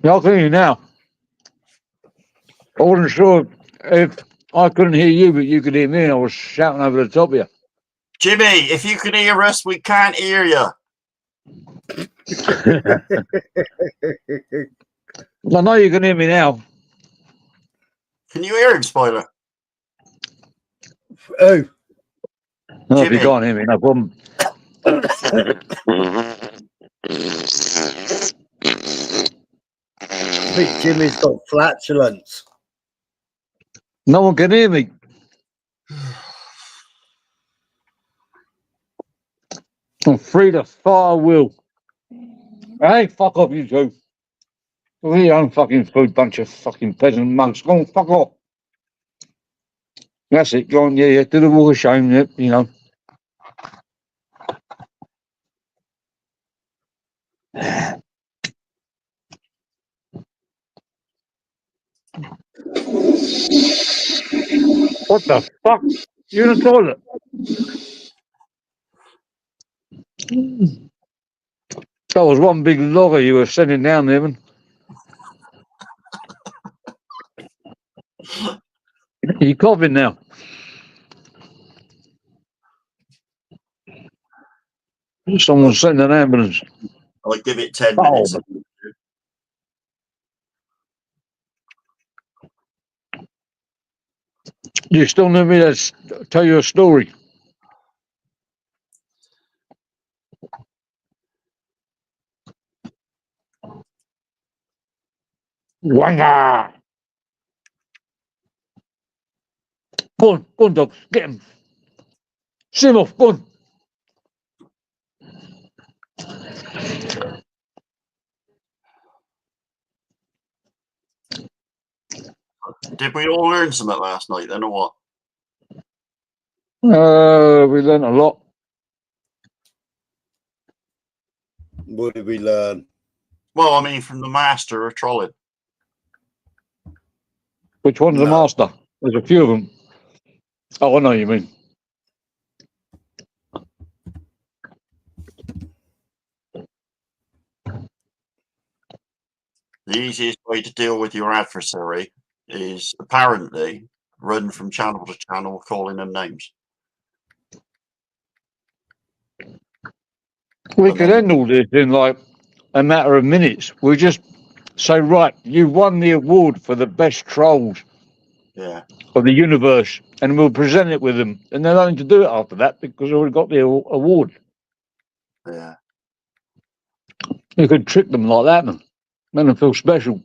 Yeah, I can hear you now. I wasn't sure if I couldn't hear you, but you could hear me, and I was shouting over the top of you. Jimmy, if you can hear us, we can't hear you. I know you can hear me now. Can you hear him, Spoiler? Oh. No, if you can't hear me, no problem. I think Jimmy's got flatulence. No one can hear me. I'm free to fire will. Hey, fuck off, you two. Go eat your own fucking food, bunch of fucking peasant monks. Go on, fuck off. That's it, go on, yeah, do the walk of shame, yeah, you know. What the fuck? You in the toilet? That was one big logger you were sending down there, man. You coughing now? Someone's sending an ambulance. I'll give it 10 Oh, minutes. You still need me to tell you a story? Wanga! Go on, dogs, get him. Sim off, go on. Did we all learn something last night then, or what? We learned a lot. What did we learn? Well, I mean, from the master of trolling. Which one's the master? There's a few of them. Oh, I know what you mean. The easiest way to deal with your adversary is apparently run from channel to channel calling them names. We could end all this in like a matter of minutes. We just say, right, you won the award for the best trolls Yeah. of the universe, and we'll present it with them. And they're only to do it after that because they already got the award. Yeah. You could trick them like that, man. Make them feel special.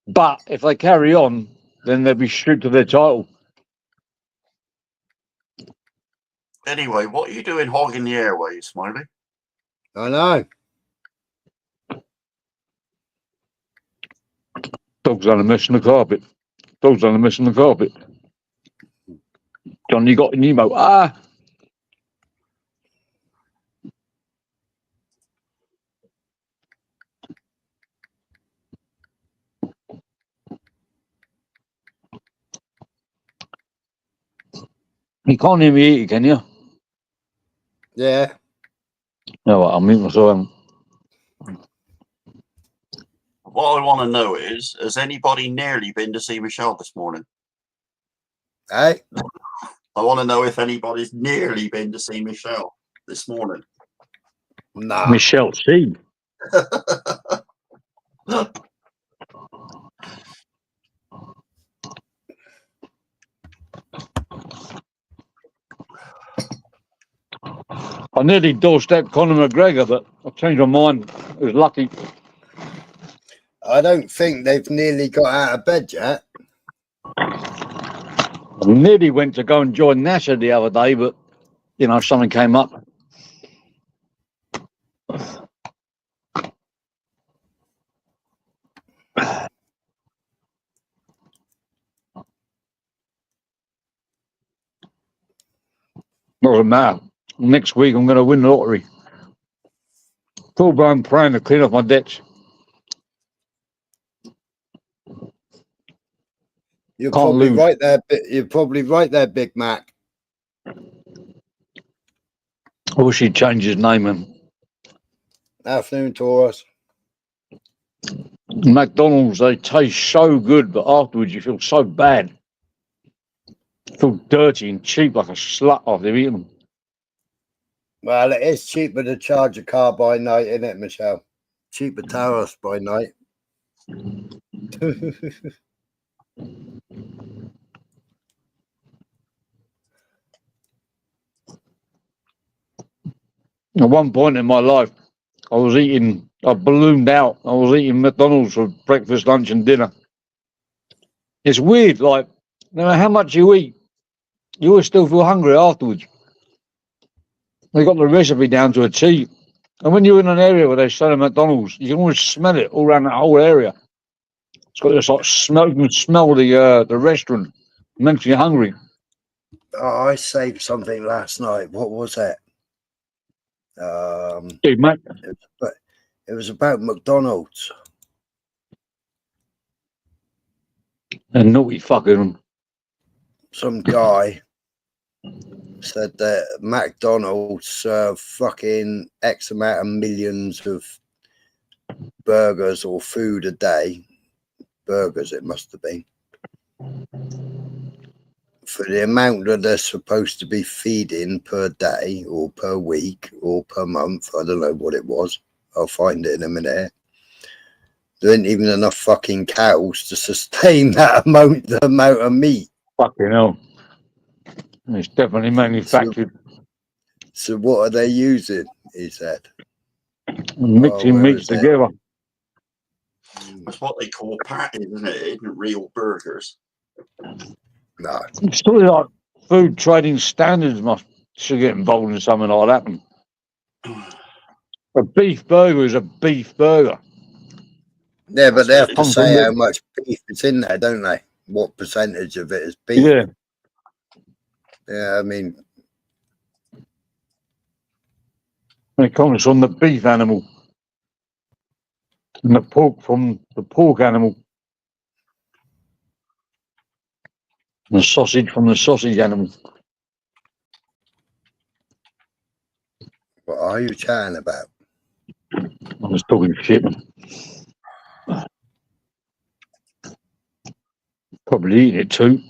But if they carry on, then they'll be stripped of their title. Anyway, what are you doing hogging the airways, Smiley? I know. Dog's on a mess on the carpet. Dog's on a mess on the carpet. John, you got an emo. Ah! You can't hear me eat, can you? Yeah. No, I'll mute myself. What I want to know is, has anybody nearly been to see Michelle this morning? Hey? I want to know if anybody's nearly been to see Michelle this morning. Nah. Michelle C. I nearly doorstepped Conor McGregor, but I changed my mind. It was lucky. I don't think they've nearly got out of bed yet. I nearly went to go and join NASA the other day, but, you know, something came up. Doesn't matter. Next week I'm going to win the lottery. Full-blown praying to clean off my debts. You're Can't probably lose. right there. You're probably right there, Big Mac. I wish he'd change his name. And Afternoon, Taurus. McDonald's, they taste so good, but afterwards you feel so bad. You feel dirty and cheap like a slut after eating them. Well, it is cheaper to charge a car by night, isn't it, Michelle? Cheaper Taurus by night. At one point in my life, I ballooned out. I was eating McDonald's for breakfast, lunch, and dinner. It's weird, like, no matter how much you eat, you always still feel hungry afterwards. They got the recipe down to a T. And when you're in an area where they sell a McDonald's, you can always smell it all around the whole area. It's got this like smell. You can smell the restaurant. It makes you hungry. Oh, I saved something last night. What was it? Hey, mate. It was about McDonald's. And naughty fucking. Some guy said that McDonald's serve fucking X amount of millions of burgers or food a day. Burgers, it must have been. For the amount that they're supposed to be feeding per day or per week or per month. I don't know what it was. I'll find it in a minute. There ain't even enough fucking cows to sustain that amount of meat. Fucking hell. It's definitely manufactured. So what are they using? He said. Mixing meats together. That's what they call patties, isn't it? It isn't real burgers. No. It's sort of like food trading standards should get involved in something like that. A beef burger is a beef burger. Yeah, but they have to Comes say from how the- much beef is in there, don't they? What percentage of it is beef? Yeah. Yeah, I mean, It comes from the beef animal. And the pork from the pork animal. And the sausage from the sausage animal. what are you chatting about? I was talking shit. Probably eating it too.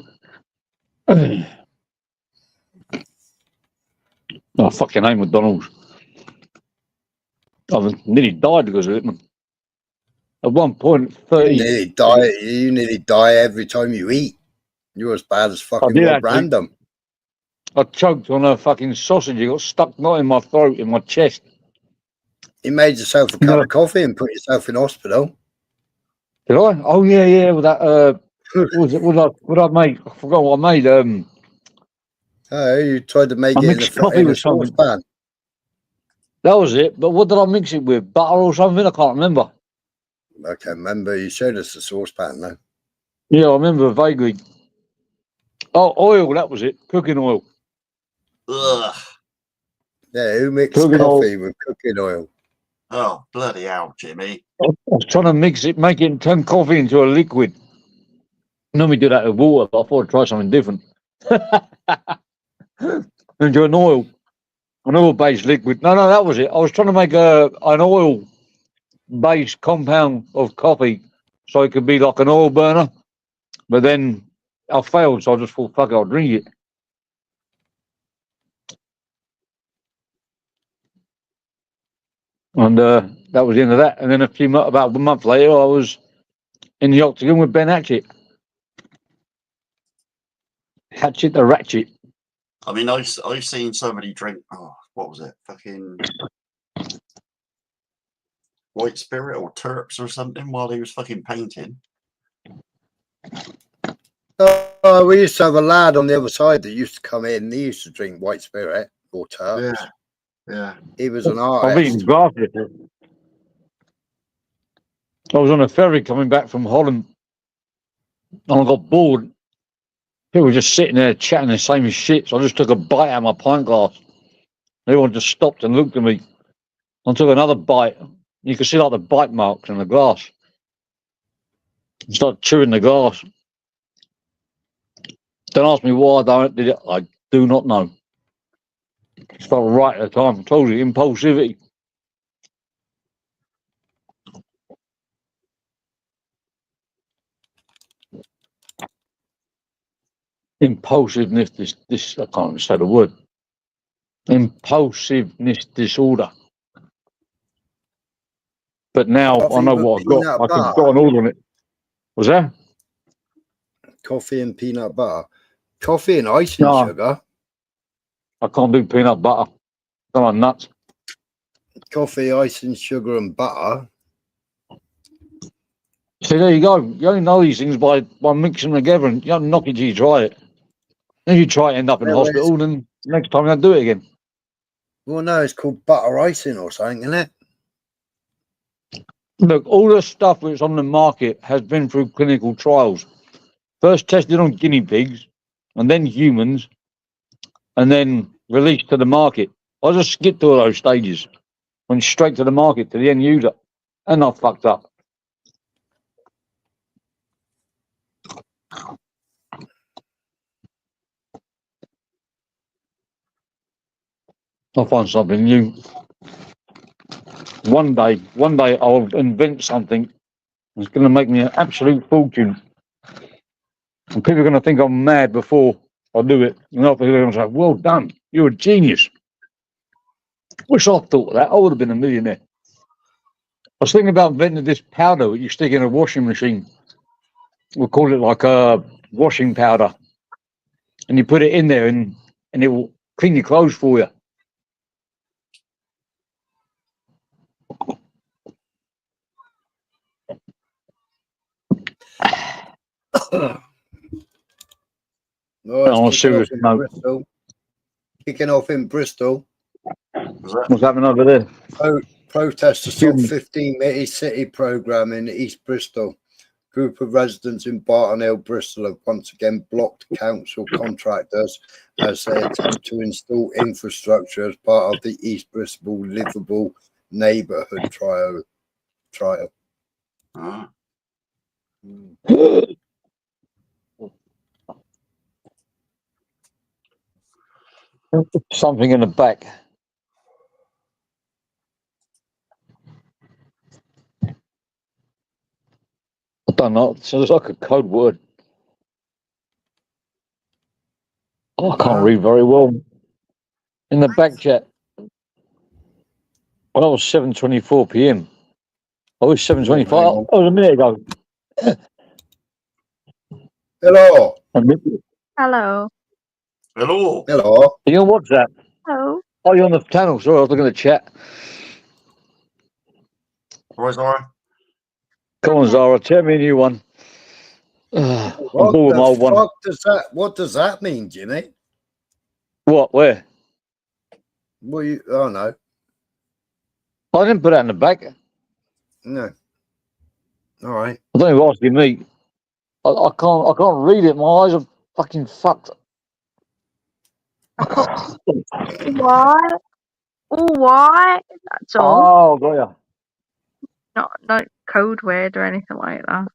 Oh, fucking hate McDonald's. I've nearly died because of it, man. At one point, 30. You nearly die every time you eat. You're as bad as I fucking did Rob actually. Random. I choked on a fucking sausage. It got stuck not in my throat, in my chest. You made yourself a cup of coffee and put yourself in hospital. Did I? Oh yeah. With that what was it? What I made? I forgot what I made. Oh, you tried to make I it mixed coffee in a with something. saucepan. That was it. But what did I mix it with? Butter or something? I can't remember. I can't remember. You showed us the saucepan, though. Yeah, I remember vaguely. Oh, oil. That was it. Cooking oil. Ugh. Yeah, who mixed Cooking coffee oil. with cooking oil? Oh, bloody hell, Jimmy. I was trying to mix it, make it, turn coffee into a liquid. Normally do that with water, but I thought I'd try something different. Into an oil-based liquid. No, that was it. I was trying to make an oil-based compound of coffee, so it could be like an oil burner. But then I failed, so I just thought, fuck it, I'll drink it. And that was the end of that. And then about a month later, I was in the Octagon with Ben Hatchett. Hatchet the Ratchet. I mean, I've seen somebody drink. Oh, what was it? Fucking White Spirit or Terps or something while he was fucking painting. Oh, we used to have a lad on the other side that used to come in. He used to drink White Spirit or Turps. Yeah. He was an I've artist. eaten glasses. I was on a ferry coming back from Holland, and I got bored. People were just sitting there chatting the same as shit, so I just took a bite out of my pint glass. Everyone just stopped and looked at me. I took another bite. You could see like the bite marks in the glass. I started chewing the glass. Don't ask me why I did it. I do not know. It felt right at the time. I told you, impulsivity. Impulsiveness, this I can't even say the word. Impulsiveness disorder. But now I know what I've got. I can go on all on it. Was that? Coffee and peanut butter. Coffee and icing sugar. I can't do peanut butter. I'm on nuts. Coffee, icing, sugar, and butter. See, there you go. You only know these things by mixing them together, and you don't knock it till you try it. Then you try it, end up in hospital, and next time you don't do it again. Well, no, it's called butter icing or something, isn't it? Look, all the stuff that's on the market has been through clinical trials. First tested on guinea pigs, and then humans, and then released to the market. I just skipped all those stages. Went straight to the market, to the end user. And I fucked up. I'll find something new. One day I'll invent something that's going to make me an absolute fortune. And people are going to think I'm mad before I do it. And after they're going to say, well done, you're a genius. Wish I thought of that. I would have been a millionaire. I was thinking about inventing this powder that you stick in a washing machine. We'll call it like a washing powder. And you put it in there and it will clean your clothes for you. Oh, it's kicking off serious in note, Bristol. Kicking off in Bristol. what's happening over there? Protest to stop Jimmy. 15-minute city programme in East Bristol. Group of residents in Barton Hill, Bristol have once again blocked council contractors as they attempt to install infrastructure as part of the East Bristol Livable Neighbourhood trial. Ah. Something in the back. I don't know. So it's like a code word. Oh, I can't read very well. In the back chat. Well, that was 7:24 p.m. Oh, it's 7:25. Oh, it was a minute ago. Hello. Hello. Hello. Hello. Are you on WhatsApp? Hello. Oh, you're on the channel. Sorry, I was looking at the chat. Right, Zara. Come on, Zara. Tell me a new one. I'm What bored with my old the one. fuck does that? What does that mean, Jimmy? What? Where? Well, you, oh no, I didn't put that in the back. no. All right. I don't even asking me. I can't read it. My eyes are fucking fucked. What? What? That's all. Oh, got ya. Not code word or anything like that.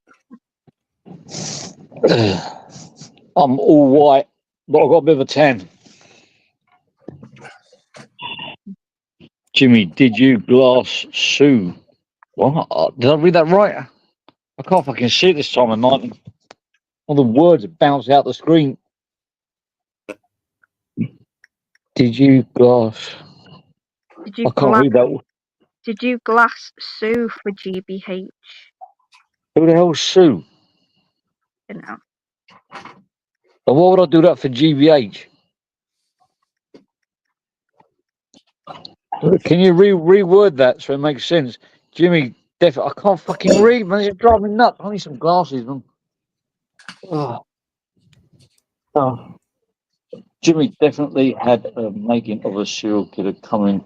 I'm all white, but I've got a bit of a tan. Jimmy, did you glass Sue? What? Did I read that right? I can't fucking see it this time of night. All the words bounce out the screen. Did you glass? Did you I can't read that. Did you glass Sue for GBH? Who the hell's Sue? You know. And why would I do that for GBH? Can you reword that so it makes sense? Jimmy, I can't fucking read, man. It's driving me nuts. I need some glasses, man. Oh. Jimmy definitely had a making of a serial killer coming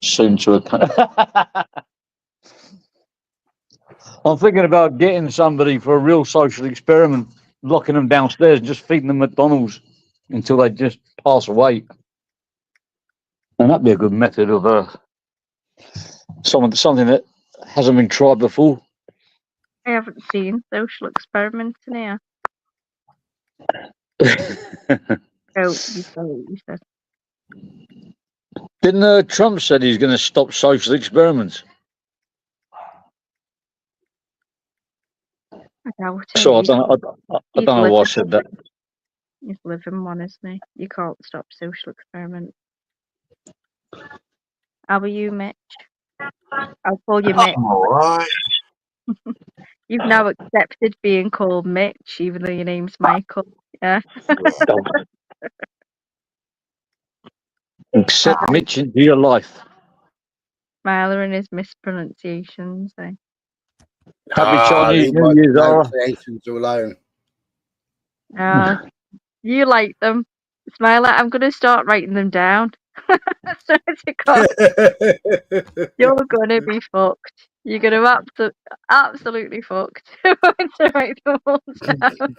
soon to a. I'm thinking about getting somebody for a real social experiment, locking them downstairs and just feeding them McDonald's until they just pass away. And that'd be a good method of something that hasn't been tried before. I haven't seen social experiments in here. Oh, you said. Didn't Trump said he's going to stop social experiments? I doubt it. So I don't know why I said that. He's living one, isn't he? You can't stop social experiments. How are you, Mitch? I'll call you Mitch. All right. You've now accepted being called Mitch, even though your name's Michael. Yeah. Accept Mitch into your life. Smiler and his mispronunciations. Eh? Happy Chinese leave New my Year, Zara. pronunciations alone. You like them. Smiler, I'm going to start writing them down. So to God, you're going to be fucked. You're going to absolutely fucked. To write them all down.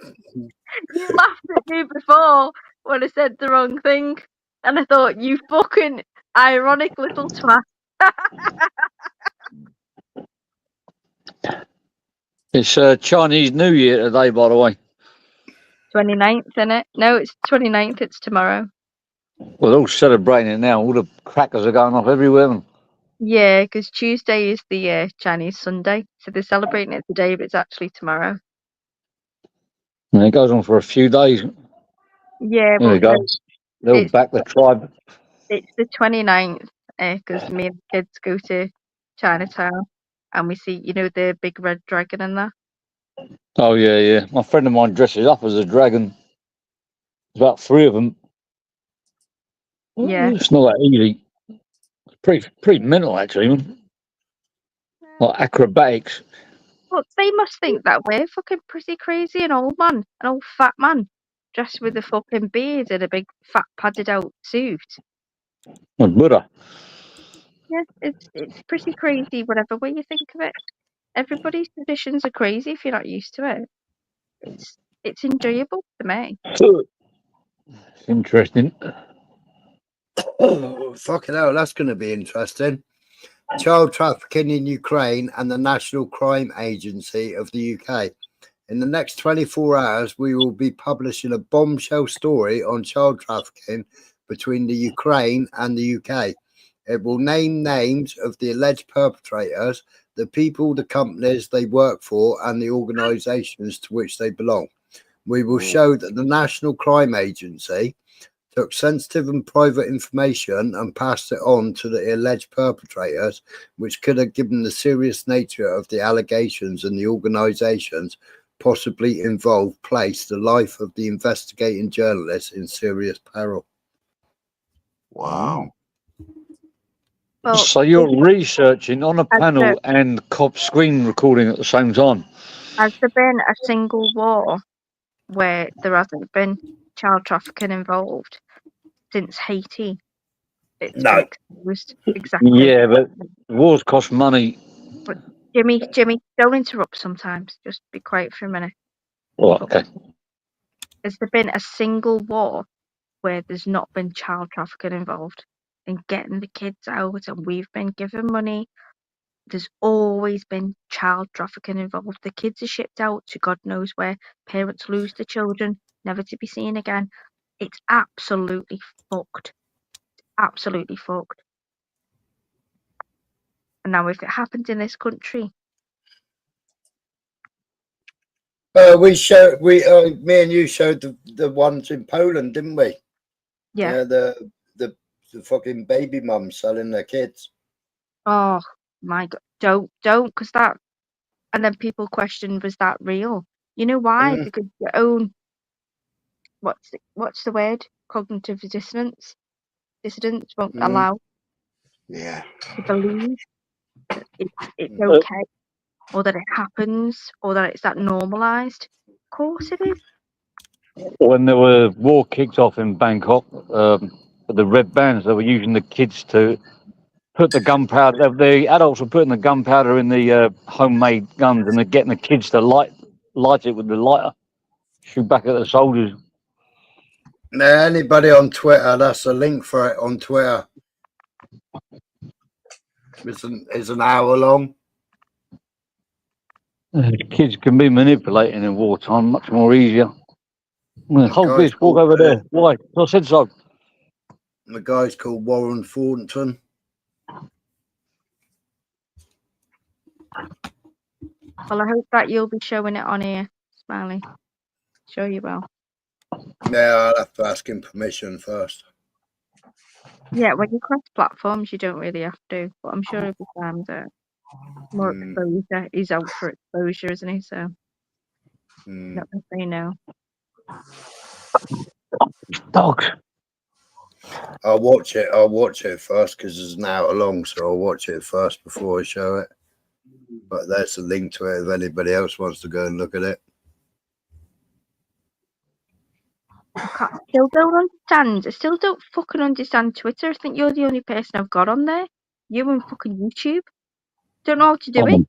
You laughed at me before when I said the wrong thing. And I thought, you fucking ironic little twat. It's Chinese New Year today, by the way. 29th, innit? No, it's 29th. It's tomorrow. Well, they're all celebrating it now. All the crackers are going off everywhere. Yeah, because Tuesday is the Chinese Sunday. So they're celebrating it today, but it's actually tomorrow. And it goes on for a few days. Yeah, There we but go. They'll back the tribe. It's the 29th, because me and the kids go to Chinatown and we see, the big red dragon in there. Oh, yeah, yeah. My friend of mine dresses up as a dragon. There's about 3 of them. Yeah. It's not that easy. It's pretty mental, actually. Man. Like acrobatics. Well, they must think that we're fucking pretty crazy, an old fat man. dressed with a fucking beard and a big fat padded out suit. Buddha. Yeah, it's pretty crazy, whatever way you think of it. Everybody's traditions are crazy if you're not used to it. It's enjoyable to me. Interesting. Oh, fucking hell, that's going to be interesting. Child trafficking in Ukraine and the National Crime Agency of the UK. In the next 24 hours, we will be publishing a bombshell story on child trafficking between the Ukraine and the UK. It will name names of the alleged perpetrators, the people, the companies they work for, and the organisations to which they belong. We will show that the National Crime Agency took sensitive and private information and passed it on to the alleged perpetrators, which could have given the serious nature of the allegations and the organisations possibly involved placed the life of the investigating journalists in serious peril. Wow. Well, So you're researching on a panel and cop screen recording at the same time? Has there been a single war where there hasn't been child trafficking involved since Haiti? It's No. exposed exactly. Yeah, but wars cost money. But Jimmy, don't interrupt sometimes. Just be quiet for a minute. Oh, okay. Has there been a single war where there's not been child trafficking involved in getting the kids out and we've been given money? There's always been child trafficking involved. The kids are shipped out to God knows where. Parents lose the children, never to be seen again. It's absolutely fucked. Absolutely fucked. And now if it happened in this country, me and you showed the ones in Poland, didn't we? yeah. The fucking baby mums selling their kids. Oh my God, don't, because that. And then people question, was that real? You know why? Mm. Because your own, what's the word? Cognitive dissidence won't allow Yeah. to believe that it's okay, or that it happens, or that it's that normalized. Of course it is. When the war kicked off in Bangkok, the red bands, they were using the kids to put the gunpowder. The adults were putting the gunpowder in the homemade guns, and they're getting the kids to light it with the lighter, shoot back at the soldiers. Now, anybody on Twitter, that's a link for it on Twitter. It's an hour long. Kids can be manipulated in wartime much more easier. Hold this, walk over there. Why? I said so. The guy's called Warren Thornton. Well, I hope that you'll be showing it on here, Smiley. Sure you will. Yeah, I'll have to ask him permission first. Yeah, when you cross platforms, you don't really have to, but I'm sure if he finds it, more exposure. He's out for exposure, isn't he? So, not gonna say no. Dogs. I'll watch it first because it's an hour long, so I'll watch it first before I show it. But there's a link to it if anybody else wants to go and look at it. I still don't understand. I still don't fucking understand Twitter. I think you're the only person I've got on there. You and fucking YouTube. Don't know how to do it.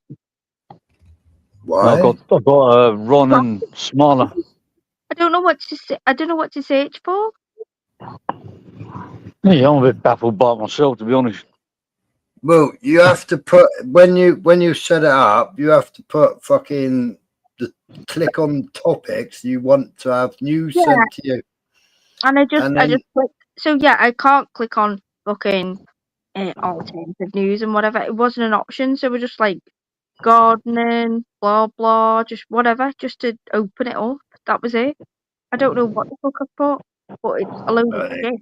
Why? I've got Ron and Smaller. I don't know what to say. I don't know what to search for. Yeah, I'm a bit baffled by myself, to be honest. Well, you have to put when you set it up, you have to put fucking click on topics you want to have news sent to you. And I just clicked. So yeah, I can't click on fucking alternative news and whatever. It wasn't an option, so we're just like gardening, blah blah, just whatever, just to open it up. That was it. I don't know what the fuck I put, but it's a load of shit.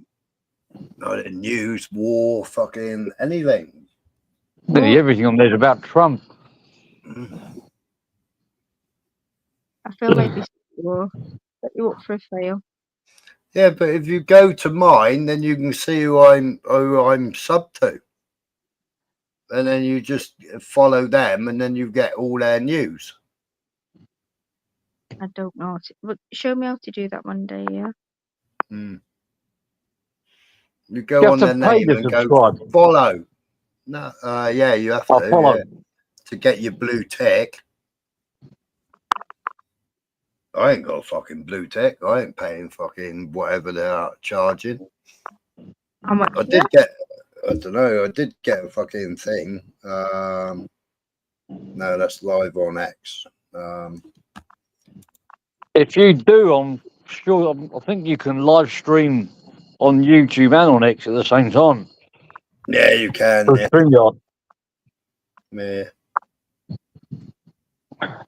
Not in news, war, fucking anything. Nearly everything on there's about Trump. I feel like this war set you up for a fail. Yeah, but if you go to mine, then you can see who I'm sub to, and then you just follow them, and then you get all their news. I don't know. But show me how to do that one day, yeah. You You go have on to their pay name to and go subscribe. follow. No, yeah, you have I'll to, follow. yeah, to get your blue tick. I ain't got a fucking blue tick. I ain't paying fucking whatever they are charging. How much? I did get, I don't know, I did get a fucking thing. No, that's live on X. If you do, I'm sure. I think you can live stream on YouTube and on X at the same time. Yeah, you can. For Yeah. StreamYard. Yeah. Well,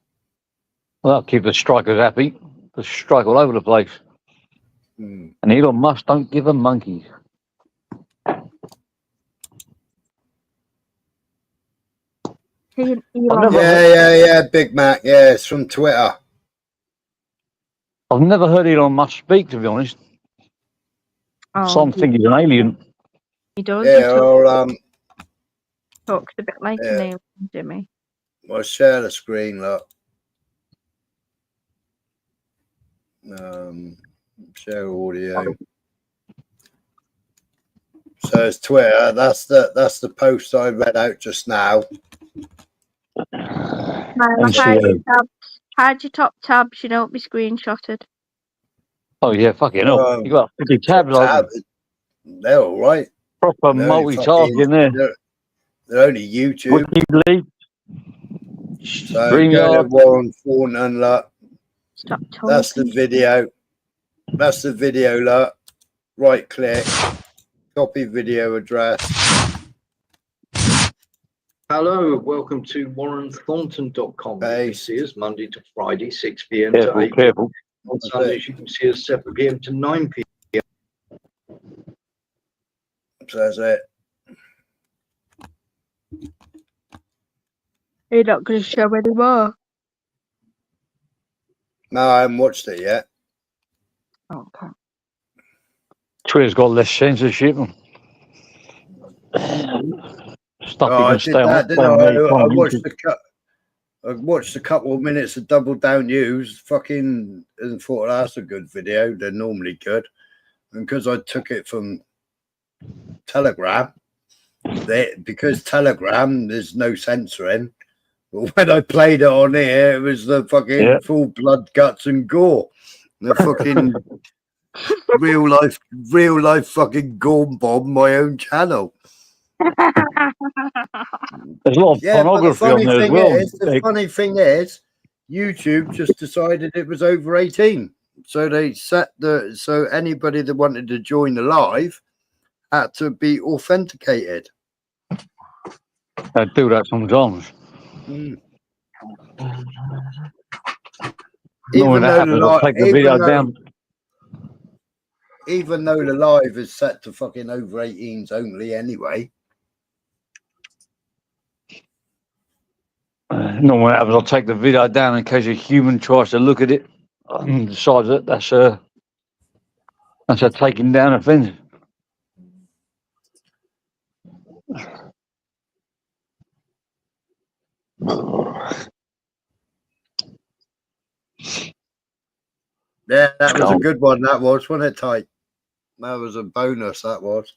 that'll keep the strikers happy. They strike all over the place. And Elon Musk don't give a monkey. Yeah, Big Mac. Yeah, it's from Twitter. I've never heard Elon Musk speak, to be honest. Some think he's an alien. He does. Yeah, well, talks a bit like an alien, Jimmy. I'll share the screen, look. Share audio. So it's Twitter. That's the post I read out just now. Hide your top tabs. You don't be screenshotted. Oh yeah, fucking hell. You got 50 tabs open. They're all right. Proper multitasking there. They're only YouTube. WikiLeaks. So go to Warren Thornton, look. Stop talking. That's the video. That's the video, look. Right click. Copy video address. Hello, welcome to warrenthornton.com. You can see us Monday to Friday, 6 p.m. Careful, to 8 p.m. careful. On Sundays, you can see us 7 p.m. to 9 p.m. So that's it. You're not going to show anymore. No, I haven't watched it yet. Okay. Twitter's got less censorship. Stuff you I can did stay that, didn't on. I watched a couple of minutes of Double Down News, fucking, and thought that's a good video. They're normally good, and because I took it from Telegram, because Telegram there's no censoring. But when I played it on here, it was the fucking full blood, guts, and gore. The fucking real life fucking gorm bomb my own channel. There's a lot of pornography on there as well. The funny thing is, YouTube just decided it was over 18. So they set so anybody that wanted to join the live had to be authenticated. They do that sometimes. Even though the live is set to fucking over 18s only anyway. No, what happens, I'll take the video down in case a human tries to look at it and decides that that's a taking down offence. Yeah, that was a good one. That was, wasn't it, Tyke? That was a bonus. That was.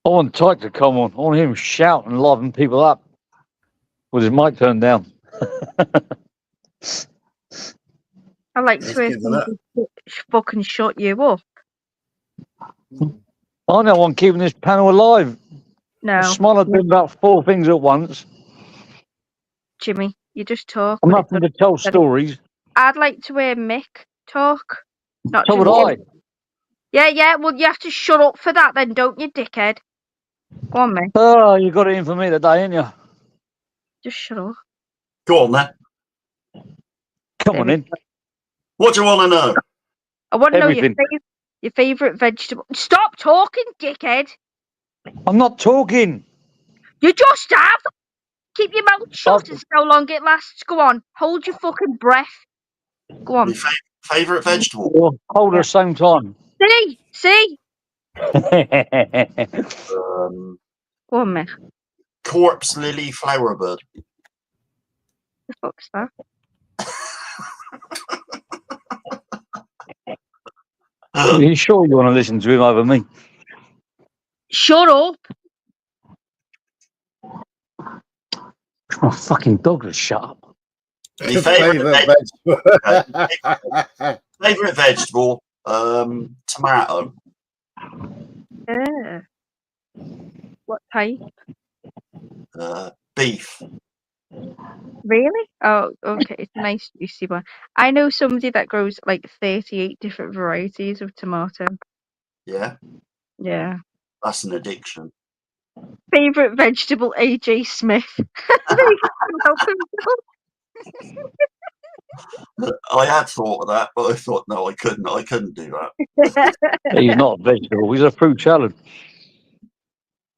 I want Tyke to come on. I want him shouting, liven people up with his mic turned down. I like to hear somebody fucking shut you up. I know I'm keeping this panel alive. No. Smaller doing about 4 things at once. Jimmy, you just talk. I'm nothing to tell stories. I'd like to hear Mick talk. Not So would I. Yeah. Well, you have to shut up for that then, don't you, dickhead? Go on, Mick. Oh, you got it in for me today, ain't you? Just shut up. Go on then. Come on in. What do you want to know? I want to know Everything. your favourite vegetable. Stop talking, dickhead. I'm not talking. You just have. Keep your mouth shut and see how long it lasts. Go on. Hold your fucking breath. Go on. Your favourite vegetable? We'll hold at the same time. See? Go on, Mick. Corpse lily flowerbud. The fuck's that? Are you sure you want to listen to him over me? Shut up. My fucking dog has shut up. My favourite vegetable. Favourite vegetable, tomato. What type? Beef. Really? Oh, okay. It's a nice juicy one. I know somebody that grows like 38 different varieties of tomato. Yeah, Yeah. that's an addiction. Favorite vegetable, AJ Smith. I had thought of that, but I thought no, I couldn't do that. He's not a vegetable. He's a fruit salad.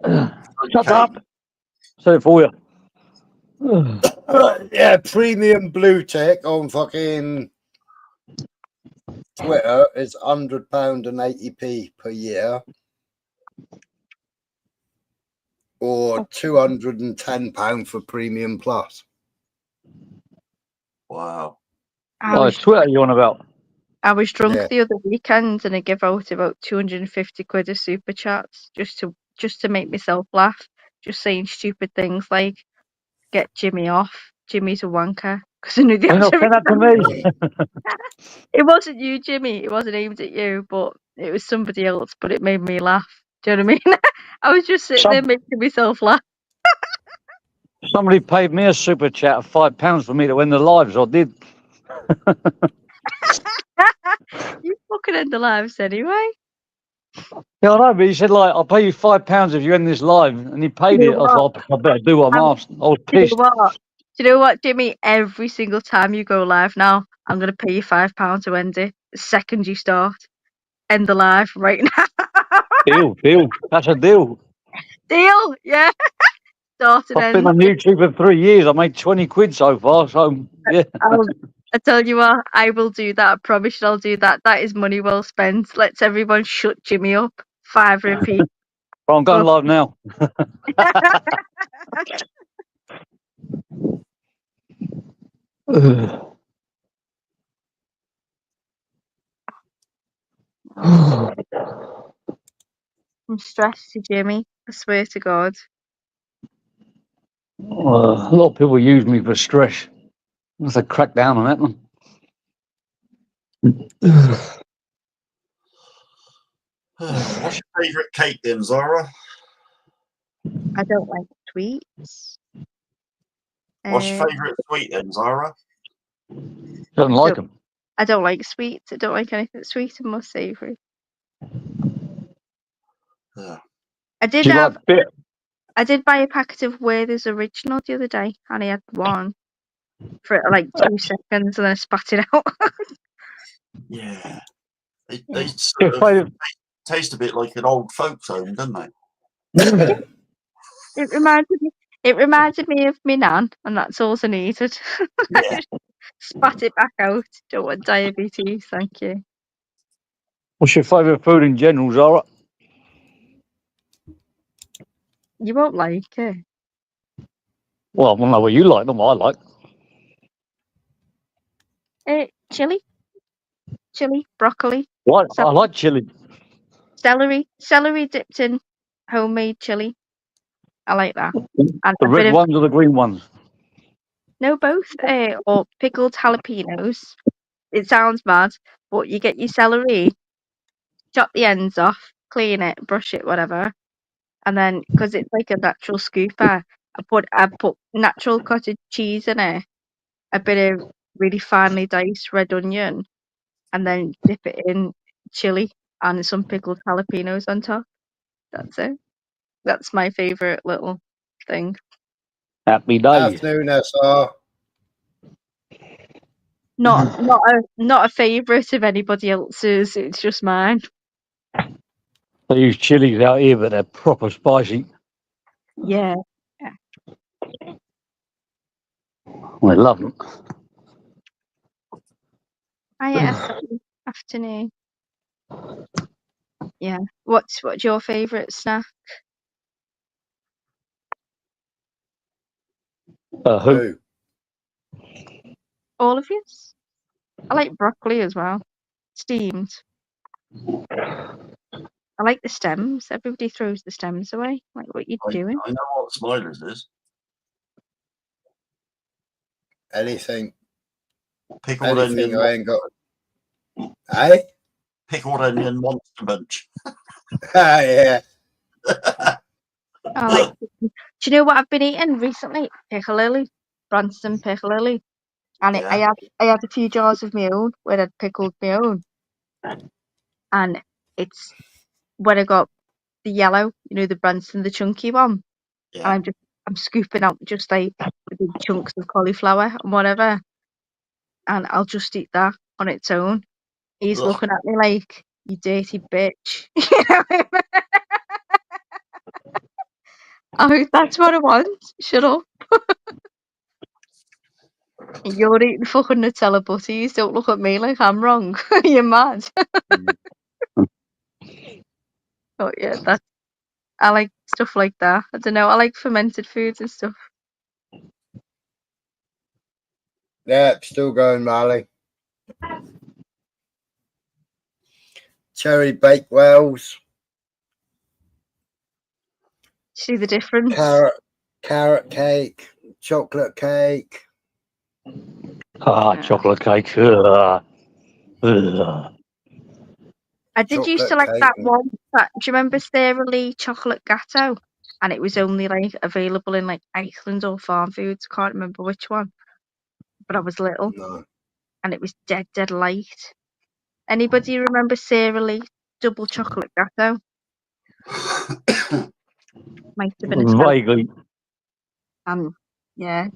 Shut up. Say it for you. Yeah, premium blue tick on fucking Twitter is £100 and 80p per year, or £210 for premium plus. Wow. Twitter you on about? I was drunk Yeah. the other weekend and I gave out about 250 quid of super chats just to make myself laugh, just saying stupid things like "get Jimmy off," "Jimmy's a wanker," because I knew the answer. Send that to me. It wasn't you, Jimmy. It wasn't aimed at you, but it was somebody else. But it made me laugh. Do you know what I mean? I was just sitting there making myself laugh. Somebody paid me a super chat of £5 for me to win the lives. I did. You fucking end the lives anyway. Yeah, I know, but he said, like, I'll pay you £5 if you end this live. And he paid You it. know I thought, I better do what I'm asked. I was Do you pissed. know what? Do you know what, Jimmy? Every single time you go live now, I'm going to pay you £5 to end it. The second you start, end the live right now. Deal. That's a deal. Deal? Yeah. Start and I've been end. on YouTube for 3 years. I made 20 quid so far. So, yeah. I tell you what, I will do that. I promise you I'll do that. That is money well spent. Let's everyone shut Jimmy up. 5 repeat. Well, I'm going live now. I'm stressed, Jimmy. I swear to God. A lot of people use me for stress. I have to crack down on that one. What's your favourite cake then, Zara? I don't like sweets. What's your favourite sweet then, Zara? Don't like them. I don't like sweets. I don't like anything sweet and more savoury. Yeah. I did buy a packet of Werther's Original the other day, and I had one for like 2 seconds, and then I spat it out. Yeah. They sort of taste a bit like an old folks home, don't they? It reminded me of my nan, and that's all I needed. Yeah. Spat it back out. Don't want diabetes, thank you. What's your favourite food in general, Zara? You won't like it. Well, I want to know what you like, not what I like. Chili, broccoli. What? I like chili. Celery dipped in homemade chili. I like that. And The a red bit of, ones or the green ones? no, both. Or pickled jalapenos. It sounds mad, but you get your celery, chop the ends off, clean it, brush it, whatever, and then because it's like a natural scooper, I put natural cottage cheese in it, a bit of really finely diced red onion, and then dip it in chili and some pickled jalapenos on top. That's it. That's my favorite little thing. Happy days. Afternoon, SR. Not a favorite of anybody else's. It's just mine. They use chilies out here, but they're proper spicy. Yeah. I love them. Hi, afternoon. Yeah. What's your favourite snack? Who? All of yours? I like broccoli as well. Steamed. I like the stems. Everybody throws the stems away. Like, what you doing? I know what Smilers is. Anything. Pickled Anything onion. I ain't got. Hey? Pickled onion monster munch. Yeah. I like. Do you know what I've been eating recently? Piccalilli, Branston piccalilli, and I had a few jars of my own where I'd pickled my own, and it's when I got the yellow, the Branston, the chunky one, and I'm scooping out just like the big chunks of cauliflower and whatever, and I'll just eat that on its own. He's Ugh. looking at me like, you dirty bitch. That's what I want. Shut up. You're eating fucking Nutella butties. Don't look at me like I'm wrong. You're mad. Oh yeah, I like stuff like that. I don't know. I like fermented foods and stuff. Yeah, still going, Marley. Cherry Bakewells. See the difference? Carrot cake, chocolate cake. Chocolate cake. Ugh. I did used to like that one. Do you remember Sara Lee chocolate gatto? And it was only like available in like Iceland or Farm Foods. Can't remember which one. But I was little. No. And it was dead light. Anybody remember Sara Lee double chocolate gatto? Might have been a Vaguely. Yeah.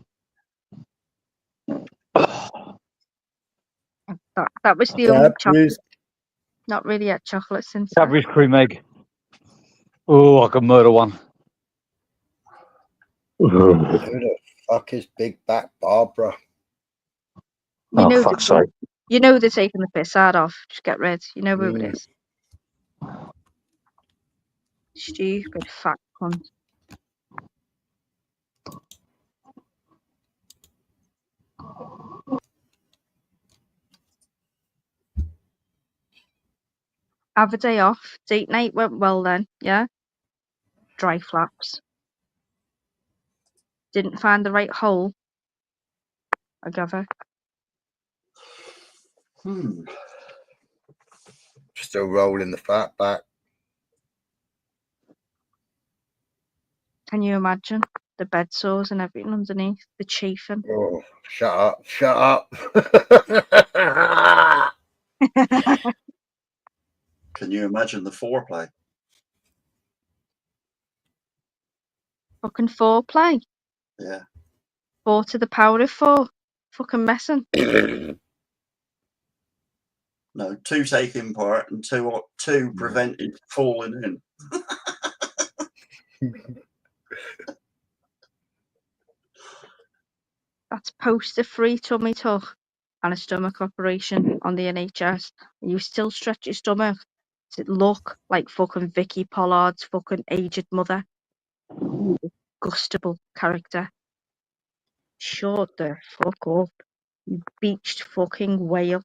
That was the only chocolate. Not really had chocolate since. Cadbury's cream egg. Oh, I could murder one. Who the fuck is Big Back Barbara? You know fuck's sake. You know they're taking the piss out of. Just get rid. You know who it is. Stupid fat cunt. Have a day off. Date night went well then, yeah? Dry flaps. Didn't find the right hole. I gather. Still rolling the fat back. Can you imagine? The bed sores and everything underneath. The chafing. Oh, shut up. Shut up. Can you imagine the foreplay? Fucking foreplay. Yeah. 4 to the power of 4. Fucking messing. No, 2 taking part and 2 prevented falling in. That's post a free tummy tuck and a stomach operation on the NHS. And you still stretch your stomach to look like fucking Vicky Pollard's fucking aged mother. You disgustable character. Shut the fuck up. You beached fucking whale.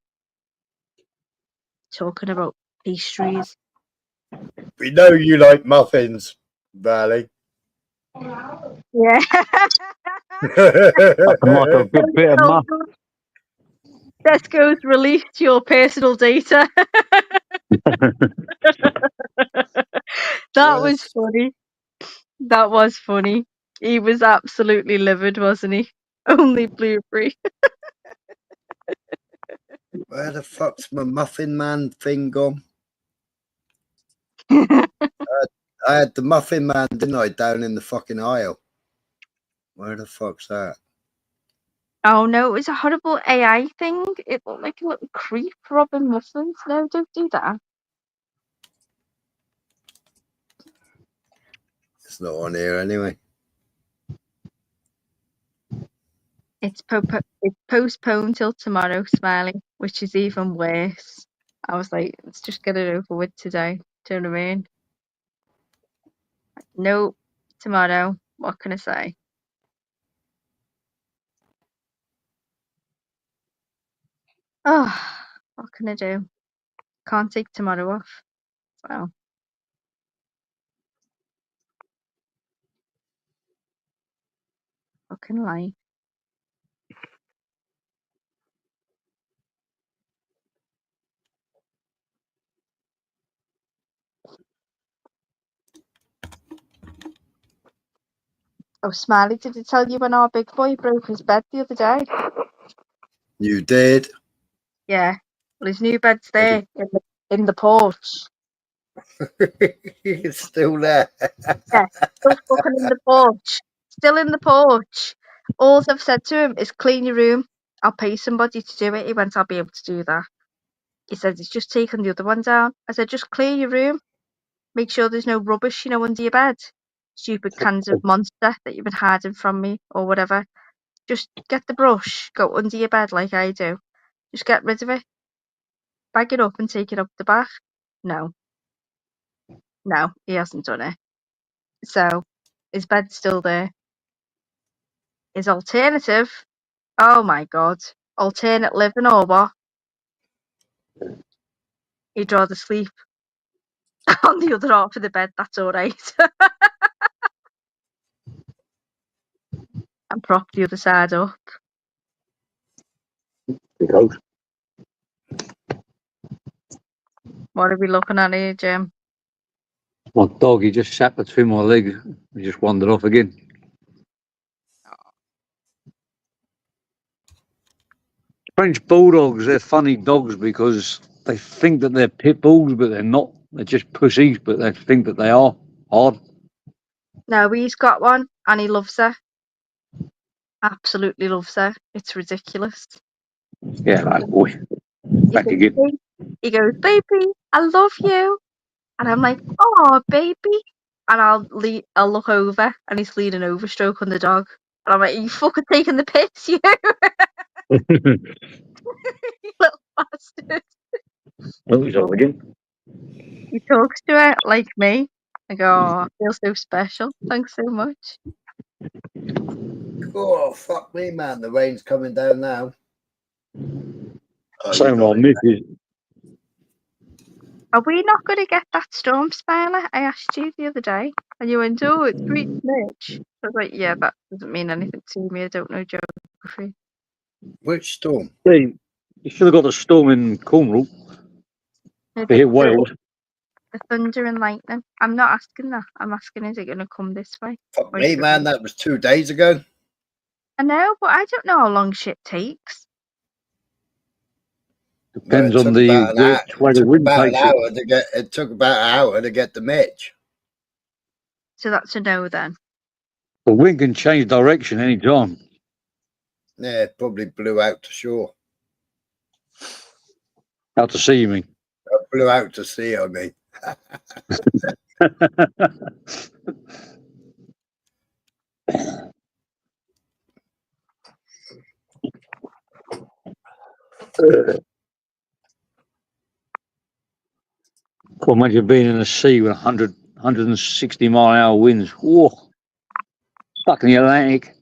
Talking about pastries. We know you like muffins, Valley. Yeah. Like a good bit of muff. Tesco's released your personal data. That was funny. That was funny. He was absolutely livid, wasn't he? Only blueberry. Where the fuck's my Muffin Man thing gone? I had the Muffin Man, didn't I, down in the fucking aisle? Where the fuck's that? Oh no, it was a horrible AI thing. It looked like a little creep robbing muffins. No, don't do that. It's not on here anyway. It's postponed till tomorrow, Smiley, which is even worse. I was like, let's just get it over with today. Do you know what I mean? No, tomorrow. What can I say? Oh, what can I do? Can't take tomorrow off. So. Fucking life. Oh, Smiley, did he tell you when our big boy broke his bed the other day? You did. Yeah. Well, his new bed's there in the porch. It's still there. Yeah, still fucking in the porch. Still in the porch. All I've said to him is clean your room. I'll pay somebody to do it. He went, I'll be able to do that. He said he's just taken the other one down. I said, just clear your room. Make sure there's no rubbish, under your bed. Stupid cans of Monster that you've been hiding from me or whatever. Just get the brush, go under your bed like I do. Just get rid of it. Bag it up and take it up the back. No, he hasn't done it. So his bed's still there. His alternative, oh my God, alternate living or what? He'd rather sleep on the other half of the bed, that's all right. And prop the other side up. Because What are we looking at here, Jim? my dog, he just sat between my legs. He just wandered off again. French bulldogs, they're funny dogs because they think that they're pit bulls, but they're not. They're just pussies, but they think that they are hard. No, he's got one and he loves her. Absolutely loves her. It's ridiculous. Yeah, right, boy. Back again. He goes, baby, I love you. And I'm like, oh, baby. And I'll look over and he's leaning over, stroking the dog. And I'm like, you fucking taking the piss, you little bastard. Oh, he's off again. He talks to her like me. I go, oh, I feel so special. Thanks so much. Oh, fuck me, man. The rain's coming down now. Same old missus. Are we not going to get that storm, Smiler? I asked you the other day. And you went, oh, it's great Mitch. I was like, yeah, that doesn't mean anything to me. I don't know geography. Which storm? Hey, you should have got a storm in Cornwall. They hit Wales. The thunder and lightning. I'm not asking that. I'm asking, is it going to come this way? Fuck me, man. That was 2 days ago. I know, but I don't know how long shit takes. Depends on the way the wind takes it. It took about an hour to get the Mitch. So that's a no then. The wind can change direction any time. Yeah, it probably blew out to shore. Out to sea, you mean? Blew out to sea, I mean. Well, imagine being in the sea with 160 mile an hour winds. Whoa. Stuck in the Atlantic.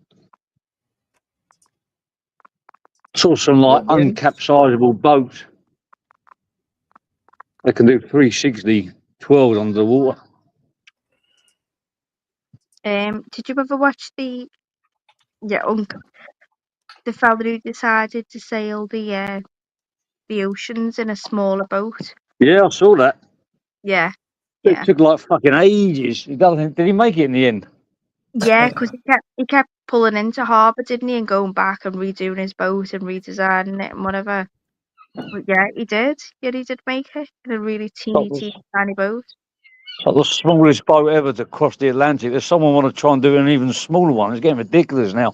Saw some like uncapsizable boats. They can do 360 12 under the water. Did you ever watch the fella who decided to sail the oceans in a smaller boat? Yeah, I saw that. Yeah. It took like fucking ages. Did he make it in the end? Yeah, because he kept pulling into harbour, didn't he, and going back and redoing his boat and redesigning it and whatever. But yeah, he did. Yeah, he did make it in a really teeny tiny boat. Like the smallest boat ever to cross the Atlantic. There's someone want to try and do an even smaller one. It's getting ridiculous now.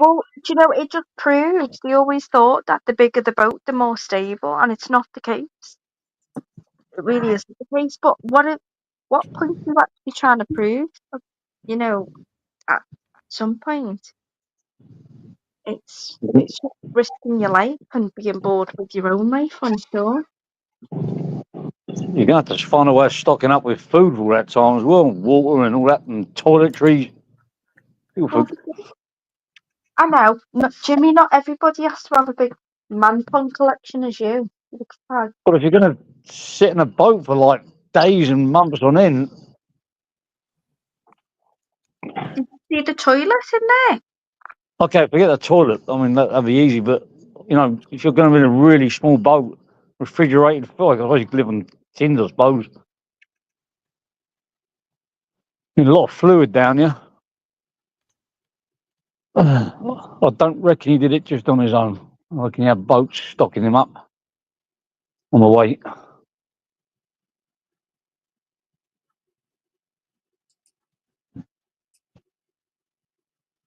Well, do you know, it just proves they always thought that the bigger the boat, the more stable, and it's not the case. It really isn't the case. But what point are you actually trying to prove? You know, at some point, it's just risking your life and being bored with your own life on shore. You're going to have to find a way of stocking up with food all that time as well, water and all that, and toiletries. Well, I know, Jimmy, not everybody has to have a big man-pon collection as you. But if you're going to sit in a boat for like days and months on end, Did you see the toilet in there? okay, forget the toilet. I mean, that'd be easy. But, you know, if you're going to be in a really small boat, refrigerated food, I suppose you could live on tins, I suppose. Need a lot of fluid down here. I don't reckon he did it just on his own. I reckon he had boats stocking him up on the way.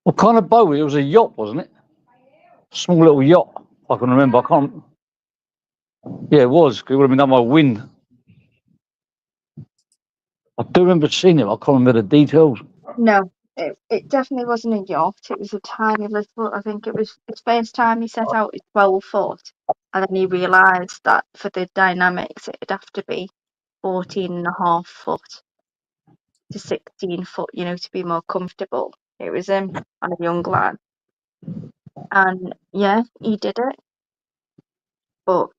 What kind of boat? It was a yacht, wasn't it? Small little yacht. I can remember. I can't. Yeah, it was. It would have been done by wind. I do remember seeing it. I can't remember the details. No, it definitely wasn't a yacht. It was a tiny little. I think it was his first time he set out at 12 foot, and then he realised that for the dynamics it'd have to be 14.5 foot to 16 foot, you know, to be more comfortable. It was him and a young lad, and yeah, he did it. But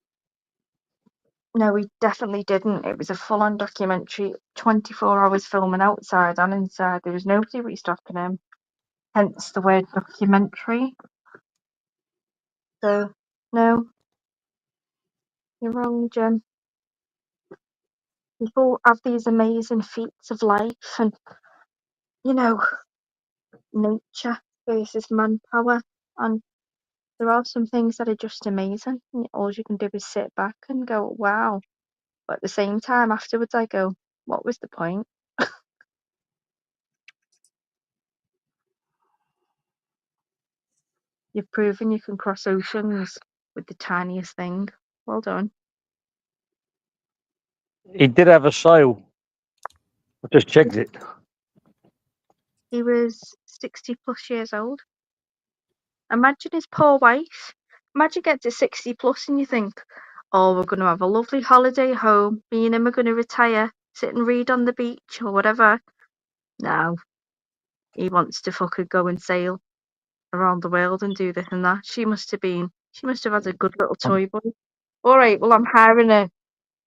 no, he definitely didn't. It was a full-on documentary, 24 hours filming outside and inside. There was nobody restocking him. Hence the word documentary. So, no, you're wrong, Jim. People have these amazing feats of life and, you know, nature versus manpower. And there are some things that are just amazing. All you can do is sit back and go, wow. But at the same time, afterwards, I go, what was the point? You've proven you can cross oceans with the tiniest thing. Well done. He did have a sail. I just checked it. He was 60 plus years old. Imagine his poor wife. Imagine getting to 60 plus and you think, oh, we're going to have a lovely holiday home. Me and him are going to retire, sit and read on the beach or whatever. No. He wants to fucking go and sail around the world and do this and that. She must have had a good little toy boy. All right, well, I'm hiring a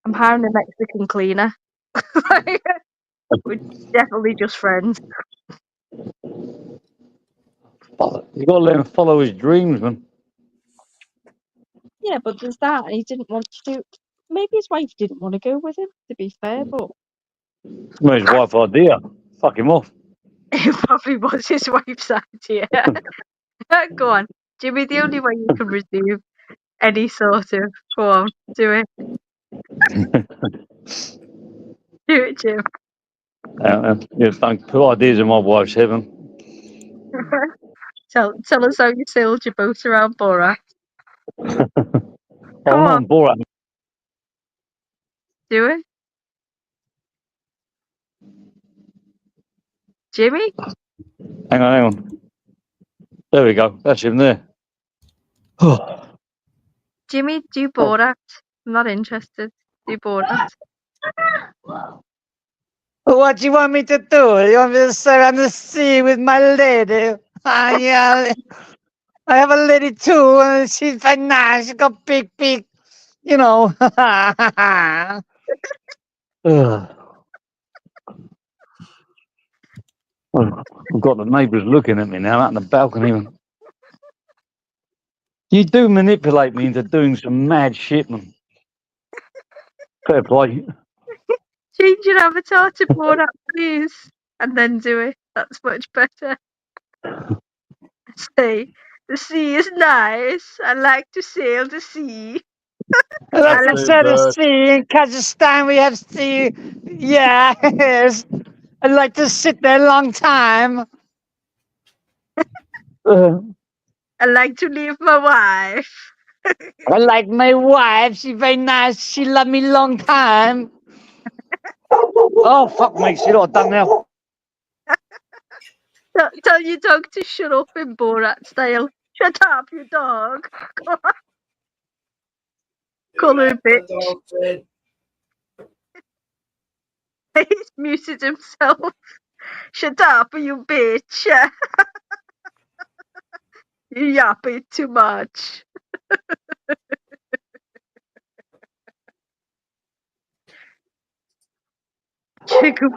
Mexican cleaner. We're definitely just friends. You got to let him follow his dreams, man. Yeah, but there's that. He didn't want to do. Maybe his wife didn't want to go with him, to be fair, but Well, his wife's idea. Fuck him off. it probably was his wife's idea. Go on, Jimmy, the only way you can resume any sort of. Go on, do it. Do it, Jim. Yeah, don't put ideas in my wife's heaven. Tell us how you sailed your boat around Borat. I'm not on Borat. Do it. Jimmy? Hang on. There we go. That's him there. Jimmy, do Borat. I'm not interested. Do Borat. What do you want me to do? You want me to sit on the sea with my lady? Yeah. I have a lady too, and she's very nice. She got big, you know. I've got the neighbours looking at me now out on the balcony. You do manipulate me into doing some mad shit, man. Fair play. Change your avatar to Borat, please. And then do it. That's much better. Say, the sea is nice. I like to sail the sea. I like to sail the sea. In Kazakhstan, we have sea. Yes. I like to sit there a long time. I like to leave my wife. I like my wife. She's very nice. She loved me long time. Oh, fuck me. See what I've done now? Tell your dog to shut up in Borat style. Shut up, you dog. Call her a bitch. He's muted himself. Shut up, you bitch. You yapping too much. Trigger.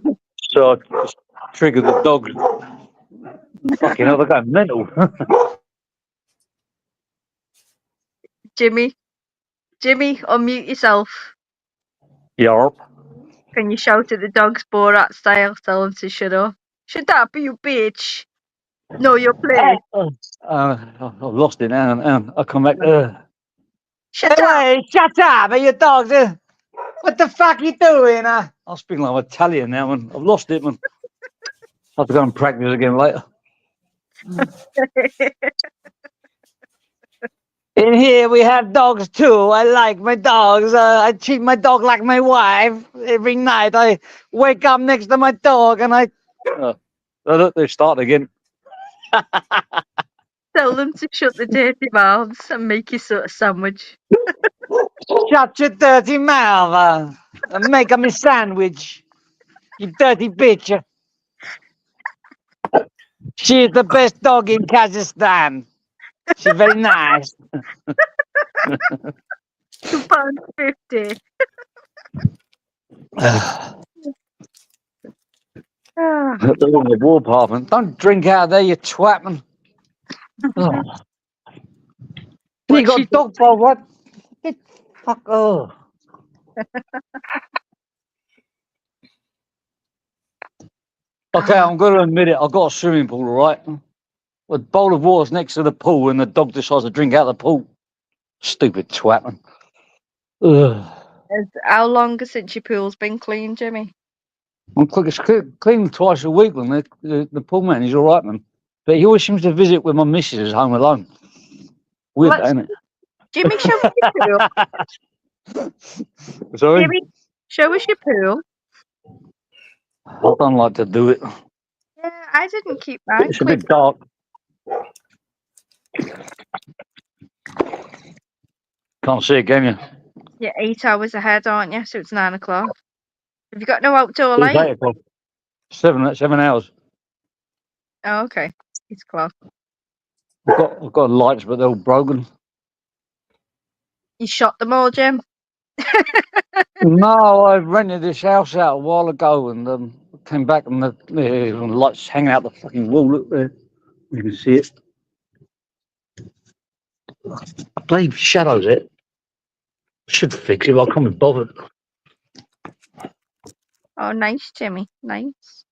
So I just triggered the dog. Fucking hell, they're going mental. Jimmy, unmute yourself. Yarp. Can you shout at the dogs Borat style? Tell them to shut up. Shut up, you bitch. Know your place. I've lost it now. And I'll come back. Shut up. Hey, shut up, are you dogs? What the fuck are you doing? I'm speaking like Italian now, man. I've lost it, man. I'll have to go and practice again later. In here we have dogs too. I like my dogs. I treat my dog like my wife. Every night I wake up next to my dog and I... look, they start again. Tell them to shut the dirty mouths and make you sort of sandwich. Shut your dirty mouth and make me sandwich. You dirty bitch. She's the best dog in Kazakhstan. She's very nice. £2.50. The war department. Don't drink out there, you twat, man. Oh. You got dog for what? Get fuck off. Okay, I'm going to admit it. I've got a swimming pool, all right? A bowl of water's next to the pool and the dog decides to drink out of the pool. Stupid twat, man. Ugh. How long since your pool's been clean, Jimmy? I'm clean twice a week, man. The pool man, he's all right, man. But he always seems to visit when my missus is home alone. Weird, ain't it? Jimmy, show us your pool. Sorry? Jimmy, show us your pool. I don't like to do it. Yeah, I didn't keep mine It's a clean. bit dark. Can't see it, can you? You're 8 hours ahead, aren't you? So it's 9 o'clock. Have you got no outdoor It's light? 8 o'clock. 7 hours. Oh, okay. It's o'clock. I've got lights, but they're all broken. You shot them all, Jim? No, I rented this house out a while ago and came back and the lights hanging out the fucking wall. Look there. You can see it. I believe shadows it. Should fix it, but I can't be bothered. Oh, nice, Jimmy. Nice.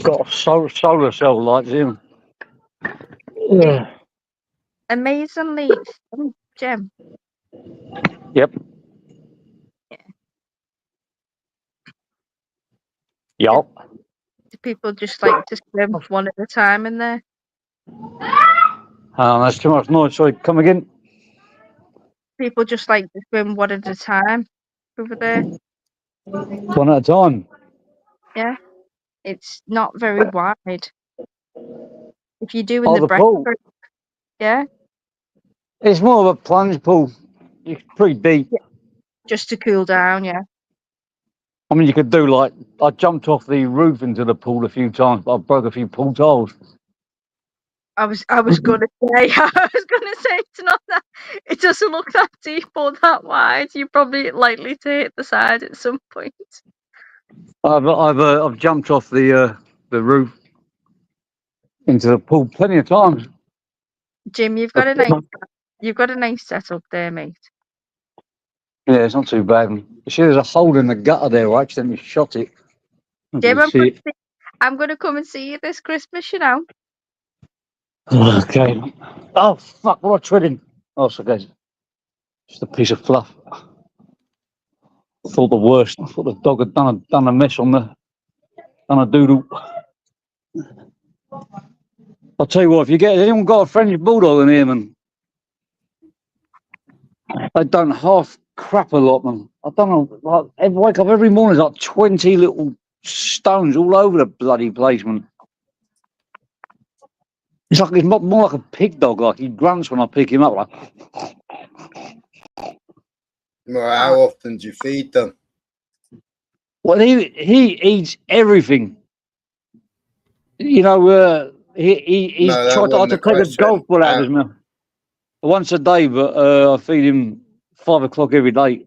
Got solar cell lights in. Yeah. Amazingly, Jim. Yep. Yup. Do people just like to swim one at a time in there? That's too much noise. Sorry, come again. People just like to swim one at a time over there. One at a time. Yeah. It's not very wide. If you're doing Oh, the pool. breaststroke, yeah, It's more of a plunge pool. It's pretty deep. just to cool down, yeah. I mean, you could do like, I jumped off the roof into the pool a few times, but I broke a few pool tiles. I was gonna say it's not that, it doesn't look that deep or that wide. You're probably likely to hit the side at some point. I've jumped off the roof into the pool plenty of times. Jim, you've got a nice setup there, mate. Yeah, it's not too bad. You see, there's a hole in the gutter there. I accidentally shot it. Jim, See it. I'm gonna come and see you this Christmas, you know. Okay. Oh fuck! What am I treading? Oh, it's okay. Just a piece of fluff. I thought the worst. I thought the dog had done a mess on done a doodle. I'll tell you what. If anyone got a French bulldog in here, man, they don't half crap a lot, man. I don't know. Like, I wake up every morning, like 20 little stones all over the bloody place, man. It's more like a pig dog. Like he grunts when I pick him up. Like. Well, how often do you feed them? Well, he eats everything. You know, he's No, that tried wasn't to the take a golf question. ball out of his mouth once a day, but I feed him 5 o'clock every day.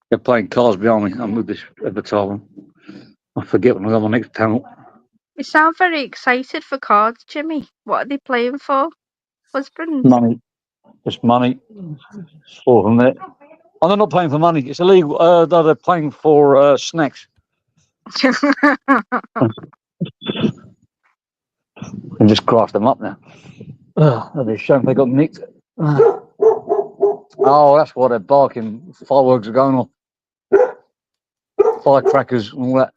They're playing cards behind me. I'll move this every time. I forget when I go on the next panel. You sound very excited for cards, Jimmy. What are they playing for? Husbands? Money. Just money. It's all from there. Oh, they're not playing for money. It's illegal. No, they're playing for snacks. And just graft them up now. That'd be a shame if they got nicked. Oh, that's why they're barking. Fireworks are going off. Firecrackers and all that.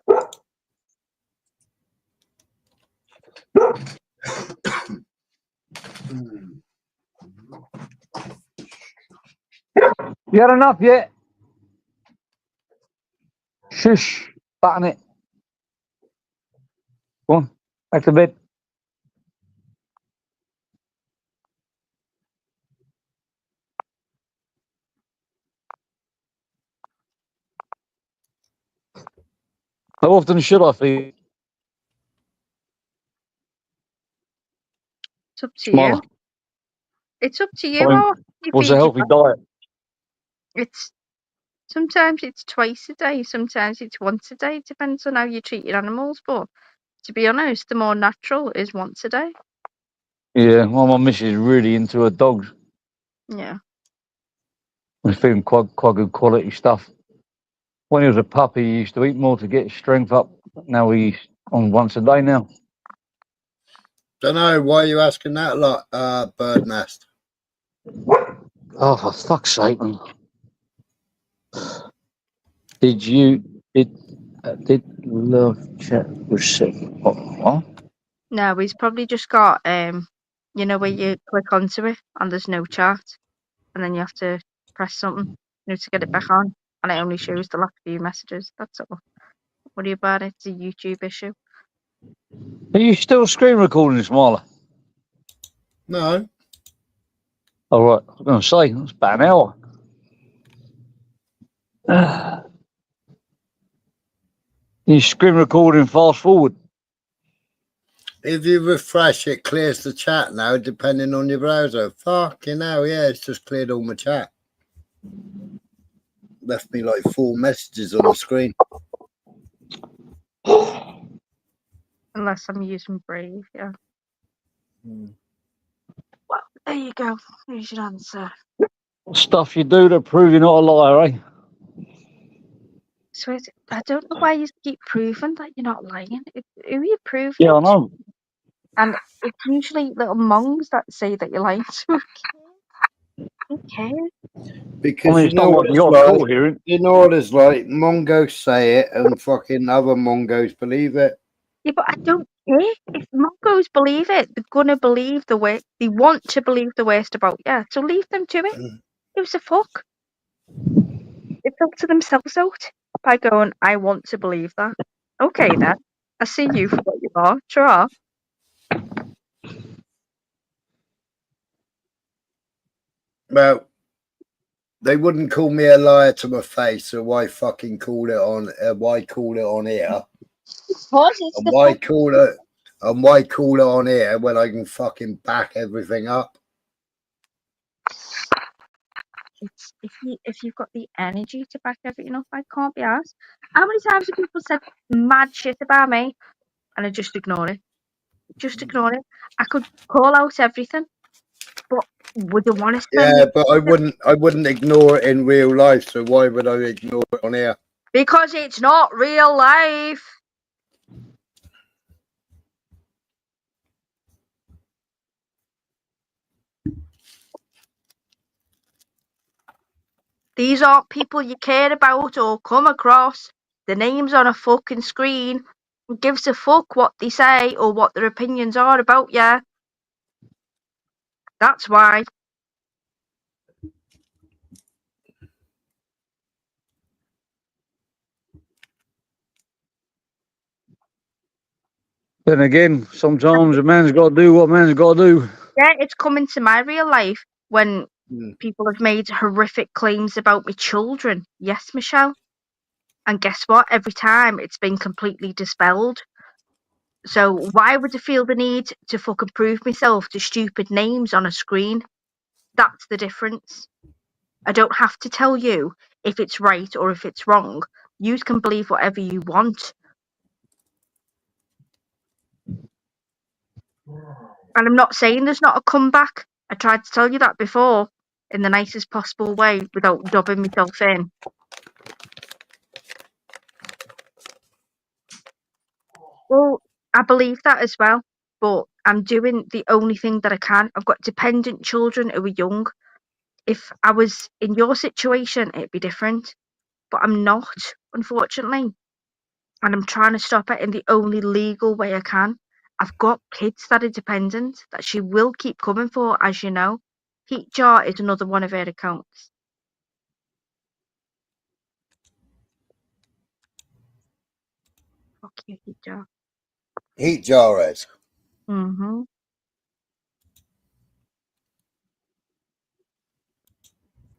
You had enough yet? Shush. Button it. Go on. Back to bed. How often should I feed? It's up to Smaller. you. It's up to I you mean, how you what's a feed your healthy diet? It's sometimes it's twice a day, sometimes it's once a day. It depends on how you treat your animals. But to be honest, the more natural is once a day. Yeah, well, my missus is really into her dogs. Yeah. We feed him quite good quality stuff. When he was a puppy, he used to eat more to get his strength up. Now he's on once a day now. Don't know why you asking that lot, Bird Nest. Oh, for fuck's sake, man. Did love chat receipt? What? No, he's probably just got you know, where you click onto it and there's no chat, and then you have to press something, to get it back on, and it only shows the last few messages. That's all. Don't worry about it. It's a YouTube issue. Are you still screen recording this, Marla? No. All right, I was going to say, it's about an hour. You screen recording fast forward. If you refresh, it clears the chat now, depending on your browser. Fucking hell, yeah, it's just cleared all my chat. Left me like 4 messages on the screen. Unless I'm using Brave, yeah. Well, there you go. There's your answer. Stuff you do to prove you're not a liar, eh? So I don't know why you keep proving that you're not lying. Who are you proving Yeah, I it to? know. And it's usually little mongs that say that you're lying to. Who cares? Because I mean, you it's know not what like it's you're like. cool hearing. You know what it's like. Mongos say it and fucking other Mongos believe it. Yeah, but I don't care. If mongos believe it, they're gonna believe the way they want to believe the worst about you. So leave them to it. Who's the fuck? They filter themselves out by going, I want to believe that. Okay then. I see you for what you are. Sure. Well, they wouldn't call me a liar to my face, so why fucking call it on? Why call it on here? And why call it? And why call it on here when I can fucking back everything up? It's if you've got the energy to back everything up, I can't be asked. How many times have people said mad shit about me and I just ignore it? Just ignore it. I could call out everything, but would you want to spend? Yeah, but I wouldn't ignore it in real life. So why would I ignore it on here? Because it's not real life. These aren't people you care about or come across. The name's on a fucking screen. Who gives a fuck what they say or what their opinions are about you? That's why. Then again, sometimes a man's got to do what a man's got to do. Yeah, it's coming to my real life when People have made horrific claims about my children. Yes, Michelle. And guess what? Every time it's been completely dispelled. So why would I feel the need to fucking prove myself to stupid names on a screen? That's the difference. I don't have to tell you if it's right or if it's wrong. You can believe whatever you want. And I'm not saying there's not a comeback. I tried to tell you that before in the nicest possible way without dubbing myself in. Well, I believe that as well, but I'm doing the only thing that I can. I've got dependent children who are young. If I was in your situation, it'd be different, but I'm not, unfortunately. And I'm trying to stop it in the only legal way I can. I've got kids that are dependent that she will keep coming for, as you know. Heat Jar is another one of her accounts. Fuck you, Heat Jar. Heat Jar is. Mm-hmm.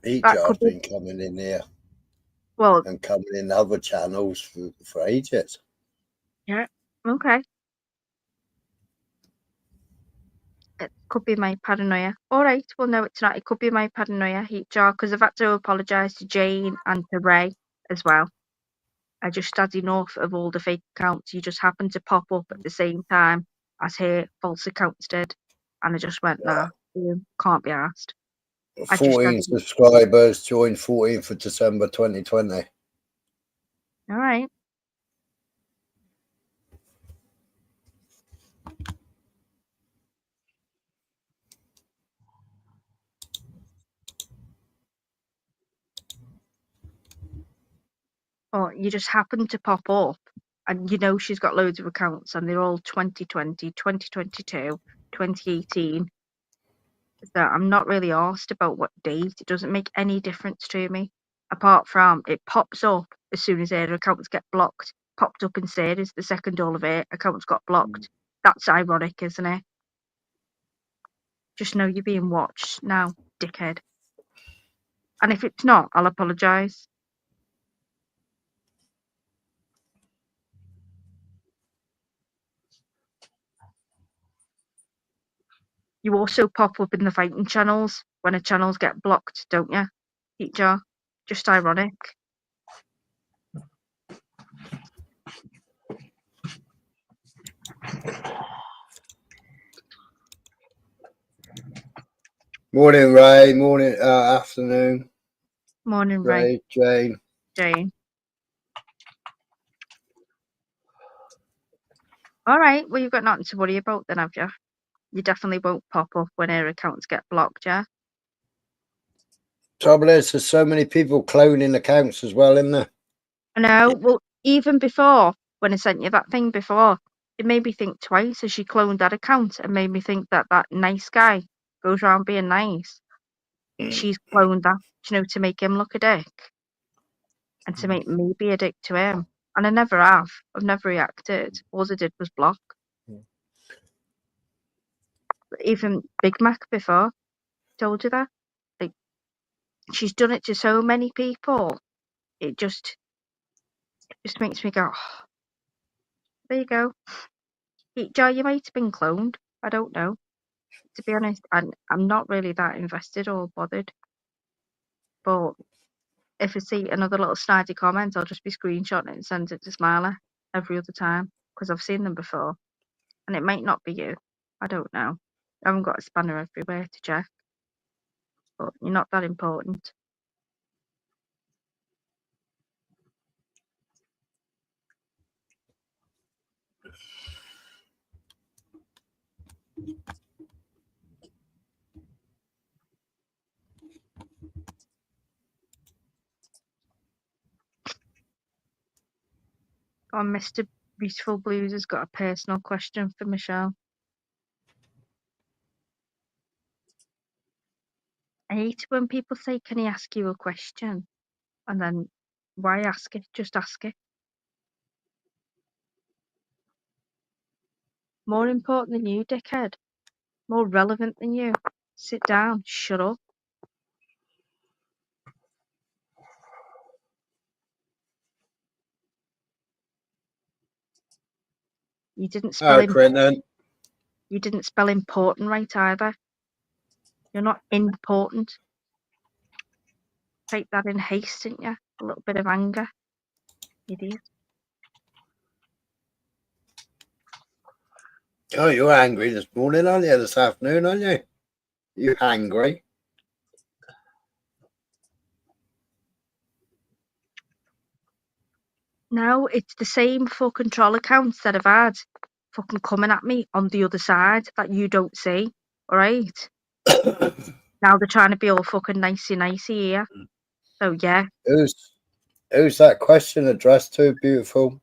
Heat That Jar's could be, been coming in here well, and coming in other channels for ages. yeah, okay. It could be my paranoia. All right, well, no, it's not. It could be my paranoia, Heat Jar, because I've had to apologise to Jane and to Ray as well. I just had enough of all the fake accounts. You just happened to pop up at the same time as her false accounts did. And I just went, nah, can't be asked. I just had 14 subscribers joined 14th of December 2020. all right. Or you just happened to pop up and you know she's got loads of accounts and they're all 2020, 2022, 2018. So I'm not really asked about what date. It doesn't make any difference to me. Apart from it pops up as soon as her accounts get blocked. Popped up in series the second all of her accounts got blocked. That's ironic, isn't it? Just know you're being watched now, dickhead. And if it's not, I'll apologise. You also pop up in the fighting channels when a channels get blocked, don't you? Heat Jar. Just ironic. Morning, Ray. Morning, afternoon. Morning, Ray. Jane. Jane. All right. Well, you've got nothing to worry about then, have you? You definitely won't pop up when her accounts get blocked, yeah? Trouble is, there's so many people cloning accounts as well, isn't there? I know. Well, even before, when I sent you that thing before, it made me think twice as she cloned that account and made me think that that nice guy goes around being nice. She's cloned that, you know, to make him look a dick and to make me be a dick to him. And I never have. I've never reacted. All I did was block. Even Big Mac before, told you that. Like, she's done it to so many people. It just makes me go, oh, there you go. Jar, you might have been cloned. I don't know. To be honest, I'm not really that invested or bothered. But if I see another little snidey comment, I'll just be screenshotting it and send it to Smiler every other time because I've seen them before. And it might not be you. I don't know. I haven't got a spanner everywhere to check. But you're not that important. Oh, Mr. Beautiful Blues has got a personal question for Michelle. I hate when people say, can he ask you a question? And then, why ask it? Just ask it. More important than you, dickhead. More relevant than you. Sit down. Shut up. You didn't spell Oh, Quentin. You didn't spell important right either. You're not important. Take that in haste, didn't you? A little bit of anger. Idiot. Oh, you're angry this morning, aren't you? This afternoon, aren't you? You angry? No, it's the same fucking troll accounts that I've had fucking coming at me on the other side that you don't see. Alright? Now they're trying to be all fucking nicey here. So yeah. Who's that question addressed to, beautiful?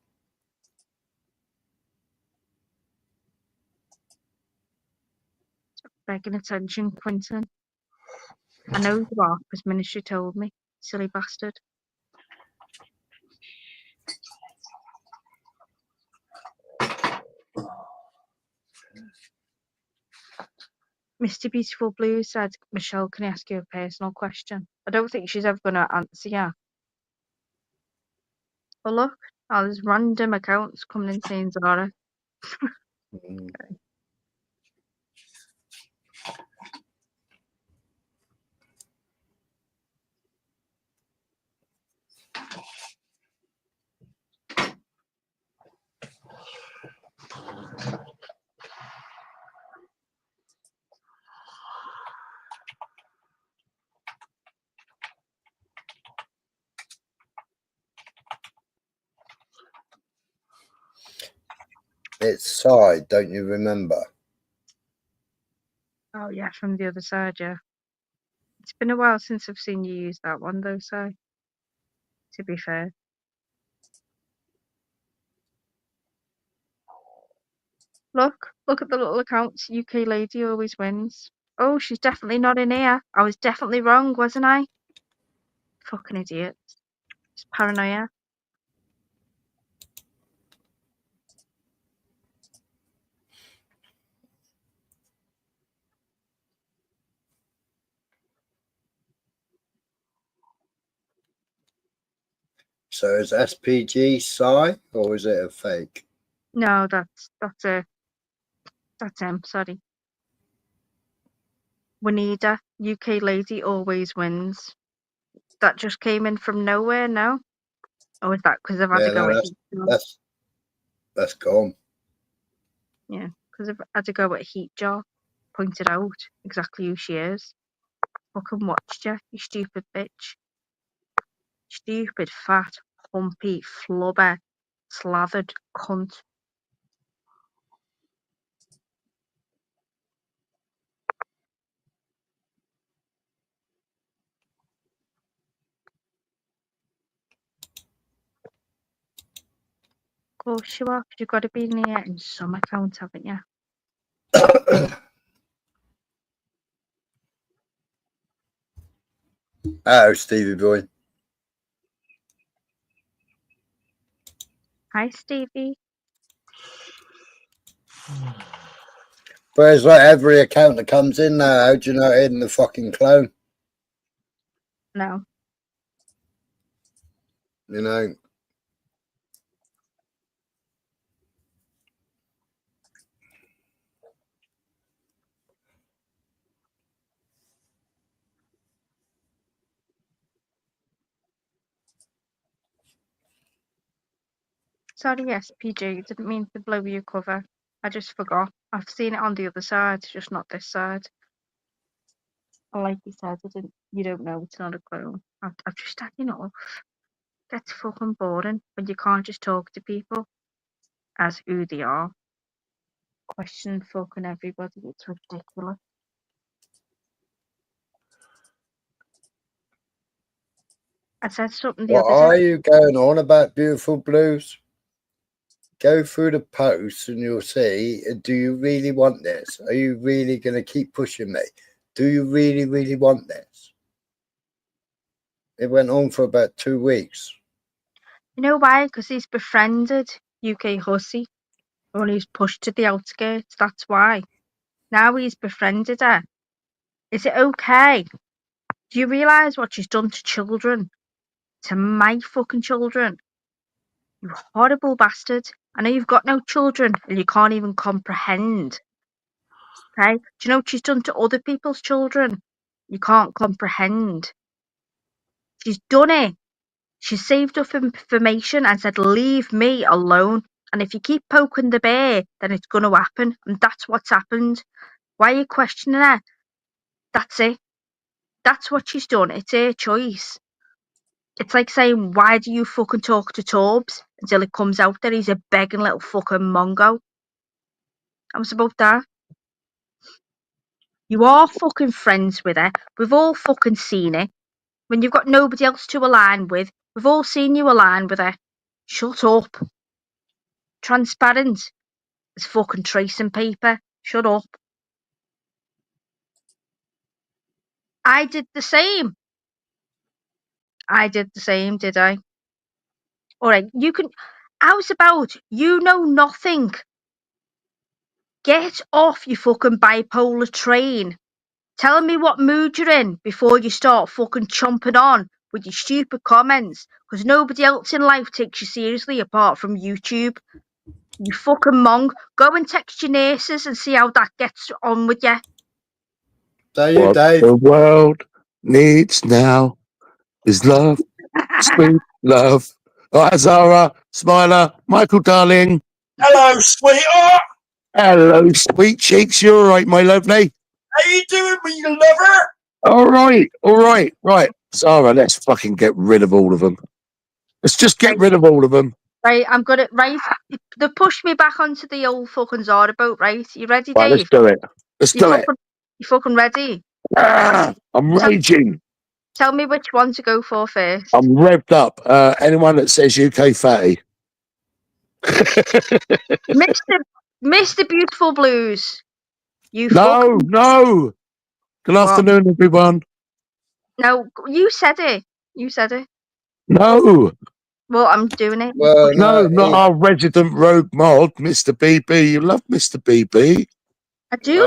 Begging attention, Quentin. I know you are, because Ministry told me. Silly bastard. Mr. Beautiful Blue said, Michelle, can I ask you a personal question? I don't think she's ever going to answer you. But look, all these random accounts coming in saying Zara. Okay. It's side, don't you remember? Oh yeah, from the other side, yeah. It's been a while since I've seen you use that one though, so to be fair. Look at the little accounts. UK lady always wins. Oh, she's definitely not in here. I was definitely wrong, wasn't I? Fucking idiot. It's paranoia. So is SPG Psy or is it a fake? No, that's him, sorry. Juanita, UK lady always wins. That just came in from nowhere, no? Or is that because I've had to go at Heat Jar? That's gone. Yeah, because I've had to go at Heat Jar, pointed out exactly who she is. Fucking watched you, you stupid bitch. Stupid, fat, humpy, flubber, slathered cunt. Of course you are, 'cause you've got to be near in some account, haven't you? Oh, Stevie boy. Hi, Stevie. But it's like every account that comes in now, how do you know it in the fucking clone? No. You know. Sorry, yes, PG. Didn't mean to blow your cover. I just forgot. I've seen it on the other side, just not this side. And like you said, you don't know it's not a clone. I've just had enough. Gets fucking boring when you can't just talk to people as who they are. Question fucking everybody. It's ridiculous. I said something the What other are day. you going on about, beautiful blues? Go through the posts and you'll see, do you really want this? Are you really going to keep pushing me? Do you really, really want this? It went on for about 2 weeks. You know why? Because he's befriended UK Hussy. When he's pushed to the outskirts, that's why. Now he's befriended her. Is it okay? Do you realise what she's done to children? To my fucking children? You horrible bastard. I know you've got no children and you can't even comprehend. Okay? Do you know what she's done to other people's children? You can't comprehend. She's done it. She saved up information and said, leave me alone. And if you keep poking the bear, then it's going to happen. And that's what's happened. Why are you questioning her? That's it. That's what she's done. It's her choice. It's like saying, why do you fucking talk to Torbs until it comes out that he's a begging little fucking mongo? I was about that. You are fucking friends with her. We've all fucking seen it. When you've got nobody else to align with, we've all seen you align with her. Shut up. Transparent as fucking tracing paper. Shut up. I did the same. I did the same, did I? Alright, you can... How's about you know nothing? Get off your fucking bipolar train. Tell me what mood you're in before you start fucking chomping on with your stupid comments, because nobody else in life takes you seriously apart from YouTube. You fucking mong. Go and text your nurses and see how that gets on with you. What the world needs now is love, sweet love. All right, Zara, Smiler, Michael, darling. Hello, sweetheart. Hello, sweet cheeks. You all right, my lovely? How you doing, me lover? All right. Right, Zara, let's fucking get rid of all of them. Let's just get rid of all of them. Right, I'm gonna... Right, they pushed me back onto the old fucking Zara boat, right? You ready, Right, Dave? let's do it. Let's do it. You fucking ready? I'm raging. Tell me which one to go for first. I'm revved up. Anyone that says UK fatty. Mr. Beautiful Blues. You No. Good afternoon, everyone. No, you said it. You said it. No. Well, I'm doing it. No, not our resident rogue mod, Mr. BB. You love Mr. BB. I do.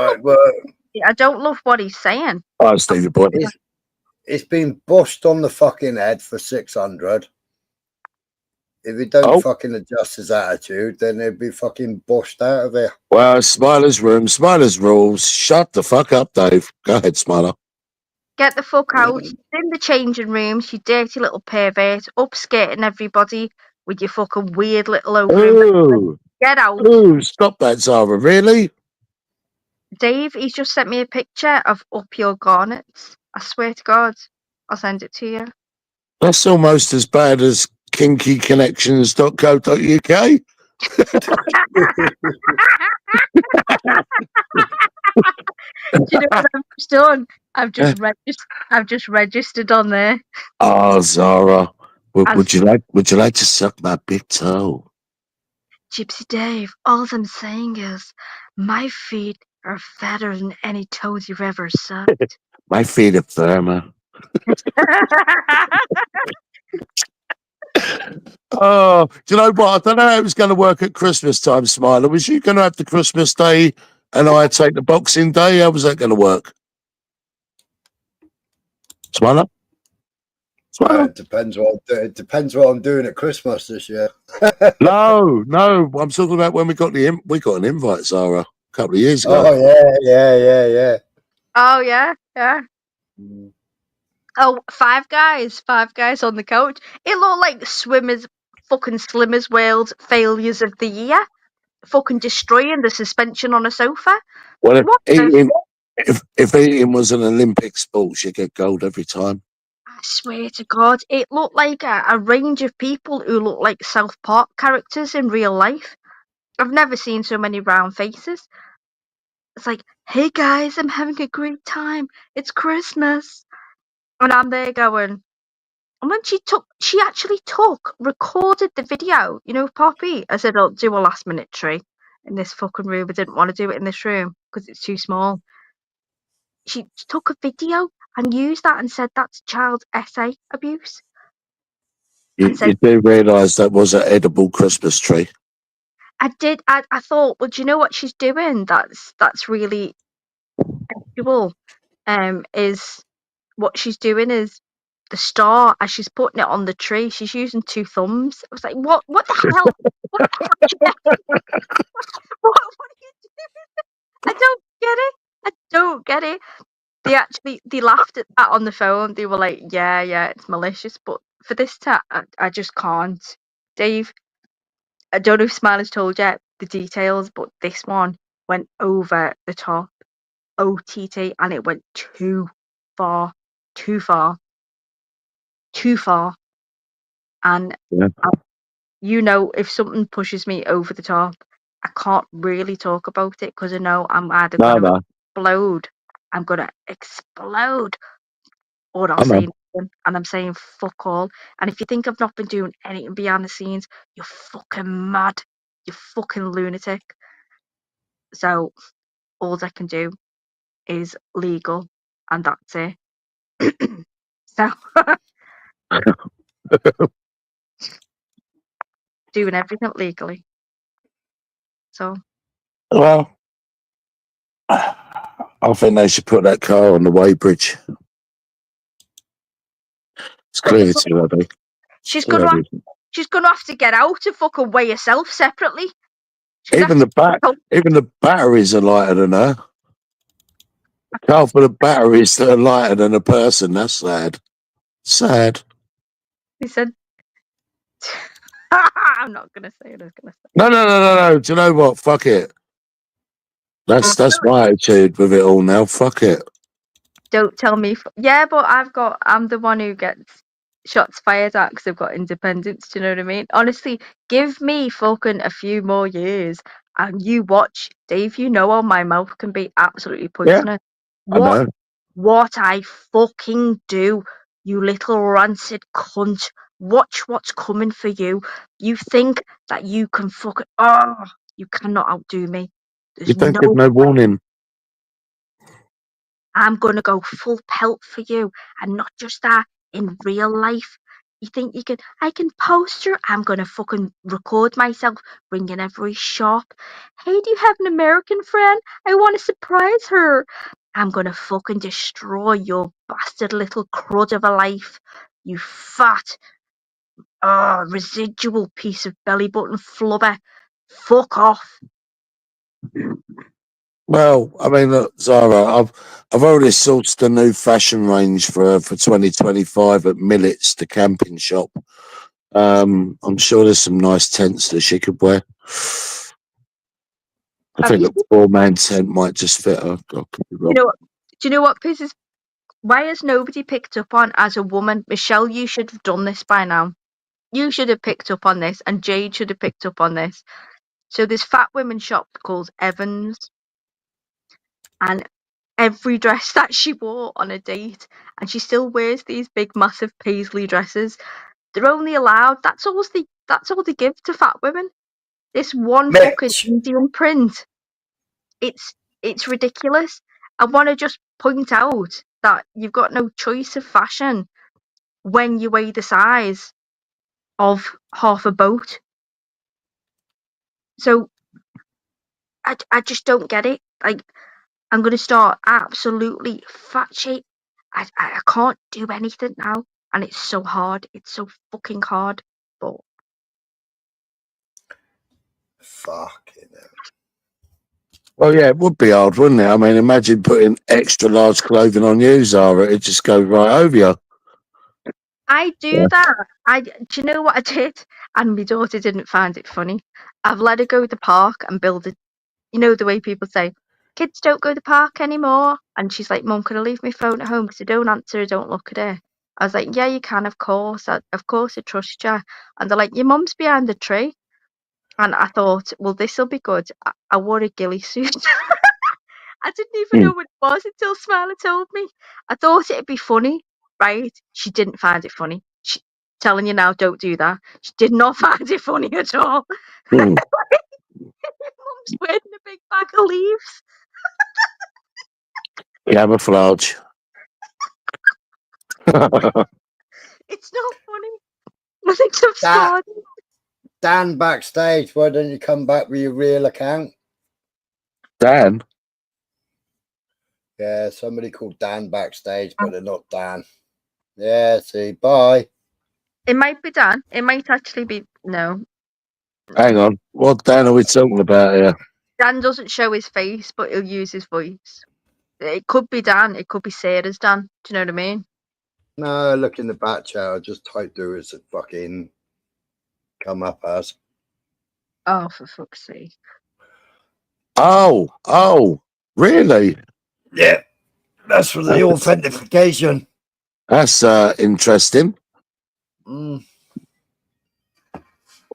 I don't love what he's saying. Oh, Stevie boy. It's been bust on the fucking head for 600. If he don't fucking adjust his attitude, then he'll be fucking bust out of here. Well, Smiler's room, Smiler's rules. Shut the fuck up, Dave. Go ahead, Smiler. Get the fuck out. In the changing rooms, you dirty little pervert, upskirting everybody with your fucking weird little over. Get out. Ooh, stop that, Zara. Really? Dave, he's just sent me a picture of up your garnets. I swear to God, I'll send it to you. That's almost as bad as kinkyconnections.co.uk. Do you know what I've just done? I've just registered on there. Oh, Zara, would you like to suck my big toe? Gypsy Dave, all I'm saying is my feet are fatter than any toes you've ever sucked. My feet are firmer. Oh, do you know what? I don't know how it was going to work at Christmas time, Smiler. Was you going to have the Christmas day and I take the Boxing Day? How was that going to work? Smiler? It depends what I'm doing at Christmas this year. No. I'm talking about when we got an invite, Zara, a couple of years ago. Oh yeah. Oh yeah. Oh, five guys on the couch. It looked like Slimmers World failures of the year. Fucking destroying the suspension on a sofa. Well, if eating was an Olympic sport, you get gold every time. I swear to God, it looked like a range of people who look like South Park characters in real life. I've never seen so many round faces. It's like, hey guys, I'm having a great time. It's Christmas. And I'm there going, and when she actually recorded the video, Poppy. I said, I'll do a last minute tree in this fucking room. I didn't want to do it in this room because it's too small. She took a video and used that and said that's child essay abuse. You do realise that was an edible Christmas tree. I did. I thought, well, do you know what she's doing? That's really sexual. Is what she's doing is the star, as she's putting it on the tree, she's using 2 thumbs. I was like, what the hell? What the hell, Jeff? What are you doing? I don't get it. I don't get it. They laughed at that on the phone. They were like, yeah, it's malicious. But for this I just can't. Dave, I don't know if Smiley's told you the details, but this one went over the top. OTT, and it went too far. And Yeah. if something pushes me over the top, I can't really talk about it because I know I'm either going to explode. I'm going to explode, or I'll I know. say nothing, and I'm saying fuck all. And if you think I've not been doing anything behind the scenes, you're fucking mad. You're fucking lunatic. So all I can do is legal, and that's it. So doing everything legally. So Well, I think they should put that car on the weighbridge. It's clear too heavy. she's Too gonna heavy. have to get out and fucking weigh herself separately. Even the batteries are lighter than her. Car full of batteries that are lighter than a person. That's sad. Sad. He said, I'm not gonna say it. I was gonna say. No. Do you know what? Fuck it. That's my attitude with it all now. Fuck it. Don't tell me. Yeah, but I'm the one who gets shots fired at because I've got independence. Do you know what I mean? Honestly, give me fucking a few more years and you watch, Dave. You know how my mouth can be absolutely poisonous. I know. What I fucking do, you little rancid cunt. Watch what's coming for you. You think that you can fucking you cannot outdo me. You There's don't give no no warning. I'm gonna go full pelt for you, and not just that, in real life. You think I can poster? I'm gonna fucking record myself ringing every shop. Hey, do you have an American friend? I want to surprise her. I'm gonna fucking destroy your bastard little crud of a life. You fat, residual piece of belly button flubber. Fuck off. Well, I mean, look, Zara, I've already sourced the new fashion range for 2025 at Millet's, the camping shop. I'm sure there's some nice tents that she could wear. I think a 4-man tent might just fit her. Do you know what pisses? Why has nobody picked up on, as a woman, Michelle? You should have done this by now. You should have picked up on this, and Jade should have picked up on this. So this fat women shop called Evans, and every dress that she wore on a date, and she still wears these big, massive paisley dresses. They're only allowed. That's all they give to fat women. This one fucking Indian print. It's ridiculous. I want to just point out that you've got no choice of fashion when you weigh the size of half a boat. So I just don't get it. Like, I'm going to start absolutely fat shape. I can't do anything now. And it's so hard. It's so fucking hard. But fucking hell. Well, yeah, it would be hard, wouldn't it? I mean, imagine putting extra large clothing on you, Zara. It'd just go right over you. I do that. Do you know what I did? And my daughter didn't find it funny. I've let her go to the park and build it. You know the way people say, kids don't go to the park anymore. And she's like, Mum, can I leave my phone at home? Because I don't answer, I don't look at it. I was like, yeah, you can, of course. Of course, I trust you. And they're like, your mum's behind the tree. And I thought, well, this will be good. I wore a ghillie suit. I didn't even know what it was until Smiley told me. I thought it'd be funny, right? She didn't find it funny. Telling you now, don't do that. She did not find it funny at all. Mum's wearing a big bag of leaves. Camouflage. It's not funny. I think I'm starting. Dan backstage, why don't you come back with your real account? Dan? Yeah, somebody called Dan backstage, but they're not Dan. Yeah, see, bye. It might be Dan. It might actually be no. Hang on. What Dan are we talking about here? Dan doesn't show his face, but he'll use his voice. It could be Dan. It could be Sarah's Dan. Do you know what I mean? No, look in the back chat. I just typed her as a fucking come up as. Oh, for fuck's sake. Oh, really? Yeah, that's for the authentication. That's interesting. Mm.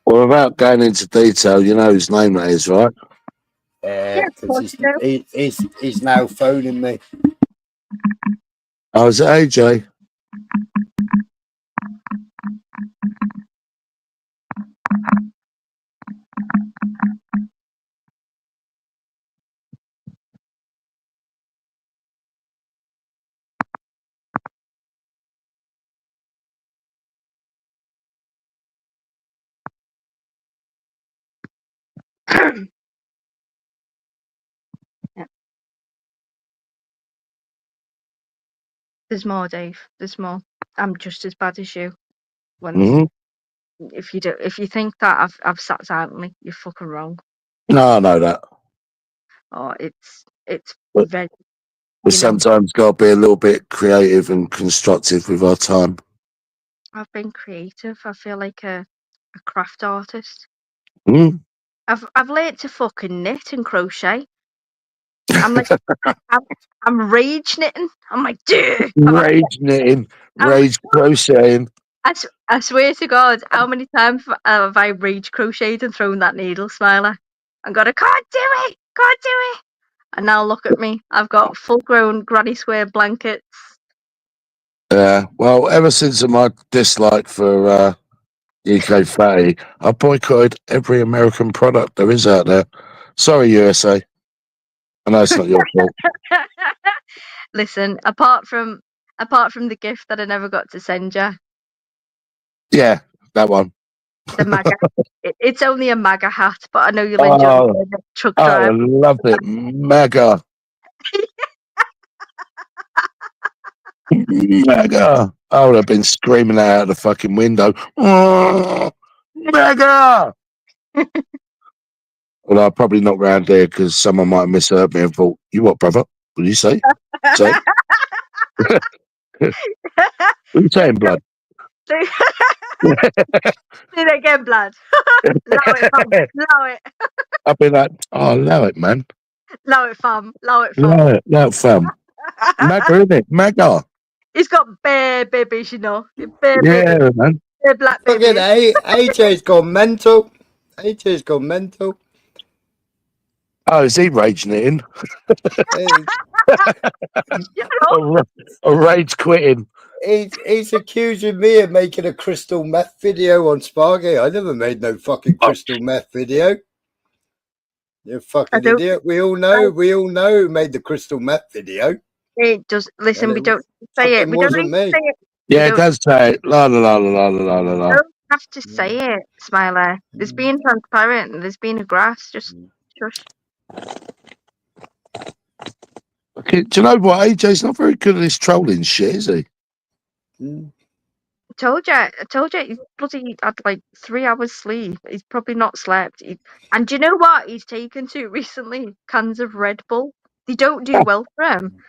Well, without going into detail, you know whose name that is, right? Yeah, because he's now phoning me. Oh, is it AJ? Yeah. There's more, Dave. There's more. I'm just as bad as you. When if you think that I've sat silently, you're fucking wrong. No, I know that. Oh, it's But very. we sometimes got to be a little bit creative and constructive with our time. I've been creative. I feel like a craft artist. Mm. I've learnt to fucking knit and crochet. I'm like I'm rage knitting. I'm like, dude. Rage knitting, rage crocheting. I swear to God, how many times have I rage crocheted and thrown that needle, Smiler? And got, I can't do it. And now look at me. I've got full-grown granny square blankets. Yeah, well, ever since my dislike for UK fatty, I boycotted every American product there is out there. Sorry, USA. I know it's not your fault. Listen, apart from the gift that I never got to send you, Yeah, that one. the MAGA. It's only a MAGA hat, but I know you'll enjoy the truck drive. I love it. Mega. Mega. I would have been screaming out the fucking window. Oh, Mega. Well, I'll probably not round there because someone might have misheard me and thought, "You what, brother? What did you say? Say? What are you saying, blood?" Do it again, blood. Allow it, fam. Allow it. I'll be like, "Oh, allow it, man. Allow it, fam. Allow it, fam. Allow it, fam. Mega, isn't it? Mega. He's got bare babies, you know. Bare Yeah, babies. man. Bare black Fucking babies. AJ's gone mental. AJ's gone mental. Oh, is he raging it in? A rage quitting. He's accusing me of making a crystal meth video on Sparky. I never made no fucking crystal meth video. You fucking idiot. We all know who made the crystal meth video. It does. Listen, we don't say it. fucking We don't wasn't need to me. say it. Yeah, it does say it. La la la la la la la la. You don't have to say it, Smiler. There's being transparent and there's being a grass. Just shush. Okay, do you know what? AJ's not very good at this trolling shit, is he? I told you, he's bloody had like 3 hours sleep. He's probably not slept. And do you know what he's taken to recently? Cans of Red Bull. They don't do well for him.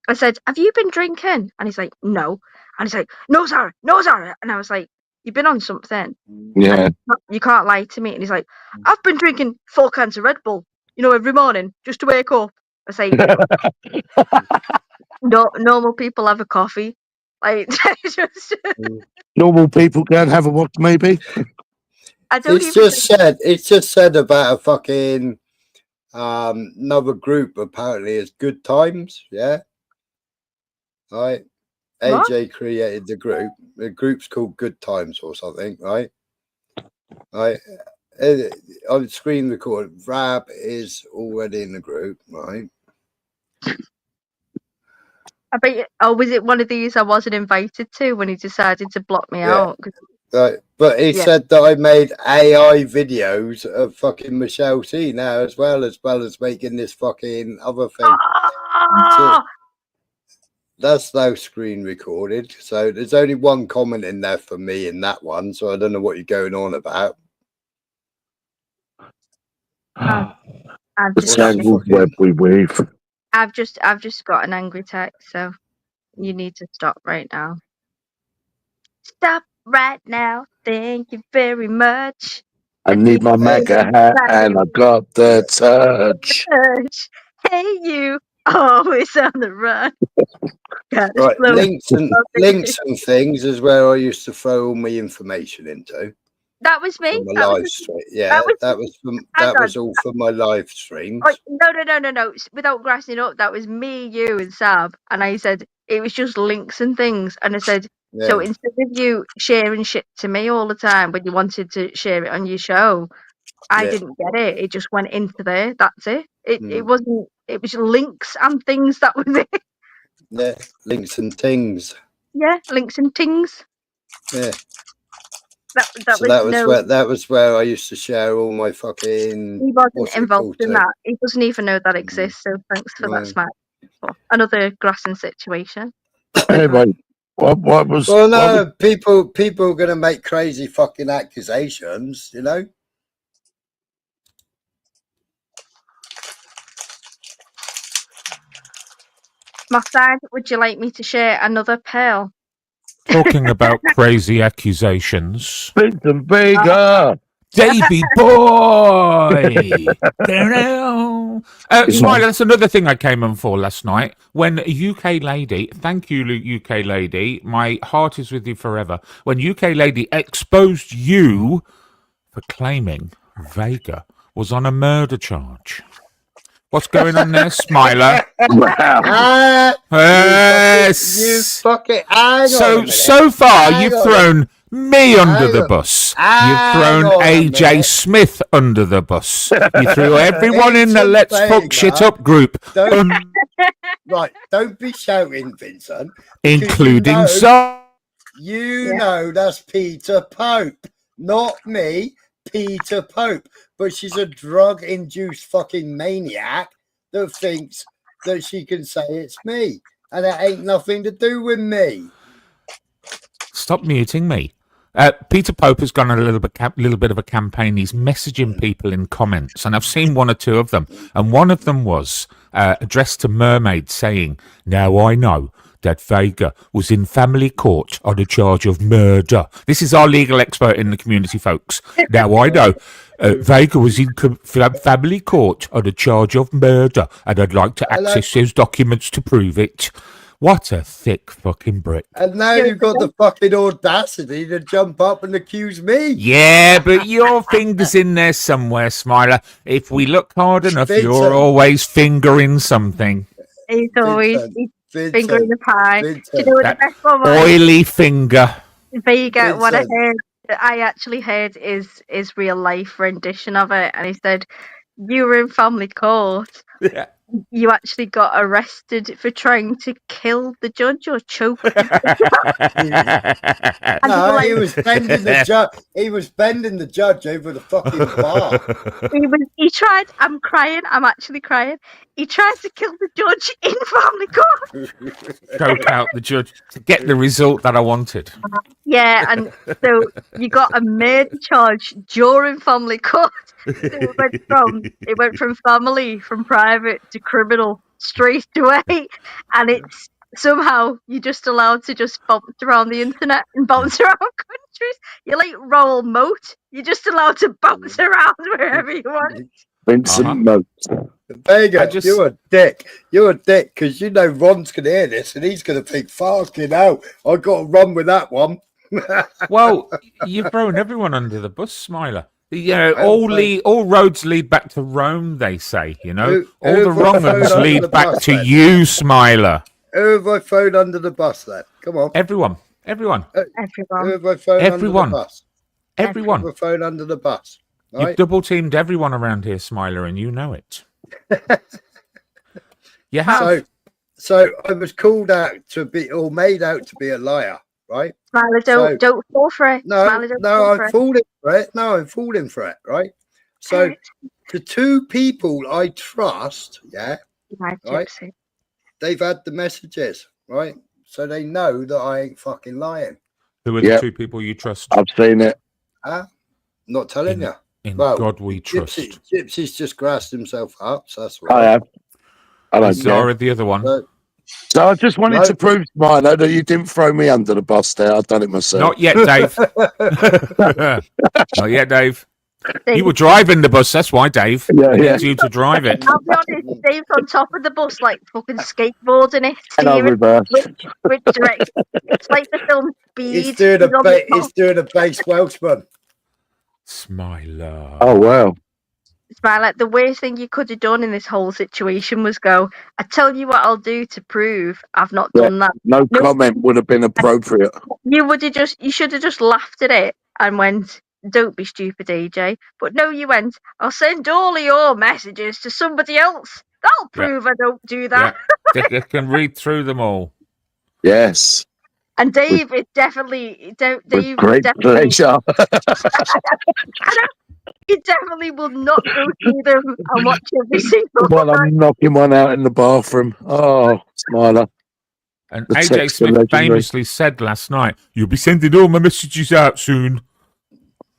I said, have you been drinking? And he's like, no. And he's like, no, Zara. And I was like, you've been on something. Yeah. You can't lie to me. And he's like, I've been drinking 4 cans of Red Bull, every morning just to wake up. I say, no, normal people have a coffee. Like, just Normal people go and have a what, maybe? It's just said about a fucking another group. Apparently, it's Good Times. Yeah, right. What? AJ created the group. The group's called Good Times or something, right? Right. On screen record, Rab is already in the group, right? I bet. Was it one of these I wasn't invited to when he decided to block me Yeah. out? Right. But he said that I made AI videos of fucking Michelle T now as well as making this fucking other thing. Ah! That's now screen recorded. So there's only one comment in there for me in that one. So I don't know what you're going on about. I've The just got tangled web we weave. I've just got an angry text, so you need to stop right now. Stop right now. Thank you very much. I need my MAGA hat and I got the touch. Hey, you always on the run. Right, links and things is where I used to throw all my information into. That was me. From my live stream. Yeah, that was all for my live streams. Oh, no. Without grassing up, that was me, you, and Sab. And I said it was just links and things. And I said, so instead of you sharing shit to me all the time when you wanted to share it on your show, I didn't get it. It just went into there. That's it. It wasn't. It was links and things. That was it. Yeah, links and things. Yeah, links and things. Yeah. That was where I used to share all my fucking. He wasn't involved in that. He doesn't even know that exists. So thanks for that, Smack. Another grassing situation. Anyway, what was? Well, no, people are gonna make crazy fucking accusations, you know. Mossad, would you like me to share another pearl? Talking about crazy accusations. Vincent Vega! Davy boy! Smiley, that's another thing I came on for last night. When a UK lady, thank you, UK lady, my heart is with you forever. When UK lady exposed you for claiming Vega was on a murder charge. What's going on there, Smiler? Yes. You fuck it. So far, you've thrown me under the bus. You've thrown AJ Smith under the bus. You threw everyone in the Let's Fuck Shit Up group. Right, don't be shouting, Vincent. Including You know that's Peter Pope, not me, Peter Pope. But she's a drug-induced fucking maniac that thinks that she can say it's me. And it ain't nothing to do with me. Stop muting me. Peter Pope has gone on a little bit of a campaign. He's messaging people in comments, and I've seen one or two of them. And one of them was addressed to Mermaid saying, "Now I know that Vega was in family court on a charge of murder." This is our legal expert in the community, folks. Now I know Vega was in family court on a charge of murder, and I'd like to access those documents to prove it. What a thick fucking brick. And now you've got the fucking audacity to jump up and accuse me. Yeah, but your finger's in there somewhere, Smiler. If we look hard enough, you're always fingering something. He's always fingering the pie. Do you know what the best one was? Oily finger. Vega, what I actually heard is real life rendition of it, and he said, "You were in family court. Yeah. You actually got arrested for trying to kill the judge or choke the judge." No, he was bending the judge. He was bending the judge over the fucking bar. He tried. I'm crying. I'm actually crying. He tried to kill the judge in family court. Choke out the judge to get the result that I wanted. Yeah, and so you got a murder charge during family court. So it went from family, from private to criminal straight away, and it's somehow you're just allowed to just bounce around the internet and bounce around countries. You're like Raoul Moat. You're just allowed to bounce around wherever you want. Vincent Moat. Vega, you're a dick. You're a dick because you know Ron's going to hear this and he's going to think, fucking hell, I've got to run with that one. Well, you've thrown everyone under the bus, Smiler. You know, all roads lead back to Rome, they say, you know. All the wrong ones lead back to you, Smiler. Who have I thrown under the bus then? Come on. Everyone. Who have I thrown under the bus? Everyone. Who have I thrown under the bus? Right? You've double-teamed everyone around here, Smiler, and you know it. You have. So I was called out to be, or made out to be a liar, right? Smiler, don't fall for it. No, Smiler, I'm falling for it. No, I'm falling for it, right? So the two people I trust, right? They've had the messages, right? So they know that I ain't fucking lying. Who are the two people you trust? I've seen it. Huh? Not telling you. In God we trust. Gypsy's just grassed himself up, so that's I right. have. I don't Zara, care. the other one. So I just wanted to prove, Milo, that you didn't throw me under the bus there. I've done it myself. Not yet, Dave. Not yet, Dave. You were driving the bus, that's why, Dave. Yeah. Needs you to drive it. I'll be honest, Dave's on top of the bus, like fucking skateboarding it. And I'll reverse. Which direction? It's like the film Speed. He's doing a bass Welshman. Smiler. Oh, wow. Smiler, the worst thing you could have done in this whole situation was go, I tell you what I'll do to prove I've not done that. No comment would have been appropriate. You should have just laughed at it and went, don't be stupid, AJ. But no, you went, I'll send all of your messages to somebody else. That'll prove I don't do that. Yeah. They can read through them all. Yes. And Dave is definitely Dave Great definitely pleasure. he definitely will not go through them and watch every single While I'm knocking one out in the bathroom. Oh, Smiler. And The AJ text Smith legendary. famously said last night, you'll be sending all my messages out soon.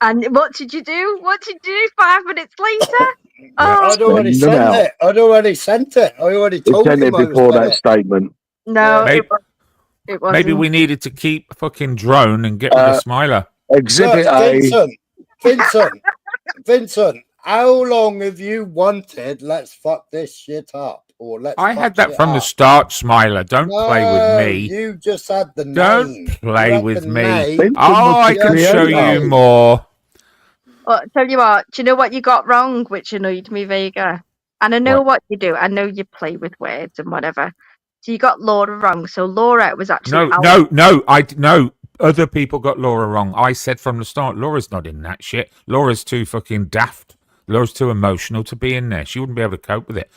And what did you do? 5 minutes later? I'd already Send them sent out. it. I already He told sent him it I was before gonna. that statement. No, Maybe, it wasn't. maybe we needed to keep fucking drone and get rid of Smiler. Exhibit Look, A. Vincent, how long have you wanted? Let's fuck this shit up, or let's. I fuck had that shit from the up? start, Smiler. Don't play with me. You just had the Don't name. play You had with the me. name. Oh, I can show you more. Well, tell you what, do you know what you got wrong, which annoyed me, Vega? And I know what you do. I know you play with words and whatever. So you got Laura wrong. So Laura was actually No. Other people got Laura wrong. I said from the start, Laura's not in that shit. Laura's too fucking daft. Laura's too emotional to be in there. She wouldn't be able to cope with it.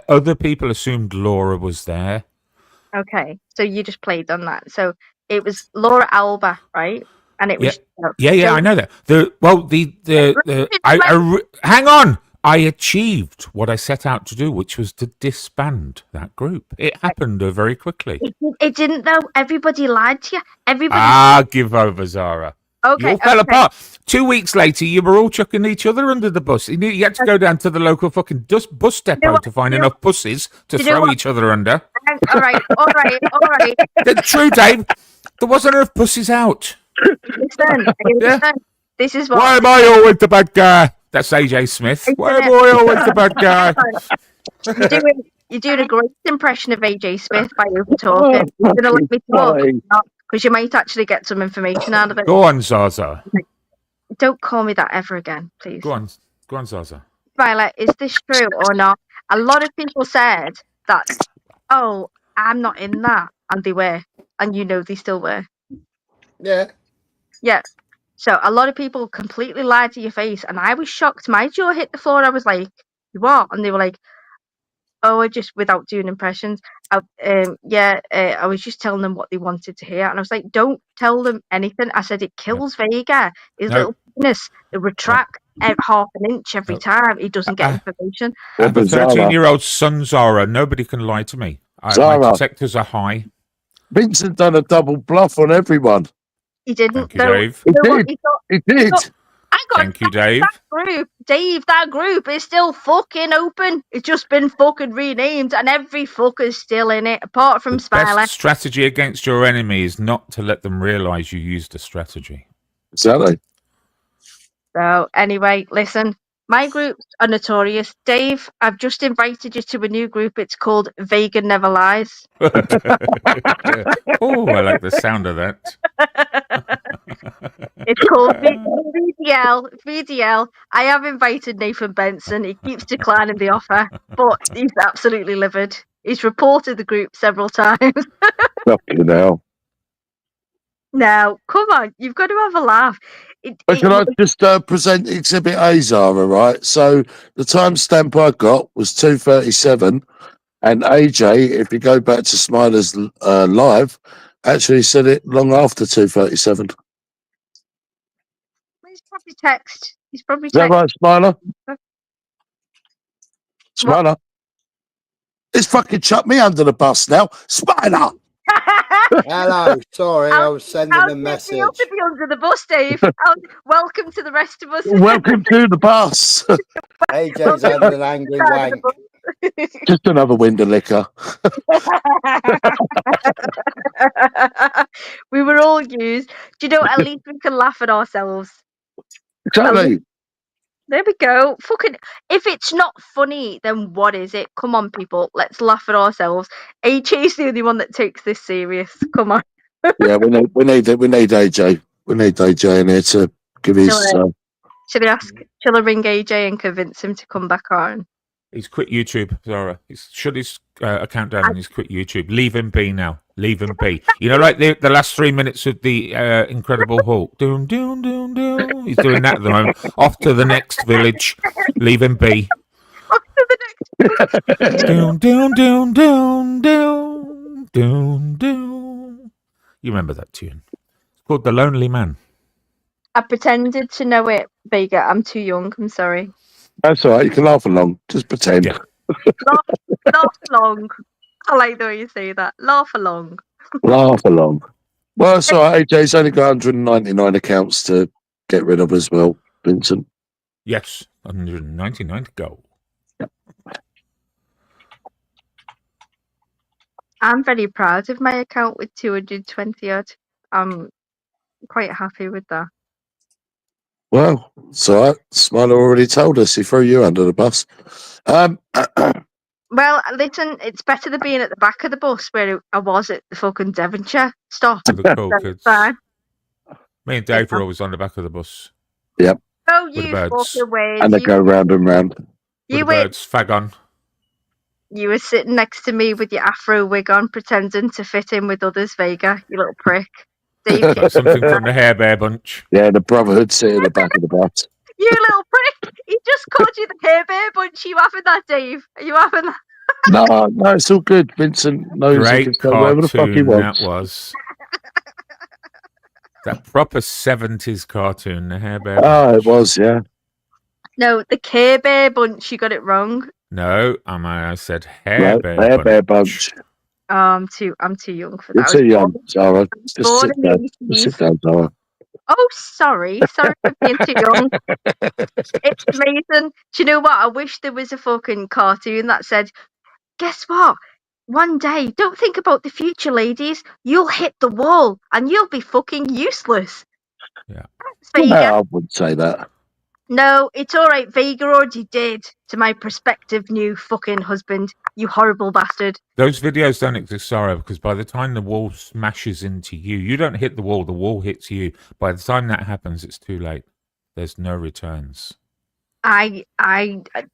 Other people assumed Laura was there. Okay, so you just played on that. So it was Laura Alba, right? And it was Yeah, I know that. Hang on. I achieved what I set out to do, which was to disband that group. It happened very quickly. It didn't though. Everybody lied to you. Everybody. Give over, Zara. Okay, You all fell okay. apart. 2 weeks later, you were all chucking each other under the bus. You had to go down to the local fucking bus depot to find enough buses to you know throw what? each other under. All right. That's true, Dave. There wasn't enough buses out. Listen. This is what. Why am I always the bad guy? That's AJ Smith. Why am I always the bad guy? You're doing a great impression of AJ Smith by over talking. You're going to let me talk because you might actually get some information out of it. Go on, Zaza. Don't call me that ever again, please. Go on, Zaza. Violet, is this true or not? A lot of people said that, oh, I'm not in that, and they were, and you know they still were. Yeah. Yeah. So a lot of people completely lied to your face, and I was shocked. My jaw hit the floor. I was like, "You what?" And they were like, "Oh, I just without doing impressions. I was just telling them what they wanted to hear." And I was like, "Don't tell them anything." I said it kills Vega. His little penis, it retract half an inch every time he doesn't get information. I have a 13-year-old son, Zara. Nobody can lie to me. My Zara. detectors are high. Vincent done a double bluff on everyone. He didn't. Thank you, Dave. He did. Thank you, Dave. That group is still fucking open. It's just been fucking renamed, and every fucker's still in it, apart from Smiler. Best strategy against your enemy is not to let them realise you used a strategy. Exactly. So anyway, listen, my groups are notorious. Dave, I've just invited you to a new group. It's called Vegan Never Lies. Oh, I like the sound of that. It's called VDL. I have invited Nathan Benson. He keeps declining the offer, but he's absolutely livid. He's reported the group several times. Fucking hell. Now, come on, you've got to have a laugh. But can I just present Exhibit A, Zara, right? So the timestamp I got was 2:37, and AJ, if you go back to Smiler's live, actually said it long after 2:37. He's probably text. He's probably Is that right, Smiler? What? Smiler? It's fucking chuck me under the bus now. Smiler! Hello, sorry, I was sending How's a it feel message. to be under the bus, Dave? Welcome to the rest of us. Welcome to the bus. AJ's had an angry Side of wank. the bus. Just another window liquor. We were all used. Do you know what? At least we can laugh at ourselves. Exactly. There we go. Fucking, if it's not funny, then what is it? Come on, people. Let's laugh at ourselves. AJ's the only one that takes this serious. Come on. Yeah, we need AJ. We need AJ in here to give his. Shall I ring AJ and convince him to come back on? He's quit YouTube, Zara. He's shut his account down and he's quit YouTube. Leave him be now. Leave him be. You know, like the last 3 minutes of the Incredible Hulk. Doom, doom, doom, doom. He's doing that at the moment. Off to the next village. Leave him be. Off to the next Doom, doom, doom, doom, doom, doom, doom. You remember that tune? It's called The Lonely Man. I pretended to know it, Vega. I'm too young. I'm sorry. That's all right. You can laugh along. Just pretend. Yeah. Laugh along. I like the way you say that. Laugh along. Laugh along. Well, it's all right. AJ's only got 199 accounts to get rid of as well, Vincent. Yes, 199 to go. I'm very proud of my account with 220 odd. I'm quite happy with that. Well, it's all right. Smiler already told us he threw you under the bus. Well, listen, it's better than being at the back of the bus where I was at the fucking Devonshire stop. The cool That's kids. fine. Me and Dave were always on the back of the bus. Yep. Oh, With the you birds. fucking ways. And they go round and round. You With the were, birds. Fag on. you were sitting next to me with your afro wig on, pretending to fit in with others, Vega, you little prick. Dave, Got something from the Hair Bear Bunch. Yeah, the brotherhood sit at the back of the bus. you little prick. He just called you the Hair Bear Bunch. Are you having that, Dave? Are you having that? No, it's all good. Vincent knows he Great can say whatever the fuck he cartoon wants. that was. That proper 70s cartoon, the Hair Bear Oh, Bunch. it was, yeah. No, the Care Bear Bunch. You got it wrong. No, I said Hair No, Bear Hair Bunch. Bear Bunch. Oh, I'm too young for You're that. too young, Zara. Just born sit in the down. Just 80s. sit down, Zara. Oh, sorry for being too young. It's amazing. Do you know what? I wish there was a fucking cartoon that said, guess what? One day, don't think about the future, ladies. You'll hit the wall and you'll be fucking useless. Yeah. Thanks, Vega. No, I wouldn't say that. No, it's all right. Vega already did to my prospective new fucking husband. You horrible bastard. Those videos don't exist, Sarah, because by the time the wall smashes into you, you don't hit the wall hits you. By the time that happens, it's too late. There's no returns. I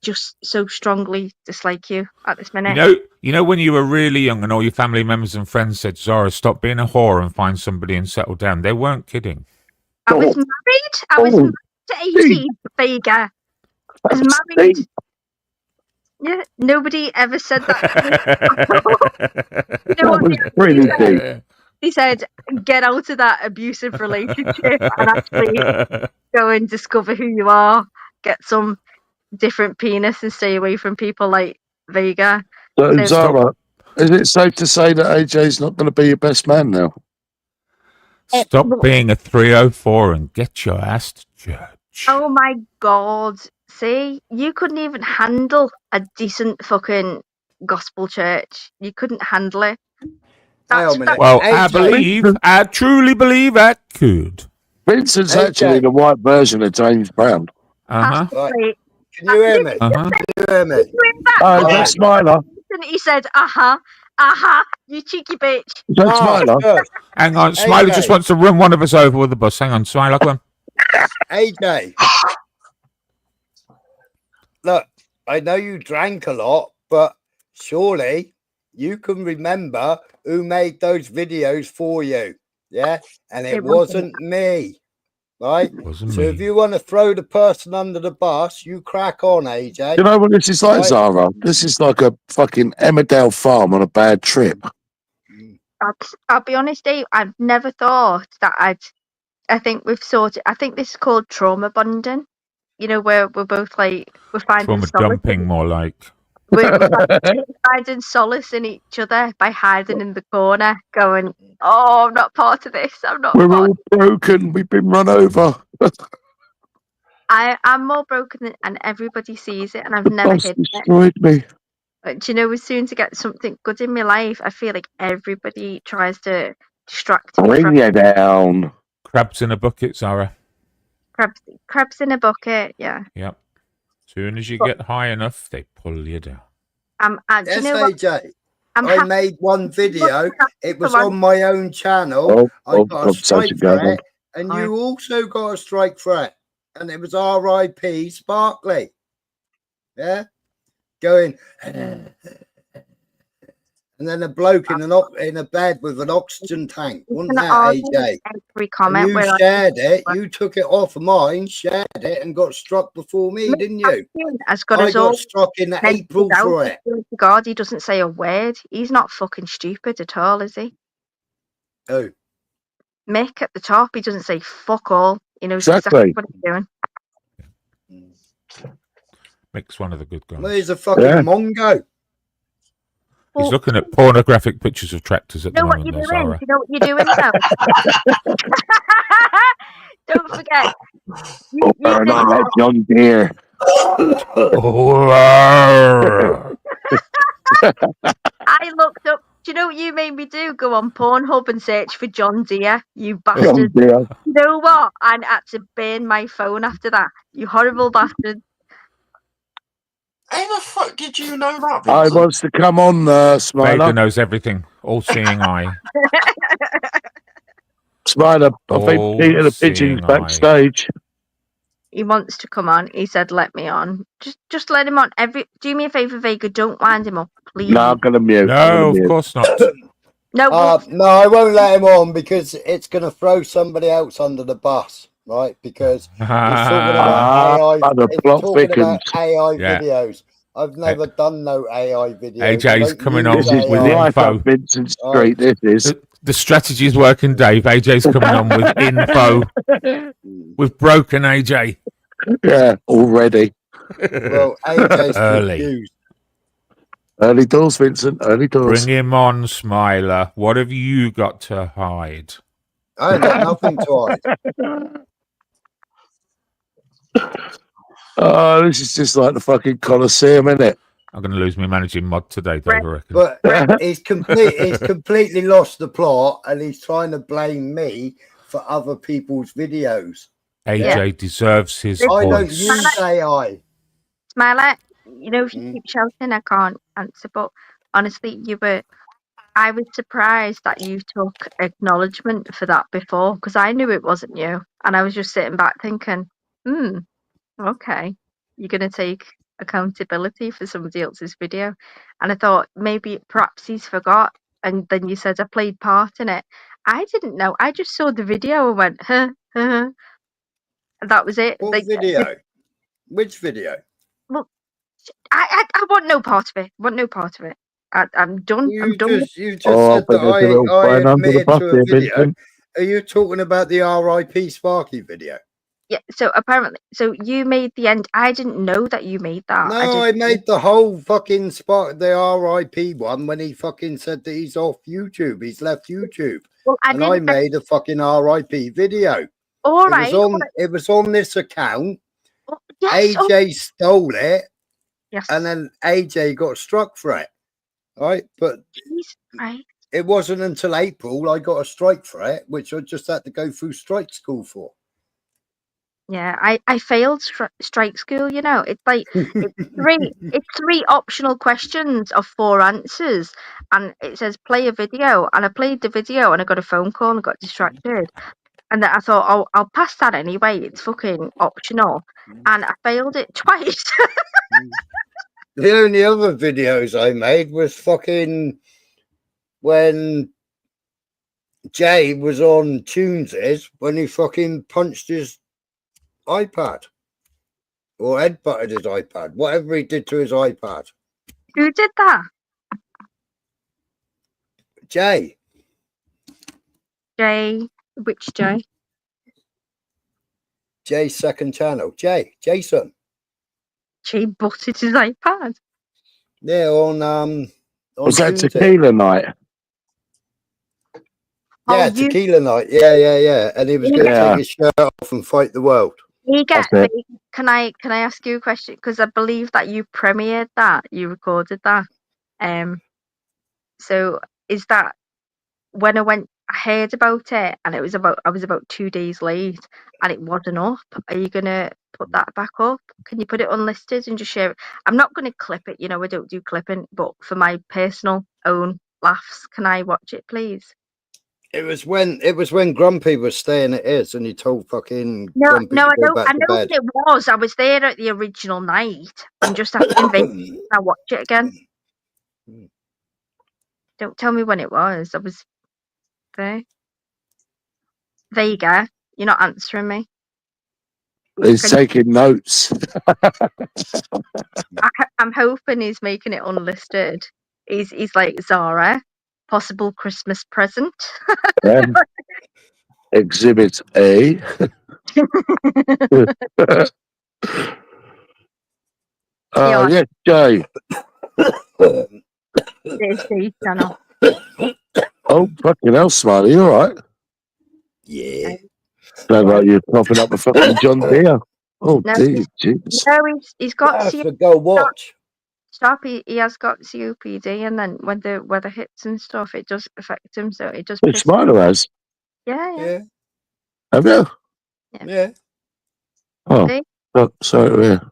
just so strongly dislike you at this minute. You know when you were really young and all your family members and friends said, Zara, stop being a whore and find somebody and settle down. They weren't kidding. I was married. I was married to 18, Vega. I was married. Yeah, nobody ever said that to me. You know what? That was pretty deep. He said, get out of that abusive relationship and actually go and discover who you are. Get some different penis and stay away from people like Vega. So, Zara, is it safe to say that AJ's not going to be your best man now? Stop being a 304 and get your ass to church. Oh my God. See, you couldn't even handle a decent fucking gospel church. You couldn't handle it. Well, I truly believe I could. Vincent's actually the white version of James Brown. Uh-huh. Right. Can you hear me? Uh-huh. Can you hear me? Oh, that's Smiler. He said, you cheeky bitch. Is that Smiler? Hang on, Smiley just wants to run one of us over with the bus. Hang on, Smiley, come on. AJ. Look, I know you drank a lot, but surely you can remember who made those videos for you. Yeah? And it wasn't me. Right? So if you want to throw the person under the bus, you crack on, AJ. You know what this is like, Right? Zara? This is like a fucking Emmerdale farm on a bad trip. I'll be honest, Dave, I've never thought that I think this is called trauma bonding. You know, where we're both like, we're finding Trauma solace. dumping, more like. we're finding solace in each other by hiding in the corner, going, "Oh, I'm not part of this. I'm not." We're part all broken. We've been run over. I'm more broken and everybody sees it, and I've The never boss hidden it. destroyed me. But do you know, as soon to get something good in my life, I feel like everybody tries to distract me Bring from you down. Crabs in a bucket, Sarah. crabs in a bucket. Yeah. Yep. Soon as you But get high enough, they pull you down. do you Yes, know what? AJ. I'm I happy. made one video. It was Come on. on my own channel. I got a strike conversation for going on. it, and you also got a strike for it. And it was R.I.P. Sparkly. Yeah, going, and then a bloke in a bed with an oxygen tank. Wasn't Gonna that argue AJ? every And comment you where I shared it. You took it off of mine, shared it, and got struck before me, didn't you? has got I us got all struck in mentioned April out. for it. God, he doesn't say a word. He's not fucking stupid at all, is he? Oh, Mick at the top, he doesn't say fuck all. He knows Exactly. exactly what he's doing. Mick's one of the good guys. well, he's a fucking Yeah. Mongo. He's looking at pornographic pictures of tractors at You know the what moment, you're there, doing? Sarah. You know what you're doing now? Don't forget. You Oh, did not that that. John Deere. I looked up. Do you know what you made me do? Go on Pornhub and search for John Deere, you John bastard. Deere. You know what? I had to burn my phone after that. You horrible bastard. How the fuck did you know that, I Vincent? wants to come on, Vader Smiler. knows everything. All-seeing eye. Smiler, I think Peter the Pigeon's All-seeing eye. backstage. He wants to come on. He said, "Let me on. Just let him on. Do me a favor, Vega. Don't wind him up, please." No, I'm going to mute. No, of course not. No, No, I won't let him on because it's going to throw somebody else under the bus, right? Because he's talking about AI. the He's plot talking about thickens. AI Yeah. videos. I've never done no AI videos. I AJ's don't coming use on This is with AI. right info. up Vincent Street. This is. The strategy is working, Dave. AJ's coming on with info. We've broken AJ. Yeah, already. Well, AJ's Early. confused. Early doors, Vincent. Early doors. Bring him on, Smiler. What have you got to hide? I ain't got nothing to hide. Oh, this is just like the fucking Colosseum, isn't it? I'm going to lose my managing mod today, Dave, I reckon. But he's completely lost the plot, and he's trying to blame me for other people's videos. AJ deserves his I don't voice. use AI. Smiler, you know, if you keep shouting, I can't answer. But honestly, I was surprised that you took acknowledgement for that before, because I knew it wasn't you, and I was just sitting back thinking, okay, you're going to take accountability for somebody else's video. And I thought maybe perhaps he's forgot, and then you said I played part in it. I didn't know. I just saw the video and went, huh, and that was it. What video? Which video? Well, I want no part of it. Want no part of it. I'm done. I'm done. You just said that I admitted to a video. Are you talking about the R.I.P. Sparky video? Yeah. So apparently, you made the end. I didn't know that you made that. No, I made the whole fucking the R.I.P. one when he fucking said that he's off YouTube. He's left YouTube. Well, I made a fucking R.I.P. video. All right. It was on this account. Yes, AJ stole it. Yes. And then AJ got struck for it. Right, but it wasn't until April I got a strike for it, which I just had to go through strike school for. Yeah, I failed strike school. You know, it's like it's three optional questions of 4 answers, and it says play a video, and I played the video, and I got a phone call and got distracted, and then I thought, oh, I'll pass that anyway. It's fucking optional, and I failed it twice. The only other videos I made was fucking when Jay was on Tunes's when he fucking punched his iPad or headbutted his iPad, whatever he did to his iPad. Who did that? Jay. Jay. Which Jay? Jay's second channel. Jason. Jay butted his iPad. Yeah, on Was that Tuesday. tequila night? Yeah, Oh, you tequila night. Yeah. And he was you going to get Yeah. take his shirt off and fight the world. you That's get it. can I ask you a question? Because I believe that you premiered that, you recorded that. So is that when I heard about it, and I was about 2 days late, and it wasn't up. Are you gonna put that back up? Can you put it unlisted and just share it? I'm not gonna clip it, I don't do clipping, but for my personal own laughs, can I watch it, please? It was when Grumpy was staying at his, and he told fucking No, Grumpy to go I back to know bed. it was. I was there at the original night. I'm just asking Vic, I watch it again. Don't tell me when it was. I was there. There you go. You're not answering me. He's Can you, taking notes. I'm hoping he's making it unlisted. He's like Zara, possible Christmas present. Yeah. Exhibit A. Yeah, Yes, Jay. there's the channel. Oh, fucking hell, Smiley, you all right? Yeah. Sound like you're popping up a fucking John Deere. Oh, No, dear, jeez. no, he's got That's the go watch. stop. He has got COPD, and then when the weather hits and stuff, it does affect him. So it just Hey, pisses. Smiley has. Yeah. Have you? Yeah. Oh, See? sorry to hear.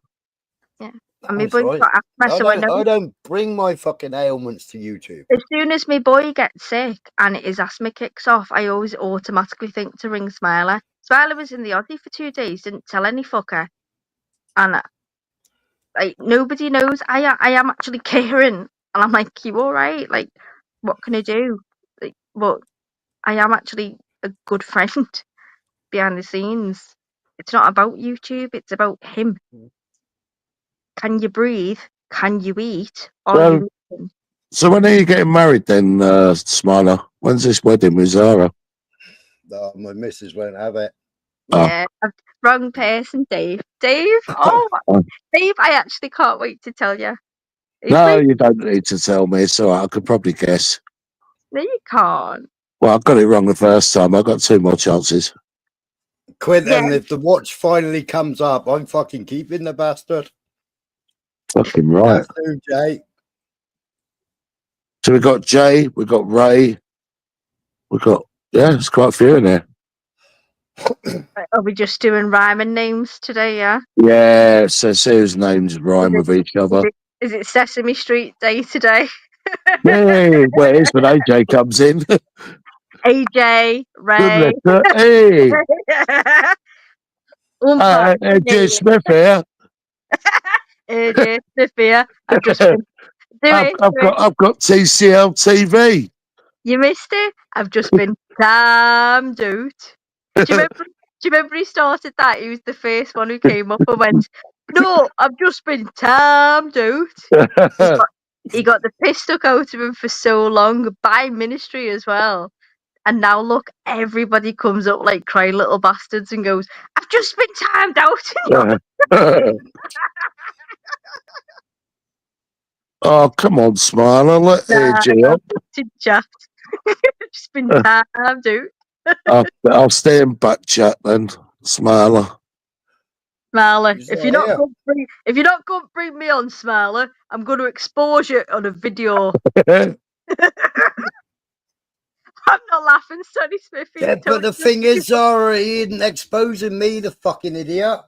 Yeah. And my That's boy's right. got asthma, so I know. I don't bring my fucking ailments to YouTube. As soon as my boy gets sick and his asthma kicks off, I always automatically think to ring Smiler. Smiler was in the Aussie for 2 days, didn't tell any fucker, and like nobody knows. I am actually caring, and I'm like, you all right? Like, what can I do? Like, but I am actually a good friend behind the scenes. It's not about YouTube. It's about him. Can you breathe? Can you eat? Are Well, you moving? so when are you getting married then, Smiler? When's this wedding with Zara? No, my missus won't have it. Yeah, wrong person, Dave. Dave, oh, Dave, I actually can't wait to tell you. No, you don't need to tell me. It's all right. I could probably guess. No, you can't. Well, I got it wrong the first time. I got 2 more chances. Quentin, if the watch finally comes up, I'm fucking keeping the bastard. Fucking right. That's who, Jay. So we got Jay, we got Ray, it's quite a few in there. Are we just doing rhyming names today? Yeah. Yeah, so see whose names rhyme with each other. Is it Sesame Street Day today? Hey, well, it's when AJ comes in. AJ, Ray. Good letter. Hey. AJ Smith here. AJ Smith here. I've just been I've got TCL TV. You missed it. I've just been damn dude. Do you remember he started that? He was the first one who came up and went, "No, I've just been damn dude." He got the piss stuck out of him for so long by ministry as well. And now look, everybody comes up like crying little bastards and goes, "I've just been timed out." Oh, come on, Smiler. Let AJ up. Chat. Just been damn dude. I'll stay in back chat then, Smiler. Smiler, if you're not going to bring me on, Smiler, I'm going to expose you on a video. I'm not laughing, Sonny Smith. Yeah, but the thing is, Zara, he isn't exposing me, the fucking idiot.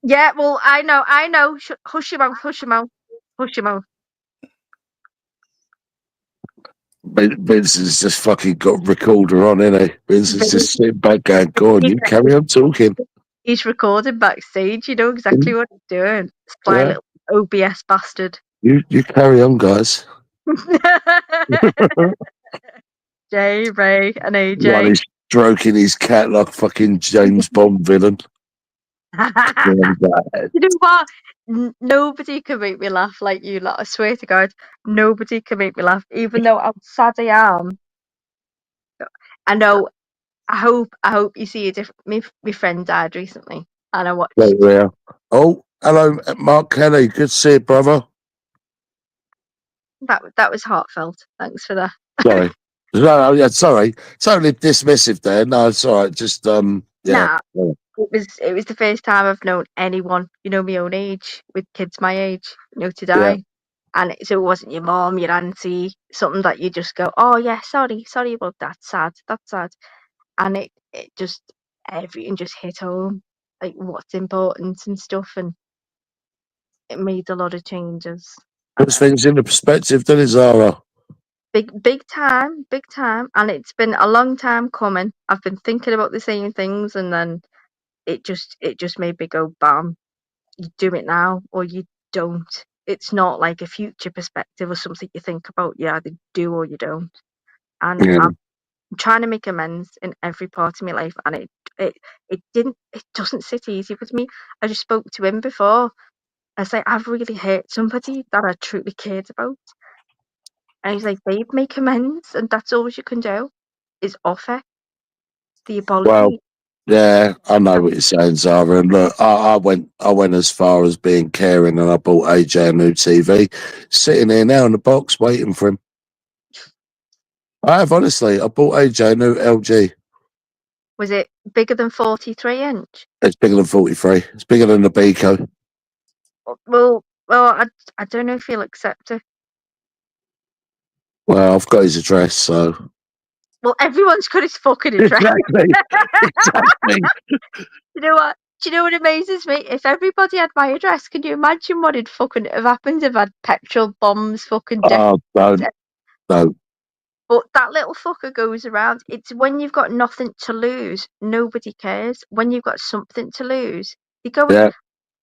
Yeah, well, I know. Hush your mouth, hush your mouth, hush your mouth. Vince has just fucking got recorder on, innit? Vince is just sitting back going, go on, you carry on talking. He's recording backstage. You know exactly what he's doing. Sly little OBS bastard. You carry on, guys. Jay, Ray, and AJ. While he's stroking his cat like fucking James Bond villain. You know what? Nobody can make me laugh like you lot. I swear to God, nobody can make me laugh. Even though how sad I am. I know. I hope you see a different. My friend died recently, and I watched. Oh, hello, Mark Kelly. Good to see you, brother. That was heartfelt. Thanks for that. Sorry. No, yeah, sorry. Totally dismissive there. No, it's all right. Just yeah. Nah, it was the first time I've known anyone, my own age, with kids my age, to die. And so it wasn't your mom, your auntie, something that you just go, oh yeah, sorry about that, that's sad. And it just, everything just hit home, like what's important and stuff, and it made a lot of changes. Puts things into perspective, doesn't it, Zara? Big time, and it's been a long time coming. I've been thinking about the same things, and then it just made me go, bam, you do it now or you don't. It's not like a future perspective or something you think about. You either do or you don't. And I'm trying to make amends in every part of my life, and it doesn't sit easy with me. I just spoke to him before. I say, I've really hurt somebody that I truly cared about. And he's like, babe, make amends, and that's all you can do is offer the apology. Well, yeah, I know what you're saying, Zara. And look, I went as far as being caring, and I bought AJ a new TV, sitting here now in the box waiting for him. I have, honestly. I bought AJ a new LG. Was it bigger than 43 inch? It's bigger than 43. It's bigger than the Beco. Well, I don't know if he'll accept it. Well, I've got his address, so. Well, everyone's got his fucking address. Exactly. You know what? Do you know what amazes me? If everybody had my address, can you imagine what had fucking have happened if I had petrol bombs fucking Oh, don't. But that little fucker goes around. It's when you've got nothing to lose, nobody cares. When you've got something to lose, you go. Yeah.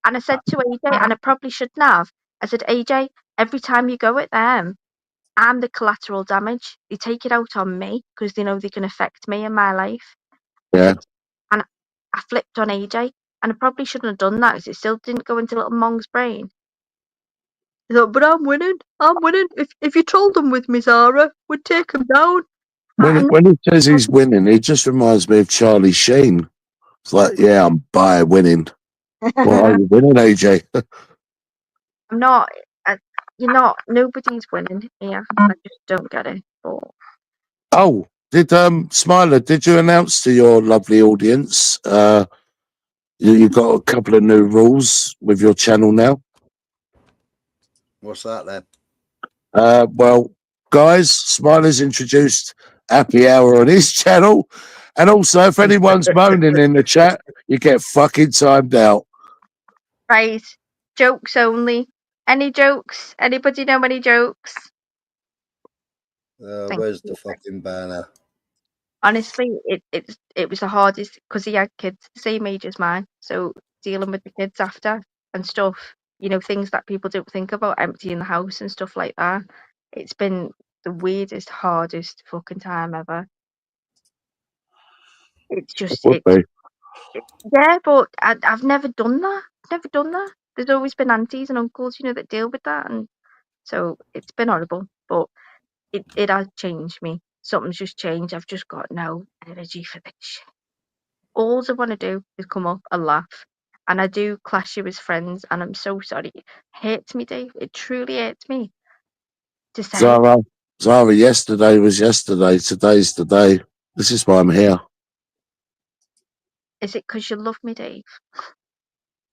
And I said to AJ, and I probably shouldn't have, I said, AJ, every time you go at them, I'm the collateral damage. They take it out on me because they know they can affect me in my life. Yeah. And I flipped on AJ, and I probably shouldn't have done that because it still didn't go into little Mong's brain. He thought, but I'm winning. If you told them with me, Zara, we'd take him down. When he says he's winning, it just reminds me of Charlie Sheen. It's like, yeah, I'm by winning. Well, are you winning, AJ? I'm not. You're not. Nobody's winning here. I just don't get it. But... Oh, did Smiler? Did you announce to your lovely audience? You got a couple of new rules with your channel now. What's that then? Well, guys, Smiler's introduced Happy Hour on his channel, and also if anyone's moaning in the chat, you get fucking timed out. Right, jokes only. Any jokes? Anybody know any jokes? Where's the fucking banner? Honestly, it was the hardest because he had kids the same age as mine. So dealing with the kids after and stuff, things that people don't think about, emptying the house and stuff like that. It's been the weirdest, hardest fucking time ever. It's just, yeah, but I've never done that. There's always been aunties and uncles, that deal with that, and so it's been horrible. But it has changed me. Something's just changed. I've just got no energy for this shit. All I want to do is come up and laugh. And I do clash you as friends, and I'm so sorry. It hurts me, Dave. It truly hurts me to say. Zara, yesterday was yesterday. Today's the day. This is why I'm here. Is it because you love me, Dave?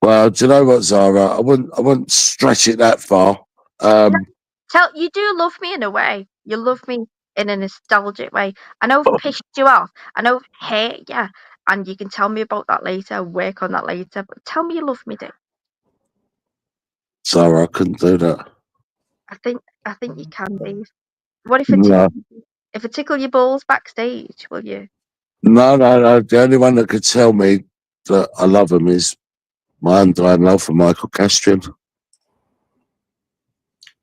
Well, do you know what, Zara? I wouldn't stretch it that far. You do love me in a way. You love me in a nostalgic way. I know I've pissed you off. I know I've hurt you. And you can tell me about that later, work on that later. But tell me you love me, Dave. Zara, I couldn't do that. I think you can, Dave. What if I tickle your balls backstage, will you? No. The only one that could tell me that I love him is my undying love for Michael Castrian.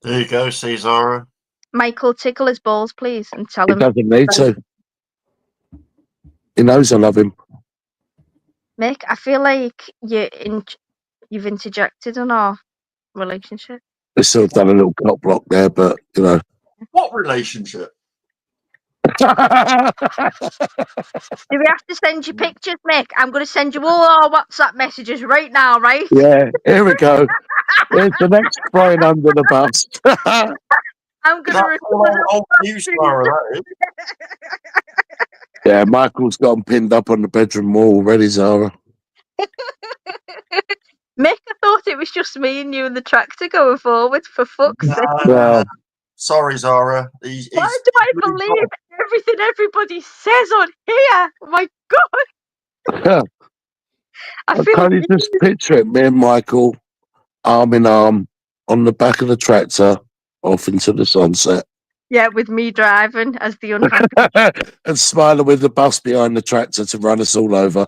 There you go, see Zara. Michael, tickle his balls, please, and tell him. He doesn't need to. He knows I love him. Mick, I feel like you've interjected on our relationship. They sort of done a little cock block there, but What relationship? Do we have to send you pictures, Mick? I'm going to send you all our WhatsApp messages right now, right? Yeah, here we go. Here's the next throwing under the bus. I'm gonna record it. Yeah, Michael's got them pinned up on the bedroom wall already, Zara. Mick, I thought it was just me and you and the tractor going forward, for fuck's sake. Well, sorry, Zara. Why do I believe everything everybody says on here? Oh my God. I feel can't you just picture it? Me and Michael, arm in arm, on the back of the tractor, off into the sunset. Yeah, with me driving as the unhappy. And smiling with the bus behind the tractor to run us all over.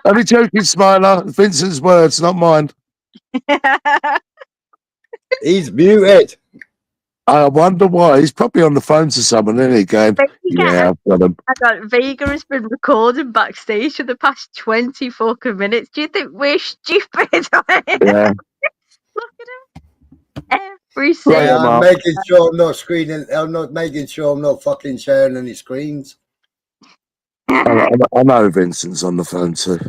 Only joking, Smiler. Vincent's words, not mine. He's muted. I wonder why. He's probably on the phone to someone, isn't he? Going, yeah, I've got him. I got Vega has been recording backstage for the past 20 fucking minutes. Do you think we're stupid? Yeah. Look at him. Every single. Yeah, I'm making sure I'm not screening. I'm not making sure I'm not fucking sharing any screens. I know Vincent's on the phone too.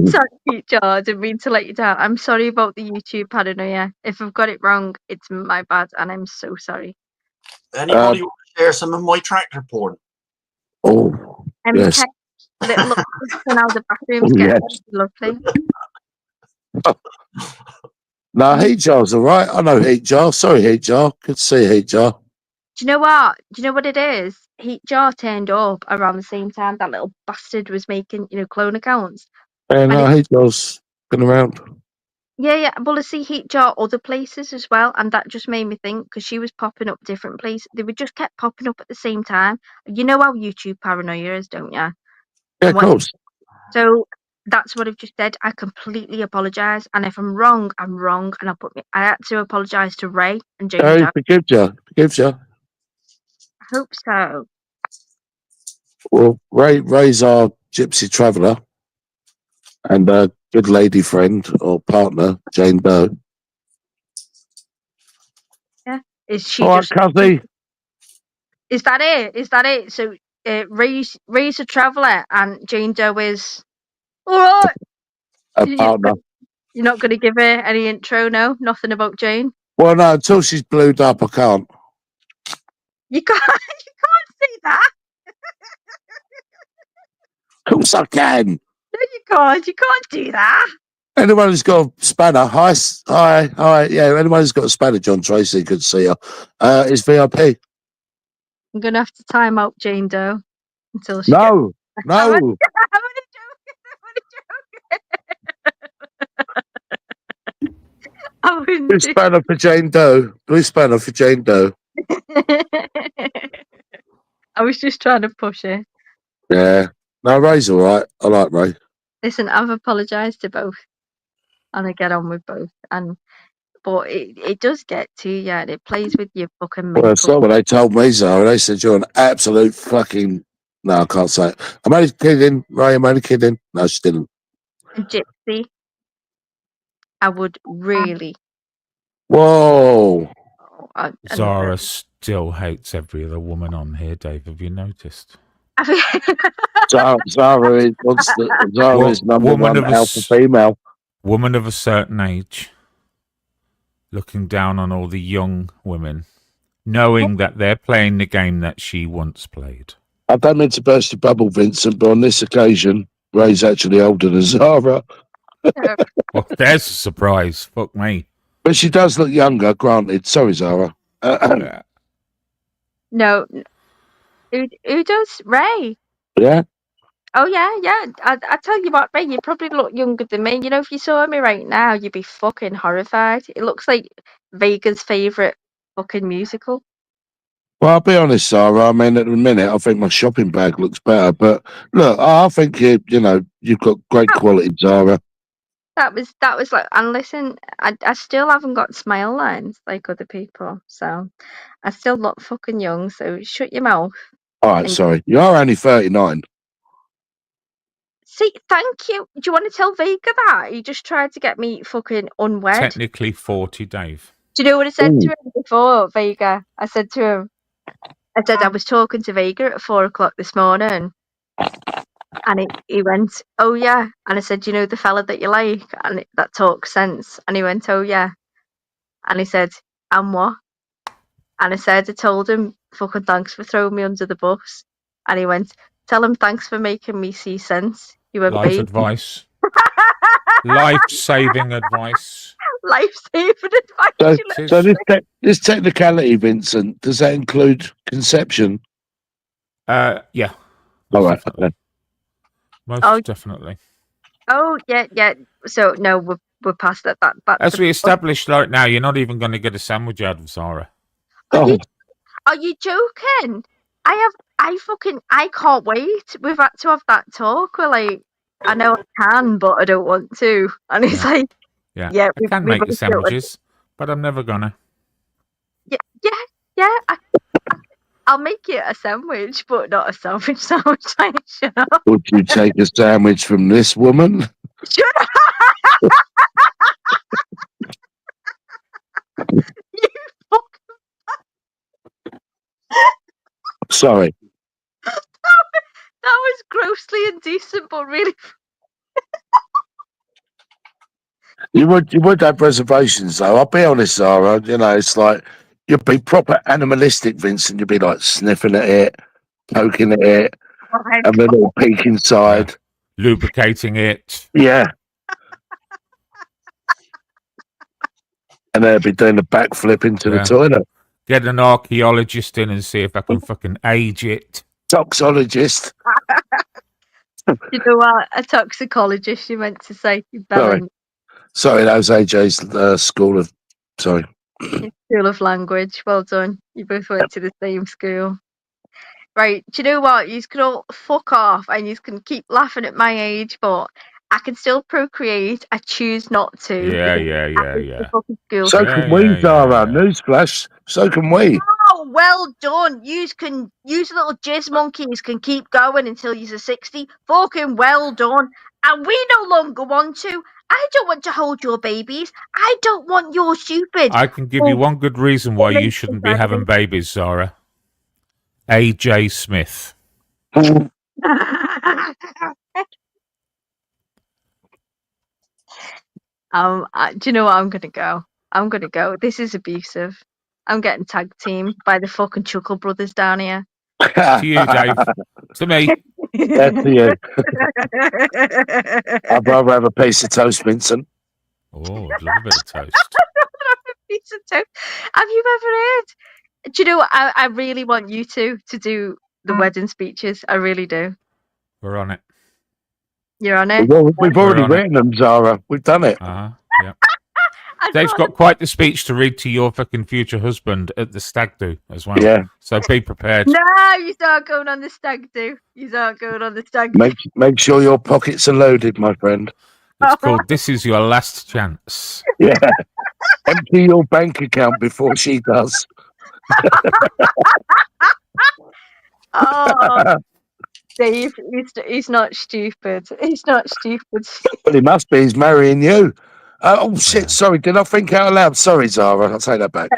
Sorry, George, I didn't mean to let you down. I'm sorry about the YouTube paranoia. If I've got it wrong, it's my bad, and I'm so sorry. Anybody want to share some of my tractor porn? Oh, yes. Little look how the bathrooms get lovely. No, Heat Jar's all right. I know Heat Jar. Sorry, Heat Jar. Good to see you, Heat Jar. Do you know what? Do you know what it is? Heat Jar turned up around the same time that little bastard was making, clone accounts. Yeah, no, Heat Jar's been around. Yeah. Well, I see Heat Jar other places as well, and that just made me think because she was popping up different places. They would just kept popping up at the same time. You know how YouTube paranoia is, don't you? Yeah, of course. So that's what I've just said. I completely apologise, and if I'm wrong, I'm wrong, and I had to apologise to Ray and Jane. Hey, forgives you. I hope so. Well, Ray's our gypsy traveller and a good lady friend or partner, Jane Doe. Yeah. Is she All right, just? Cuzzy. Is that it? Is that it? So Ray's a traveller and Jane Doe is all right. A partner. You're not going to give her any intro, no? Nothing about Jane. Well, no, until she's blued up, I can't. You can't say that. Of course I can. No, you can't. You can't do that. Anyone who's got a spanner, hi. Yeah, anyone who's got a spanner, John Tracy, good to see you. Is VIP. I'm going to have to time out Jane Doe until she. No. I'm only joking. Blue spanner for Jane Doe. Blue spanner for Jane Doe. I was just trying to push it. Yeah. No, Ray's all right. I like Ray. Listen, I've apologised to both, and I get on with both. But it does get to you, and it plays with your fucking mental. Well, that's not what they told me, Zara. They said you're an absolute fucking. No, I can't say it. I'm only kidding, Ray. I'm only kidding. No, she didn't. Gypsy, I would really. Whoa. Zara still hates every other woman on here, Dave. Have you noticed? Zara is number one alpha female. Woman of a certain age, looking down on all the young women, knowing that they're playing the game that she once played. I don't mean to burst your bubble, Vincent, but on this occasion, Ray's actually older than Zara. Well, there's a surprise. Fuck me. But she does look younger, granted. Sorry, Zara. No. Who does? Ray? Yeah? Oh, yeah. I tell you what, Ray, you probably look younger than me. If you saw me right now, you'd be fucking horrified. It looks like Vega's favourite fucking musical. Well, I'll be honest, Zara. I mean, at the minute, I think my shopping bag looks better. But look, I think you've got great quality, Zara. That was like, and listen, I still haven't got smile lines like other people, so I still look fucking young. So shut your mouth. All right, sorry. You are only 39. See, thank you. Do you want to tell Vega that? He just tried to get me fucking unwed. Technically 40, Dave. Do you know what I said to him before, Vega? I said I was talking to Vega at 4 o'clock this morning. And he went, "Oh yeah." And I said, "You know the fella that you like and that talks sense?" And he went, "Oh yeah." And he said, "And what?" And I said, I told him, "Fucking thanks for throwing me under the bus." And he went, "Tell him thanks for making me see sense." He went, Life "Babe." advice. Life-saving advice. Life-saving advice. So, you Tis- so this technicality, Vincent, does that include conception? Yeah. All right. Definitely. Okay. Most definitely. Oh yeah. So no, we're past that. That's As we established right now, you're not even going to get a sandwich out of Zara. Are you joking? I can't wait. We've had to have that talk. We're like, I know I can, but I don't want to. And it's like, Yeah. yeah, I can make the sandwiches, but I'm never gonna. Yeah. I'll make you a sandwich, but not a sandwich. Shut up. Would you take a sandwich from this woman? Shut up. Sorry. That was grossly indecent, but really. You would have reservations though. I'll be honest, Zara. You know, it's like you'd be proper animalistic, Vincent. You'd be like sniffing at it, poking at it, and then it'll peek inside. Lubricating it. Yeah. And they'll be doing the backflip into the toilet. Get an archaeologist in and see if I can fucking age it. Toxologist. You know what? A toxicologist, you meant to say. Sorry, that was AJ's school of. Sorry. School of language. Well done. You both went to the same school. Right. Do you know what? You can all fuck off and you can keep laughing at my age, but I can still procreate. I choose not to. Yeah. So can we, Zara. Newsflash. So can we. Oh, well done. Use little jizz monkeys can keep going until you're 60. Fucking well done. And we no longer want to. I don't want to hold your babies. I don't want your stupid. I can give you one good reason why you shouldn't be having babies, Zara. AJ Smith. Do you know what? I'm gonna go. This is abusive. I'm getting tag teamed by the fucking Chuckle Brothers down here. To you, Dave. To me. That's to you. I'd rather have a piece of toast, Vincent. Oh, I'd love a bit of toast. Piece of toast. Have you ever heard? Do you know what? I really want you two to do the wedding speeches. I really do. We're on it. You're on it? We've already written them, Zara. We've done it. Yeah. Dave's got quite the speech to read to your fucking future husband at the stag do as well. Yeah. So be prepared. No, you start going on the stag do. Make sure your pockets are loaded, my friend. It's called This Is Your Last Chance. Yeah. Empty your bank account before she does. Oh, Dave, he's not stupid. He's not stupid. Well, he must be. He's marrying you. Oh, shit. Sorry. Did I think out loud? Sorry, Zara. I'll take that back.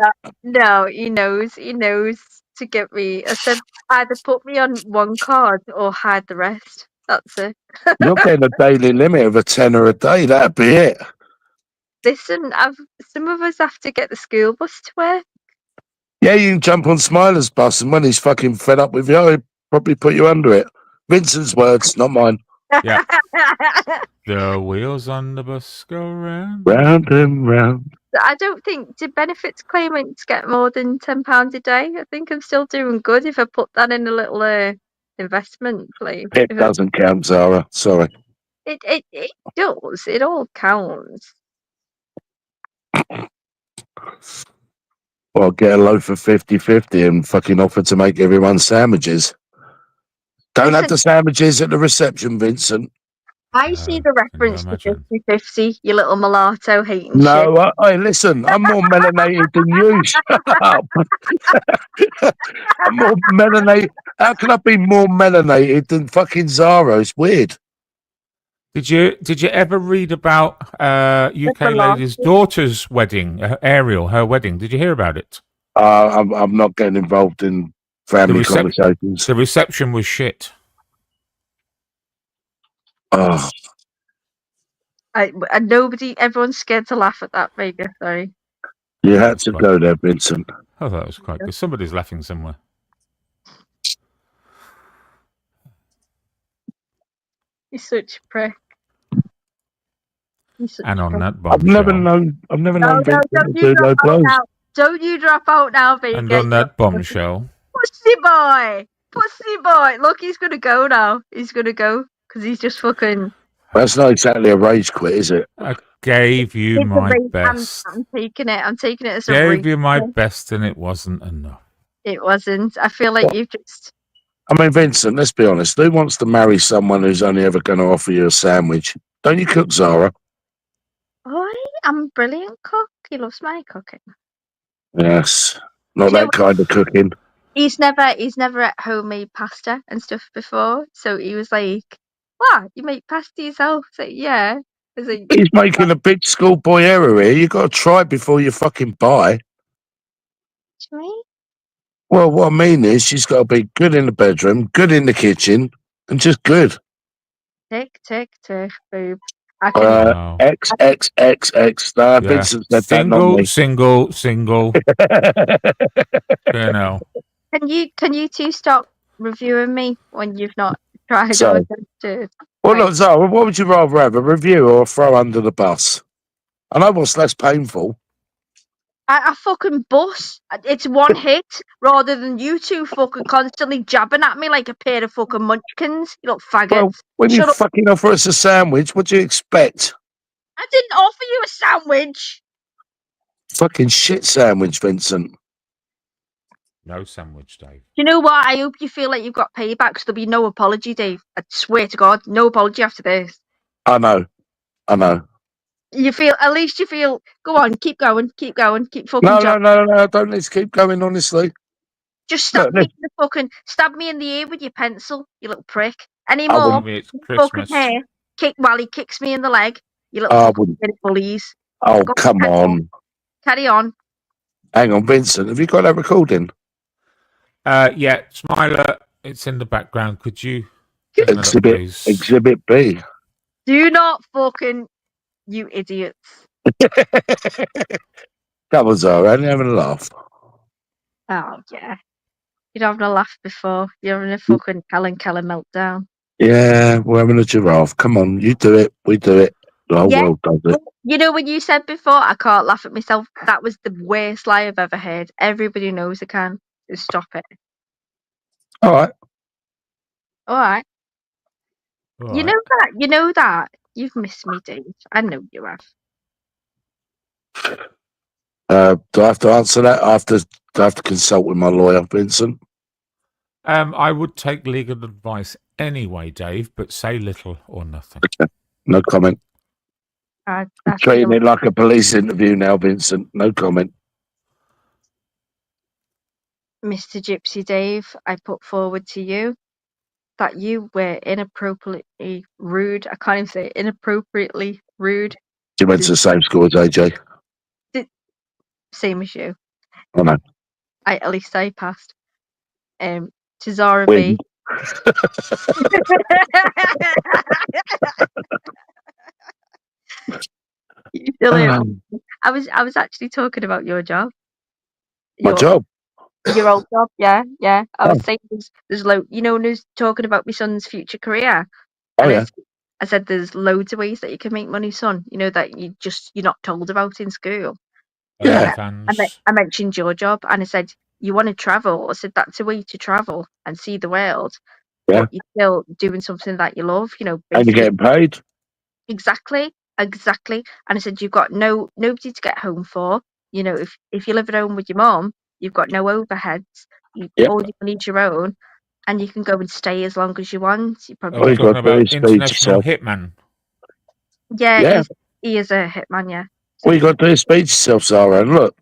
No, he knows. He knows to get me. I said either put me on one card or hide the rest. That's it. You're getting a daily limit of £10 a day. That'd be it. Listen, some of us have to get the school bus to work. Yeah, you can jump on Smiler's bus, and when he's fucking fed up with you, he'll probably put you under it. Vincent's words, not mine. Yeah. The wheels on the bus go round. Round and round. I don't think, do benefits claimants get more than £10 a day? I think I'm still doing good if I put that in a little investment, please. It doesn't count, Zara. Sorry. It does. It all counts. Well, get a loaf of 50-50 and fucking offer to make everyone sandwiches. Don't have the sandwiches at the reception, Vincent. I see the reference to 50-50, you little mulatto hating shit. No, hey, listen, I'm more melanated than you. Shut up. I'm more melanated. How can I be more melanated than fucking Zara? It's weird. Did you ever read about UK lady's daughter's wedding, Ariel, her wedding? Did you hear about it? I'm not getting involved in family conversations. The reception was shit. Oh, And nobody, everyone's scared to laugh at that, Vega. Sorry. you had to go there, Vincent. I thought it was quite good. Somebody's laughing somewhere. You're such a prick. You're such And a on prick. that I've never bombshell. known Vincent to Don't you do drop no out blows. now. Don't you drop out now, Vega. And on that bombshell. Pussy boy. Pussy boy. Look, he's going to go now. He's going to go because he's just fucking... That's not exactly a rage quit, is it? I gave you It's a my race. best. I'm taking it. I'm taking it as a Gave race. you my best, and it wasn't enough. It wasn't. I feel like you've just... I mean, Vincent, let's be honest. Who wants to marry someone who's only ever going to offer you a sandwich? Don't you cook, Zara? I'm a brilliant cook. He loves my cooking. Yes. Not You know that kind of cooking. He's never had homemade pasta and stuff before, so he was like, "What? You make pasta yourself?" I was like, "Yeah." I was like, He's making a big schoolboy error here. You got to try before you fucking buy. "To me?" Well, what I mean is, she's got to be good in the bedroom, good in the kitchen, and just good. Tick, tick, tick, boob. I can. XXXX. No, Yeah. Vincent said that, not me. Single. You know. Can you two stop reviewing me when you've not tried So- or attempted? Well, look, Zara, what would you rather have, a review or a throw under the bus? I know what's less painful. I fucking bust. It's one hit rather than you two fucking constantly jabbing at me like a pair of fucking munchkins. You little faggots. Well, when you Shut up. fucking offer us a sandwich, what do you expect? I didn't offer you a sandwich. Fucking shit sandwich, Vincent. No sandwich, Dave. You know what? I hope you feel like you've got payback, 'cause there'll be no apology, Dave. I swear to God, no apology after this. I know. At least you feel, go on, keep going, keep fucking No, job. I don't need to keep going, honestly. Just stab Look, me in the fucking, stab me in the ear with your pencil, you little prick. Any I more wouldn't. It's fucking Christmas. hair, while he kicks me in the leg, you little I fucking wouldn't. bit of bullies. Oh, Go come on. Carry on. Hang on, Vincent. Have you got that recording? Yeah, Smiler, it's in the background. Could you bring that up, please? Exhibit B. Do not fucking, you idiots. Come on, Zara. Only having a laugh. Oh, yeah. You're having a laugh before. You're having a fucking Helen Keller meltdown. Yeah, we're having a giraffe. Come on, you do it. We do it. The whole world does it. You know, when you said before, I can't laugh at myself, that was the worst lie I've ever heard. Everybody knows I can. So stop it. All right. All right. All You right. know that. You know that. You've missed me, Dave. I know you have. Do I have to answer that? Do I have to consult with my lawyer, Vincent? I would take legal advice anyway, Dave, but say little or nothing. No comment. I Treating feel- it like a police interview now, Vincent. No comment. Mr. Gypsy Dave, I put forward to you that you were inappropriately rude. I can't even say it, inappropriately rude. She went to the same school as AJ. Same as you. I know. At least I passed. To Zara Win. B. You silly. I was actually talking about your job. My job? Your old job, yeah. I was Oh. saying there's news talking about my son's future career. Oh, And yeah. I said there's loads of ways that you can make money, son. You know that you're not told about in school. Yeah. I mentioned your job, and I said you want to travel. I said that's a way to travel and see the world. Yeah. But you're still doing something that you love. You know, And you're getting paid. Exactly. And I said you've got nobody to get home for. You know, if you live at home with your mom, you've got no overheads. Yep. All your money's your own, and you can go and stay as long as you want. You Are probably we talking about international hitman? yeah. He is a hitman. Yeah. Well, you got to do is speak to yourself, Zara. And look,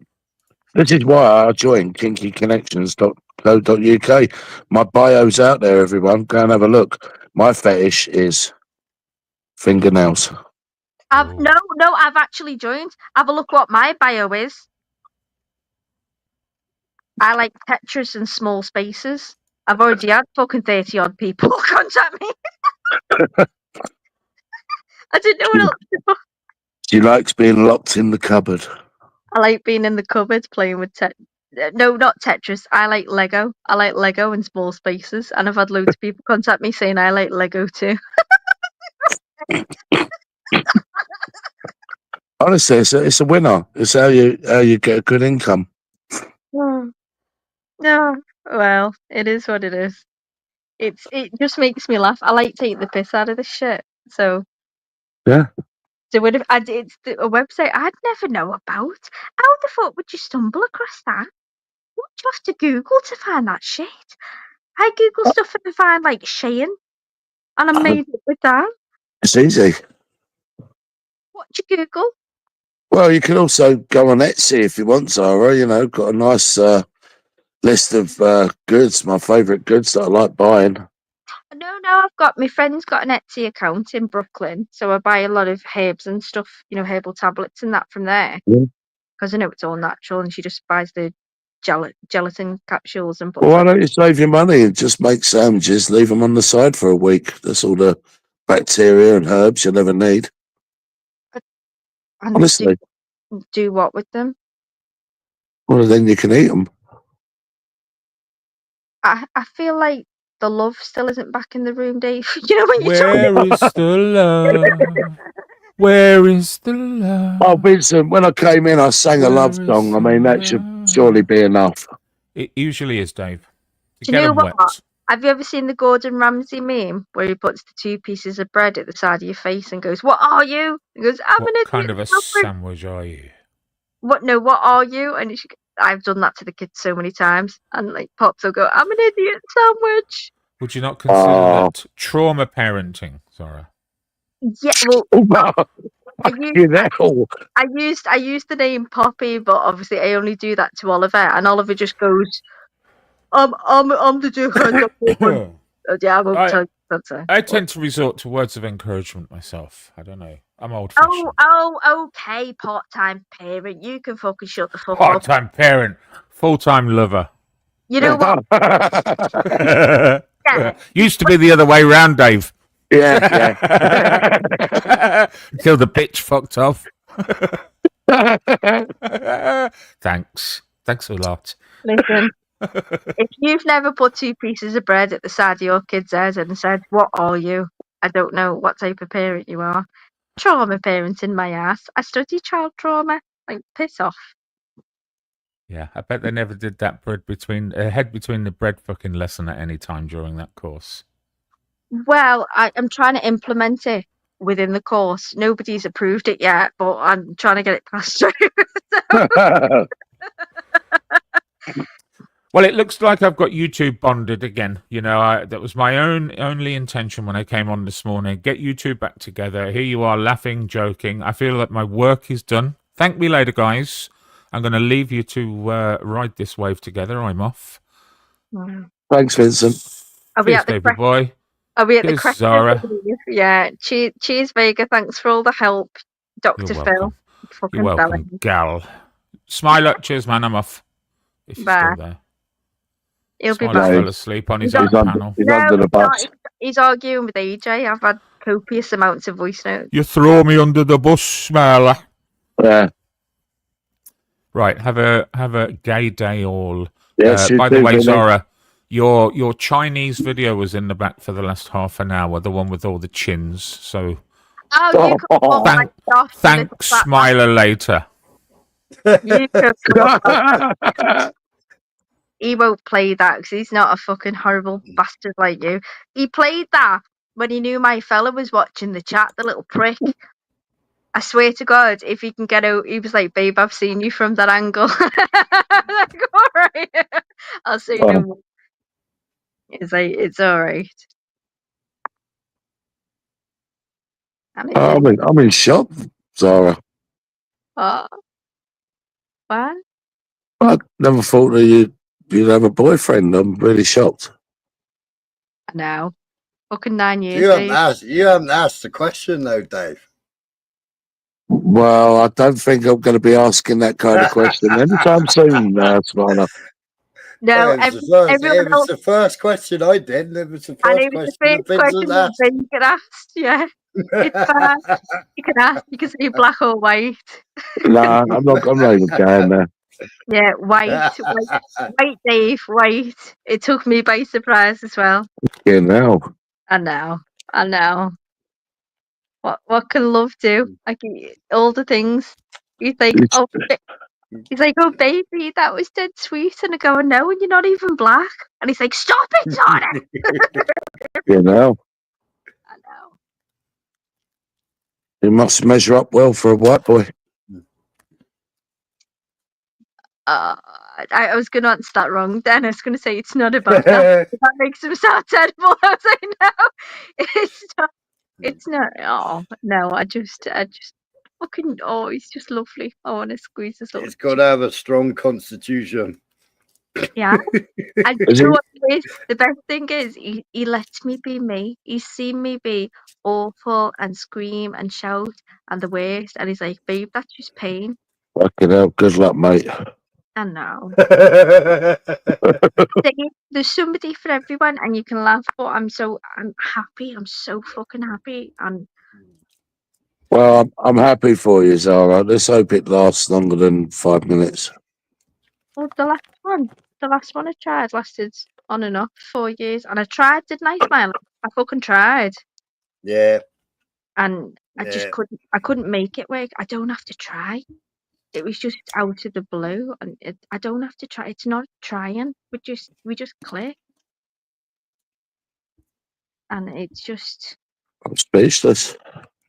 this is why I joined kinkyconnections.co.uk. My bio's out there, everyone. Go and have a look. My fetish is fingernails. I've actually joined. Have a look what my bio is. I like Tetris and small spaces. I've already had fucking 30 odd people contact me. I didn't know what else to do. She likes being locked in the cupboard. I like being in the cupboard playing with no, not Tetris. I like Lego. I like Lego in small spaces, and I've had loads of people contact me saying I like Lego too. Honestly, it's a winner. It's how you get a good income. No, well, it is what it is. It just makes me laugh. I like taking the piss out of this shit. So Yeah. it's a website I'd never know about. How the fuck would you stumble across that? What do you have to Google to find that shit? I Google stuff and I find like Shein, and I'm made up with that. It's easy. What do you Google? Well, you can also go on Etsy if you want, Zara. You know, got a nice list of goods, my favourite goods that I like buying. No, I've got my friend's got an Etsy account in Brooklyn, so I buy a lot of herbs and stuff, herbal tablets and that from there. Because I know it's all natural, and she just buys the gelatin capsules and puts Well, why don't you save your money and just make sandwiches, leave them on the side for a week? That's all the bacteria and herbs you'll ever need. and Honestly. do what with them? Well, then you can eat them. I feel like the love still isn't back in the room, Dave. You know when you Where is the love? Where is the love? Oh, Vincent, when I came in, I sang a love song. I mean, that should surely be enough. It usually is, Dave. Do you know what? Have you ever seen the Gordon Ramsay meme where he puts the 2 pieces of bread at the side of your face and goes, "What are you?" He goes, "I'm an What kind idiot of a sandwich." sandwich are you? What? No, what are you? And I've done that to the kids so many times, and like Pops will go, "I'm an idiot sandwich." Would you not consider that trauma parenting, Zara? Yeah, well, I I used the name Poppy, but obviously I only do that to Oliver, and Oliver just goes, I'm the dickhead. Yeah, I won't tell you. That's it. I tend to resort to words of encouragement myself. I don't know. I'm old-fashioned. Oh, okay, part-time parent. You can fucking shut the fuck up. Part-time parent, full-time lover. You know what? Used to be the other way round, Dave. Yeah. Until the bitch fucked off. Thanks a lot. Listen, if you've never put 2 pieces of bread at the side of your kid's head and said, "What are you?" I don't know what type of parent you are. Trauma parenting my ass. I study child trauma. Like, piss off. Yeah, I bet they never did that head between the bread fucking lesson at any time during that course. Well, I'm trying to implement it within the course. Nobody's approved it yet, but I'm trying to get it passed through. Well, it looks like I've got YouTube bonded again. You know, that was my only intention when I came on this morning. Get YouTube back together. Here you are, laughing, joking. I feel that my work is done. Thank me later, guys. I'm going to leave you to ride this wave together. I'm off. Thanks, Vincent. Are we Cheers, at the Davey boy. Are we at the Cheers, crack? Zara. Yeah. Cheers, Vega. Thanks for all the help, Dr. You're Phil. welcome. Fucking You're welcome, gal. Smile. Cheers, man. I'm off. If you're Bye. still there. He'll be Smiley back. fell asleep on his own panel. He's under the bus. He's arguing with AJ. I've had copious amounts of voice notes. You throw me under the bus, Smiler. Yeah. Right, have a gay day all. Yes, by the too, way, Vinny. Zara, your Chinese video was in the back for the last half an hour, the one with all the chins. So Oh, you can walk like off, thanks, little fat Smiler later. You can walk. He won't play that because he's not a fucking horrible bastard like you. He played that when he knew my fella was watching the chat, the little prick. I swear to God, if he can get out, he was like, "Babe, I've seen you from that angle." Like, all right, I'll say no more. It's like, it's all right. I'm in shock, Zara. What? I never thought that you'd have a boyfriend. I'm really shocked. No. Fucking 9 years. You haven't asked the question though, Dave. Well, I don't think I'm going to be asking that kind of question anytime soon, Smiler. No, it was the first question I did. It was the first question that Vincent asked. Vincent asked. Yeah. It's fine. You can ask. You can say black or white. Nah, I'm not even going there. Yeah, white, Dave, white. It took me by surprise as well. Yeah, now. I know. What can love do? Like all the things. He's like, oh, baby, that was dead sweet, and I go, no, and you're not even black. And he's like, stop it, Donna. Yeah, now. I know. You must measure up well for a white boy. I was going to answer that wrong. Then I was going to say it's not about that. That makes him sound terrible. I was like, no, it's not. It's not. Oh no, I just fucking. Oh, he's just lovely. I want to squeeze his little. It's got to have a strong constitution. Yeah. And you know what it is? The best thing is he lets me be me. He's seen me be awful and scream and shout and the worst, and he's like, babe, that's just pain. Fucking hell, good luck, mate. I know. There's somebody for everyone, and you can laugh, but I'm happy. I'm so fucking happy. And Well, I'm happy for you, Zara. Let's hope it lasts longer than 5 minutes. well, the last one I tried lasted on and off 4 years, and I tried, didn't I, Smile? I fucking tried, Yeah. and I just couldn't make it work. I don't have to try. It was just out of the blue, and I don't have to try. It's not trying. We just click, and it's just. I'm speechless.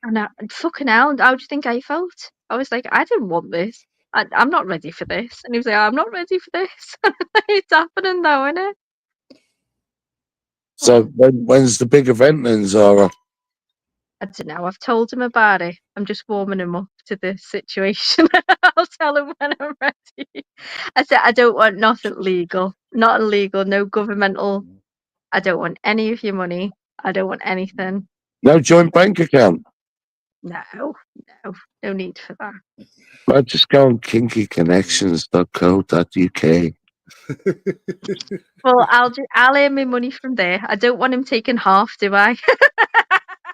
And fucking hell, how do you think I felt? I was like, I didn't want this. I'm not ready for this. And he was like, I'm not ready for this. It's happening though, isn't it? So when's the big event then, Zara? I don't know. I've told him about it. I'm just warming him up to the situation. I'll tell him when I'm ready. I said, I don't want nothing legal. Not illegal, no governmental. I don't want any of your money. I don't want anything. No joint bank account? No need for that. Well, just go on kinkyconnections.co.uk. Well, I'll earn my money from there. I don't want him taking half, do I?